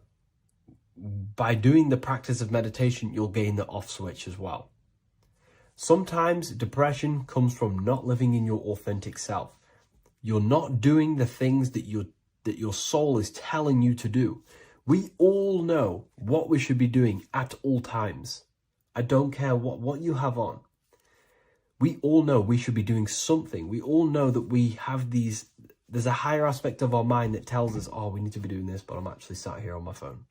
by doing the practice of meditation, you'll gain the off switch as well. Sometimes depression comes from not living in your authentic self. You're not doing the things that your soul is telling you to do. We all know what we should be doing at all times. I don't care what you have on. We all know we should be doing something. We all know that we have there's a higher aspect of our mind that tells us, oh, we need to be doing this, but I'm actually sat here on my phone.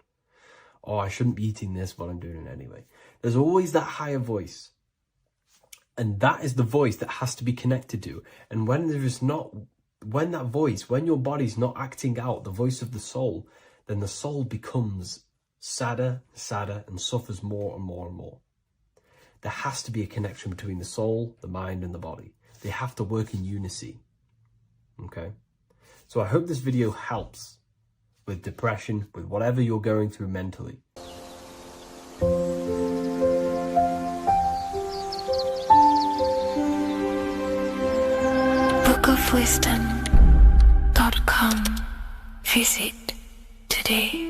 Oh, I shouldn't be eating this, but I'm doing it anyway. There's always that higher voice. And that is the voice that has to be connected to. And when that voice, when your body's not acting out the voice of the soul, then the soul becomes sadder, and suffers more and more and more. There has to be a connection between the soul, the mind, and the body. They have to work in unison. Okay? So I hope this video helps with depression, with whatever you're going through mentally. bookofwisdom.com. Visit today.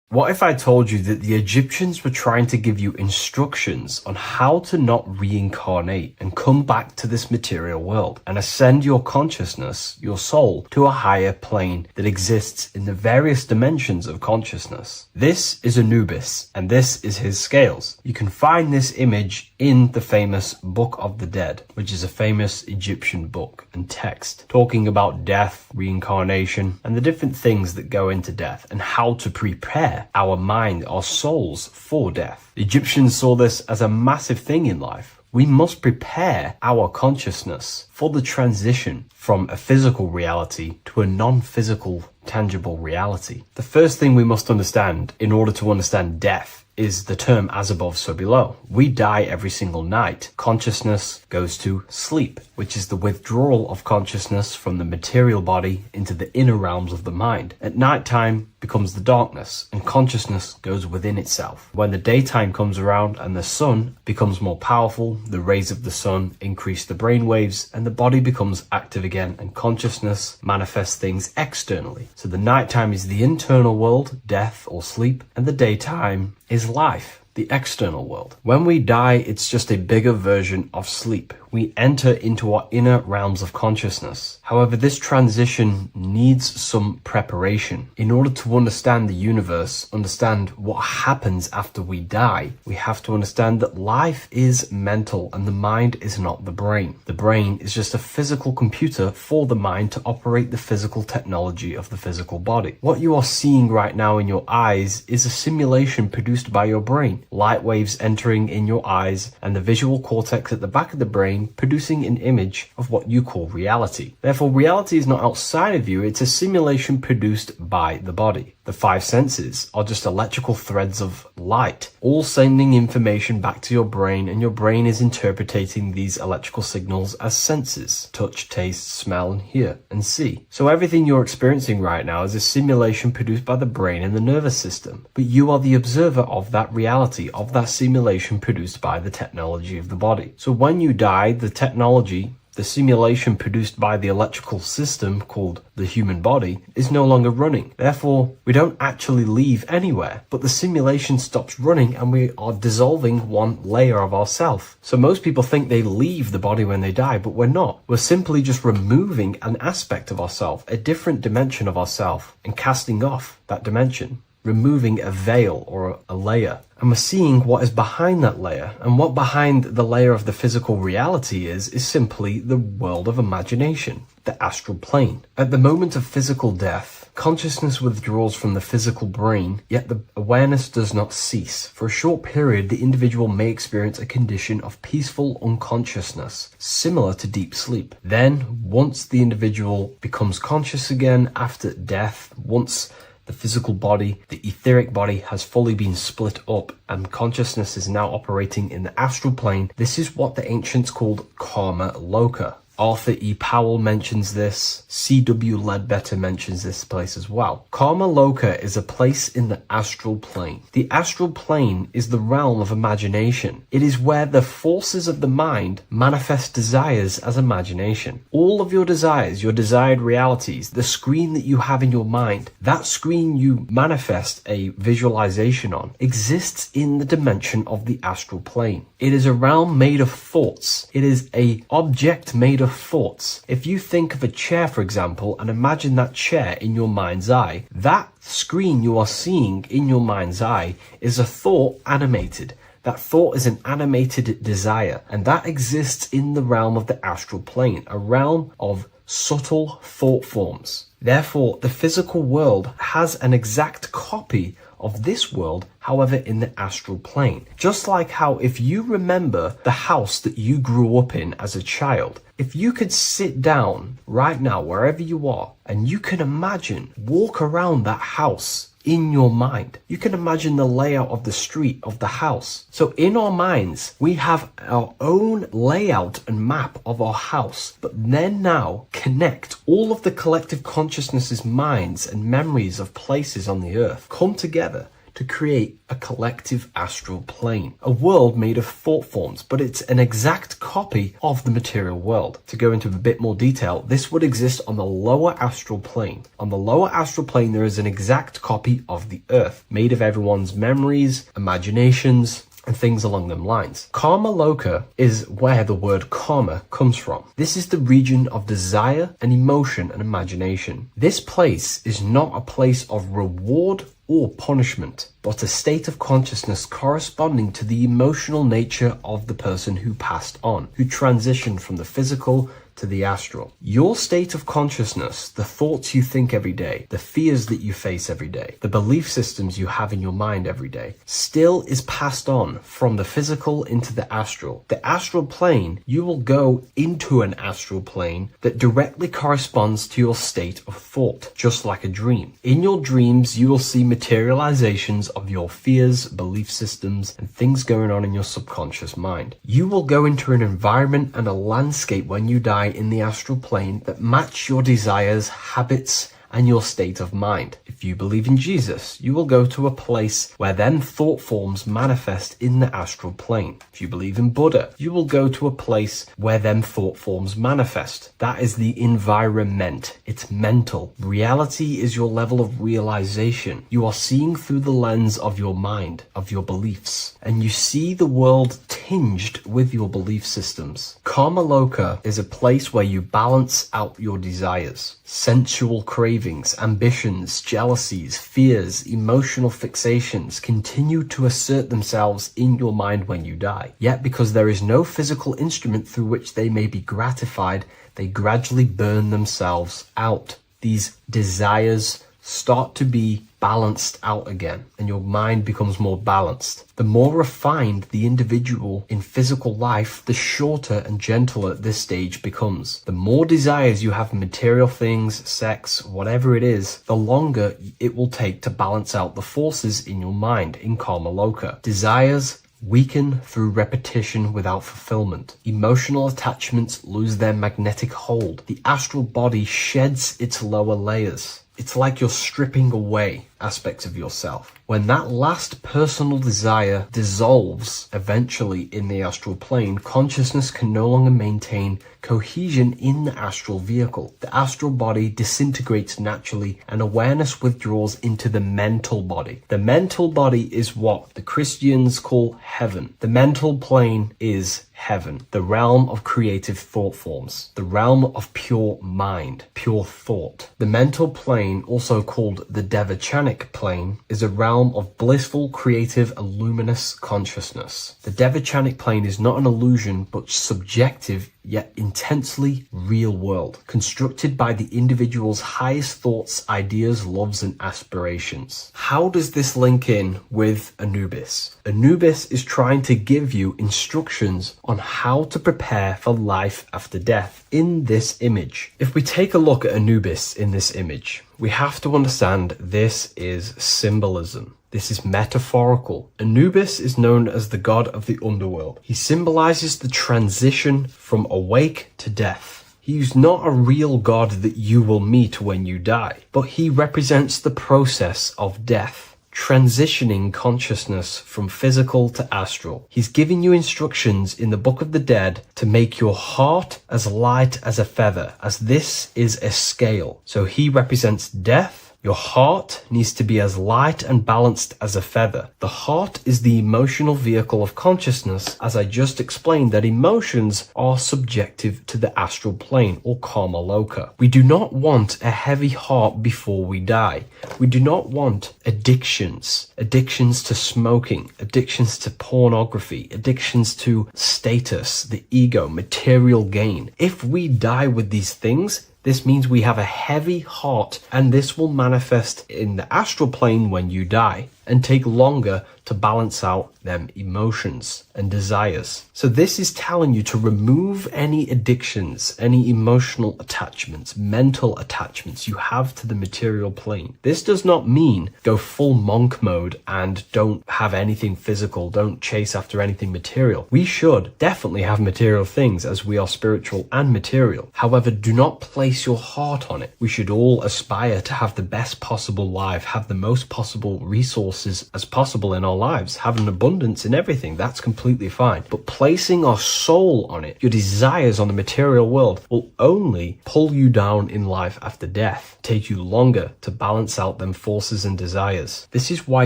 What if I told you that the Egyptians were trying to give you instructions on how to not reincarnate and come back to this material world and ascend your consciousness, your soul, to a higher plane that exists in the various dimensions of consciousness? This is Anubis, and this is his scales. You can find this image in the famous Book of the Dead, which is a famous Egyptian book and text talking about death, reincarnation, and the different things that go into death and how to prepare our mind, our souls for death. The Egyptians saw this as a massive thing in life. We must prepare our consciousness for the transition from a physical reality to a non-physical, tangible reality. The first thing we must understand in order to understand death is the term as above, so below. We die every single night. Consciousness goes to sleep, which is the withdrawal of consciousness from the material body into the inner realms of the mind. At nighttime becomes the darkness, and consciousness goes within itself. When the daytime comes around and the sun becomes more powerful, the rays of the sun increase the brain waves, and the body becomes active again, and consciousness manifests things externally. So the nighttime is the internal world, death or sleep, and the daytime is life, the external world. When we die, it's just a bigger version of sleep. We enter into our inner realms of consciousness. However, this transition needs some preparation. In order to understand the universe, understand what happens after we die, we have to understand that life is mental and the mind is not the brain. The brain is just a physical computer for the mind to operate the physical technology of the physical body. What you are seeing right now in your eyes is a simulation produced by your brain. Light waves entering in your eyes and the visual cortex at the back of the brain producing an image of what you call reality. Therefore, reality is not outside of you, it's a simulation produced by the body. The five senses are just electrical threads of light, all sending information back to your brain, and your brain is interpreting these electrical signals as senses: touch, taste, smell, and hear, and see. So everything you're experiencing right now is a simulation produced by the brain and the nervous system. But you are the observer of that reality, of that simulation produced by the technology of the body. So when you die, the technology, the simulation produced by the electrical system called the human body, is no longer running. Therefore, we don't actually leave anywhere, but the simulation stops running and we are dissolving one layer of ourself. So most people think they leave the body when they die, but we're not. We're simply just removing an aspect of ourself, a different dimension of ourself, and casting off that dimension, removing a veil or a layer. And we're seeing what is behind that layer. And what behind the layer of the physical reality is simply the world of imagination, the astral plane. At the moment of physical death, consciousness withdraws from the physical brain, yet the awareness does not cease. For a short period, the individual may experience a condition of peaceful unconsciousness, similar to deep sleep. Then, once the individual becomes conscious again after death, once the physical body, the etheric body, has fully been split up and consciousness is now operating in the astral plane. This is what the ancients called karma loka. Arthur E. Powell mentions this. C.W. Ledbetter mentions this place as well. Karma loka is a place in the astral plane. The astral plane is the realm of imagination. It is where the forces of the mind manifest desires as imagination. All of your desires, your desired realities, the screen that you have in your mind, that screen you manifest a visualization on, exists in the dimension of the astral plane. It is a realm made of thoughts. It is an object made of thoughts. If you think of a chair, for example, and imagine that chair in your mind's eye, that screen you are seeing in your mind's eye is a thought animated. That thought is an animated desire, and that exists in the realm of the astral plane, a realm of subtle thought forms. Therefore, the physical world has an exact copy of this world, however, in the astral plane. Just like how if you remember the house that you grew up in as a child, if you could sit down right now, wherever you are, and you can imagine, walk around that house in your mind. You can imagine the layout of the street of the house. So in our minds, we have our own layout and map of our house, but then now connect all of the collective consciousness's minds and memories of places on the earth, come together to create a collective astral plane, a world made of thought forms, but it's an exact copy of the material world. To go into a bit more detail, this would exist on the lower astral plane. On the lower astral plane, there is an exact copy of the earth, made of everyone's memories, imaginations, and things along them lines. Karma loka is where the word karma comes from. This is the region of desire and emotion and imagination. This place is not a place of reward or punishment, but a state of consciousness corresponding to the emotional nature of the person who passed on, who transitioned from the physical to the astral. Your state of consciousness, the thoughts you think every day, the fears that you face every day, the belief systems you have in your mind every day, still is passed on from the physical into the astral. The astral plane, you will go into an astral plane that directly corresponds to your state of thought, just like a dream. In your dreams, you will see materializations of your fears, belief systems, and things going on in your subconscious mind. You will go into an environment and a landscape when you die in the astral plane that match your desires, habits, and your state of mind. If you believe in Jesus, you will go to a place where then thought forms manifest in the astral plane. If you believe in Buddha, you will go to a place where then thought forms manifest. That is the environment. It's mental. Reality is your level of realization. You are seeing through the lens of your mind, of your beliefs, and you see the world tinged with your belief systems. Karma Loka is a place where you balance out your desires, sensual cravings, ambitions, jealousies, fears, emotional fixations continue to assert themselves in your mind when you die. Yet because there is no physical instrument through which they may be gratified, they gradually burn themselves out. These desires start to be balanced out again, and your mind becomes more balanced. The more refined the individual in physical life, the shorter and gentler this stage becomes. The more desires you have in material things, sex, whatever it is, the longer it will take to balance out the forces in your mind in Karma Loka. Desires weaken through repetition without fulfillment. Emotional attachments lose their magnetic hold. The astral body sheds its lower layers. It's like you're stripping away aspects of yourself. When that last personal desire dissolves eventually in the astral plane, consciousness can no longer maintain cohesion in the astral vehicle. The astral body disintegrates naturally and awareness withdraws into the mental body. The mental body is what the Christians call heaven. The mental plane is heaven, the realm of creative thought forms, the realm of pure mind, pure thought. The mental plane, also called the Devachanic plane, is a realm of blissful, creative, and luminous consciousness. The Devachanic plane is not an illusion, but subjective yet intensely real world, constructed by the individual's highest thoughts, ideas, loves, and aspirations. How does this link in with Anubis? Anubis is trying to give you instructions on how to prepare for life after death in this image. If we take a look at Anubis in this image, we have to understand this is symbolism. This is metaphorical. Anubis is known as the god of the underworld. He symbolizes the transition from awake to death. He is not a real god that you will meet when you die, but he represents the process of death, transitioning consciousness from physical to astral. He's giving you instructions in the Book of the Dead to make your heart as light as a feather, as this is a scale. So he represents death. Your heart needs to be as light and balanced as a feather. The heart is the emotional vehicle of consciousness, as I just explained that emotions are subjective to the astral plane or Karma Loka. We do not want a heavy heart before we die. We do not want addictions to smoking, addictions to pornography, addictions to status, the ego, material gain. If we die with these things, this means we have a heavy heart, and this will manifest in the astral plane when you die and take longer to balance out them emotions and desires. So this is telling you to remove any addictions, any emotional attachments, mental attachments you have to the material plane. This does not mean go full monk mode and don't have anything physical, don't chase after anything material. We should definitely have material things as we are spiritual and material. However, do not place your heart on it. We should all aspire to have the best possible life, have the most possible resources as possible in our lives, have an abundance in everything. That's completely fine. But placing our soul on it, your desires on the material world, will only pull you down in life after death, take you longer to balance out them forces and desires. This is why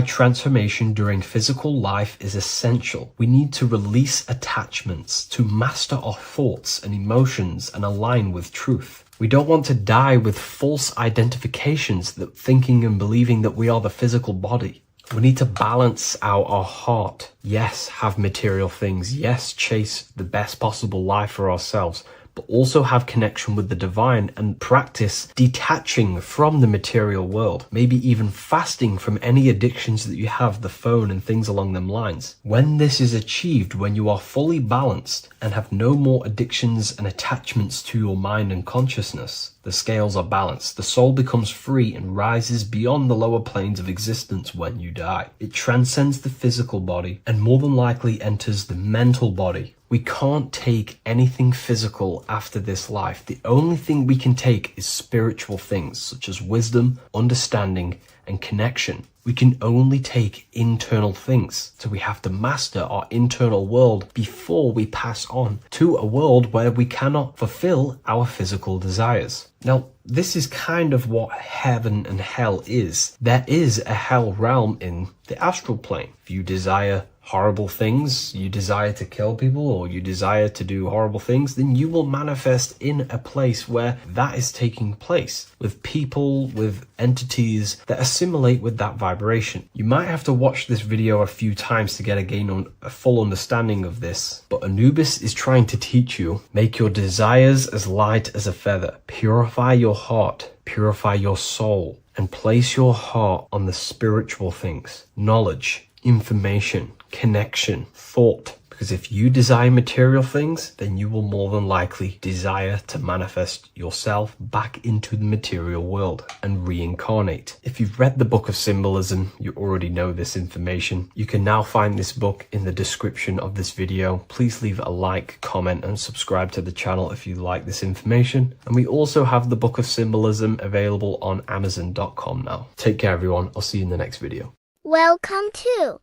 transformation during physical life is essential. We need to release attachments to master our thoughts and emotions and align with truth. We don't want to die with false identifications, that thinking and believing that we are the physical body. We need to balance out our heart. Yes, have material things. Yes, chase the best possible life for ourselves, but also have connection with the divine and practice detaching from the material world, maybe even fasting from any addictions that you have, the phone and things along them lines. When this is achieved, when you are fully balanced and have no more addictions and attachments to your mind and consciousness, the scales are balanced. The soul becomes free and rises beyond the lower planes of existence when you die. It transcends the physical body and more than likely enters the mental body. We can't take anything physical after this life. The only thing we can take is spiritual things such as wisdom, understanding, and connection. We can only take internal things. So we have to master our internal world before we pass on to a world where we cannot fulfill our physical desires. Now, this is kind of what heaven and hell is. There is a hell realm in the astral plane. If you desire horrible things, you desire to kill people, or you desire to do horrible things, then you will manifest in a place where that is taking place, with people, with entities that assimilate with that vibration. You might have to watch this video a few times to get a full understanding of this, but Anubis is trying to teach you, make your desires as light as a feather, purify your heart, purify your soul, and place your heart on the spiritual things, knowledge, information, connection, thought. Because if you desire material things, then you will more than likely desire to manifest yourself back into the material world and reincarnate. If you've read the Book of Symbolism, you already know this information. You can now find this book in the description of this video. Please leave a like, comment, and subscribe to the channel if you like this information. And we also have the Book of Symbolism available on Amazon.com now. Take care, everyone. I'll see you in the next video. Welcome to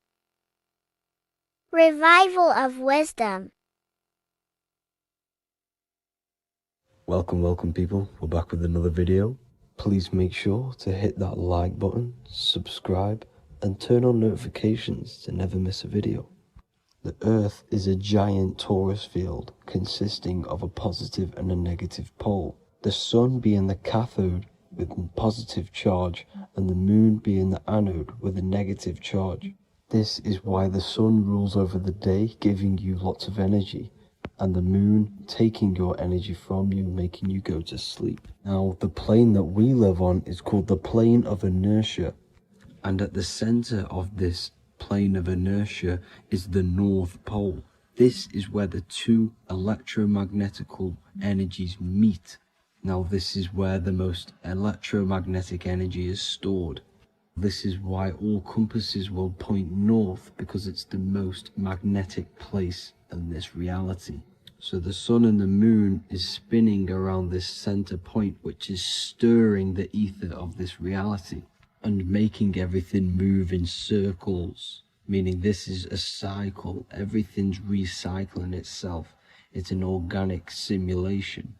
Revival of Wisdom. Welcome people, we're back with another video. Please make sure to hit that like button, subscribe, and turn on notifications to never miss a video. The Earth is a giant torus field consisting of a positive and a negative pole. The Sun being the cathode with a positive charge and the Moon being the anode with a negative charge. This is why the Sun rules over the day, giving you lots of energy, and the Moon taking your energy from you, making you go to sleep. Now, the plane that we live on is called the plane of inertia, and at the center of this plane of inertia is the North Pole. This is where the two electromagnetical energies meet. Now, this is where the most electromagnetic energy is stored. This is why all compasses will point north, because it's the most magnetic place in this reality. So the Sun and the Moon is spinning around this center point, which is stirring the ether of this reality and making everything move in circles, meaning this is a cycle. Everything's recycling itself. It's an organic simulation.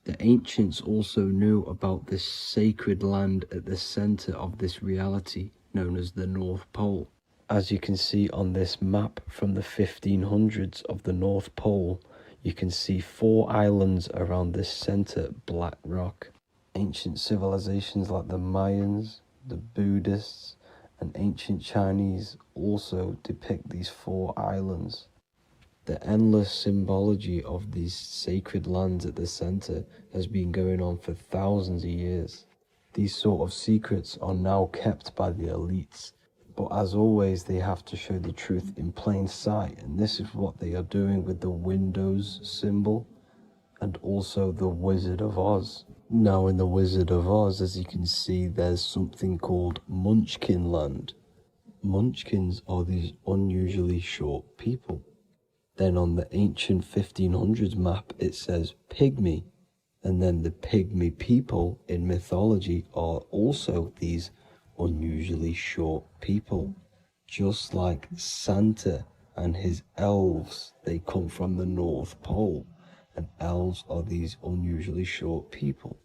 The ancients also knew about this sacred land at the center of this reality, known as the North Pole. As you can see on this map from the 1500s of the North Pole, you can see 4 islands around this center black rock. Ancient civilizations like the Mayans, the Buddhists, and ancient Chinese also depict these 4 islands. The endless symbology of these sacred lands at the center has been going on for thousands of years. These sort of secrets are now kept by the elites, but as always they have to show the truth in plain sight, and this is what they are doing with the Windows symbol and also the Wizard of Oz. Now in the Wizard of Oz, as you can see, there's something called Munchkin Land. Munchkins are these unusually short people. Then on the ancient 1500s map it says Pygmy, and then the Pygmy people in mythology are also these unusually short people. Just like Santa and his elves, they come from the North Pole, and elves are these unusually short people.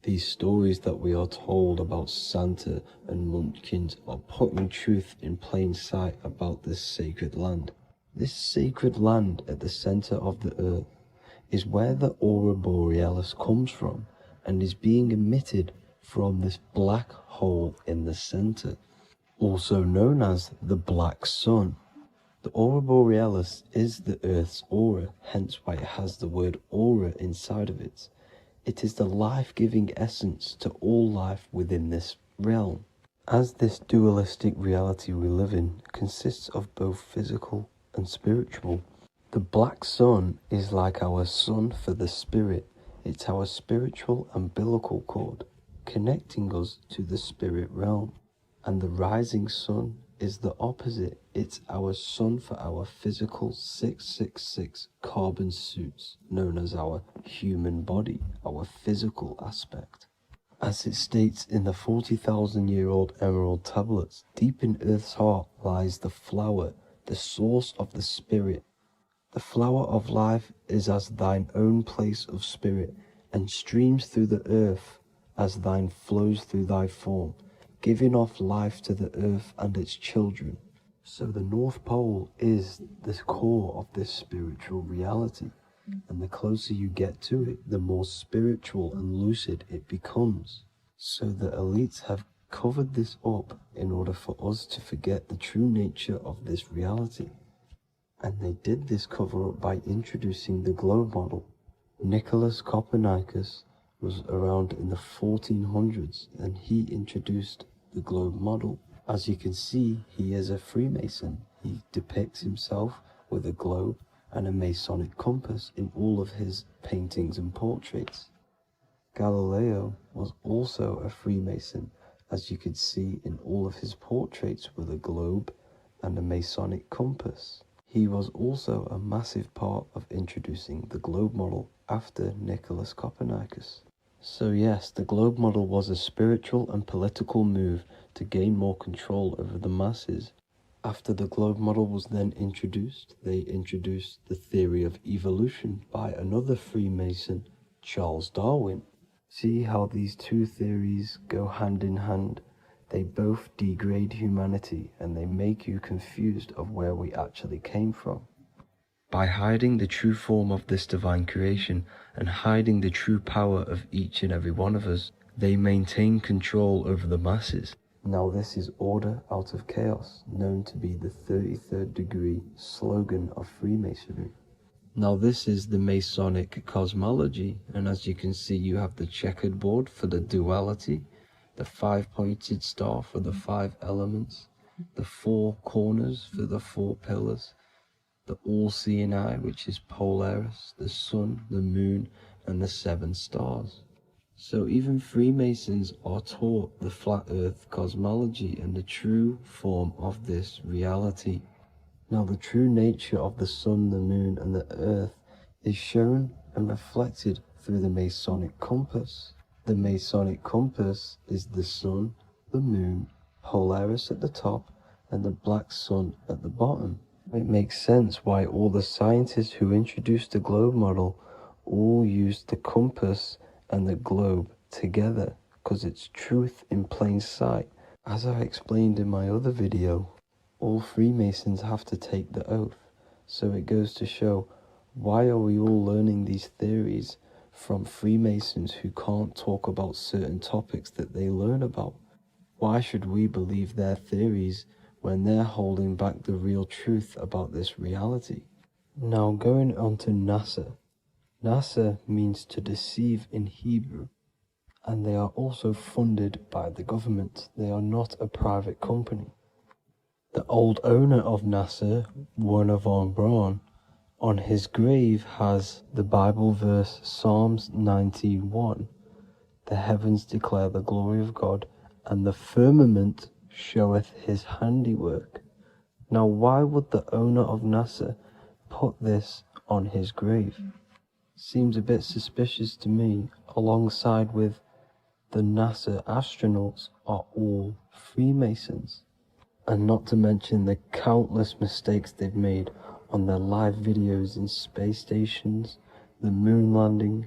These stories that we are told about Santa and Munchkins are putting truth in plain sight about this sacred land. This sacred land at the center of the earth is where the aurora borealis comes from and is being emitted from this black hole in the center, also known as the black sun. The aurora borealis is the Earth's aura, hence why it has the word aura inside of it. It is the life-giving essence to all life within this realm. As this dualistic reality we live in consists of both physical and spiritual, the black sun is like our sun for the spirit. It's our spiritual umbilical cord, connecting us to the spirit realm. And the rising sun is the opposite. It's our sun for our physical 666 carbon suits, known as our human body, our physical aspect. As it states in the 40,000-year-old emerald tablets, deep in Earth's heart lies the flower, the source of the spirit. The flower of life is as thine own place of spirit, and streams through the earth as thine flows through thy form, giving off life to the earth and its children. So the North Pole is the core of this spiritual reality, and the closer you get to it, the more spiritual and lucid it becomes. So the elites have covered this up in order for us to forget the true nature of this reality. And they did this cover-up by introducing the globe model. Nicholas Copernicus was around in the 1400s, and he introduced the globe model. As you can see, he is a Freemason. He depicts himself with a globe and a Masonic compass in all of his paintings and portraits. Galileo was also a Freemason, as you could see in all of his portraits with a globe and a Masonic compass. He was also a massive part of introducing the globe model after Nicholas Copernicus. So yes, the globe model was a spiritual and political move to gain more control over the masses. After the globe model was then introduced, they introduced the theory of evolution by another Freemason, Charles Darwin. See how these two theories go hand in hand? They both degrade humanity, and they make you confused of where we actually came from. By hiding the true form of this divine creation and hiding the true power of each and every one of us, they maintain control over the masses. Now this is order out of chaos, known to be the 33rd degree slogan of Freemasonry. Now this is the Masonic cosmology, and as you can see, you have the checkered board for the duality, the 5-pointed star for the 5 elements, the 4 corners for the 4 pillars, the all-seeing eye, which is Polaris, the sun, the moon, and the 7 stars. So even Freemasons are taught the flat earth cosmology and the true form of this reality. Now the true nature of the sun, the moon, and the earth is shown and reflected through the Masonic compass. The Masonic compass is the sun, the moon, Polaris at the top, and the black sun at the bottom. It makes sense why all the scientists who introduced the globe model all used the compass and the globe together, because it's truth in plain sight. As I explained in my other video, all Freemasons have to take the oath, so it goes to show, why are we all learning these theories from Freemasons who can't talk about certain topics that they learn about? Why should we believe their theories when they're holding back the real truth about this reality? Now going on to NASA. NASA means to deceive in Hebrew, and they are also funded by the government. They are not a private company. The old owner of NASA, Werner von Braun, on his grave has the Bible verse Psalms 91. The heavens declare the glory of God, and the firmament showeth his handiwork. Now why would the owner of NASA put this on his grave? Seems a bit suspicious to me, alongside with the NASA astronauts are all Freemasons. And not to mention the countless mistakes they've made on their live videos in space stations, the moon landing,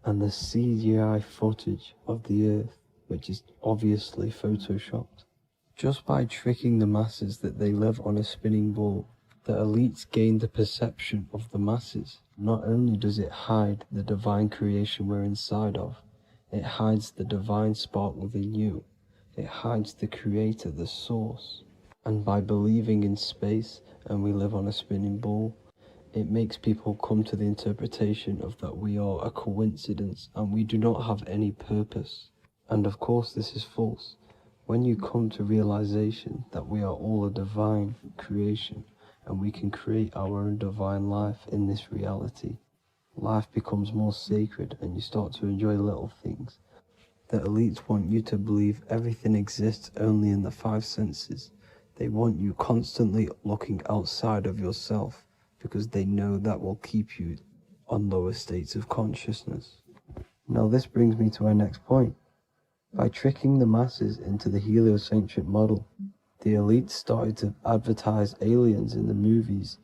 and the CGI footage of the Earth, which is obviously photoshopped. Just by tricking the masses that they live on a spinning ball, the elites gain the perception of the masses. Not only does it hide the divine creation we're inside of, it hides the divine spark within you. It hides the creator, the source. And by believing in space and we live on a spinning ball, it makes people come to the interpretation of that we are a coincidence and we do not have any purpose. And of course this is false. When you come to realization that we are all a divine creation and we can create our own divine life in this reality, life becomes more sacred and you start to enjoy little things. The elites want you to believe everything exists only in the five senses. They want you constantly looking outside of yourself because they know that will keep you on lower states of consciousness. Now this brings me to our next point. By tricking the masses into the heliocentric model, the elites started to advertise aliens in the movies,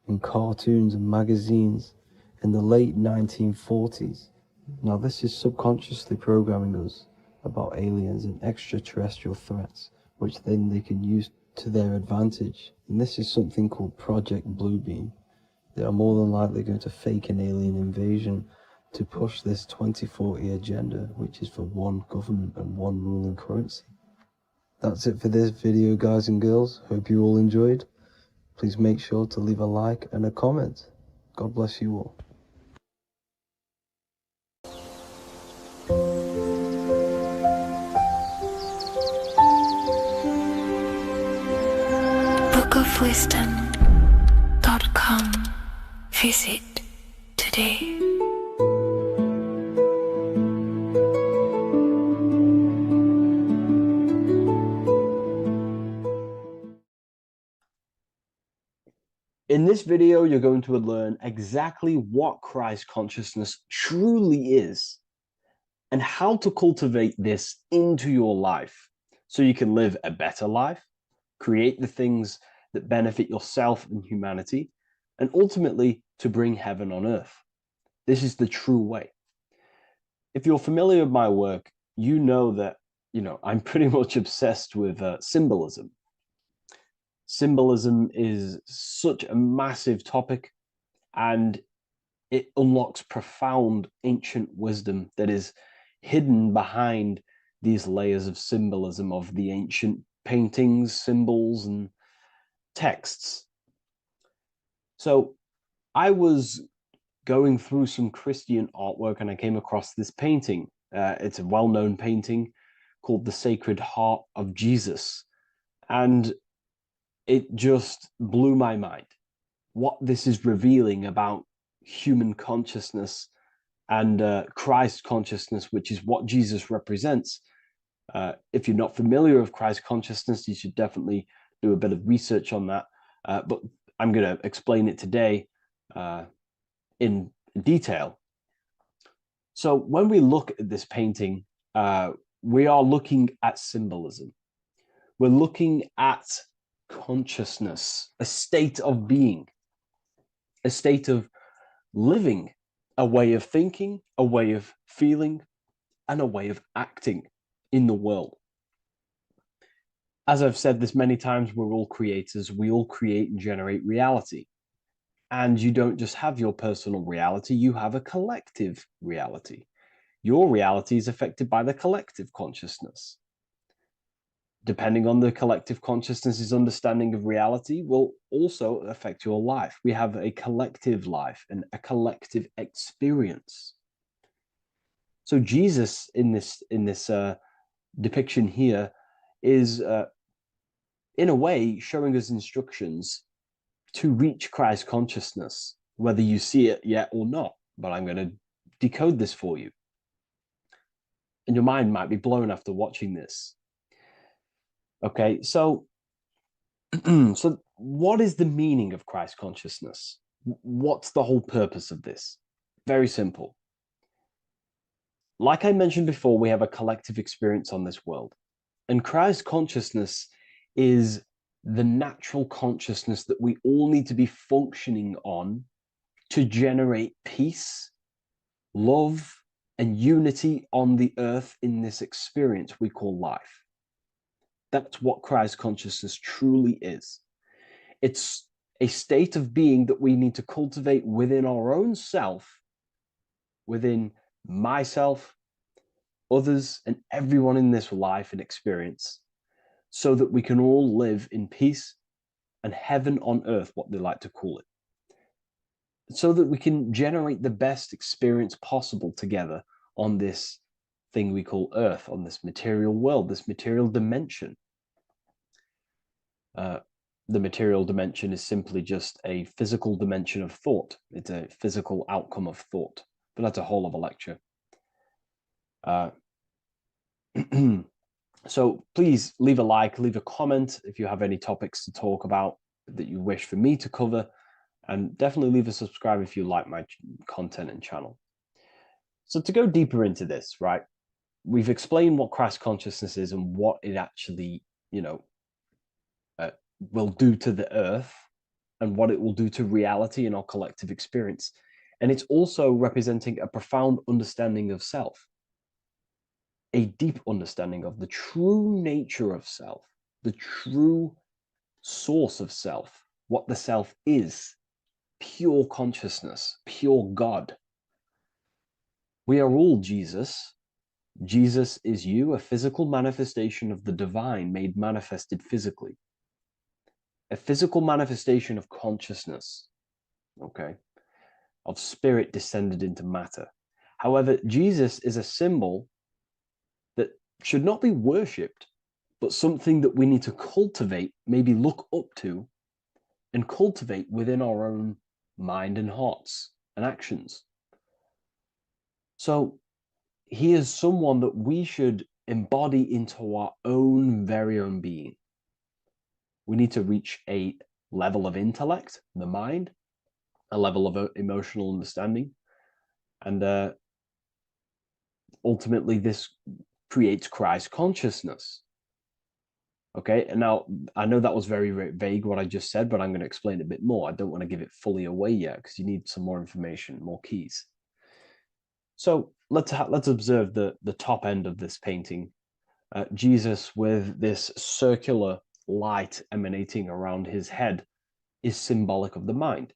in cartoons and magazines in the late 1940s. Now this is subconsciously programming us about aliens and extraterrestrial threats, which then they can use to their advantage. And this is something called Project Bluebeam. They are more than likely going to fake an alien invasion to push this 2040 agenda, which is for one government and one ruling currency. That's it for this video, guys and girls. Hope you all enjoyed. Please make sure to leave a like and a comment. God bless you all. bookofwisdom.com. Visit today. In this video, you're going to learn exactly what Christ consciousness truly is and how to cultivate this into your life so you can live a better life, create the things that benefit yourself and humanity, and ultimately to bring heaven on earth. This is the true way. If you're familiar with my work, you know that, I'm pretty much obsessed with symbolism. Symbolism is such a massive topic, and it unlocks profound ancient wisdom that is hidden behind these layers of symbolism of the ancient paintings, symbols, and texts. So I was going through some Christian artwork and I came across this painting. It's a well-known painting called The Sacred Heart of Jesus. And it just blew my mind. What this is revealing about human consciousness and Christ consciousness, which is what Jesus represents. If you're not familiar with Christ consciousness, you should definitely do a bit of research on that. But I'm going to explain it today in detail. So when we look at this painting, we are looking at symbolism. We're looking at consciousness, a state of being, a state of living, a way of thinking, a way of feeling, and a way of acting in the world. As I've said this many times, we're all creators. We all create and generate reality. And you don't just have your personal reality, you have a collective reality. Your reality is affected by the collective consciousness. Depending on the collective consciousness's understanding of reality will also affect your life. We have a collective life and a collective experience. So Jesus in this depiction here is in a way showing us instructions to reach Christ consciousness, whether you see it yet or not. But I'm going to decode this for you. And your mind might be blown after watching this. Okay, so what is the meaning of Christ consciousness? What's the whole purpose of this? Very simple. Like I mentioned before, we have a collective experience on this world. And Christ consciousness is the natural consciousness that we all need to be functioning on to generate peace, love, and unity on the earth in this experience we call life. That's what Christ consciousness truly is. It's a state of being that we need to cultivate within our own self, within myself, others, and everyone in this life and experience, so that we can all live in peace and heaven on earth, what they like to call it, so that we can generate the best experience possible together on this thing we call earth, on this material world, this material dimension. The material dimension is simply just a physical dimension of thought. It's a physical outcome of thought, but that's a whole of a lecture. So please leave a like, leave a comment if you have any topics to talk about that you wish for me to cover, and definitely leave a subscribe if you like my content and channel. So to go deeper into this, right, we've explained what Christ consciousness is and what it actually, will do to the earth and what it will do to reality and our collective experience. And it's also representing a profound understanding of self, a deep understanding of the true nature of self, the true source of self, what the self is, pure consciousness, pure God. We are all Jesus. Jesus is you, a physical manifestation of the divine made manifested physically. A physical manifestation of consciousness, okay, of spirit descended into matter. However, Jesus is a symbol that should not be worshipped, but something that we need to cultivate, maybe look up to, and cultivate within our own mind and hearts and actions. So he is someone that we should embody into our own very own being. We need to reach a level of intellect, the mind, a level of emotional understanding, and ultimately this creates Christ consciousness. Okay, and now I know that was very, very vague what I just said, but I'm going to explain a bit more. I don't want to give it fully away yet because you need some more information, more keys. So let's observe the top end of this painting. Jesus with this circular light emanating around his head is symbolic of the mind,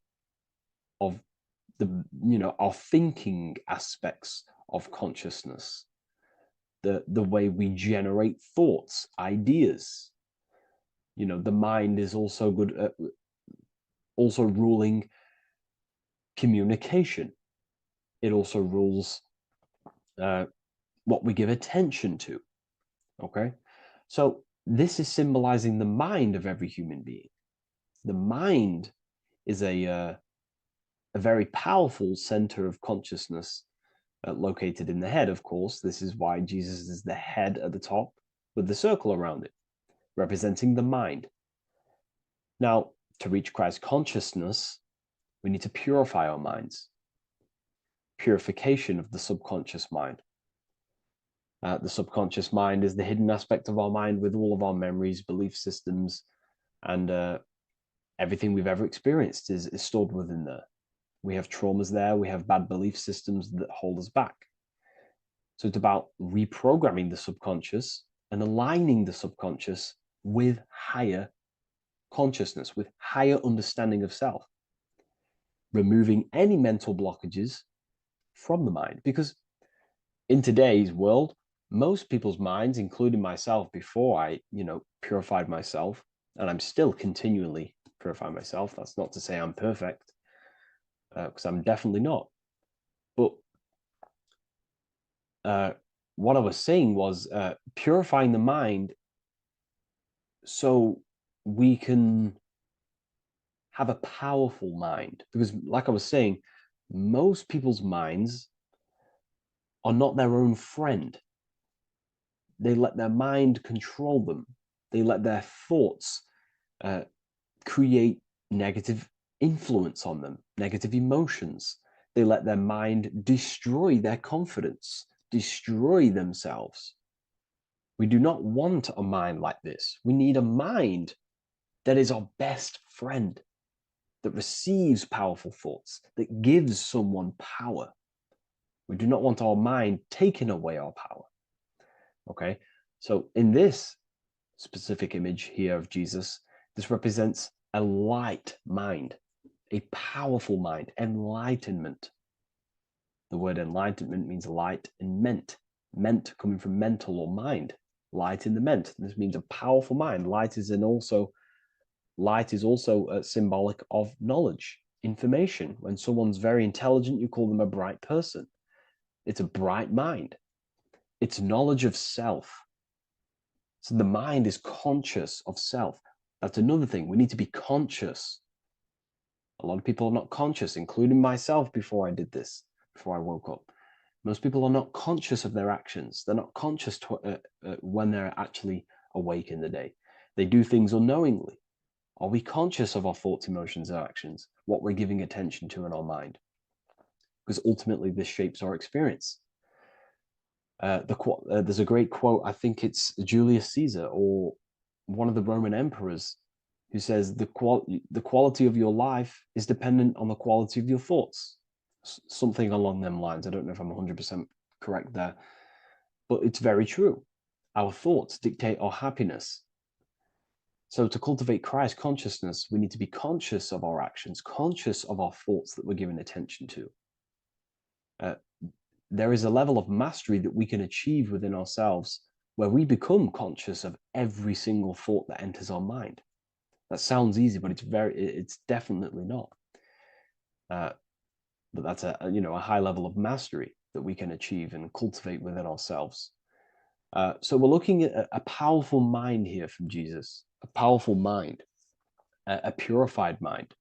of the our thinking aspects of consciousness, the way we generate thoughts, ideas. The mind is also good at also ruling communication. It also rules what we give attention to. Okay, so this is symbolizing the mind of every human being. The mind is a very powerful center of consciousness located in the head, of course. This is why Jesus is the head at the top with the circle around it, representing the mind. Now, to reach Christ consciousness, we need to purify our minds. Purification of the subconscious mind. The subconscious mind is the hidden aspect of our mind with all of our memories, belief systems, and everything we've ever experienced is stored within there. We have traumas there. We have bad belief systems that hold us back. So it's about reprogramming the subconscious and aligning the subconscious with higher consciousness, with higher understanding of self, removing any mental blockages from the mind. Because in today's world, most people's minds, including myself, before I, purified myself, and I'm still continually purifying myself. That's not to say I'm perfect, because I'm definitely not. But what I was saying was purifying the mind so we can have a powerful mind. Because like I was saying, most people's minds are not their own friend. They let their mind control them. They let their thoughts create negative influence on them, negative emotions. They let their mind destroy their confidence, destroy themselves. We do not want a mind like this. We need a mind that is our best friend, that receives powerful thoughts, that gives someone power. We do not want our mind taking away our power. Okay, so in this specific image here of Jesus, this represents a light mind, a powerful mind, enlightenment. The word enlightenment means light and meant coming from mental or mind. light in the ment. This means a powerful mind. Light is also symbolic of knowledge, information. When someone's very intelligent, you call them a bright person. It's a bright mind. It's knowledge of self. So the mind is conscious of self. That's another thing. We need to be conscious. A lot of people are not conscious, including myself before I did this, before I woke up. Most people are not conscious of their actions. They're not conscious when they're actually awake in the day. They do things unknowingly. Are we conscious of our thoughts, emotions, and actions, what we're giving attention to in our mind? Because ultimately this shapes our experience. There's a great quote, I think it's Julius Caesar or one of the Roman emperors, who says the quality of your life is dependent on the quality of your thoughts. Something along them lines. I don't know if I'm 100% correct there, but it's very true. Our thoughts dictate our happiness. So to cultivate Christ consciousness, we need to be conscious of our actions, conscious of our thoughts that we're giving attention to. There is a level of mastery that we can achieve within ourselves where we become conscious of every single thought that enters our mind. That sounds easy, but it's definitely not. But that's a high level of mastery that we can achieve and cultivate within ourselves. So we're looking at a powerful mind here from Jesus, a powerful mind, a purified mind.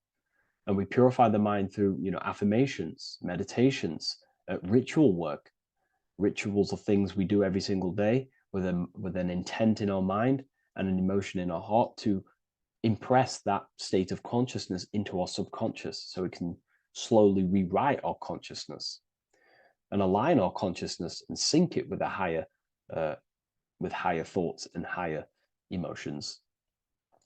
And we purify the mind through, affirmations, meditations, ritual work. Rituals are things we do every single day with an intent in our mind and an emotion in our heart to impress that state of consciousness into our subconscious, so we can slowly rewrite our consciousness and align our consciousness and sync it with higher thoughts and higher emotions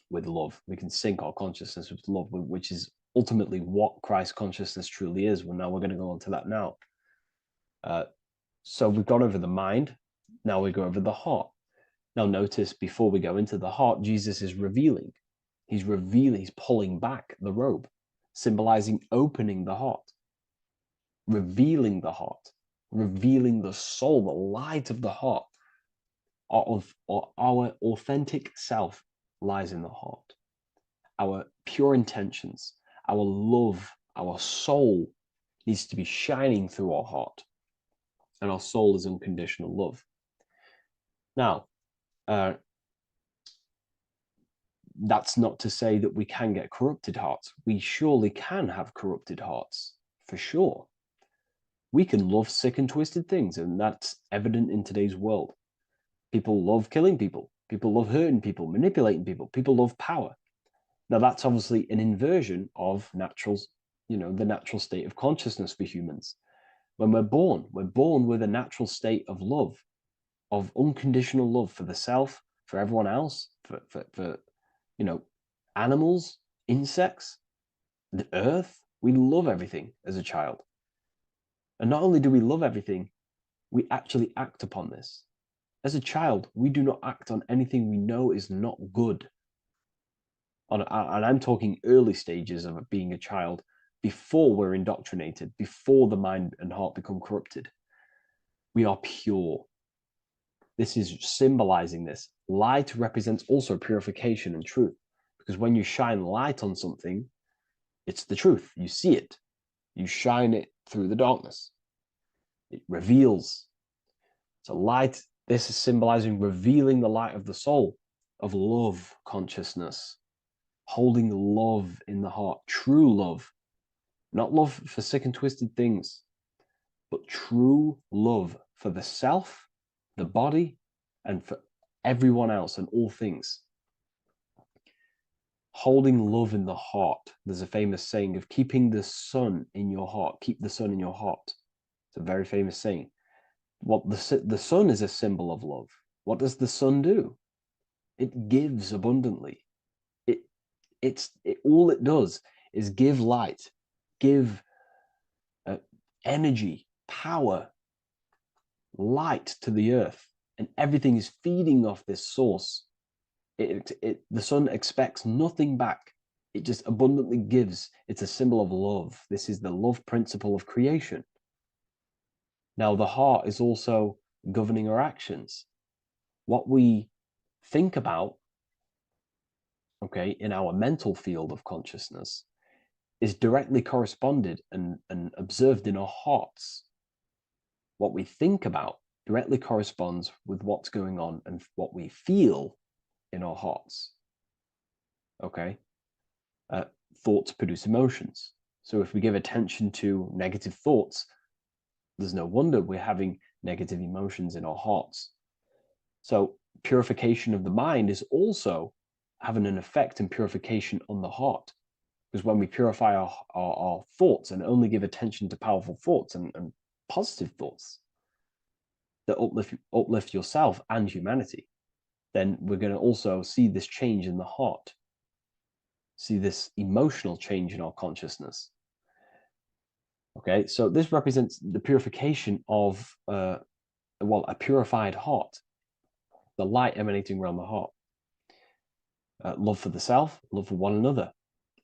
with love. We can sync our consciousness with love, which is ultimately what Christ consciousness truly is. Well, now we're going to go on to that now. So we've gone over the mind. Now we go over the heart. Now notice, before we go into the heart, Jesus is revealing. He's pulling back the robe, symbolizing opening the heart, revealing the heart, revealing the soul, the light of the heart. Our authentic self lies in the heart. Our pure intentions, our love, our soul needs to be shining through our heart. And our soul is unconditional love. Now, that's not to say that we can get corrupted hearts. We surely can have corrupted hearts, for sure. We can love sick and twisted things, and that's evident in today's world. People love killing people. People love hurting people, manipulating people. People love power. Now, that's obviously an inversion of the natural state of consciousness for humans. When we're born with a natural state of love, of unconditional love for the self, for everyone else, for animals, insects, the earth. We love everything as a child. And not only do we love everything, we actually act upon this. As a child, we do not act on anything we know is not good. And I'm talking early stages of being a child, before we're indoctrinated, before the mind and heart become corrupted. We are pure. This is symbolizing this. Light represents also purification and truth, because when you shine light on something, it's the truth. You see it. You shine it through the darkness. It reveals. So light, this is symbolizing revealing the light of the soul, of love consciousness, holding love in the heart, true love, not love for sick and twisted things, but true love for the self, the body, and for everyone else and all things. Holding love in the heart. There's a famous saying of keeping the sun in your heart. Keep the sun in your heart. It's a very famous saying. What the sun is a symbol of love. What does the sun do? It gives abundantly. All it does is give light, give energy, power, light to the earth, and everything is feeding off this source. The sun expects nothing back. It just abundantly gives. It's a symbol of love. This is the love principle of creation. Now, the heart is also governing our actions. what we think about, okay, in our mental field of consciousness is directly corresponded and observed in our hearts. What we think about directly corresponds with what's going on and what we feel in our hearts. Okay? Thoughts produce emotions. So if we give attention to negative thoughts, there's no wonder we're having negative emotions in our hearts. So purification of the mind is also having an effect in purification on the heart. Because when we purify our thoughts and only give attention to powerful thoughts and positive thoughts that uplift yourself and humanity, then we're going to also see this change in the heart, see this emotional change in our consciousness. Okay, so this represents the purification of, a purified heart, the light emanating around the heart. Love for the self, love for one another.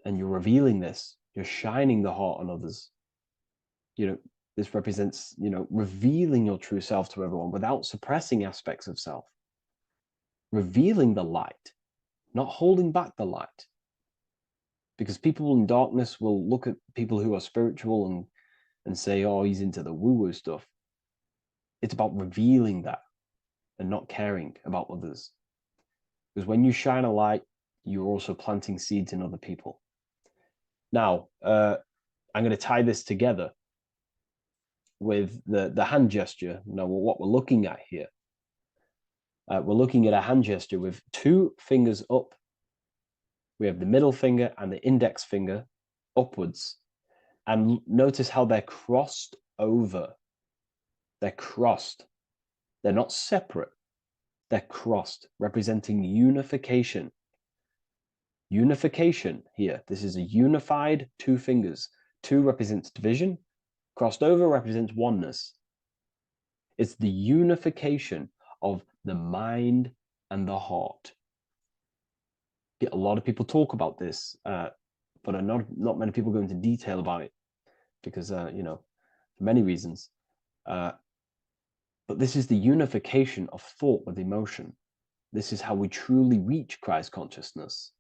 And you're revealing this, you're shining the heart on others. This represents, revealing your true self to everyone without suppressing aspects of self. Revealing the light, not holding back the light. Because people in darkness will look at people who are spiritual and say, oh, he's into the woo-woo stuff. It's about revealing that and not caring about others. Because when you shine a light, you're also planting seeds in other people. Now, I'm going to tie this together with the hand gesture. Now, what we're looking at here, we're looking at a hand gesture with two fingers up. We have the middle finger and the index finger upwards. And notice how they're crossed over. They're crossed. They're not separate. They're crossed, representing unification. Unification here. This is a unified two fingers. Two represents division. Crossed over represents oneness. It's the unification of the mind and the heart. A lot of people talk about this, but not many people go into detail about it because, for many reasons. But this is the unification of thought with emotion. This is how we truly reach Christ consciousness.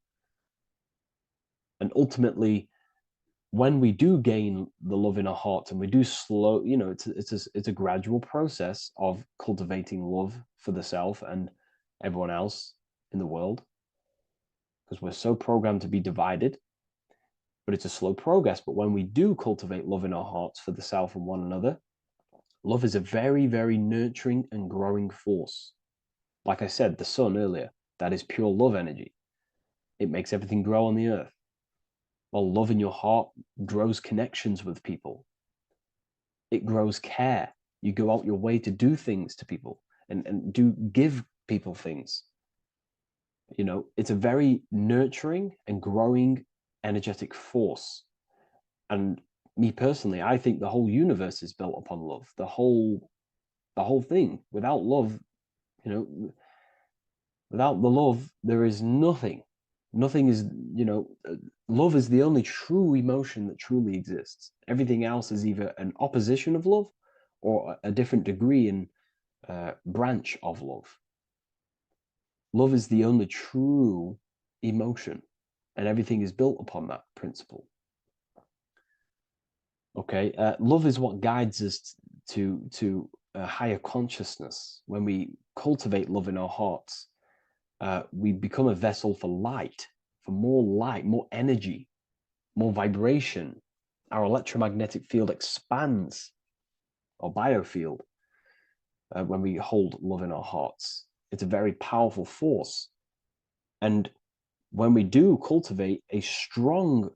And ultimately, when we do gain the love in our hearts and we do slow, it's a gradual process of cultivating love for the self and everyone else in the world, because we're so programmed to be divided, but it's a slow progress. But when we do cultivate love in our hearts for the self and one another, love is a very, very nurturing and growing force. Like I said, the sun earlier, that is pure love energy. It makes everything grow on the earth. While love in your heart grows connections with people. It grows care. You go out your way to do things to people and do give people things. It's a very nurturing and growing energetic force. And me personally, I think the whole universe is built upon love. The whole thing. Without love, without the love, there is nothing. Nothing is, love is the only true emotion that truly exists. Everything else is either an opposition of love or a different degree and branch of love. Love is the only true emotion, and everything is built upon that principle. Okay, love is what guides us to a higher consciousness. When we cultivate love in our hearts, we become a vessel for light, more energy, more vibration. Our electromagnetic field expands, our biofield, when we hold love in our hearts. It's a very powerful force. And when we do cultivate a strong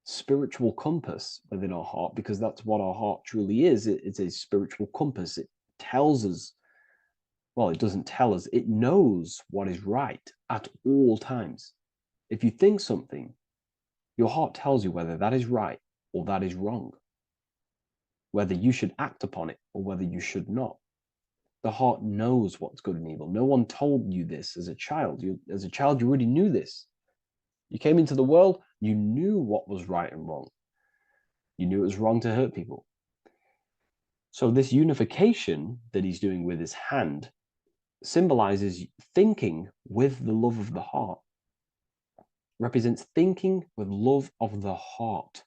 spiritual compass within our heart, because that's what our heart truly is, it's a spiritual compass. It tells us, well, it doesn't tell us, it knows what is right at all times. If you think something, your heart tells you whether that is right or that is wrong, whether you should act upon it or whether you should not. The heart knows what's good and evil. No one told you this as a child. As a child, you already knew this. You came into the world, you knew what was right and wrong. You knew it was wrong to hurt people. So this unification that he's doing with his hand symbolizes thinking with the love of the heart, represents thinking with love of the heart,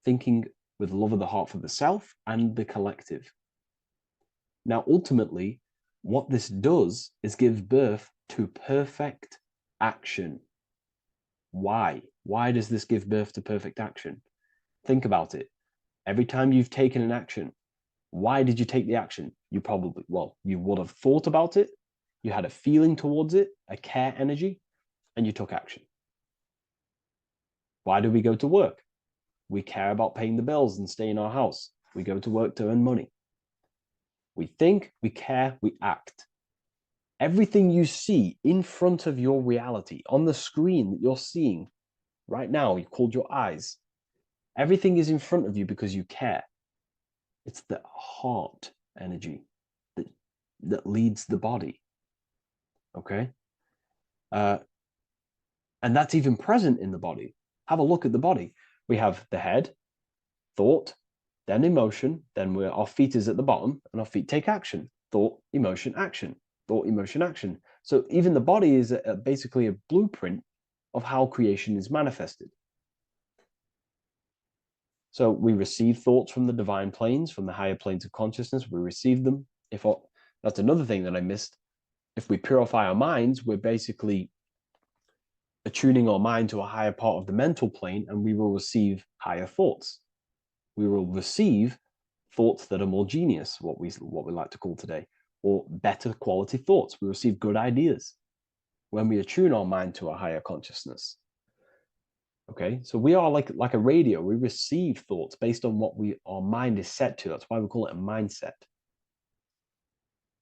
thinking with love of the heart for the self and the collective. Now, ultimately, what this does is give birth to perfect action. Why? Why does this give birth to perfect action? Think about it. Every time you've taken an action, why did you take the action? You probably, well, you would have thought about it, you had a feeling towards it, a care energy, and you took action. Why do we go to work? We care about paying the bills and staying in our house. We go to work to earn money. We think, we care, we act. Everything you see in front of your reality, on the screen that you're seeing right now, you called your eyes. Everything is in front of you because you care. It's the heart energy that leads the body. Okay? And that's even present in the body. Have a look at the body. We have the head, thought, then emotion, then our feet is at the bottom, and our feet take action. Thought, emotion, action. Thought, emotion, action. So even the body is basically a blueprint of how creation is manifested. So we receive thoughts from the divine planes, from the higher planes of consciousness. We receive them. That's another thing that I missed. If we purify our minds, we're basically attuning our mind to a higher part of the mental plane, and we will receive higher thoughts. We will receive thoughts that are more genius, what we like to call today, or better quality thoughts. We receive good ideas when we attune our mind to a higher consciousness. Okay, so we are like a radio. We receive thoughts based on what our mind is set to. That's why we call it a mindset.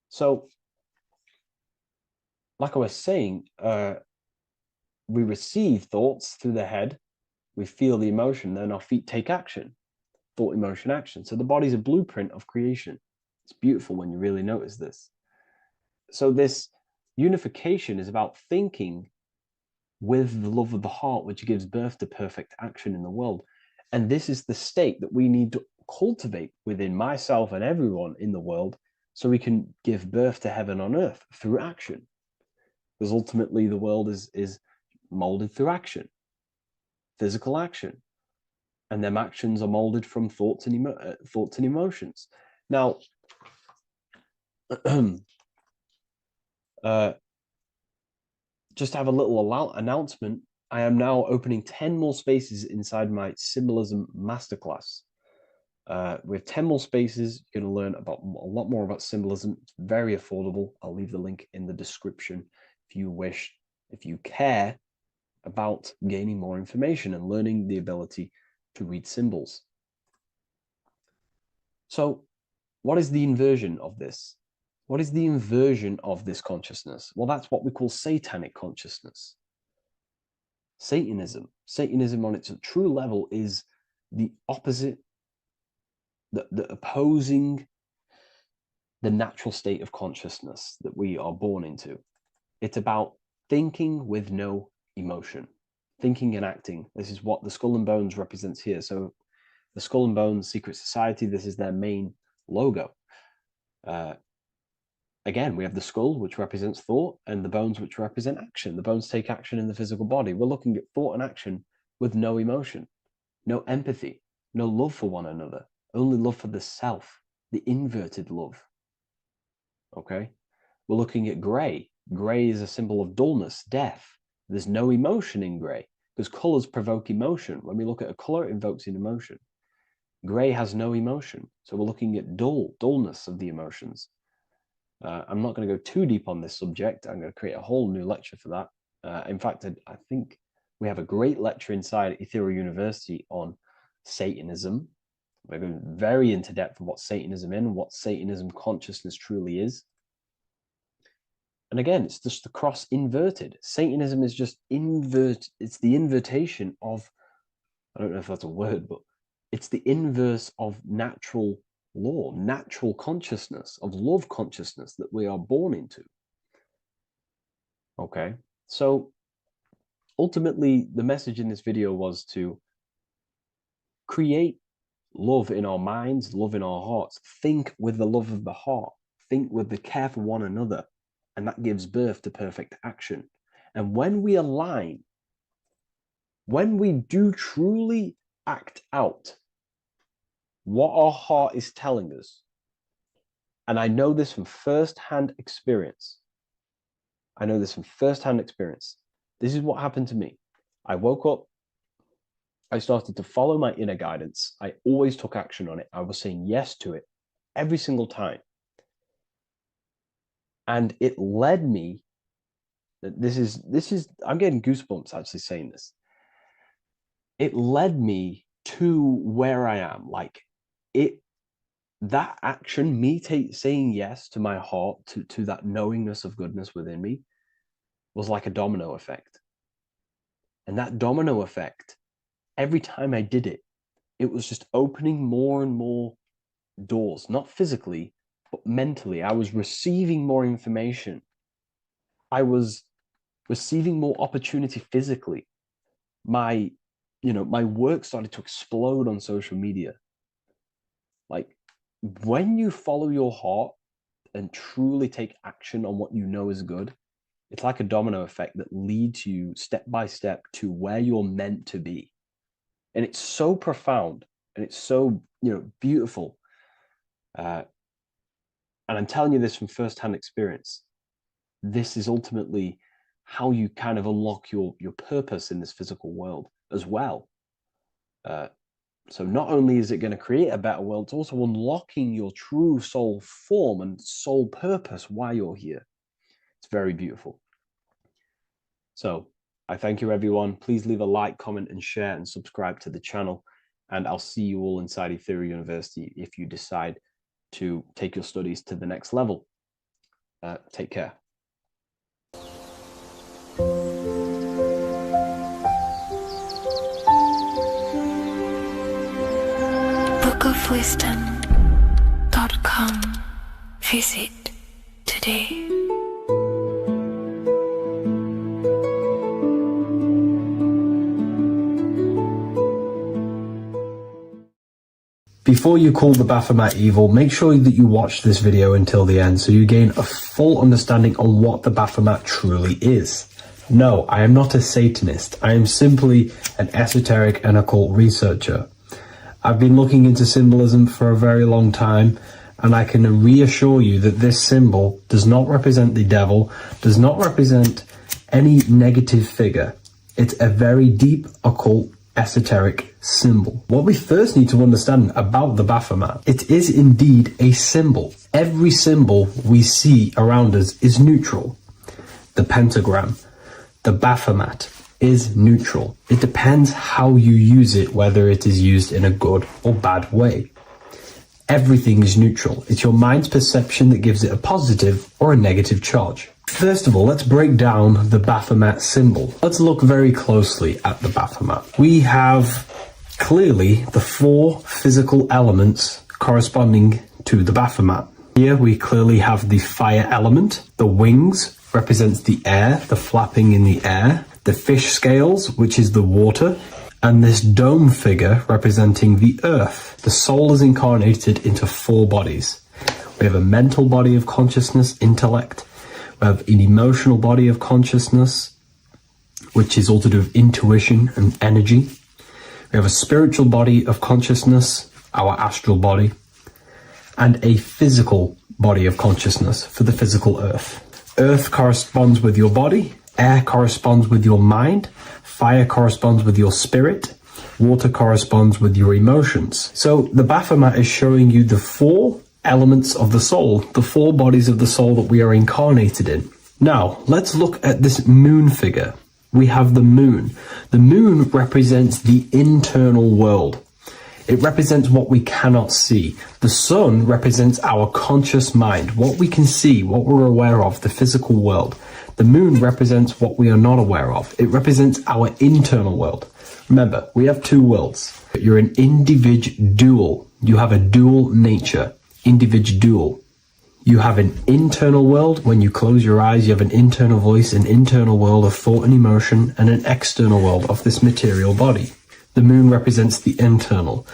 So, like I was saying, we receive thoughts through the head. We feel the emotion, then our feet take action. Thought, emotion, action. So the body's a blueprint of creation. It's beautiful when you really notice this. So this unification is about thinking with the love of the heart, which gives birth to perfect action in the world. And this is the state that we need to cultivate within myself and everyone in the world so we can give birth to heaven on earth through action. Because ultimately the world is molded through action, physical action. And them actions are molded from thoughts and emotions. Now, just to have a little announcement, I am now opening 10 more spaces inside my symbolism masterclass. With 10 more spaces, you're going to learn about a lot more about symbolism. It's very affordable. I'll leave the link in the description if you wish, if you care about gaining more information and learning the ability to read symbols. So what is the inversion of this? What is the inversion of this consciousness? Well, that's what we call satanic consciousness. Satanism. Satanism on its true level is the opposite, the opposing the natural state of consciousness that we are born into. It's about thinking with no emotion, thinking and acting. This is what the Skull and Bones represents here. So the Skull and Bones Secret Society, this is their main logo. Again, we have the skull, which represents thought, and the bones, which represent action. The bones take action in the physical body. We're looking at thought and action with no emotion, no empathy, no love for one another, only love for the self, the inverted love. Okay? We're looking at gray. Gray is a symbol of dullness, death. There's no emotion in gray because colors provoke emotion. When we look at a color, it invokes an emotion. Gray has no emotion. So we're looking at dullness of the emotions. I'm not going to go too deep on this subject. I'm going to create a whole new lecture for that. In fact, I think we have a great lecture inside Ethereal University on Satanism. We're going very into depth of what Satanism is and what Satanism consciousness truly is. And again, it's just the cross inverted. Satanism is just it's the invertation of, I don't know if that's a word, but it's the inverse of natural law, natural consciousness, of love consciousness that we are born into. Okay, so ultimately the message in this video was to create love in our minds, love in our hearts, think with the love of the heart, think with the care for one another, and that gives birth to perfect action. And when we align, when we do truly act out what our heart is telling us, and I know this from first-hand experience. This is what happened to me. I woke up, I started to follow my inner guidance. I always took action on it. I was saying yes to it every single time. And it led me, I'm getting goosebumps actually saying this. It led me to where I am. Like that action, me saying yes to my heart, to that knowingness of goodness within me, was like a domino effect. And that domino effect, every time I did it, it was just opening more and more doors, not physically, but mentally. I was receiving more information. I was receiving more opportunity physically. My work started to explode on social media. Like, when you follow your heart and truly take action on what you know is good, it's like a domino effect that leads you step by step to where you're meant to be. And it's so profound and it's so, beautiful. And I'm telling you this from firsthand experience. This is ultimately how you kind of unlock your purpose in this physical world as well. So not only is it going to create a better world, it's also unlocking your true soul form and soul purpose while you're here. It's very beautiful. So I thank you, everyone. Please leave a like, comment, and share, and subscribe to the channel. And I'll see you all inside Ethereal University if you decide to take your studies to the next level. Take care. bookofwisdom.com. Visit today. Before you call the Baphomet evil, make sure that you watch this video until the end so you gain a full understanding on what the Baphomet truly is. No, I am not a Satanist. I am simply an esoteric and occult researcher. I've been looking into symbolism for a very long time, and I can reassure you that this symbol does not represent the devil, does not represent any negative figure. It's a very deep, occult, esoteric symbol. What we first need to understand about the Baphomet, it is indeed a symbol. Every symbol we see around us is neutral. The pentagram, the Baphomet, is neutral. It depends how you use it, whether it is used in a good or bad way. Everything is neutral. It's your mind's perception that gives it a positive or a negative charge. First of all, let's break down the Baphomet symbol. Let's look very closely at the Baphomet. We have clearly the 4 physical elements corresponding to the Baphomet. Here we clearly have the fire element. The wings represents the air, the flapping in the air. The fish scales, which is the water. And this dome figure representing the earth. The soul is incarnated into 4 bodies. We have a mental body of consciousness, intellect. We have an emotional body of consciousness, which is all to do with intuition and energy. We have a spiritual body of consciousness, our astral body, and a physical body of consciousness for the physical earth. Earth corresponds with your body, air corresponds with your mind, fire corresponds with your spirit, water corresponds with your emotions. So the Baphomet is showing you the 4 elements of the soul, the 4 bodies of the soul that we are incarnated in. Now, let's look at this moon figure. We have the moon. The moon represents the internal world. It represents what we cannot see. The sun represents our conscious mind, what we can see, what we're aware of, the physical world. The moon represents what we are not aware of. It represents our internal world. Remember, we have 2 worlds. You're an individual. You have a dual nature. Individual. You have an internal world. When you close your eyes, you have an internal voice, an internal world of thought and emotion, and an external world of this material body. The moon represents the internal.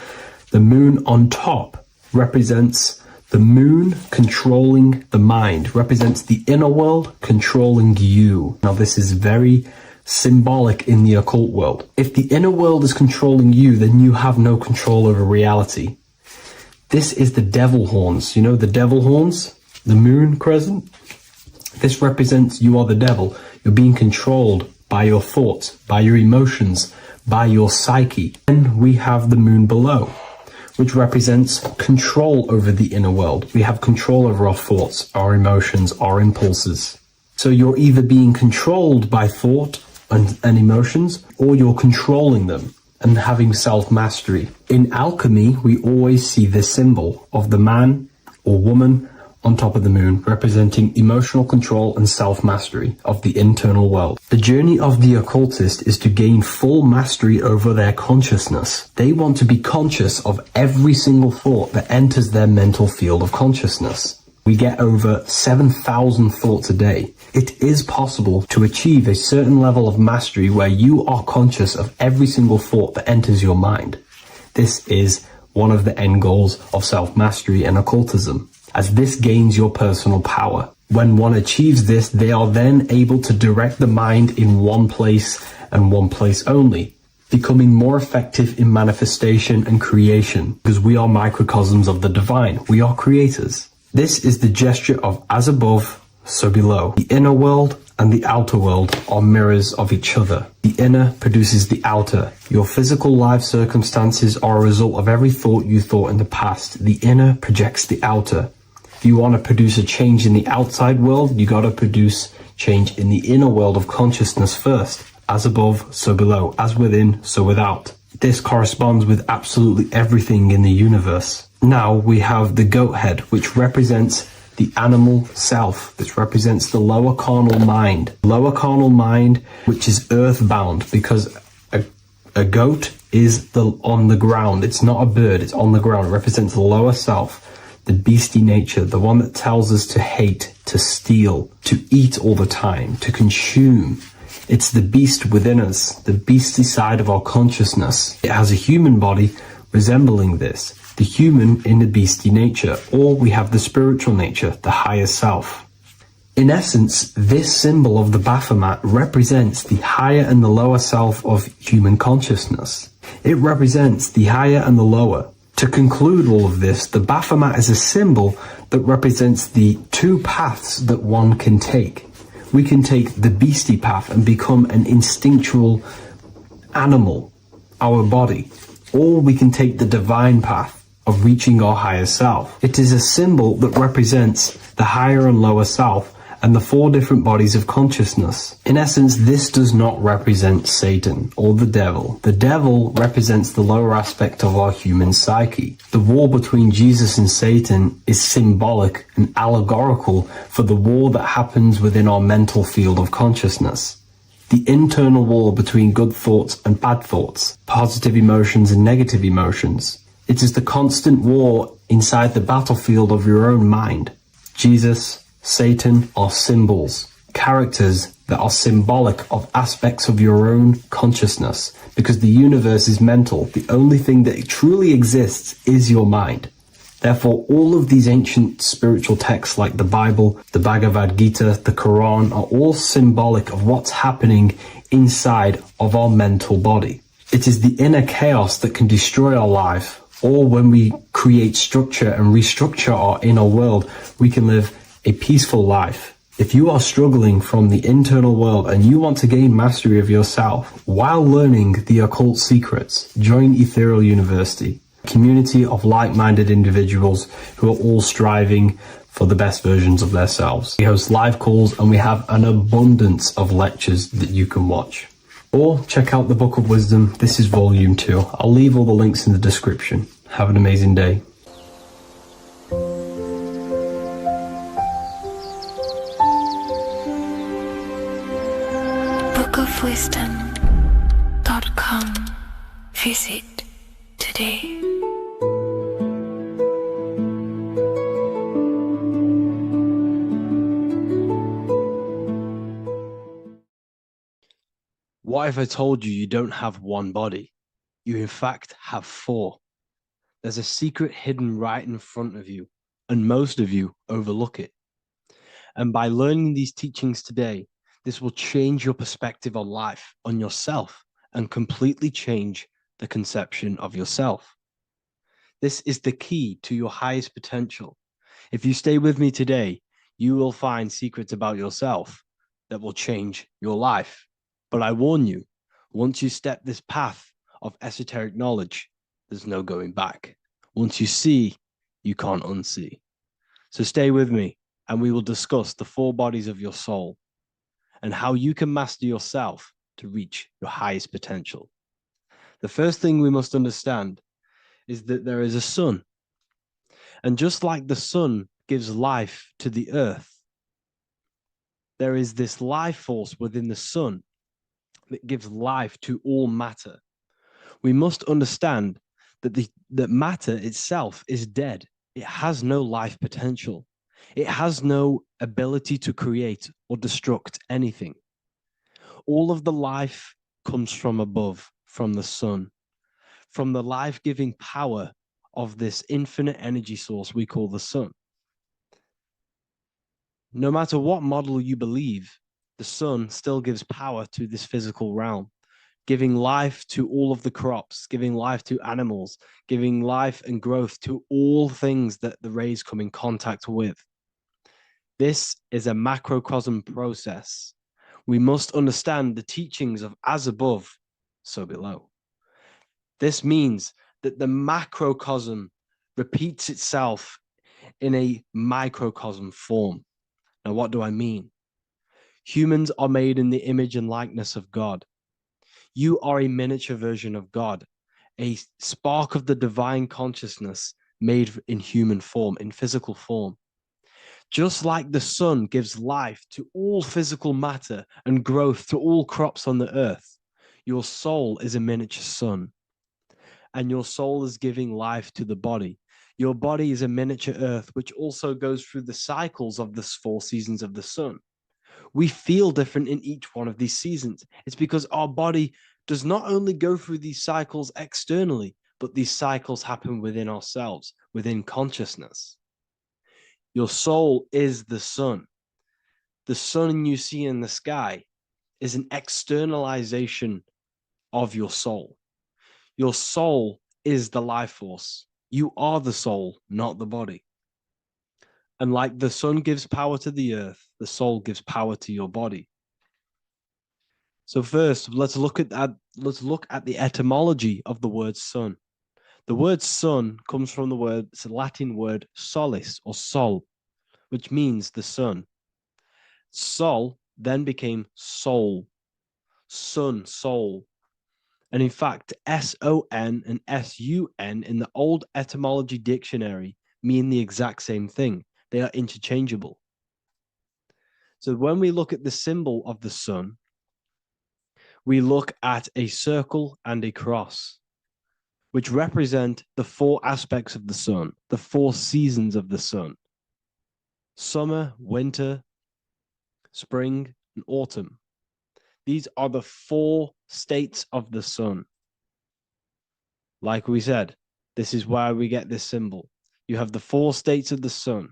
The moon on top represents The moon controlling the mind represents the inner world controlling you. Now this is very symbolic in the occult world. If the inner world is controlling you, then you have no control over reality. This is the devil horns. You know the devil horns? The moon crescent? This represents you are the devil. You're being controlled by your thoughts, by your emotions, by your psyche. Then we have the moon below, which represents control over the inner world. We have control over our thoughts, our emotions, our impulses. So you're either being controlled by thought and emotions, or you're controlling them and having self-mastery. In alchemy, we always see this symbol of the man or woman on top of the moon, representing emotional control and self-mastery of the internal world. The journey of the occultist is to gain full mastery over their consciousness. They want to be conscious of every single thought that enters their mental field of consciousness. We get over 7,000 thoughts a day. It is possible to achieve a certain level of mastery where you are conscious of every single thought that enters your mind. This is one of the end goals of self-mastery and occultism, as this gains your personal power. When one achieves this, they are then able to direct the mind in one place and one place only, becoming more effective in manifestation and creation, because we are microcosms of the divine. We are creators. This is the gesture of as above, so below. The inner world and the outer world are mirrors of each other. The inner produces the outer. Your physical life circumstances are a result of every thought you thought in the past. The inner projects the outer. If you want to produce a change in the outside world, you got to produce change in the inner world of consciousness first. As above, so below. As within, so without. This corresponds with absolutely everything in the universe. Now we have the goat head, which represents the animal self. This represents the lower carnal mind. Lower carnal mind, which is earthbound, because a goat is on the ground. It's not a bird, it's on the ground. It represents the lower self, the beastie nature, the one that tells us to hate, to steal, to eat all the time, to consume. It's the beast within us, the beastly side of our consciousness. It has a human body resembling this, the human in the beastie nature, or we have the spiritual nature, the higher self. In essence, this symbol of the Baphomet represents the higher and the lower self of human consciousness. It represents the higher and the lower. To conclude all of this, the Baphomet is a symbol that represents the two paths that one can take. We can take the beastie path and become an instinctual animal, our body, or we can take the divine path of reaching our higher self. It is a symbol that represents the higher and lower self and the four different bodies of consciousness. In essence, this does not represent Satan or the devil. The devil represents the lower aspect of our human psyche. The war between Jesus and Satan is symbolic and allegorical for the war that happens within our mental field of consciousness. The internal war between good thoughts and bad thoughts, positive emotions and negative emotions. It is the constant war inside the battlefield of your own mind. Jesus, Satan are symbols, characters that are symbolic of aspects of your own consciousness, because the universe is mental. The only thing that truly exists is your mind. Therefore, all of these ancient spiritual texts like the Bible, the Bhagavad Gita, the Quran are all symbolic of what's happening inside of our mental body. It is the inner chaos that can destroy our life, or when we create structure and restructure our inner world, we can live a peaceful life. If you are struggling from the internal world and you want to gain mastery of yourself while learning the occult secrets, join Ethereal University, a community of like-minded individuals who are all striving for the best versions of themselves. We host live calls and we have an abundance of lectures that you can watch. Or check out the Book of Wisdom. This is volume 2. I'll leave all the links in the description. Have an amazing day. bookofwisdom.com. Visit today. What if I told you you don't have one body? You in fact have 4. There's a secret hidden right in front of you. and most of you overlook it. And by learning these teachings today, this will change your perspective on life, on yourself, and completely change the conception of yourself. This is the key to your highest potential. If you stay with me today, you will find secrets about yourself that will change your life. But I warn you, once you step this path of esoteric knowledge, there's no going back. Once you see, you can't unsee. So stay with me, and we will discuss the 4 bodies of your soul and how you can master yourself to reach your highest potential. The first thing we must understand is that there is a sun. And just like the sun gives life to the earth, there is this life force within the sun that gives life to all matter. We must understand that that matter itself is dead. It has no life potential. It has no ability to create or destruct anything. All of the life comes from above, from the sun, from the life-giving power of this infinite energy source we call the sun. No matter what model you believe, the sun still gives power to this physical realm, giving life to all of the crops, giving life to animals, giving life and growth to all things that the rays come in contact with. This is a macrocosm process. We must understand the teachings of as above, so below. This means that the macrocosm repeats itself in a microcosm form. Now, what do I mean? Humans are made in the image and likeness of God. You are a miniature version of God, a spark of the divine consciousness made in human form, in physical form. Just like the sun gives life to all physical matter and growth to all crops on the earth, your soul is a miniature sun. And your soul is giving life to the body. Your body is a miniature earth, which also goes through the cycles of the 4 seasons of the sun. We feel different in each one of these seasons. It's because our body does not only go through these cycles externally, but these cycles happen within ourselves, within consciousness. Your soul is the sun. The sun you see in the sky is an externalization of your soul. Your soul is the life force. You are the soul, not the body. And like the sun gives power to the earth, the soul gives power to your body. So first, let's look at the etymology of the word sun. The word sun comes from it's a Latin word solis or sol, which means the sun. Sol then became soul, sun, soul. And in fact, S-O-N and S-U-N in the old etymology dictionary mean the exact same thing. They are interchangeable. So when we look at the symbol of the sun, we look at a circle and a cross, which represent the 4 aspects of the sun, the 4 seasons of the sun: summer, winter, spring, and autumn. These are the 4 states of the sun. Like we said, this is where we get this symbol. You have the 4 states of the sun,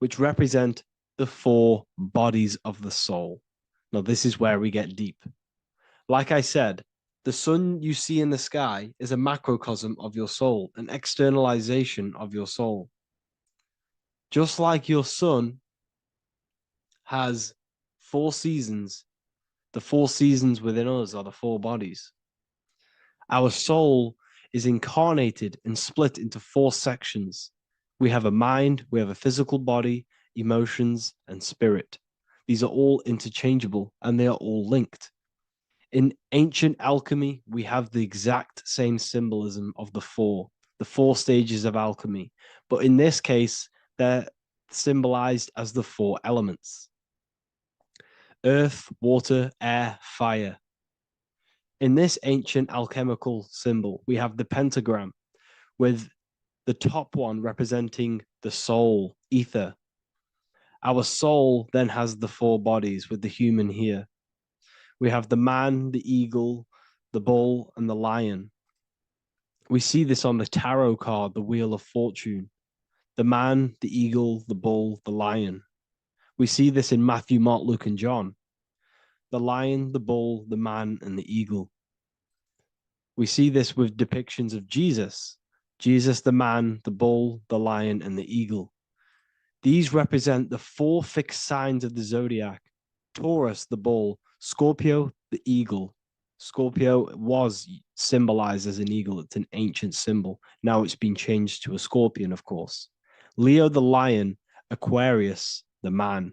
which represent the 4 bodies of the soul. Now, this is where we get deep. Like I said, the sun you see in the sky is a macrocosm of your soul, an externalization of your soul. Just like your sun has 4 seasons, the 4 seasons within us are the 4 bodies. Our soul is incarnated and split into 4 sections. We have a mind, we have a physical body, emotions, and spirit. These are all interchangeable and they are all linked. In ancient alchemy, we have the exact same symbolism of the 4 stages of alchemy. But in this case, they're symbolized as the 4 elements: earth, water, air, fire. In this ancient alchemical symbol, we have the pentagram with the top one representing the soul, ether. Our soul then has the 4 bodies with the human here. We have the man, the eagle, the bull, and the lion. We see this on the tarot card, the Wheel of Fortune. The man, the eagle, the bull, the lion. We see this in Matthew, Mark, Luke, and John. The lion, the bull, the man, and the eagle. We see this with depictions of Jesus. Jesus, the man, the bull, the lion, and the eagle. These represent the 4 fixed signs of the zodiac. Taurus, the bull. Scorpio, the eagle. Scorpio was symbolized as an eagle. It's an ancient symbol. Now it's been changed to a scorpion, of course. Leo, the lion. Aquarius, the man.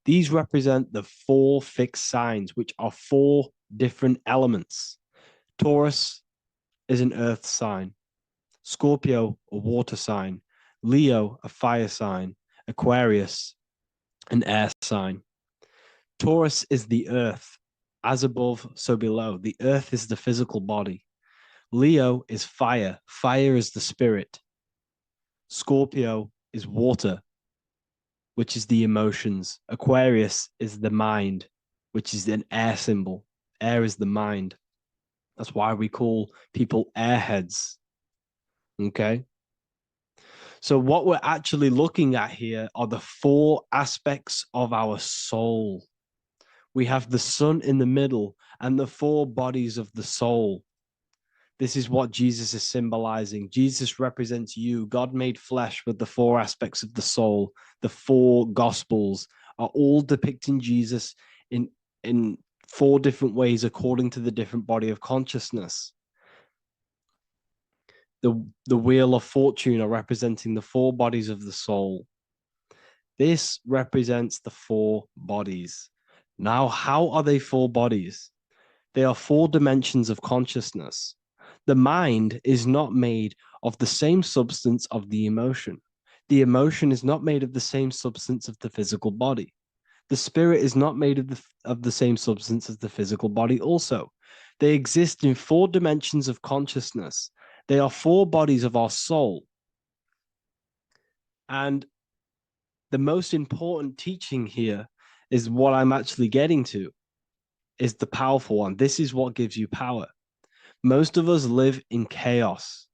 These represent the 4 fixed signs, which are 4 different elements. Taurus is an earth sign. Scorpio, a water sign. Leo, a fire sign. Aquarius, an air sign. Taurus is the earth. As above, so below. The earth is the physical body. Leo is fire. Fire is the spirit. Scorpio is water, which is the emotions. Aquarius is the mind, which is an air symbol. Air is the mind. That's why we call people airheads. Okay? So what we're actually looking at here are the 4 aspects of our soul. We have the sun in the middle and the 4 bodies of the soul. This is what Jesus is symbolizing. Jesus represents you. God made flesh with the 4 aspects of the soul. The 4 gospels are all depicting Jesus in 4 different ways according to the different body of consciousness. The Wheel of Fortune are representing the 4 bodies of the soul. This represents the 4 bodies. Now, how are they 4 bodies? They are 4 dimensions of consciousness. The mind is not made of the same substance of the emotion. The emotion is not made of the same substance of the physical body. The spirit is not made of the same substance as the physical body also. They exist in 4 dimensions of consciousness. They are 4 bodies of our soul. And the most important teaching here is what I'm actually getting to, is the powerful one. This is what gives you power. Most of us live in chaos.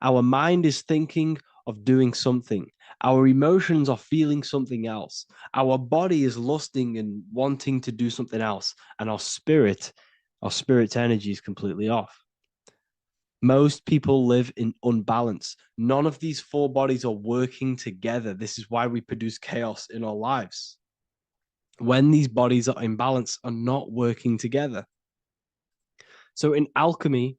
Our mind is thinking of doing something. Our emotions are feeling something else. Our body is lusting and wanting to do something else. And our spirit's energy is completely off. Most people live in unbalance. None of these 4 bodies are working together. This is why we produce chaos in our lives. When these bodies are in balance, are not working together. So in alchemy,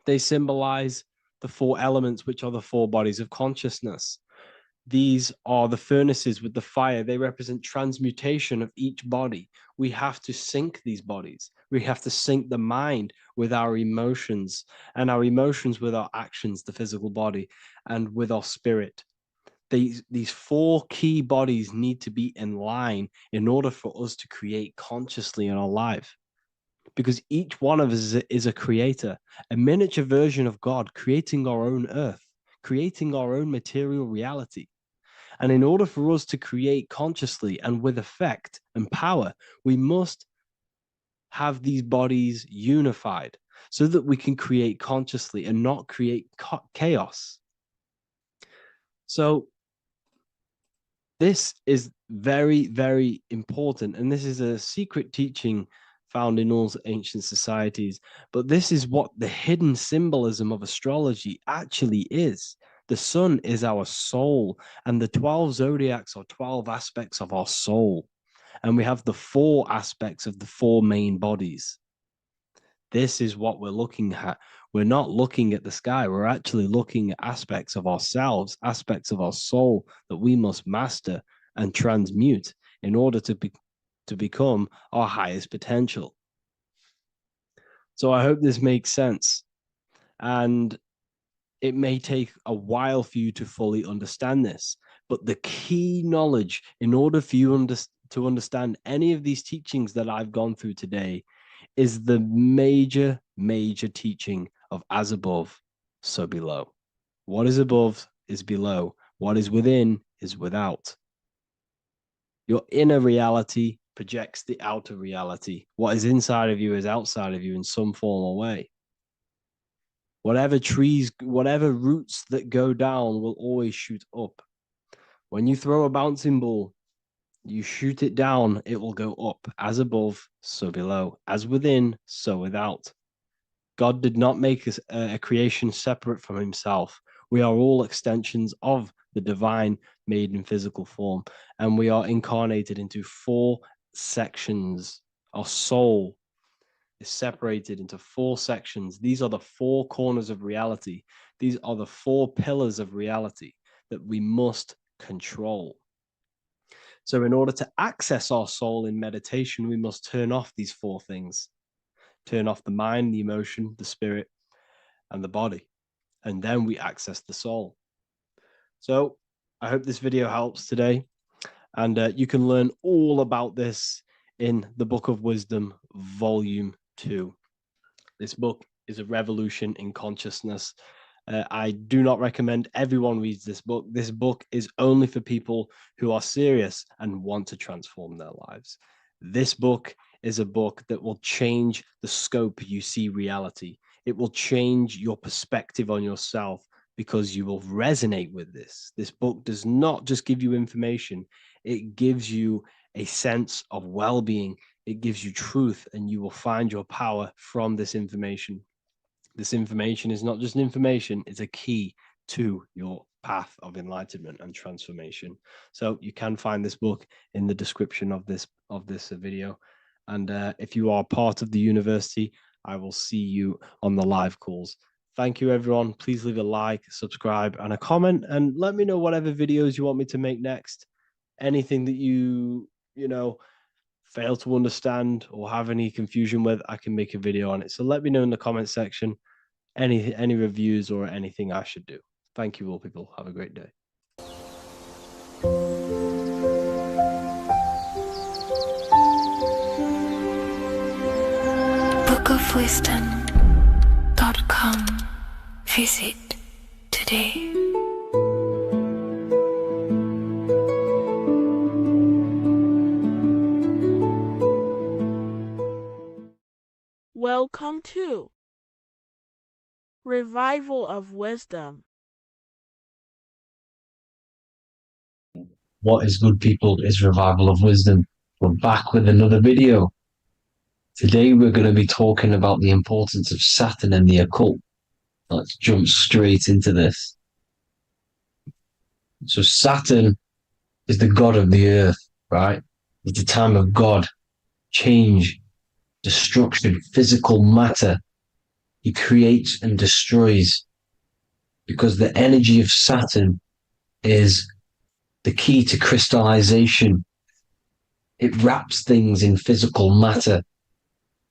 they symbolize the 4 elements, which are the 4 bodies of consciousness. These are the furnaces with the fire. They represent transmutation of each body. We have to sync these bodies. We have to sync the mind with our emotions, and our emotions with our actions, the physical body, and with our spirit. These 4 key bodies need to be in line in order for us to create consciously in our life. Because each one of us is a creator, a miniature version of God, creating our own earth, creating our own material reality. And in order for us to create consciously and with effect and power, we must have these bodies unified so that we can create consciously and not create chaos. So this is very, very important. And this is a secret teaching found in all ancient societies. But this is what the hidden symbolism of astrology actually is. The sun is our soul, and the 12 zodiacs are 12 aspects of our soul. And we have the 4 aspects of the 4 main bodies. This is what we're looking at. We're not looking at the sky. We're actually looking at aspects of ourselves, aspects of our soul that we must master and transmute in order to become our highest potential. So I hope this makes sense. And it may take a while for you to fully understand this, but the key knowledge in order for you to understand any of these teachings that I've gone through today is the major, major teaching of as above, so below. What is above is below. What is within is without. Your inner reality projects the outer reality. What is inside of you is outside of you in some form or way. Whatever trees, whatever roots that go down will always shoot up. When you throw a bouncing ball, you shoot it down, it will go up. As above, so below. As within, so without. God did not make a creation separate from himself. We are all extensions of the divine made in physical form, and we are incarnated into 4 sections. Our soul is separated into 4 sections. These are the 4 corners of reality. These are the 4 pillars of reality that we must control. So in order to access our soul in meditation, we must turn off these 4 things. Turn off the mind, the emotion, the spirit, and the body. And then we access the soul. So I hope this video helps today. And you can learn all about this in the Book of Wisdom, Volume 2. This book is a revolution in consciousness. I do not recommend everyone reads this book. This book is only for people who are serious and want to transform their lives. This book is a book that will change the scope you see reality. It will change your perspective on yourself because you will resonate with this. This book does not just give you information. It gives you a sense of well-being. It gives you truth, and you will find your power from this information. This information is not just information, it's a key to your path of enlightenment and transformation. So you can find this book in the description of this video. And if you are part of the university, I will see you on the live calls. Thank you, everyone. Please leave a like, subscribe, and a comment, and let me know whatever videos you want me to make next. Anything that you fail to understand or have any confusion with, I can make a video on it. So let me know in the comment section any reviews or anything I should do. Thank you all, people. Have a great day. bookofwisdom.com. Visit today. Welcome to Revival of Wisdom. What is good, people? Is Revival of Wisdom. We're back with another video. Today we're going to be talking about the importance of Saturn and the occult. Let's jump straight into this. So Saturn is the god of the earth, right? It's the time of God, change, destruction, physical matter. He creates and destroys, because the energy of Saturn is the key to crystallization. It wraps things in physical matter,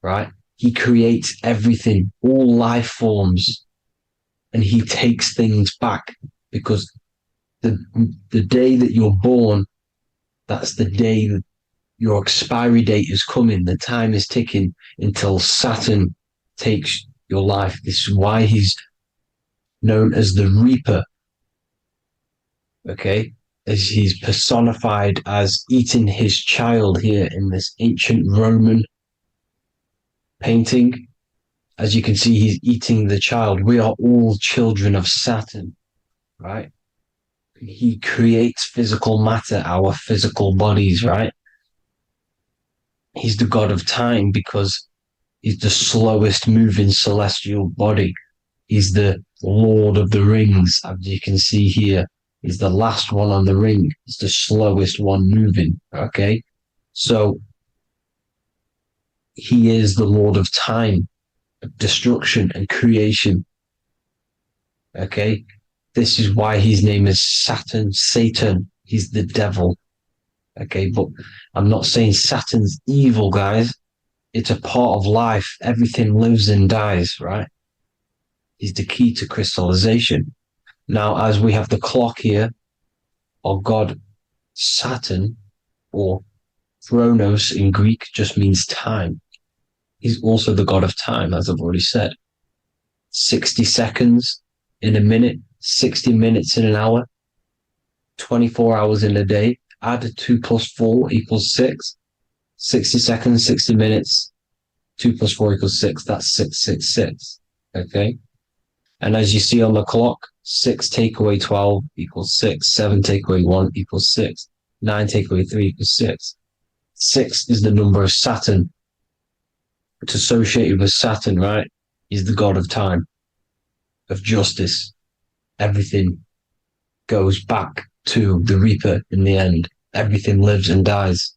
right? He creates everything, all life forms, and he takes things back, because the day that you're born, that's the day that your expiry date is coming. The time is ticking until Saturn takes your life. This is why he's known as the Reaper. Okay? As he's personified as eating his child here in this ancient Roman painting. As you can see, he's eating the child. We are all children of Saturn, right? He creates physical matter, our physical bodies, right? He's the god of time because he's the slowest moving celestial body. He's the Lord of the Rings, as you can see here. He's the last one on the ring. He's the slowest one moving, okay? So he is the Lord of time, destruction and creation, okay? This is why his name is Saturn, Satan. He's the devil, okay? But I'm not saying Saturn's evil, guys. It's a part of life. Everything lives and dies, right? He's the key to crystallization. Now, as we have the clock here, our god Saturn, or Chronos in Greek, just means time. He's also the god of time, as I've already said. 60 seconds in a minute, 60 minutes in an hour, 24 hours in a day. Add 2 plus 4 equals 6. 60 seconds, 60 minutes, 2 plus 4 equals 6. That's 666. Okay? And as you see on the clock, 6 take away 12 equals 6, 7 take away 1 equals 6, 9 take away 3 equals 6. 6 is the number of Saturn. It's associated with Saturn, right? He's the god of time, of justice. Everything goes back to the Reaper in the end. Everything lives and dies.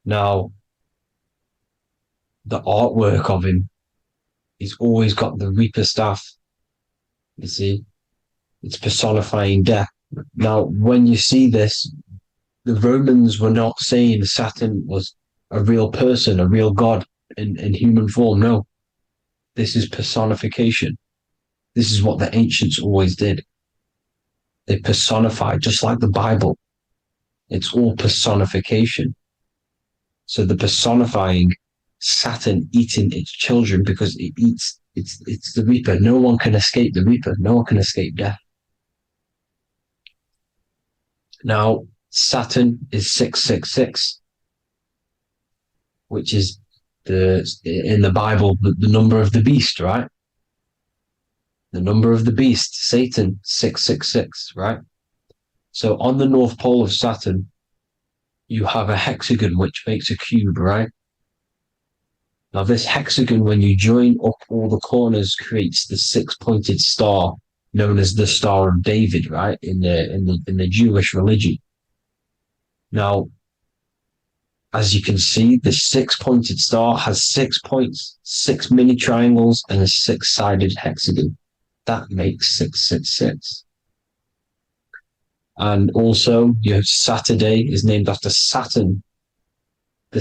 Now, the artwork of him, he's always got the Reaper staff. You see, it's personifying death. Now, when you see this, the Romans were not saying Saturn was a real person, a real god in human form. No, this is personification. This is what the ancients always did. They personified, just like the Bible. It's all personification. So the personifying Saturn eating its children because it eats, it's the Reaper. No one can escape the Reaper. No one can escape death. Now, Saturn is 666, which is in the Bible, the number of the beast, right? The number of the beast, Satan, 666, right? So on the North Pole of Saturn, you have a hexagon which makes a cube, right? Now this hexagon, when you join up all the corners, creates the 6-pointed star known as the Star of David, right? In the Jewish religion. Now, as you can see, the 6-pointed star has 6 points, 6 mini triangles, and a 6-sided hexagon. That makes 666. And also, your Saturday is named after Saturn, the